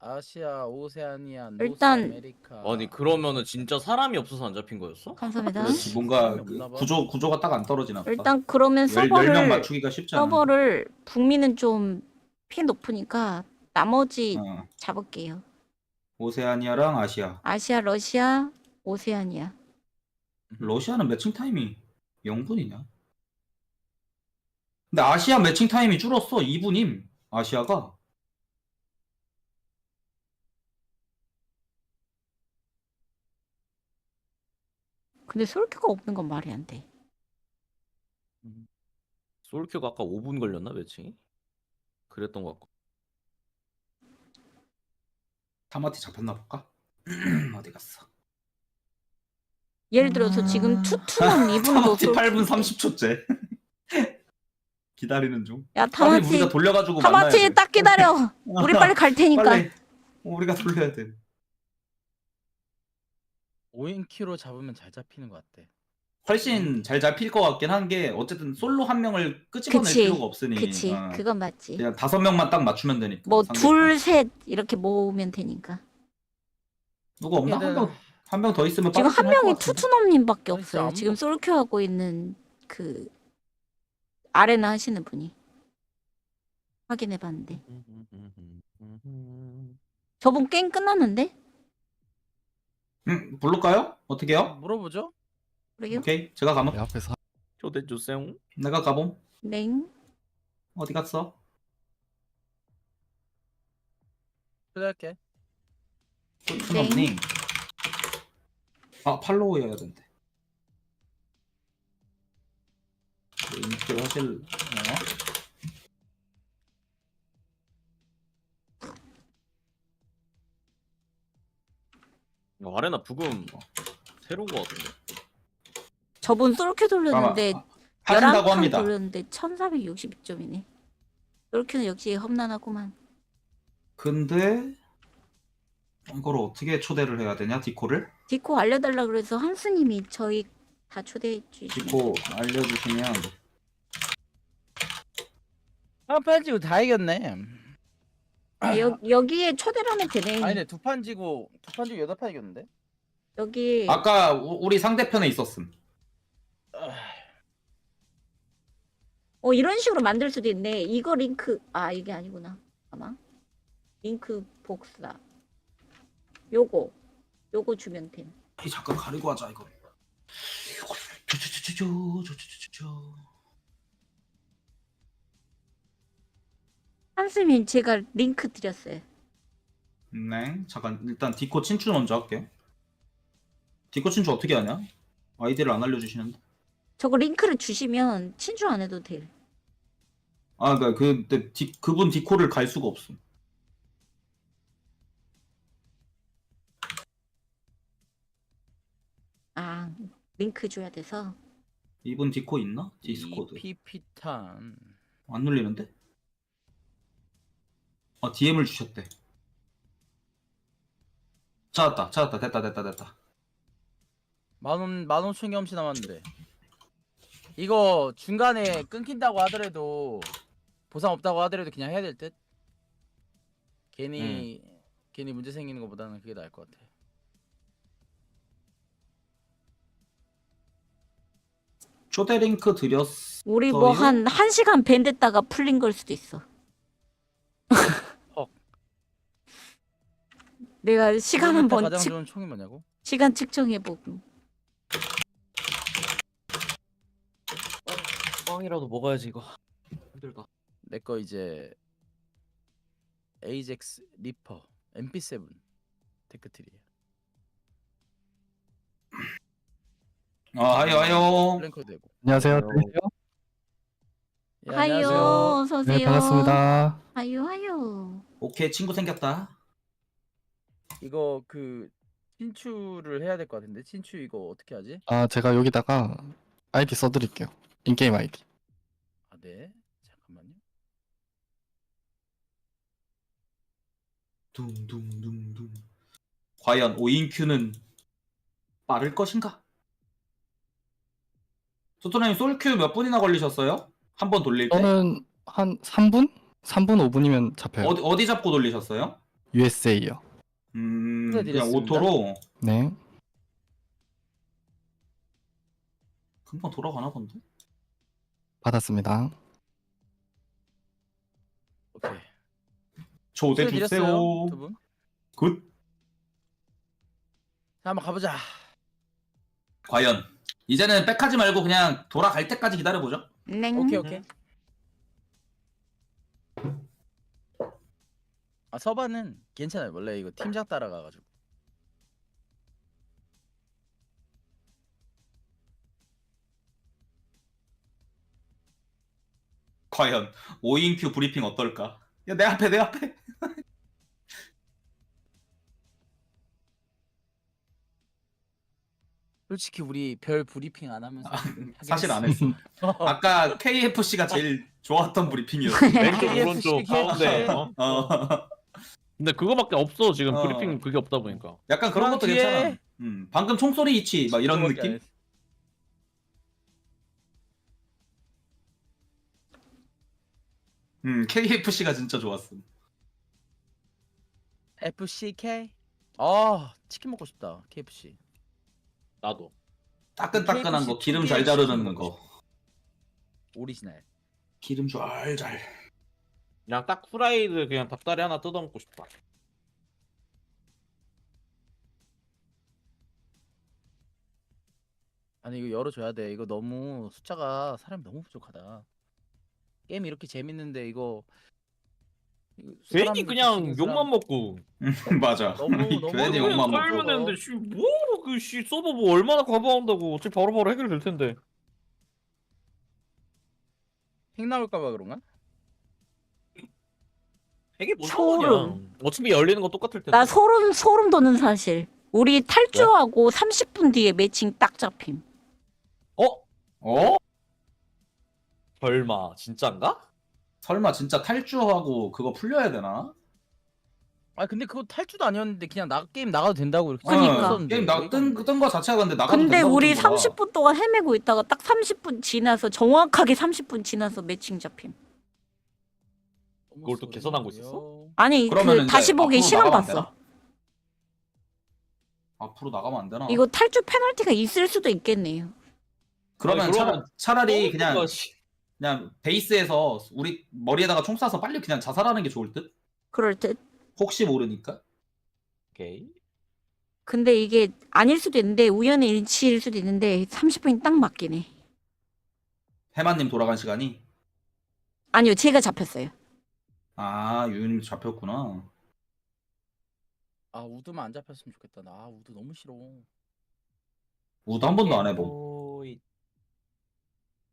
아시아, 오세아니아, 일단- 노스아메리카. 아니 그러면은 진짜 사람이 없어서 안 잡힌 거였어? 감사합니다. 그렇지 뭔가 사람이 없나 봐. 구조가 딱 안 떨어지나 보다. 일단 그러면 10명 맞추기가 쉽지 않아. 서버를 북미는 좀 피 높으니까 나머지 어. 잡을게요. 오세아니아랑 아시아. 아시아, 러시아, 오세아니아. 러시아는 매칭 타임이 0분이냐? 근데 아시아 매칭 타임이 줄었어. 2분임. 아시아가. 근데 솔큐가 없는 건 말이 안 돼. 솔큐가 아까 5분 걸렸나 매칭이? 그랬던 것 같고. 타마티 잡혔나 볼까? 어디 갔어? 예를 들어서 지금 투투는 2분도 타마티 8분 30초째. 기다리는 중. 야 빨리 타마티 우리가 돌려가지고 만나야 타마티 돼. 딱 기다려. 우리 빨리 갈 테니까. 빨리. 우리가 돌려야 돼. 5인키로 잡으면 잘 잡히는 것 같아. 훨씬 잘 잡힐 것 같긴 한 게 어쨌든 솔로 한 명을 끄집어낼 그치. 필요가 없으니 그치. 어, 그건 맞지. 그냥 5명만 딱 맞추면 되니까. 뭐 상대방. 둘, 셋 이렇게 모으면 되니까. 누구 없나? 한 명 더 있으면 지금 한 빠르긴 할것 명이 같은데. 투투넘님밖에 아니, 진짜 없어요. 아무도- 지금 솔큐 하고 있는 그 아레나 하시는 분이. 확인해봤는데. 저분 게임 끝났는데? 부를까요? 어떻게 해요? 물어보죠. 그래요? 오케이 제가 가면 앞에서 초대 주세요. 내가 가봄. 넹. 어디 갔어? 초대할게. 투넘님. 아 팔로우 해야 된대. 인기를 하실. 아레나 부금 새로운 거 같은데. 저분 솔큐 돌렸는데 하신다고 11판 합니다. 돌렸는데 1462점이네. 솔큐는 역시 험난하구만. 근데 이걸 어떻게 초대를 해야 되냐 디코를? 디코 알려달라 그래서 한스님이 저희 다 초대해 주시. 디코 알려주시면 한 판 지고 다 이겼네. 여기에 초대를 하면 되네. 아니네, 두 판 지고 8판 이겼는데. 여기 아까 우리 상대편에 있었음. 이런 식으로 만들 수도 있네. 이거 링크 이게 아니구나. 아마 링크 복사. 요거 주면 됨. 이 잠깐 가리고 하자 이거. 한스님 제가 링크 드렸어요. 네, 잠깐 일단 디코 친추 먼저 할게요. 디코 친추 어떻게 하냐? 아이디를 안 알려주시는데. 저거 링크를 주시면 친추 안 해도 돼. 아, 그러니까 그분 디코를 갈 수가 없어. 링크 줘야 돼서. 이분 디코 있나? 디스코드. PP탄. 안 눌리는데? DM을 주셨대. 찾았다. 됐다. 15,000 경험치 남았는데. 이거 중간에 끊긴다고 하더라도 보상 없다고 하더라도 그냥 해야 될 듯. 괜히 문제 생기는 것보다는 그게 나을 것 같아. 초대 링크 드렸어. 우리 뭐 한 1시간 밴 됐다가 풀린 걸 수도 있어. 내가 시간 한번 가장 좋은 총이 뭐냐고? 시간 측정해보고. 빵이라도 먹어야지 이거. 힘들다. 내 거 이제 에이젝스 리퍼 MP7 테크트리야. 하요. 플랭크 되고. 안녕하세요. 예, 하요, 안녕하세요. 어서 오세요. 네, 반갑습니다. 하요. 오케이, 친구 생겼다. 이거 친추를 해야 될 것 같은데 친추 이거 어떻게 하지? 제가 여기다가 아이디 써드릴게요. 인게임 아이디. 네. 잠깐만요. 둥둥둥둥. 과연 5인큐는 빠를 것인가? 소토님 솔큐 몇 분이나 걸리셨어요? 한 번 돌릴 때? 저는 한 3분? 3분 5분이면 잡혀요. 어디 잡고 돌리셨어요? USA요. 그냥 축하드렸습니다. 오토로 네. 금방 돌아가나 본데? 받았습니다. 오케이. 초대주세요. 축하드렸어요, 두 분. 굿. 자, 한번 가보자. 과연 이제는 백하지 말고 그냥 돌아갈 때까지 기다려보죠. 네. 오케이. 아, 서바는 괜찮아요. 원래 이거 팀장 따라가가지고. 과연 5인큐 브리핑 어떨까? 야, 내 앞에. 솔직히 우리 별 브리핑 안 하면서 사실 안 했어. 아까 KFC가 제일 좋았던 브리핑이었어. 왼쪽 KFC, 오른쪽 가운데. 근데 그거밖에 없어 지금 어. 브리핑 그게 없다 보니까. 약간 그런 것도 뒤에. 괜찮아. 방금 총소리 이치 막 이런 그거밖에 안 느낌? 했어. KFC가 진짜 좋았어. FCK? 아, 치킨 먹고 싶다. KFC. 나도. 따끈따끈한 거, KFC 기름 특유의 잘 자르는 치킨 먹고 거. 오리지널. 기름 잘. 그냥 딱 프라이드 그냥 닭다리 하나 뜯어 먹고 싶다. 아니 이거 열어줘야 돼. 이거 너무 숫자가 사람이 너무 부족하다. 게임 이렇게 재밌는데 이거 괜히 사람 그냥 죽인 욕만 사람 먹고. 맞아. 너무 괜히 너무 욕만 먹고. 살면 되는데 씨뭐그씨 서버 뭐 얼마나 과부한다고 어차피 바로바로 해결될 텐데. 핵 나올까봐 그런가? 이게 뭔 소름. 상관이야. 어차피 열리는 거 똑같을 텐데. 나 소름 돋는 사실. 우리 탈주하고 30분 뒤에 매칭 딱 잡힘. 어? 설마 진짠가? 설마 진짜 탈주하고 그거 풀려야 되나? 아 근데 그거 탈주도 아니었는데 그냥 게임 나가도 된다고 이렇게 그니까. 썼는데 게임 어이가 없네. 뜬거 자체가 근데 나가도 근데 된다고 우리 뜬 거야. 30분 동안 헤매고 있다가 딱 30분 지나서 정확하게 30분 지나서 매칭 잡힘. 그걸 또 계산한 거 있었어? 아니 그러면은 그 다시 이제 보기 앞으로 시간 나가면 안 봤어. 되나? 앞으로 나가면 안 되나? 이거 탈주 페널티가 있을 수도 있겠네요. 그러면 아니, 그러면 차라리 그냥 뻔뻔한 씨. 그냥 베이스에서 우리 머리에다가 총 쏴서 빨리 그냥 자살하는 게 좋을 듯? 그럴 듯. 혹시 모르니까. 오케이. 근데 이게 아닐 수도 있는데 우연의 일치일 수도 있는데 30분이 딱 맞긴 해. 해마님 돌아간 시간이? 아니요, 제가 잡혔어요. 아, 유님 잡혔구나. 아 우드만 안 잡혔으면 좋겠다. 나 우드 너무 싫어. 우도 한 번도 안 해봄.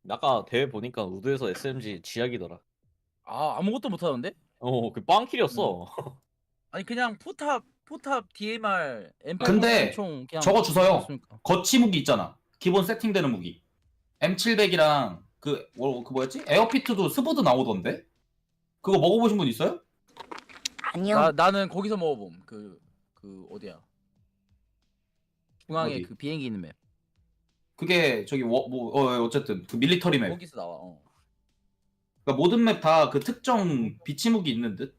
아까 대회 보니까 우드에서 SMG 지약이더라. 아 아무것도 못 하던데? 그 빵킬이었어. 아니 그냥 포탑 DMR M8 근데 총 그냥 저거 주세요. 줬으니까. 거치 무기 있잖아. 기본 세팅되는 무기. M700이랑 그 뭐였지? 에어피트도 스보드 나오던데? 그거 먹어보신 분 있어요? 아니요. 나는 거기서 먹어봄. 그 어디야? 중앙에 어디? 그 비행기 있는 맵. 그게 저기 어쨌든 그 밀리터리 맵. 거기서 나와. 그러니까 모든 맵 다 그 특정 비치 무기 있는 듯.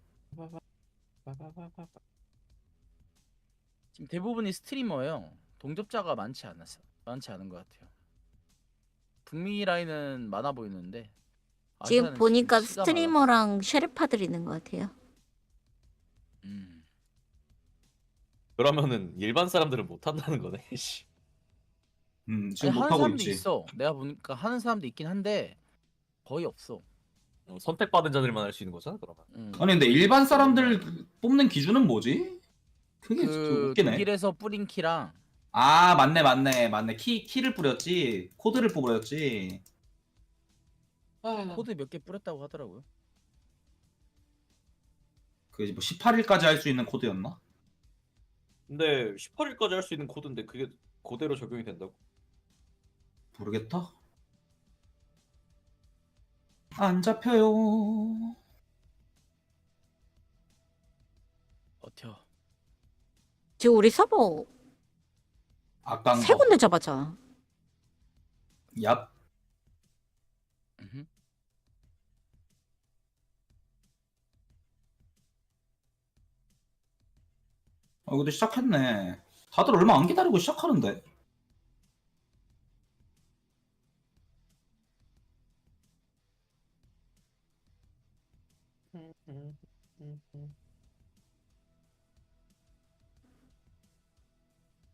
지금 대부분이 스트리머예요. 동접자가 많지 않은 것 같아요. 북미 라인은 많아 보이는데 지금 아시아는 보니까 시가 스트리머랑 쉐르파들 있는 것 같아요. 그러면은 일반 사람들은 못 한다는 거네. 씨. 지금 하는 못 하고 사람도 있지. 있어. 내가 보니까 하는 사람도 있긴 한데 거의 없어. 선택받은 자들만 할 수 있는 거잖아, 그러면. 아니 근데 일반 사람들 뽑는 기준은 뭐지? 그게 좀 그 웃기네. 독일에서 뿌린 키랑 아 맞네. 키를 뿌렸지. 코드를 뽑으렸지. 코드 몇 개 뿌렸다고 하더라고요. 그게 뭐 18일까지 할 수 있는 코드였나? 근데 18일까지 할 수 있는 코드인데 그게 그대로 적용이 된다고? 모르겠다. 안 잡혀요. 버텨. 지금 우리 서버 아깐 세 군데 잡았잖아. 얍. 근데 시작했네. 다들 얼마 안 기다리고 시작하는데.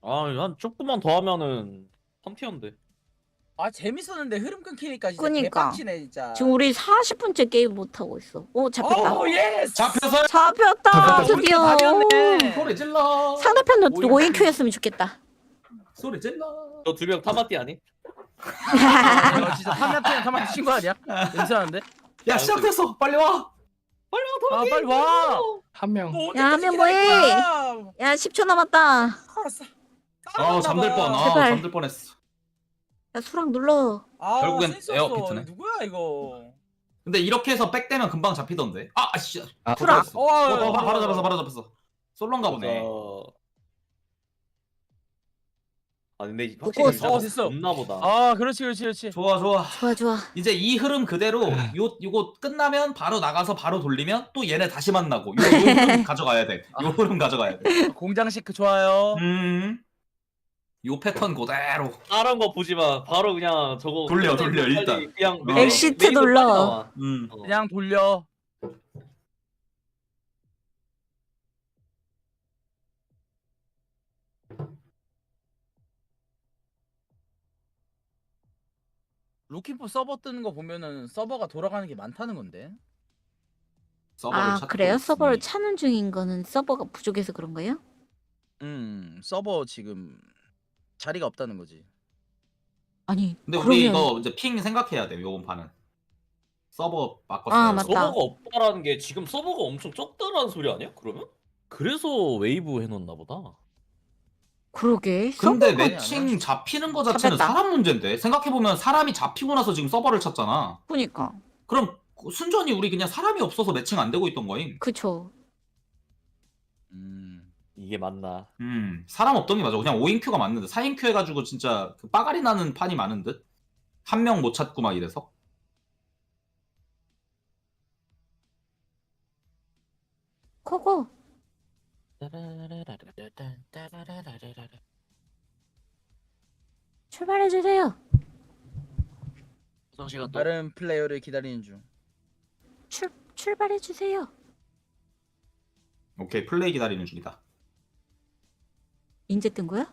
한 조금만 더 하면은 3티어인데. 아 재밌었는데 흐름 끊기니까 진짜 그니까. 개빡치네 진짜. 지금 우리 40분째 게임 못 하고 있어. 오 잡혔다. 오 예스. 잡혔어요? 잡혔다. 드디어. 다 비었네. 소리 질러. 상대편도 5인큐 했으면 좋겠다. 소리 질러. 너 2명 타마띠 아니? 너 진짜 타마티 친구 아니야? 괜찮은데? 야 시작됐어. 빨리 와. 빨리 와. 아 빨리 와. 한 명. 야 하면 뭐해? 야 10초 남았다. 알았어. 잠들 뻔. 제발. 잠들 뻔했어. 야 수락 눌러. 아, 결국엔 센스 에어 없어. 피트네. 누구야 이거? 근데 이렇게 해서 백되면 금방 잡히던데. 씨. 수락. 바로 잡았어. 솔로인가 보네. 근데 확실히 확실히 됐어. 없나 보다. 아 그렇지. 좋아. 좋아. 이제 이 흐름 그대로 요거 끝나면 바로 나가서 바로 돌리면 또 얘네 다시 만나고 요 흐름 가져가야 돼. 요 흐름 가져가야 돼. 공장 시크 좋아요. 요 패턴 그대로. 다른 거 보지 마. 바로 그냥 저거 돌려 일단. 그냥 엑시트 눌러. 그냥 돌려. 루키포 서버 뜨는 거 보면은 서버가 돌아가는 게 많다는 건데. 아 그래요? 서버를 찾는 중인 거는 서버가 부족해서 그런 거예요? 서버 지금 자리가 없다는 거지. 아니 근데 그러면... 우리 이거 이제 핑 생각해야 돼. 요번 판은. 서버 바꿨어요. 아 맞다. 서버가 없다라는 게 지금 서버가 엄청 적다라는 소리 아니야? 그러면? 그래서 웨이브 해놓나 보다. 그러게. 근데 서버가- 매칭 잡히는 거 자체는 잡혔다. 사람 문제인데. 생각해보면 사람이 잡히고 나서 지금 서버를 찾잖아. 그니까. 그럼 순전히 우리 그냥 사람이 없어서 매칭 안 되고 있던 거임. 그쵸. 이게 맞나? 사람 없던 게 맞아. 그냥 5인큐가 맞는데 4인큐 해가지고 진짜 그 빠가리 나는 판이 많은 듯? 한 명 못 찾고 막 이래서. 코고. 출발해주세요. 다른 플레이어를 기다리는 중. 출발해주세요. 오케이, 플레이 기다리는 중이다. 인제 뜬 거야?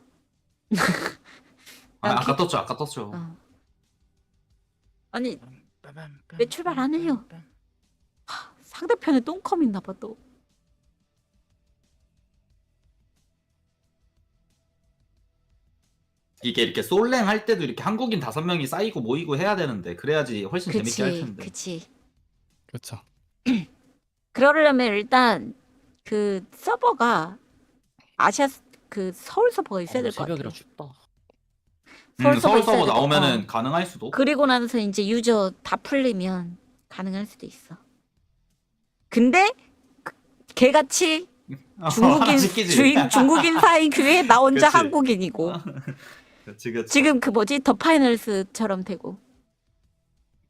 아까 떴죠. 아니 왜 출발 안 해요? 상대편에 똥컴 있나 봐 또. 이게 이렇게 솔랭 할 때도 이렇게 한국인 5명이 쌓이고 모이고 해야 되는데 그래야지 훨씬 재밌게 할 텐데. 그치. 그렇죠. 그러려면 일단 그 서버가 아시아 그 서울 서버가 있어야 될 것 같아. 새벽이라 춥다. 서울 서버 있어야 되고, 나오면은 가능할 수도. 그리고 나서 이제 유저 다 풀리면 가능할 수도 있어. 근데 개같이 중국인 사이큐에 나 혼자 그치. 한국인이고 그치. 지금 그 뭐지 더 파이널스처럼 되고.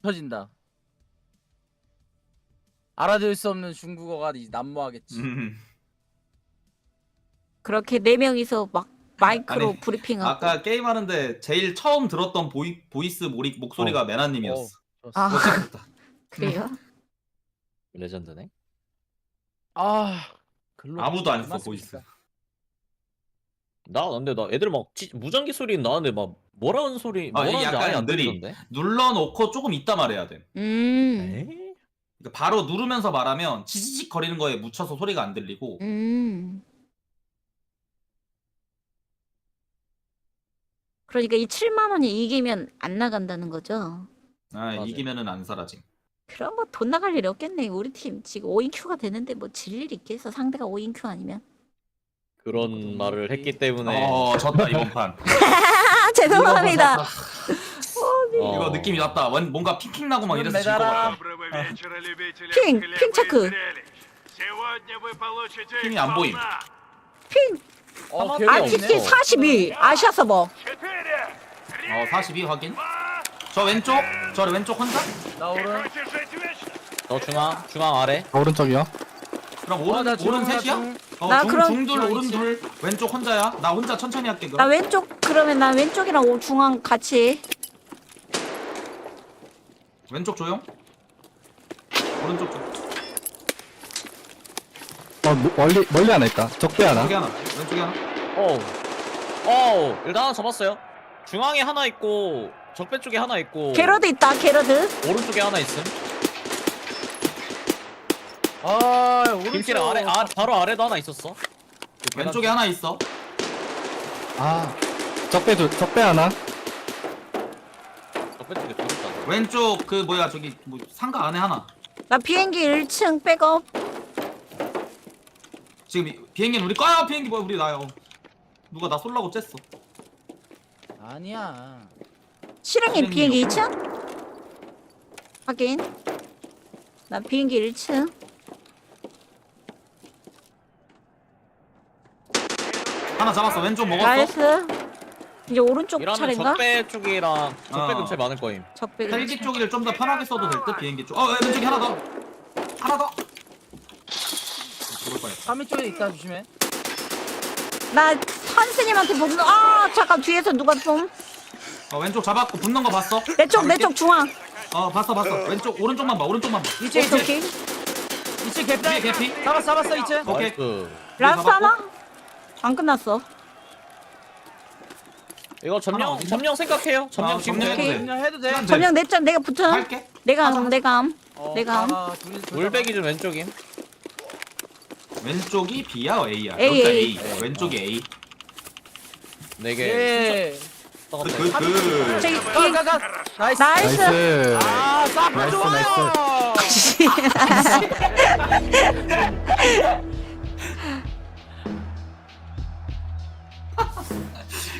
터진다. 알아들 수 없는 중국어가 난무하겠지. 그렇게 4명이서 막 마이크로 아니, 브리핑하고. 아까 게임하는데 제일 처음 들었던 보이스 목소리가 메나님이었어. 아 그래요? 레전드네. 아무도 안 써 보이스. 근데 나 애들 막 무전기 소리 나는데 막 뭐라는 소리 이게 뭐라는지 아예 약간 안 느리. 들리던데. 눌러놓고 조금 있다 말해야 돼. 에이? 그러니까 바로 누르면서 말하면 치지직 거리는 거에 묻혀서 소리가 안 들리고. 그러니까 이 7만 원이 이기면 안 나간다는 거죠. 이기면은 안 사라짐. 그럼 뭐 돈 나갈 일이 없겠네. 우리 팀 지금 5인큐가 되는데 뭐 질 일 있겠어. 상대가 5인큐 아니면. 그런 말을 했기 때문에. 졌다 이번 판. 죄송합니다. 이거 느낌이 났다. 뭔가 핑킹 나고 막 이래서 질 것 같다. 핑 체크. 핑이 안 보임. 핑. RTT 42 아시아 서버. 42 확인. 저 왼쪽 혼자? 나 오른. 너 중앙 아래. 오른쪽이요. 그럼 오른 나 오른 중앙, 셋이야? 나 그럼- 중둘 오른 둘 왼쪽 혼자야. 나 혼자 천천히 할게 나 그럼. 왼쪽 그러면 나 왼쪽이랑 중앙 같이. 왼쪽 조용. 오른쪽 조. 멀리 하나 있다. 적배 하나. 왼쪽에 하나. 왼쪽에 하나. 일단 하나 잡았어요. 중앙에 하나 있고 적배 쪽에 하나 있고 게러드 있다. 게러드. 오른쪽에 하나 있음. 오른쪽. 김치랑 바로 아래도 하나 있었어. 왼쪽에 하나 있어. 아, 적배 하나. 적배 쪽에 둘 있다. 왼쪽 그 뭐야 저기 뭐 상가 안에 하나. 나 비행기 1층 백업. 지금 비행기는 우리 거야. 비행기 뭐야 우리 나요. 누가 나 쏠라고 쬐어. 아니야. 실흥이 비행기 2층? 확인. 나 비행기 1층. 하나 잡았어. 왼쪽 먹었어. 나이스. 이제 오른쪽 이러면 차례인가? 적배 쪽이랑 적배 어. 근처에 많을 거임. 적배 헬기 근처. 쪽을 좀 더 편하게 써도 될 듯. 비행기 쪽. 왼쪽에 하나 더. 하나 더. 죽을 뻔했다. 3위 쪽에 있다 조심해. 나 선생님한테 보는. 잠깐 뒤에서 누가 좀. 왼쪽 잡았고 붙는 거 봤어? 내 쪽 중앙. 봤어. 왼쪽 오른쪽만 봐. 오른쪽만 봐. 2층 오케이. 2층 개피. 위에 개피. 잡았어 2층. 오케이. 라스트 하나? 안 끝났어. 이거 점령 생각해요. 점령 지금 점령 해도 돼. 그냥 해도 돼. 점령 내점 내가 붙어. 할게. 내가 하자. 내가. 물배기 좀 왼쪽임. 왼쪽이 B야 A야? A, 여기가 A. 왼쪽이 A. 4개. 예. 저기 가. 나이스. 나이스. 사프 나이스, 좋아요.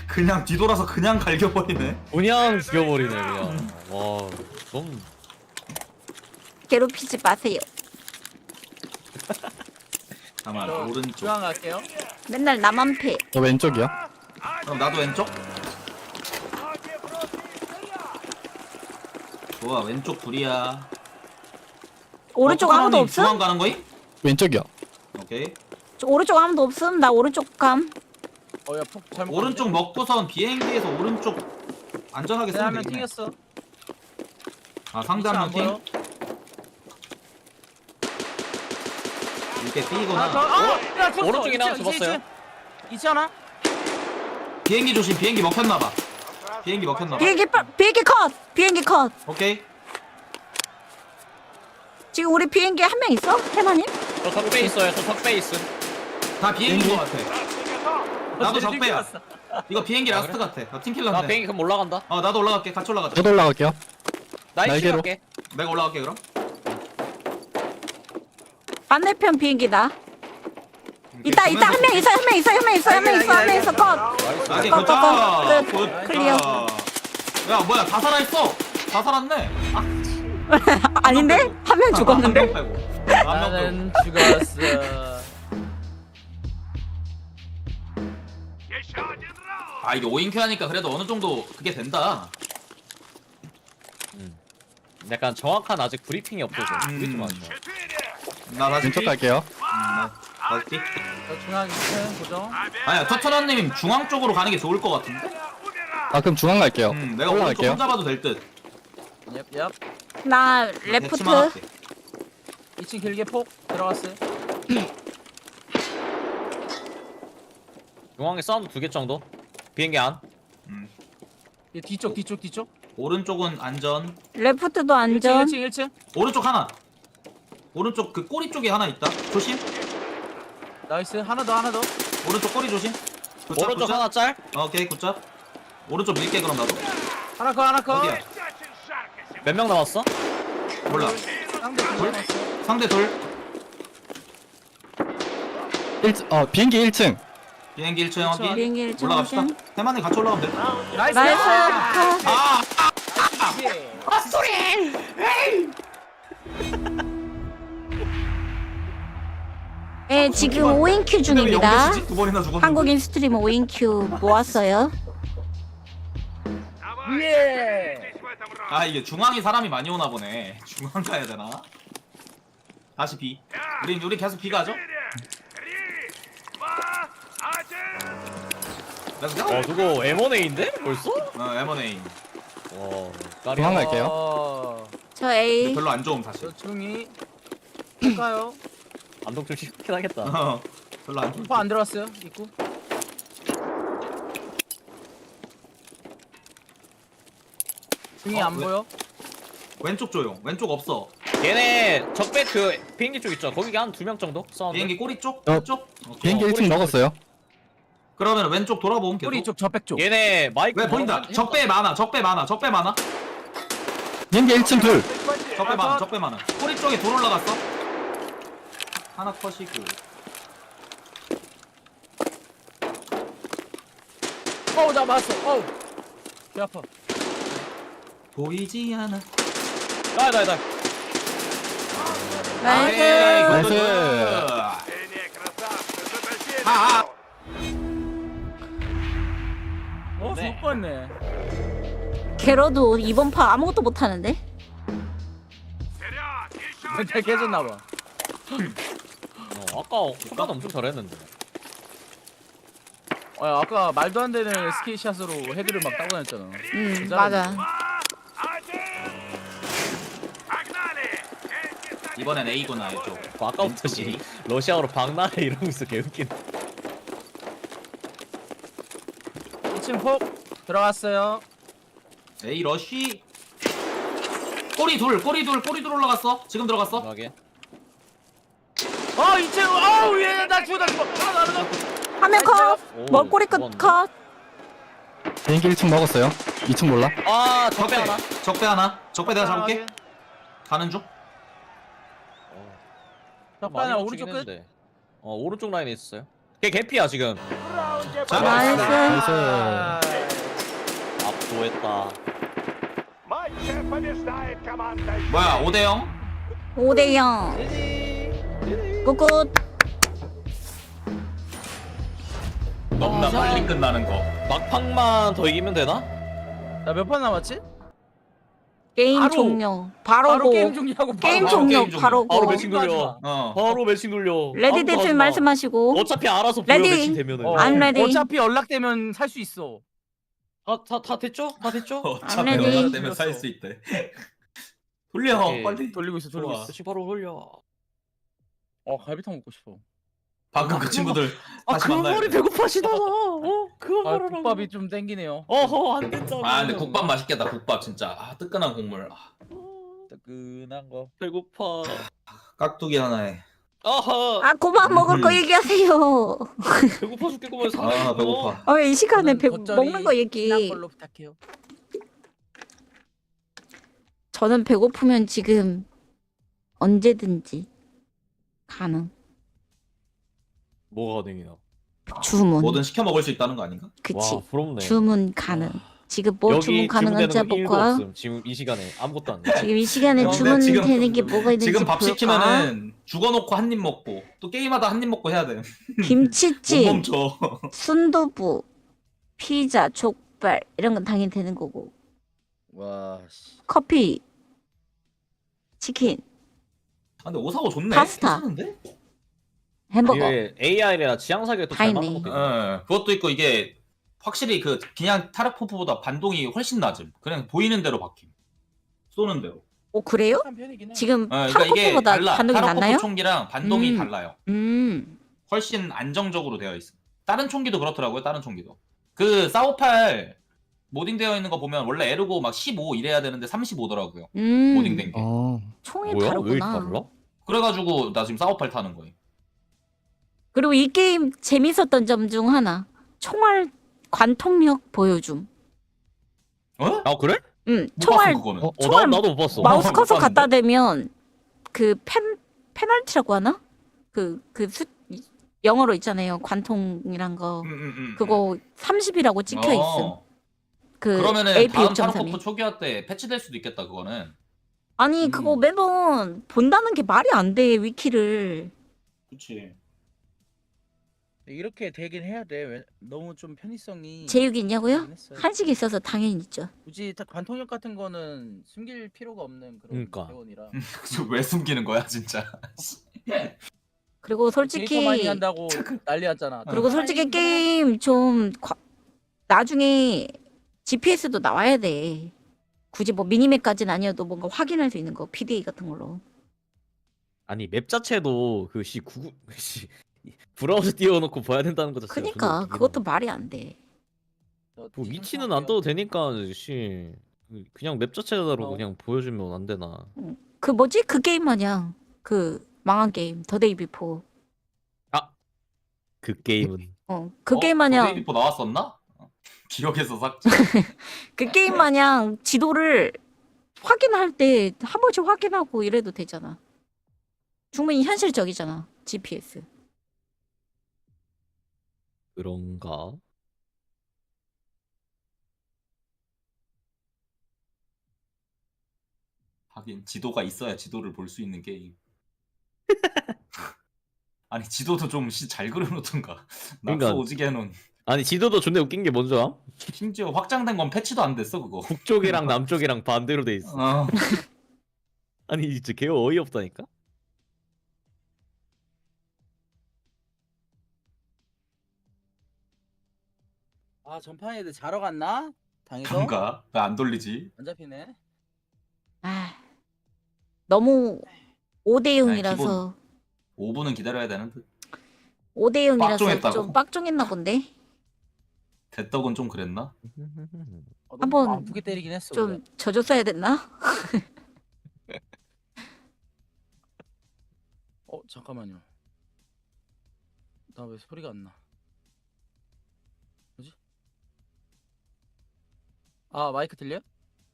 그냥 뒤돌아서 그냥 갈겨버리네. 그냥 죽여버리네 그냥. 와, 너무 괴롭히지 마세요. 잠깐만 오른쪽. 중앙 갈게요. 맨날 나만 패. 너 왼쪽이야? 그럼 나도 왼쪽. 좋아 왼쪽 둘이야. 오른쪽 아무도 없음? 중앙 가는 거임? 왼쪽이야. 오케이. 오른쪽 아무도 없음? 나 오른쪽 감. 야폭 잘못. 오른쪽 먹고선 비행기에서 오른쪽 안전하게 쓰면 한명 되겠네. 튕겼어. 상대 한 명 팀. 이게 B구나. 오른쪽에 나와 죽었어요. 2층 하나. 비행기 조심. 비행기 먹혔나봐. 비행기 먹혔나봐. 비행기 컷. 비행기 컷. 오케이. 지금 우리 비행기 한 명 있어? 테마님? 저 적배 있어요. 저 적배 있음. 다 비행기인 것 같아. 나도 적배야. 이거 비행기 라스트 같아. 나 팀킬러인데. 나 비행기 그럼 올라간다. 나도 올라갈게. 같이 올라가자. 저도 올라갈게요. 나이스 날개로. 갈게. 내가 올라갈게 그럼. 반대편 비행기다. 있다 한 명 있어 한 명 있어 컷. 나게 컷, 컷, 굿자. 끝. 클리어. 야 뭐야 다 살아있어. 다 살았네. 아닌데? 한 명 죽었는데? 한명 빼고. 한명 빼고. 나는 죽었어. 이게 5인큐 하니까 그래도 어느 정도 그게 된다. 약간 정확한 아직 브리핑이 없어서 그게 좀 아쉬워. 나 다시 왼쪽 갈게요. 다시 B. 저 중앙 2층 고정. 아니야 터트런님 중앙 쪽으로 가는 게 좋을 것 같은데? 아, 그럼 중앙 갈게요. 내가 오른쪽 올라갈게요. 혼자 봐도 될 듯. 얍. 나 레프트. 대치만 할게. 2층 길게 폭 들어갔어요. 중앙에 사운드 2개 정도. 비행기 안. 얘 뒤쪽. 오른쪽은 안전. 레프트도 안전. 1층. 오른쪽 하나. 오른쪽 그 꼬리 쪽에 하나 있다. 조심. 나이스. 하나 더. 오른쪽 꼬리 조심. 굿잡, 오른쪽 굿잡. 하나 짤. 오케이 굿잡. 오른쪽 밀게 그럼 나도. 하나 컷. 어디야? 몇 명 남았어? 몰라. 상대 둘. 상대 둘. 비행기 1층. 비행기 1층 확인. 비행기 1층 올라갑시다. 확인. 대만님 같이 올라가면 돼. 나이스. 나이스 컷. 소리. 네, 지금 5인큐 중입니다. 영대시지? 두 번이나 죽었는데. 한국인 스트리머 5인큐 모았어요. 예. 이게 중앙에 사람이 많이 오나 보네. 중앙 가야 되나? 다시 B. 우리 계속 비가죠? 누구 M1A인데? 벌써? M1A. 중앙 갈게요. 저 A. 별로 안 좋음 사실. 중이 할까요? 안동 좀 시끄럽긴 하겠다. 별로 안 좋음. 오빠 안 들어왔어요? 입구. 중이 안 보여? 왼쪽 조용. 왼쪽 없어. 얘네 적배 그 비행기 쪽 있죠? 거기 한 2명 정도? 사운드. 비행기 꼬리 쪽? 어, 쪽? 비행기 1층 먹었어요. 그러면 왼쪽 돌아보면 계속. 꼬리 쪽 저백 쪽. 얘네 마이크 왜 보인다. 적배 많아. 비행기 1층 둘. 적배 많아. 꼬리 쪽에 돌 올라갔어. 하나 컷이고. 나 맞았어. 배 아파. 보이지 않아. 나이스. 나이스. 죽을 뻔했네. 게러도 이번 파 아무것도 못하는데? 멘탈 깨졌나봐. 아까 초반 엄청 잘했는데. 아까 말도 안 되는 스킬샷으로 헤드를 막 따고 다녔잖아. 맞아. 이번엔 A구나 이쪽. 아까부터 러시아어로 박나래 이러고 있어. 개웃긴. 2층 폭 들어갔어요. A 러쉬. 꼬리 둘 올라갔어. 지금 들어갔어. 2층. 얘 나 죽어. 화면 컷. 멀꼬리 끝 컷. 비행기 1층 먹었어요. 2층 몰라. 적배 하나. 적배 내가 잡을게. 가는 중. 적배 하나 오른쪽 끝. 오른쪽 라인에 있었어요. 걔 개피야 지금. 나이스. 압도했다. 뭐야 5대0? 5대0. 굿굿. 너무나 빨리 끝나는 거. 막판만 더 이기면 되나? 나 몇 판 남았지? 게임 바로. 종료. 바로 바로 고. 게임 종료하고 게임 바로 종료. 게임 바로 바로 고. 매칭 돌려. 바로 매칭 돌려. 레디 아무도 대출 하지 마. 말씀하시고. 어차피 알아서 보여 레디. 매칭 되면은. I'm ready. 어차피 연락되면 살 수 있어. 다 됐죠? 다 됐죠? 어차피 레디. 연락되면 살 수 있대. 돌려 오케이. 빨리. 돌리고 있어. 매칭 바로 돌려. 갈비탕 먹고 싶어. 방금 그 친구들 다시 그런 만나야 말이 돼. 배고파시다나. 그거 말하라고. 국밥이 좀 땡기네요. 안 된다고. 근데 국밥 맛있겠다. 국밥 진짜. 뜨끈한 국물. 뜨끈한 거. 배고파. 깍두기 하나에. 그만 먹을 거 얘기하세요. 배고파 죽겠구만. 배고파. 이 시간에 저는 먹는 거 얘기. 진한 걸로 부탁해요. 저는 배고프면 지금 언제든지 가능. 뭐가 가능해요? 주문. 뭐든 시켜 먹을 수 있다는 거 아닌가? 그치. 와, 부럽네. 주문 가능. 지금 뭐 여기 주문 가능한지 주문되는 거 볼까? 1도 없음. 지금 이 시간에 아무것도 안 돼. 지금 이 시간에 근데 주문되는 게 뭐가 있는지 지금 밥 볼까? 시키면은 죽어놓고 한 입 먹고 또 게임하다 한 입 먹고 해야 돼. 못 김치찜, 멈춰. 순두부, 피자, 족발 이런 건 당연히 되는 거고. 와. 커피, 치킨, 근데 545 좋네. 파스타. 괜찮은데? 햄버거. 이게 AI라 지향사기가 다 또잘 맞는 있네. 것도 그것도 있고 이게 확실히 그냥 타르코프보다 반동이 훨씬 낮음. 그냥 보이는 대로 박힘. 쏘는 대로. 그래요? 지금 그러니까 이게 타르코프보다 달라. 반동이 타르코프 낮나요? 총기랑 반동이 음. 달라요. 훨씬 안정적으로 되어 있어. 다른 총기도 그렇더라고요. 다른 총기도. 그 사오팔 모딩되어 있는 거 보면 원래 에르고 막 15 이래야 되는데 35더라고요. 모딩된 게. 총이 뭐야? 왜 이렇게 다르구나. 달라? 그래가지고 나 지금 사오팔 타는 거예요. 그리고 이 게임 재밌었던 점 중 하나. 총알 관통력 보여줌. 그래? 응. 못 총알 봤어 그거는. 총알 나도 못 봤어. 마우스 못 커서 봤는데? 갖다 대면 그 페널티라고 하나? 영어로 있잖아요. 관통이란 거. 그거 30이라고 찍혀 있음. 그 그러면은 AP 다음 6.3이. 타르코프 초기화 때 패치될 수도 있겠다 그거는. 아니 그거 매번 본다는 게 말이 안 돼. 위키를. 그치. 이렇게 되긴 해야 돼. 너무 좀 편의성이. 제육 있냐고요? 있긴 했어요. 한식 있어서 당연히 있죠. 굳이 관통력 같은 거는 숨길 필요가 없는 그런 그러니까. 대원이라. 왜 숨기는 거야 진짜. 그리고 데이터 많이 솔직히 한다고 난리 났잖아. 그리고 솔직히 게임 좀 나중에 GPS도 나와야 돼. 굳이 뭐 미니맵까지는 아니어도 뭔가 확인할 수 있는 거 PDA 같은 걸로. 아니 맵 자체도 그씨 구글 씨 브라우저 띄워놓고 봐야 된다는 거 자체가 존나 그니까 웃기긴 그것도 해. 말이 안 돼. 뭐 위치는 안 떠도 되니까 씨 그냥 맵 자체대로 그냥 보여주면 안 되나? 그 뭐지? 그 게임 마냥 그 망한 게임 더 데이 비포. 그 게임은 그 게임 마냥 데이비포 나왔었나? 기억에서 삭제. 그 게임 마냥 지도를 확인할 때 한 번씩 확인하고 이래도 되잖아. 충분히 현실적이잖아. GPS. 그런가? 하긴 지도가 있어야 지도를 볼 수 있는 게임. 아니 지도도 좀 잘 그려놓던가. 낙서 그러니까. 오지게 해놓은. 아니 지도도 존나 웃긴 게 뭔지 알아? 심지어 확장된 건 패치도 안 됐어 그거. 북쪽이랑 남쪽이랑 반대로 돼 있어. 아니 진짜 개 어이없다니까? 아 전판 애들 자러 갔나? 당해서? 그런가? 왜 안 돌리지? 안 잡히네. 아 너무 5대 0이라서 5분은 기다려야 되는 듯. 5대 0이라서 빡종했다고? 좀 빡종했나 본데. 대떡은 좀 그랬나? 한번 아프게 때리긴 했어. 좀 져줬어야 됐나? 잠깐만요. 나 왜 소리가 안 나? 뭐지? 아 마이크 들려?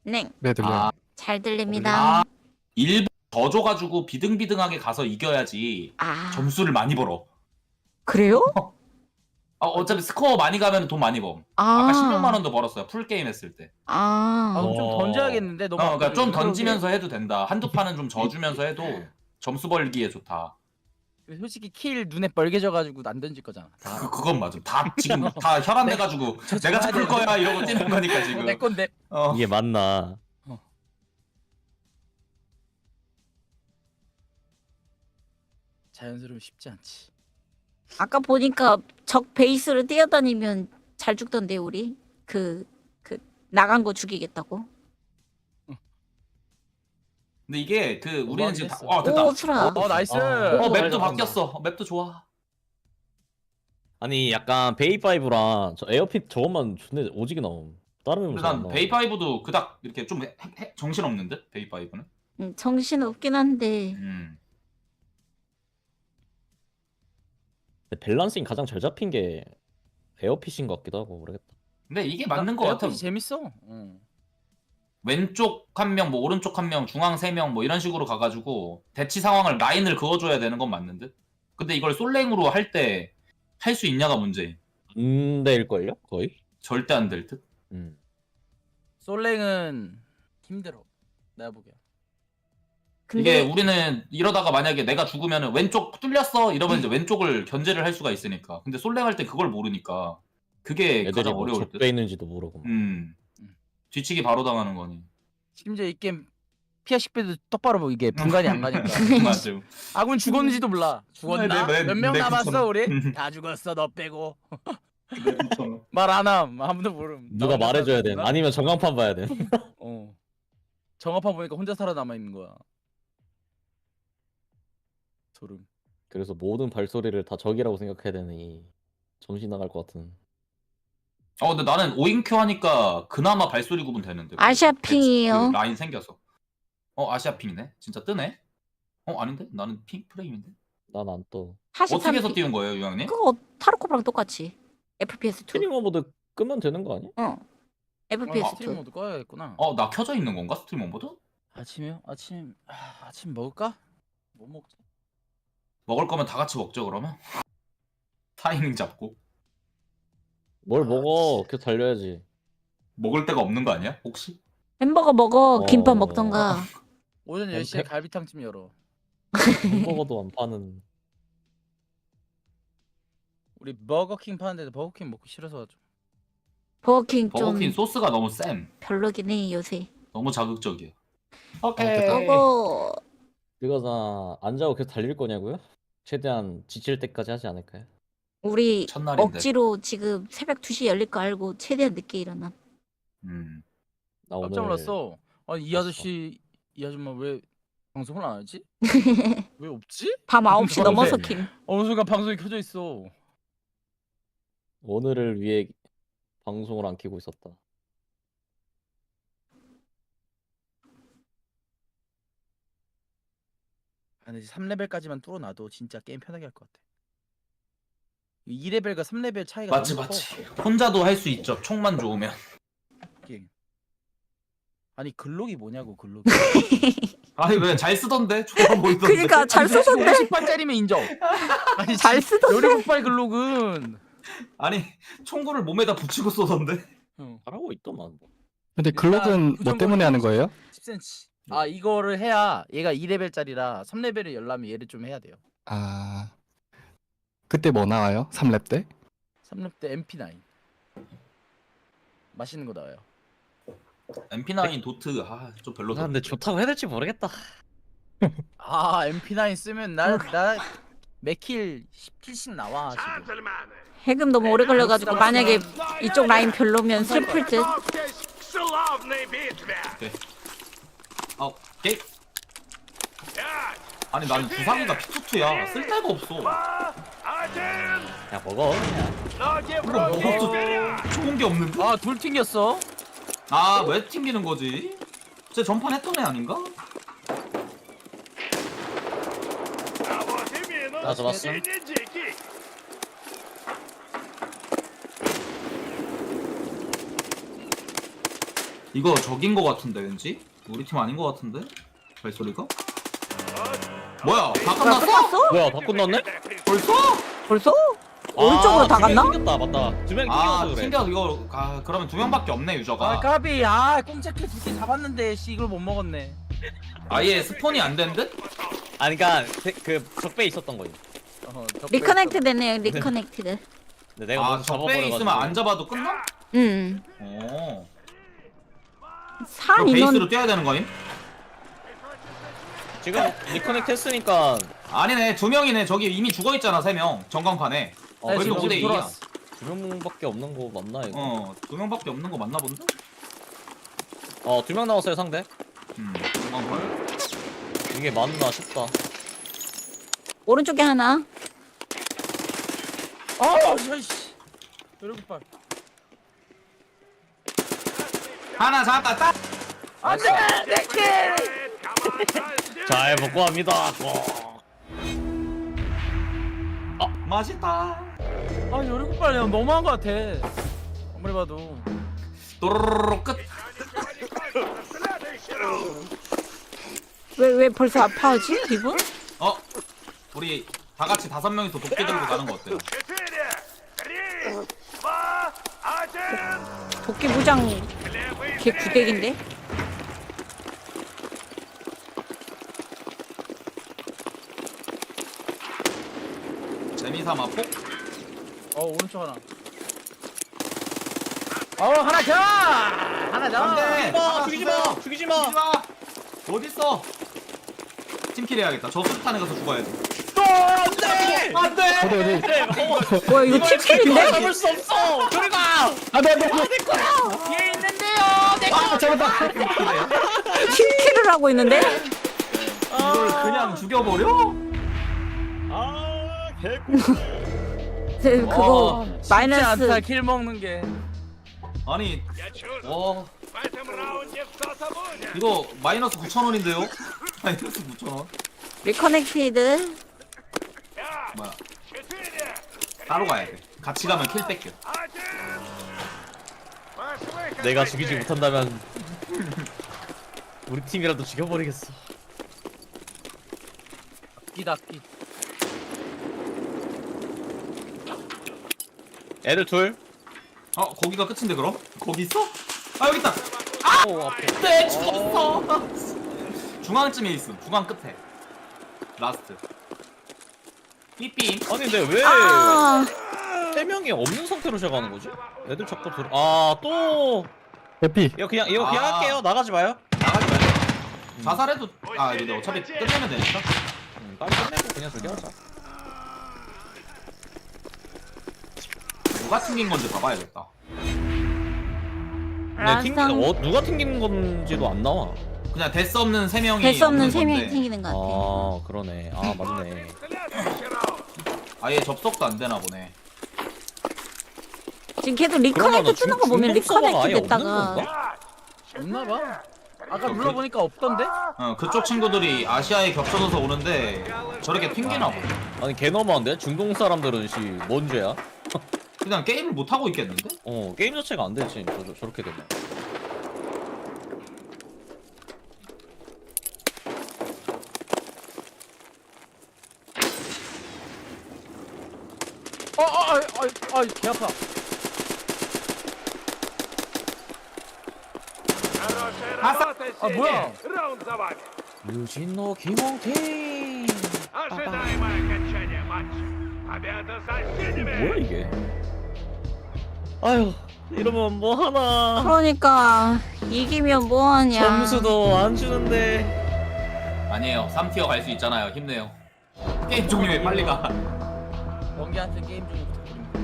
네. 네 들려요. 잘 들립니다. 일부 더 줘가지고 비등비등하게 가서 이겨야지 점수를 많이 벌어. 그래요? 어차피 스코어 많이 가면 돈 많이 벌. 아. 아까 16만 원도 벌었어요. 풀게임 했을 때. 그럼 좀 던져야겠는데 너무. 그러니까 좀 아프게. 던지면서 해도 된다. 한두 판은 좀 져주면서 해도 점수 벌기에 좋다. 솔직히 킬 눈에 빨개져가지고 안 던질 거잖아. 그건 맞아. 다 지금 다 혈안돼가지고 내가 잡을 거야 이러고 뛰는 거니까 지금. 내 건데. 이게 맞나? 자연스러움 쉽지 않지. 아까 보니까 적 베이스를 뛰어다니면 잘 죽던데 우리 그 나간 거 죽이겠다고. 근데 이게 우리는 지금 했어. 됐다. 오 수라. 나이스. 맵도 바뀌었어. 맵도 좋아. 아니 약간 베이5랑 저 에어핏 저것만 존나 오지게 나옴. 다른 근데 건 잘 안 난 나와. 베이5도 그닥 이렇게 좀 정신 없는데 베이5는. 정신 없긴 한데. 근데 밸런싱 가장 잘 잡힌 게 에어핏인 것 같기도 하고 모르겠다. 근데 이게 맞는 거 같아. 재밌어. 왼쪽 한 명, 뭐 오른쪽 한 명, 중앙 세 명, 뭐 이런 식으로 가가지고 대치 상황을 라인을 그어줘야 되는 건 맞는데. 근데 이걸 솔랭으로 할 때 할 수 있냐가 문제. 안 될걸요? 거의? 절대 안 될 듯. 솔랭은 힘들어. 내가 보기엔. 이게 우리는 이러다가 만약에 내가 죽으면 왼쪽 뚫렸어 이러면 이제 왼쪽을 견제를 할 수가 있으니까. 근데 솔랭 할 때 그걸 모르니까 그게 애들이 가장 뭐 어려울 듯. 적배 있는지도 모르고. 뒤치기 바로 당하는 거니. 심지어 이 게임 피아 식배도 똑바로 뭐 이게 분간이 안 가니까. 맞아. 아군 죽었는지도 몰라. 죽었나? 네, 몇 명 네, 남았어 그쵸. 우리? 다 죽었어 너 빼고. 말 안 함. 아무도 모름. 누가 말해줘야 돼. 아니면 전광판 봐야 돼. 정합판 보니까 혼자 살아남아 있는 거야. 소름. 그래서 모든 발소리를 다 적이라고 생각해야 되니 정신 나갈 것 같은. 근데 나는 5인큐 하니까 그나마 발소리 구분 되는데. 아시아핑이에요. 라인 생겨서. 아시아핑이네. 진짜 뜨네. 아닌데? 나는 핑 프레임인데. 난 안 떠. 어떻게 해서 띄운 거예요, 유형님? 그거 타르코프랑 똑같이. FPS 2. 스트리머 모드 끄면 되는 거 아니야? FPS 2. 스트리머 모드 꺼야겠구나. 나 켜져 있는 건가? 스트리머 모드? 아침이요? 아침 먹을까? 뭐 먹지? 먹을 거면 다 같이 먹죠, 그러면? 타이밍 잡고. 뭘 먹어? 계속 달려야지. 먹을 데가 없는 거 아니야? 혹시? 햄버거 먹어. 김밥 먹던가. 오전 10시에 갈비탕집 열어. 햄버거도 안 파는. 우리 버거킹 파는데 버거킹 먹기 싫어서 좀. 버거킹 좀 버거킹 소스가 너무 쌤. 별로긴 해 요새. 너무 자극적이야. 오케이. 이거 안 자고 계속 달릴 거냐고요? 최대한 지칠 때까지 하지 않을까요? 우리 첫날인데. 억지로 지금 새벽 2시에 열릴 거 알고 최대한 늦게 일어나. 나 깜짝 오늘 놀랐어. 아니 이 아저씨 이 아줌마 왜 방송을 안 하지? 왜 없지? 밤 9시 넘어서 킴. 어느 순간 방송이 켜져 있어. 오늘을 위해 방송을 안 켜고 있었다. 아니 3레벨까지만 뚫어놔도 진짜 게임 편하게 할 것 같아. 2레벨과 3레벨 차이가 맞지 너무 맞지. 커. 혼자도 할 수 있죠. 총만 좋으면. 아니 글록이 뭐냐고 글록이. 아니 왜 잘 쓰던데? 좋아 보이던데. 그러니까 잘 쓰던데. 50발짜리면 인정. 아니 잘 쓰던데. 17발 글록은. 아니 총구를 몸에다 붙이고 쏘던데. 잘하고 있더만. 근데 글록은 뭐 때문에 하는 거예요? 10cm. 아 이거를 해야 얘가 2레벨짜리라 3레벨을 열려면 얘를 좀 해야 돼요. 아 그때 뭐 나와요? 3렙 때? 3렙 때 MP9. 맛있는 거 나와요. MP9 도트 좀 별로다. 근데 좋다고 해야 될지 모르겠다. 아 MP9 쓰면 나 몇킬 10킬씩 나와 지금. 해금 너무 오래 걸려가지고 만약에 이쪽 라인 별로면 슬플 듯. 오케이. 아니 나는 주사기가 피투투야. 쓸데가 없어. 야 먹어. 이거 먹어도 좋은 게 없는데? 아 둘 튕겼어. 아 왜 튕기는 거지? 쟤 전판 했던 애 아닌가? 나 잡았어. 이거 적인 거 같은데 왠지? 우리 팀 아닌 거 같은데? 발소리가? 뭐야 다 끝났어? 뭐야 다 끝났네? 벌써? 벌써? 오른쪽으로 다 갔나? 튕겼다 맞다. 2명이 아 튕겨서 그래. 튕겨 이거 그러면 2명밖에 없네 유저가. 아 까비 공짜킬 2개 잡았는데 씨 이걸 못 먹었네. 아예 스폰이 안 된 듯? 아니 그니까 그 적배에 있었던 거지. 리커넥트 되네요. 리커넥트드. 근데 내가 먼저 적배에 잡아버려가지고. 있으면 안 잡아도 끝나? 응. 오. 산 그럼 인원 베이스로 뛰어야 되는 거임? 지금 리커넥트 했으니까 아니네 2명이네. 저기 이미 죽어있잖아 3명 전광판에. 네, 거기서 지금 5대2야. 2명밖에 없는 거 맞나 이거? 2명밖에 없는 거 맞나 본데? 2명 남았어요 상대. 전광판. 이게 맞나 싶다. 오른쪽에 하나. 씨. 7발. 하나 잡았다. 안돼 내 킬. 잘 먹고 합니다. 맛있다. 아 17발 너무한 거 같아. 아무리 봐도. 또르르르 끝. 왜 벌써 아파하지? 기분? 우리 다 같이 5명이서 도끼 들고 가는 거 어때요? 도끼 무장 걔 구대기인데? 재미삼아 폭? 오른쪽 하나. 하나 더! 하나 더! 안돼! 죽이지마! 죽이지마! 어딨어? 팀킬 해야겠다. 저 수탄에 가서 죽어야 돼. 안돼! 안돼! 뭐야 이거 팁킬인데? 잡을 수 없어! 들어가! 안돼 내 거야! 뒤에 있는데요! 내 거! 잡았다. 팁킬을 하고 있는데? 이걸 그냥 죽여버려? 그거 마이너스 않다 킬 먹는 게. 아니 이거 마이너스 9,000원인데요? 마이너스 9,000원? 리커넥티드. 뭐야 따로 가야 돼. 같이 가면 킬 뺏겨. 내가 죽이지 못한다면 우리 팀이라도 죽여버리겠어. 끼. 애들 둘. 거기가 끝인데 그럼? 거기 있어? 여기 있다. 앞에. 네 죽었어. 중앙쯤에 있음. 중앙 끝에 라스트. 삐삐. 아니 근데 왜 아 3명이 없는 상태로 시작하는 거지? 애들 자꾸 또 해피. 이거 그냥 할게요. 나가지 마요. 나가지 말자. 자살해도 근데 어차피 끝내면 되니까. 빨리 끝내고 그냥 죽여하자. 누가 튕긴 건지 봐봐야겠다. 근데 누가 튕기는 건지도 안 나와. 그냥 대수 없는 3명이 될 수 없는 없는 세 명이 건데 튕기는 것 같아. 아 그러네. 아 맞네. 아예 접속도 안 되나 보네. 지금 계속 리커넥트 뜨는 거 보면 리커넥트 됐다가 없나봐. 아까 눌러보니까 없던데? 그쪽 친구들이 아시아에 겹쳐져서 오는데 저렇게 튕기나 보네. 아니 개 너무한데? 중동 사람들은 뭔 죄야? 그냥 게임을 못 하고 있겠는데? 게임 자체가 안 되지. 저렇게 되면. 개 아파. 아 뭐야? Раунд за вами. 유진노 김홍태. Ожидаемое окончание матча. Победа за синими. 뭐야 이게? 아유 이러면 뭐 하나. 그러니까 이기면 뭐하냐. 점수도 안 주는데. 아니에요. 3티어 갈 수 있잖아요. 힘내요. 게임 종료에 빨리 가. 원기한테 게임 중에 부탁드립니다.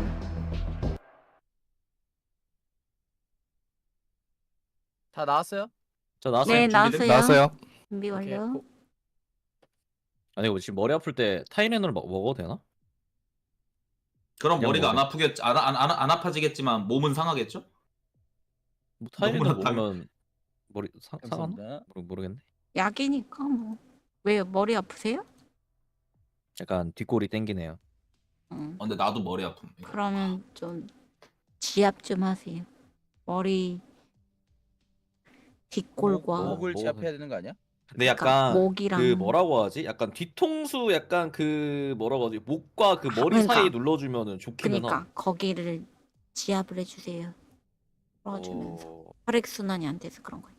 다 나왔어요? 저 나왔어요. 네, 나왔어요. 나왔어요. 준비 완료. 아니 이거 지금 머리 아플 때 타이레놀 먹어도 되나? 그럼 그냥 머리가 먹어. 안 아파지겠지만 몸은 상하겠죠? 뭐 타이레놀 너무나 먹으면 머리 상하나? 감사합니다. 모르겠네. 약이니까 뭐. 왜요? 머리 아프세요? 약간 뒷골이 땡기네요. 근데 나도 머리 아픔. 그러면 좀 지압 좀 하세요. 머리 뒷골과 목을 지압해야 되는 거 아니야? 근데 그러니까 약간 목이랑 그 뭐라고 하지? 약간 뒤통수 약간 그 뭐라고 하지? 목과 그 머리 그러니까. 사이 눌러주면은 좋기는 그러니까 함. 거기를 지압을 해주세요. 풀어주면서 혈액 순환이 안 돼서 그런 거예요.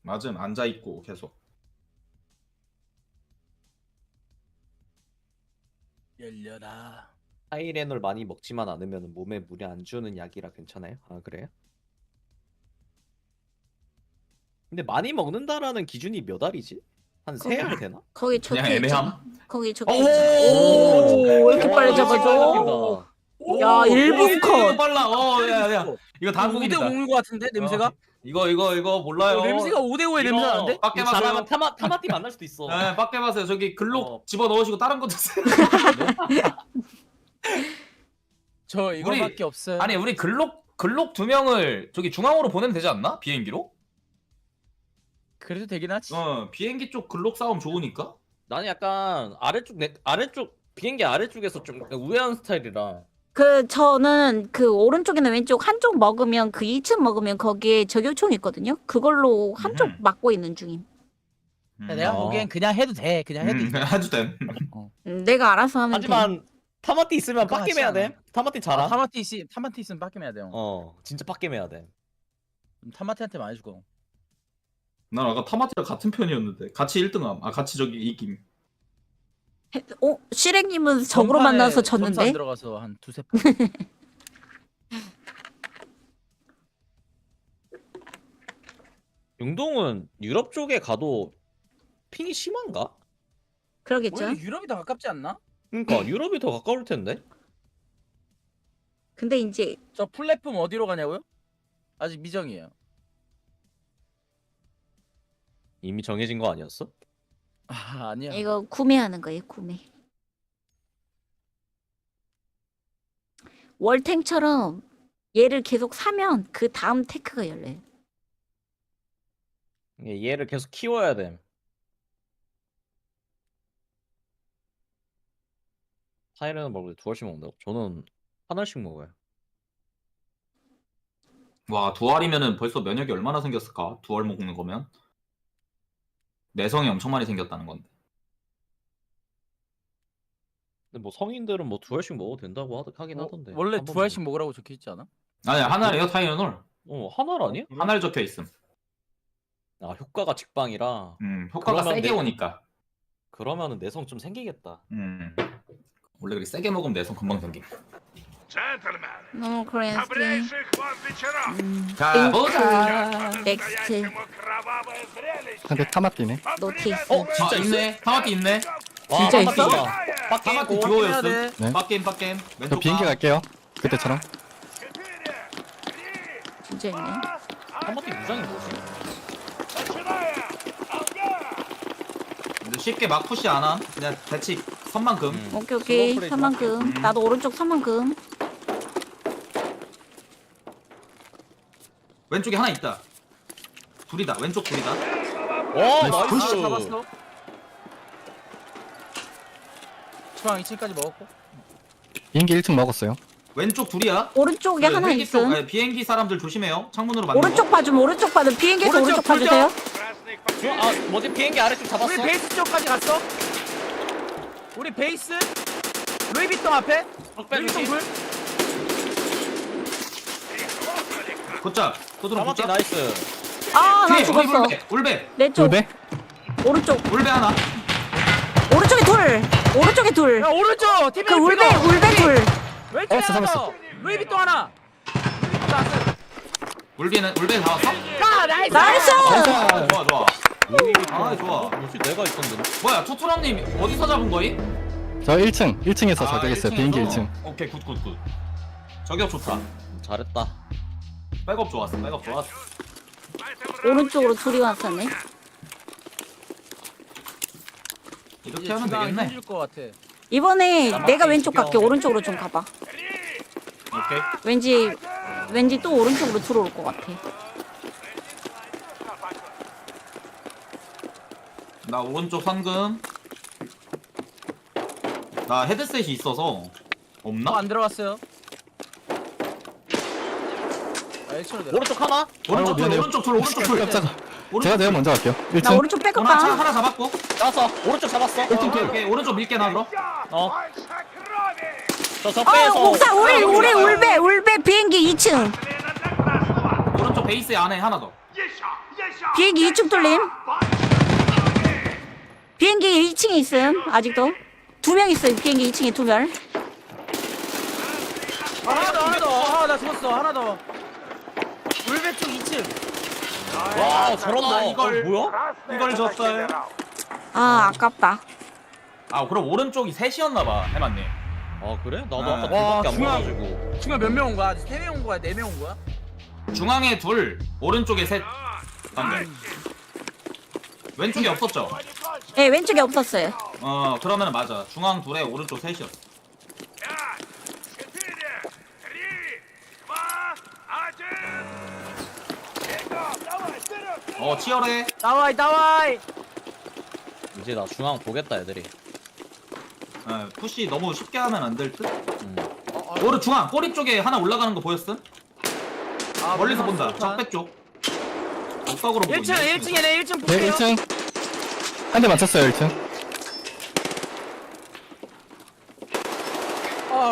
맞음. 앉아 있고 계속. 열려라. 타이레놀 많이 먹지만 않으면 몸에 무리 안 주는 약이라 괜찮아요? 아 그래요? 근데 많이 먹는다라는 기준이 몇 알이지? 한 3알 되나? 거기 그냥 적혀 있잖아. 애매함? 거기 적혀 오! 있잖아. 왜 이렇게 빨리 잡아줘? 야, 1분 이거 컷. 빨라. 야. 이거 다한국이다. 5대5인 거 같은데 냄새가? 이거 몰라요. 냄새가 5대5의 냄새 나는데? 빡게 마세요. 잘하면 타마티 만날 수도 있어. 네, 빡게 마세요. 저기 글록 집어 넣으시고 다른 거 드세요. 저 이거밖에 없어요. 아니 우리 글록 2명을 저기 중앙으로 보내면 되지 않나? 비행기로? 그래도 되긴 하지. 비행기 쪽 글록 싸움 좋으니까. 나는 약간 아래쪽 비행기 아래쪽에서 좀 우회한 스타일이라. 저는 그 오른쪽이나 왼쪽 한쪽 먹으면 그 2층 먹으면 거기에 저격총 있거든요. 그걸로 한쪽 막고 있는 중임. 내가 보기엔 그냥 해도 돼. 그냥 해도 돼. 해도 돼. 내가 알아서 하면 하지만 타마티 있으면 그거 빡겜해야 하지 돼. 타마티 잘하. 타마티 있으면 빡겜해야 돼요. 진짜 빡겜해야 돼. 타마티한테 많이 주고. 난 아까 타마티랑 같은 편이었는데 같이 1등함. 같이 저기 이김. 시렉님은 적으로 만나서 점수 안 졌는데? 들어가서 한 두세 번. 용동은 유럽 쪽에 가도 핑이 심한가? 그러겠죠. 원래 유럽이 더 가깝지 않나? 그러니까 유럽이 더 가까울 텐데. 근데 이제 저 플랫폼 어디로 가냐고요? 아직 미정이에요. 이미 정해진 거 아니었어? 아니야. 이거 구매하는 거예요, 구매. 월탱처럼 얘를 계속 사면 그 다음 테크가 열려요. 얘를 계속 키워야 돼. 타이레놀 먹을 때 2알씩 먹는다고? 저는 1알씩 먹어요. 와 2알이면은 벌써 면역이 얼마나 생겼을까? 2알 먹는 거면 내성이 엄청 많이 생겼다는 건데. 근데 뭐 성인들은 뭐 2알씩 먹어도 된다고 하긴 하던데. 원래 한 2알씩 먹으라고 적혀있지 않아? 아니 1알이에요 타이레놀. 1알 아니야? 1알 적혀 있음. 효과가 직방이라. 효과가 세게 오니까. 그러면은 내성 좀 생기겠다. 원래 그리 세게 먹으면 내성 금방 생김. 너무 코리안 스킬. Добрейших вам вечеров. 가보자. 넥스트. 근데 타마띠네. 노티스. 진짜 있네. 타마티 있네. 진짜 있어? 사마티 고, 듀오였음. 네. 빡게임. 저 왼쪽 비행기 갈게요. 그때처럼. 진짜 있네. 한마디 무장이 뭐지? 근데 쉽게 막 푸시 안 함. 그냥 대치 선만큼. 오케이. 플레이 3만큼. 나도 오른쪽 3만큼. 왼쪽에 하나 있다. 둘이다. 왼쪽 둘이다. 와 나이스. 나이스. 잡았어. 중앙 2층까지 먹었고. 비행기 1층 먹었어요. 왼쪽 둘이야. 오른쪽에 그 하나 헬기 쪽, 있음. 아니, 비행기 사람들 조심해요. 창문으로 맞는 오른쪽 봐주면 오른쪽 봐도 비행기에서 오른쪽 봐주세요. 아 뭐지 비행기 아래쪽 잡았어? 우리 베이스 쪽까지 갔어. 우리 베이스. 루이비통 앞에. 루이비통 불. 걷자. 도드로 한마디 걷자. 나이스. 아, 나 뒤에 죽었어. 울베. 내 쪽. 울베? 오른쪽. 울베 하나. 오른쪽에 둘. 오른쪽에 둘. 야 오른쪽. 팀 그 울베 둘. 왼쪽에 잡았어, 하나 잡았어. 더. 루이비통 하나. 루이비통 나왔어. 울베 다 왔어? 아 나이스. 나이스. 좋아. 아 좋아. 역시 내가 있던데. 뭐야 투투랑님 어디서 잡은 거임? 저 1층에서 저격했어요. 1층에서? 비행기 1층. 오케이 굿. 저격 좋다. 잘했다. 백업 좋았어. 오른쪽으로 둘이 왔었네. 이렇게 하면 되겠네. 힘줄 것 같아. 이번에 내가 왼쪽 갈게. 오른쪽으로 좀 가봐. 오케이. 왠지 또 오른쪽으로 들어올 것 같아. 나 오른쪽 상금. 나 헤드셋이 있어서 없나? 안 들어갔어요. 아, 1층으로 내려. 오른쪽 하나? 오른쪽 둘. 오른쪽 둘. 깜짝아. 제가 먼저 갈게요. 나 1층. 오른쪽 백업 하나 봐. 하나 잡았고. 잡았어. 오른쪽 잡았어. 오케이. 오른쪽 밀게 나 그럼. 저 어, 적배에서. 옥상 울베 비행기 2층. 오른쪽 베이스 안에 하나 더. 비행기 2층 뚫림. 비행기 2층에 있음. 아직도 2명 있어요. 비행기 2층에 2명. 하나 더. 나 죽었어. 하나 더. 울베 쪽 2층. 와 저런다. 이걸 뭐야? 이걸 줬어요. 아, 아깝다. 아 그럼 오른쪽이 셋이었나봐 해만님. 아 그래? 나도 아. 아까 와, 둘밖에 안 중앙. 봐가지고. 중간 몇 명 온 거야? 3명 온 거야? 4명 온 거야? 중앙에 둘, 오른쪽에 셋. 안돼. 왼쪽에 없었죠? 네, 왼쪽에 없었어요. 그러면 맞아. 중앙 둘에 오른쪽 셋이었어. 치열해. 나와. 이제 나 중앙 보겠다 애들이. 푸시 너무 쉽게 하면 안 될 듯? 오른 중앙 꼬리 쪽에 하나 올라가는 거 보였음? 멀리서 본다. 적백 쪽. 옥석으로 보고 1층, 있네. 1층이네. 1층 네, 볼게요. 1층. 한 대 맞췄어요. 1층.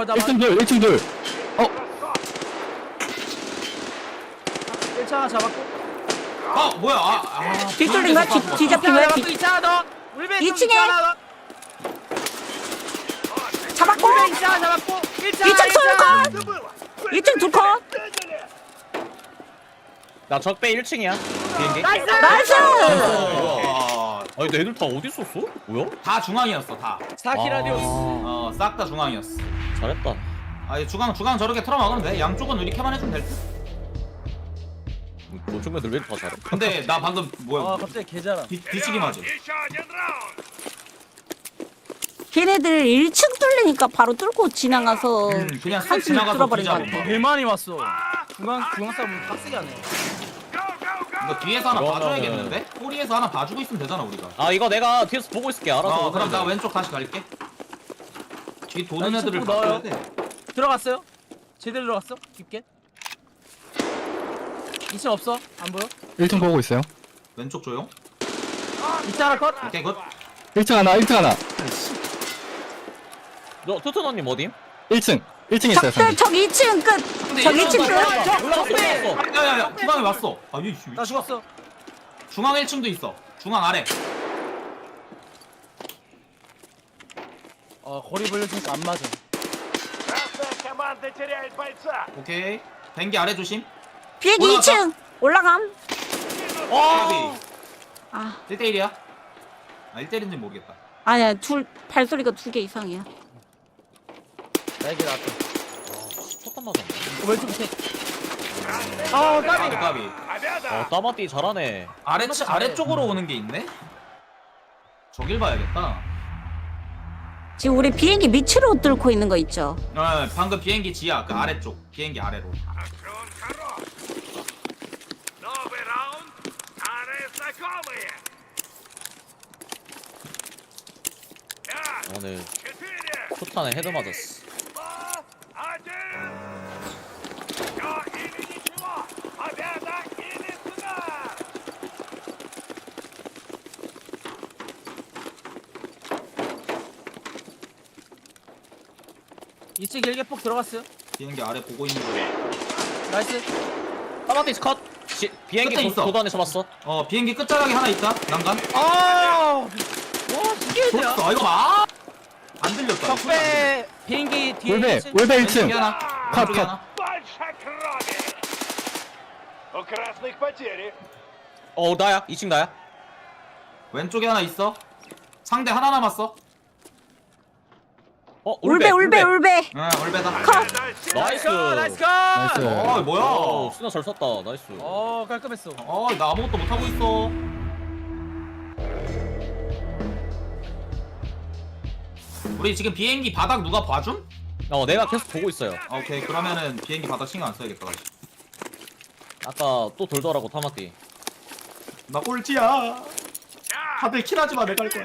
나 1층 둘. 1층 하나 잡았고. 뭐야? 뒷돌린 거야? 뒤잡힌 거야? 2층 하나 더. 울베 쪽 2층에. 2층 하나 더. 잡았고. 울베 2층 하나 잡았고. 1층 2층 하나. 솔컷. 2층 2컷. 나 적배 1층이야. 비행기. 나이스. 아니 애들 다 어디 있었어? 뭐야? 다 중앙이었어. 다. 사키라디오스. 싹 다 중앙이었어. 잘했다. 중앙 저렇게 틀어막으면 돼. 양쪽은 이렇게만 해주면 될 듯. 노총매들 왜 다 잘해? 근데 나 방금 뭐야? 갑자기 개잘함. 뒤치기 맞아. 걔네들 1층 뚫리니까 바로 뚫고 지나가서 그냥 싹 한숨 지나가서 뚫어버린 것 뒤잡은 같아. 개 많이 왔어. 중앙 싸움 빡세게 하네. 이거 뒤에서 하나 그러면은- 봐줘야겠는데? 꼬리에서 하나 봐주고 있으면 되잖아 우리가. 아 이거 내가 뒤에서 보고 있을게. 알아서. 그럼 나 왼쪽 다시 갈게. 뒤 도는 나 애들을 이쪽 봐줘야 넣어요. 돼. 들어갔어요? 제대로 들어갔어? 깊게? 2층 없어? 안 보여? 1층 보고 있어요. 왼쪽 조용. 2층 하나 컷? 오케이 굿. 1층 하나. 너 토토너님 어디? 1층 있어요. 적들 적 2층 끝. 근데 적 이쪽은 2층 끝. 올라갔어. 야야야 중앙에 왔어. 아니 나 죽었어. 중앙 1층도 있어. 중앙 아래. 거리 벌려주니까 안 맞아. 오케이. 뱅기 아래 조심. 비행기 올라가. 2층 올라감. 와. 아, 1대1이야. 아 1대1인지 모르겠다. 아니야, 발소리가 2개 이상이야. 날개 나왔다. 첫단 맞았네. 왼쪽 밑에. 아, 까비. 까비. 따마띠 잘하네. 아래쪽으로 오는 게 있네? 저길 봐야겠다. 지금 우리 비행기 밑으로 뚫고 있는 거 있죠? 방금 비행기 지하 그 아래쪽 비행기 아래로. 오늘 포탄에 헤드 맞았어. 이치 길게 폭 들어갔어요. 비행기 아래 보고 있는 거. 나이스. 따마띠 컷. 비행기 끝에 있어. 도단에서 봤어. 비행기 끝자락에 하나 있다. 난간. 와 이게 뭐야? 아 이거 봐. 안 들렸다. 적배 비행기 뒤에. 울베 1층. 왼쪽에 하나. 컷, 왼쪽에 컷. 하나. У красных потери. 나야. 2층 나야. 왼쪽에 하나 있어. 상대 하나 남았어. 울베. 올배다. 나이스. 나이스 컷. 나이스. 뭐야? 수나 잘 쐈다. 나이스. 깔끔했어. 나 아무것도 못 하고 있어. 우리 지금 비행기 바닥 누가 봐줌? 내가 계속 보고 있어요. 오케이 그러면은 비행기 바닥 신경 안 써야겠다. 다시. 아까 또 돌더라고 타마띠. 나 꼴찌야. 다들 킬하지 마. 내가 할 거야.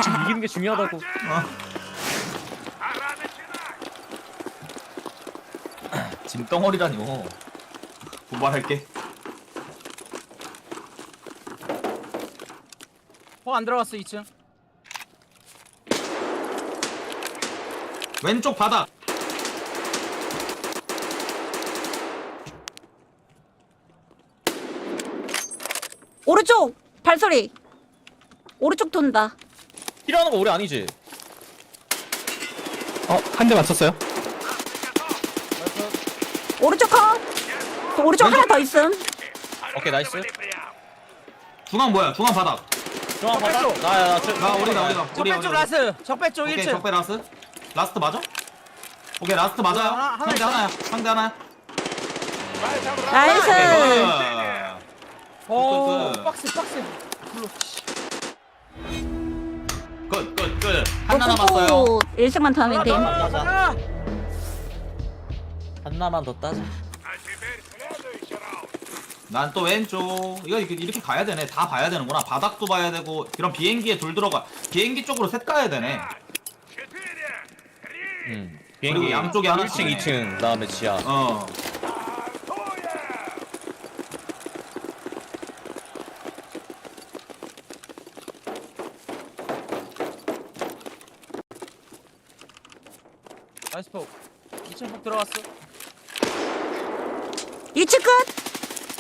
지금 이기는 게 중요하다고. 짐덩어리라뇨. 분발할게. 폭안 들어갔어 2층. 왼쪽 바닥. 오른쪽 발소리. 오른쪽 돈다. 필요하는 거 우리 아니지? 한 대 맞췄어요? 오른쪽 컷. 오른쪽 하나 더 있음. 오케이 나이스. 중앙 뭐야? 중앙 바닥. 중앙 바닥. 나 우리다. 적배 쪽 라스. 적배 쪽 오케이 1층. 적배 라스. 라스트 맞아? 오케이 라스트 맞아요. 하나 상대 있어. 하나야. 상대 하나야. 나이스. 끝. 박스. 끝. 하나 남았어요. 1승만 더 하면 돼. 하나만 더 따자. 난 또 왼쪽. 이거 이렇게 가야 되네. 다 봐야 되는구나. 바닥도 봐야 되고. 이런 비행기에 돌 들어가. 비행기 쪽으로 셋 가야 되네. 비행기 그리고 양쪽에 하나 1층, 2층, 그다음에 지하. 나이스 폭. 2층 폭 들어갔어. 2층 끝.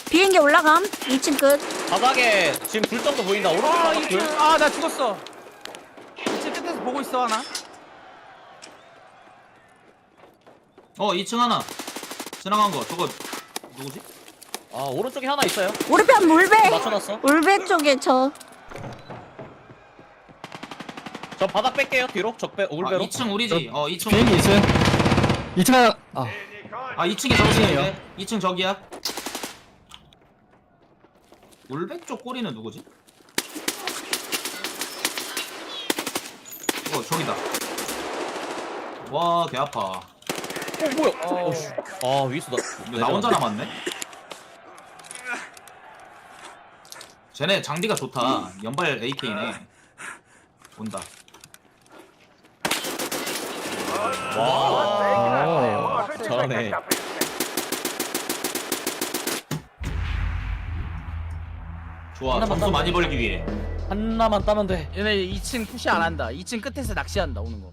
비행기 올라감. 2층 끝. 바닥에 지금 불 정도 보인다. 오른쪽 바닥 불. 나 죽었어. 2층 끝에서 보고 있어 하나. 2층 하나. 지나간 거. 저거 누구지? 오른쪽에 하나 있어요. 우리 편 울베. 맞춰놨어. 울베 쪽에 저. 저 바닥 뺄게요. 뒤로 적배 울배로. 2층 우리지. 2층. 비행기 2층. 2층 하나. 2층이 저기야. 2층 저기야. 울백 쪽 꼬리는 누구지? 저기다. 와, 개 아파. 뭐야? 위에서 나 혼자 남았네. 쟤네 장비가 좋다. 연발 AK네. 온다. 와. 잘하네. 좋아. 점수 많이 벌기 위해. 하나만 따면 돼. 얘네 2층 푸시 안 한다. 2층 끝에서 낚시한다 오는 거.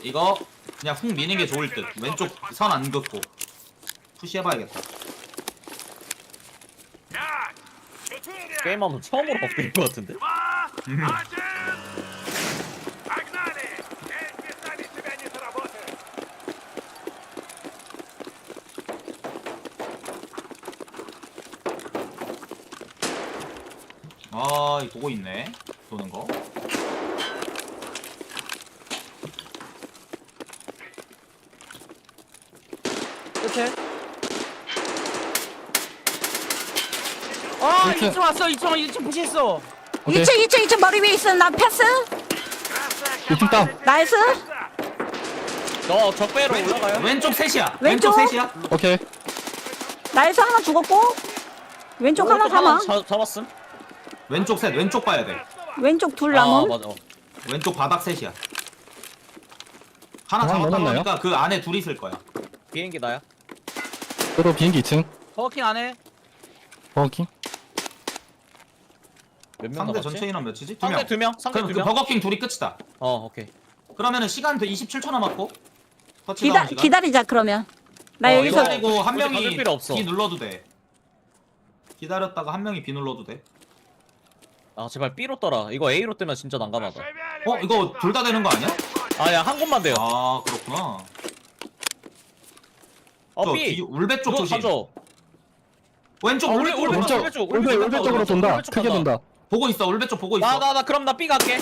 이거 그냥 훅 미는 게 좋을 듯. 왼쪽 선 안 긋고 푸시해봐야겠다. 게임하면 처음으로 바뀌는 것 같은데? 아, 이 보고 있네. 도는 거. 끝에. 아, 이층. 2층 왔어. 2층 푸시했어. 오케이. 2층 머리 위에 있어. 나 패스. 2층 다운. 나이스. 너 적배로 올라가요. 왼쪽 셋이야. 왼쪽? 셋이야. 오케이. 나이스 하나 죽었고. 왼쪽 하나 사망. 잡았음. 왼쪽 셋. 왼쪽 봐야 돼. 왼쪽 둘 아 남음. 맞아. 왼쪽 바닥 셋이야. 하나 아, 잡았다 넘었나요? 보니까 그 안에 둘이 있을 거야. 비행기 나야. 저도 비행기 2층. 버킹 안 해. 버킹. 몇 명 상대 남았지? 전체인원 몇이지? 상대 2명. 상대 그럼 2명. 그 버거킹 둘이 끝이다. 오케이. 그러면은 시간 더 27초 남았고. 터치다운 시간. 기다리자 그러면. 나 여기서 기다리고 한 굳이 가질 명이 필요 없어. B 눌러도 돼. 기다렸다가 한 명이 B 눌러도 돼. 아 제발 B로 떠라. 이거 A로 뜨면 진짜 난감하다. 이거 둘 다 되는 거 아니야? 아야 한 곳만 돼요. 아 그렇구나. B. 울배 쪽 이거 조심. 가져. 왼쪽 울배 쪽으로 울배 돌아. 울배 쪽. 울배 쪽으로 돈다. 울배 쪽 크게 간다. 돈다. 보고 있어. 울배 쪽 보고 있어. 나 그럼 나 B 갈게.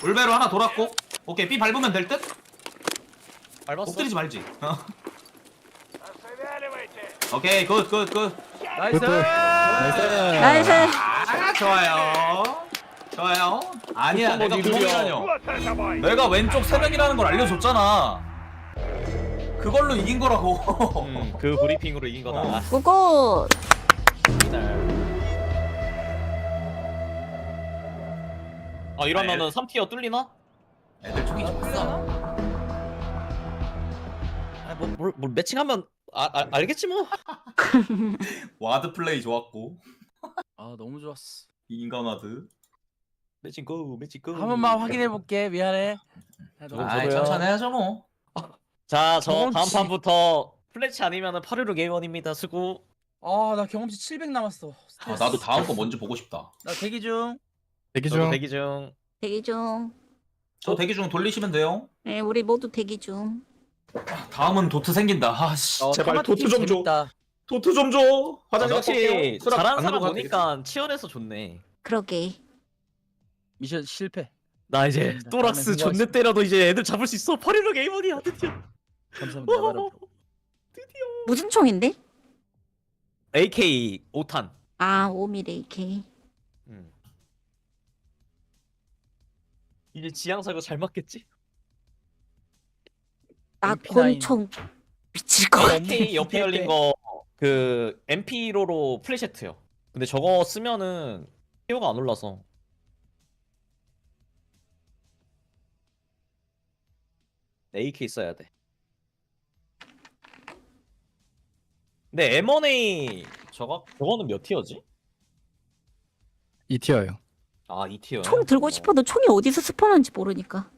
울배로 하나 돌았고. 오케이 B 밟으면 될 듯? 밟았어. 엎드리지 말지. 오케이 굿. 나이스. 나이스. 아, 좋아요. 아니야 내가 구멍이라뇨. 내가 왼쪽 3명이라는 걸 알려줬잖아. 그걸로 이긴 거라고. 그 브리핑으로 이긴 거다. 고고. 이러면은 3티어 뚫리나? 애들 총이 좋았어. 뭘 매칭하면 알겠지 뭐. 와드 플레이 좋았고. 아, 너무 좋았어. 인간 와드. 매칭 고. 한 번만 확인해 볼게. 미안해. 아 천천히 해야죠 뭐. 자, 저 다음 경험치. 판부터 플래치 아니면은 816 A1입니다. 수고. 아, 나 경험치 700 남았어. 아, 나도 다음 거 뭔지 보고 싶다. 나 대기 중. 대기 저도 중. 대기 중. 대기 중. 저 대기 중 돌리시면 돼요. 네, 우리 모두 대기 중. 다음은 도트 생긴다. 아씨 제발 토마토 도트 팀 좀 줘. 재밌다. 도트 좀 줘. 화장실 역시 갈게요. 수락 잘하는 안 사람 누르고 보니까 치열해서 좋네. 그러게. 미션 실패. 나 이제 감사합니다. 또락스 다음에 존내 때려도 이제 애들 잡을 수 있어. 816 A1이야 드디어. 감사합니다. 나가라. 무슨 총인데? AK 5탄. 아, 5mm AK. 이제 지향사고 잘 맞겠지? 나 MP9. 권총 미칠 것 같아. AK 옆에 열린 거 그 MP로로 플래시트요. 근데 저거 쓰면은 티어가 안 올라서. AK 써야 돼. 근데 M1A 저거는 몇 티어지? 2티어요. 아 2티어야. 총 들고 싶어도 총이 어디서 스폰한지 모르니까.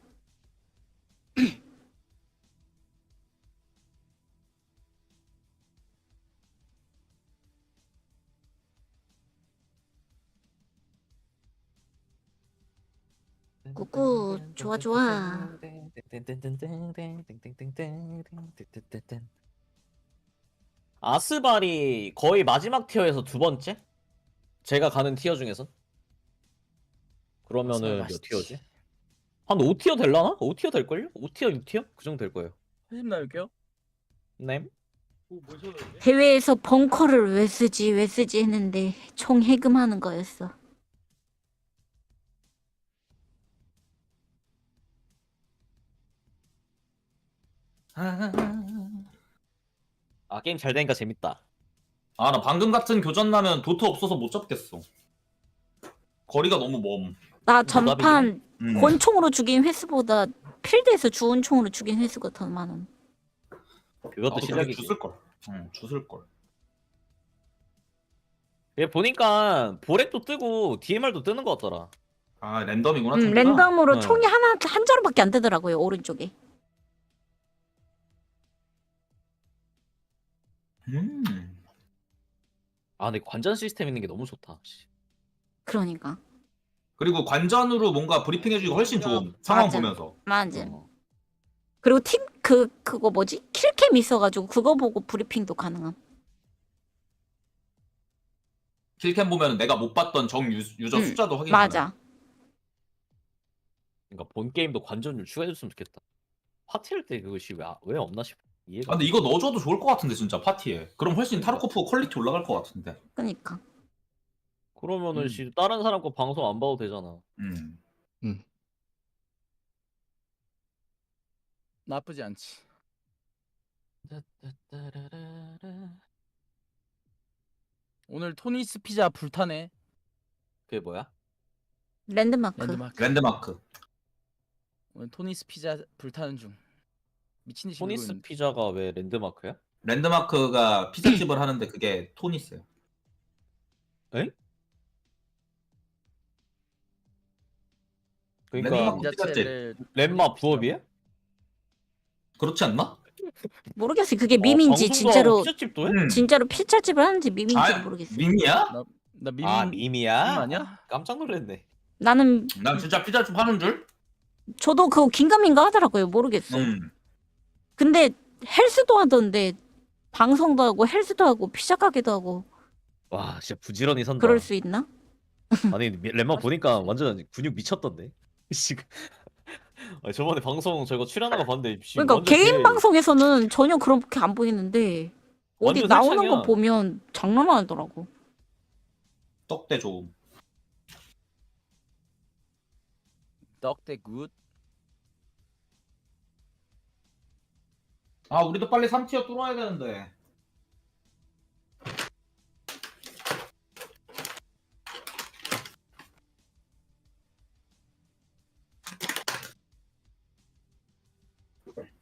꾸꾸 좋아 좋아. 아스발이 거의 마지막 티어에서 두 번째? 제가 가는 티어 중에서? 그러면은 몇 티어지? 한 5티어 될라나? 5티어 될걸요? 5티어, 6티어? 그 정도 될 거예요. 사진 나올게요. 네. 대회에서 벙커를 왜 쓰지 했는데 총 해금하는 거였어. 아 게임 잘 되니까 재밌다. 아 나 방금 같은 교전 나면 도트 없어서 못 잡겠어. 거리가 너무 먼. 나 전판 음. 권총으로 죽인 횟수보다 필드에서 주운 총으로 죽인 횟수가 더 많음. 그것도 실력이지. 주술 걸. 응, 주술 걸. 얘 보니까 보렉도 뜨고 DMR도 뜨는 거 같더라. 아 랜덤이구나. 총기가? 랜덤으로 네. 총이 한 자루밖에 안 되더라고요, 오른쪽에. 아 근데 관전 시스템 있는 게 너무 좋다. 그러니까. 그리고 관전으로 뭔가 브리핑 해주기가 훨씬 좋음. 상황 맞아. 보면서. 맞아. 그리고 그거 뭐지? 킬캠 있어가지고 그거 보고 브리핑도 가능함. 킬캠 보면 내가 못 봤던 정 유저 숫자도 확인 맞아. 그러니까 본 게임도 관전율 추가해줬으면 좋겠다. 파티할 때 그것이 왜 없나 싶어. 이해가. 근데 이거 넣어줘도 좋을 것 같은데 진짜 파티에. 그럼 훨씬 타르코프 퀄리티 올라갈 것 같은데. 그니까. 그러면은 다른 사람 거 방송 안 봐도 되잖아. 나쁘지 않지. 오늘 토니스 피자 불타네. 그게 뭐야? 랜드마크. 오늘 토니스 피자 불타는 중. 미친 듯이 토니스 밀고 피자가 왜 랜드마크야? 랜드마크가 피자집을 하는데 그게 토니스예요. 에? 랜드마크 그러니까 피자집. 랜마 부업이야? 그렇지 않나? 모르겠어요. 그게 밈인지 방송도 진짜로 하고 피자집도 해? 진짜로 피자집을 하는지 밈인지 아, 모르겠어요. 밈이야? 나 밈. 아 밈이야? 밈 아니야? 깜짝 놀랐네. 나는 난 진짜 피자집 하는 줄? 저도 그거 긴가민가 하더라고요. 모르겠어. 근데 헬스도 하던데 방송도 하고 헬스도 하고 피자 가게도 하고 와 진짜 부지런히 산다. 그럴 수 있나? 아니 랜마 보니까 완전 근육 미쳤던데. 지금 저번에 방송 저거 출연한 거 봤는데 그러니까 개인 방송에서는 전혀 그렇게 안 보이는데 어디 완전 나오는 헬창이야. 거 보면 장난 아니더라고. 떡대 좋음. 떡대 굿. 아 우리도 빨리 3티어 뚫어야 되는데.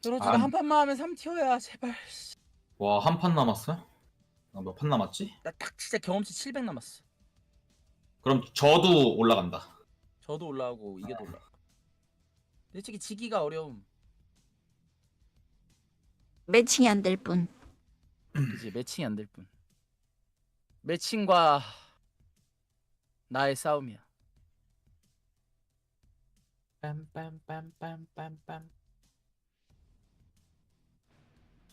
들어주가 한 판만 하면 3티어야 제발. 와 한 판 남았어? 나 몇 판 남았지? 나 딱 진짜 경험치 700 남았어. 그럼 저도 올라간다. 저도 올라오고 이게도 올라. 솔직히 지기가 어려움. 매칭이 안 될 뿐. 그지 매칭이 안 될 뿐. 매칭과 나의 싸움이야. 빰빰빰빰빰빰.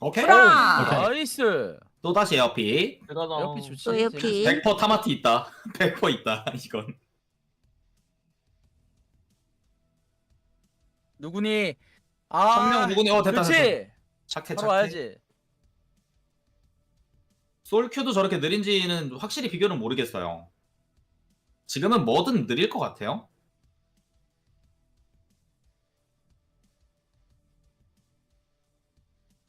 오케이. 나이스. 또 다시 에어피. 에어피 좋지. 또 에어피. 100% 타마티 있다. 100% 있다. 이건. 누구니? 청명 누구니? 됐다. 그렇지. 됐다. 착해 바로 착해. 와야지. 솔큐도 저렇게 느린지는 확실히 비교는 모르겠어요. 지금은 뭐든 느릴 것 같아요.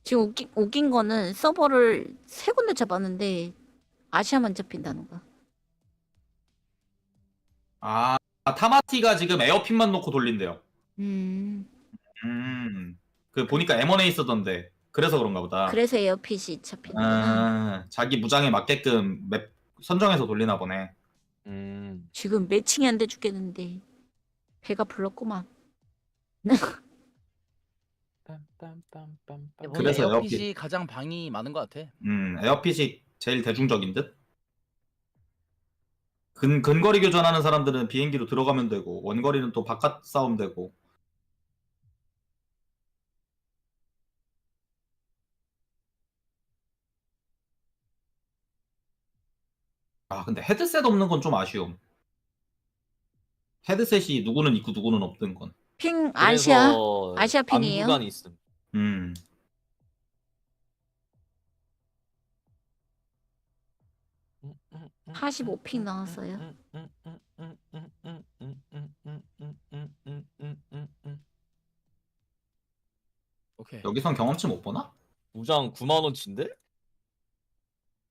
지금 웃긴 거는 서버를 3군데 잡았는데 아시아만 잡힌다는 거. 아 타마티가 지금 에어핀만 놓고 돌린대요. 그 보니까 M1A 쓰던데 그래서 그런가 보다. 그래서 에어핏이 잡힌다. 자기 무장에 맞게끔 맵 선정해서 돌리나 보네. 지금 매칭이 안 돼 죽겠는데 배가 불렀구만. 그래서 에어핏이 가장 방이 많은 것 같아. 에어핏이 제일 대중적인 듯? 근거리 교전하는 사람들은 비행기로 들어가면 되고 원거리는 또 바깥 싸움 되고. 아 근데 헤드셋 없는 건 좀 아쉬움. 헤드셋이 누구는 있고 누구는 없던 건. 핑 아시아 핑이에요. 안구간이 있음. 45핑 나왔어요. 오케이. 여기선 경험치 못 보나? 무장 9만 원치인데?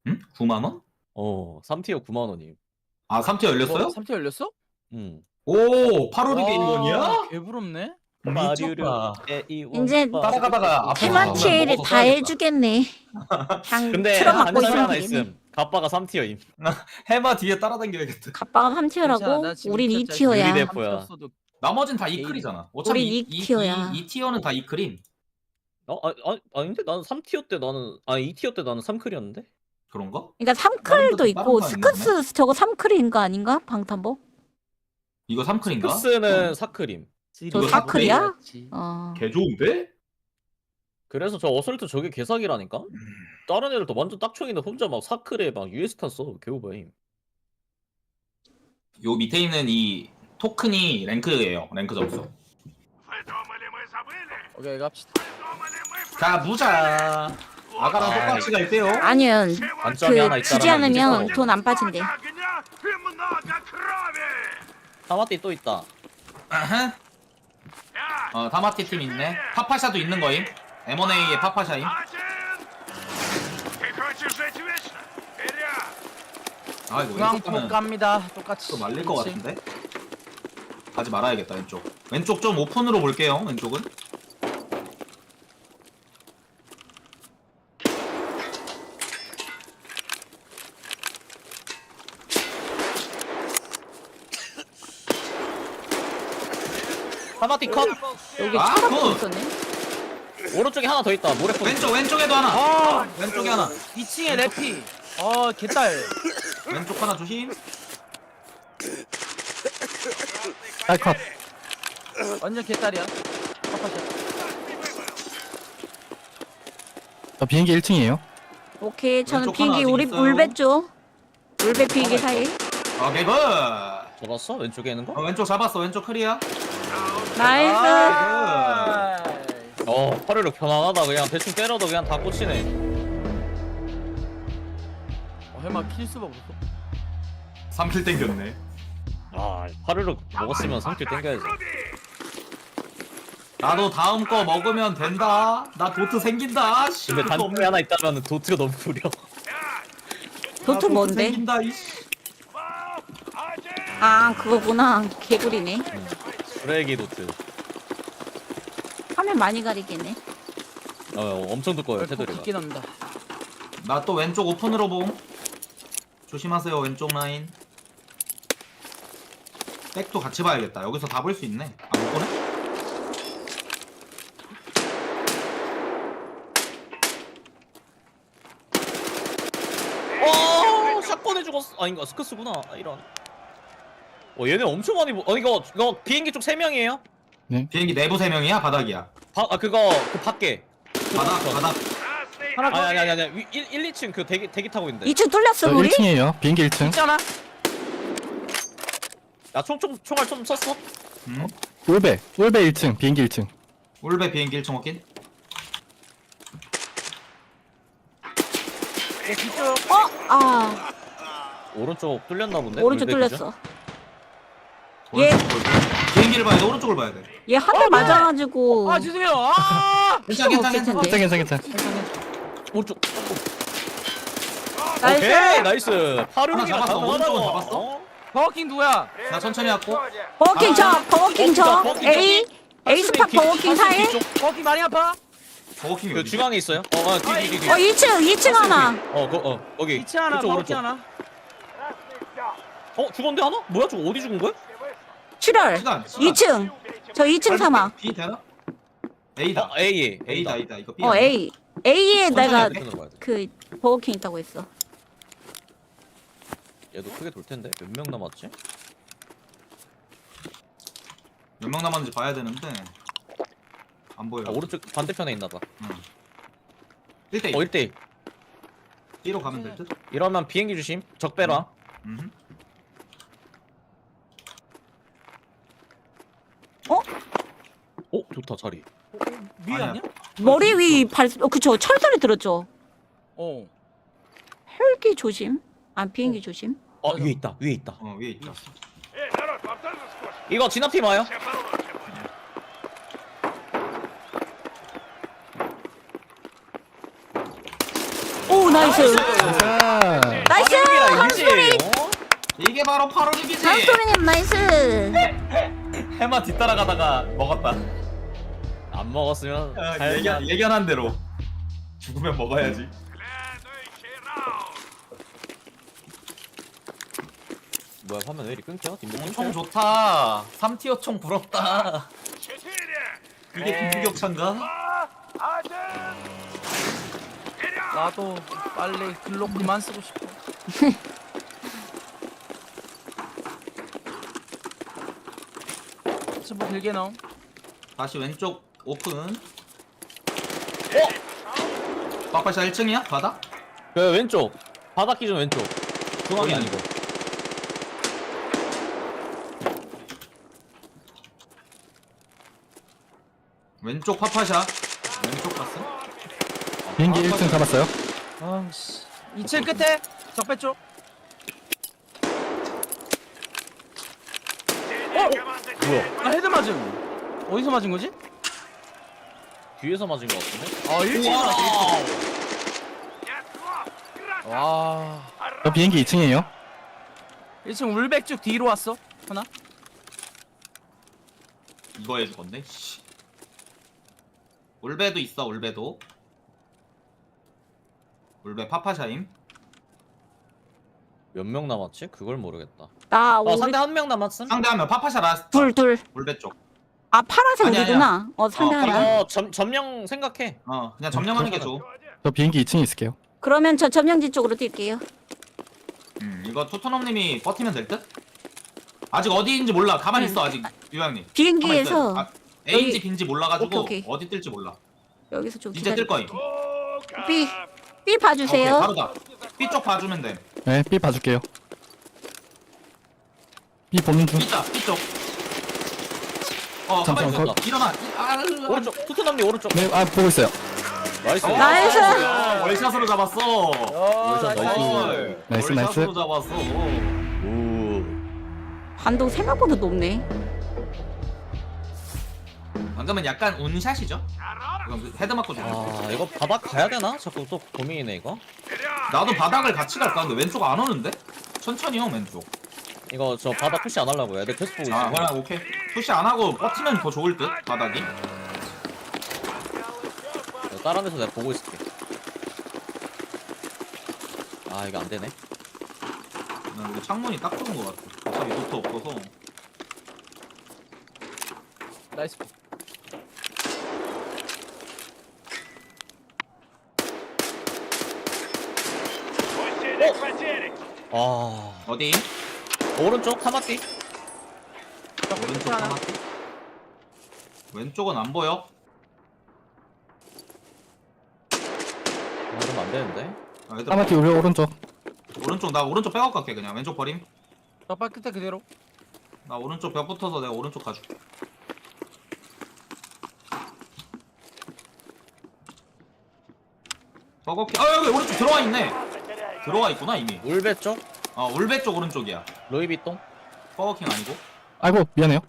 응? 9만 원? 3티어 9만 원임. 아 3티어 열렸어요? 3티어 열렸어? 오 8월이 게임원이야? 개부럽네. 미쳤다. 이제 따라가다가 테마티엘이 다 해주겠네. 그냥 근데 틀어막고 한장 하나 있으면 있음. 갑바가 3티어임. 해마 뒤에 따라다녀야겠다. 갑바가 3티어라고? 우린 2티어야. 유리대포야. 나머진 다 2클이잖아. 어차피 우린 2티어야. 2티어는 다 2클임. 아닌데 나는 3티어 때 나는 2티어 때 나는 3클이었는데? 그런가? 그러니까 3클도 있고 스크스 저거 3클인 거 아닌가? 방탄복? 이거 3클인가? 스크스는 4클임. 저 4클이야? 개 좋은데? 그래서 저 어설트 저게 개사기라니까? 다른 애들 또 완전 딱총인데 혼자 막 4클에 막 US탄 써. 개오바임. 요 밑에 있는 이 토큰이 랭크예요. 랭크 점수. 오케이 갑시다. 자 무자. 아까랑 똑같이가 있대요. 아니요. 단점이 하나 그 있다라는 지지 않으면 얘기죠. 돈 안 빠진대. 타마띠 또 있다. 아하. 타마티 팀 있네. 파파샤도 있는 거임. M1A의 파파샤임. 아 이거 중앙 왼쪽 못 가면 갑니다. 똑같이. 또 말릴 것 그렇지. 같은데. 가지 말아야겠다 왼쪽. 왼쪽 좀 오픈으로 볼게요. 왼쪽은. 타마띠 컷. 여기 아, 차가 굿. 있었네. 오른쪽에 하나 더 있다. 모래포. 왼쪽에도 하나. 아 왼쪽에 하나. 2층에 레피. 개딸. 왼쪽 하나 조심. 딸컷. 완전 개딸이야. 저 비행기 1층이에요. 오케이, 저는 왼쪽 비행기 하나 아직 우리 있어요. 울배 쪽. 울배 비행기 사이. 오케이 굿. 잡았어? 왼쪽에 있는 거? 왼쪽 잡았어. 왼쪽 클리어. 나이스. 화류력 편안하다. 그냥 대충 때려도 그냥 다 꽂히네. 해마 킬수가 없어. 3킬 땡겼네. 화류력 먹었으면 3킬 땡겨야지. 나도 다음 거 먹으면 된다. 나 도트 생긴다. 씨, 근데 도트 단점이 하나 있다면 도트가 너무 구려. 도트 뭔데? 생긴다. 이씨. 아, 그거구나. 개구리네. 쓰레기 도트. 화면 많이 가리겠네. 엄청 두꺼워요 테두리가. 깊게 넣는다. 나 또 왼쪽 오픈으로 봄. 조심하세요 왼쪽 라인. 백도 같이 봐야겠다. 여기서 다 볼 수 있네. 아 못 보네? 샷건에 죽었어. 아닌가 스크스구나. 이런. 얘네 엄청 많이 이거 비행기 쪽 3명이에요? 비행기 내부 3명이야? 바닥이야? 그거 그 밖에. 바닥. 아니 1, 2층 그 대기 타고 있는데. 2층 뚫렸어, 저 우리? 1층이에요. 비행기 1층. 있잖아. 야 총알 좀 썼어? 울베 1층. 비행기 1층. 울베 비행기 1층 확인. 오른쪽 뚫렸나 본데? 오른쪽 울베 기준? 뚫렸어. 얘, 비행기를 봐야 돼. 오른쪽을 봐야 돼. 얘 한 대 맞아가지고. 죄송해요. 피가 없을 텐데. 괜찮. 오른쪽. 나이스. 오케이 나이스. 하나 잡았어. 오른쪽은 잡았어? 버거킹 누구야? 나 천천히 왔고. 버거킹 저, 버거킹 저. A 스팟 버거킹 사이. 버거킹 많이 아파? 버거킹이 그 어디지? 중앙에 있어요. 뒤. 2층 하나. 거기. 2층 하나, 그쪽 버거킹 오른쪽. 하나. 죽었는데 하나? 뭐야 저거 어디 죽은 거야? 출혈. 시간. 2층. 저 2층 사막. B 되나? A다. A다. A다. 이거 B. A. A에 내가 천천히 해야 돼. 그 버거킹 있다고 했어. 얘도 크게 돌 텐데 몇 명 남았지? 몇 명 남았는지 봐야 되는데 안 보여. 오른쪽 반대편에 있나봐. 1대1. 1대1. B로 가면 될 듯? 이러면 비행기 주심. 적 빼라. 좋다 자리. 위 아니야? 머리 위 그쵸. 철소리 들었죠. 헬기 조심. 비행기 조심. 위에 있다. 위에 있다. 위에 있다. 이거 진압팀 와요. 오, 나이스. 나이스. 한소리. 이게 바로 856이지. 한소리님 나이스. 해마 뒤따라가다가 먹었다. 안 먹었으면 예견한 대로 죽으면 먹어야지. 뭐야 화면 왜 이리 끊겨? 총 좋다. 3티어 총 부럽다. 이게 김부격차인가? 나도 빨리 글록 그만 쓰고 싶어. 뭐 길게 넣어. 다시 왼쪽 오픈. 빠빠샤 1층이야? 바닥? 그 왼쪽 바닥 기준 왼쪽 중앙이 아니고 왼쪽 파파샤. 왼쪽 봤음. 비행기 1층 잡았어요. 아씨 2층 끝에 적배 쪽. 뭐야? 아 헤드 맞음. 어디서 맞은 거지? 뒤에서 맞은 것 같은데? 아 1층 맞았어. 와. 저 비행기 2층이에요. 1층 울백 쪽 뒤로 왔어. 하나. 이거 해줄 건데. 씨. 울베도 있어. 울베도. 울베 파파샤임. 몇 명 남았지? 그걸 모르겠다. 나 우리 상대 한 명 남았음? 상대 하면 파파샤 라스트. 둘. 울베 쪽. 아 파란색 아니야, 우리구나. 상대 하나. 이거 점령 생각해. 그냥 점령하는 게 좋아. 저 비행기 2층에 있을게요. 그러면 저 점령지 쪽으로 뛸게요. 이거 토토넘님이 버티면 될 듯? 아직 어디인지 몰라. 가만히 있어 아직 유양님. 비행기에서 A인지 여기- B인지 몰라가지고 오케이. 어디 뜰지 몰라. 여기서 좀 이제 뜰 거임. B 봐주세요. 오케이, 바로다. B 쪽 봐주면 돼. 네, B 봐줄게요. B 보는 중. B 쪽. 잠깐만, 가만히 있어. 일어나. 오른쪽 토트넘님 오른쪽. 네, 아 보고 있어요. 나이스. 나이스. 월샷으로 잡았어. 월샷 나이스. 나이스, 월샷으로 나이스. 잡았어. 오. 반동 생각보다 높네. 방금은 약간 운샷이죠? 이건 헤드 맞고 죽는 거. 아 이거 바닥 가야 되나? 자꾸 또 고민이네 이거. 나도 바닥을 같이 갈까? 근데 왼쪽 안 오는데? 천천히 형 왼쪽. 이거 저 바닥 푸시 안 하려고 애들 계속 보고 있어. 그냥 오케이. 푸시 안 하고 버티면 더 좋을 듯 바닥이. 다른 데서 내가 보고 있을게. 아 이거 안 되네. 난 여기 창문이 딱 좋은 거 같아. 어차피 노트 없어서. 나이스. 아 어디? 오른쪽 카마띠. 오른쪽 하나. 왼쪽은 안 보여. 아 이러면 안 되는데. 얘들아, 까마귀 우리 오른쪽. 오른쪽 나 오른쪽 백업 갈게 그냥. 왼쪽 버림. 적배 끝에 그대로. 나 오른쪽 벽 붙어서 내가 오른쪽 가줄게. 버거키. 여기 오른쪽 들어와 있네. 들어와 있구나 이미. 울베 쪽. 울베 쪽 오른쪽이야. 로이비통. 버거킹 아니고. 아이고 미안해요.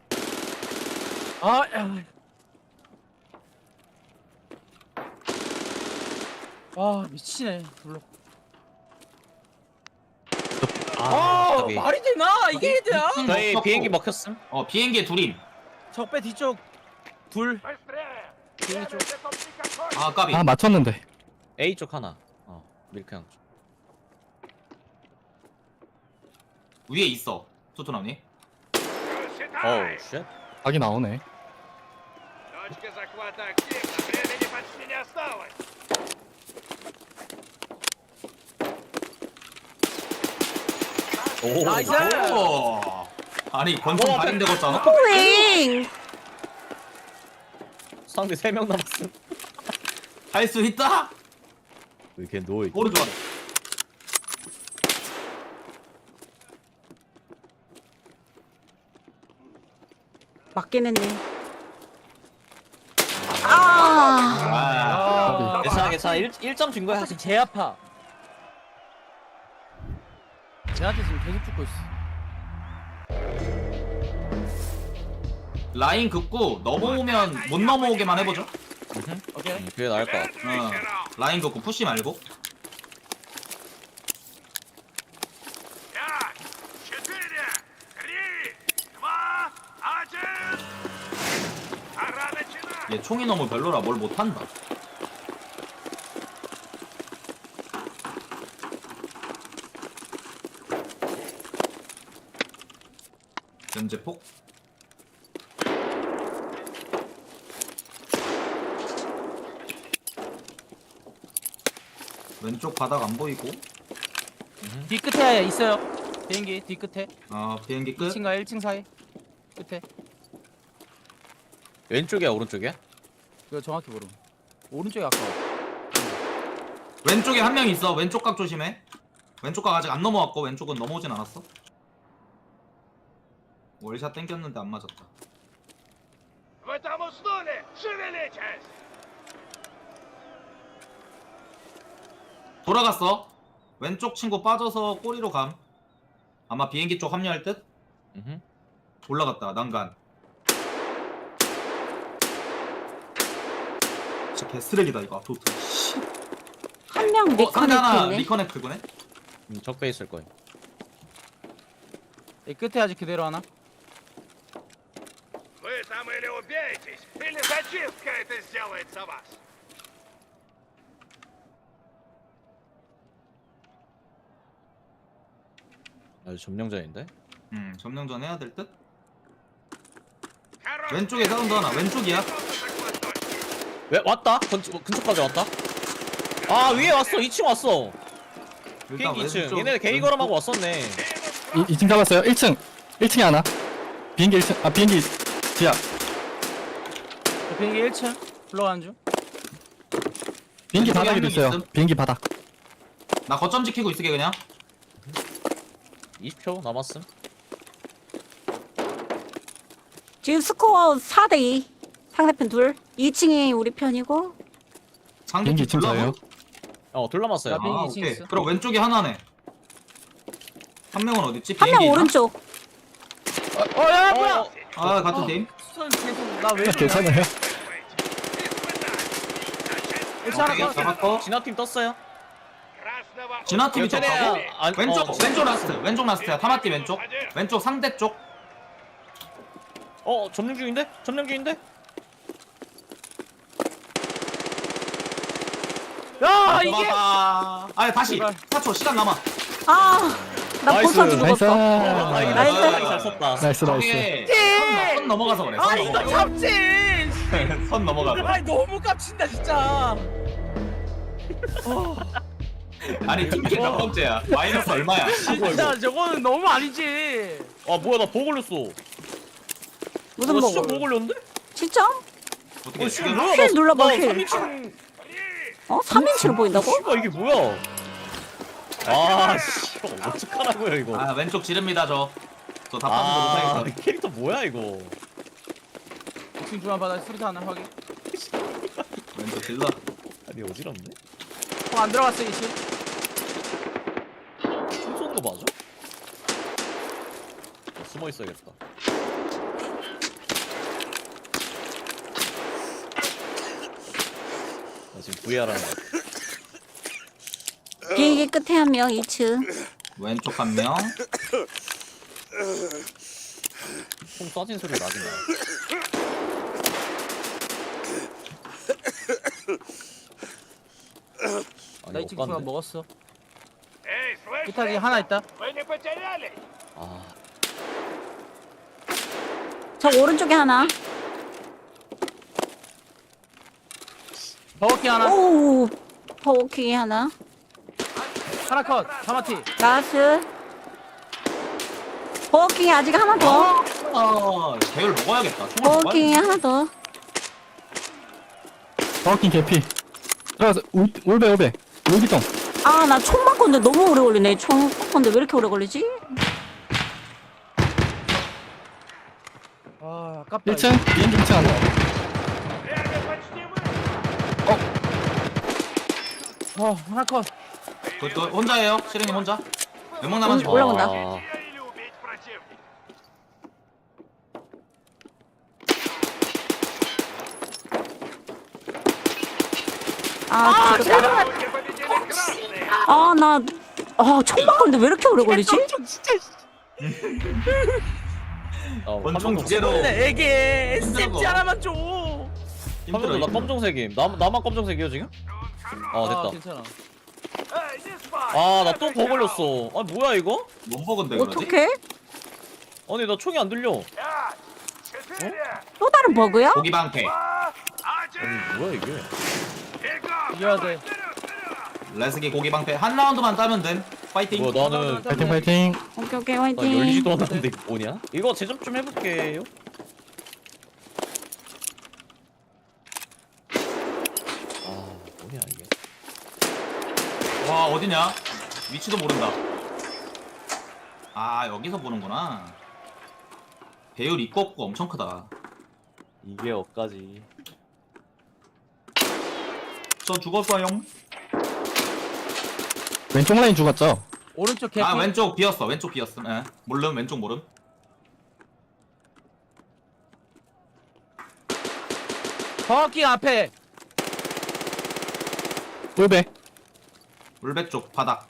아. 와 미치네. 불러. 아 말이 되나? 이게 헤드야? 저희 못 비행기 섞고. 먹혔음. 비행기에 둘임. 적배 뒤쪽 둘. 비행기 쪽. 까비. 아 맞췄는데. A 쪽 하나. 밀크 형 쪽. 위에 있어. 토트넘이. 어우 쉣. 각이 나오네. Точка захвата активна. Времени почти не осталось. 오. 나이스. 아니 권총 발인되었잖아. 포잉. 상대 3명 남았음. 할 수 있다. 왜 이렇게 누워 있지? 오른쪽 아래. 맞긴 했네. 아. 괜찮아. 1점 준 거야. 사실 제 아파. 쟤한테 지금 계속 죽고 있어. 라인 긋고 넘어오면 못 넘어오게만 해보죠. 오케이. 그게 나을 것 같아. 라인 긋고 푸시 말고. Пять, 4, 3, 2, 1. Пора начинать. 얘 총이 너무 별로라 뭘 못한다. 연제폭. 왼쪽 바닥 안 보이고. 뒤 끝에 있어요. 비행기 뒤 끝에. 비행기 끝. 2층과 1층 사이. 끝에. 왼쪽이야 오른쪽이야? 이거 정확히 모름. 오른쪽에 아까. 왼쪽에 한 명 있어. 왼쪽 각 조심해. 왼쪽 각 아직 안 넘어왔고 왼쪽은 넘어오진 않았어. 월샷 땡겼는데 안 맞았다. В этом Уснули! Шевелитесь! 돌아갔어. 왼쪽 친구 빠져서 꼬리로 감. 아마 비행기 쪽 합류할 듯? 올라갔다. 난간. 진짜 개쓰레기다 이거. 앞으로부터. 한 명 상대 하나 리커넥트네. 리커넥트구네. 적배 있을 거예요. 이 끝에 아직 그대로 하나? Вы там или убеетесь, или зачистка это сделает за вас! 아, 점령전인데? 점령전 해야 될 듯? 왼쪽에 사운드 하나. 왼쪽이야. 왜 왔다? 근처까지 왔다? 아 위에 왔어. 2층 왔어. 일단 비행기 2층. 왼쪽, 얘네 게이거람하고 왔었네. 2층 잡았어요. 1층 1층에 하나. 비행기 1층. 아 비행기 지하. 저 비행기 1층 올라가는 중. 비행기 왼쪽에 바닥에도 한 명 있어요. 있음. 비행기 바닥. 나 거점 지키고 있을게 그냥. 20초 남았음. 지금 스코어 4대2. 상대편 둘. 2층이 우리 편이고. 상대 비행기 팀 2층 저예요. 둘 남았어요. 나 비행기 아 2층 오케이. 있어. 그럼 왼쪽에 하나네. 한 명은 어딨지? 한 명 비행기 있나? 오른쪽. 야 뭐야? 아 같은 팀. 수선 계속 나 왜? 괜찮아요. 괜찮아. 오케이 잡았고. 진화팀 떴어요. Красного... 진화팀이 쪽 쟤네야, 가고. 안- 왼쪽 어, 왼쪽 라스트. 왼쪽 라스트야. 타마띠 왼쪽. 왼쪽 상대 쪽. 점령 중인데? 점령 중인데? 야 이게. 아 다시. 제발. 4초 시간 남아. 아, 나 나이스. 부서져 나이스. 죽었어. 다행이다. 나이스. 잘 썼다. 나이스 나이스. 저게 선 넘어가서 그래. 아 선 이거 넘어가서. 잡지. 선 넘어가서. 아니 너무 깝친다 진짜. 아니 팀킬 몇 번째야? 마이너스 얼마야? 진짜 저거는 너무 아니지. 아 뭐야 나 보고 걸렸어. 무슨 진짜 먹어? 보고 걸렸는데? 진짜? 어떻게 지금 지금 뭐야? 킬 눌러봐, 나 킬. 3인칭. 3인칭을 보인다고? 씨발 이게 뭐야? 아 씨발 어떡하라고요 이거. 아 왼쪽 지릅니다 저. 저 답답해서 아 못하겠어. 캐릭터 뭐야 이거? 지금 중앙 바닥 수리타 하나 확인. 왼쪽 질러. 아니 어지럽네. 안 들어갔어 이층. 총 쏘는 거 맞아? 숨어 있어야겠다. 나 지금 VR 하는 거. 비행기 끝에 한 명, 2층. 왼쪽 한 명. 총 쏴진 소리 나긴 나. 나 이층 중앙 엇간데? 먹었어. Эй, слышь, 끝하기 하나 있다. вы не потеряли? 아 저 오른쪽에 하나. 버거킹 하나. 오, 버거킹이 하나. 하나 컷. 타마티. 나이스. 버거킹이 아직 하나 더. 배율 먹어야겠다. 총알 먹어야 버거킹이 하나 더. 버킹 개피. 들어가서 올배 여기동. 아, 나 총 바꿨는데 너무 오래 걸리네. 총 바꿨는데 왜 이렇게 오래 걸리지? 아 아깝다. 1층 비행기 2층 하나. Время почти вы... 하나 컷. 그것도 혼자예요. 시랭님 혼자. 몇 명 남았는지 몰라. 올라온다. Или убить противника. 아, 진짜. Вы победили красные! 아, 총 바꿨는데 왜 이렇게 오래 걸리지? 원총 두 개로 애게 SMG SMG 하나만 줘. 힘들어. 나 검정색임. 나만 검정색이요 지금? 아 됐다. 괜찮아. Эй, не спать! 아 나 또 더 걸렸어. 아 뭐야 이거? 뭔 버건데 그러지? 어떡해? 아니 나 총이 안 들려. 5, 4, 또 다른 버그야? 고기 방패. 2, 1! 아니 뭐야 이게? Бегом! 이겨야 돼. 레스기 고기 방패 한 라운드만 따면 됨. 파이팅. 뭐야 나는 파이팅 파이팅. 오케이, 오케이, 나 화이팅. 열리지도 않았는데 이거 뭐냐? 이거 제접 좀 해볼게요. 아 뭐냐 이게? 와 어디냐? 위치도 모른다. 아 여기서 보는구나. 배율 있고 없고 엄청 크다. 이게 어까지. 저 죽었어요. 왼쪽 라인 죽었죠? 오른쪽 개피. 아 왼쪽 비었어. 왼쪽 비었음. 예. 모름 왼쪽 모름. 버킹 앞에. 울베. 울배 쪽 바닥.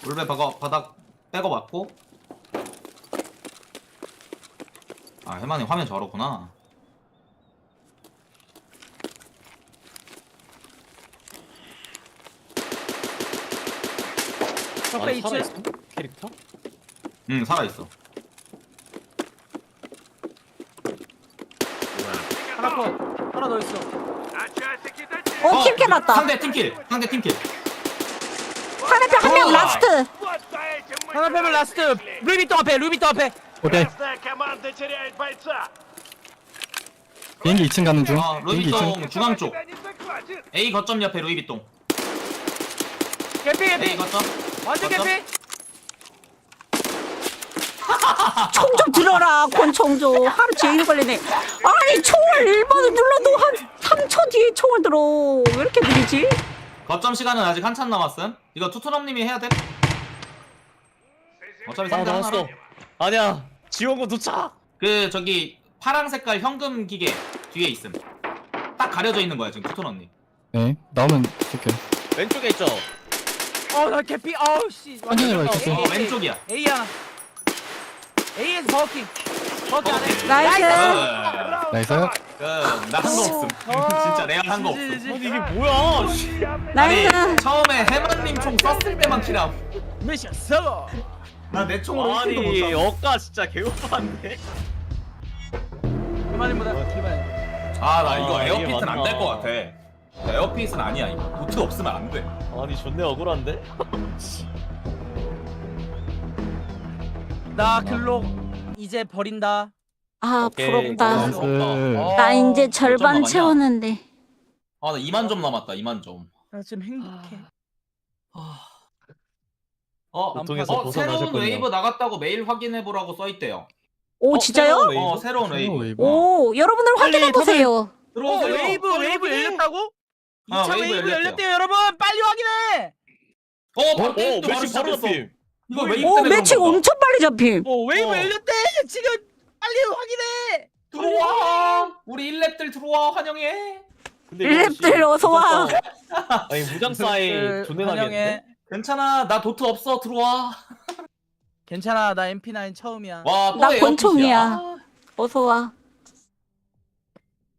울배 바닥 빼고 맞고. 아 해만이 화면 저렇구나. 적배 아니, 2층. 살아있어? 캐릭터? 응 살아있어. 하나 더. 하나 더 있어. 팀킬 났다. 상대 팀킬. 상대편 한 명 라스트. 하나 빼면 라스트. 루이비통 앞에. 오케이. 비행기 2층 가는 중. 비행기 2층. 루이비통 중앙 쪽. A 거점 옆에 루이비통. 개피. A 거점. 완전 거점. 개피. 총 좀 들어라 권총 좀. 하루 종일 걸리네. 아니 총을 1번을 눌러도 한 3초 뒤에 총을 들어. 왜 이렇게 느리지? 거점 시간은 아직 한참 남았음. 이거 투투넘님이 해야 돼. 어차피 상대 하나로. 아니야. 지원군 도착. 그 저기 파랑 색깔 현금 기계 뒤에 있음. 딱 가려져 있는 거야 지금 투투넘님. 네, 나오면 쓸게요. 왼쪽에 있죠. 나 개피. 아우 씨. 천천히 가 있었어. 왼쪽이야. A 하나. A에서 버킹 안에. 나이스. 나이스. 나한 거 없음. 진짜 레알 한 거 없음. 아니 이게 뭐야? 씨. 나이스. 처음에 해만님 총 썼을 때만 킬함. 미션 성공. 나 내 총으로 아니 1킬도 못 어까 진짜 개오빠인데. 그만입니다. 아나 이거 아, 이게 에어핏은 안 될 맞나. 것 같아. 에어핏은 아니야 이거. 보트 없으면 안 돼. 아니 존내 억울한데? 나 글록 이제 버린다. 아 오케이. 부럽다. 나이스. 나 이제 몇 점 절반 남았냐? 채웠는데. 아 나 2만 점 남았다. 2만 점. 나 지금 행복해. 고통에서 새로운 벗어나셨군요. 웨이브 나갔다고 메일 확인해 보라고 써 있대요. 오 진짜요? 새로운 웨이브. 오 여러분들 확인해 보세요. 들어오세요. 웨이브 열렸다고? 아, 2차 웨이브 웨이브 열렸대요 여러분. 빨리 확인해. 게임도 바로 매칭 바로 시작했어. 잡힘. 이거 웨이브 오 때문에 매칭 그런 건가? 엄청 빨리 잡힘. 웨이브 열렸대. 지금 빨리 확인해. 들어와. 우리 1랩들 들어와 환영해. 근데 이거 랩들 어서 와. 아니 무장사에 존내 나겠는데? 환영해. 괜찮아. 나 도트 없어. 들어와. 괜찮아. 나 MP9 처음이야. 와, 또 나 에어핏이야. 권총이야. 어서 와.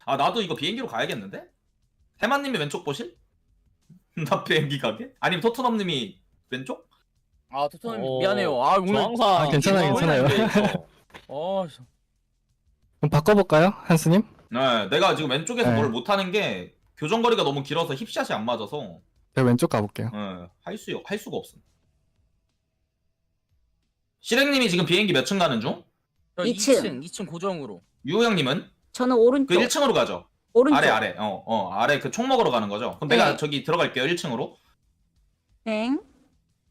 아, 나도 이거 비행기로 가야겠는데? 해만님이 왼쪽 보실? 나 비행기 가게? 아니면 토트넘님이 왼쪽? 아 토토님 미안해요. 아 저 오늘 항상 괜찮아요, 괜찮아요. 어 그럼 바꿔볼까요, 한스님? 네, 내가 지금 왼쪽에서 네. 뭘 못하는 게 교정거리가 너무 길어서 힙샷이 안 맞아서 제가 왼쪽 가볼게요. 할 수가 없음. 실행님이 지금 비행기 몇 층 가는 중? 저 2층. 2층 고정으로. 유우 형님은? 저는 오른쪽. 그 1층으로 가죠. 오른쪽. 아래. 아래 그 총 먹으러 가는 거죠. 그럼 내가 네. 저기 들어갈게요. 1층으로. 네.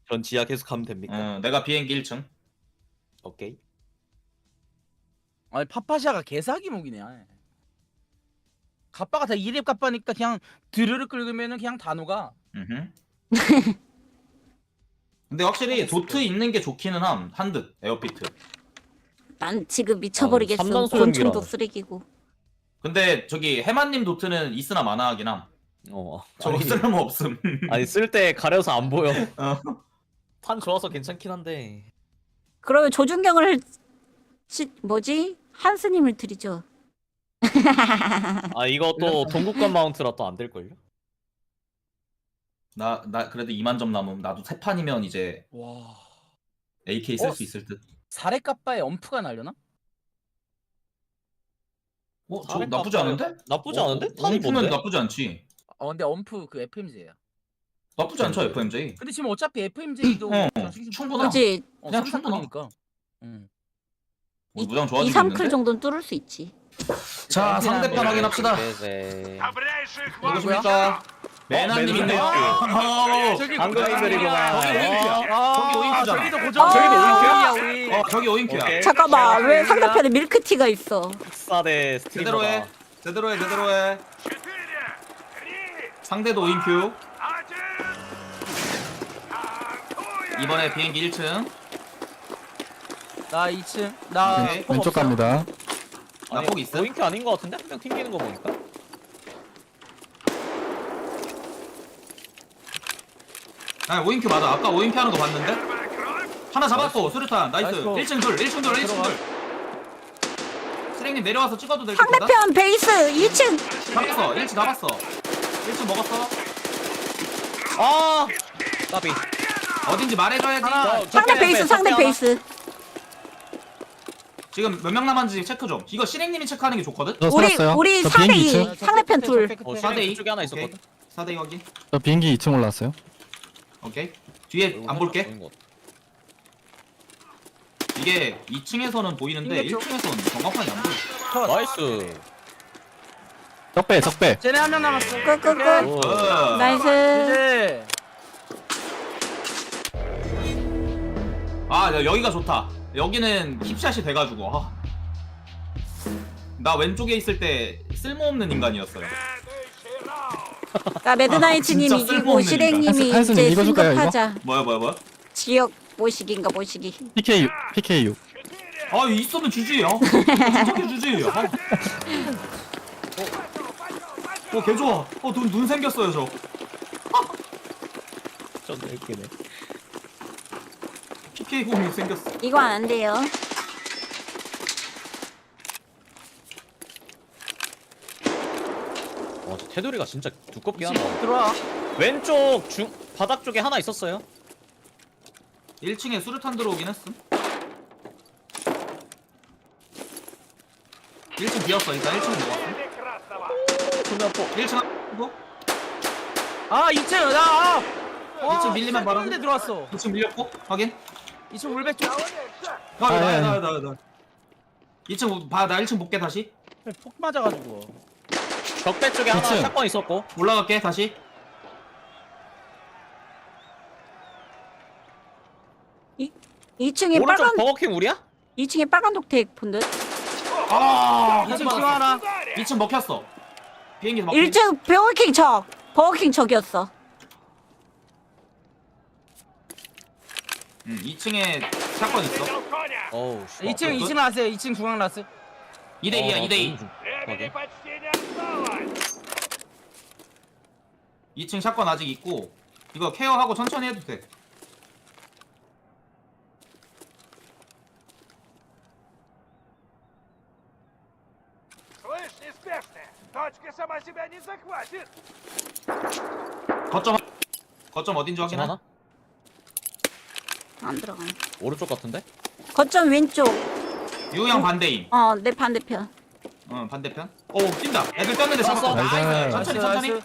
전 지하 계속 가면 됩니까? 내가 비행기 1층. 오케이. 아니 파파샤가 개사기 무기네. 갑바가 다 2렙 갑바니까 그냥 드르르 긁으면은 그냥 다 녹아. 근데 확실히 도트 있는 게 좋기는 한 듯. 에어피트. 난 지금 미쳐버리겠어. 삼단 권총도 소형기라. 쓰레기고. 근데 저기 해만님 도트는 있으나 마나 하긴 함. 저거 아니, 쓸모 없음. 아니 쓸 때 가려서 안 보여. 어. 탄 좋아서 괜찮긴 한데. 그러면 조준경을 한스님을 드리죠. 아 이거 또 동국관 마운트라 또 안 될 걸요? 나 그래도 2만 점 남음. 나도 세 판이면 이제 와. AK 쓸 수 있을 듯. 4렙 갑바에 엄프가 날려나? 저 나쁘지 않은데? 나쁘지 않은데? 탄이 엄프면 뭔데? 나쁘지 않지. 근데 엄프 그 FMJ야. 나쁘지 않죠 FMJ. 근데 지금 어차피 FMJ도 충분하. 그렇지. 그냥 충분하. 충분하니까. 무장 2, 좋아지고 3클 있는데. 정도는 뚫을 수 있지. 자 상대편 확인합시다. 네. 누구십니까? 매나님 있네요. 저기 방금이들이구만. 저기 오인큐야. 저기 오인큐잖아. 저기도 고정. 저기도 오인큐야 우리. 저기 오인큐야. 오케이. 잠깐만 왜 상대편에 밀크티가 있어? 흑사대 스트리머다. 제대로 해. 제대로 해. 제대로 해. 상대도 오인큐. 이번에 비행기 1층. 나 2층. 나 오케이. 폭 왼쪽 없어. 갑니다. 나폭 있어. 오인큐 아닌 것 같은데? 그냥 튕기는 거 보니까. 아 오인큐 맞아. 아까 오인큐 하는 거 봤는데. 하나 잡았고 수류탄 나이스. 나이스. 1층 둘. 1층 둘. 1층 둘. 쓰랭님 내려와서 찍어도 될 것 같다. 상대편 베이스 2층. 잡았어. 1층 잡았어. 1층 먹었어. 아, 까비. 어딘지 말해줘야지. 상대 베이스 상대 베이스. 지금 몇 명 남았는지 체크 좀. 이거 실행님이 체크하는 게 좋거든. 저 우리 살았어요. 우리 저 4대 비행기 2 2층. 상대편 둘. 사대 쪽에 하나 있었거든. 4대 여기. 저 비행기 2층 올라왔어요. 오케이. 뒤에 안 볼게. 보인 것 같아. 이게 2층에서는 보이는데 1층에서는 정확하게 안 보여. 나이스. 적배. 쟤네 한 명 남았어. 끝. 오. 나이스. 이제 아, 여기가 좋다. 여기는 힙샷이 돼가지고. 아. 나 왼쪽에 있을 때 쓸모없는 인간이었어요. 자 매드나이트님 진짜 이기고 쓸모없는 실행님이 한수님 이제 읽어줄까요, 승급하자. 뭐야? 지역 모시기인가 모시기. PK6. 아, 있으면 주지. 진작에 주지. 개 좋아. 눈 생겼어요, 저. 좀 웃기네. PK 공이 생겼어. 이거 안 돼요. 와, 저 테두리가 진짜 두껍긴 하다. 들어와. 왼쪽 바닥 쪽에 하나 있었어요. 1층에 수류탄 들어오긴 했음. 1층 비었어. 일단 1층 먹었어. 분명포. 1층 한 아 2층 나. 2층 밀리면 바로. 데 들어왔어. 2층 밀렸고 확인. 2층 물백 쪽. 나 2층 봐. 나 1층 볼게 다시. 폭 맞아가지고. 적배 쪽에 하나 2층. 사건 있었고. 올라갈게 다시. 2층에 오른쪽 빨간 버거킹 우리야? 2층에 빨간 독택 본 듯. 아, 2층 중 하나. 2층 먹혔어. 비행기 먹혔어. 1층 버거킹 적. 버거킹 적이었어. 2층에 사건 있어. 어우, 2층 나왔어요. 2층 중앙 나왔어요. 2대2야 2대2. 오케이. 2층 샷건 아직 있고 이거 케어하고 천천히 해도 돼. Слышь, неспешно! Точка сама себя не захватит! 거점 어딘지 확인하. 하나? 안 들어가. 오른쪽 같은데? 거점 왼쪽. 유양 반대임. 내 반대편. 반대편. 오, 뛴다. 애들 떴는데 잡았어. 나이스. 천천히.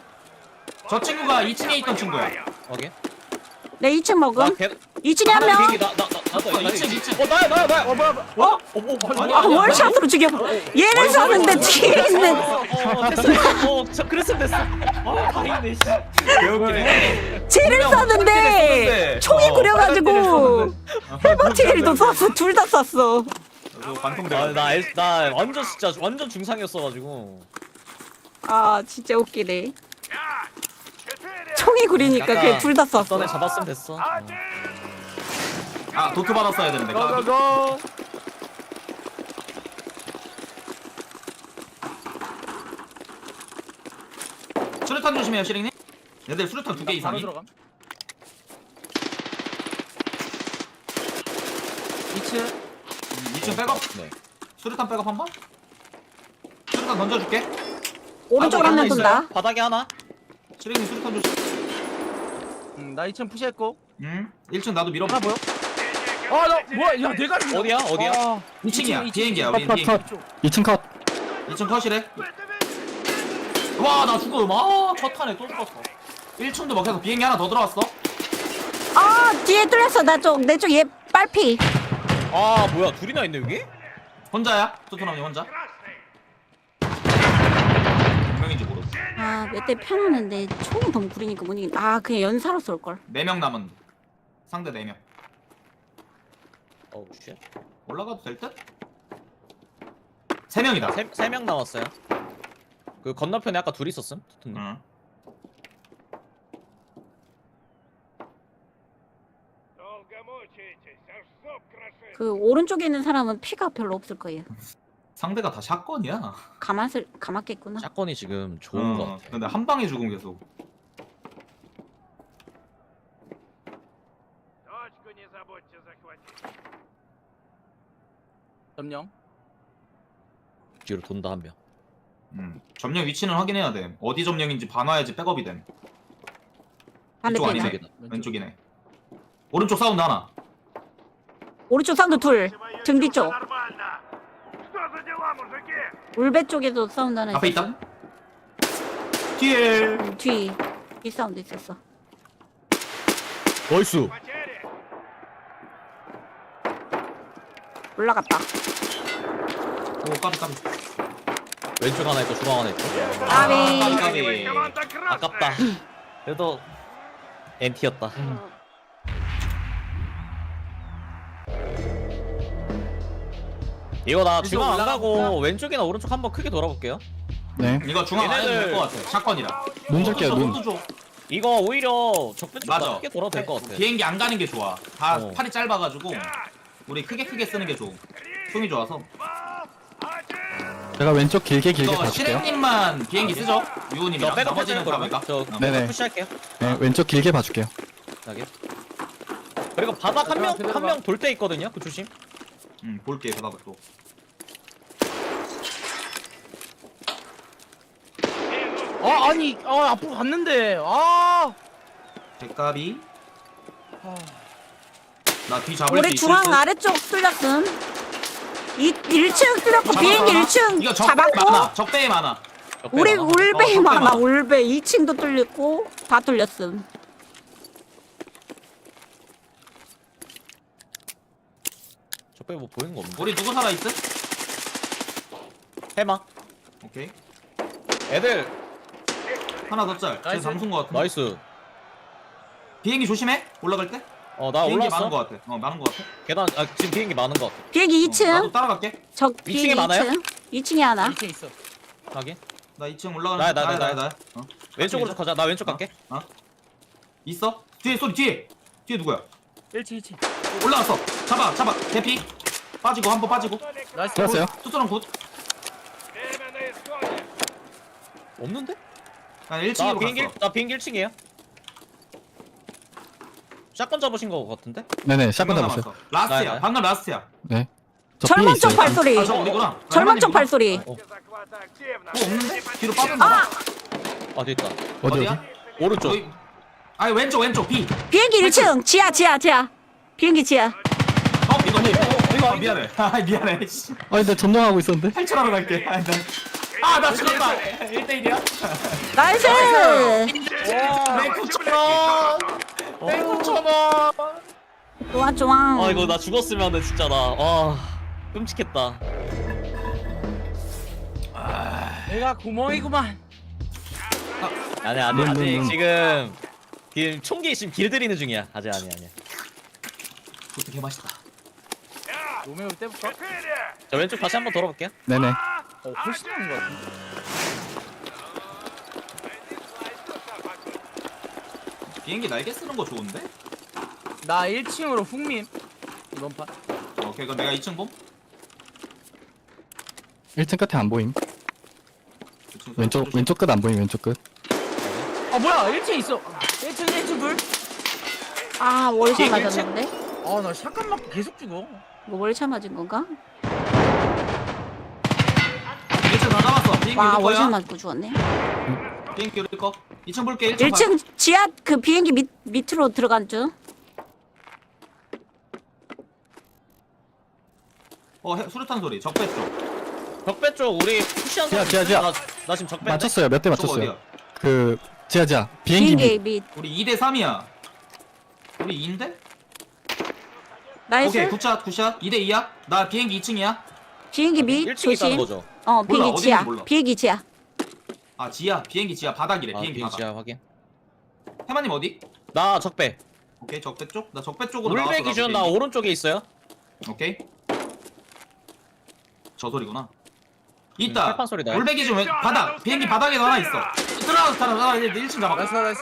저 친구가 2층에 있던 친구야. 오케이. 네 2층 먹음. 나 걔. 2층에 한 명. 비행기 나도 2층. 나야. 뭐야? 아 월샷으로 죽여. 얘를 쐈는데 뒤에 있는. 됐어. 저 그랬으면 됐어. 다행이네. 씨. 개웃기네. 쟤를 쐈는데 총이 구려가지고 헤버티일도 쐈어. 둘 다 쐈어. 나 완전 진짜 완전 중상이었어가지고. 아 진짜 웃기네. 총이 구리니까 그냥 둘 다 쐈어. 전에 잡았으면 됐어. 아, 도트 받았어야 되는데. 고고고. 수류탄 조심해요, 시링님. 얘들 수류탄 2개 이상이. 들어감. 2층. 2층 백업. 네. 수류탄 백업 한 번. 수류탄 던져줄게. 오른쪽으로 한 명 돈다. 바닥에 하나. 시링님 수류탄 조심. 나 2층 푸시했고. 1층 나도 밀어봐. 하나 보여? 나 뭐야? 야 내가 어디야? 2층이야. 비행기야. 컷. 2층 컷. 2층 컷이래. 와, 나 죽어. 첫 탄에 또 죽었어. 1층도 먹혀서 비행기 하나 더 들어왔어. 뒤에 뚫렸어. 내 쪽 얘 빨피. 아 뭐야? 둘이나 있네 여기? 혼자야? 토트넘이 혼자? 몇 명인지 모르겠어. 아, 몇 대 편하는데 총이 너무 구리니까 못 이긴. 아, 그냥 연사로 쏠 걸. 4명 남은 상대 4명. 어우 쉣. 올라가도 될 듯? 3명이다. 3명 남았어요. 그 건너편에 아까 둘 있었음. 토트님. 응. 그 오른쪽에 있는 사람은 피가 별로 없을 거예요. 상대가 다 샷건이야. 감았겠구나. 샷건이 지금 좋은 거 같아. 근데 한 방에 죽음 계속. 점령. 뒤로 돈다 한 명. 점령 위치는 확인해야 돼. 어디 점령인지 봐놔야지 백업이 돼. 이쪽 반대편이다. 아니네. 왼쪽이네. 오른쪽 사운드 하나. 오른쪽 사운드 둘. 등 뒤쪽. 울배 쪽에도 사운드 하나 앞에 있었어. 있다. 뒤에. 뒤 사운드 있었어. 나이스. 올라갔다. 오 까비. 왼쪽 하나 있고 중앙 하나 있고. 까비. 아깝다. 그래도 NT였다. 이거 나 중앙 안 가고 왼쪽이나 오른쪽 한번 크게 돌아볼게요. 네. 이거 중앙 안 해도 될 것 같아. 샷건이라. 눈 잘게요, 눈. 이거 오히려 적배 쪽 맞아. 크게 돌아도 될 것 같아. 비행기 안 가는 게 좋아. 다 팔이 짧아가지고 우리 크게 쓰는 게 좋고. 총이 좋아서. 제가 왼쪽 길게 이거 봐줄게요. 시랭님만 비행기 쓰죠? 유우님이랑. 저 백업 나머지는 다 해줘요, 외곽. 저 네네. 푸시할게요. 네, 왼쪽 길게 봐줄게요. 여기. 그리고 바닥 한 명 돌 때 있거든요. 그 조심. 볼게 바닥을 또. 아니 앞으로 갔는데 백갑이. 나 뒤 잡을 수 우리 있을 중앙 듯? 아래쪽 뚫렸음. 1층 뚫렸고 비행기 1층 이거 적배에 잡았고. 많아. 적배에 많아. 우리 울배 적배 많아. 많아. 울배 2층도 뚫렸고 다 뚫렸음. 적배 뭐 보이는 거 없는데? 우리 누구 살아 있음? 해마. 오케이. 애들 하나 더 짤. 쟤 잠순 거 같아. 나이스. 비행기 조심해. 올라갈 때. 나 비행기 올라왔어. 많은 거 같아. 많은 거 같아. 계단 지금 비행기 많은 거 같아. 비행기 2층. 나도 따라갈게. 적 2층에 비행기 많아요? 2층. 2층에 하나. 2층 있어. 가게. 나 2층 올라가는. 나야. 왼쪽으로 가자. 나 왼쪽 갈게. 있어? 뒤에 소리 뒤에. 뒤에 누구야? 1층. 올라왔어. 잡아. 대피. 빠지고 한 번 빠지고. 나이스. 들었어요? 투수랑 굿. 없는데? 나 1층으로 갔어. 나 비행기 1층이에요. 샷건 잡으신 거 같은데? 네네, 샷건 잡았어요. 라스트야. 나야. 방금 라스트야. 네. 절망 쪽 발소리. 저 우리구나. 절망 쪽 발소리. 없는데? 뒤로 빠졌나? 어디 있다. 어디? 오른쪽. 아니 왼쪽 B. 비행기 1층. 지하. 비행기 지하. 이거 미안해. 미안해. 아, 근데 점령하고 있었는데? 탈출하러 갈게. 나 죽었다. 1대1이야? 나이스. 내 9,000원. 내 9,000원. 좋아. 이거 나 죽었으면은 진짜 끔찍했다. 내가 구멍이구만. 아니야 아직 지금 총기 지금 길들이는 중이야. 아니야. 그것도 개 맛있다. 로메오 때부터. 저 왼쪽 다시 한번 돌아볼게요. 네네. 훨씬 나은 것 같아. 비행기 날개 쓰는 거 좋은데? 나 1층으로 훅민. 이번 판. 오케이, 그럼 내가 2층 봄. 1층 끝에 안 보임. 왼쪽 끝 안 보임, 왼쪽 끝. 뭐야 1층 있어. 1층 둘. 월샷 맞았는데? 나 샷건 맞고 계속 죽어. 이거 월샷 맞은 건가? 1층 다 잡았어. 비행기 와, 우리 월샷 거야. 맞고 죽었네. 비행기 우리 거. 2층 볼게. 1층. 1층 지하 그 비행기 밑으로 들어간 중. 수류탄 소리. 적배 쪽. 적배 쪽 우리 푸시한 사람 지하. 있어요? 나 지금 적배. 맞췄어요. 몇 대 저거 맞췄어요. 어디야? 그 지하. 비행기 밑. 밑. 우리 2대 3이야. 우리 2인데? 나이스. 오케이, 굿샷. 2대 2야. 나 비행기 2층이야. 비행기 밑 1층에 있다는 조심. 거죠. 몰라, 비행기 어딘지 지하. 몰라. 비행기 지하. 아 지하 비행기 지하 바닥이래. 아, 비행기 바닥. 지하 확인. 해마님 어디? 나 적배. 오케이 적배 쪽. 나 적배 쪽으로 울배 나왔어. 기준 나 오른쪽에 있어요. 오케이. 저 소리구나. 있다. 철판 소리다. 울배 기준 바닥. 비행기 바닥에 하나 있어. 들어가. 이제 1층 잡아. 나이스.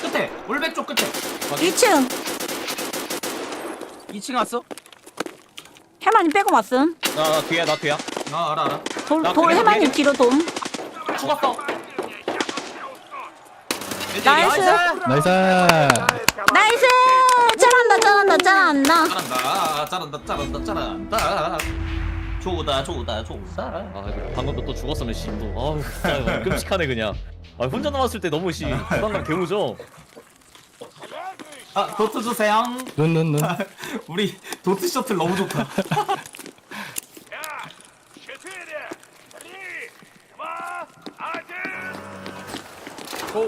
끝에. 울배 쪽 끝에. 2층 2층 왔어? 해만이 빼고 왔음. 나 뒤야. 아 알아. 돌 해만이 뒤로 돔. 죽었어. 나이스. 나이스. 나이스. 잘한다. 잘한다. 좋다. 아 방금도 또 죽었으면 씨 또. 아우 진짜 끔찍하네 그냥. 아 혼자 남았을 때 너무 씨 부담감 개무죠. 아 도트 주세요. 눈. 우리 도트 셔틀 너무 좋다. 고.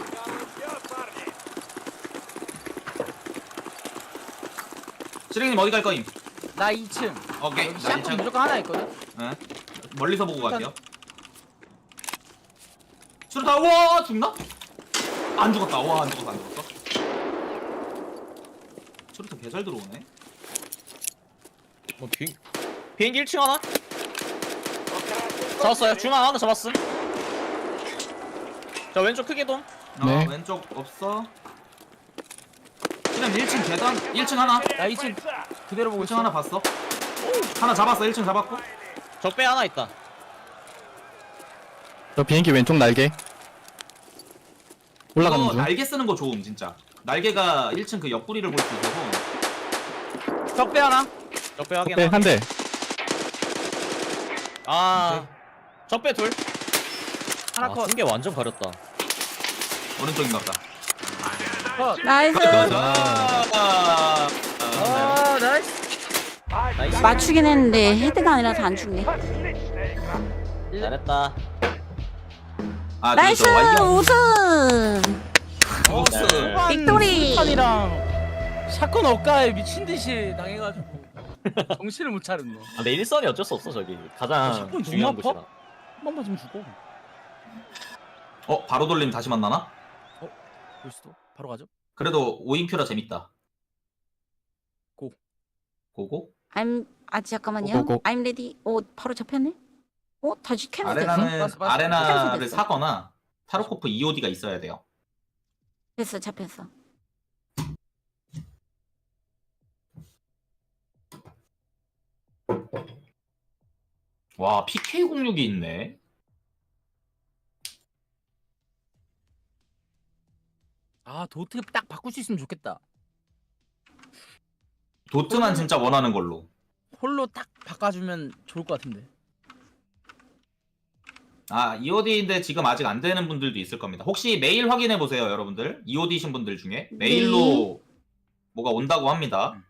시랭님 어디 갈 거임? 나 2층. 오케이. 나 샷건 1층. 무조건 하나 있거든. 네. 멀리서 보고 갈게요. 수류탄 우와 죽나? 안 죽었다. 와 안 죽었어. 수류탄 개잘 들어오네. 뭐 비행기 1층 하나? 잡았어요. 중앙 하나 잡았음. 자 왼쪽 크게 돔. 네. 왼쪽 없어. 시랭 1층 계단 1층 하나. 나 2층 그대로 보고 1층 하나 봤어. 하나 잡았어. 1층 잡았고. 적배 하나 있다. 저 비행기 왼쪽 날개. 올라가는 이거 중. 날개 쓰는 거 좋음 진짜. 날개가 1층 그 옆구리를 볼 수 있어서. 적배 하나. 적배 확인. 적배 한 대. 아 적배 둘. 하나 컷. 중계 완전 가렸다. 오른쪽인가 보다. 나이스. 나이스. 맞추긴 했는데 헤드가 아니라서 안 죽네. 잘했다. 아, 나이스 우승. 빅토리. 샷건이랑 샷건 억가에 미친 듯이 당해가지고 정신을 못 차렸네. 아, 근데 일선이 어쩔 수 없어 저기 가장 샷건 중요한 너무 아파? 곳이라. 한 번 맞으면 죽어. 바로 돌리면 다시 만나나? 볼 수도. 바로 가죠. 그래도 5인큐라 재밌다. 고. 고고? 잠깐만요. 고고. I'm ready. 바로 잡혔네. 다시 캔슬 됐어. 아레나를 됐어. 사거나 타르코프 EOD가 있어야 돼요. 됐어, 잡혔어. 와 PK06이 있네. 아 도트 딱 바꿀 수 있으면 좋겠다. 도트만 진짜 원하는 걸로. 홀로 딱 바꿔주면 좋을 것 같은데. 아 EOD인데 지금 아직 안 되는 분들도 있을 겁니다. 혹시 메일 확인해 보세요 여러분들. EOD신 분들 중에 메일로 뭐가 온다고 합니다.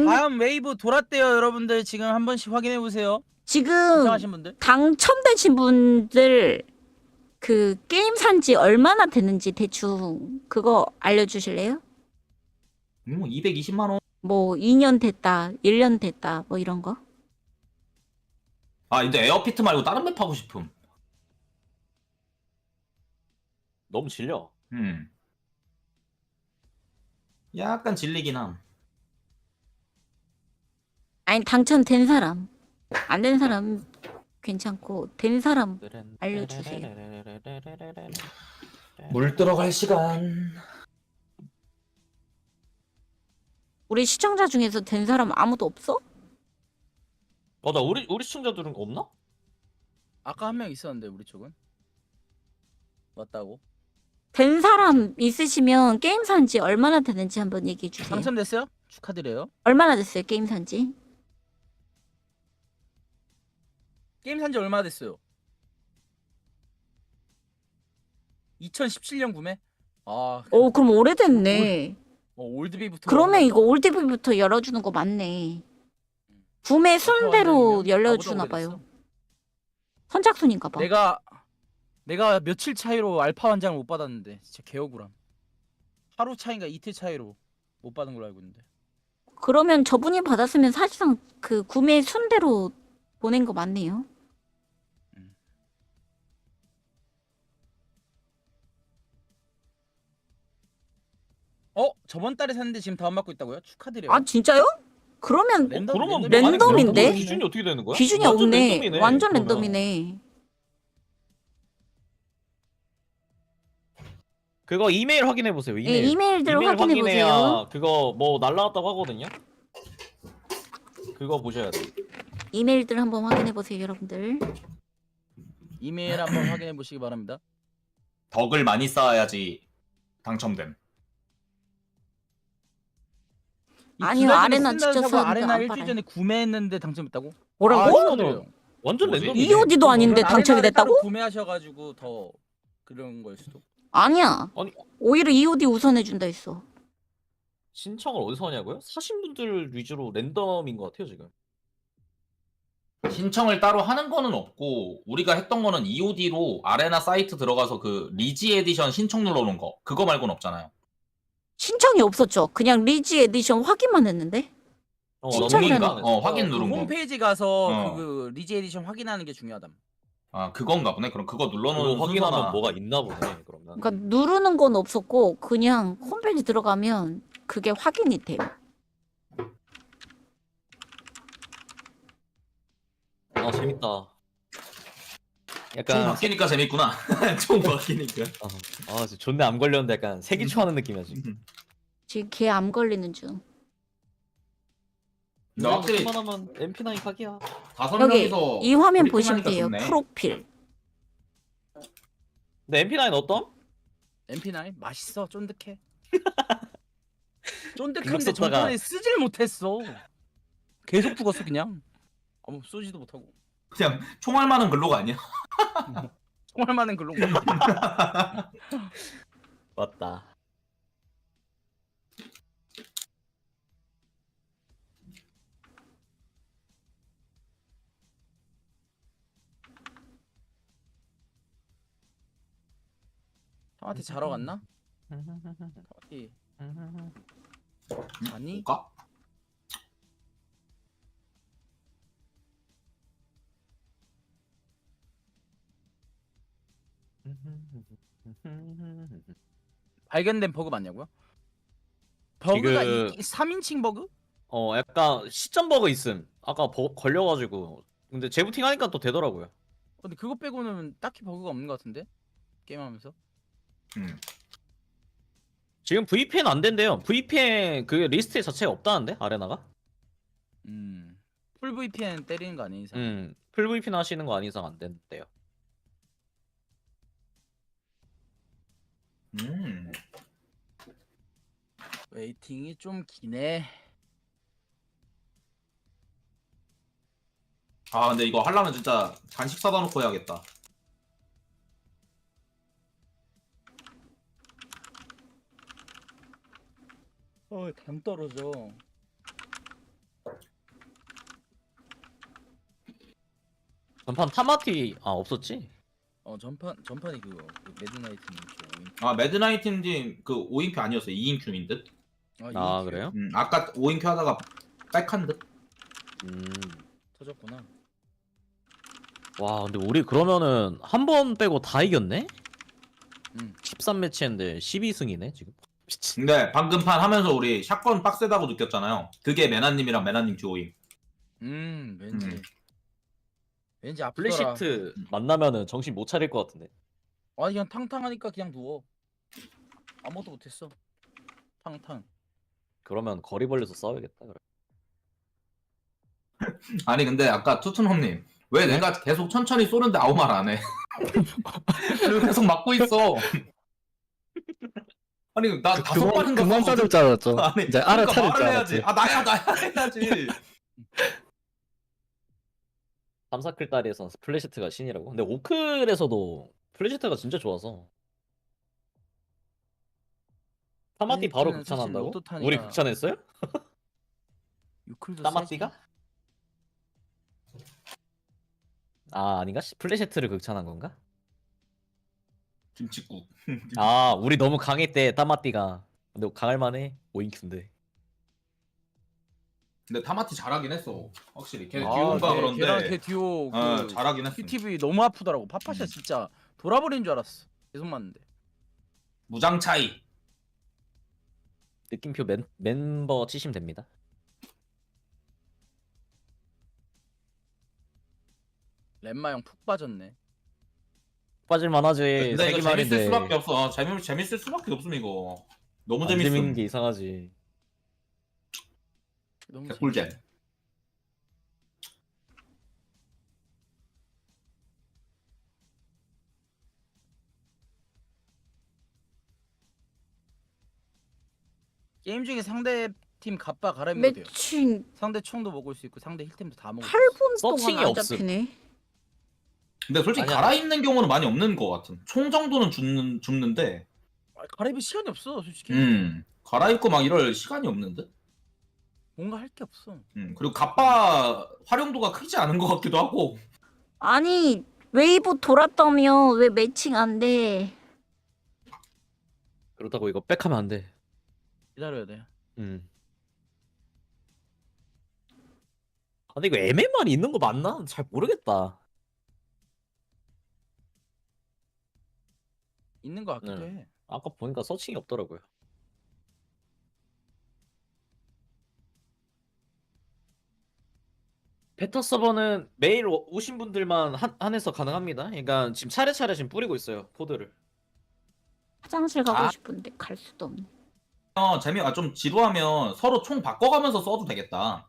다음 웨이브 돌았대요 여러분들. 지금 한 번씩 확인해 보세요. 지금 신청하신 분들. 당첨되신 분들 그 게임 산지 얼마나 됐는지 대충 그거 알려주실래요? 220만 원. 뭐 2년 됐다, 1년 됐다, 뭐 이런 거? 아 근데 에어피트 말고 다른 맵 하고 싶음. 너무 질려. 약간 질리긴 함. 아니 당첨된 사람, 안 된 사람 괜찮고 된 사람 알려주세요. 물 들어갈 시간. 우리 시청자 중에서 된 사람 아무도 없어? 나 우리 시청자들은 없나? 아까 한 명 있었는데 우리 쪽은 왔다고. 된 사람 있으시면 게임 산지 얼마나 됐는지 한번 얘기해 주세요. 당첨됐어요? 축하드려요. 얼마나 됐어요 게임 산지? 게임 산지 얼마나 됐어요? 2017년 구매? 그럼 오래됐네. 올드비부터. 그러면 이거 올드비부터 열어주는 거 맞네. 구매 순대로 열려주나 봐요. 선착순인가 봐. 내가 며칠 차이로 알파 한 장을 못 받았는데 진짜 개억울함. 하루 차인가 이틀 차이로 못 받은 걸로 알고 있는데. 그러면 저분이 받았으면 사실상 그 구매 순대로 보낸 거 맞네요. 저번 달에 샀는데 지금 다운 받고 있다고요? 축하드려요. 아 진짜요? 그러면 그러면 랜덤인데? 기준이 어떻게 되는 거야? 기준이 완전 없네. 랜덤이네, 완전 그러면. 랜덤이네. 그거 이메일 확인해 보세요. 예, 이메일. 이메일들 이메일 확인해 보세요. 확인해야 그거 뭐 날라갔다고 하거든요. 그거 보셔야 돼. 이메일들 한번 확인해 보세요, 여러분들. 이메일 한번 확인해 보시기 바랍니다. 덕을 많이 쌓아야지 당첨됨. 아니요, 아레나 직접 사는데 아레나 안 일주일 팔아요. 전에 구매했는데 당첨했다고? 뭐라고? 축하드려요. 완전 뭐지? 랜덤이네. EOD도 아닌데 당첨이 아레나를 따로 됐다고? 구매하셔가지고 더 그런 걸 수도. 아니야. 아니 오히려 EOD 우선해 준다 했어. 신청을 어디서 하냐고요? 사신 분들 위주로 랜덤인 것 같아요 지금. 신청을 따로 하는 거는 없고 우리가 했던 거는 EOD로 아레나 사이트 들어가서 그 리지 에디션 신청 눌러놓은 거 그거 말고는 없잖아요. 신청이 없었죠. 그냥 리지 에디션 확인만 했는데. 신청이라는 확인 그 누른 거. 홈페이지 가서 어. 그 리지 에디션 확인하는 게 중요하담. 아 그건가 보네. 그럼 그거 눌러놓은 그거 확인하면 순서나 뭐가 있나 보네 그러면. 그러니까 누르는 건 없었고 그냥 홈페이지 들어가면 그게 확인이 돼요. 아 재밌다. 총 약간 바뀌니까 재밌구나. 총 바뀌니까. 아 진짜 존내 암 걸렸는데 약간 세기초하는 느낌이야 지금. 지금 걔 암 걸리는 중. 나 확실히 하면 MP9 각이야. 다섯 여기 명이서 이 화면 브리핑 보시면 하니까 돼요. 좋네. 프로필. 근데 MP9 어떤? MP9 맛있어, 쫀득해. 그거 쫀득한데 썼다가- 전판에 쓰질 못했어. 계속 죽었어 그냥. 쏘지도 못하고. 그냥 총알 많은 글로가 아니야. 총알 많은 글로. 맞다. 형한테 자러 갔나? 형한테 아니? 볼까? 발견된 버그 맞냐고요? 버그가 지금- 3인칭 버그? 약간 시점 버그 있음. 아까 걸려가지고. 근데 재부팅 하니까 또 되더라고요. 근데 그거 빼고는 딱히 버그가 없는 것 같은데? 게임하면서? 지금 VPN 안 된대요. VPN 그 리스트 자체가 없다는데 아레나가? 풀 VPN 때리는 거 아닌 이상. 풀 VPN 하시는 거 아닌 이상 안 된대요. 웨이팅이 좀 기네. 아 근데 이거 하려면 진짜 간식 사다 놓고 해야겠다. 감 떨어져. 전판 타마티 없었지? 전판이 그거 그 매드나이트님 아 매드나이트 팀 그 5인큐 아니었어요. 2인큐인 듯. 아 그래요? 아까 5인큐 하다가 백한 듯. 터졌구나. 와 근데 우리 그러면은 한 번 빼고 다 이겼네? 13매치 했는데 12승이네 지금. 근데 방금 판 하면서 우리 샷건 빡세다고 느꼈잖아요. 그게 메나님이랑 메나님 듀오임. 왠지 아프더라. 플래시트 만나면은 정신 못 차릴 것 같은데. 아니 그냥 탕탕하니까 그냥 누워. 아무것도 못했어. 탕탕. 그러면 거리 벌려서 싸워야겠다. 그래. 아니 근데 아까 투투넘님 왜 내가 계속 천천히 쏘는데 아무 말 안 해? 계속 막고 있어. 아니 나 다섯 발인가 그만 자를 줄 알았죠. 아니 이제 그러니까 알아차릴 줄 말을 알았지. 해야지. 아 나야 해야지. 3사클 다리에서 플래시트가 신이라고? 근데 오클에서도 플래시트가 진짜 좋아서. 타마티 바로 플래시트는 사실 극찬한다고? 로또탄이라- 우리 극찬했어요? 유클도 타마티가? 아닌가? 플래시트를 극찬한 건가? 김치국. 우리 너무 강했대 타마티가. 근데 강할만해 5인큐인데. 근데 타마티 잘하긴 했어. 확실히. 걔 아, 듀오인가 그런데. 걔랑 걔 듀오 그 잘하긴 했어. QTV 너무 아프더라고. 파파샤 진짜 돌아버린 줄 알았어. 계속 맞는데. 무장 차이. 느낌표 멤버 치시면 됩니다. 렘마 형 푹 빠졌네. 빠질만하지. 근데 이거 재밌을 3개만인데 수밖에 없어. 재밌을 수밖에 없음 이거. 너무 안 재밌음. 재밌는 게 이상하지. 너무 개꿀잼. 게임 중에 상대 팀 갑바 갈아입는 돼요. 매칭 상대 총도 먹을 수 있고 상대 힐템도 다 먹을 수 8분 동안 서칭이 안 없음. 잡히네. 근데 솔직히 아니야. 갈아입는 경우는 많이 없는 것 같은. 총 정도는 줍는데. 갈아입을 시간이 없어 솔직히. 갈아입고 막 이럴 시간이 없는데. 뭔가 할 게 없어. 그리고 갑바 활용도가 크지 않은 것 같기도 하고. 아니 웨이브 돌았다며 왜 매칭 안 돼? 그렇다고 이거 백하면 안 돼. 기다려야 돼. 아, 근데 이거 MM만 있는 거 맞나? 잘 모르겠다. 있는 거 같기도 해. 아까 보니까 서칭이 없더라고요. 베타 서버는 매일 오신 분들만 한해서 가능합니다. 그러니까 지금 차례차례 지금 뿌리고 있어요, 코드를. 화장실 가고 아. 싶은데 갈 수도 없네. 좀 지루하면 서로 총 바꿔가면서 써도 되겠다.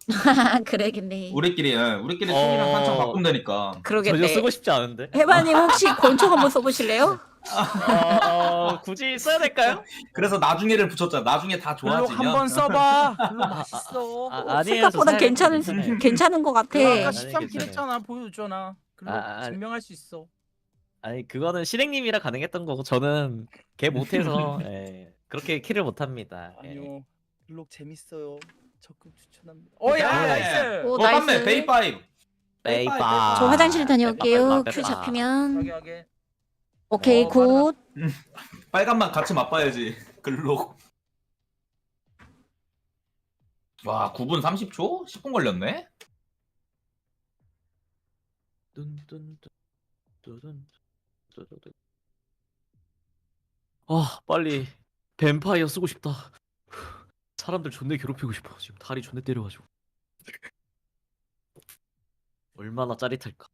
그래겠네. 우리끼리 총이랑 한창 바꾸면 되니까. 그러겠네. 전혀 쓰고 싶지 않은데. 해바님 혹시 권총 한번 써보실래요? 굳이 써야 될까요? 그래서 나중에를 붙였잖아. 나중에 다 글록 좋아지면. 한번 써봐. 글록 맛있어. 아니에요. 생각보다 괜찮은 것 같아. 아까 아니, 13킬 괜찮아요. 했잖아. 보여줬잖아. 글록 아니. 증명할 수 있어. 아니 그거는 실행님이라 가능했던 거고 저는 걔 못해서 예, 그렇게 킬을 못합니다. 예. 아니요. 글록 재밌어요. 적극 추천합니다. 오야 나이스. 오, 맞네. 나이스. 베이파이브. 베이파. 저 화장실 다녀올게요. 빼봐. 큐 잡히면. 하게 하게. 오케이 굿. 빨간맛 같이 맛봐야지. 글록. 와 9분 30초? 10분 걸렸네? 아 빨리 뱀파이어 쓰고 싶다. 사람들 존내 괴롭히고 싶어. 지금 다리 존내 때려가지고. 얼마나 짜릿할까.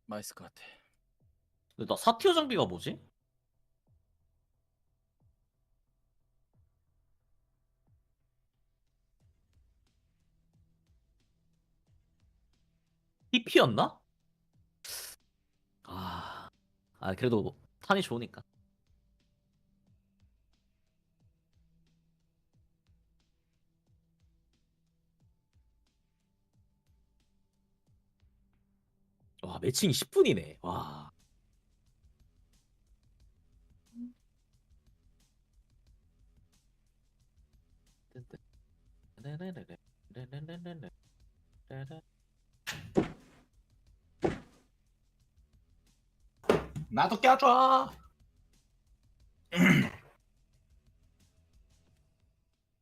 맛있을 것 같아. 근데 나 사티어 장비가 뭐지? TP였나? 그래도 탄이 좋으니까. 와 매칭이 10분이네. 와. 나도 껴줘.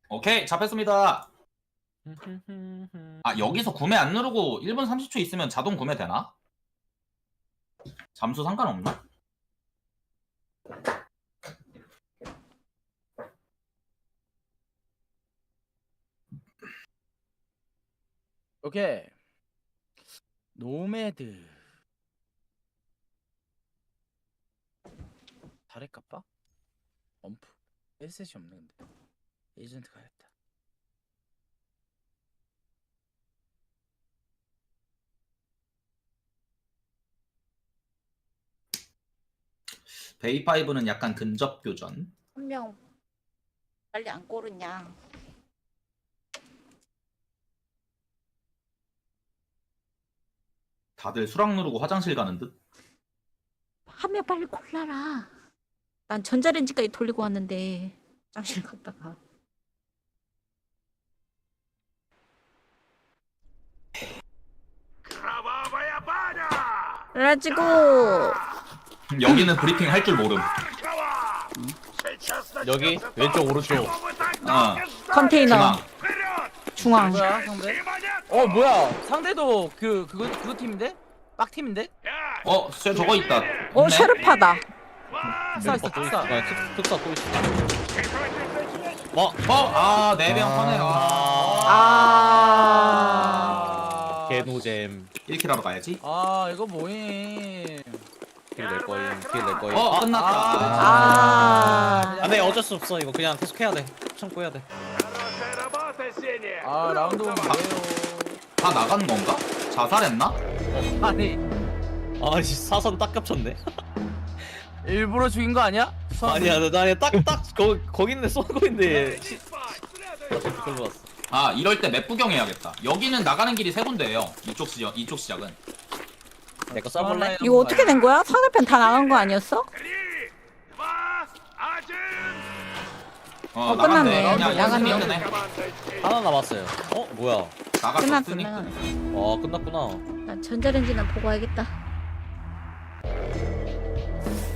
오케이 잡혔습니다. 아 여기서 구매 안 누르고 1분 30초 있으면 자동 구매 되나? 잠수 상관없나? 오케이. 노매드. 다래까빠? 엄프. 에셋이 없네 근데. 에이전트 가야겠다. 베이파이브는 약간 근접 교전. 한 명 빨리 안 고르냐. 다들 수락 누르고 화장실 가는 듯. 한 명 빨리 골라라. 난 전자레인지까지 돌리고 왔는데 화장실 갔다가. 그래가지고 여기는 브리핑 할 줄 모름. 여기 왼쪽 오른쪽. 컨테이너 중앙. 뭐야 상대? 뭐야 상대도 그거 팀인데? 빡팀인데? 저거 있다. 있네. 쉐르파다. 특사 있어 특사. 특사 또 있어. 네 명 하네요. 개노잼. 1킬 하러 가야지. 이거 뭐임? 킬낼 거임. 킬낼 거임. 끝났다. 네 어쩔 수 없어. 이거 그냥 계속 해야 돼. 참고 해야 돼. 라운드 뭐예요? 다 나간 건가? 자살했나? 아니 아씨 사선 딱 겹쳤네. 일부러 죽인 거 아니야? 아니야 나 딱딱 거기 있는데 쏘고 있는데. 그걸로 왔어. 이럴 때 맵 구경해야겠다. 여기는 나가는 길이 세 군데예요. 이쪽 시작은. 내거 써볼래? 이거 어떻게 된 거야? 상대편 다 나간 거 아니었어? 끝났네. 나갔네. 하나 남았어요. 뭐야? 끝났어. 끝났구나. 난 전자레인지나 보고 와야겠다.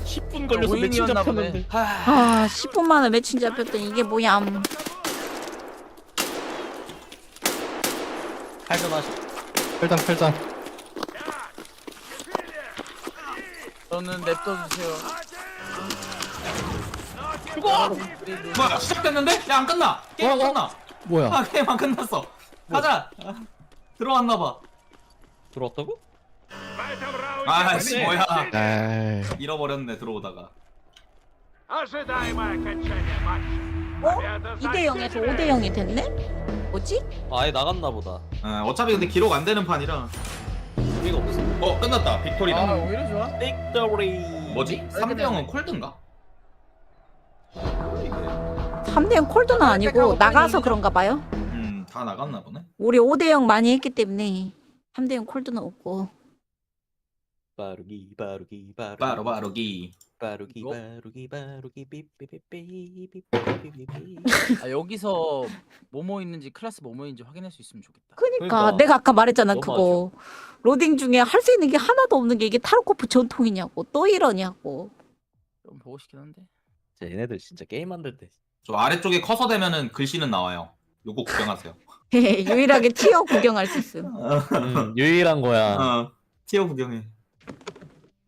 10분 걸려서 매칭 잡혔는데. 10분 만에 매칭 잡혔더니 이게 뭐야? 팔전하시. 팔장. 저는 냅둬 주세요. 뭐야 시작됐는데? 야 안 끝나. 게임 안 끝나. 뭐야? 게임 안 끝났어. 가자. 들어왔나봐. 들어왔다고? 아씨 뭐야. 에이. 잃어버렸네 들어오다가. 2대 0에서 5대 0이 됐네? 뭐지? 아예 나갔나 보다. 어차피 근데 기록 안 되는 판이라. 의미가 없어. 끝났다. 빅토리다. 오히려 좋아. 빅토리. 뭐지? 3대 0은 콜드인가? 3대 0 콜드는 아니고 나가서 그런가 봐요. 다 나갔나 보네. 우리 5대 0 많이 했기 때문에 3대 0 콜드는 없고. 바로기. 여기서 뭐뭐 있는지 클래스 뭐뭐 있는지 확인할 수 있으면 좋겠다. 그러니까 내가 아까 말했잖아. 그거 로딩 중에 할 수 있는 게 하나도 없는 게 이게 타르코프 전통이냐고 또 이러냐고. 좀 보고 싶긴 한데. 얘네들 진짜 게임 만들 때. 저 아래쪽에 커서 되면은 글씨는 나와요. 요거 구경하세요. 유일하게 티어 구경할 수 있음. 유일한 거야. 티어 구경해.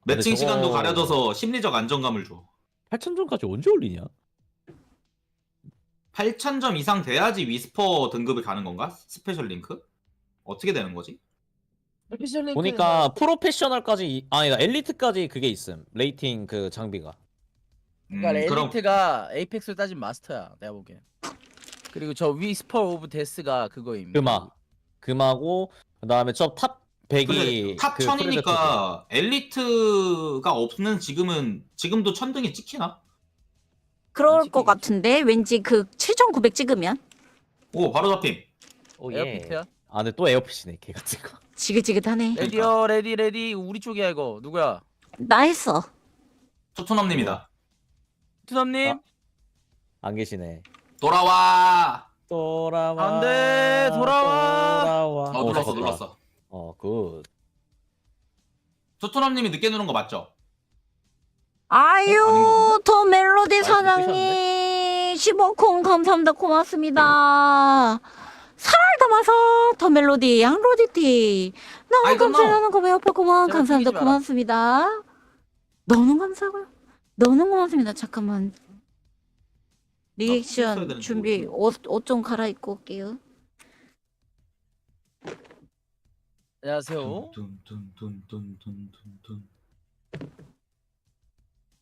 매칭 시간도 가려져서 심리적 안정감을 줘. 8,000점까지 언제 올리냐? 8,000점 이상 돼야지 위스퍼 등급이 가는 건가? 스페셜 링크? 어떻게 되는 거지? 보니까 프로페셔널까지 아니다 엘리트까지 그게 있음. 레이팅 그 장비가. 그러니까 엘리트가 에이펙스를 따진 마스터야 내가 보기엔. 그리고 저 위스퍼 오브 데스가 그거임. 금하고 그다음에 저 탑 100이 탑 1000이니까 엘리트가 없는 지금도 1000등이 찍히나? 그럴 것 같은데 왠지 그 7,900 찍으면. 오 바로 잡힘. 에어피트야? 근데 또 에어핏이네 개 같은 거. 지긋지긋하네. 레디요 레디 우리 쪽이야 이거. 누구야? 나 했어. 토트넘님이다. 투남님? 안 계시네. 돌아와. 안돼 돌아와. 눌렀어. 굿. 토트넘님이 늦게 누른 거 맞죠? 아유 더 멜로디 사장님 15콩 감사합니다. 고맙습니다. 사랑을 담아서 더 멜로디 양로디티 너무 감사하는 거 왜 오빠 고마워. 감사합니다. 고맙습니다. 너는 감사하고요. 너는 고맙습니다. 잠깐만 리액션 준비 옷 좀 갈아입고 올게요. 안녕하세요.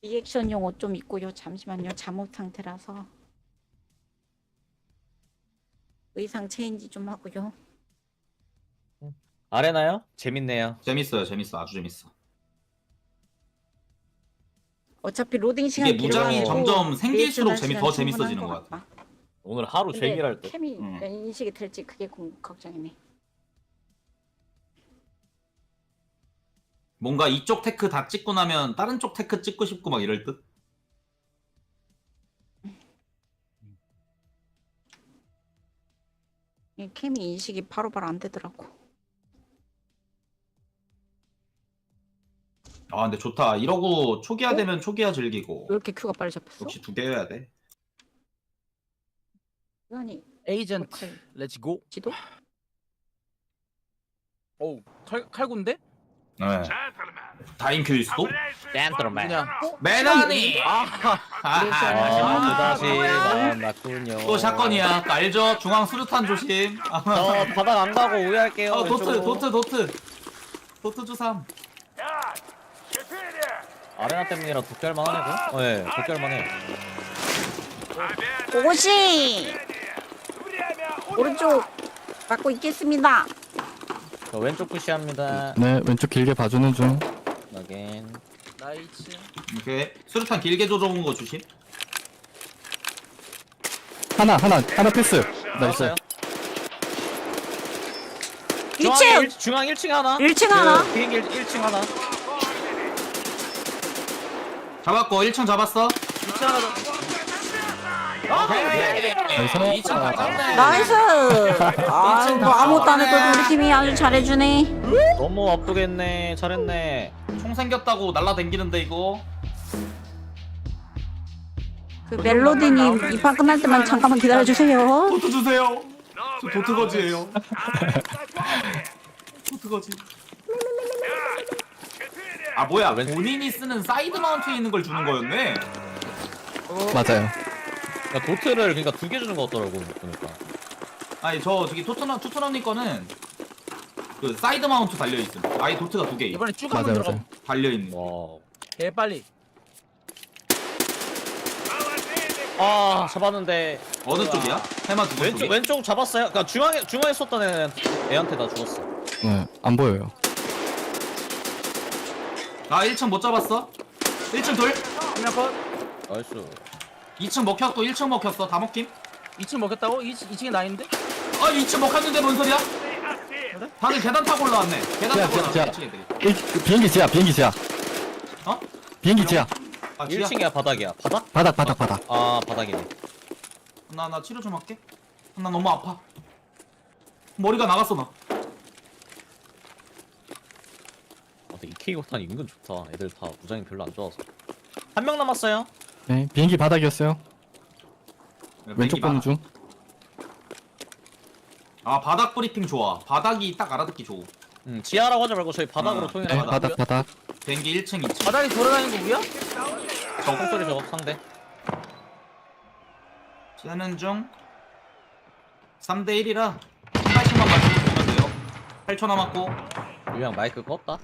리액션용 옷 좀 입고요. 잠시만요. 잠옷 상태라서 의상 체인지 좀 하고요. 아레나요? 재밌네요. 재밌어요. 아주 재밌어. 어차피 로딩 시간 이게 무장이 점점 생길수록 더 재밌어지는 것 같아. 오늘 하루 종일 할 때. 캠이 인식이 될지 그게 걱정이네. 뭔가 이쪽 테크 다 찍고 나면 다른 쪽 테크 찍고 싶고 막 이럴 듯? 캠이 인식이 바로바로 안 되더라고. 근데 좋다. 이러고 초기화 되면 초기화 즐기고. 왜 이렇게 큐가 빨리 잡혔어? 역시 2개여야 돼. 아니 에이전트 렛츠고. 지도? 칼군데? 네. 다인킬 수도? 젠틀맨. 메나니! 그다지 마음 났군요. 또 샷건이야. 그거 알죠? 중앙 수류탄 조심. 저 바닥 안 가고 우회할게요. 도트 주삼. 아레나 때문이라 독결만 하네, 그? 네, 독결만 해. 오시 오른쪽 막고 있겠습니다. 저 왼쪽 푸시합니다. 네, 왼쪽 길게 봐주는 중. 확인. 나이츠. 오케이. 수류탄 길게 조져온 거 조심. 하나 패스. 나이스. 2층 중앙 1층 하나. 1층 하나. 비행기 1층 하나. 잡았고 1층 잡았어. 2층 하나 더. 나이스. 아이고 아무것도 안 했거든 우리 팀이 아주 잘해주네. 너무 아프겠네. 잘했네. 총 생겼다고 날라댕기는데 이거. 그 멜로디님 이 판 끝날 때만 잠깐만 기다려주세요. 도트 주세요. 저 도트 거지예요. 도트 거지. 아 뭐야 본인이 쓰는 사이드 마운트에 있는 걸 주는 거였네. 맞아요. 그러니까 도트를 그러니까 2개 주는 거 같더라고 보니까. 아니 저기 토트넘님 거는 그 사이드 마운트 달려 있음. 아예 도트가 2개. 이번에 쭉 한번 들어가. 달려 있는. 와. 개 빨리. 아 잡았는데. 어느 쪽이야? 해마 두 왼쪽 쪽이? 왼쪽 잡았어요. 그러니까 중앙에 쏟던 애한테 다 죽었어. 네, 안 보여요. 나 1층 못 잡았어. 1층 둘. 한명 컷. 나이스. 2층 먹혔고 1층 먹혔어. 다 먹힘. 2층 먹겠다고? 2층에 나 있는데? 아 2층 먹혔는데 뭔 소리야? 다들 계단 타고 올라왔네. 계단 타고 올라왔네. 지하. 1층 애들이. 비행기 지하. 어? 비행기 지하. 아 지하? 1층이야 바닥이야. 바닥? 바닥. 아 바닥이네. 나 치료 좀 할게. 나 너무 아파. 머리가 나갔어 나. 근데 이 K고탄 은근 좋다. 애들 다 무장이 별로 안 좋아서. 한 명 남았어요. 네, 비행기 바닥이었어요. 왼쪽 보는 많아. 중. 아 바닥 브리핑 좋아. 바닥이 딱 알아듣기 좋고. 지하라고 하지 말고 저희 바닥으로 어, 통일해. 네, 바닥. 비행기 1층 2층. 바닥에 돌아다니는 거 우야? 저거 소리 저거 상대. 쟤는 중 3대 1이라 80만 맞추면 돼요. 8초 남았고. 유양 마이크 껐다.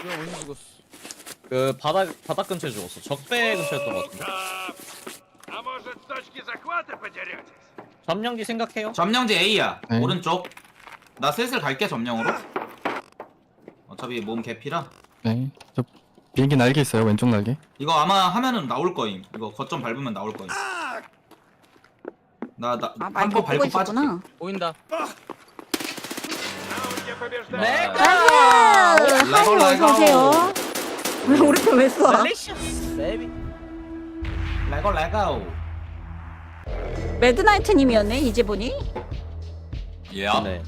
유양 어디 죽었어? 그 바닥 근처에 죽었어. 적배 근처였던 것 같은데. А может, с точки захвата подеретесь? 점령지 생각해요. 점령지 A야. 네. 오른쪽. 나 슬슬 갈게 점령으로. 어차피 몸 개피라. 네, 저 비행기 날개 있어요. 왼쪽 날개. 이거 아마 하면은 나올 거임. 이거 거점 밟으면 나올 거임. 나 아 한 마이크 번 끄고 밟고 있었구나. 빠질게. 보인다. Где побеждает? 나이스. 라이거, 하이 라이거. 어서 오세요. 왜 우리 팀왜 쏴? 델리셔스 베이비. 레고. 매드나이트님이었네 이제 보니. 예. 네.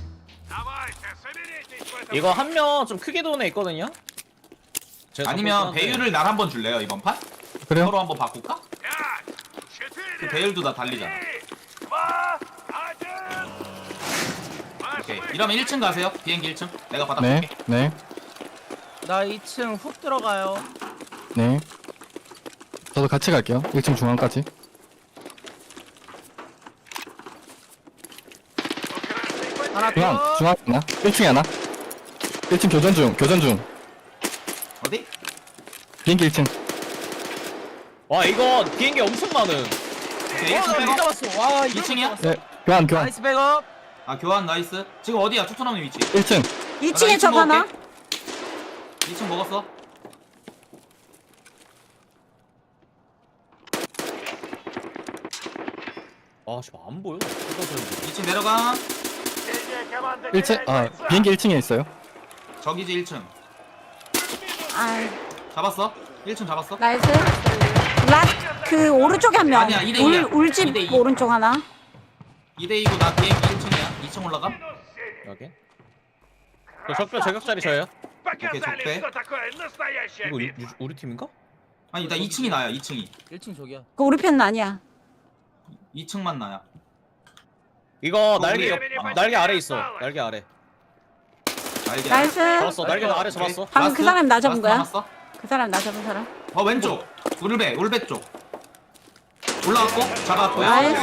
Давайте, соберитесь в этом. 이거 한 명 좀 크게 도는 애 있거든요. 제가 아니면 잡고 있었는데. 배율을 날 한번 줄래요 이번 판? 그래요? 서로 한번 바꿀까? 5, 4, 그 배율도 다 달리잖아. 2, 1. 오케이. 이러면 1층 가세요. 비행기 1층. 내가 바닥 네, 볼게. 네, 나 2층 훅 들어가요. 네. 저도 같이 갈게요. 1층 중앙까지. 하나 중앙 더. 하나. 1층에 하나. 1층 교전 중. 어디? 비행기 1층. 와 이거 비행기 엄청 많은. 오케이. 1층 나 백업. 잡았어. 와, 이거 2층이야? 네, 교환. 나이스 백업. 아 교환 나이스. 지금 어디야? 투터넘 위치. 1층. 2층에 적 하나. 2층 먹었어. 아 지금 안 보여. 2층 내려가. Средняя команда 1층, 비행기 1층에 있어요. 저기지 1층. 아 잡았어? 1층 잡았어? 나이스. 그 오른쪽에 한 명. 아니야, 2대 2 야. 울집 2대 2. 오른쪽 하나. 2대2고 나 비행기 1층이야. 2층 올라가? 여기. 저 적배 저격자리 저예요. 오케이, 적배. что такое настоящая 이거 битва. 우리 팀인가? 아니 나 2층이 나야 2층이. 1층 저기야. 그 우리 편은 아니야. 2층만 나야. 이거 우리- 날개 아래 있어. 날개 아래. 나이스. 잡았어. 날개 아래 잡았어. 방금 그 사람 나 잡은 거야? 남았어? 그 사람 나 잡은 사람? 왼쪽 울베 쪽 올라왔고 잡았고요. 나이스.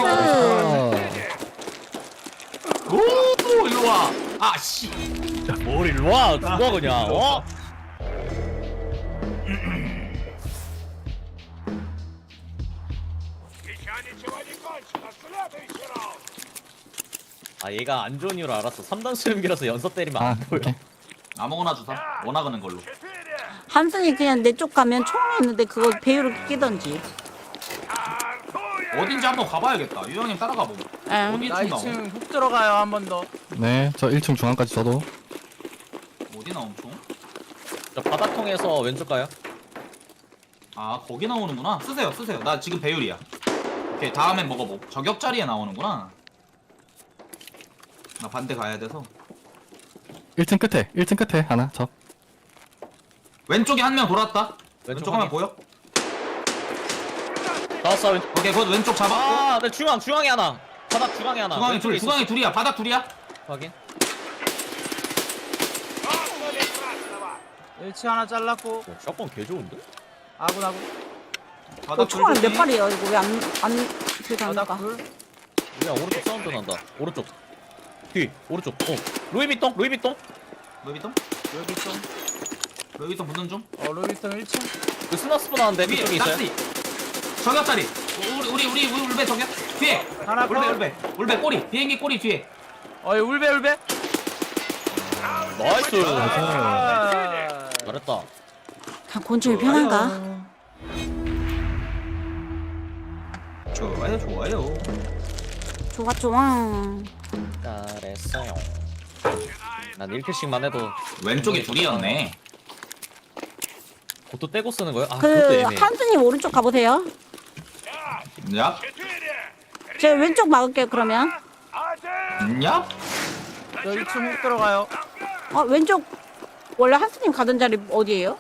오 일로 와. 아씨. 뭘 일로 와? 누가 그냥 어? 아 얘가 안 좋은 이유를 알았어. 3단 수염기라서 연서 때리면 안 보여. 아무거나 주사 원하는 걸로. 한순이 그냥 내 쪽 가면 총이 있는데 그거 배율을 끼던지. 어딘지 한번 가봐야겠다. 유영님 따라가 보고. 어디 나 나오? 2층 훅 들어가요 한 번 더. 네, 저 1층 중앙까지 저도. 어디 나옴 총? 저 바닥통에서 왼쪽 가요. 아 거기 나오는구나. 쓰세요. 나 지금 배율이야. 오케이 다음엔 먹어보. 저격 자리에 나오는구나. 나 반대 가야 돼서. 1층 끝에 하나. 저. 왼쪽에 한 명 돌았다. 왼쪽 하면 확인. 보여? 나왔어. 왼쪽. 오케이 그 왼쪽 잡았고. 아, 네 중앙에 하나. 바닥 중앙에 하나. 왼쪽에 있었어. 중앙에 둘이야. 바닥 둘이야. 확인. 1층 하나 잘랐고. 샷건 개 좋은데? 아군. 바닥 총알 둘 몇 발이에요? 이거 왜 안 들어가는가? 바닥 불. 그냥 오른쪽 사운드 난다. 오른쪽. 뒤. 오른쪽. 루이비통. 루이비통? 루이비통. 루이비통 붙는 중. 루이비통 1층. 그 스나스프 나는데 위에 그쪽에 있어요. 낚시. 저격 자리. 우리 울베 저격. 뒤에. 하나 울베 꼬리. 비행기 꼬리 뒤에. 울베. 나이스. 아. 잘했다. 곤충이 편한가? 좋아요. 좋아. 잘했어요. 난 1킬씩만 해도 왼쪽에 둘이었네. 그것도 떼고 쓰는 거예요? 아, 그 그것도 애매해. 한순님 오른쪽 가보세요. 얍. 제 왼쪽 막을게요 그러면. 얍. 저 2층 훅 들어가요. 왼쪽 원래 한순님 가던 자리 어디예요?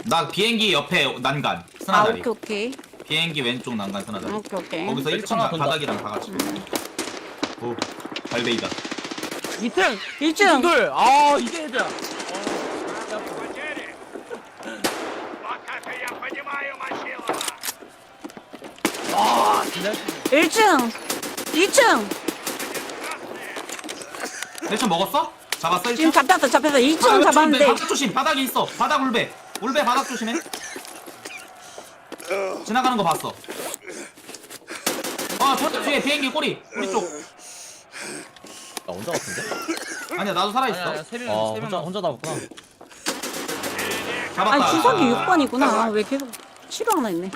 나 비행기 옆에 난간. 아 스나 자리. 오케이. 비행기 왼쪽 난간 스나 자리. 오케이. 거기서 1층 바닥이랑 다 같이. 오, 발베이다. 1층. 둘. 이게 애들아. 진짜. 1층. 2층. 대충 먹었어? 잡았어? 1층? 지금 잡혔어. 2층 잡았는데. 바닥 조심. 바닥이 있어. 바닥 울베. 울베 바닥 조심해. 지나가는 거 봤어. 저 뒤에 비행기 꼬리. 우리 쪽. 나 혼자 같은데? 아니야 나도 살아있어. 아니야, 세 명. 혼자 나왔구나. 잡았다. 아니 주석이 6번이구나. 왜 계속 치료 하나 있네.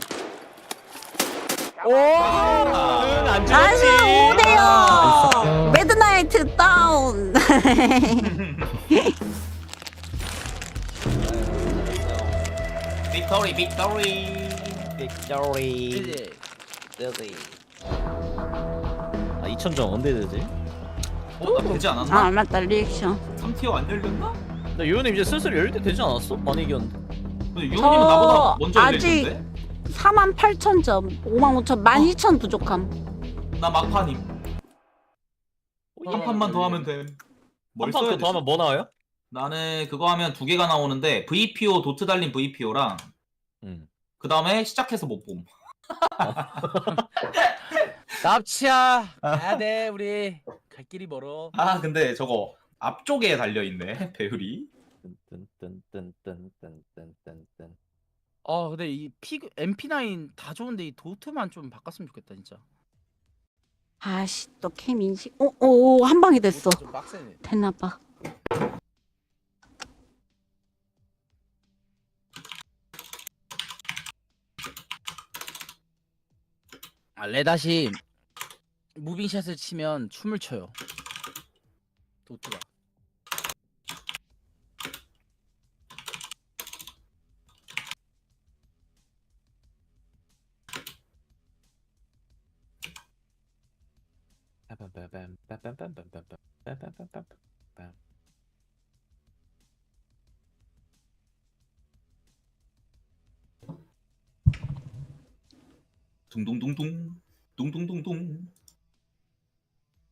안 나이스 5대0. 매드나이트 다운. 빅토리. 아 2,000점 언제 되지? 나 되지 않았나? 맞다 리액션. 3티어 안 열렸나? 나 유현님 이제 슬슬 열릴 때 되지 않았어? 많이 이겼는데. 근데 유호님은 나보다 먼저 아직 열렸는데? 48,000점. 52,000, 12,000 부족함. 나 막판임. 한 판만 더 하면 돼. 뭘 써야 한판 더 하면 뭐 나와요? 나는 그거 하면 2개가 나오는데 VPO 도트 달린 VPO랑 그 다음에 시작해서 못 봄. 납치야. 가야 돼 우리. 갈 길이 멀어. 아 근데 저거 앞쪽에 달려있네 배율이. 근데 이 MP9 다 좋은데 이 도트만 좀 바꿨으면 좋겠다 진짜. 아씨 또 캠 인식. 오 한 방에 됐어. 좀 빡세네. 됐나봐. 레닷이 무빙샷을 치면 춤을 춰요. 도트가. 둥둥둥둥 둥둥둥둥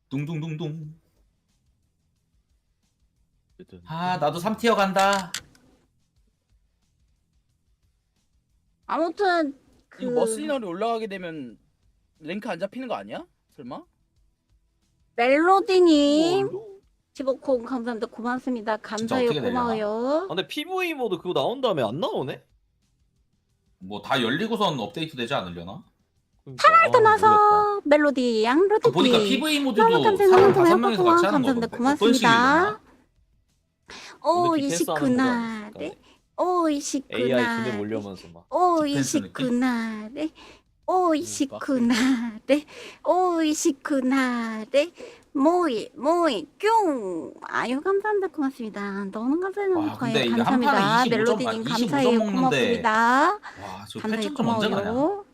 둥둥둥둥 아 나도 3티어 간다. 아무튼 이거 머슬리너리 올라가게 되면 랭크 안 잡히는 거 아니야? 설마? 멜로디님 15콩 감사합니다. 고맙습니다. 진짜 감사해요. 어떻게 되려나? 고마워요. 근데 PVE 모드 그거 나온 다음에 안 나오네? 뭐 다 열리고선 업데이트 되지 않으려나? 팔도 나서 멜로디 양로디 보니까 PV 모드도 너무 사람 감사합니다. 5명이서 같이 하는 감사합니다. 거던데. 고맙습니다. 근데 디펜스 하는 오이시쿠나 거다. 네. AI 오이시쿠나 군대 몰려오면서 막. 오이시쿠나 네. 오이시쿠나 네. 오이시쿠나 네. 모이 뿅. 아유 감사합니다. 고맙습니다. 너무 감사해요. 와, 근데 이게 한 감사합니다. 판에 25점, 멜로디님 25점 감사해요. 먹는데. 고맙습니다. 와, 저 감사히 8점 언제 가냐? 고마워요.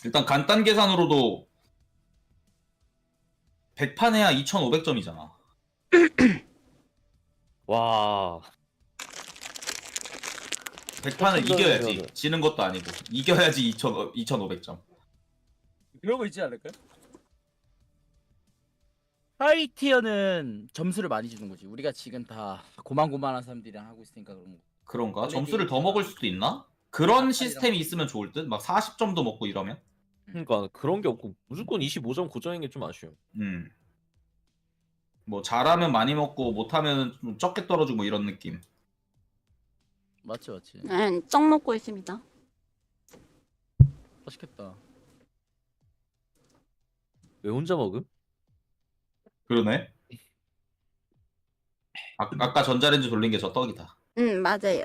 일단 간단 계산으로도 100판 해야 2,500점이잖아. 와. 100판을 이겨야지. 지는 것도 아니고. 이겨야지 2,500점. 그런 거 있지 않을까요? 하이 티어는 점수를 많이 주는 거지. 우리가 지금 다 고만고만한 사람들이랑 하고 있으니까 그런 거. 그런가? 점수를 더 먹을 수도 있나? 그런 시스템이 있으면 좋을 듯? 막 40점도 먹고 이러면? 그러니까 그런 게 없고 무조건 25점 고정인 게 좀 아쉬워. 뭐 잘하면 많이 먹고 못하면 좀 적게 떨어지고 뭐 이런 느낌. 맞지 맞지. 네, 떡 먹고 있습니다. 맛있겠다. 왜 혼자 먹음? 그러네. 아까 전자레인지 돌린 게 저 떡이다. 맞아요.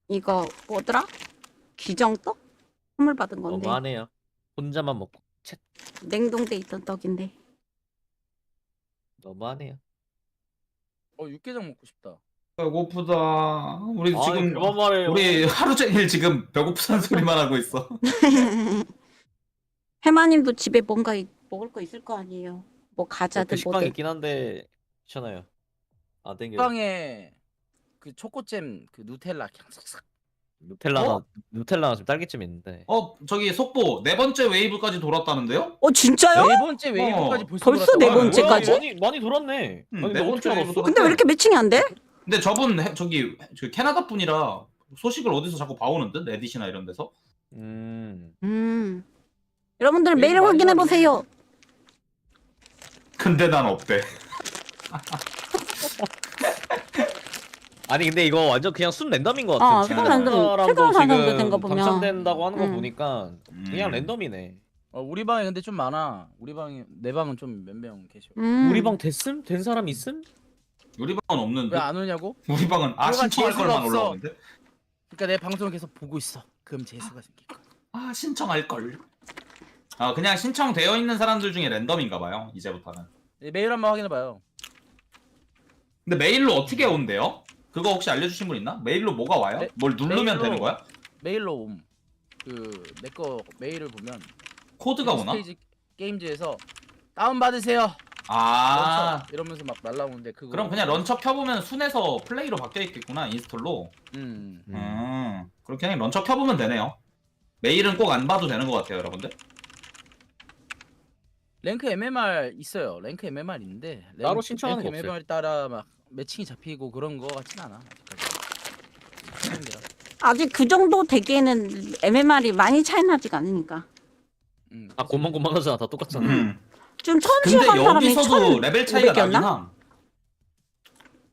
이거 뭐더라? 기정떡? 선물 받은 건데 너무하네요. 혼자만 먹고. 냉동돼 있던 떡인데. 너무하네요. 육개장 먹고 싶다. 배고프다. 우리 아이, 지금 그만 말해요. 우리 하루 종일 지금 배고프다는 소리만 하고 있어. 해마님도 집에 뭔가 먹을 거 있을 거 아니에요. 뭐 과자들 식빵 뭐든. 있긴 한데 괜찮아요. 안 땡겨. 빵에 그 초코잼 그 누텔라 그냥 싹싹. 누텔라나 지금 딸기잼 있는데. 저기 속보 4번째 웨이브까지 돌았다는데요? 진짜요? 네 번째 웨이브까지 벌써 네 번째까지? 많이 돌았네. 아니, 네 너 번째 어떻게 알았어? 웨이브 근데 왜 이렇게 매칭이 안 돼? 근데 저분 저기 캐나다 분이라 소식을 어디서 자꾸 봐오는 듯? 레딧이나 이런 데서. 여러분들 메일 확인해 보세요. 근데 난 없대. 아니 근데 이거 완전 그냥 순 랜덤인 것 같아. 순 랜덤. 최근 사람도 된 거 보면 당첨된다고 하는 거 보니까 그냥 랜덤이네. 우리 방에 근데 좀 많아. 우리 방에 내 방은 좀 몇 명 계셔. 우리 방 됐음? 된 사람 있음? 우리 방은 없는데. 왜 안 오냐고? 우리 방은 신청할 걸만 올라오는데. 그러니까 내 방송을 계속 보고 있어. 그럼 재수가 생길 거야. 신청할 걸. 그냥 신청되어 있는 사람들 중에 랜덤인가 봐요. 이제부터는. 메일 한번 확인해 봐요. 근데 메일로 어떻게 온대요? 그거 혹시 알려주신 분 있나? 메일로 뭐가 와요? 뭘 누르면 되는 거야? 메일로 옴. 내 거 메일을 보면 코드가 오나? 스테이지 게임즈에서 다운 받으세요. 런처 이러면서 막 날라오는데 그거. 그럼 그냥 런처 켜보면 순에서 플레이로 바뀌어 있겠구나. 인스톨로. 그렇게 그냥 런처 켜보면 되네요. 메일은 꼭 안 봐도 되는 것 같아요, 여러분들. 랭크 MMR 있어요. 랭크 MMR 있는데 따로 신청하는 거 랭크 MMR 따라 막 매칭이 잡히고 그런 거 같진 않아. 아직까지. 아직 그 정도 되기에는 MMR이 많이 차이 나지가 않으니까. 고만고만하잖아. 다 똑같잖아. 좀 처음 근데 시작한 사람이 여기서도 레벨 차이가 나긴 1500이었나? 함.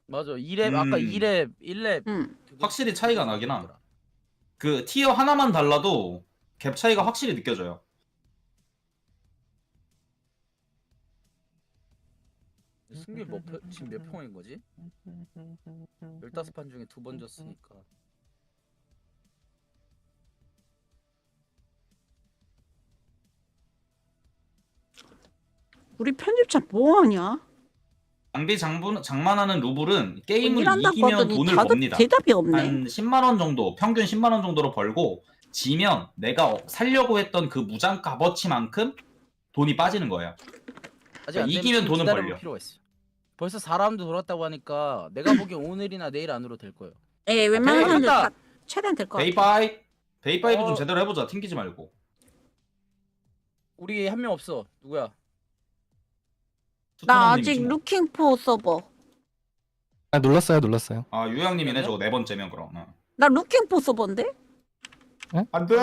맞아. 2렙 아까 2렙 1렙 확실히 차이가 나긴 함. 그 티어 하나만 달라도 갭 차이가 확실히 느껴져요. 승률 지금 몇 평인 거지? 15판 중에 2번 졌으니까. 우리 편집자 뭐하냐? 장비 장만하는 루블은 게임을 일한다고 이기면 하더니 돈을 다들 법니다. 대답이 없네. 한 10만 원 정도, 평균 10만 원 정도로 벌고 지면 내가 살려고 했던 그 무장 값어치만큼 돈이 빠지는 거예요. 아직 안 되면 이기면 돈은 기다려볼 벌려. 필요가 있어. 벌써 4라운드 돌았다고 하니까 내가 보기엔 오늘이나 내일 안으로 될 거예요. 웬만한 사람들 됐다. 다 최대한 될 것 같아. 베이바이 베이5 좀 제대로 해보자. 튕기지 말고. 우리 한 명 없어. 누구야? 나 투투넘님이지 아직 뭐. 루킹포 서버. 아 눌렀어요. 아 유양님이네 저거 네 번째면 그럼. 나 루킹포 서버인데? 안돼.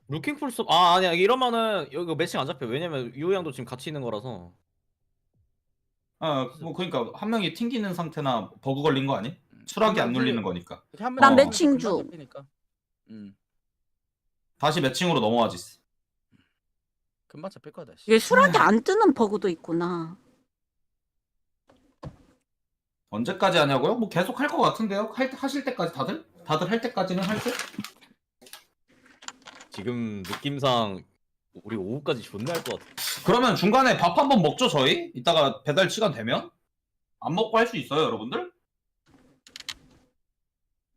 루킹풀 수. 아 아니야 이러면은 여기 매칭 안 잡혀. 왜냐면 유호 형도 지금 같이 있는 거라서. 뭐 그러니까 한 명이 튕기는 상태나 버그 걸린 거 아니? 추락이 안 눌리는 거니까. 난 매칭 중. 다시 매칭으로 넘어가지. 금방 잡힐 거다. 이게 수락이 안 뜨는 버그도 있구나. 언제까지 하냐고요? 뭐 계속 할 것 같은데요? 하실 때까지 다들 할 때까지는 할 듯? 지금 느낌상 우리 오후까지 존나 할 것 같아. 그러면 중간에 밥 한 번 먹죠 저희? 이따가 배달 시간 되면? 안 먹고 할 수 있어요 여러분들?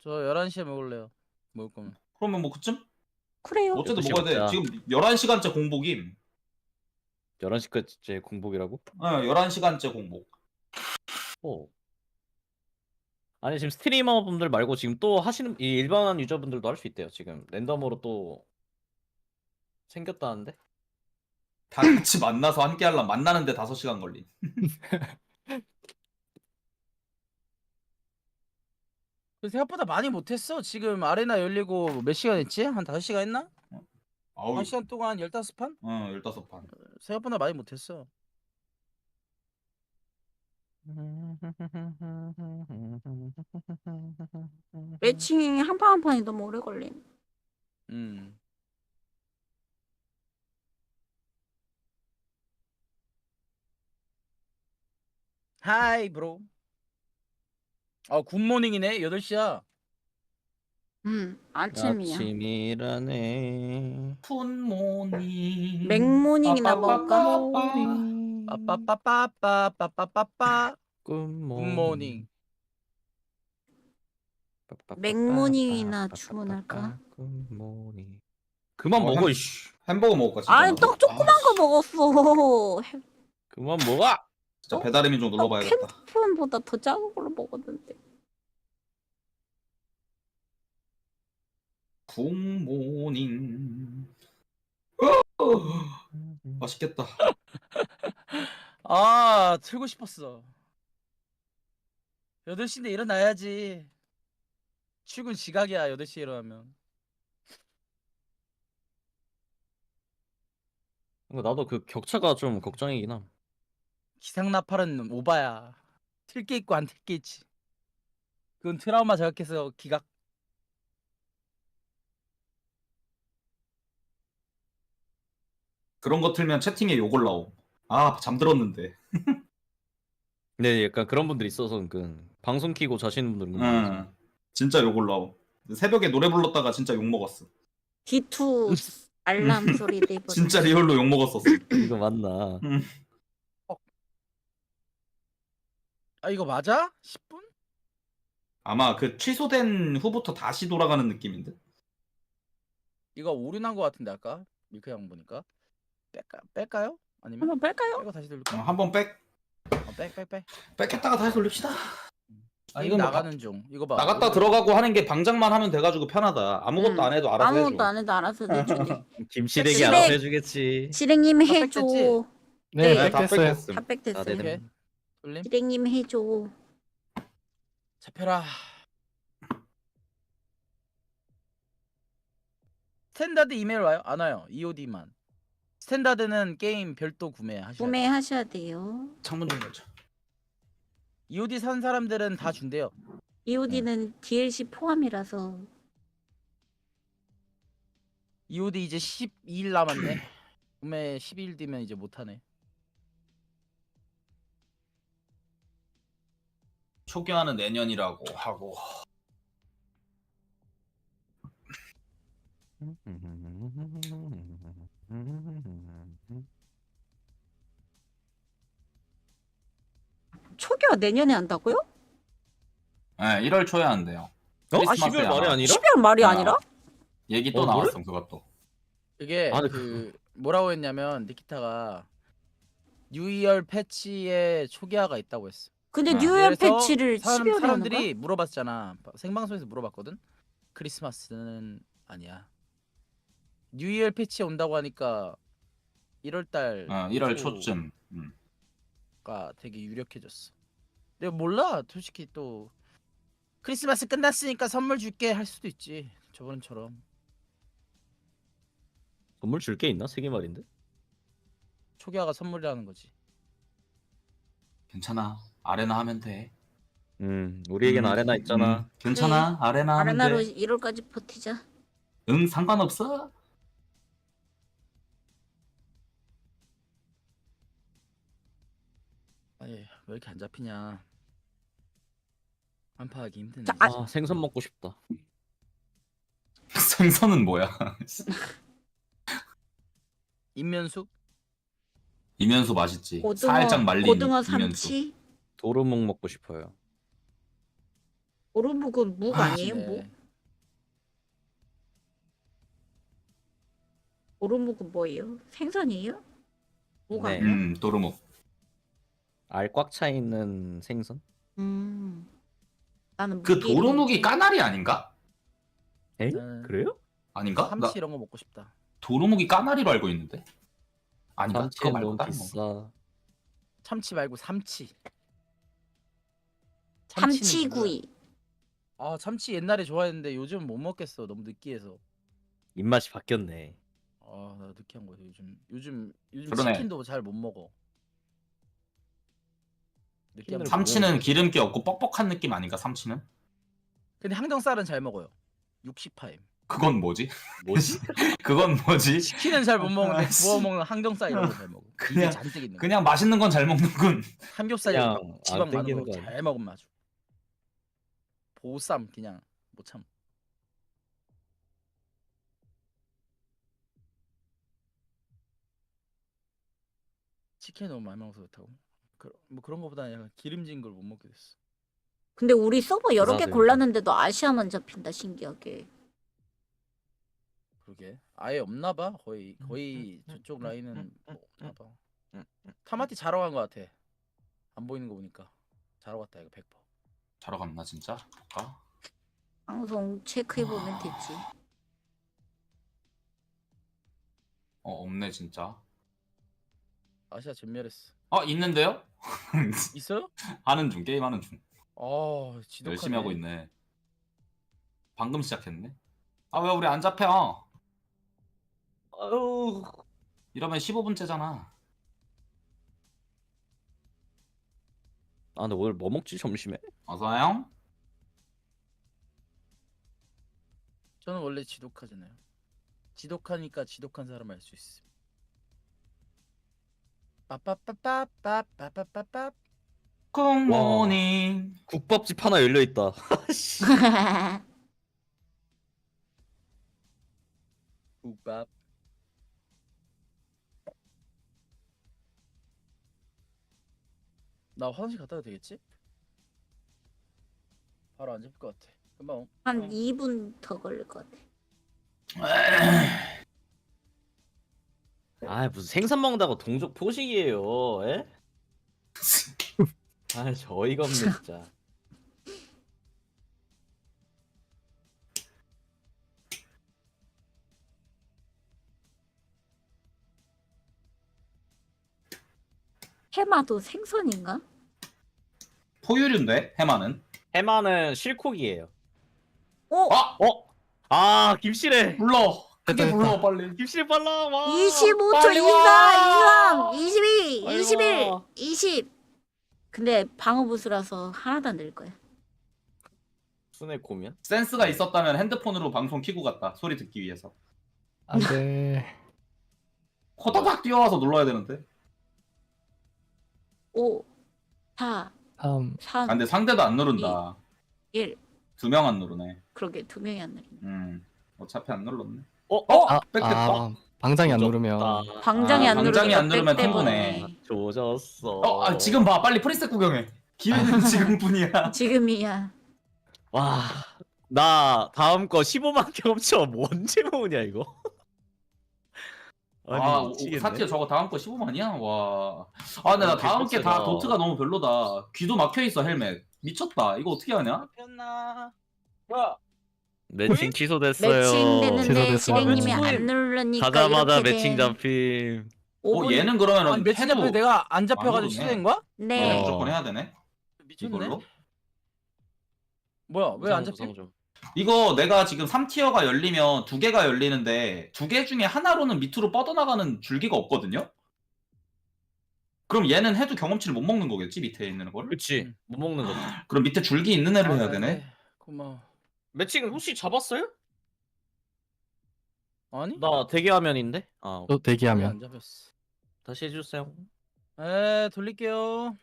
저 11시에 먹을래요. 먹을 거면. 그러면 뭐 그쯤? 그래요. 어쨌든 먹어야 돼. 지금 11시간째 공복임. 11시까지 공복이라고? 11시간째 공복. 아니 지금 스트리머분들 말고 지금 또 하시는 이 일반 유저분들도 할 수 있대요. 지금 랜덤으로 또 생겼다는데? 다 같이 만나서 함께 하려면 만나는데 5시간 걸림. 생각보다 많이 못했어. 지금 아레나 열리고 몇 시간 했지? 한 5시간 했나? 1시간 동안 15판? 15판. 생각보다 많이 못했어. 매칭이 한 판 한 판이 너무 오래 걸림. 하이 브로. 굿모닝이네. 8시야. 아침이야. 아침이라네. 굿모닝. 맥모닝이나 먹을까? 빠빠빠빠빠빠빠빠. 굿모닝. 맥모닝이나 주문할까? 굿모닝. 그만 먹어 이씨. 햄버거 먹을까 진짜? 아니 떡 조그만 거 먹었어. 그만 먹어. 진짜 배달 이민 좀 눌러봐야겠다. 캔폰보다 더 작은 걸로 먹었는데. 굿모닝. 맛있겠다. 틀고 싶었어. 8시인데 일어나야지. 출근 지각이야. 8시에 일어나면. 나도 그 격차가 좀 걱정이긴 함. 기상나팔은 오바야. 틀 게 있고 안 틀 게 있지. 그건 트라우마 자극해서 기각. 그런 거 틀면 채팅에 욕 올라오. 잠들었는데. 네, 약간 그런 분들이 있어서 방송 키고 자시는 분들 있는 진짜 욕 올라오. 새벽에 노래 불렀다가 진짜 욕 먹었어. D2 알람 소리 내버려. 진짜 리얼로 욕 먹었었어. 이거 맞나? 이거 맞아? 10분? 아마 그 취소된 후부터 다시 돌아가는 느낌인데. 이거 오류난 거 같은데 아까 밀크 형 보니까. 뺄까요? 아니면 한번 뺄까요? 빼고 다시 돌릴까? 한번 빽. 빽. 빽했다가 다시 돌립시다. 이거 나가는 중. 이거 봐. 나갔다 들어가고 하는 게 방장만 하면 돼가지고 편하다. 아무것도 안 해도 알아서 해줘. 아무것도 안 해도 알아서 해주네. 김치래기 알아서 해주겠지. 지랭님 해줘. 네, 다 뺐어요. 빽했음. 다 빽됐어요. 오케이. 돌림. 지랭님 해줘. 잡혀라. 스탠다드 이메일 와요? 안 와요. EOD만. 스탠다드는 게임 별도 구매하셔야 돼요. 구매하셔야 돼요. 창문 좀 열자. EOD 산 사람들은 다 준대요. EOD는 DLC 포함이라서. EOD 이제 12일 남았네. 구매 12일 뒤면 이제 못하네. 초기화는 내년이라고 하고. 초기화 내년에 한다고요? 네, 1월 초에 한대요. 12월 말이 아니라? 12월 말이 아니라? 얘기 또 나왔음 그것도. 이게 뭐라고 했냐면 니키타가 뉴이얼 패치에 초기화가 있다고 했어. 근데 뉴이얼 패치를 12월에 하는 사람들이 거야? 물어봤잖아. 생방송에서 물어봤거든. 크리스마스는 아니야. 뉴이얼 패치 온다고 하니까 1월달 1월 초쯤. 가 되게 유력해졌어. 내가 몰라. 솔직히 또 크리스마스 끝났으니까 선물 줄게 할 수도 있지. 저번처럼. 선물 줄 게 있나? 3개 말인데? 초기화가 선물이라는 거지. 괜찮아. 아레나 하면 돼. 우리에겐 아레나 있잖아. 괜찮아. 아레나 하면 아레나로 돼. 1월까지 버티자. 응, 상관없어. 아니 왜 이렇게 안 잡히냐. 한파하기 힘드네. 아, 생선 먹고 싶다. 생선은 뭐야? 인면수? 이면수 맛있지. 고등어, 살짝 말린 고등어 이면수. 삼치. 도루묵 먹고 싶어요. 오르묵은 묵 아니에요? 네. 묵? 오르묵은 뭐예요? 생선이에요? 묵 네. 아니야? 도루묵. 알 꽉 차 있는 생선? 나는 그 묵이 도루묵이 까나리 아닌가? 에? 네. 그래요? 아닌가? 삼치 나 이런 거 먹고 싶다. 도루묵이 까나리로 알고 있는데. 아닌가? 그거 참치는 말고 너무 다른 거. 비싸. 참치 말고 삼치. 참치구이. 아 참치 옛날에 좋아했는데 요즘 못 먹겠어. 너무 느끼해서. 입맛이 바뀌었네. 아 나 느끼한 거야 요즘 그러네. 치킨도 잘 못 먹어. 느끼한 거. 삼치는 기름기 없고 뻑뻑한 느낌 아닌가? 삼치는? 근데 항정살은 잘 먹어요. 60파임. 그건 뭐지? 뭐지? 그건 뭐지? 치킨은 잘 못 먹는데 아이씨. 구워 먹는 항정살 이런 거 잘 먹어. 입에 그냥 잔뜩 있는 거. 그냥 맛있는 건 잘 먹는군. 삼겹살이 그냥 막 안 지방 많은 땡기는 거 거 아니야? 잘 먹으면 아주. 보쌈 그냥 못 참. 치킨 너무 많이 먹어서 그렇다고. 뭐 그런 거보다 약간 기름진 걸 못 먹게 됐어. 근데 우리 서버 여러 개 부자들이다. 골랐는데도 아시아만 잡힌다. 신기하게. 그러게. 아예 없나 봐. 거의 저쪽 라인은 뭐 없나 봐. 타마티 자러 간 거 같아. 안 보이는 거 보니까. 자러 갔다 이거 100%. 자러 갔나 진짜? 볼까? 방송 체크해보면 되지. 없네 진짜. 아시아 전멸했어. 있는데요? 있어요? 하는 중, 게임 하는 중. 지독하네. 열심히 하고 있네. 방금 시작했네. 왜 우리 안 잡혀? 아유. 이러면 15분째잖아. 아, 근데 오늘 뭐 먹지 점심에? 어서요? 저는 원래 지독하잖아요. 지독하니까 지독한 사람 알 수 있어. 빠빠빠빠빠빠빠빠빠. 굿모닝. 국밥집 하나 열려 있다. 국밥. 나 화장실 갔다 와도 되겠지? 바로 안 잡힐 것 같아. 금방. 한 2분 더 걸릴 것 같아. 아, 무슨 생선 먹는다고 동족 포식이에요. 에? 아, 저 어이가 없네 진짜. 해마도 생선인가? 포유류인데 해마는? 해마는 실콕이에요. 아, 김씨래. 불러. 크게 불러 빨리. 김씨래 빨라. 와. 25초 빨리 24, 와. 23, 22, 빨리 21, 와. 20. 근데 방어부스라서 하나도 안 될 거야. 순의 고면? 센스가 있었다면 핸드폰으로 방송 키고 갔다. 소리 듣기 위해서. 안돼. 호다닥 뛰어와서 눌러야 되는데. 5, 4, 3. 3, 근데 상대도 안 누른다. 1. 2명 안 누르네. 그러게 2명이 안 누르네. 어차피 안 눌렀네. 아, 방장이 안 누르면 방장이 안 방장이 안 누르니까 누르면 백 탱고네. 때문에. 조졌어. 지금 봐. 빨리 프리셋 구경해. 기회는 지금뿐이야. 지금이야. 와, 나 다음 거 15만 경험치 언제 모으냐 이거? 미치겠네. 사티어 저거 다음 거 15만이야? 와. 근데 나 다음 게 다 도트가 너무 별로다. 귀도 막혀 있어 헬멧. 미쳤다. 이거 어떻게 하냐? 폈나? 뭐야? 매칭 취소됐어요. 매칭됐는데 취소됐어요. 실행님이 아, 안 누르니까 가자마자 이렇게 매칭 된 잡힘. 5분. 얘는 그러면은 아니 매칭 잡혀 내가 안 잡혀가지고 안 오르네. 취소된 거야? 네. 어. 무조건 해야 되네. 미쳤네. 이걸로. 뭐야 왜 안 무상 잡혀? 좀. 이거 내가 지금 3티어가 열리면 2개가 열리는데 2개 중에 하나로는 밑으로 뻗어나가는 줄기가 없거든요? 그럼 얘는 해도 경험치를 못 먹는 거겠지? 밑에 있는 거를? 그치. 못 먹는 거지. 그럼 밑에 줄기 있는 애를 해야 네. 되네? 고마워. 매칭 혹시 잡았어요? 아니? 나 대기화면인데? 아, 또 대기하면. 안 잡혔어. 다시 해주세요. 돌릴게요.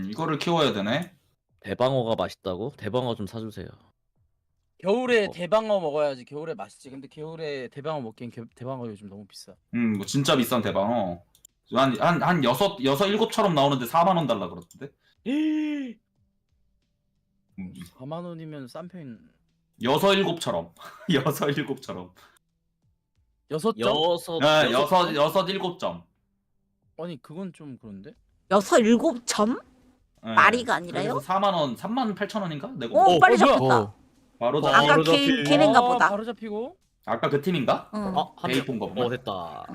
이거를 키워야 되네. 대방어가 맛있다고? 대방어 좀 사주세요. 겨울에 대방어 먹어야지. 겨울에 맛있지. 근데 겨울에 대방어 먹기엔 대방어 요즘 너무 비싸. 뭐 진짜 비싼 대방어. 한 7처럼 나오는데 4만원 달라 그러던데? 4만 원이면 싼 편. 7처럼. 7처럼. 6점? 네, 7점. 아니 그건 좀 그런데? 6-7점? 네. 마리가 아니라요? 그래서 4만원, 38,000원인가? 내고. 오, 빨리 잡혔다. 바로 아까 걔네인가 보다. 바로 잡히고. 아까 그 팀인가? 응. 베이폰 거 보면. 됐다.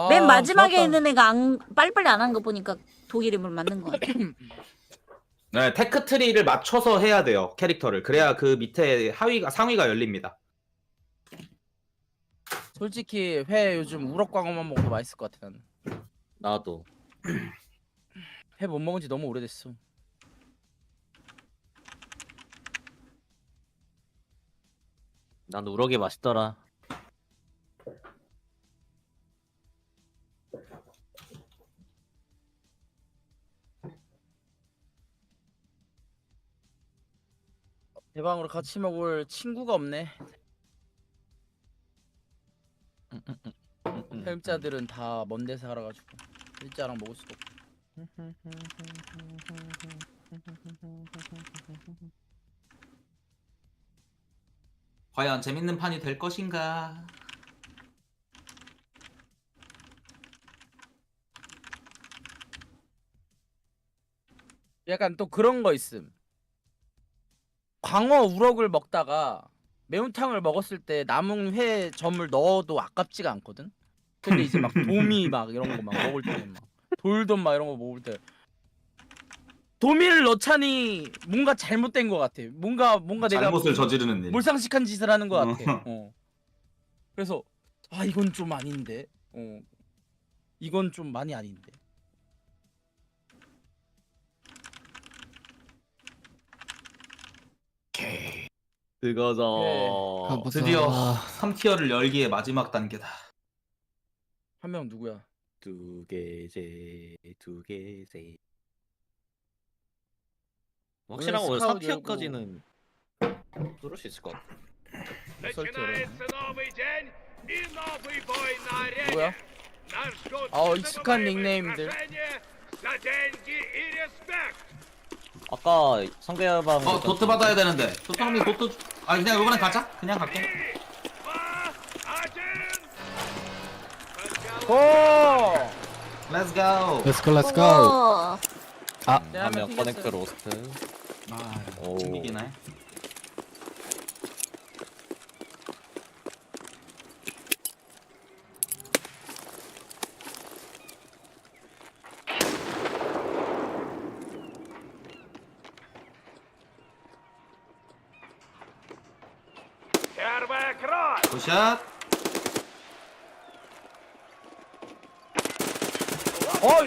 맨 마지막에 좋았다. 있는 애가 빨리빨리 안 한 거 보니까 독일임을 맞는 거 같아. 네, 테크 트리를 맞춰서 해야 돼요, 캐릭터를. 그래야 그 밑에 상위가 열립니다. 솔직히 회 요즘 우럭광어만 먹어도 맛있을 것 같아 나는. 나도. 회 못 먹은 지 너무 오래됐어. 난 우럭이 맛있더라. 대방으로 같이 먹을 친구가 없네. 헬자들은 다 먼 데서 살아가지고 일자랑 먹을 수가 없고. 과연 재밌는 판이 될 것인가? 약간 또 그런 거 있음. 광어 우럭을 먹다가 매운탕을 먹었을 때 남은 회 점을 넣어도 아깝지가 않거든. 근데 이제 막 도미 막 이런 거 막 먹을 때 막 돌돔 막 이런 거 먹을 때 도미를 넣자니 뭔가 잘못된 것 같아. 뭔가 내가 잘못을 저지르는 일. 몰상식한 짓을 하는 것 같아. 그래서 이건 좀 아닌데. 이건 좀 많이 아닌데. 그거죠. 드디어 3티어를 열기의 마지막 단계다. 한 명 누구야? 두 개제. 확실한 거 스카웃 4티어까지는 뚫을 수 있을 것 같아. Начинается новый день и новый бой на арене. 누구야? Наш год 익숙한 닉네임들. за деньги и респект. 아까 상대방 도트 받아야 되는데. 도트 도트. 그냥 이번엔 가자. 그냥 갈게. 고! Let's go. Let's go, let's go. 어. 아, 한 명 커넥트 로스트. 오. 충격이네. Первая кровь. 굿샷.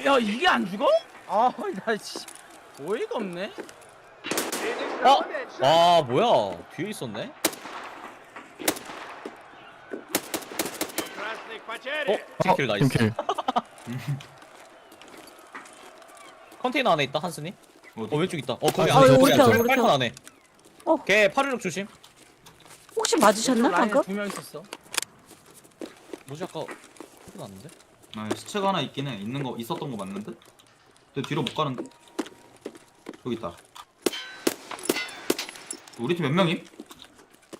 야 이게 안 죽어? 나 씨. 어이가 없네. 와 뭐야 뒤에 있었네? Красных потери. 팀킬 나이스. 팀킬. 컨테이너 안에 있다 한스니? 왼쪽 있다. 거기 아, 안에 우리 편, 우리 편. 팔콘 안에. 걔 816 조심. 혹시 맞으셨나 방금? 2명 있었어. 뭐지 아까 소리 났는데? 시체가 하나 있긴 해. 있었던 거 맞는데? 근데 뒤로 못 가는데? 여기 있다. 우리 팀 몇 명임?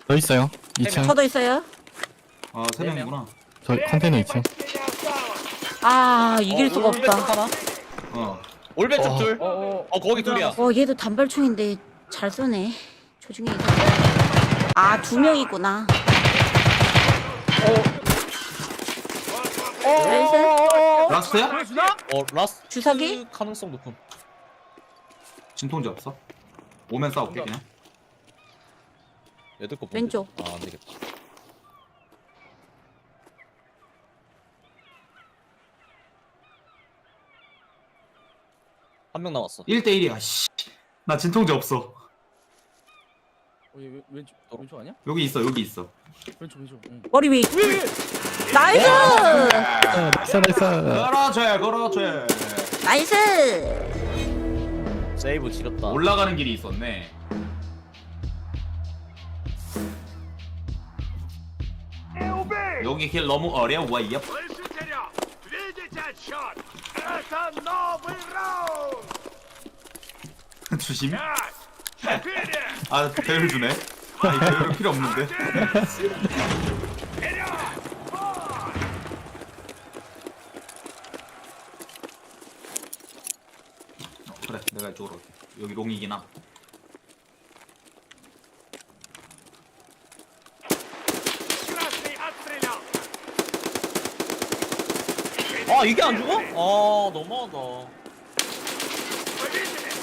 더 있어요. 2층. 저도 있어요. 3명이구나. 저 컨테이너 2층. 이길 수가 없다. 하나? 올배 쪽 둘. 거기 둘이야. 얘도 단발총인데 잘 쏘네. 조중에 아, 2명이구나. 나이스. 라스트야? 라스 주사기? 가능성 높음. 진통제 없어? 오면 싸울게 그냥. 얘들 거 왼쪽. 아, 안 되겠다. 한 명 남았어. 1대1이야. 씨. 나 진통제 없어. 왼쪽 아니야? 여기 있어, 여기 있어. 왼쪽. 응. 머리 위. 나이스. 나이스. 그렇지. 나이스. 세이브 지렸다. 올라가는 길이 있었네. 여기 길 너무 어려워요. Слышите? Видите отсчет? Это новый раунд! 주심? 4! 아, 배율 주네. 아, 이 배율은 필요 없는데. 그래, 내가 이쪽으로 갈게. 여기 롱이기나. Красный отстрелял! 아, 이게 안 죽어? 아, 너무하다.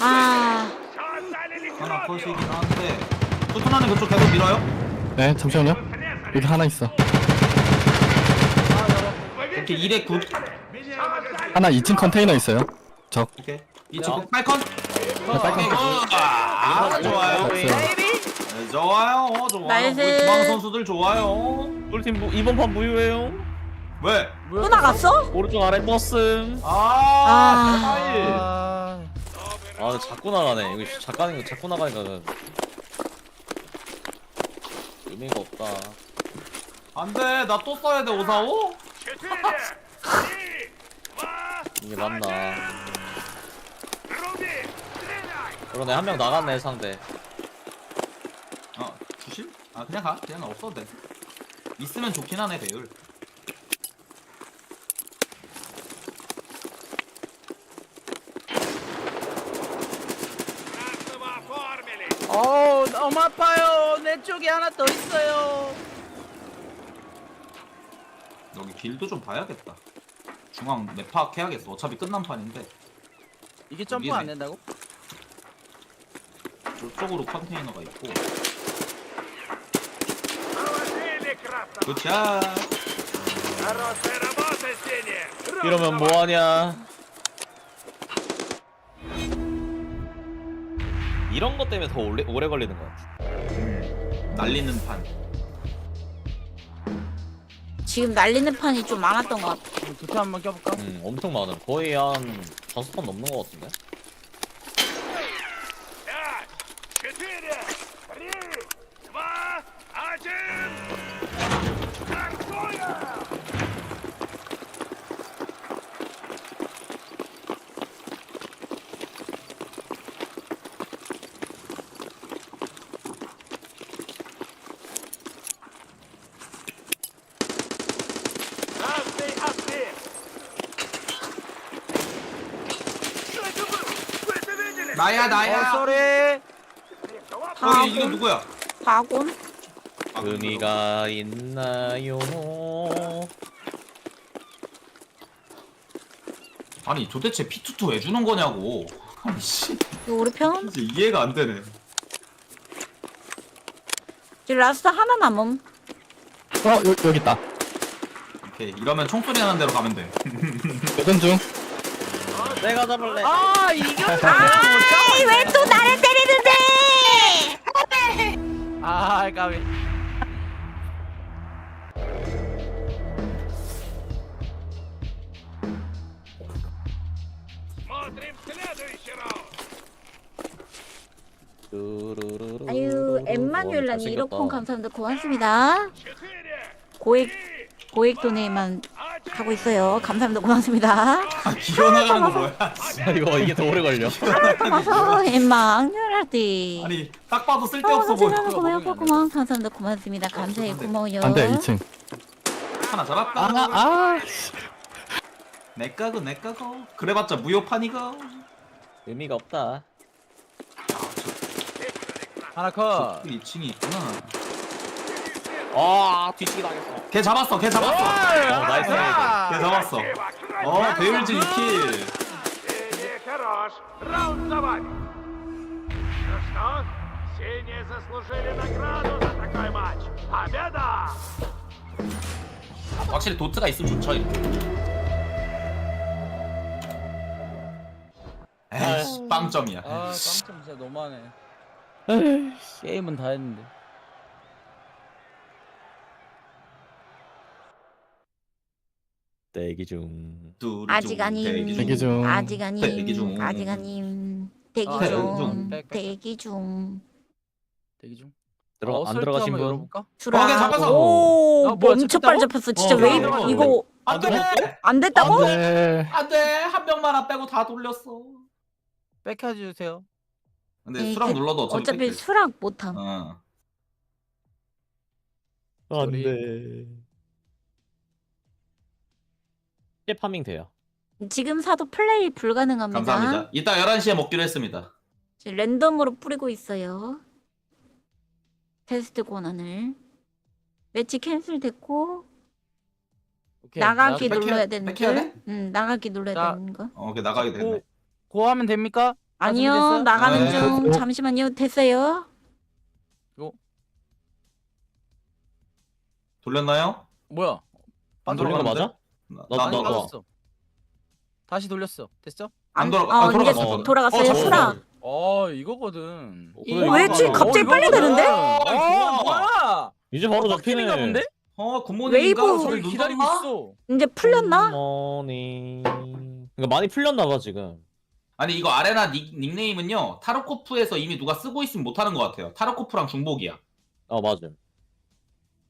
아, 하나 컷이긴 한데. 토트나는 그쪽 계속 밀어요? 네, 잠시만요. 여기 하나 있어. 이렇게 1에 9. 하나 2층 컨테이너 있어요. 적. 오케이. 2층 빨컨? 빨컨. 좋아요. 나이스. 좋아요. 나이스. 우리 중앙 선수들 좋아요. 우리 팀 이번 판 무효예요. 왜? 또 나갔어? 오른쪽 아래 버스. 아. 근데 자꾸 나가네. 이거 자꾸 나가니까 의미가 없다. 안돼, 나 또 써야 돼 545? 이게 맞나? 그러네, 한 명 나갔네 상대. 주실? 아 그냥 가. 그냥 없어도 돼. 있으면 좋긴 하네 배율. 너무 아파요. 내 쪽에 하나 더 있어요. 여기 길도 좀 봐야겠다. 중앙 맵 파악해야겠어. 어차피 끝난 판인데. 이게 점프 안 된다고? 저쪽으로 컨테이너가 있고. Хорошая 굿샷. работа, Сеня! 이러면 뭐하냐? 이런 것 때문에 더 오래 걸리는 것 같아. 날리는 판. 지금 날리는 판이 좀 많았던 것 같아. 두타 한번 껴볼까? 엄청 많음. 거의 한 5판 넘는 것 같은데? 5, 4, 3, 2, 1! Стартуем! Красный ответ! Что это было? Вы это видели? 나야. 쏘리. 이게 누구야? 바곤? 의미가 있나요? 아니 도대체 P22 왜 주는 거냐고. 아니 씨. 이거 우리 편? 진짜 이해가 안 되네. 지금 라스트 하나 남음. 여기 있다. 오케이, 이러면 총소리 나는 대로 가면 돼. 여전 중. 내가 잡을래. 아, 이겼어. 왜 또 나를 때리는데? 아, 까비. Смотрим следующий раунд! 아유, 엠마뉴엘라님 1억 감사합니다. 고맙습니다. 고액 도네이만 하고 있어요. 감사합니다. 고맙습니다. 기어나가는 거 뭐야? 이게 더 오래 걸려. 엠마뉴엘라님. 아니 딱 봐도 쓸데없어 보여. 고마워. 감사합니다. 고맙습니다. 감사해. 고마워요. 안 돼, 2층. 하나 잡았다. 내 까고. 그래봤자 무효판이고. 의미가 없다. 하나 컷. 2층이 있구나. 뒤치기 당했어. 걔 잡았어. 걔 잡았어. 나이스. 걔 잡았어. 배율지 2킬. Хорош. Раунд за вами. Ну что, синие заслужили награду за такой матч. Победа! 확실히 도트가 있으면 좋죠 이렇게. 에이씨 빵점이야. 빵점 진짜 너무하네. 게임은 다 했는데. 대기 중. 아직 아님. 대기 중. 아직 아님. 대기 중. 아직 아님. 대기 아, 중. 백. 대기 중. 대기 중. 안 들어가신 분? 열어볼까? 수라. 걔 잡았어. 오, 뭐야, 엄청 잡혔다고? 빨리 잡혔어. 진짜 웨이브 잡았어. 이거 안돼. 안 됐다고? 네. 안돼. 한 명만 안 빼고 다 돌렸어. 뺏겨주세요. 근데 에이, 수락 눌러도 어차피 뺏겨. 수락 못함. 안돼. 파밍 돼요. 지금 사도 플레이 불가능합니다. 감사합니다. 이따 11시에 먹기로 했습니다. 지금 랜덤으로 뿌리고 있어요. 테스트 권한을. 매치 캔슬 됐고 오케이. 나가기 나 눌러야 뺏겨야 되는 돼? 응, 나가기 눌러야 자, 되는 거. 오케이 나가게 됐네. 고 하면 됩니까? 아니요, 됐어요? 나가는 네. 중. 잠시만요. 됐어요. 돌렸나요? 뭐야? 안 돌린 거 돌아가는데? 맞아? 나 돌렸어. 다시 돌렸어. 됐어? 안 돌아가. 이제 돌아갔어. 돌아갔어요. 잡았어. 수락. 이거거든. 왜 지금 갑자기 빨리 되는데? 뭐야? 이제 바로 잡히네. 가 본데? 굿모닝인가? 웨이브 소리 기다리고 눌렀나? 있어. 이제 풀렸나? 모닝. 그러니까 많이 풀렸나 봐 지금. 아니 이거 아레나 닉네임은요 타르코프에서 이미 누가 쓰고 있으면 못하는 것 같아요. 타르코프랑 중복이야. 맞음.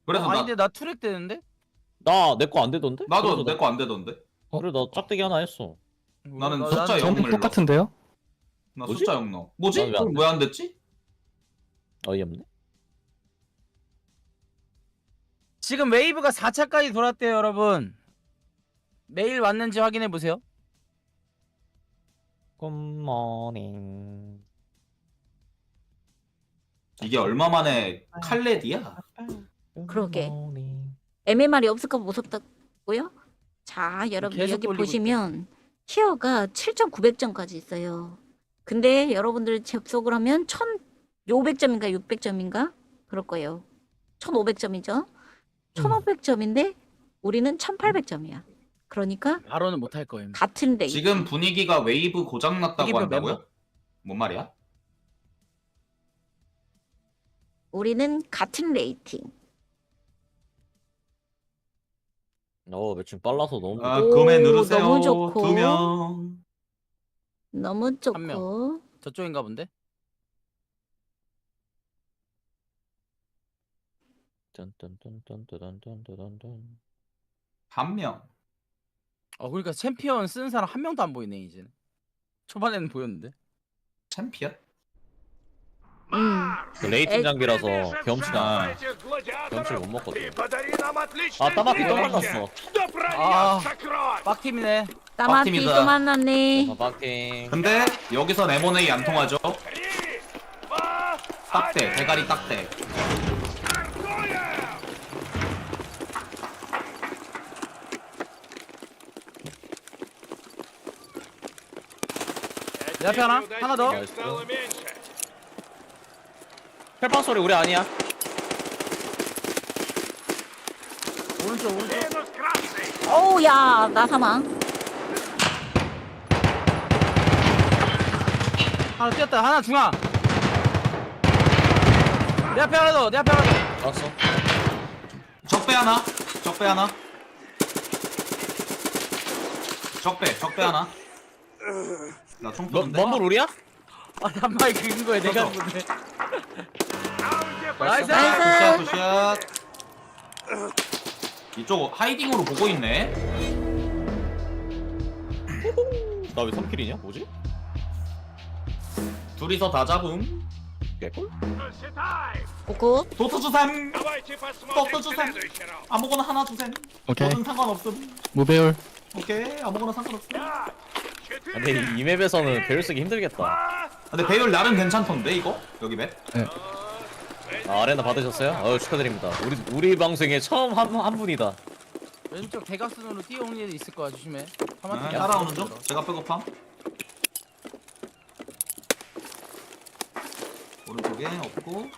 그래서 아닌데 나 투렉 되는데? 나 내 거 안 되던데? 나도 내 거 안 되던데. 그래 나 짝대기 하나 했어. 나는 나- 숫자 난- 0 전부 눌러. 똑같은데요? 나 뭐지? 숫자 0 넣어. 뭐지? 난왜안 그럼 왜 안 됐지? 어이없네. 지금 웨이브가 4차까지 돌았대요, 여러분. 메일 왔는지 확인해 보세요. 굿모닝. 이게 얼마 만에 칼레디야? 그러게. MMR이 없을까 무섭다고요? 자, 여러분 계속 여기 돌리고 보시면 티어가 7,900점까지 있어요. 근데 여러분들 접속을 하면 1,500점인가 600점인가 그럴 거예요. 1,500점이죠. 1,500점인데 우리는 1,800점이야. 그러니까 바로는 못 할 거예요. 같은 레이팅. 지금 분위기가 웨이브 고장 났다고 웨이브 한다고요? 멤버? 뭔 말이야? 우리는 같은 레이팅. 매칭 빨라서 너무. 오, 금에 누르세요. 너무 좋고. 2명. 너무 한 좋고. 저쪽인가 본데? 딴딴딴딴딴딴딴딴. 1명. 그러니까 챔피언 쓰는 사람 한 명도 안 보이네 이제는. 초반에는 보였는데. 챔피언? 그 레이팅 장비라서 경험치가 Этих гладиаторов 경험치를 못 먹거든. и подари нам отличное 따마피 또 зрелище. 만났어. Да прольется кровь! 빡팀이네. 따마피 빡팀이다. 또 만났네. 마킹. 근데 여기서 레모네이 안 통하죠? 3, 2, 딱대, 대가리 딱대. стартуем! 내 앞에 하나? 하나 더? Стало меньше. 펠빵 소리 우리 아니야. 오른쪽 오른쪽. Минус красный. 어우, 야, 나 사망. 하나 뛰었다. 하나 중앙. 내 앞에 하나 더. 내 앞에 하나 더. 알았어. 적배 하나. 적배 하나. 적배 하나. 나총 쏘는데. 먼볼 우리야? 단발 긁은 거야 내가 한 건데. 나이스. 굿샷, 굿샷. 이쪽 하이딩으로 보고 있네. 나 왜 3킬이냐? 뭐지? 둘이서 다 잡음. 개꿀? 굿. 도트 주셈. Давайте посмотрим 도트 주셈. следующий раунд. 아무거나 하나 주셈. 오케이. 뭐든 상관없음. 무배율. 오케이. 아무거나 상관없음. 근데 이 맵에서는 배율 쓰기 힘들겠다. 근데 배율 나름 괜찮던데 이거? 여기 맵? 네. 아레나 받으셨어요? 축하드립니다. 우리 방송에 처음 한 분이다. 왼쪽 대각선으로 뛰어오는 애도 있을 거야. 조심해. 따라오는 중? 제가 백업함. 오른쪽에 없고.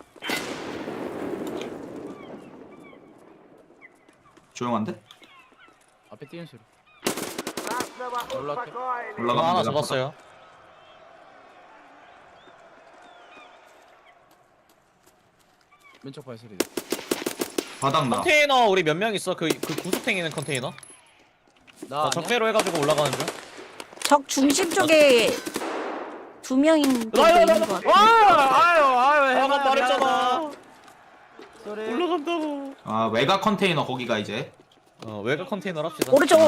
조용한데? 앞에 뛰는 소리. 올라가면 하나 내가 잡았어요. 왼쪽 발소리. 바닥 나. 컨테이너 우리 몇 명 있어? 그 구석탱이는 컨테이너? 나 적배로 해가지고 올라가는 중. 적 중심 쪽에 2명인 정도 있는 것 같아. 아유, 아까 말했잖아. 소리. 올라간다고. 아 외곽 컨테이너 거기가 이제. 외곽 컨테이너 합시다. 오른쪽.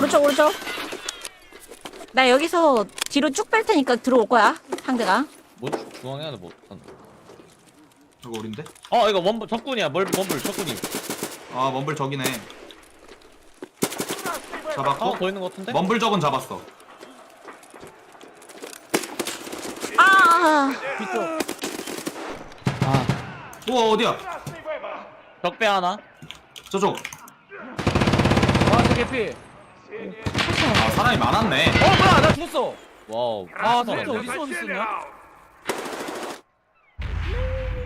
나 여기서 뒤로 쭉 뺄 테니까 들어올 거야. 상대가. 뭐 중앙에 하나 뭐. 이거 우린데? 이거 원불 적군이야. 원불 적군이. 아 먼불 적이네. 잡았고. 더 있는 것 같은데? 먼불 적은 잡았어. 뒤쪽. 우와 어디야? 적배 하나. 저쪽. 저 개피. 아 사람이 많았네. 뭐야, 나 죽었어. 와우. 진짜 어디서 있었냐?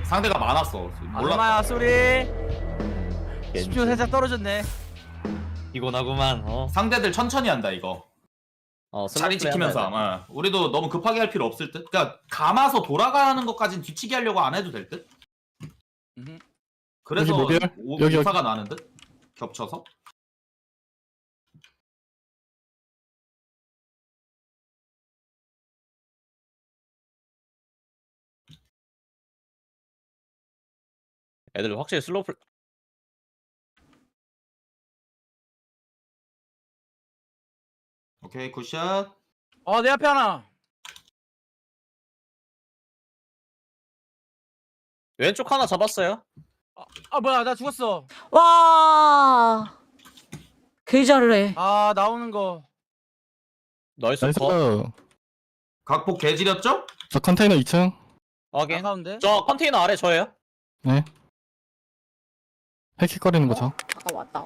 상대가 많았어. 몰라. 얼마야, 소리. 집중 살짝 떨어졌네. 피곤하구만. 상대들 천천히 한다 이거. 자리 지키면서. 우리도 너무 급하게 할 필요 없을 듯. 그러니까 감아서 돌아가는 것까진 뒤치기 하려고 안 해도 될 듯. 그래서 여기. 오사가 나는 듯. 겹쳐서. 애들 확실히 슬로우 플. 오케이 굿샷. 내 앞에 하나. 왼쪽 하나 잡았어요. 뭐야, 나 죽었어. 와. 개 잘해. 나오는 거. 나이스. 각폭 개지렸죠? 저 컨테이너 2층. 확인. 가운데. 저 컨테이너 아래 저예요. 네. 헥헥거리는 거죠. 왔다.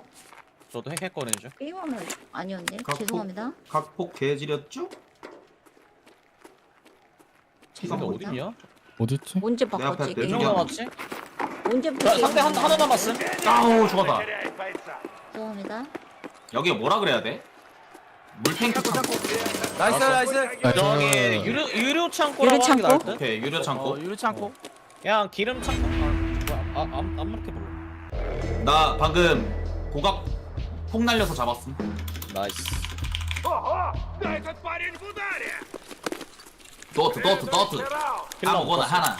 저도 헥헥거리는 중. 게임하면 아니었네. 각폭. 죄송합니다. 각폭 개지렸죠? 근데 어딨냐? 어딨지? 언제 내 앞에 바꿨지? 내 게임? 쪽에 나왔지? 언제부터? 상대 하나 남았음. 아우 죽었다. 죄송합니다. 여기가 뭐라 그래야 돼? 물탱크 창고. 나이스. 저기 유료 창고라고 하는 게 나을 듯? 오케이 유료 창고. 유리 창고. 그냥 기름 창고. 안 이렇게 불러. 나 방금 고각 폭 날려서 잡았음. 나이스. Да этот парень в ударе! 도트. 아무거나 하나.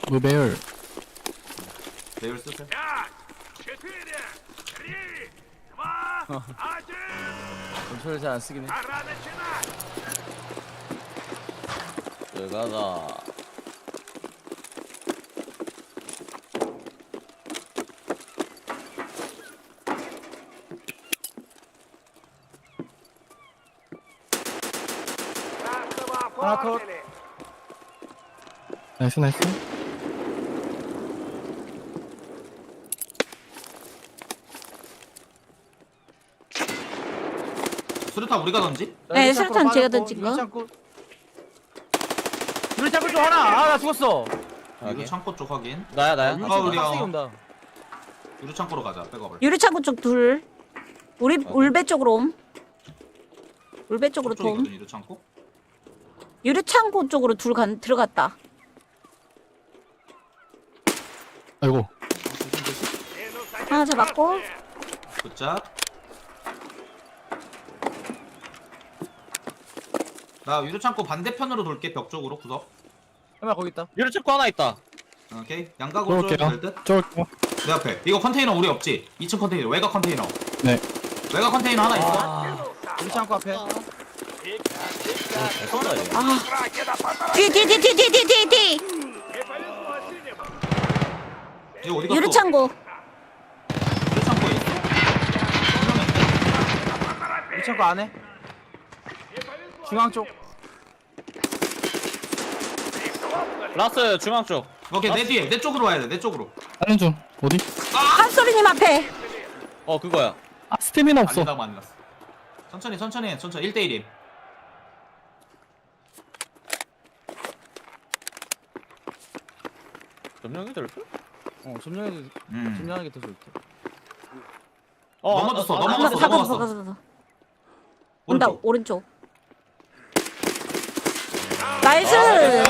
무배율. 배율 쓰세요. 5, 4, 3, 2, 1! 전철을 잘 안 쓰긴 해. Пора начинать! 들어가자. 하나 컷. 나이스. 수류탄 우리가 던지? 네, 수류탄 제가 던진 거. 유리 창고 쪽 하나. 나 죽었어. 유료 창고 쪽 확인. 나야. 유리 창고 우리야. 빡세게 온다. 유료 창고로 가자. 백업을. 유리창고 쪽 둘. 우리 울배 쪽으로 옴. 울배 쪽으로 돔. 쪽이거든 유료 창고. 유리창고 쪽으로 들어갔다. 아이고. 하나 잡았고. 굿잡. 나 유료 창고 반대편으로 돌게. 벽 쪽으로 구석. 얼마 거기 있다. 유료 창고 하나 있다. 오케이. 양각으로 쫄게요. 될 듯? 쫄게요. 내 앞에. 이거 컨테이너 우리 없지? 2층 컨테이너. 외곽 컨테이너. 네. 외곽 컨테이너 하나 있어. 유리 창고 앞에. 뒤. 이거 어디 갔어? 유리창고. 유료 창고에 있어. 유리 창고 안에. 중앙 쪽. 라스 중앙 쪽. 오케이 내 뒤에. 내 쪽으로 와야 돼. 내 쪽으로. 하는 중. 어디? 한소리님 앞에. 그거야. 아 스태미나 없어. 아니다고 안 났어. 천천히 1대1임. 점령이 될 듯? 점령하는 게 더 좋을 듯. 넘어졌어. 가서. 온다 오른쪽. 나이스. 야,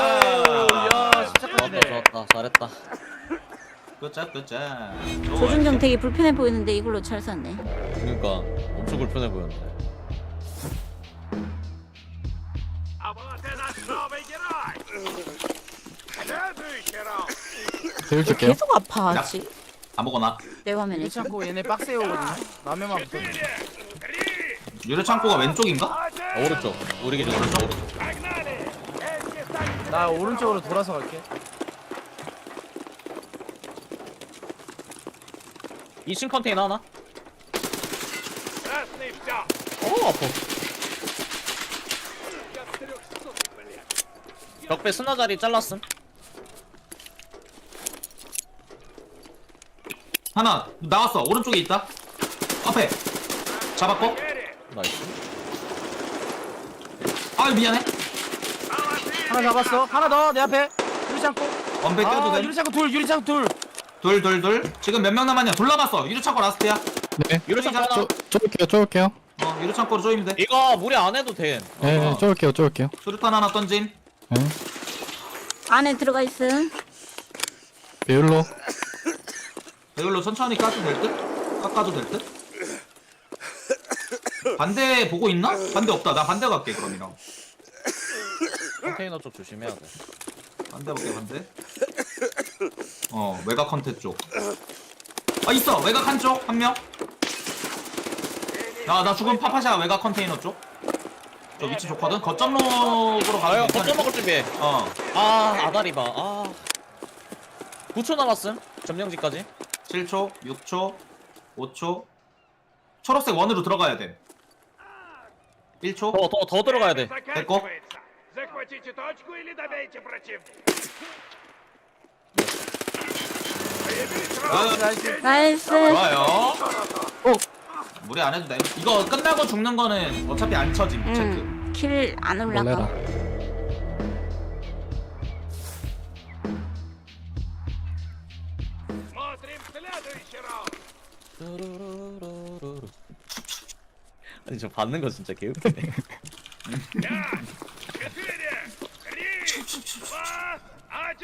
진짜 좋았다. 잘했다. 굿잡. 조준경 되게 불편해 보이는데 이걸로 잘 쐈네. 그러니까 엄청 불편해 보였는데. 배울 줄게요. 계속 아파 지 아무거나. 내 화면에. 유리창고 얘네 빡세 오거든요. 라면만 붙어. 유리창고가 왼쪽인가? 오른쪽. 우리 기준 오른쪽. 나 오른쪽으로 돌아서 갈게. 2층 컨테이너 하나? 아파. 벽배 스나 자리 잘랐음. 하나 나왔어. 오른쪽에 있다. 앞에 잡았고. 나이스. 아유 미안해. 하나 잡았어. 하나 더 내 앞에. 유리창고. 원배 떼도 돼. 유리창고 둘. 유리창고 둘. 둘. 지금 몇 명 남았냐? 둘 남았어. 유리창고 라스트야. 네. 유리창고 하나. 쫄게요. 유리창고로 조이면 돼. 이거 무리 안 해도 돼. 네, 쫄게요. 수류탄 하나 던짐. 네. 안에 들어가 있음. 배율로. 배율로 천천히 깎아도 될 듯? 깎아도 될 듯? 반대 보고 있나? 반대 없다. 나 반대 갈게 그럼이랑. 컨테이너 쪽 조심해야 돼. 반대 볼게 반대. 외곽 컨텐츠 쪽. 있어. 외곽 한쪽 한 명. 나 죽은 파파샤 외곽 컨테이너 쪽. 저 위치 좋거든. 거점록으로 가면 괜찮아. 거점 먹을 준비해. 아다리 봐. 9초 남았음. 점령지까지. 7초, 6초, 5초. 초록색 원으로 들어가야 돼. 1초. 더 들어가야 돼. 됐고. Захватите точку или добейте противника. 나이스. 좋아요. 무리 안 해도 돼. 이거 끝나고 죽는 거는 어차피 안 쳐짐. 체크. 킬 안 올라가. Смотрим следующий раунд. 아니 저 받는 거 진짜 개웃기네. 4, 4, 3,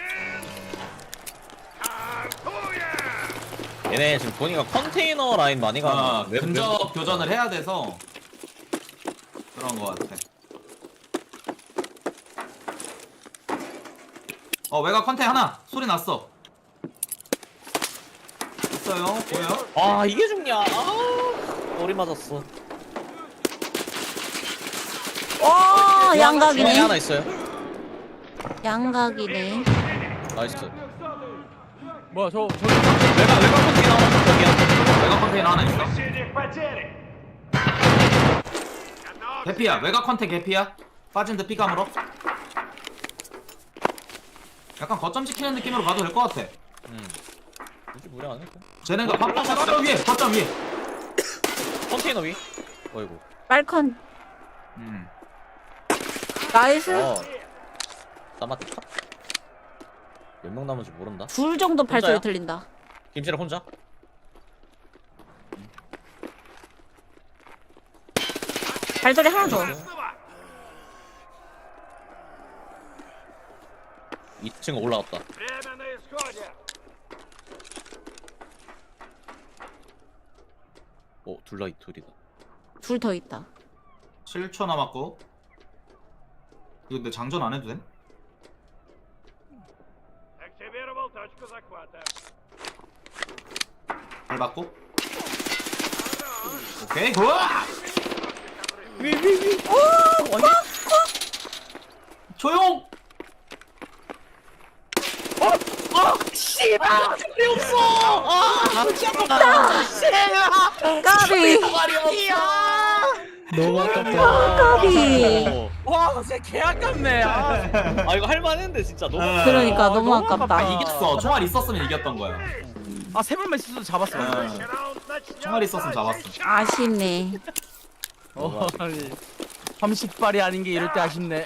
2, 1. 얘네 지금 보니까 컨테이너 라인 많이 가는 거야. 근접 교전을 해야 돼서 그런 거 같아. 외곽 컨테이너 하나 소리 났어. 있어요. 보여? 이게 죽냐? 머리 맞았어. 양각이네. 하나 있어요. 양각이네. 나이스. 뭐야 저 외곽 컨테이너 하나 저기야. 외곽 컨테이너 하나 있어. Синих потери. 개피야. 외곽 컨테 개피야. 빠진 듯 피감으로. 약간 거점 지키는 느낌으로 가도 될 것 같아. 굳이 무리 안 해도. 쟤네가 파파샤 거점 위에. 거점 위에. 컨테이너 위. 어이구. 빨컨. 나이스. 싸마트 컷. 몇 명 남은지 모른다. 둘 정도 발소리 혼자야? 들린다. 김치를 혼자? 발소리 하나 더. 2층 올라갔다. Время на исходе. 둘이다. 둘 더 있다. 7초 남았고. 이거 근데 장전 안 해도 돼? Активировал точку захвата. 발 받고. 오케이 굿! 조용! 씨발! 소리 없어! 까비. 너무 아깝이. 와 진짜 개 아깝네. 아 이거 할만했는데 진짜 너무. 그러니까 너무 아깝다. 이겼어. 총알 있었으면 이겼던 거야. 아세 번만 있어도 잡았어. 총알 있었으면 잡았어. 아쉽네. 아니 30발이 아닌 게 이럴 때 아쉽네.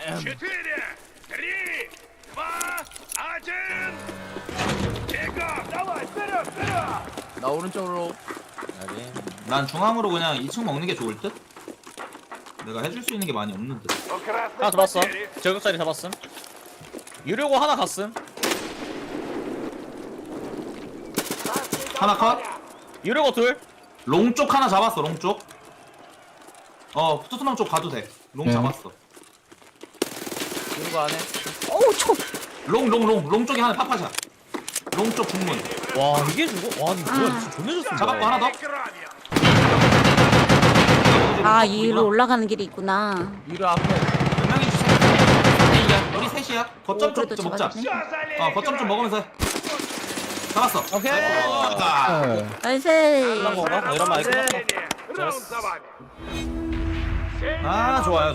나 오른쪽으로. 난 중앙으로 그냥 2층 먹는 게 좋을 듯? 내가 해줄 수 있는 게 많이 없는 듯. 하나 잡았어. 저격자리 잡았음. 유료고 하나 갔음. 하나 컷. 유료고 둘. 롱 쪽 하나 잡았어. 롱 쪽. 투투남 쪽 가도 돼. 롱 잡았어. 유료고 안에. 어우 총. 롱 쪽에 하나 파파샷. 롱 쪽 중문. 와 이게 죽어? 와 이거 뭐야? 진짜 존나 좋습니다. 잡았고 하나 더. 아 위로 올라가는 길이 있구나. 유료 앞에. 몇 명인지 우리 셋이야. 거점 쪽 그래도 먹자. 잡았네. 거점 좀 먹으면서. 잡았어. 오케이. 나이스. 이런 건가? 이런 말 끝났어. 아 좋아요.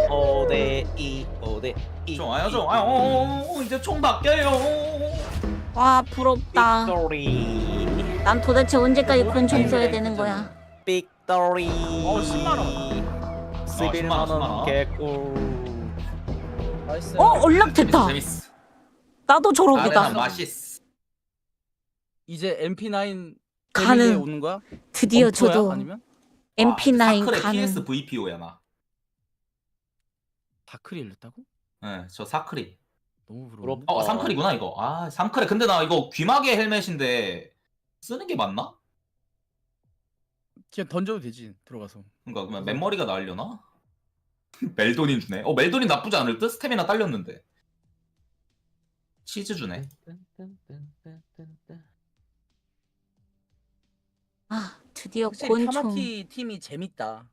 5대2 5대2 좋아요. 이제 총 바뀌어요. 와 부럽다. 빅토리 난 도대체 언제까지 그런 총 써야 되는 거야. 빅토리 10만원. 11만원 개꿀. 나이스. 연락됐다. 재밌어. 나도 저러고다. 아레나 맛있어. 이제 MP9 가는. 데미지에 오는 거야? 드디어 엄토야? 저도 아니면 MP9 사클의 가는. PS VPO야 나. 다크리 일렸다고? 네, 저 사크리. 너무 부러워. 삼클이구나 이거. 아, 삼클이. 근데 나 이거 귀마개 헬멧인데 쓰는 게 맞나? 그냥 던져도 되지 들어가서. 그러니까 그러면 맨머리가 나으려나? 멜도닌 주네. 멜도닌 나쁘지 않을 듯? 스태미나 딸렸는데. 치즈 주네. 아 드디어 확실히 곤총. 타마키 팀이 재밌다.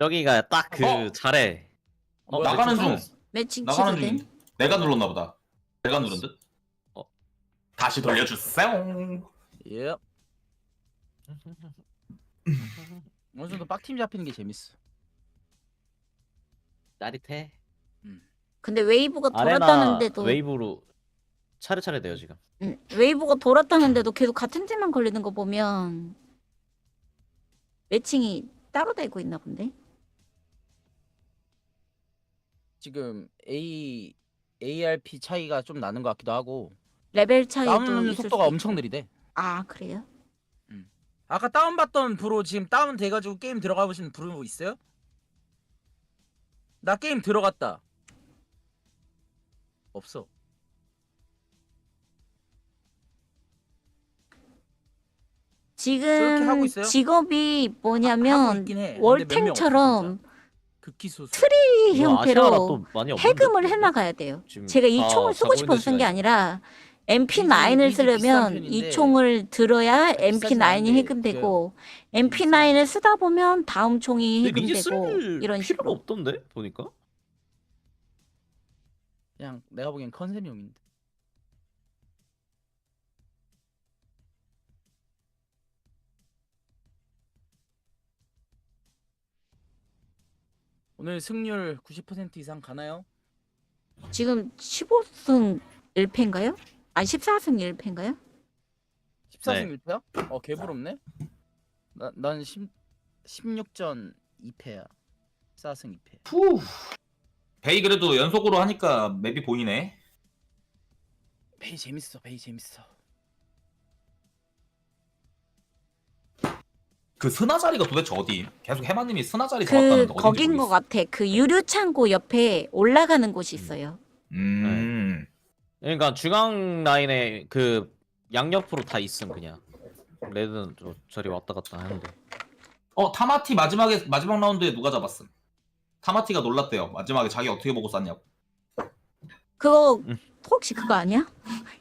여기가 딱 그 잘해. 나가는 중. 매칭 나가는 치거든. 중. 내가 눌렀나 보다. 내가 누른 듯? 다시 돌려주세요. 예. 어느 정도 빡팀 잡히는 게 재밌어. 짜릿해. 근데 웨이브가 아레나 돌았다는데도 웨이브로 차례차례 돼요 지금. 웨이브가 돌았다는데도 계속 같은 팀만 걸리는 거 보면 매칭이 따로 되고 있나 본데. 지금 ARP 차이가 좀 나는 것 같기도 하고. 레벨 차이도 다운 있을 속도가 수도 엄청 있고. 느리대. 아 그래요? 아까 다운받던 브로 지금 다운 돼가지고 게임 들어가 보신 브로 있어요? 나 게임 들어갔다. 없어. 저렇게 하고 지금 있어요? 직업이 하고 뭐냐면 있긴 해. 근데 몇 명 없어, 월탱처럼 극히 소수. 트리 이거 아시아나 형태로 또 많이 없는데? 해금을 해나가야 돼요. 지금 제가 이 다 총을 쓰고 가고 싶어서 있는 쓴 게 시간이야. 아니라 MP9을 비싼 쓰려면 편인데 이 총을 들어야 비싸진 MP9이 않은데 해금되고 MP9을 쓰다 보면 다음 총이 근데 리즈 해금되고 쓸 이런 필요가 식으로. 없던데 보니까. 그냥 내가 보기엔 컨셉용인데. 오늘 승률 90% 이상 가나요? 지금 15승 1패인가요? 아 14승 1패인가요? 14승 1패야? 개부럽네. 난 16전 2패야. 14승 2패. 푸. 베이 그래도 연속으로 하니까 맵이 보이네. 베이 재밌어. 베이 재밌어. 그 스나 자리가 도대체 어디? 계속 해마님이 스나 자리 그 잡았다는데 어딘지 거긴 것 모르겠어. 같아. 그 유류 창고 옆에 올라가는 곳이 있어요. 그러니까 중앙 라인에 그 양옆으로 다 있음 그냥. 레드는 저 저리 왔다 갔다 하는데. 타마티 마지막 라운드에 누가 잡았음? 타마티가 놀랐대요. 마지막에 자기 어떻게 보고 쐈냐고. 그거 혹시 그거 아니야?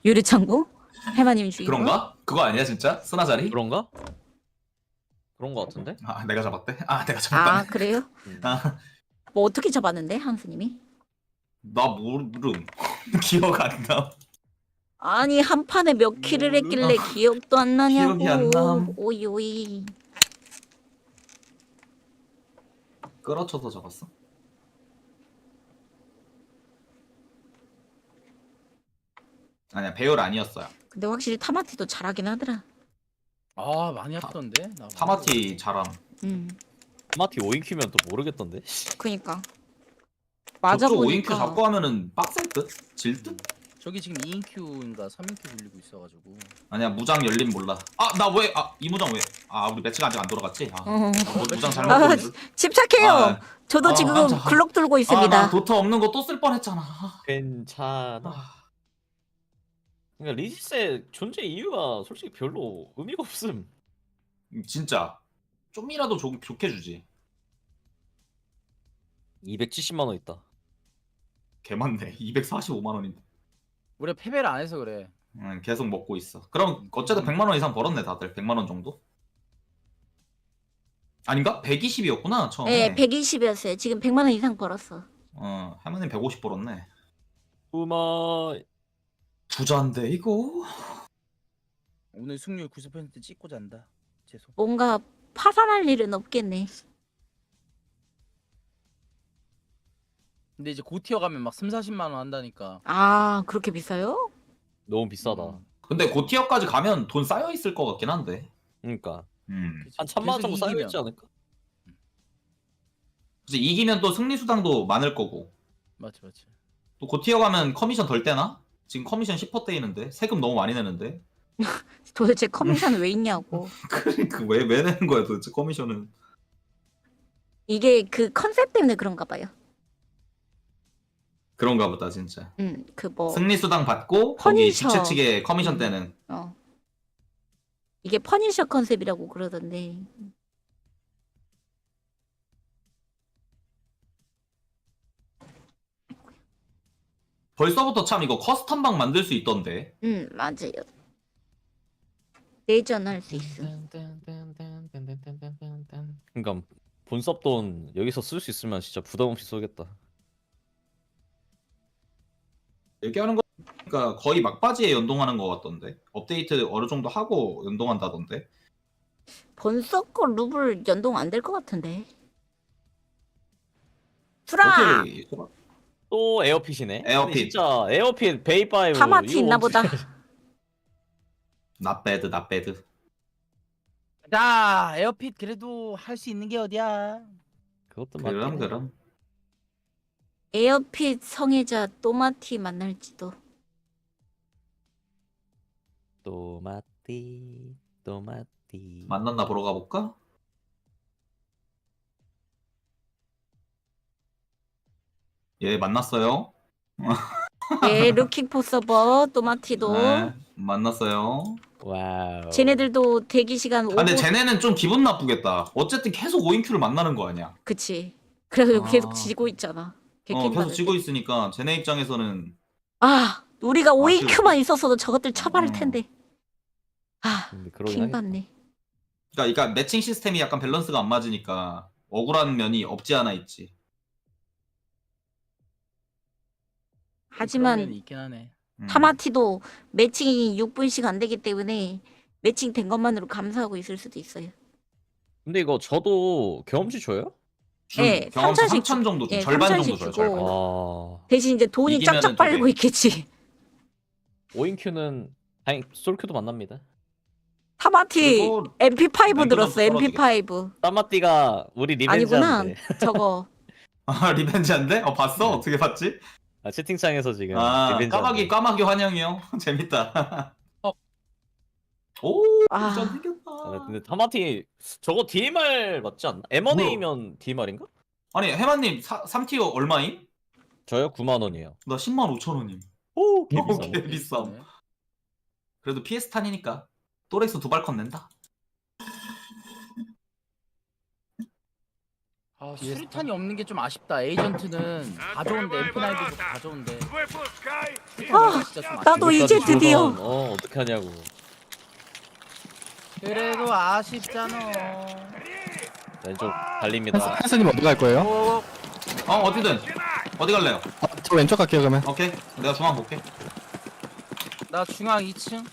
유류 창고? 해마님 주인공? 그런가? 그거 아니야 진짜? 스나 자리? 그런가? 그런 거 같은데? 아 내가 잡았대? 아 내가 잡았다. 아 그래요? 아, 뭐 어떻게 잡았는데 한스님이? 나 모름. 기억 안 나. 아니 한 판에 몇 킬을 했길래 기억도 안 나냐고. 기억이 안 남. 오이 오이. 끌어쳐서 잡았어. 아니야 배율 아니었어요. 근데 확실히 타마티도 잘하긴 하더라. 아 많이 아프던데. 나 타마티 잘함. 타마티 5인큐면 또 모르겠던데. 그니까. 맞아 저쪽 5인큐 보니까. 잡고 하면은 빡셀 듯? 질 듯? 저기 지금 2인큐인가 3인큐 굴리고 있어가지고. 아니야 무장 열림 몰라. 아 나 왜? 이 무장 왜? 우리 매치가 아직 안 돌아갔지? 무장 잘못 아, 돌렸어. 집착해요. 아, 저도 지금 깜짝아. 글록 들고 있습니다. 나 도터 없는 거 또 쓸 뻔했잖아. 괜찮아. 그러니까 리시스의 존재 이유가 솔직히 별로 의미가 없음. 진짜 좀이라도 좋게 주지. 270만 원 있다. 개 많네. 245만 원인데. 우리가 패배를 안 해서 그래. 계속 먹고 있어. 그럼 어쨌든 100만 원 이상 벌었네 다들. 100만 원 정도? 아닌가? 120이었구나 처음에. 네, 120이었어요. 지금 100만 원 이상 벌었어. 할머니 150 벌었네. 우마. 부자인데 이거? 오늘 승률 90% 찍고 잔다. 죄송. 뭔가 파산할 일은 없겠네. 근데 이제 고티어 가면 막 3, 40만 원 한다니까. 아 그렇게 비싸요? 너무 비싸다. 근데 고티어까지 가면 돈 쌓여 있을 것 같긴 한데. 그러니까 한 한 1000만 원 정도 쌓여 있지 않을까? 그치, 이기면 또 승리 수당도 많을 거고. 맞지. 또 고티어 가면 커미션 덜 떼나? 지금 커미션 10% 떼이는데 세금 너무 많이 내는데. 도대체 커미션 왜 있냐고. 그러니까 왜 내는 거야 도대체 커미션은? 이게 그 컨셉 때문에 그런가 봐요. 그런가 보다 진짜. 그 뭐 승리 수당 받고 거기 퍼니셔. 지체 측에 커미션 떼는. 이게 퍼니셔 컨셉이라고 그러던데. 벌써부터 참 이거 커스텀방 만들 수 있던데. 맞아요. 내전 할 수 있어. 그러니까 본섭 돈 여기서 쓸 수 있으면 진짜 부담 없이 쏘겠다. 얘기하는 거 그러니까 거의 막바지에 연동하는 것 같던데. 업데이트 어느 정도 하고 연동한다던데. 본석 거 루블 연동 안 될 것 같은데. 투라. 어떻게 또 에어핏이네. 에어핏. 근데 진짜 에어핏 베이파이브. 타마티 있나 보다. not bad. 자, 에어핏 그래도 할 수 있는 게 어디야? 그것도 그럼. 에어핏 성애자 또마티 만날지도. 또마티. 만났나 보러 가볼까? 예 만났어요. 네, 루킹포 서버 또마티도. 네, 만났어요. 와우. 쟤네들도 대기 시간 5분. 근데 쟤네는 좀 기분 나쁘겠다. 어쨌든 계속 5인큐를 만나는 거 아니야. 그치. 그래서 계속 지고 있잖아. 계속 받을 지고 때. 있으니까 쟤네 입장에서는 우리가 아쉬워. 5인큐만 있었어도 저것들 쳐바를 텐데. 근데 그러긴 하겠다. 킹받네. 그러니까 매칭 시스템이 약간 밸런스가 안 맞으니까 억울한 면이 없지 않아 있지. 하지만 있긴 하네. 타마티도 매칭이 6분씩 안 되기 때문에 매칭 된 것만으로 감사하고 있을 수도 있어요. 근데 이거 저도 경험치 줘요? 네, 경험치 3,000씩 3,000 정도 줘. 예, 절반 3,000씩 정도 줘요. 주고. 절반. 대신 이제 돈이 이기면은 쫙쫙 빨고 두 배. 있겠지. 5인큐는 다행 솔큐도 만납니다. 타마티 그리고 MP5 랭크전 들었어. 떨어지겠다. MP5. 따마띠가 우리 아니구나. 리벤지한데. 저거. 리벤지한데? 봤어? 어떻게 봤지? 채팅창에서 지금 까마귀 환영이요. 재밌다. 오, 전 생겼다. 근데 타마티 저거 DMR 맞지 않나? M1A면 DMR인가? 아니 해만님 3티어 얼마임? 저요 9만 원이에요. 나 10만 5천 원임. 오, 개 비쌈. 그래도 PS 탄이니까 또렉스 두발컷 낸다. 수류탄이 없는 게 좀 아쉽다. 에이전트는 다 좋은데 MP9도 다 좋은데. 나도 이제 드디어. 어떻게 하냐고. 그래도 아쉽잖아. 왼쪽 달립니다. 한스님 어디 갈 거예요? 어디든. 어디 갈래요? 저 왼쪽 갈게요 그러면. 오케이. 내가 중앙 볼게. 나 중앙 2층.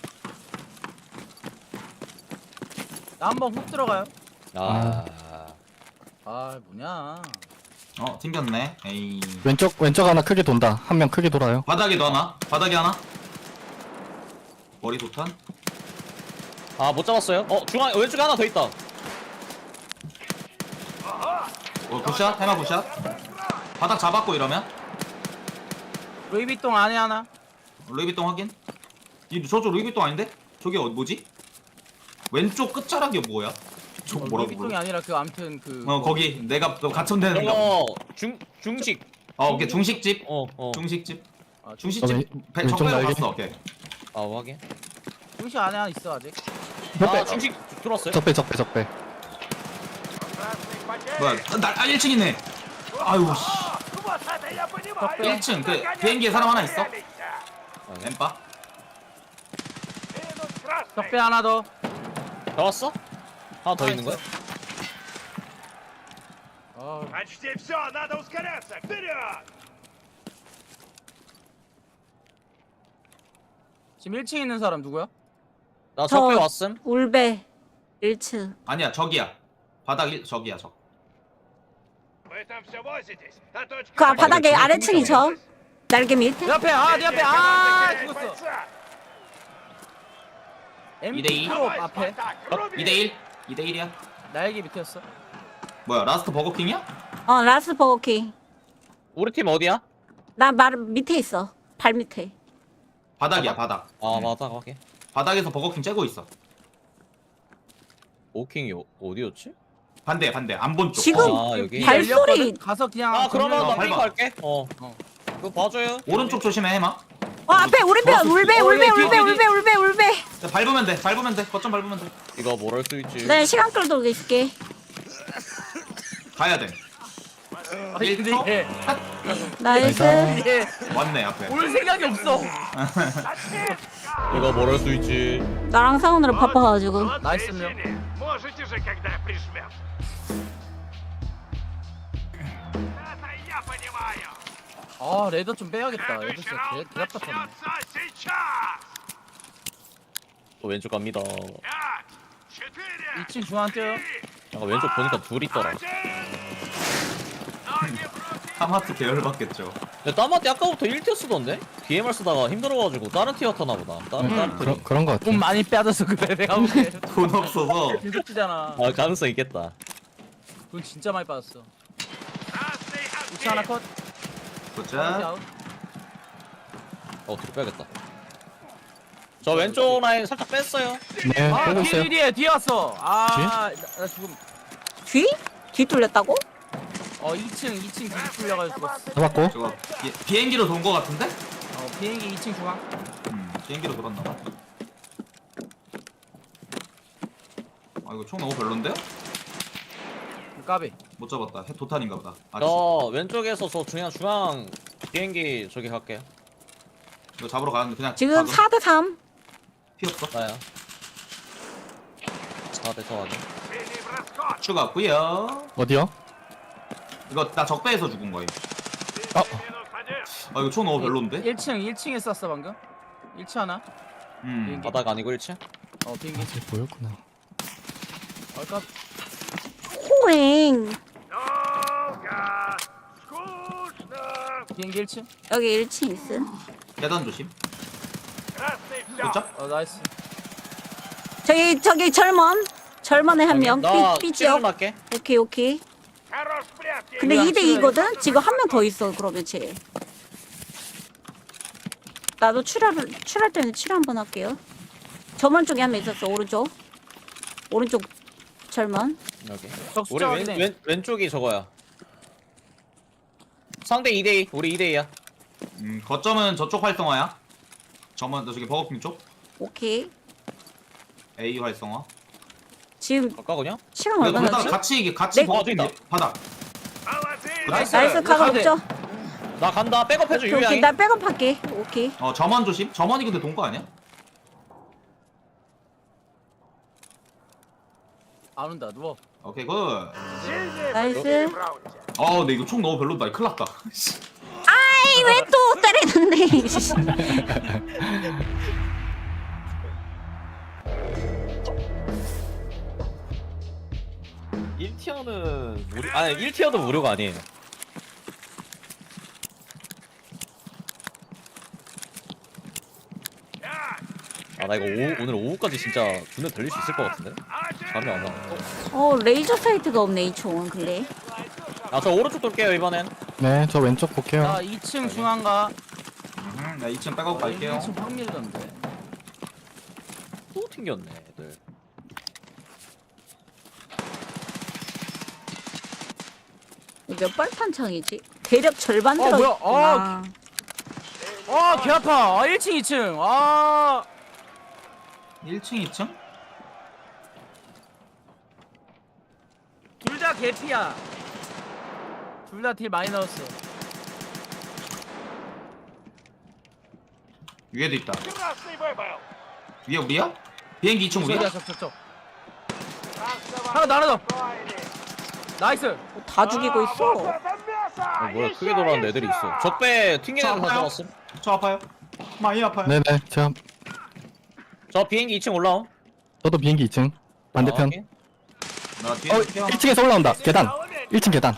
나 한번 훅 들어가요. 아 뭐냐. 튕겼네. 에이. 왼쪽 하나 크게 돈다. 한 명 크게 돌아요. 바닥에도 하나. 바닥에 하나. 머리 도탄. 아 못 잡았어요. 중앙 왼쪽에 하나 더 있다. 굿샷. 해마 굿샷. 바닥 잡았고 이러면. 루이비통 안에 하나. 루이비통 확인. 저쪽 루이비통 아닌데? 저기 뭐지? 왼쪽 끝자락이 뭐야? 저 뭐라고 루이비통이 불러? 아니라 그 아무튼 그. 거기 내가 갇혀되는 거. 중식. 오케이 중식집. 중식집. 중식집 적배로 갔어. 오케이. 확인. 중식 안에 하나 있어 아직. 중식 들어왔어요. 적배. 뭐야? 1층 있네. 아유 씨. 1층 그 비행기에 사람 하나 있어. 엠빠. 적배 하나 더. 잡았어? 하나 더 있는 거야? Почти все, надо ускоряться! Вперед! 지금 1층에 있는 사람 누구야? 나 적배 왔음. 울베 1층. 아니야 저기야. 바닥 저기야 저. Вы там все возитесь, а точка... 그 바닥에 아래층이 저. 날개 밑. 내 앞에 내 앞에 죽었어. 2대2. 앞에. 2대1. 2대1이야. 날개 밑에였어. 뭐야 라스트 버거킹이야? 라스 버거킹. 우리 팀 어디야? 나 밑에 있어. 발 밑에. 바닥이야 바닥. 바닥 확인. 바닥에서 버거킹 째고 있어. 버거킹이 어디였지? 반대 안 본 쪽. 지금 여기. 발소리. 가서 그냥. 그러면 나 밟아. 삐고 갈게. 그거 봐줘요. 오른쪽 조심해 해마. 앞에 울베. 밟으면 돼. 거점 밟으면 돼. 이거 뭘 할 수 있지? 네, 시간 끌도록 있을게. 가야 돼. 1초. 나이스. 왔네 앞에. 올 생각이 없어. 이거 뭘 할 수 있지? 나랑 싸우느라 바빠가지고. 나이스 명. Можете же, когда прижмет. Это я понимаю. 레더 좀 빼야겠다. 레더 진짜 개 아팠잖아. Начнется сейчас! 또 왼쪽 갑니다. 5, 4, 2층 중앙 뛰어요. 약간 왼쪽 보니까 둘 있더라. 하마트 계열 받겠죠. 근데 따마띠 아까부터 1티어 쓰던데? DMR 쓰다가 힘들어가지고 다른 티어 타나 보다. 다른 티어. 그런 거 같아. 돈 많이 빼앗아서 그래 내가 보기에. 돈 없어서. 계속 찌잖아. 가능성 있겠다. 돈 진짜 많이 빠졌어. 2층 하나 컷. 보자. 뒤로 빼야겠다. 저 왼쪽 라인 살짝 뺐어요. 네, 빼고 있어요. 뒤에 왔어. 나 지금. 뒤 뚫렸다고? 2층 뒤 뚫려가지고 죽었어. 잡았고. 저거 비행기로 돈 거 같은데? 비행기 2층 중앙. 비행기로 돌았나 봐. 이거 총 너무 별론데요? 까비. 못 잡았다. 도탄인가 보다. 저 왼쪽에서 저 중앙 비행기 저기 갈게요. 이거 잡으러 가는데 그냥 지금 4대3. 피 없어. 나야. 4대 4 하게. 추가고요. 어디요? 이거 나 적배에서 죽은 거예요. 이거 총 너무 별론데? 1층에 쐈어 방금. 1층 하나. 바닥 아니고 1층? 비행기. 보였구나. 호잉. 비행기 1층. 여기 1층 있음. 계단 조심. 못 나이스. 저기 절먼에 한 명. 나 삐지요. 맞게. 오케이. 근데 2대2거든? 지금 한 명 더 있어. 그러면 쟤. 나도 출할 때는 칠 한번 할게요. 저먼 쪽에 한 명 있었어. 오른쪽 절먼. 여기. 적 우리 숫자 확인해. 왼쪽이 저거야. 상대 2대2. 우리 2대2야. 거점은 저쪽 활성화야. 저기 버거킹 쪽. 오케이. A 활성화. 지금 가까우냐? 시간 얼마나 지 같이 네. 버거킹 바닥. 나이스 가가 없죠? 나 간다. 백업해줘 오케이, 유양이. 나 백업할게. 오케이. 점원 조심. 점원이 근데 돈 거 아니야? 안 온다. 누워. 오케이 굿. 나이스. 근데 이거 총 너무 별로다. 큰일 났다. 아이 왜 또 때리는데. 1티어는 무료 아니 1티어도 무료가 아니에요. 아 나 이거 오늘 오후까지 진짜 눈에 돌릴 수 있을 것 같은데? 잠이 안 나. 레이저 사이트가 없네 이 총은 근데. 아저 오른쪽 돌게요 이번엔. 네, 저 왼쪽 볼게요. 자 2층 중앙가. 나 2층 백업 갈게요. 2층 확 밀던데. 또 튕겼네 애들. 몇 발탄창이지? 대략 절반 뭐야? 들어있구나. 개 아파. 1층 2층. 1층 2층? 둘 다 개피야. 둘 다 딜 많이 넣었어. 위에도 있다. Красный выбыл. 위에 우리야? 비행기 2층 우리야? 저쪽. 하나 더, 하나 더. 나이스. 다 죽이고 있어. 뭐야 크게 돌아오는 애들이 있어. 적배 튕기는 거 가져왔음. 저 아파요? 많이 아파요? 네네, 제가 저 비행기 2층 올라옴. 저도 비행기 2층 반대편. 나 뒤에 1층에서 올라온다. 계단. 1층 계단.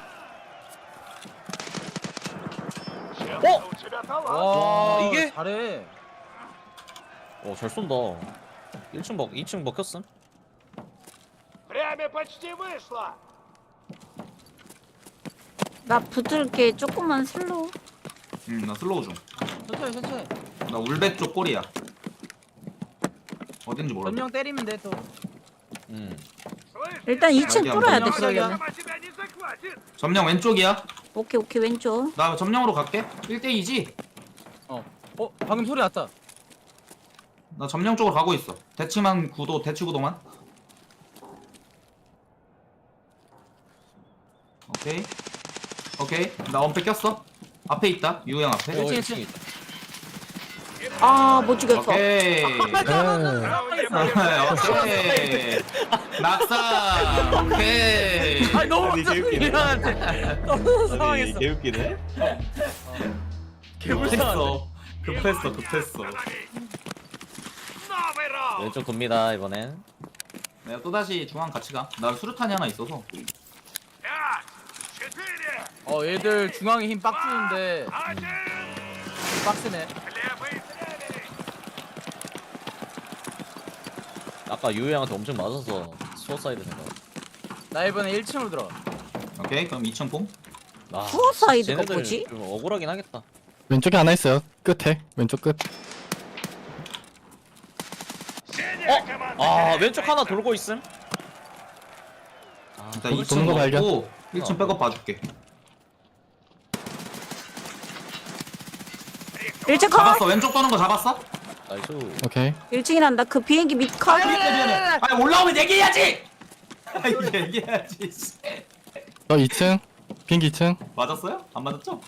와, 이게? 잘해. 잘 쏜다. 2층 먹혔음. Время почти вышло. 나 붙을게 조금만 슬로우. 나 슬로우 중. 천천히. 나 울배 쪽 꼬리야. 어딘지 몰라. 전령 때리면 돼 또. 일단 2층 여기 뚫어야 돼 안 그러려면. Сама тебя не захватит. 점령 왼쪽이야. 오케이 왼쪽. 나 점령으로 갈게. 1대2지? 방금 소리 났다. 나 점령 쪽으로 가고 있어. 대치만 구도, 대치 구도만. 오케이. 나 엄폐 꼈어. 앞에 있다. 유형 앞에. 1층. 못 죽였어. 오케이. 네. 오케이. 낙사. 오케이. 너무 불쌍해. 너무 상황했어. 개웃기네. 급했어. Новый раунд. 왼쪽 돕니다 이번엔. 내가 또다시 중앙 같이 가. 나 수류탄이 하나 있어서. 5, 4, 얘들 중앙에 힘 빡 주는데 1. 빡세네. Хлеба и зрелищ. 아까 유우 형한테 엄청 맞아서 수어사이드 생각. 나 이번에 1층으로 들어. 오케이. 그럼 2층 뽕. 수어사이드가 뭐지? 좀 억울하긴 하겠다. 왼쪽에 하나 있어요. 끝에. 왼쪽 끝. 왼쪽 하나 돌고 있음. 일단 도는 2층 거 발견. 먹고 1층 백업 봐줄게. 1층 컷. 잡았어. 왼쪽 도는 거 잡았어? 나이스. 오케이. 1층이란다. 그 비행기 밑 컷. 아니 올라오면 얘기해야지. 얘기해야지. 저 2층. 비행기 2층. 맞았어요? 안 맞았죠?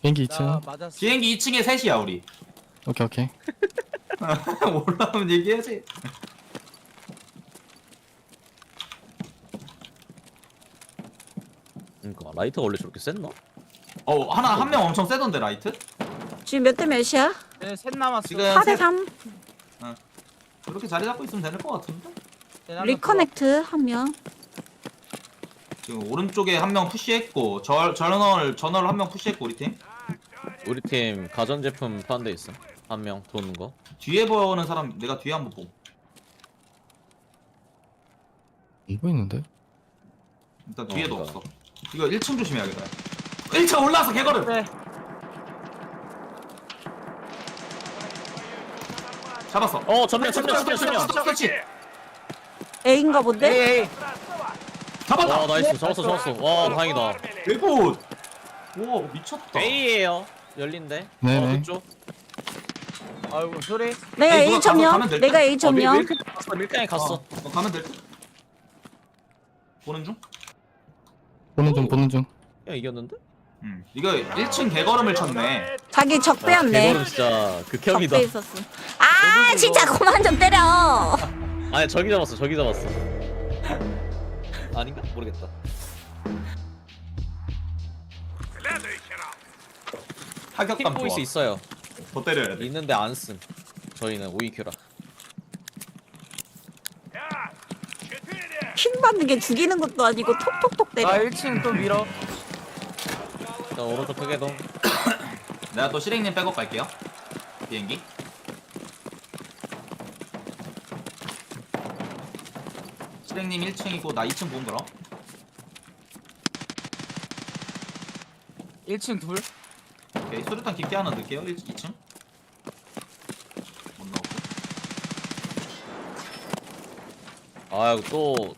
비행기 2층. 맞았어. 비행기 2층에 셋이야 우리. 오케이. 올라오면 얘기해야지. 그러니까 라이트가 원래 저렇게 셌나? 한 명 엄청 세던데 라이트? 지금 몇 대 몇이야? 셋 남았어. 지금 4대 3. 그렇게 자리 잡고 있으면 되는 것 같은데? 리커넥트 한 명. 지금 오른쪽에 한 명 푸시했고 저널 한 명 푸시했고 우리 팀. 우리 팀 가전제품 파는 데 있어. 한 명 도는 거. 뒤에 보는 사람 내가 뒤에 한번 봄. 안 보이는데? 일단 뒤에도 그러니까. 없어. 이거 1층 조심해야겠다. 1층 올라와서 개걸음. 네. 잡았어. 전면. 그렇지. A인가 본데? 에이. 잡았다. 나이스. 잡았어. 와 다행이다. 개굿. 와 미쳤다. A예요. 열린데. 네네. 그쪽. 아이고 소리. 내가 에이, A 누가 점령. 가면 될 내가 듯? A 점령. 밀강에 갔어. 가면 될 듯? 보는 중? 보는 중. 야 이겼는데? 이거 1층 개걸음을 쳤네. 자기 적배였네. 개걸음 진짜 극혐이다. 적배 있었어. 진짜 그만 좀 때려. 아니 저기 잡았어. 아닌가? 모르겠다. Следующий раунд. 타격감 킥보이스 좋아. 있어요. 더 때려야 돼. 있는데 안 쓴. 저희는 5EQ라. 5, 4. 킹 받는 게 죽이는 것도 아니고 톡톡톡 때려. 1층 또 밀어. 자 오른쪽 크게동. 내가 또 시랭님 백업 갈게요. 비행기. 시랭님 1층이고 나 2층 보면 걸어. 1층 둘. 오케이, 수류탄 깊게 하나 넣을게요. 2층. 못 넣고. 아 이거 또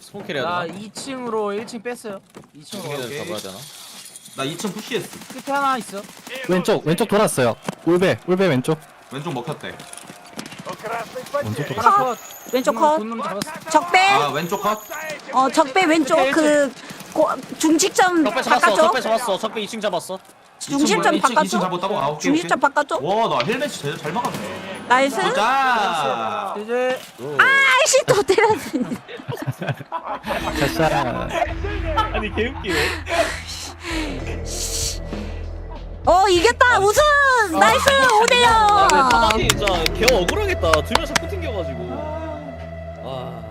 스폰킬 해야 나 되나? 2층으로 1층 뺐어요. 2층으로 스폰킬 오케이. 잡아야 되나? 나 2층 푸시했어. 끝에 하나 있어. 왼쪽 돌았어요. 울베 왼쪽. 왼쪽 먹혔대. 언제 또 컷. 왼쪽 컷. 적배. 아, 왼쪽 컷. 적배 왼쪽 그 중식점 적배 잡았어. 바깥쪽. 적배 잡았어. 적배 2층 잡았어. 중심점 2층 바깥쪽. 잡았다고? 아, 오케이, 중심점 바깥쪽. 와, 나 헬멧이 제일 잘 막았네. 나이스. 자. 이제 아이씨 또 때렸어. 자샤. 아니 개웃기네. 이겼다 우승. 나이스 5대0. 타마티 진짜 개 억울하겠다. 두 명 자꾸 튕겨가지고. 와.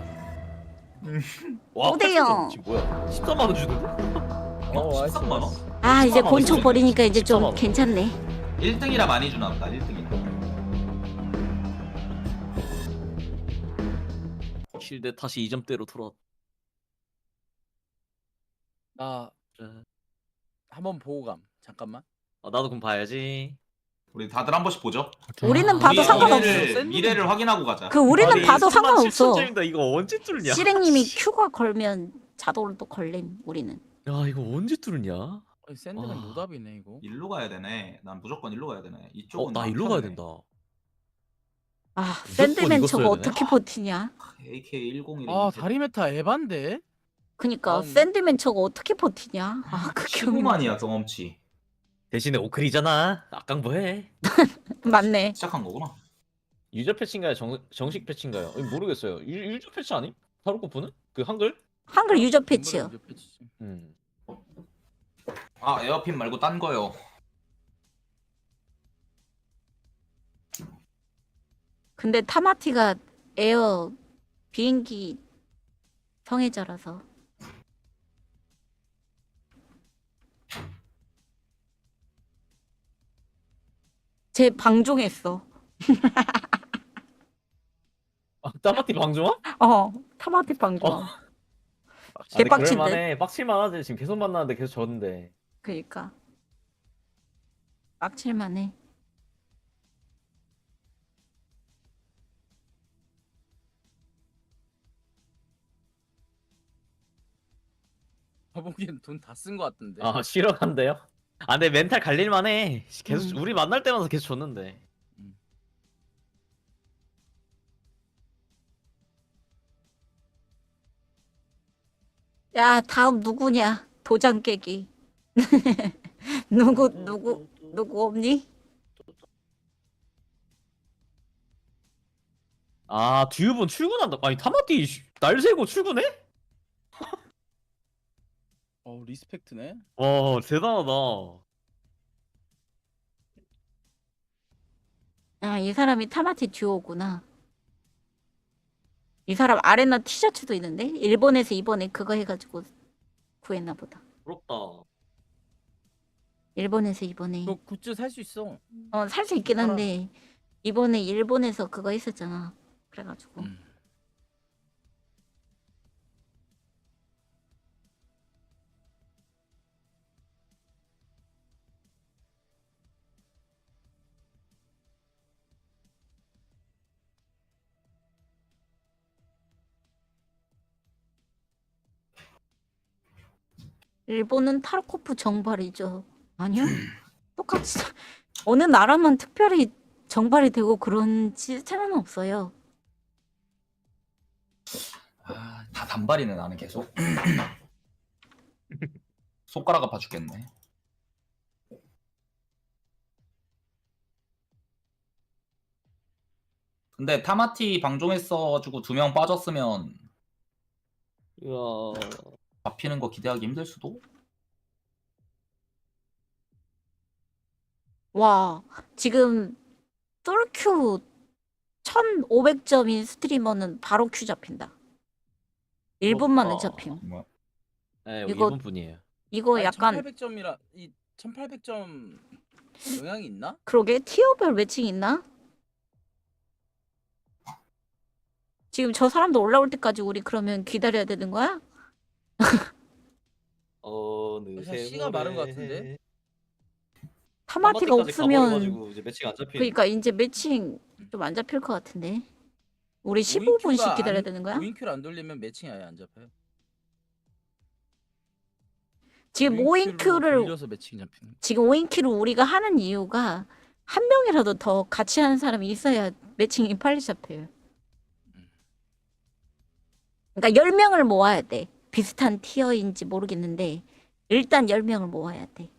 5대0. 지금 뭐야? 13만 원 주는데? 13만 원? 아 이제 본총 버리니까 이제 좀 13만 원. 괜찮네. 1등이라 많이 주나 보다. 1등이라. 실드 다시 2점대로 돌아. 나 한번 보고 감. 잠깐만. 나도 그럼 봐야지. 우리 다들 한 번씩 보죠. 우리는 봐도 우리의 상관없어. 미래를 확인하고 가자. 그 우리는 봐도 상관없어. 이거 언제 뚫냐? 시랭님이 큐가 걸면 자동으로 또 걸림 우리는. 야 이거 언제 뚫냐? 샌드는 노답이네 이거. 일로 가야 되네. 난 무조건 일로 가야 되네. 이쪽은 나 일로 가야 된다. 아 샌드맨 이거 저거 써야 어떻게 버티냐? AK101. 아 다리 메타 에반데. 그니까 샌드맨 저거 어떻게 버티냐? 아 그게 15만이야 경험치. 대신에 오클이잖아. 악강부해. 맞네. 시작한 거구나. 유저 패치인가요? 정식 패치인가요? 모르겠어요. 유저 패치 아님? 타르코프는? 그 한글? 한글 유저 패치요. 아 에어핀 말고 딴 거요. 근데 타마티가 에어 비행기 성애자라서. 쟤 방종했어. 타마티 방종아? 타마티 방종. 개빡친데. 개빡친데. 빡칠만하지. 지금 계속 만나는데 계속 졌는데. 그니까. 빡칠만해. 보기엔 돈 다 쓴 거 같은데. 싫어간대요? 근데 멘탈 갈릴만해. 계속 우리 만날 때마다 계속 졌는데. 야, 다음 누구냐? 도장 깨기. 누구 없니? 듀브는 출근한다. 아니 타마티 날 새고 출근해? 리스펙트네. 대단하다. 이 사람이 타마티 듀오구나. 이 사람 아레나 티셔츠도 있는데 일본에서 이번에 그거 해가지고 구했나 보다. 부럽다. 일본에서 이번에 너 굿즈 살 수 있어. 살 수 있긴 한데 이번에 일본에서 그거 했었잖아. 그래가지고 일본은 타르코프 정발이죠. 아니요? 똑같이 어느 나라만 특별히 정발이 되고 그런 시스템은 없어요. 다 단발이네 나는 계속. 손가락 아파 죽겠네. 근데 타마티 방종했어가지고 2명 빠졌으면 잡히는 거 기대하기 힘들 수도? 와, 지금 똘큐 1500점인 스트리머는 바로 큐 잡힌다. 1분 만에 잡힘. 네, 이거- 1분뿐이에요. 이거 약간 1800점이라 이 1800점 영향이 있나? 그러게 티어별 매칭 있나? 지금 저 사람도 올라올 때까지 우리 그러면 기다려야 되는 거야? 어느새 시가 마른 것 같은데? 타마티가 없으면 가버려가지고 이제 매칭 안 잡히는. 그러니까 이제 매칭 좀 안 잡힐 것 같은데. 우리 15분씩 기다려야 되는 거야? 오인큐를 안 돌리면 매칭이 아예 안 잡혀요. 지금 오인큐로 5인큐를 돌려서 매칭이 잡히는. 지금 5인큐를 우리가 하는 이유가 한 명이라도 더 같이 하는 사람이 있어야 매칭이 빨리 잡혀요. 그러니까 10명을 모아야 돼. 비슷한 티어인지 모르겠는데 일단 10명을 모아야 돼.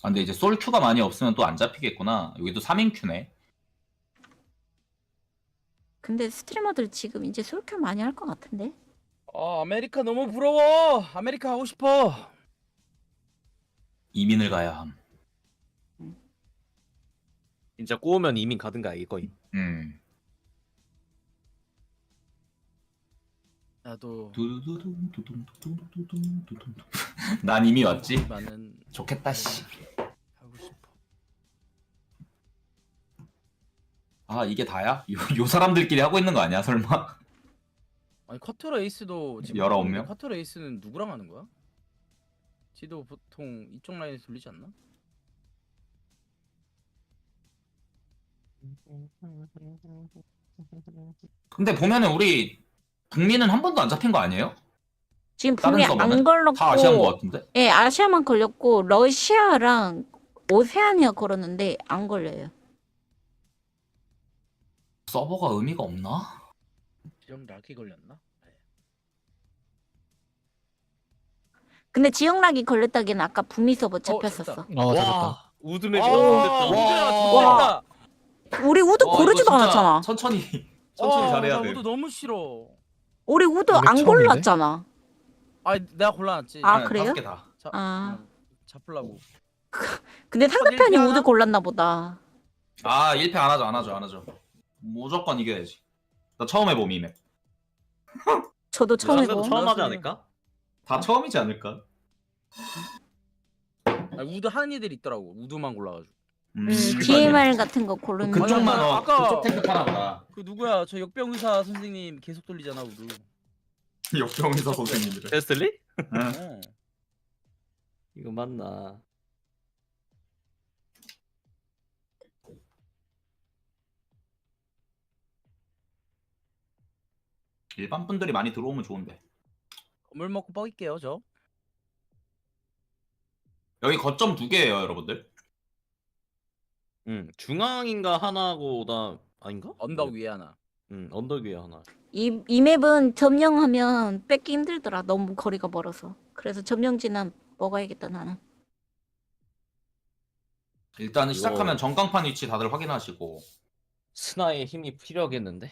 아, 근데 이제 솔큐가 많이 없으면 또 안 잡히겠구나. 여기도 3인 큐네. 근데 스트리머들 지금 이제 솔큐 많이 할 것 같은데. 아메리카 너무 부러워. 아메리카 하고 싶어. 이민을 가야 함. 진짜 꼬우면 이민 가든가 이거임. 나도 난 이미 왔지. 많은 좋겠다 씨. 하고 싶어. 아 이게 다야? 요 사람들끼리 하고 있는 거 아니야 설마? 아니 커터 에이스도 지금 19명? 커터 에이스는 누구랑 하는 거야? 지도 보통 이쪽 라인에서 돌리지 않나? 근데 보면은 우리 북미는 한 번도 안 잡힌 거 아니에요? 지금 다른 북미 서버는? 안 걸렸고 다 아시아인 거 같은데? 예, 아시아만 걸렸고 러시아랑 오세아니아 걸었는데 안 걸려요. 서버가 의미가 없나? 지역 락이 걸렸나? 근데 지역락이 걸렸다기는 아까 북미 서버 잡혔었어. 와 우드맥이 와, 와. 우리 우드 와, 고르지도 이거 진짜 않았잖아. 천천히 잘해야 나 돼. 우드 너무 싫어. 우리 우드 이거 안 처음인데? 골랐잖아. 아 내가 골라놨지. 아, 네, 그래요? 5개 다. 아. 잡으려고. 근데 상대편이 일패 하나? 우드 골랐나 보다. 아 1패 안 하죠. 무조건 이겨야지. 나 처음 해봄 이맵. 저도 처음 상대도 해보. 처음 하지 않을까? 다 처음이지 않을까? 아니, 우드 하는 애들이 있더라고. 우드만 골라가지고. DMR 같은 거 고르는 그쪽만 아니, 아까- 그쪽 택하나 보다. 그 누구야? 저 역병 의사 선생님 계속 돌리잖아 우드. 역병의사 선생님들. 데스틀리? 어. 이거 맞나? 일반 분들이 많이 들어오면 좋은데. 물 먹고 뻐길게요 저. 여기 거점 2개예요 여러분들. 중앙인가 하나고 나 아닌가? 언덕 위에 하나. 언덕 위에 하나. 이 맵은 점령하면 뺏기 힘들더라. 너무 거리가 멀어서. 그래서 점령지는 먹어야겠다 나는. 일단은 이거- 시작하면 전광판 위치 다들 확인하시고. 스나의 힘이 필요하겠는데.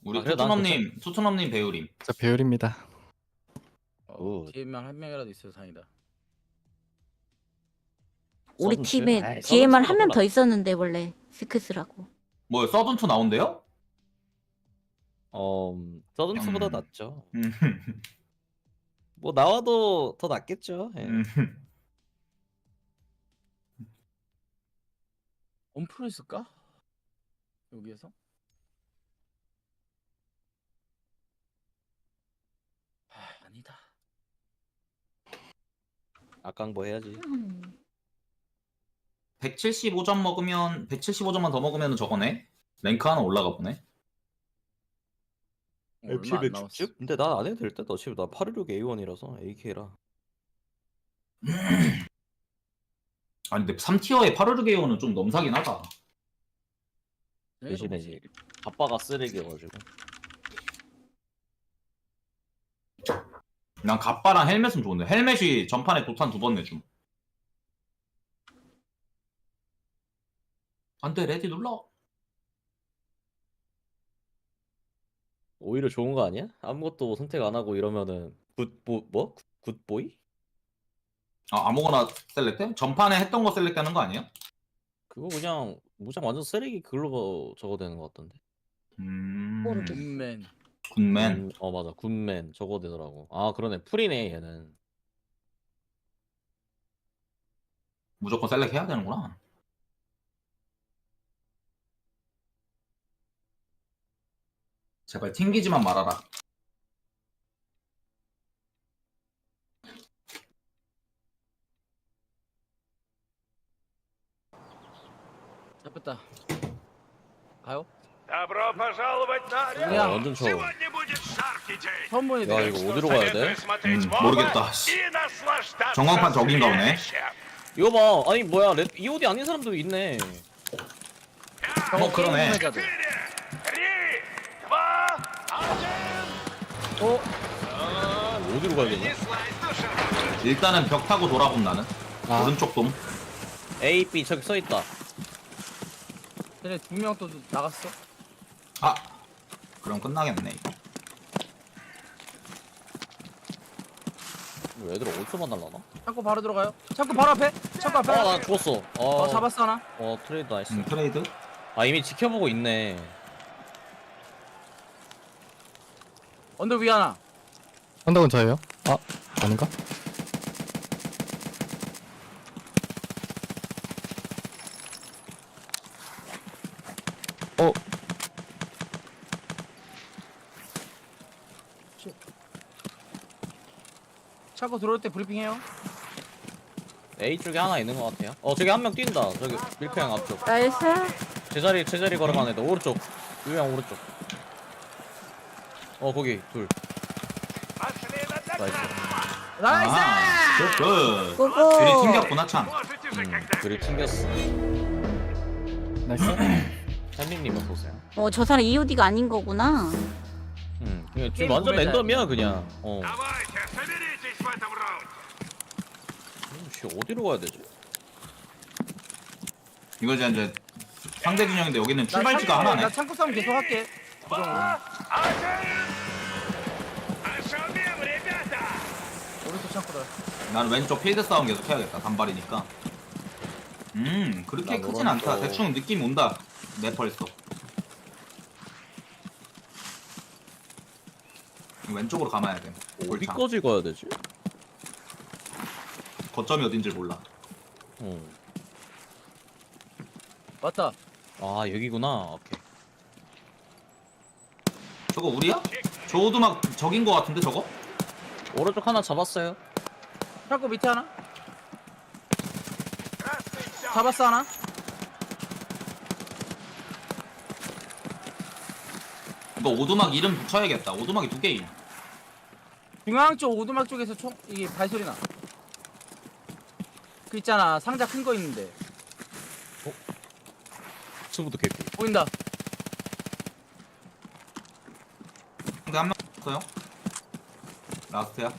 우리 아, 그래, 난 투투넘님 배우림. 저 배율입니다. DMR 한 명이라도 있어서 다행이다. 우리 서든트? 팀에 아이, DMR 서든트가 한 명 더 몰라. 있었는데 원래 스크스라고. 뭐요? 서든투 나온대요? 서든트보다 낫죠. 뭐 나와도 더 낫겠죠. 예. 온프로 있을까? 여기에서? 아니다. 악강보 해야지. 175점 먹으면 175점만 더 먹으면 저거네. 랭크 하나 올라가 보네. 얼마 안 남았어. 근데 난 안 해도 될 듯. 어차피 나 816 A1이라서 AK라. 아니 근데 3티어에 파르르게오는 좀 넘사긴 하다. 대신에 이제 바빠가 쓰레기여가지고. 난 갑바랑 헬멧은 좋은데 헬멧이 전판에 도탄 2번 내줌. 안돼 레디 눌러. 오히려 좋은 거 아니야? 아무것도 선택 안 하고 이러면은 굿보이? 아 아무거나 셀렉트? 전판에 했던 거 셀렉트 하는 거 아니야? 그거 그냥 무장 완전 쓰레기 그걸로 저거 되는 것 같던데. 굿맨. 굿맨. 맞아 굿맨 저거 되더라고. 아 그러네 풀이네 얘는. 무조건 셀렉 해야 되는구나. 제발 튕기지만 말아라. 잡혔다. 가요? Добро пожаловать на 그냥 арену. 완전 쳐. Сегодня будет жаркий день. 처음 보는 야 애들. 이거 어디로 가야 돼? Советую смотреть в оба 모르겠다. и наслаждаться 정황판 저긴가 보네. зрелищем. 이거 봐. 아니 뭐야 EOD 아닌 사람도 있네. 그러네. 해자들. 3, 2, 1. 어디로 가야 되냐? 일단은 벽 타고 돌아본 나는. 오른쪽 돔. A, B 저기 써 있다. 쟤네 2명 또 나갔어. 아 그럼 끝나겠네 이거. 애들 어디서 만날라나? 창고 바로 들어가요. 창고 바로 앞에. 창고 앞에. 나 죽었어. 잡았어 하나. 트레이드 나이스. 트레이드? 아 이미 지켜보고 있네. 언덕 위 하나. 언덕은 저예요? 아 아닌가? 창고 들어올 때 브리핑해요. A 쪽에 하나 있는 것 같아요. 저기 한 명 뛴다. 저기 밀크양 앞쪽. 나이스. 제자리 걸어가는 애들 오른쪽. 유양 오른쪽. 거기 둘. 나이스. 나이스. 굿. 고고. 둘이 튕겼구나 참. 둘이 튕겼어. 나이스. 햄링님은 보세요. 저 사람 EOD가 아닌 거구나. 그냥 게임 지금 완전 구매자. 랜덤이야 그냥. Давайте, соберитесь в этом раунде. 씨 어디로 가야 되지? 이거 이제 상대 진영인데 여기는 출발지가 나 하나네. 창고 싸움 계속 할게. Ошумим, ребята! 오른쪽 창고다. 난 왼쪽 필드 싸움 계속 해야겠다. 단발이니까. 그렇게 난 크진 않다. 오른쪽. 대충 느낌 온다. 내 벌써. 왼쪽으로 감아야 돼. 골창. 어디까지 가야 되지? 거점이 어딘지 몰라. 맞다. 아 여기구나. 오케이. 저거 우리야? 저 오두막 적인 거 같은데 저거? 오른쪽 하나 잡았어요. 창고 밑에 하나. 잡았어 하나. 이거 오두막 이름 붙여야겠다. 오두막이 2개임. 중앙 쪽 오두막 쪽에서 이게 발소리 나. 그 있잖아 상자 큰 거 있는데. 수부도 개피. 보인다. 근데 한 명 없어요? 라스트야?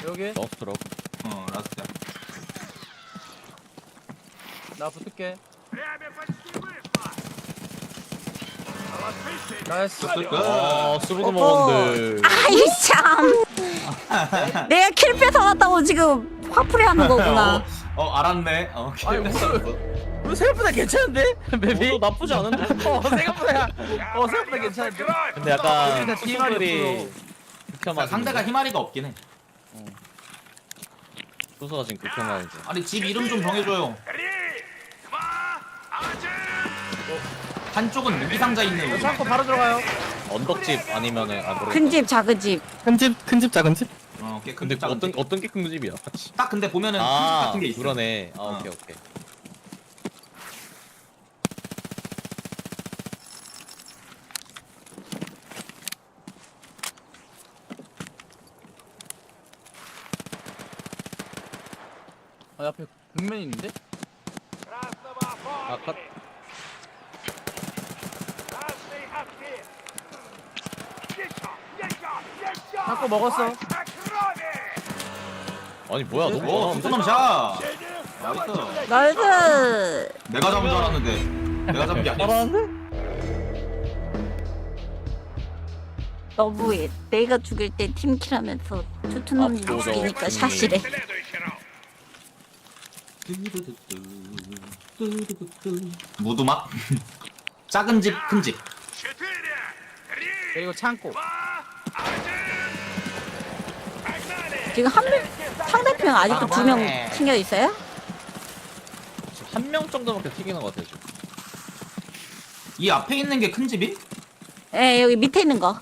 여기 러스트럭. 라스트야. 나 붙을게. Время почти вышло. 나이스. 수부도 먹었는데. 아이 참. 내가 킬 뺏어놨다고 지금 화풀이 하는 거구나. 알았네. 아니 오늘 생각보다 괜찮은데? 맵이 나쁘지 않은데? 생각보다 생각보다 괜찮은데? 근데 약간 우리 다 수수들이 극혐하지. 상대가 희마리가 없긴 해. 수수가 지금 극혐하지. 아니 집 이름 좀 정해줘요. 한쪽은 무기 상자 있는. 창고 바로 들어가요. 언덕집 아니면은 큰 집, 작은 집. 큰 집 작은 집? 꽤 큰 근데 집, 작은 집. 어떤 게 큰 집이야? 딱 근데 보면은 집 같은 게 있어. 그러네. 오케이. 옆에 빅맨 있는데? 컷. 창고 먹었어. 아니 뭐야 너무 수수놈 샷. 나이스. 나이스. 내가 잡은 줄 알았는데 내가 잡은 게 아니었어. 너무해. 내가 죽일 때 팀킬하면서 투투놈이 죽이니까 샷이래. 무두막? 작은 집, 큰 집. 그리고 창고. 지금 상대편 아직도 2명 튕겨 있어요? 한 명 정도밖에 튀기는 것 같아요. 지금. 이 앞에 있는 게 큰 집이? 예, 여기 밑에 있는 거.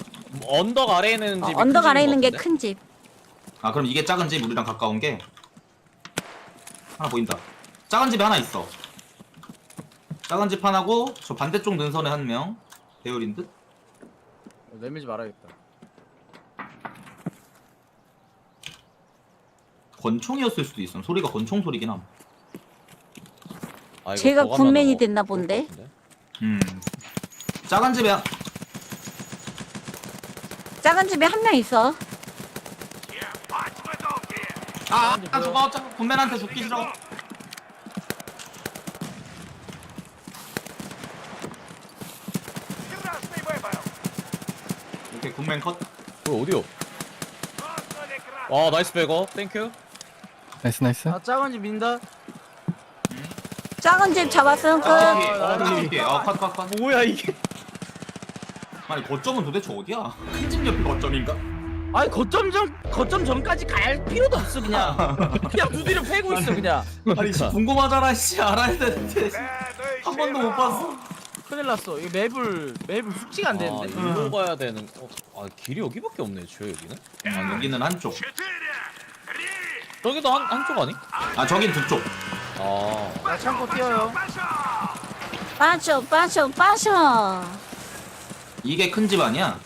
언덕 아래에 있는 집이 언덕 아래에 있는 게 큰 큰 집. 아 그럼 이게 작은 집 우리랑 가까운 게 하나 보인다. 작은 집에 하나 있어. 작은 집 하나고 저 반대쪽 능선에 한 명. 배율인 듯? 내밀지 말아야겠다. 권총이었을 수도 있어. 소리가 권총 소리긴 함. 아, 제가 군맨이 됐나 본데. 작은 집에 작은 집에 한 명 있어. 저거 군맨한테 죽기 싫어. 오케이 군맨 컷. 어디요? 와 나이스 백업 땡큐. 나이스. 아 작은 집 민다. 작은 집 잡았음 끝. 컷. 뭐야 이게? 아니 거점은 도대체 어디야? 큰 집 옆이 거점인가? 아니 거점 전까지 갈 필요도 없어 그냥. 그냥 두드려 패고 있어 그냥. 아니 궁금하잖아 씨 알아야 되는데 한 번도 못 봤어. 큰일 났어. 이 맵을 숙지가 안 되는데. 이거 가야 되는. 아 길이 여기밖에 없네. 저 여기는. 여기는 한쪽. 저기도 한쪽 아니? 아 저긴 두 쪽. 나 창고 뛰어요. 빠져. 이게 큰 집 아니야?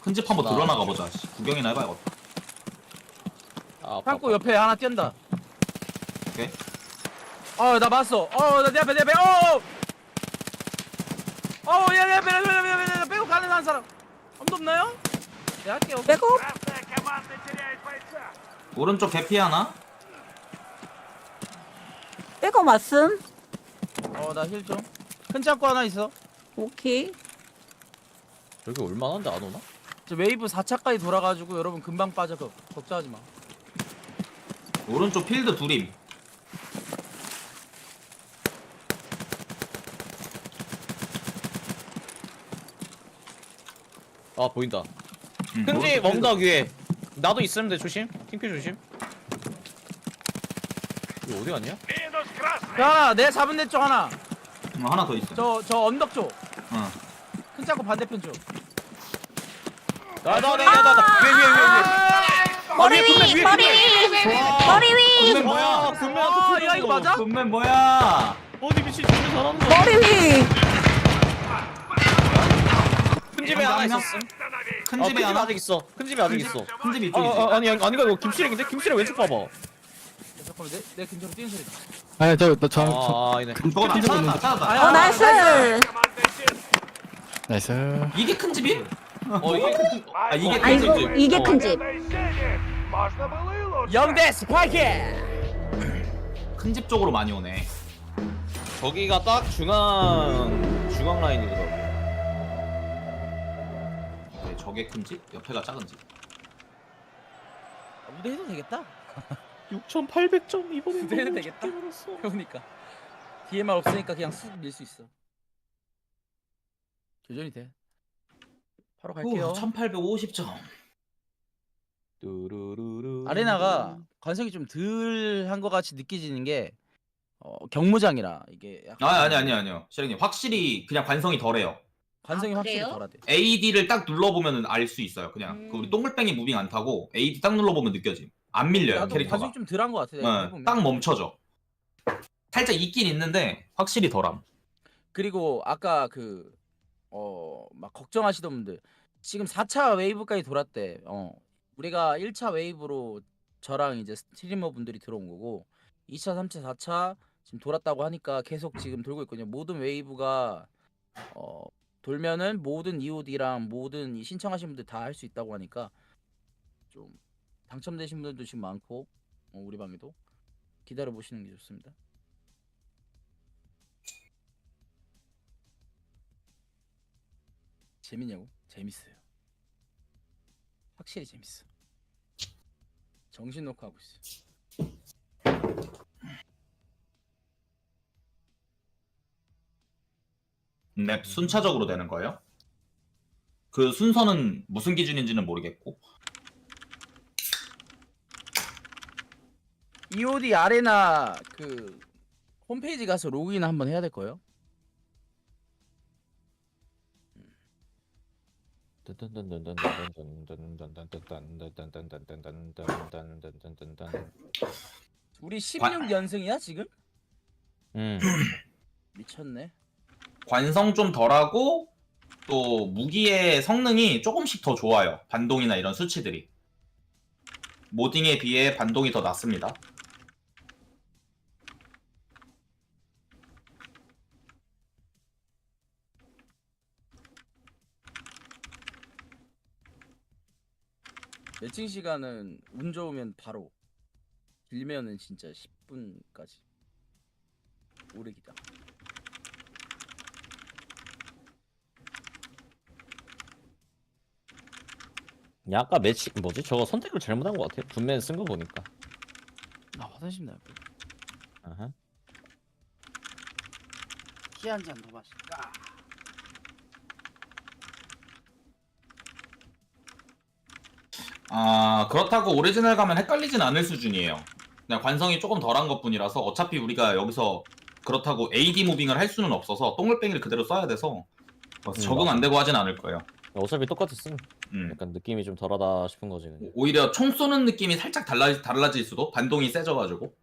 큰 집 한번 들어나가 보자. 구경이나 해봐야겠다. 창고 옆에 하나 뛴다. 오케이. 나 봤어. 나 내 앞에. 내 앞에 빼고 가는 한 사람. 아무도 없나요? 내가 할게요. 빼고? 오른쪽 개피 하나? 빼고 맞음. 나 힐 좀. 큰 창고 하나 있어. 오케이. 여기 얼마나인데 안 오나? 저 웨이브 4차까지 돌아가지고 여러분 금방 빠져. 걱정하지 마. 오른쪽 필드 둘임. 아 보인다. 큰집 오른쪽 언덕 위에. 나도 있으면 돼 조심. 킹피 조심. 이거 어디 갔냐? 하나 내가 잡은 데 쪽 하나. 하나 더 있어. 저 언덕 쪽. 큰 창고 반대편 쪽. 나. 머리 위. 군맨 뭐야? 야 이거 맞아? 군맨 뭐야? 어디 미친 진짜 잘하는 머리 위. 큰 집에 하나 있었어. 큰 집에 하나 아직 있어. 큰 집에 아직 있어. 큰 집 이쪽에 있어. 아니 이거 김치랭인데? 김치랭 왼쪽 봐봐. 잠깐만 내 근처로 뛰는 소리. 아니 저 아니네. 저거 나 찾았다. 나이스. 나이스. 이게 큰 집이? 이게 큰 이게 아 이게 큰 집. 영대 스파이크. 큰 집 쪽으로 많이 오네. 저기가 딱 중앙 라인이더라고. 네, 저게 큰 집, 옆에가 작은 집. 무대 해도 되겠다. 6,800점 이번에 무대 해도 되겠다. 그러니까 DMR 없으니까 그냥 쑥 밀 수 있어. 교전이 돼. 바로 갈게요. 1850점. 아레나가 관성이 좀 덜 한 것 같이 느껴지는 게 경무장이라 이게 약간 아니요. 시령님 확실히 그냥 관성이 덜해요. 관성이 확실히 그래요? 덜하대. AD를 딱 눌러보면 알 수 있어요. 그냥 그 우리 똥글뱅이 무빙 안 타고 AD 딱 눌러보면 느껴짐. 안 밀려요 나도 캐릭터가. 관성이 좀 덜한 것 같아. 내가 해보면. 딱 멈춰져. 살짝 있긴 있는데 확실히 덜함. 그리고 아까 막 걱정하시던 분들 지금 4차 웨이브까지 돌았대. 우리가 1차 웨이브로 저랑 이제 스트리머 분들이 들어온 거고 2차, 3차, 4차 지금 돌았다고 하니까 계속 지금 돌고 있거든요. 모든 웨이브가 돌면은 모든 EOD랑 모든 이 신청하신 분들 다 할 수 있다고 하니까 좀 당첨되신 분들도 지금 많고 우리 방에도 기다려 보시는 게 좋습니다. 재밌냐고? 재밌어요. 확실히 재밌어. 정신 놓고 하고 있어. 맵 순차적으로 되는 거예요? 그 순서는 무슨 기준인지는 모르겠고. EOD 아레나 그 홈페이지 가서 로그인 한번 해야 될 거예요. 우리 16연승이야 지금? 미쳤네. 관성 좀 덜하고 또 무기의 성능이 조금씩 더 좋아요. 반동이나 이런 수치들이. 모딩에 비해 반동이 더 낮습니다. 매칭 시간은 운 좋으면 바로, 길면은 진짜 10분까지 오래 기다. 야, 아까 매치 뭐지? 저거 선택을 잘못한 것 같아. 분맨 쓴 거 보니까. 나 화장실 나야. 아하. 티 한 잔 더 마실까? 아, 그렇다고 오리지널 가면 헷갈리진 않을 수준이에요. 그냥 관성이 조금 덜한 것 뿐이라서 어차피 우리가 여기서 그렇다고 AD 무빙을 할 수는 없어서 똥물뱅이를 그대로 써야 돼서 적응 안 되고 하진 않을 거예요. 어차피 똑같았음. 약간 느낌이 좀 덜하다 싶은 거지. 그냥. 오히려 총 쏘는 느낌이 살짝 달라질 수도. 반동이 세져가지고.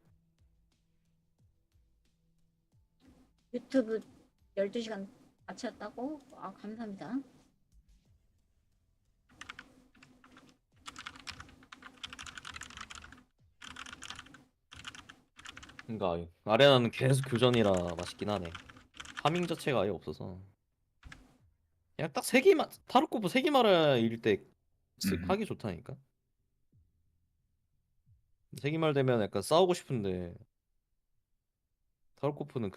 유튜브 12시간 마쳤다고? 아, 감사합니다. 그러니까 아레나는 계속 교전이라 맛있긴 하네. 파밍 자체가 아예 없어서. 그냥 딱 3개만 타르코프 3개마라일 때 하기 좋다니까. 3개말 되면 약간 싸우고 싶은데 타르코프는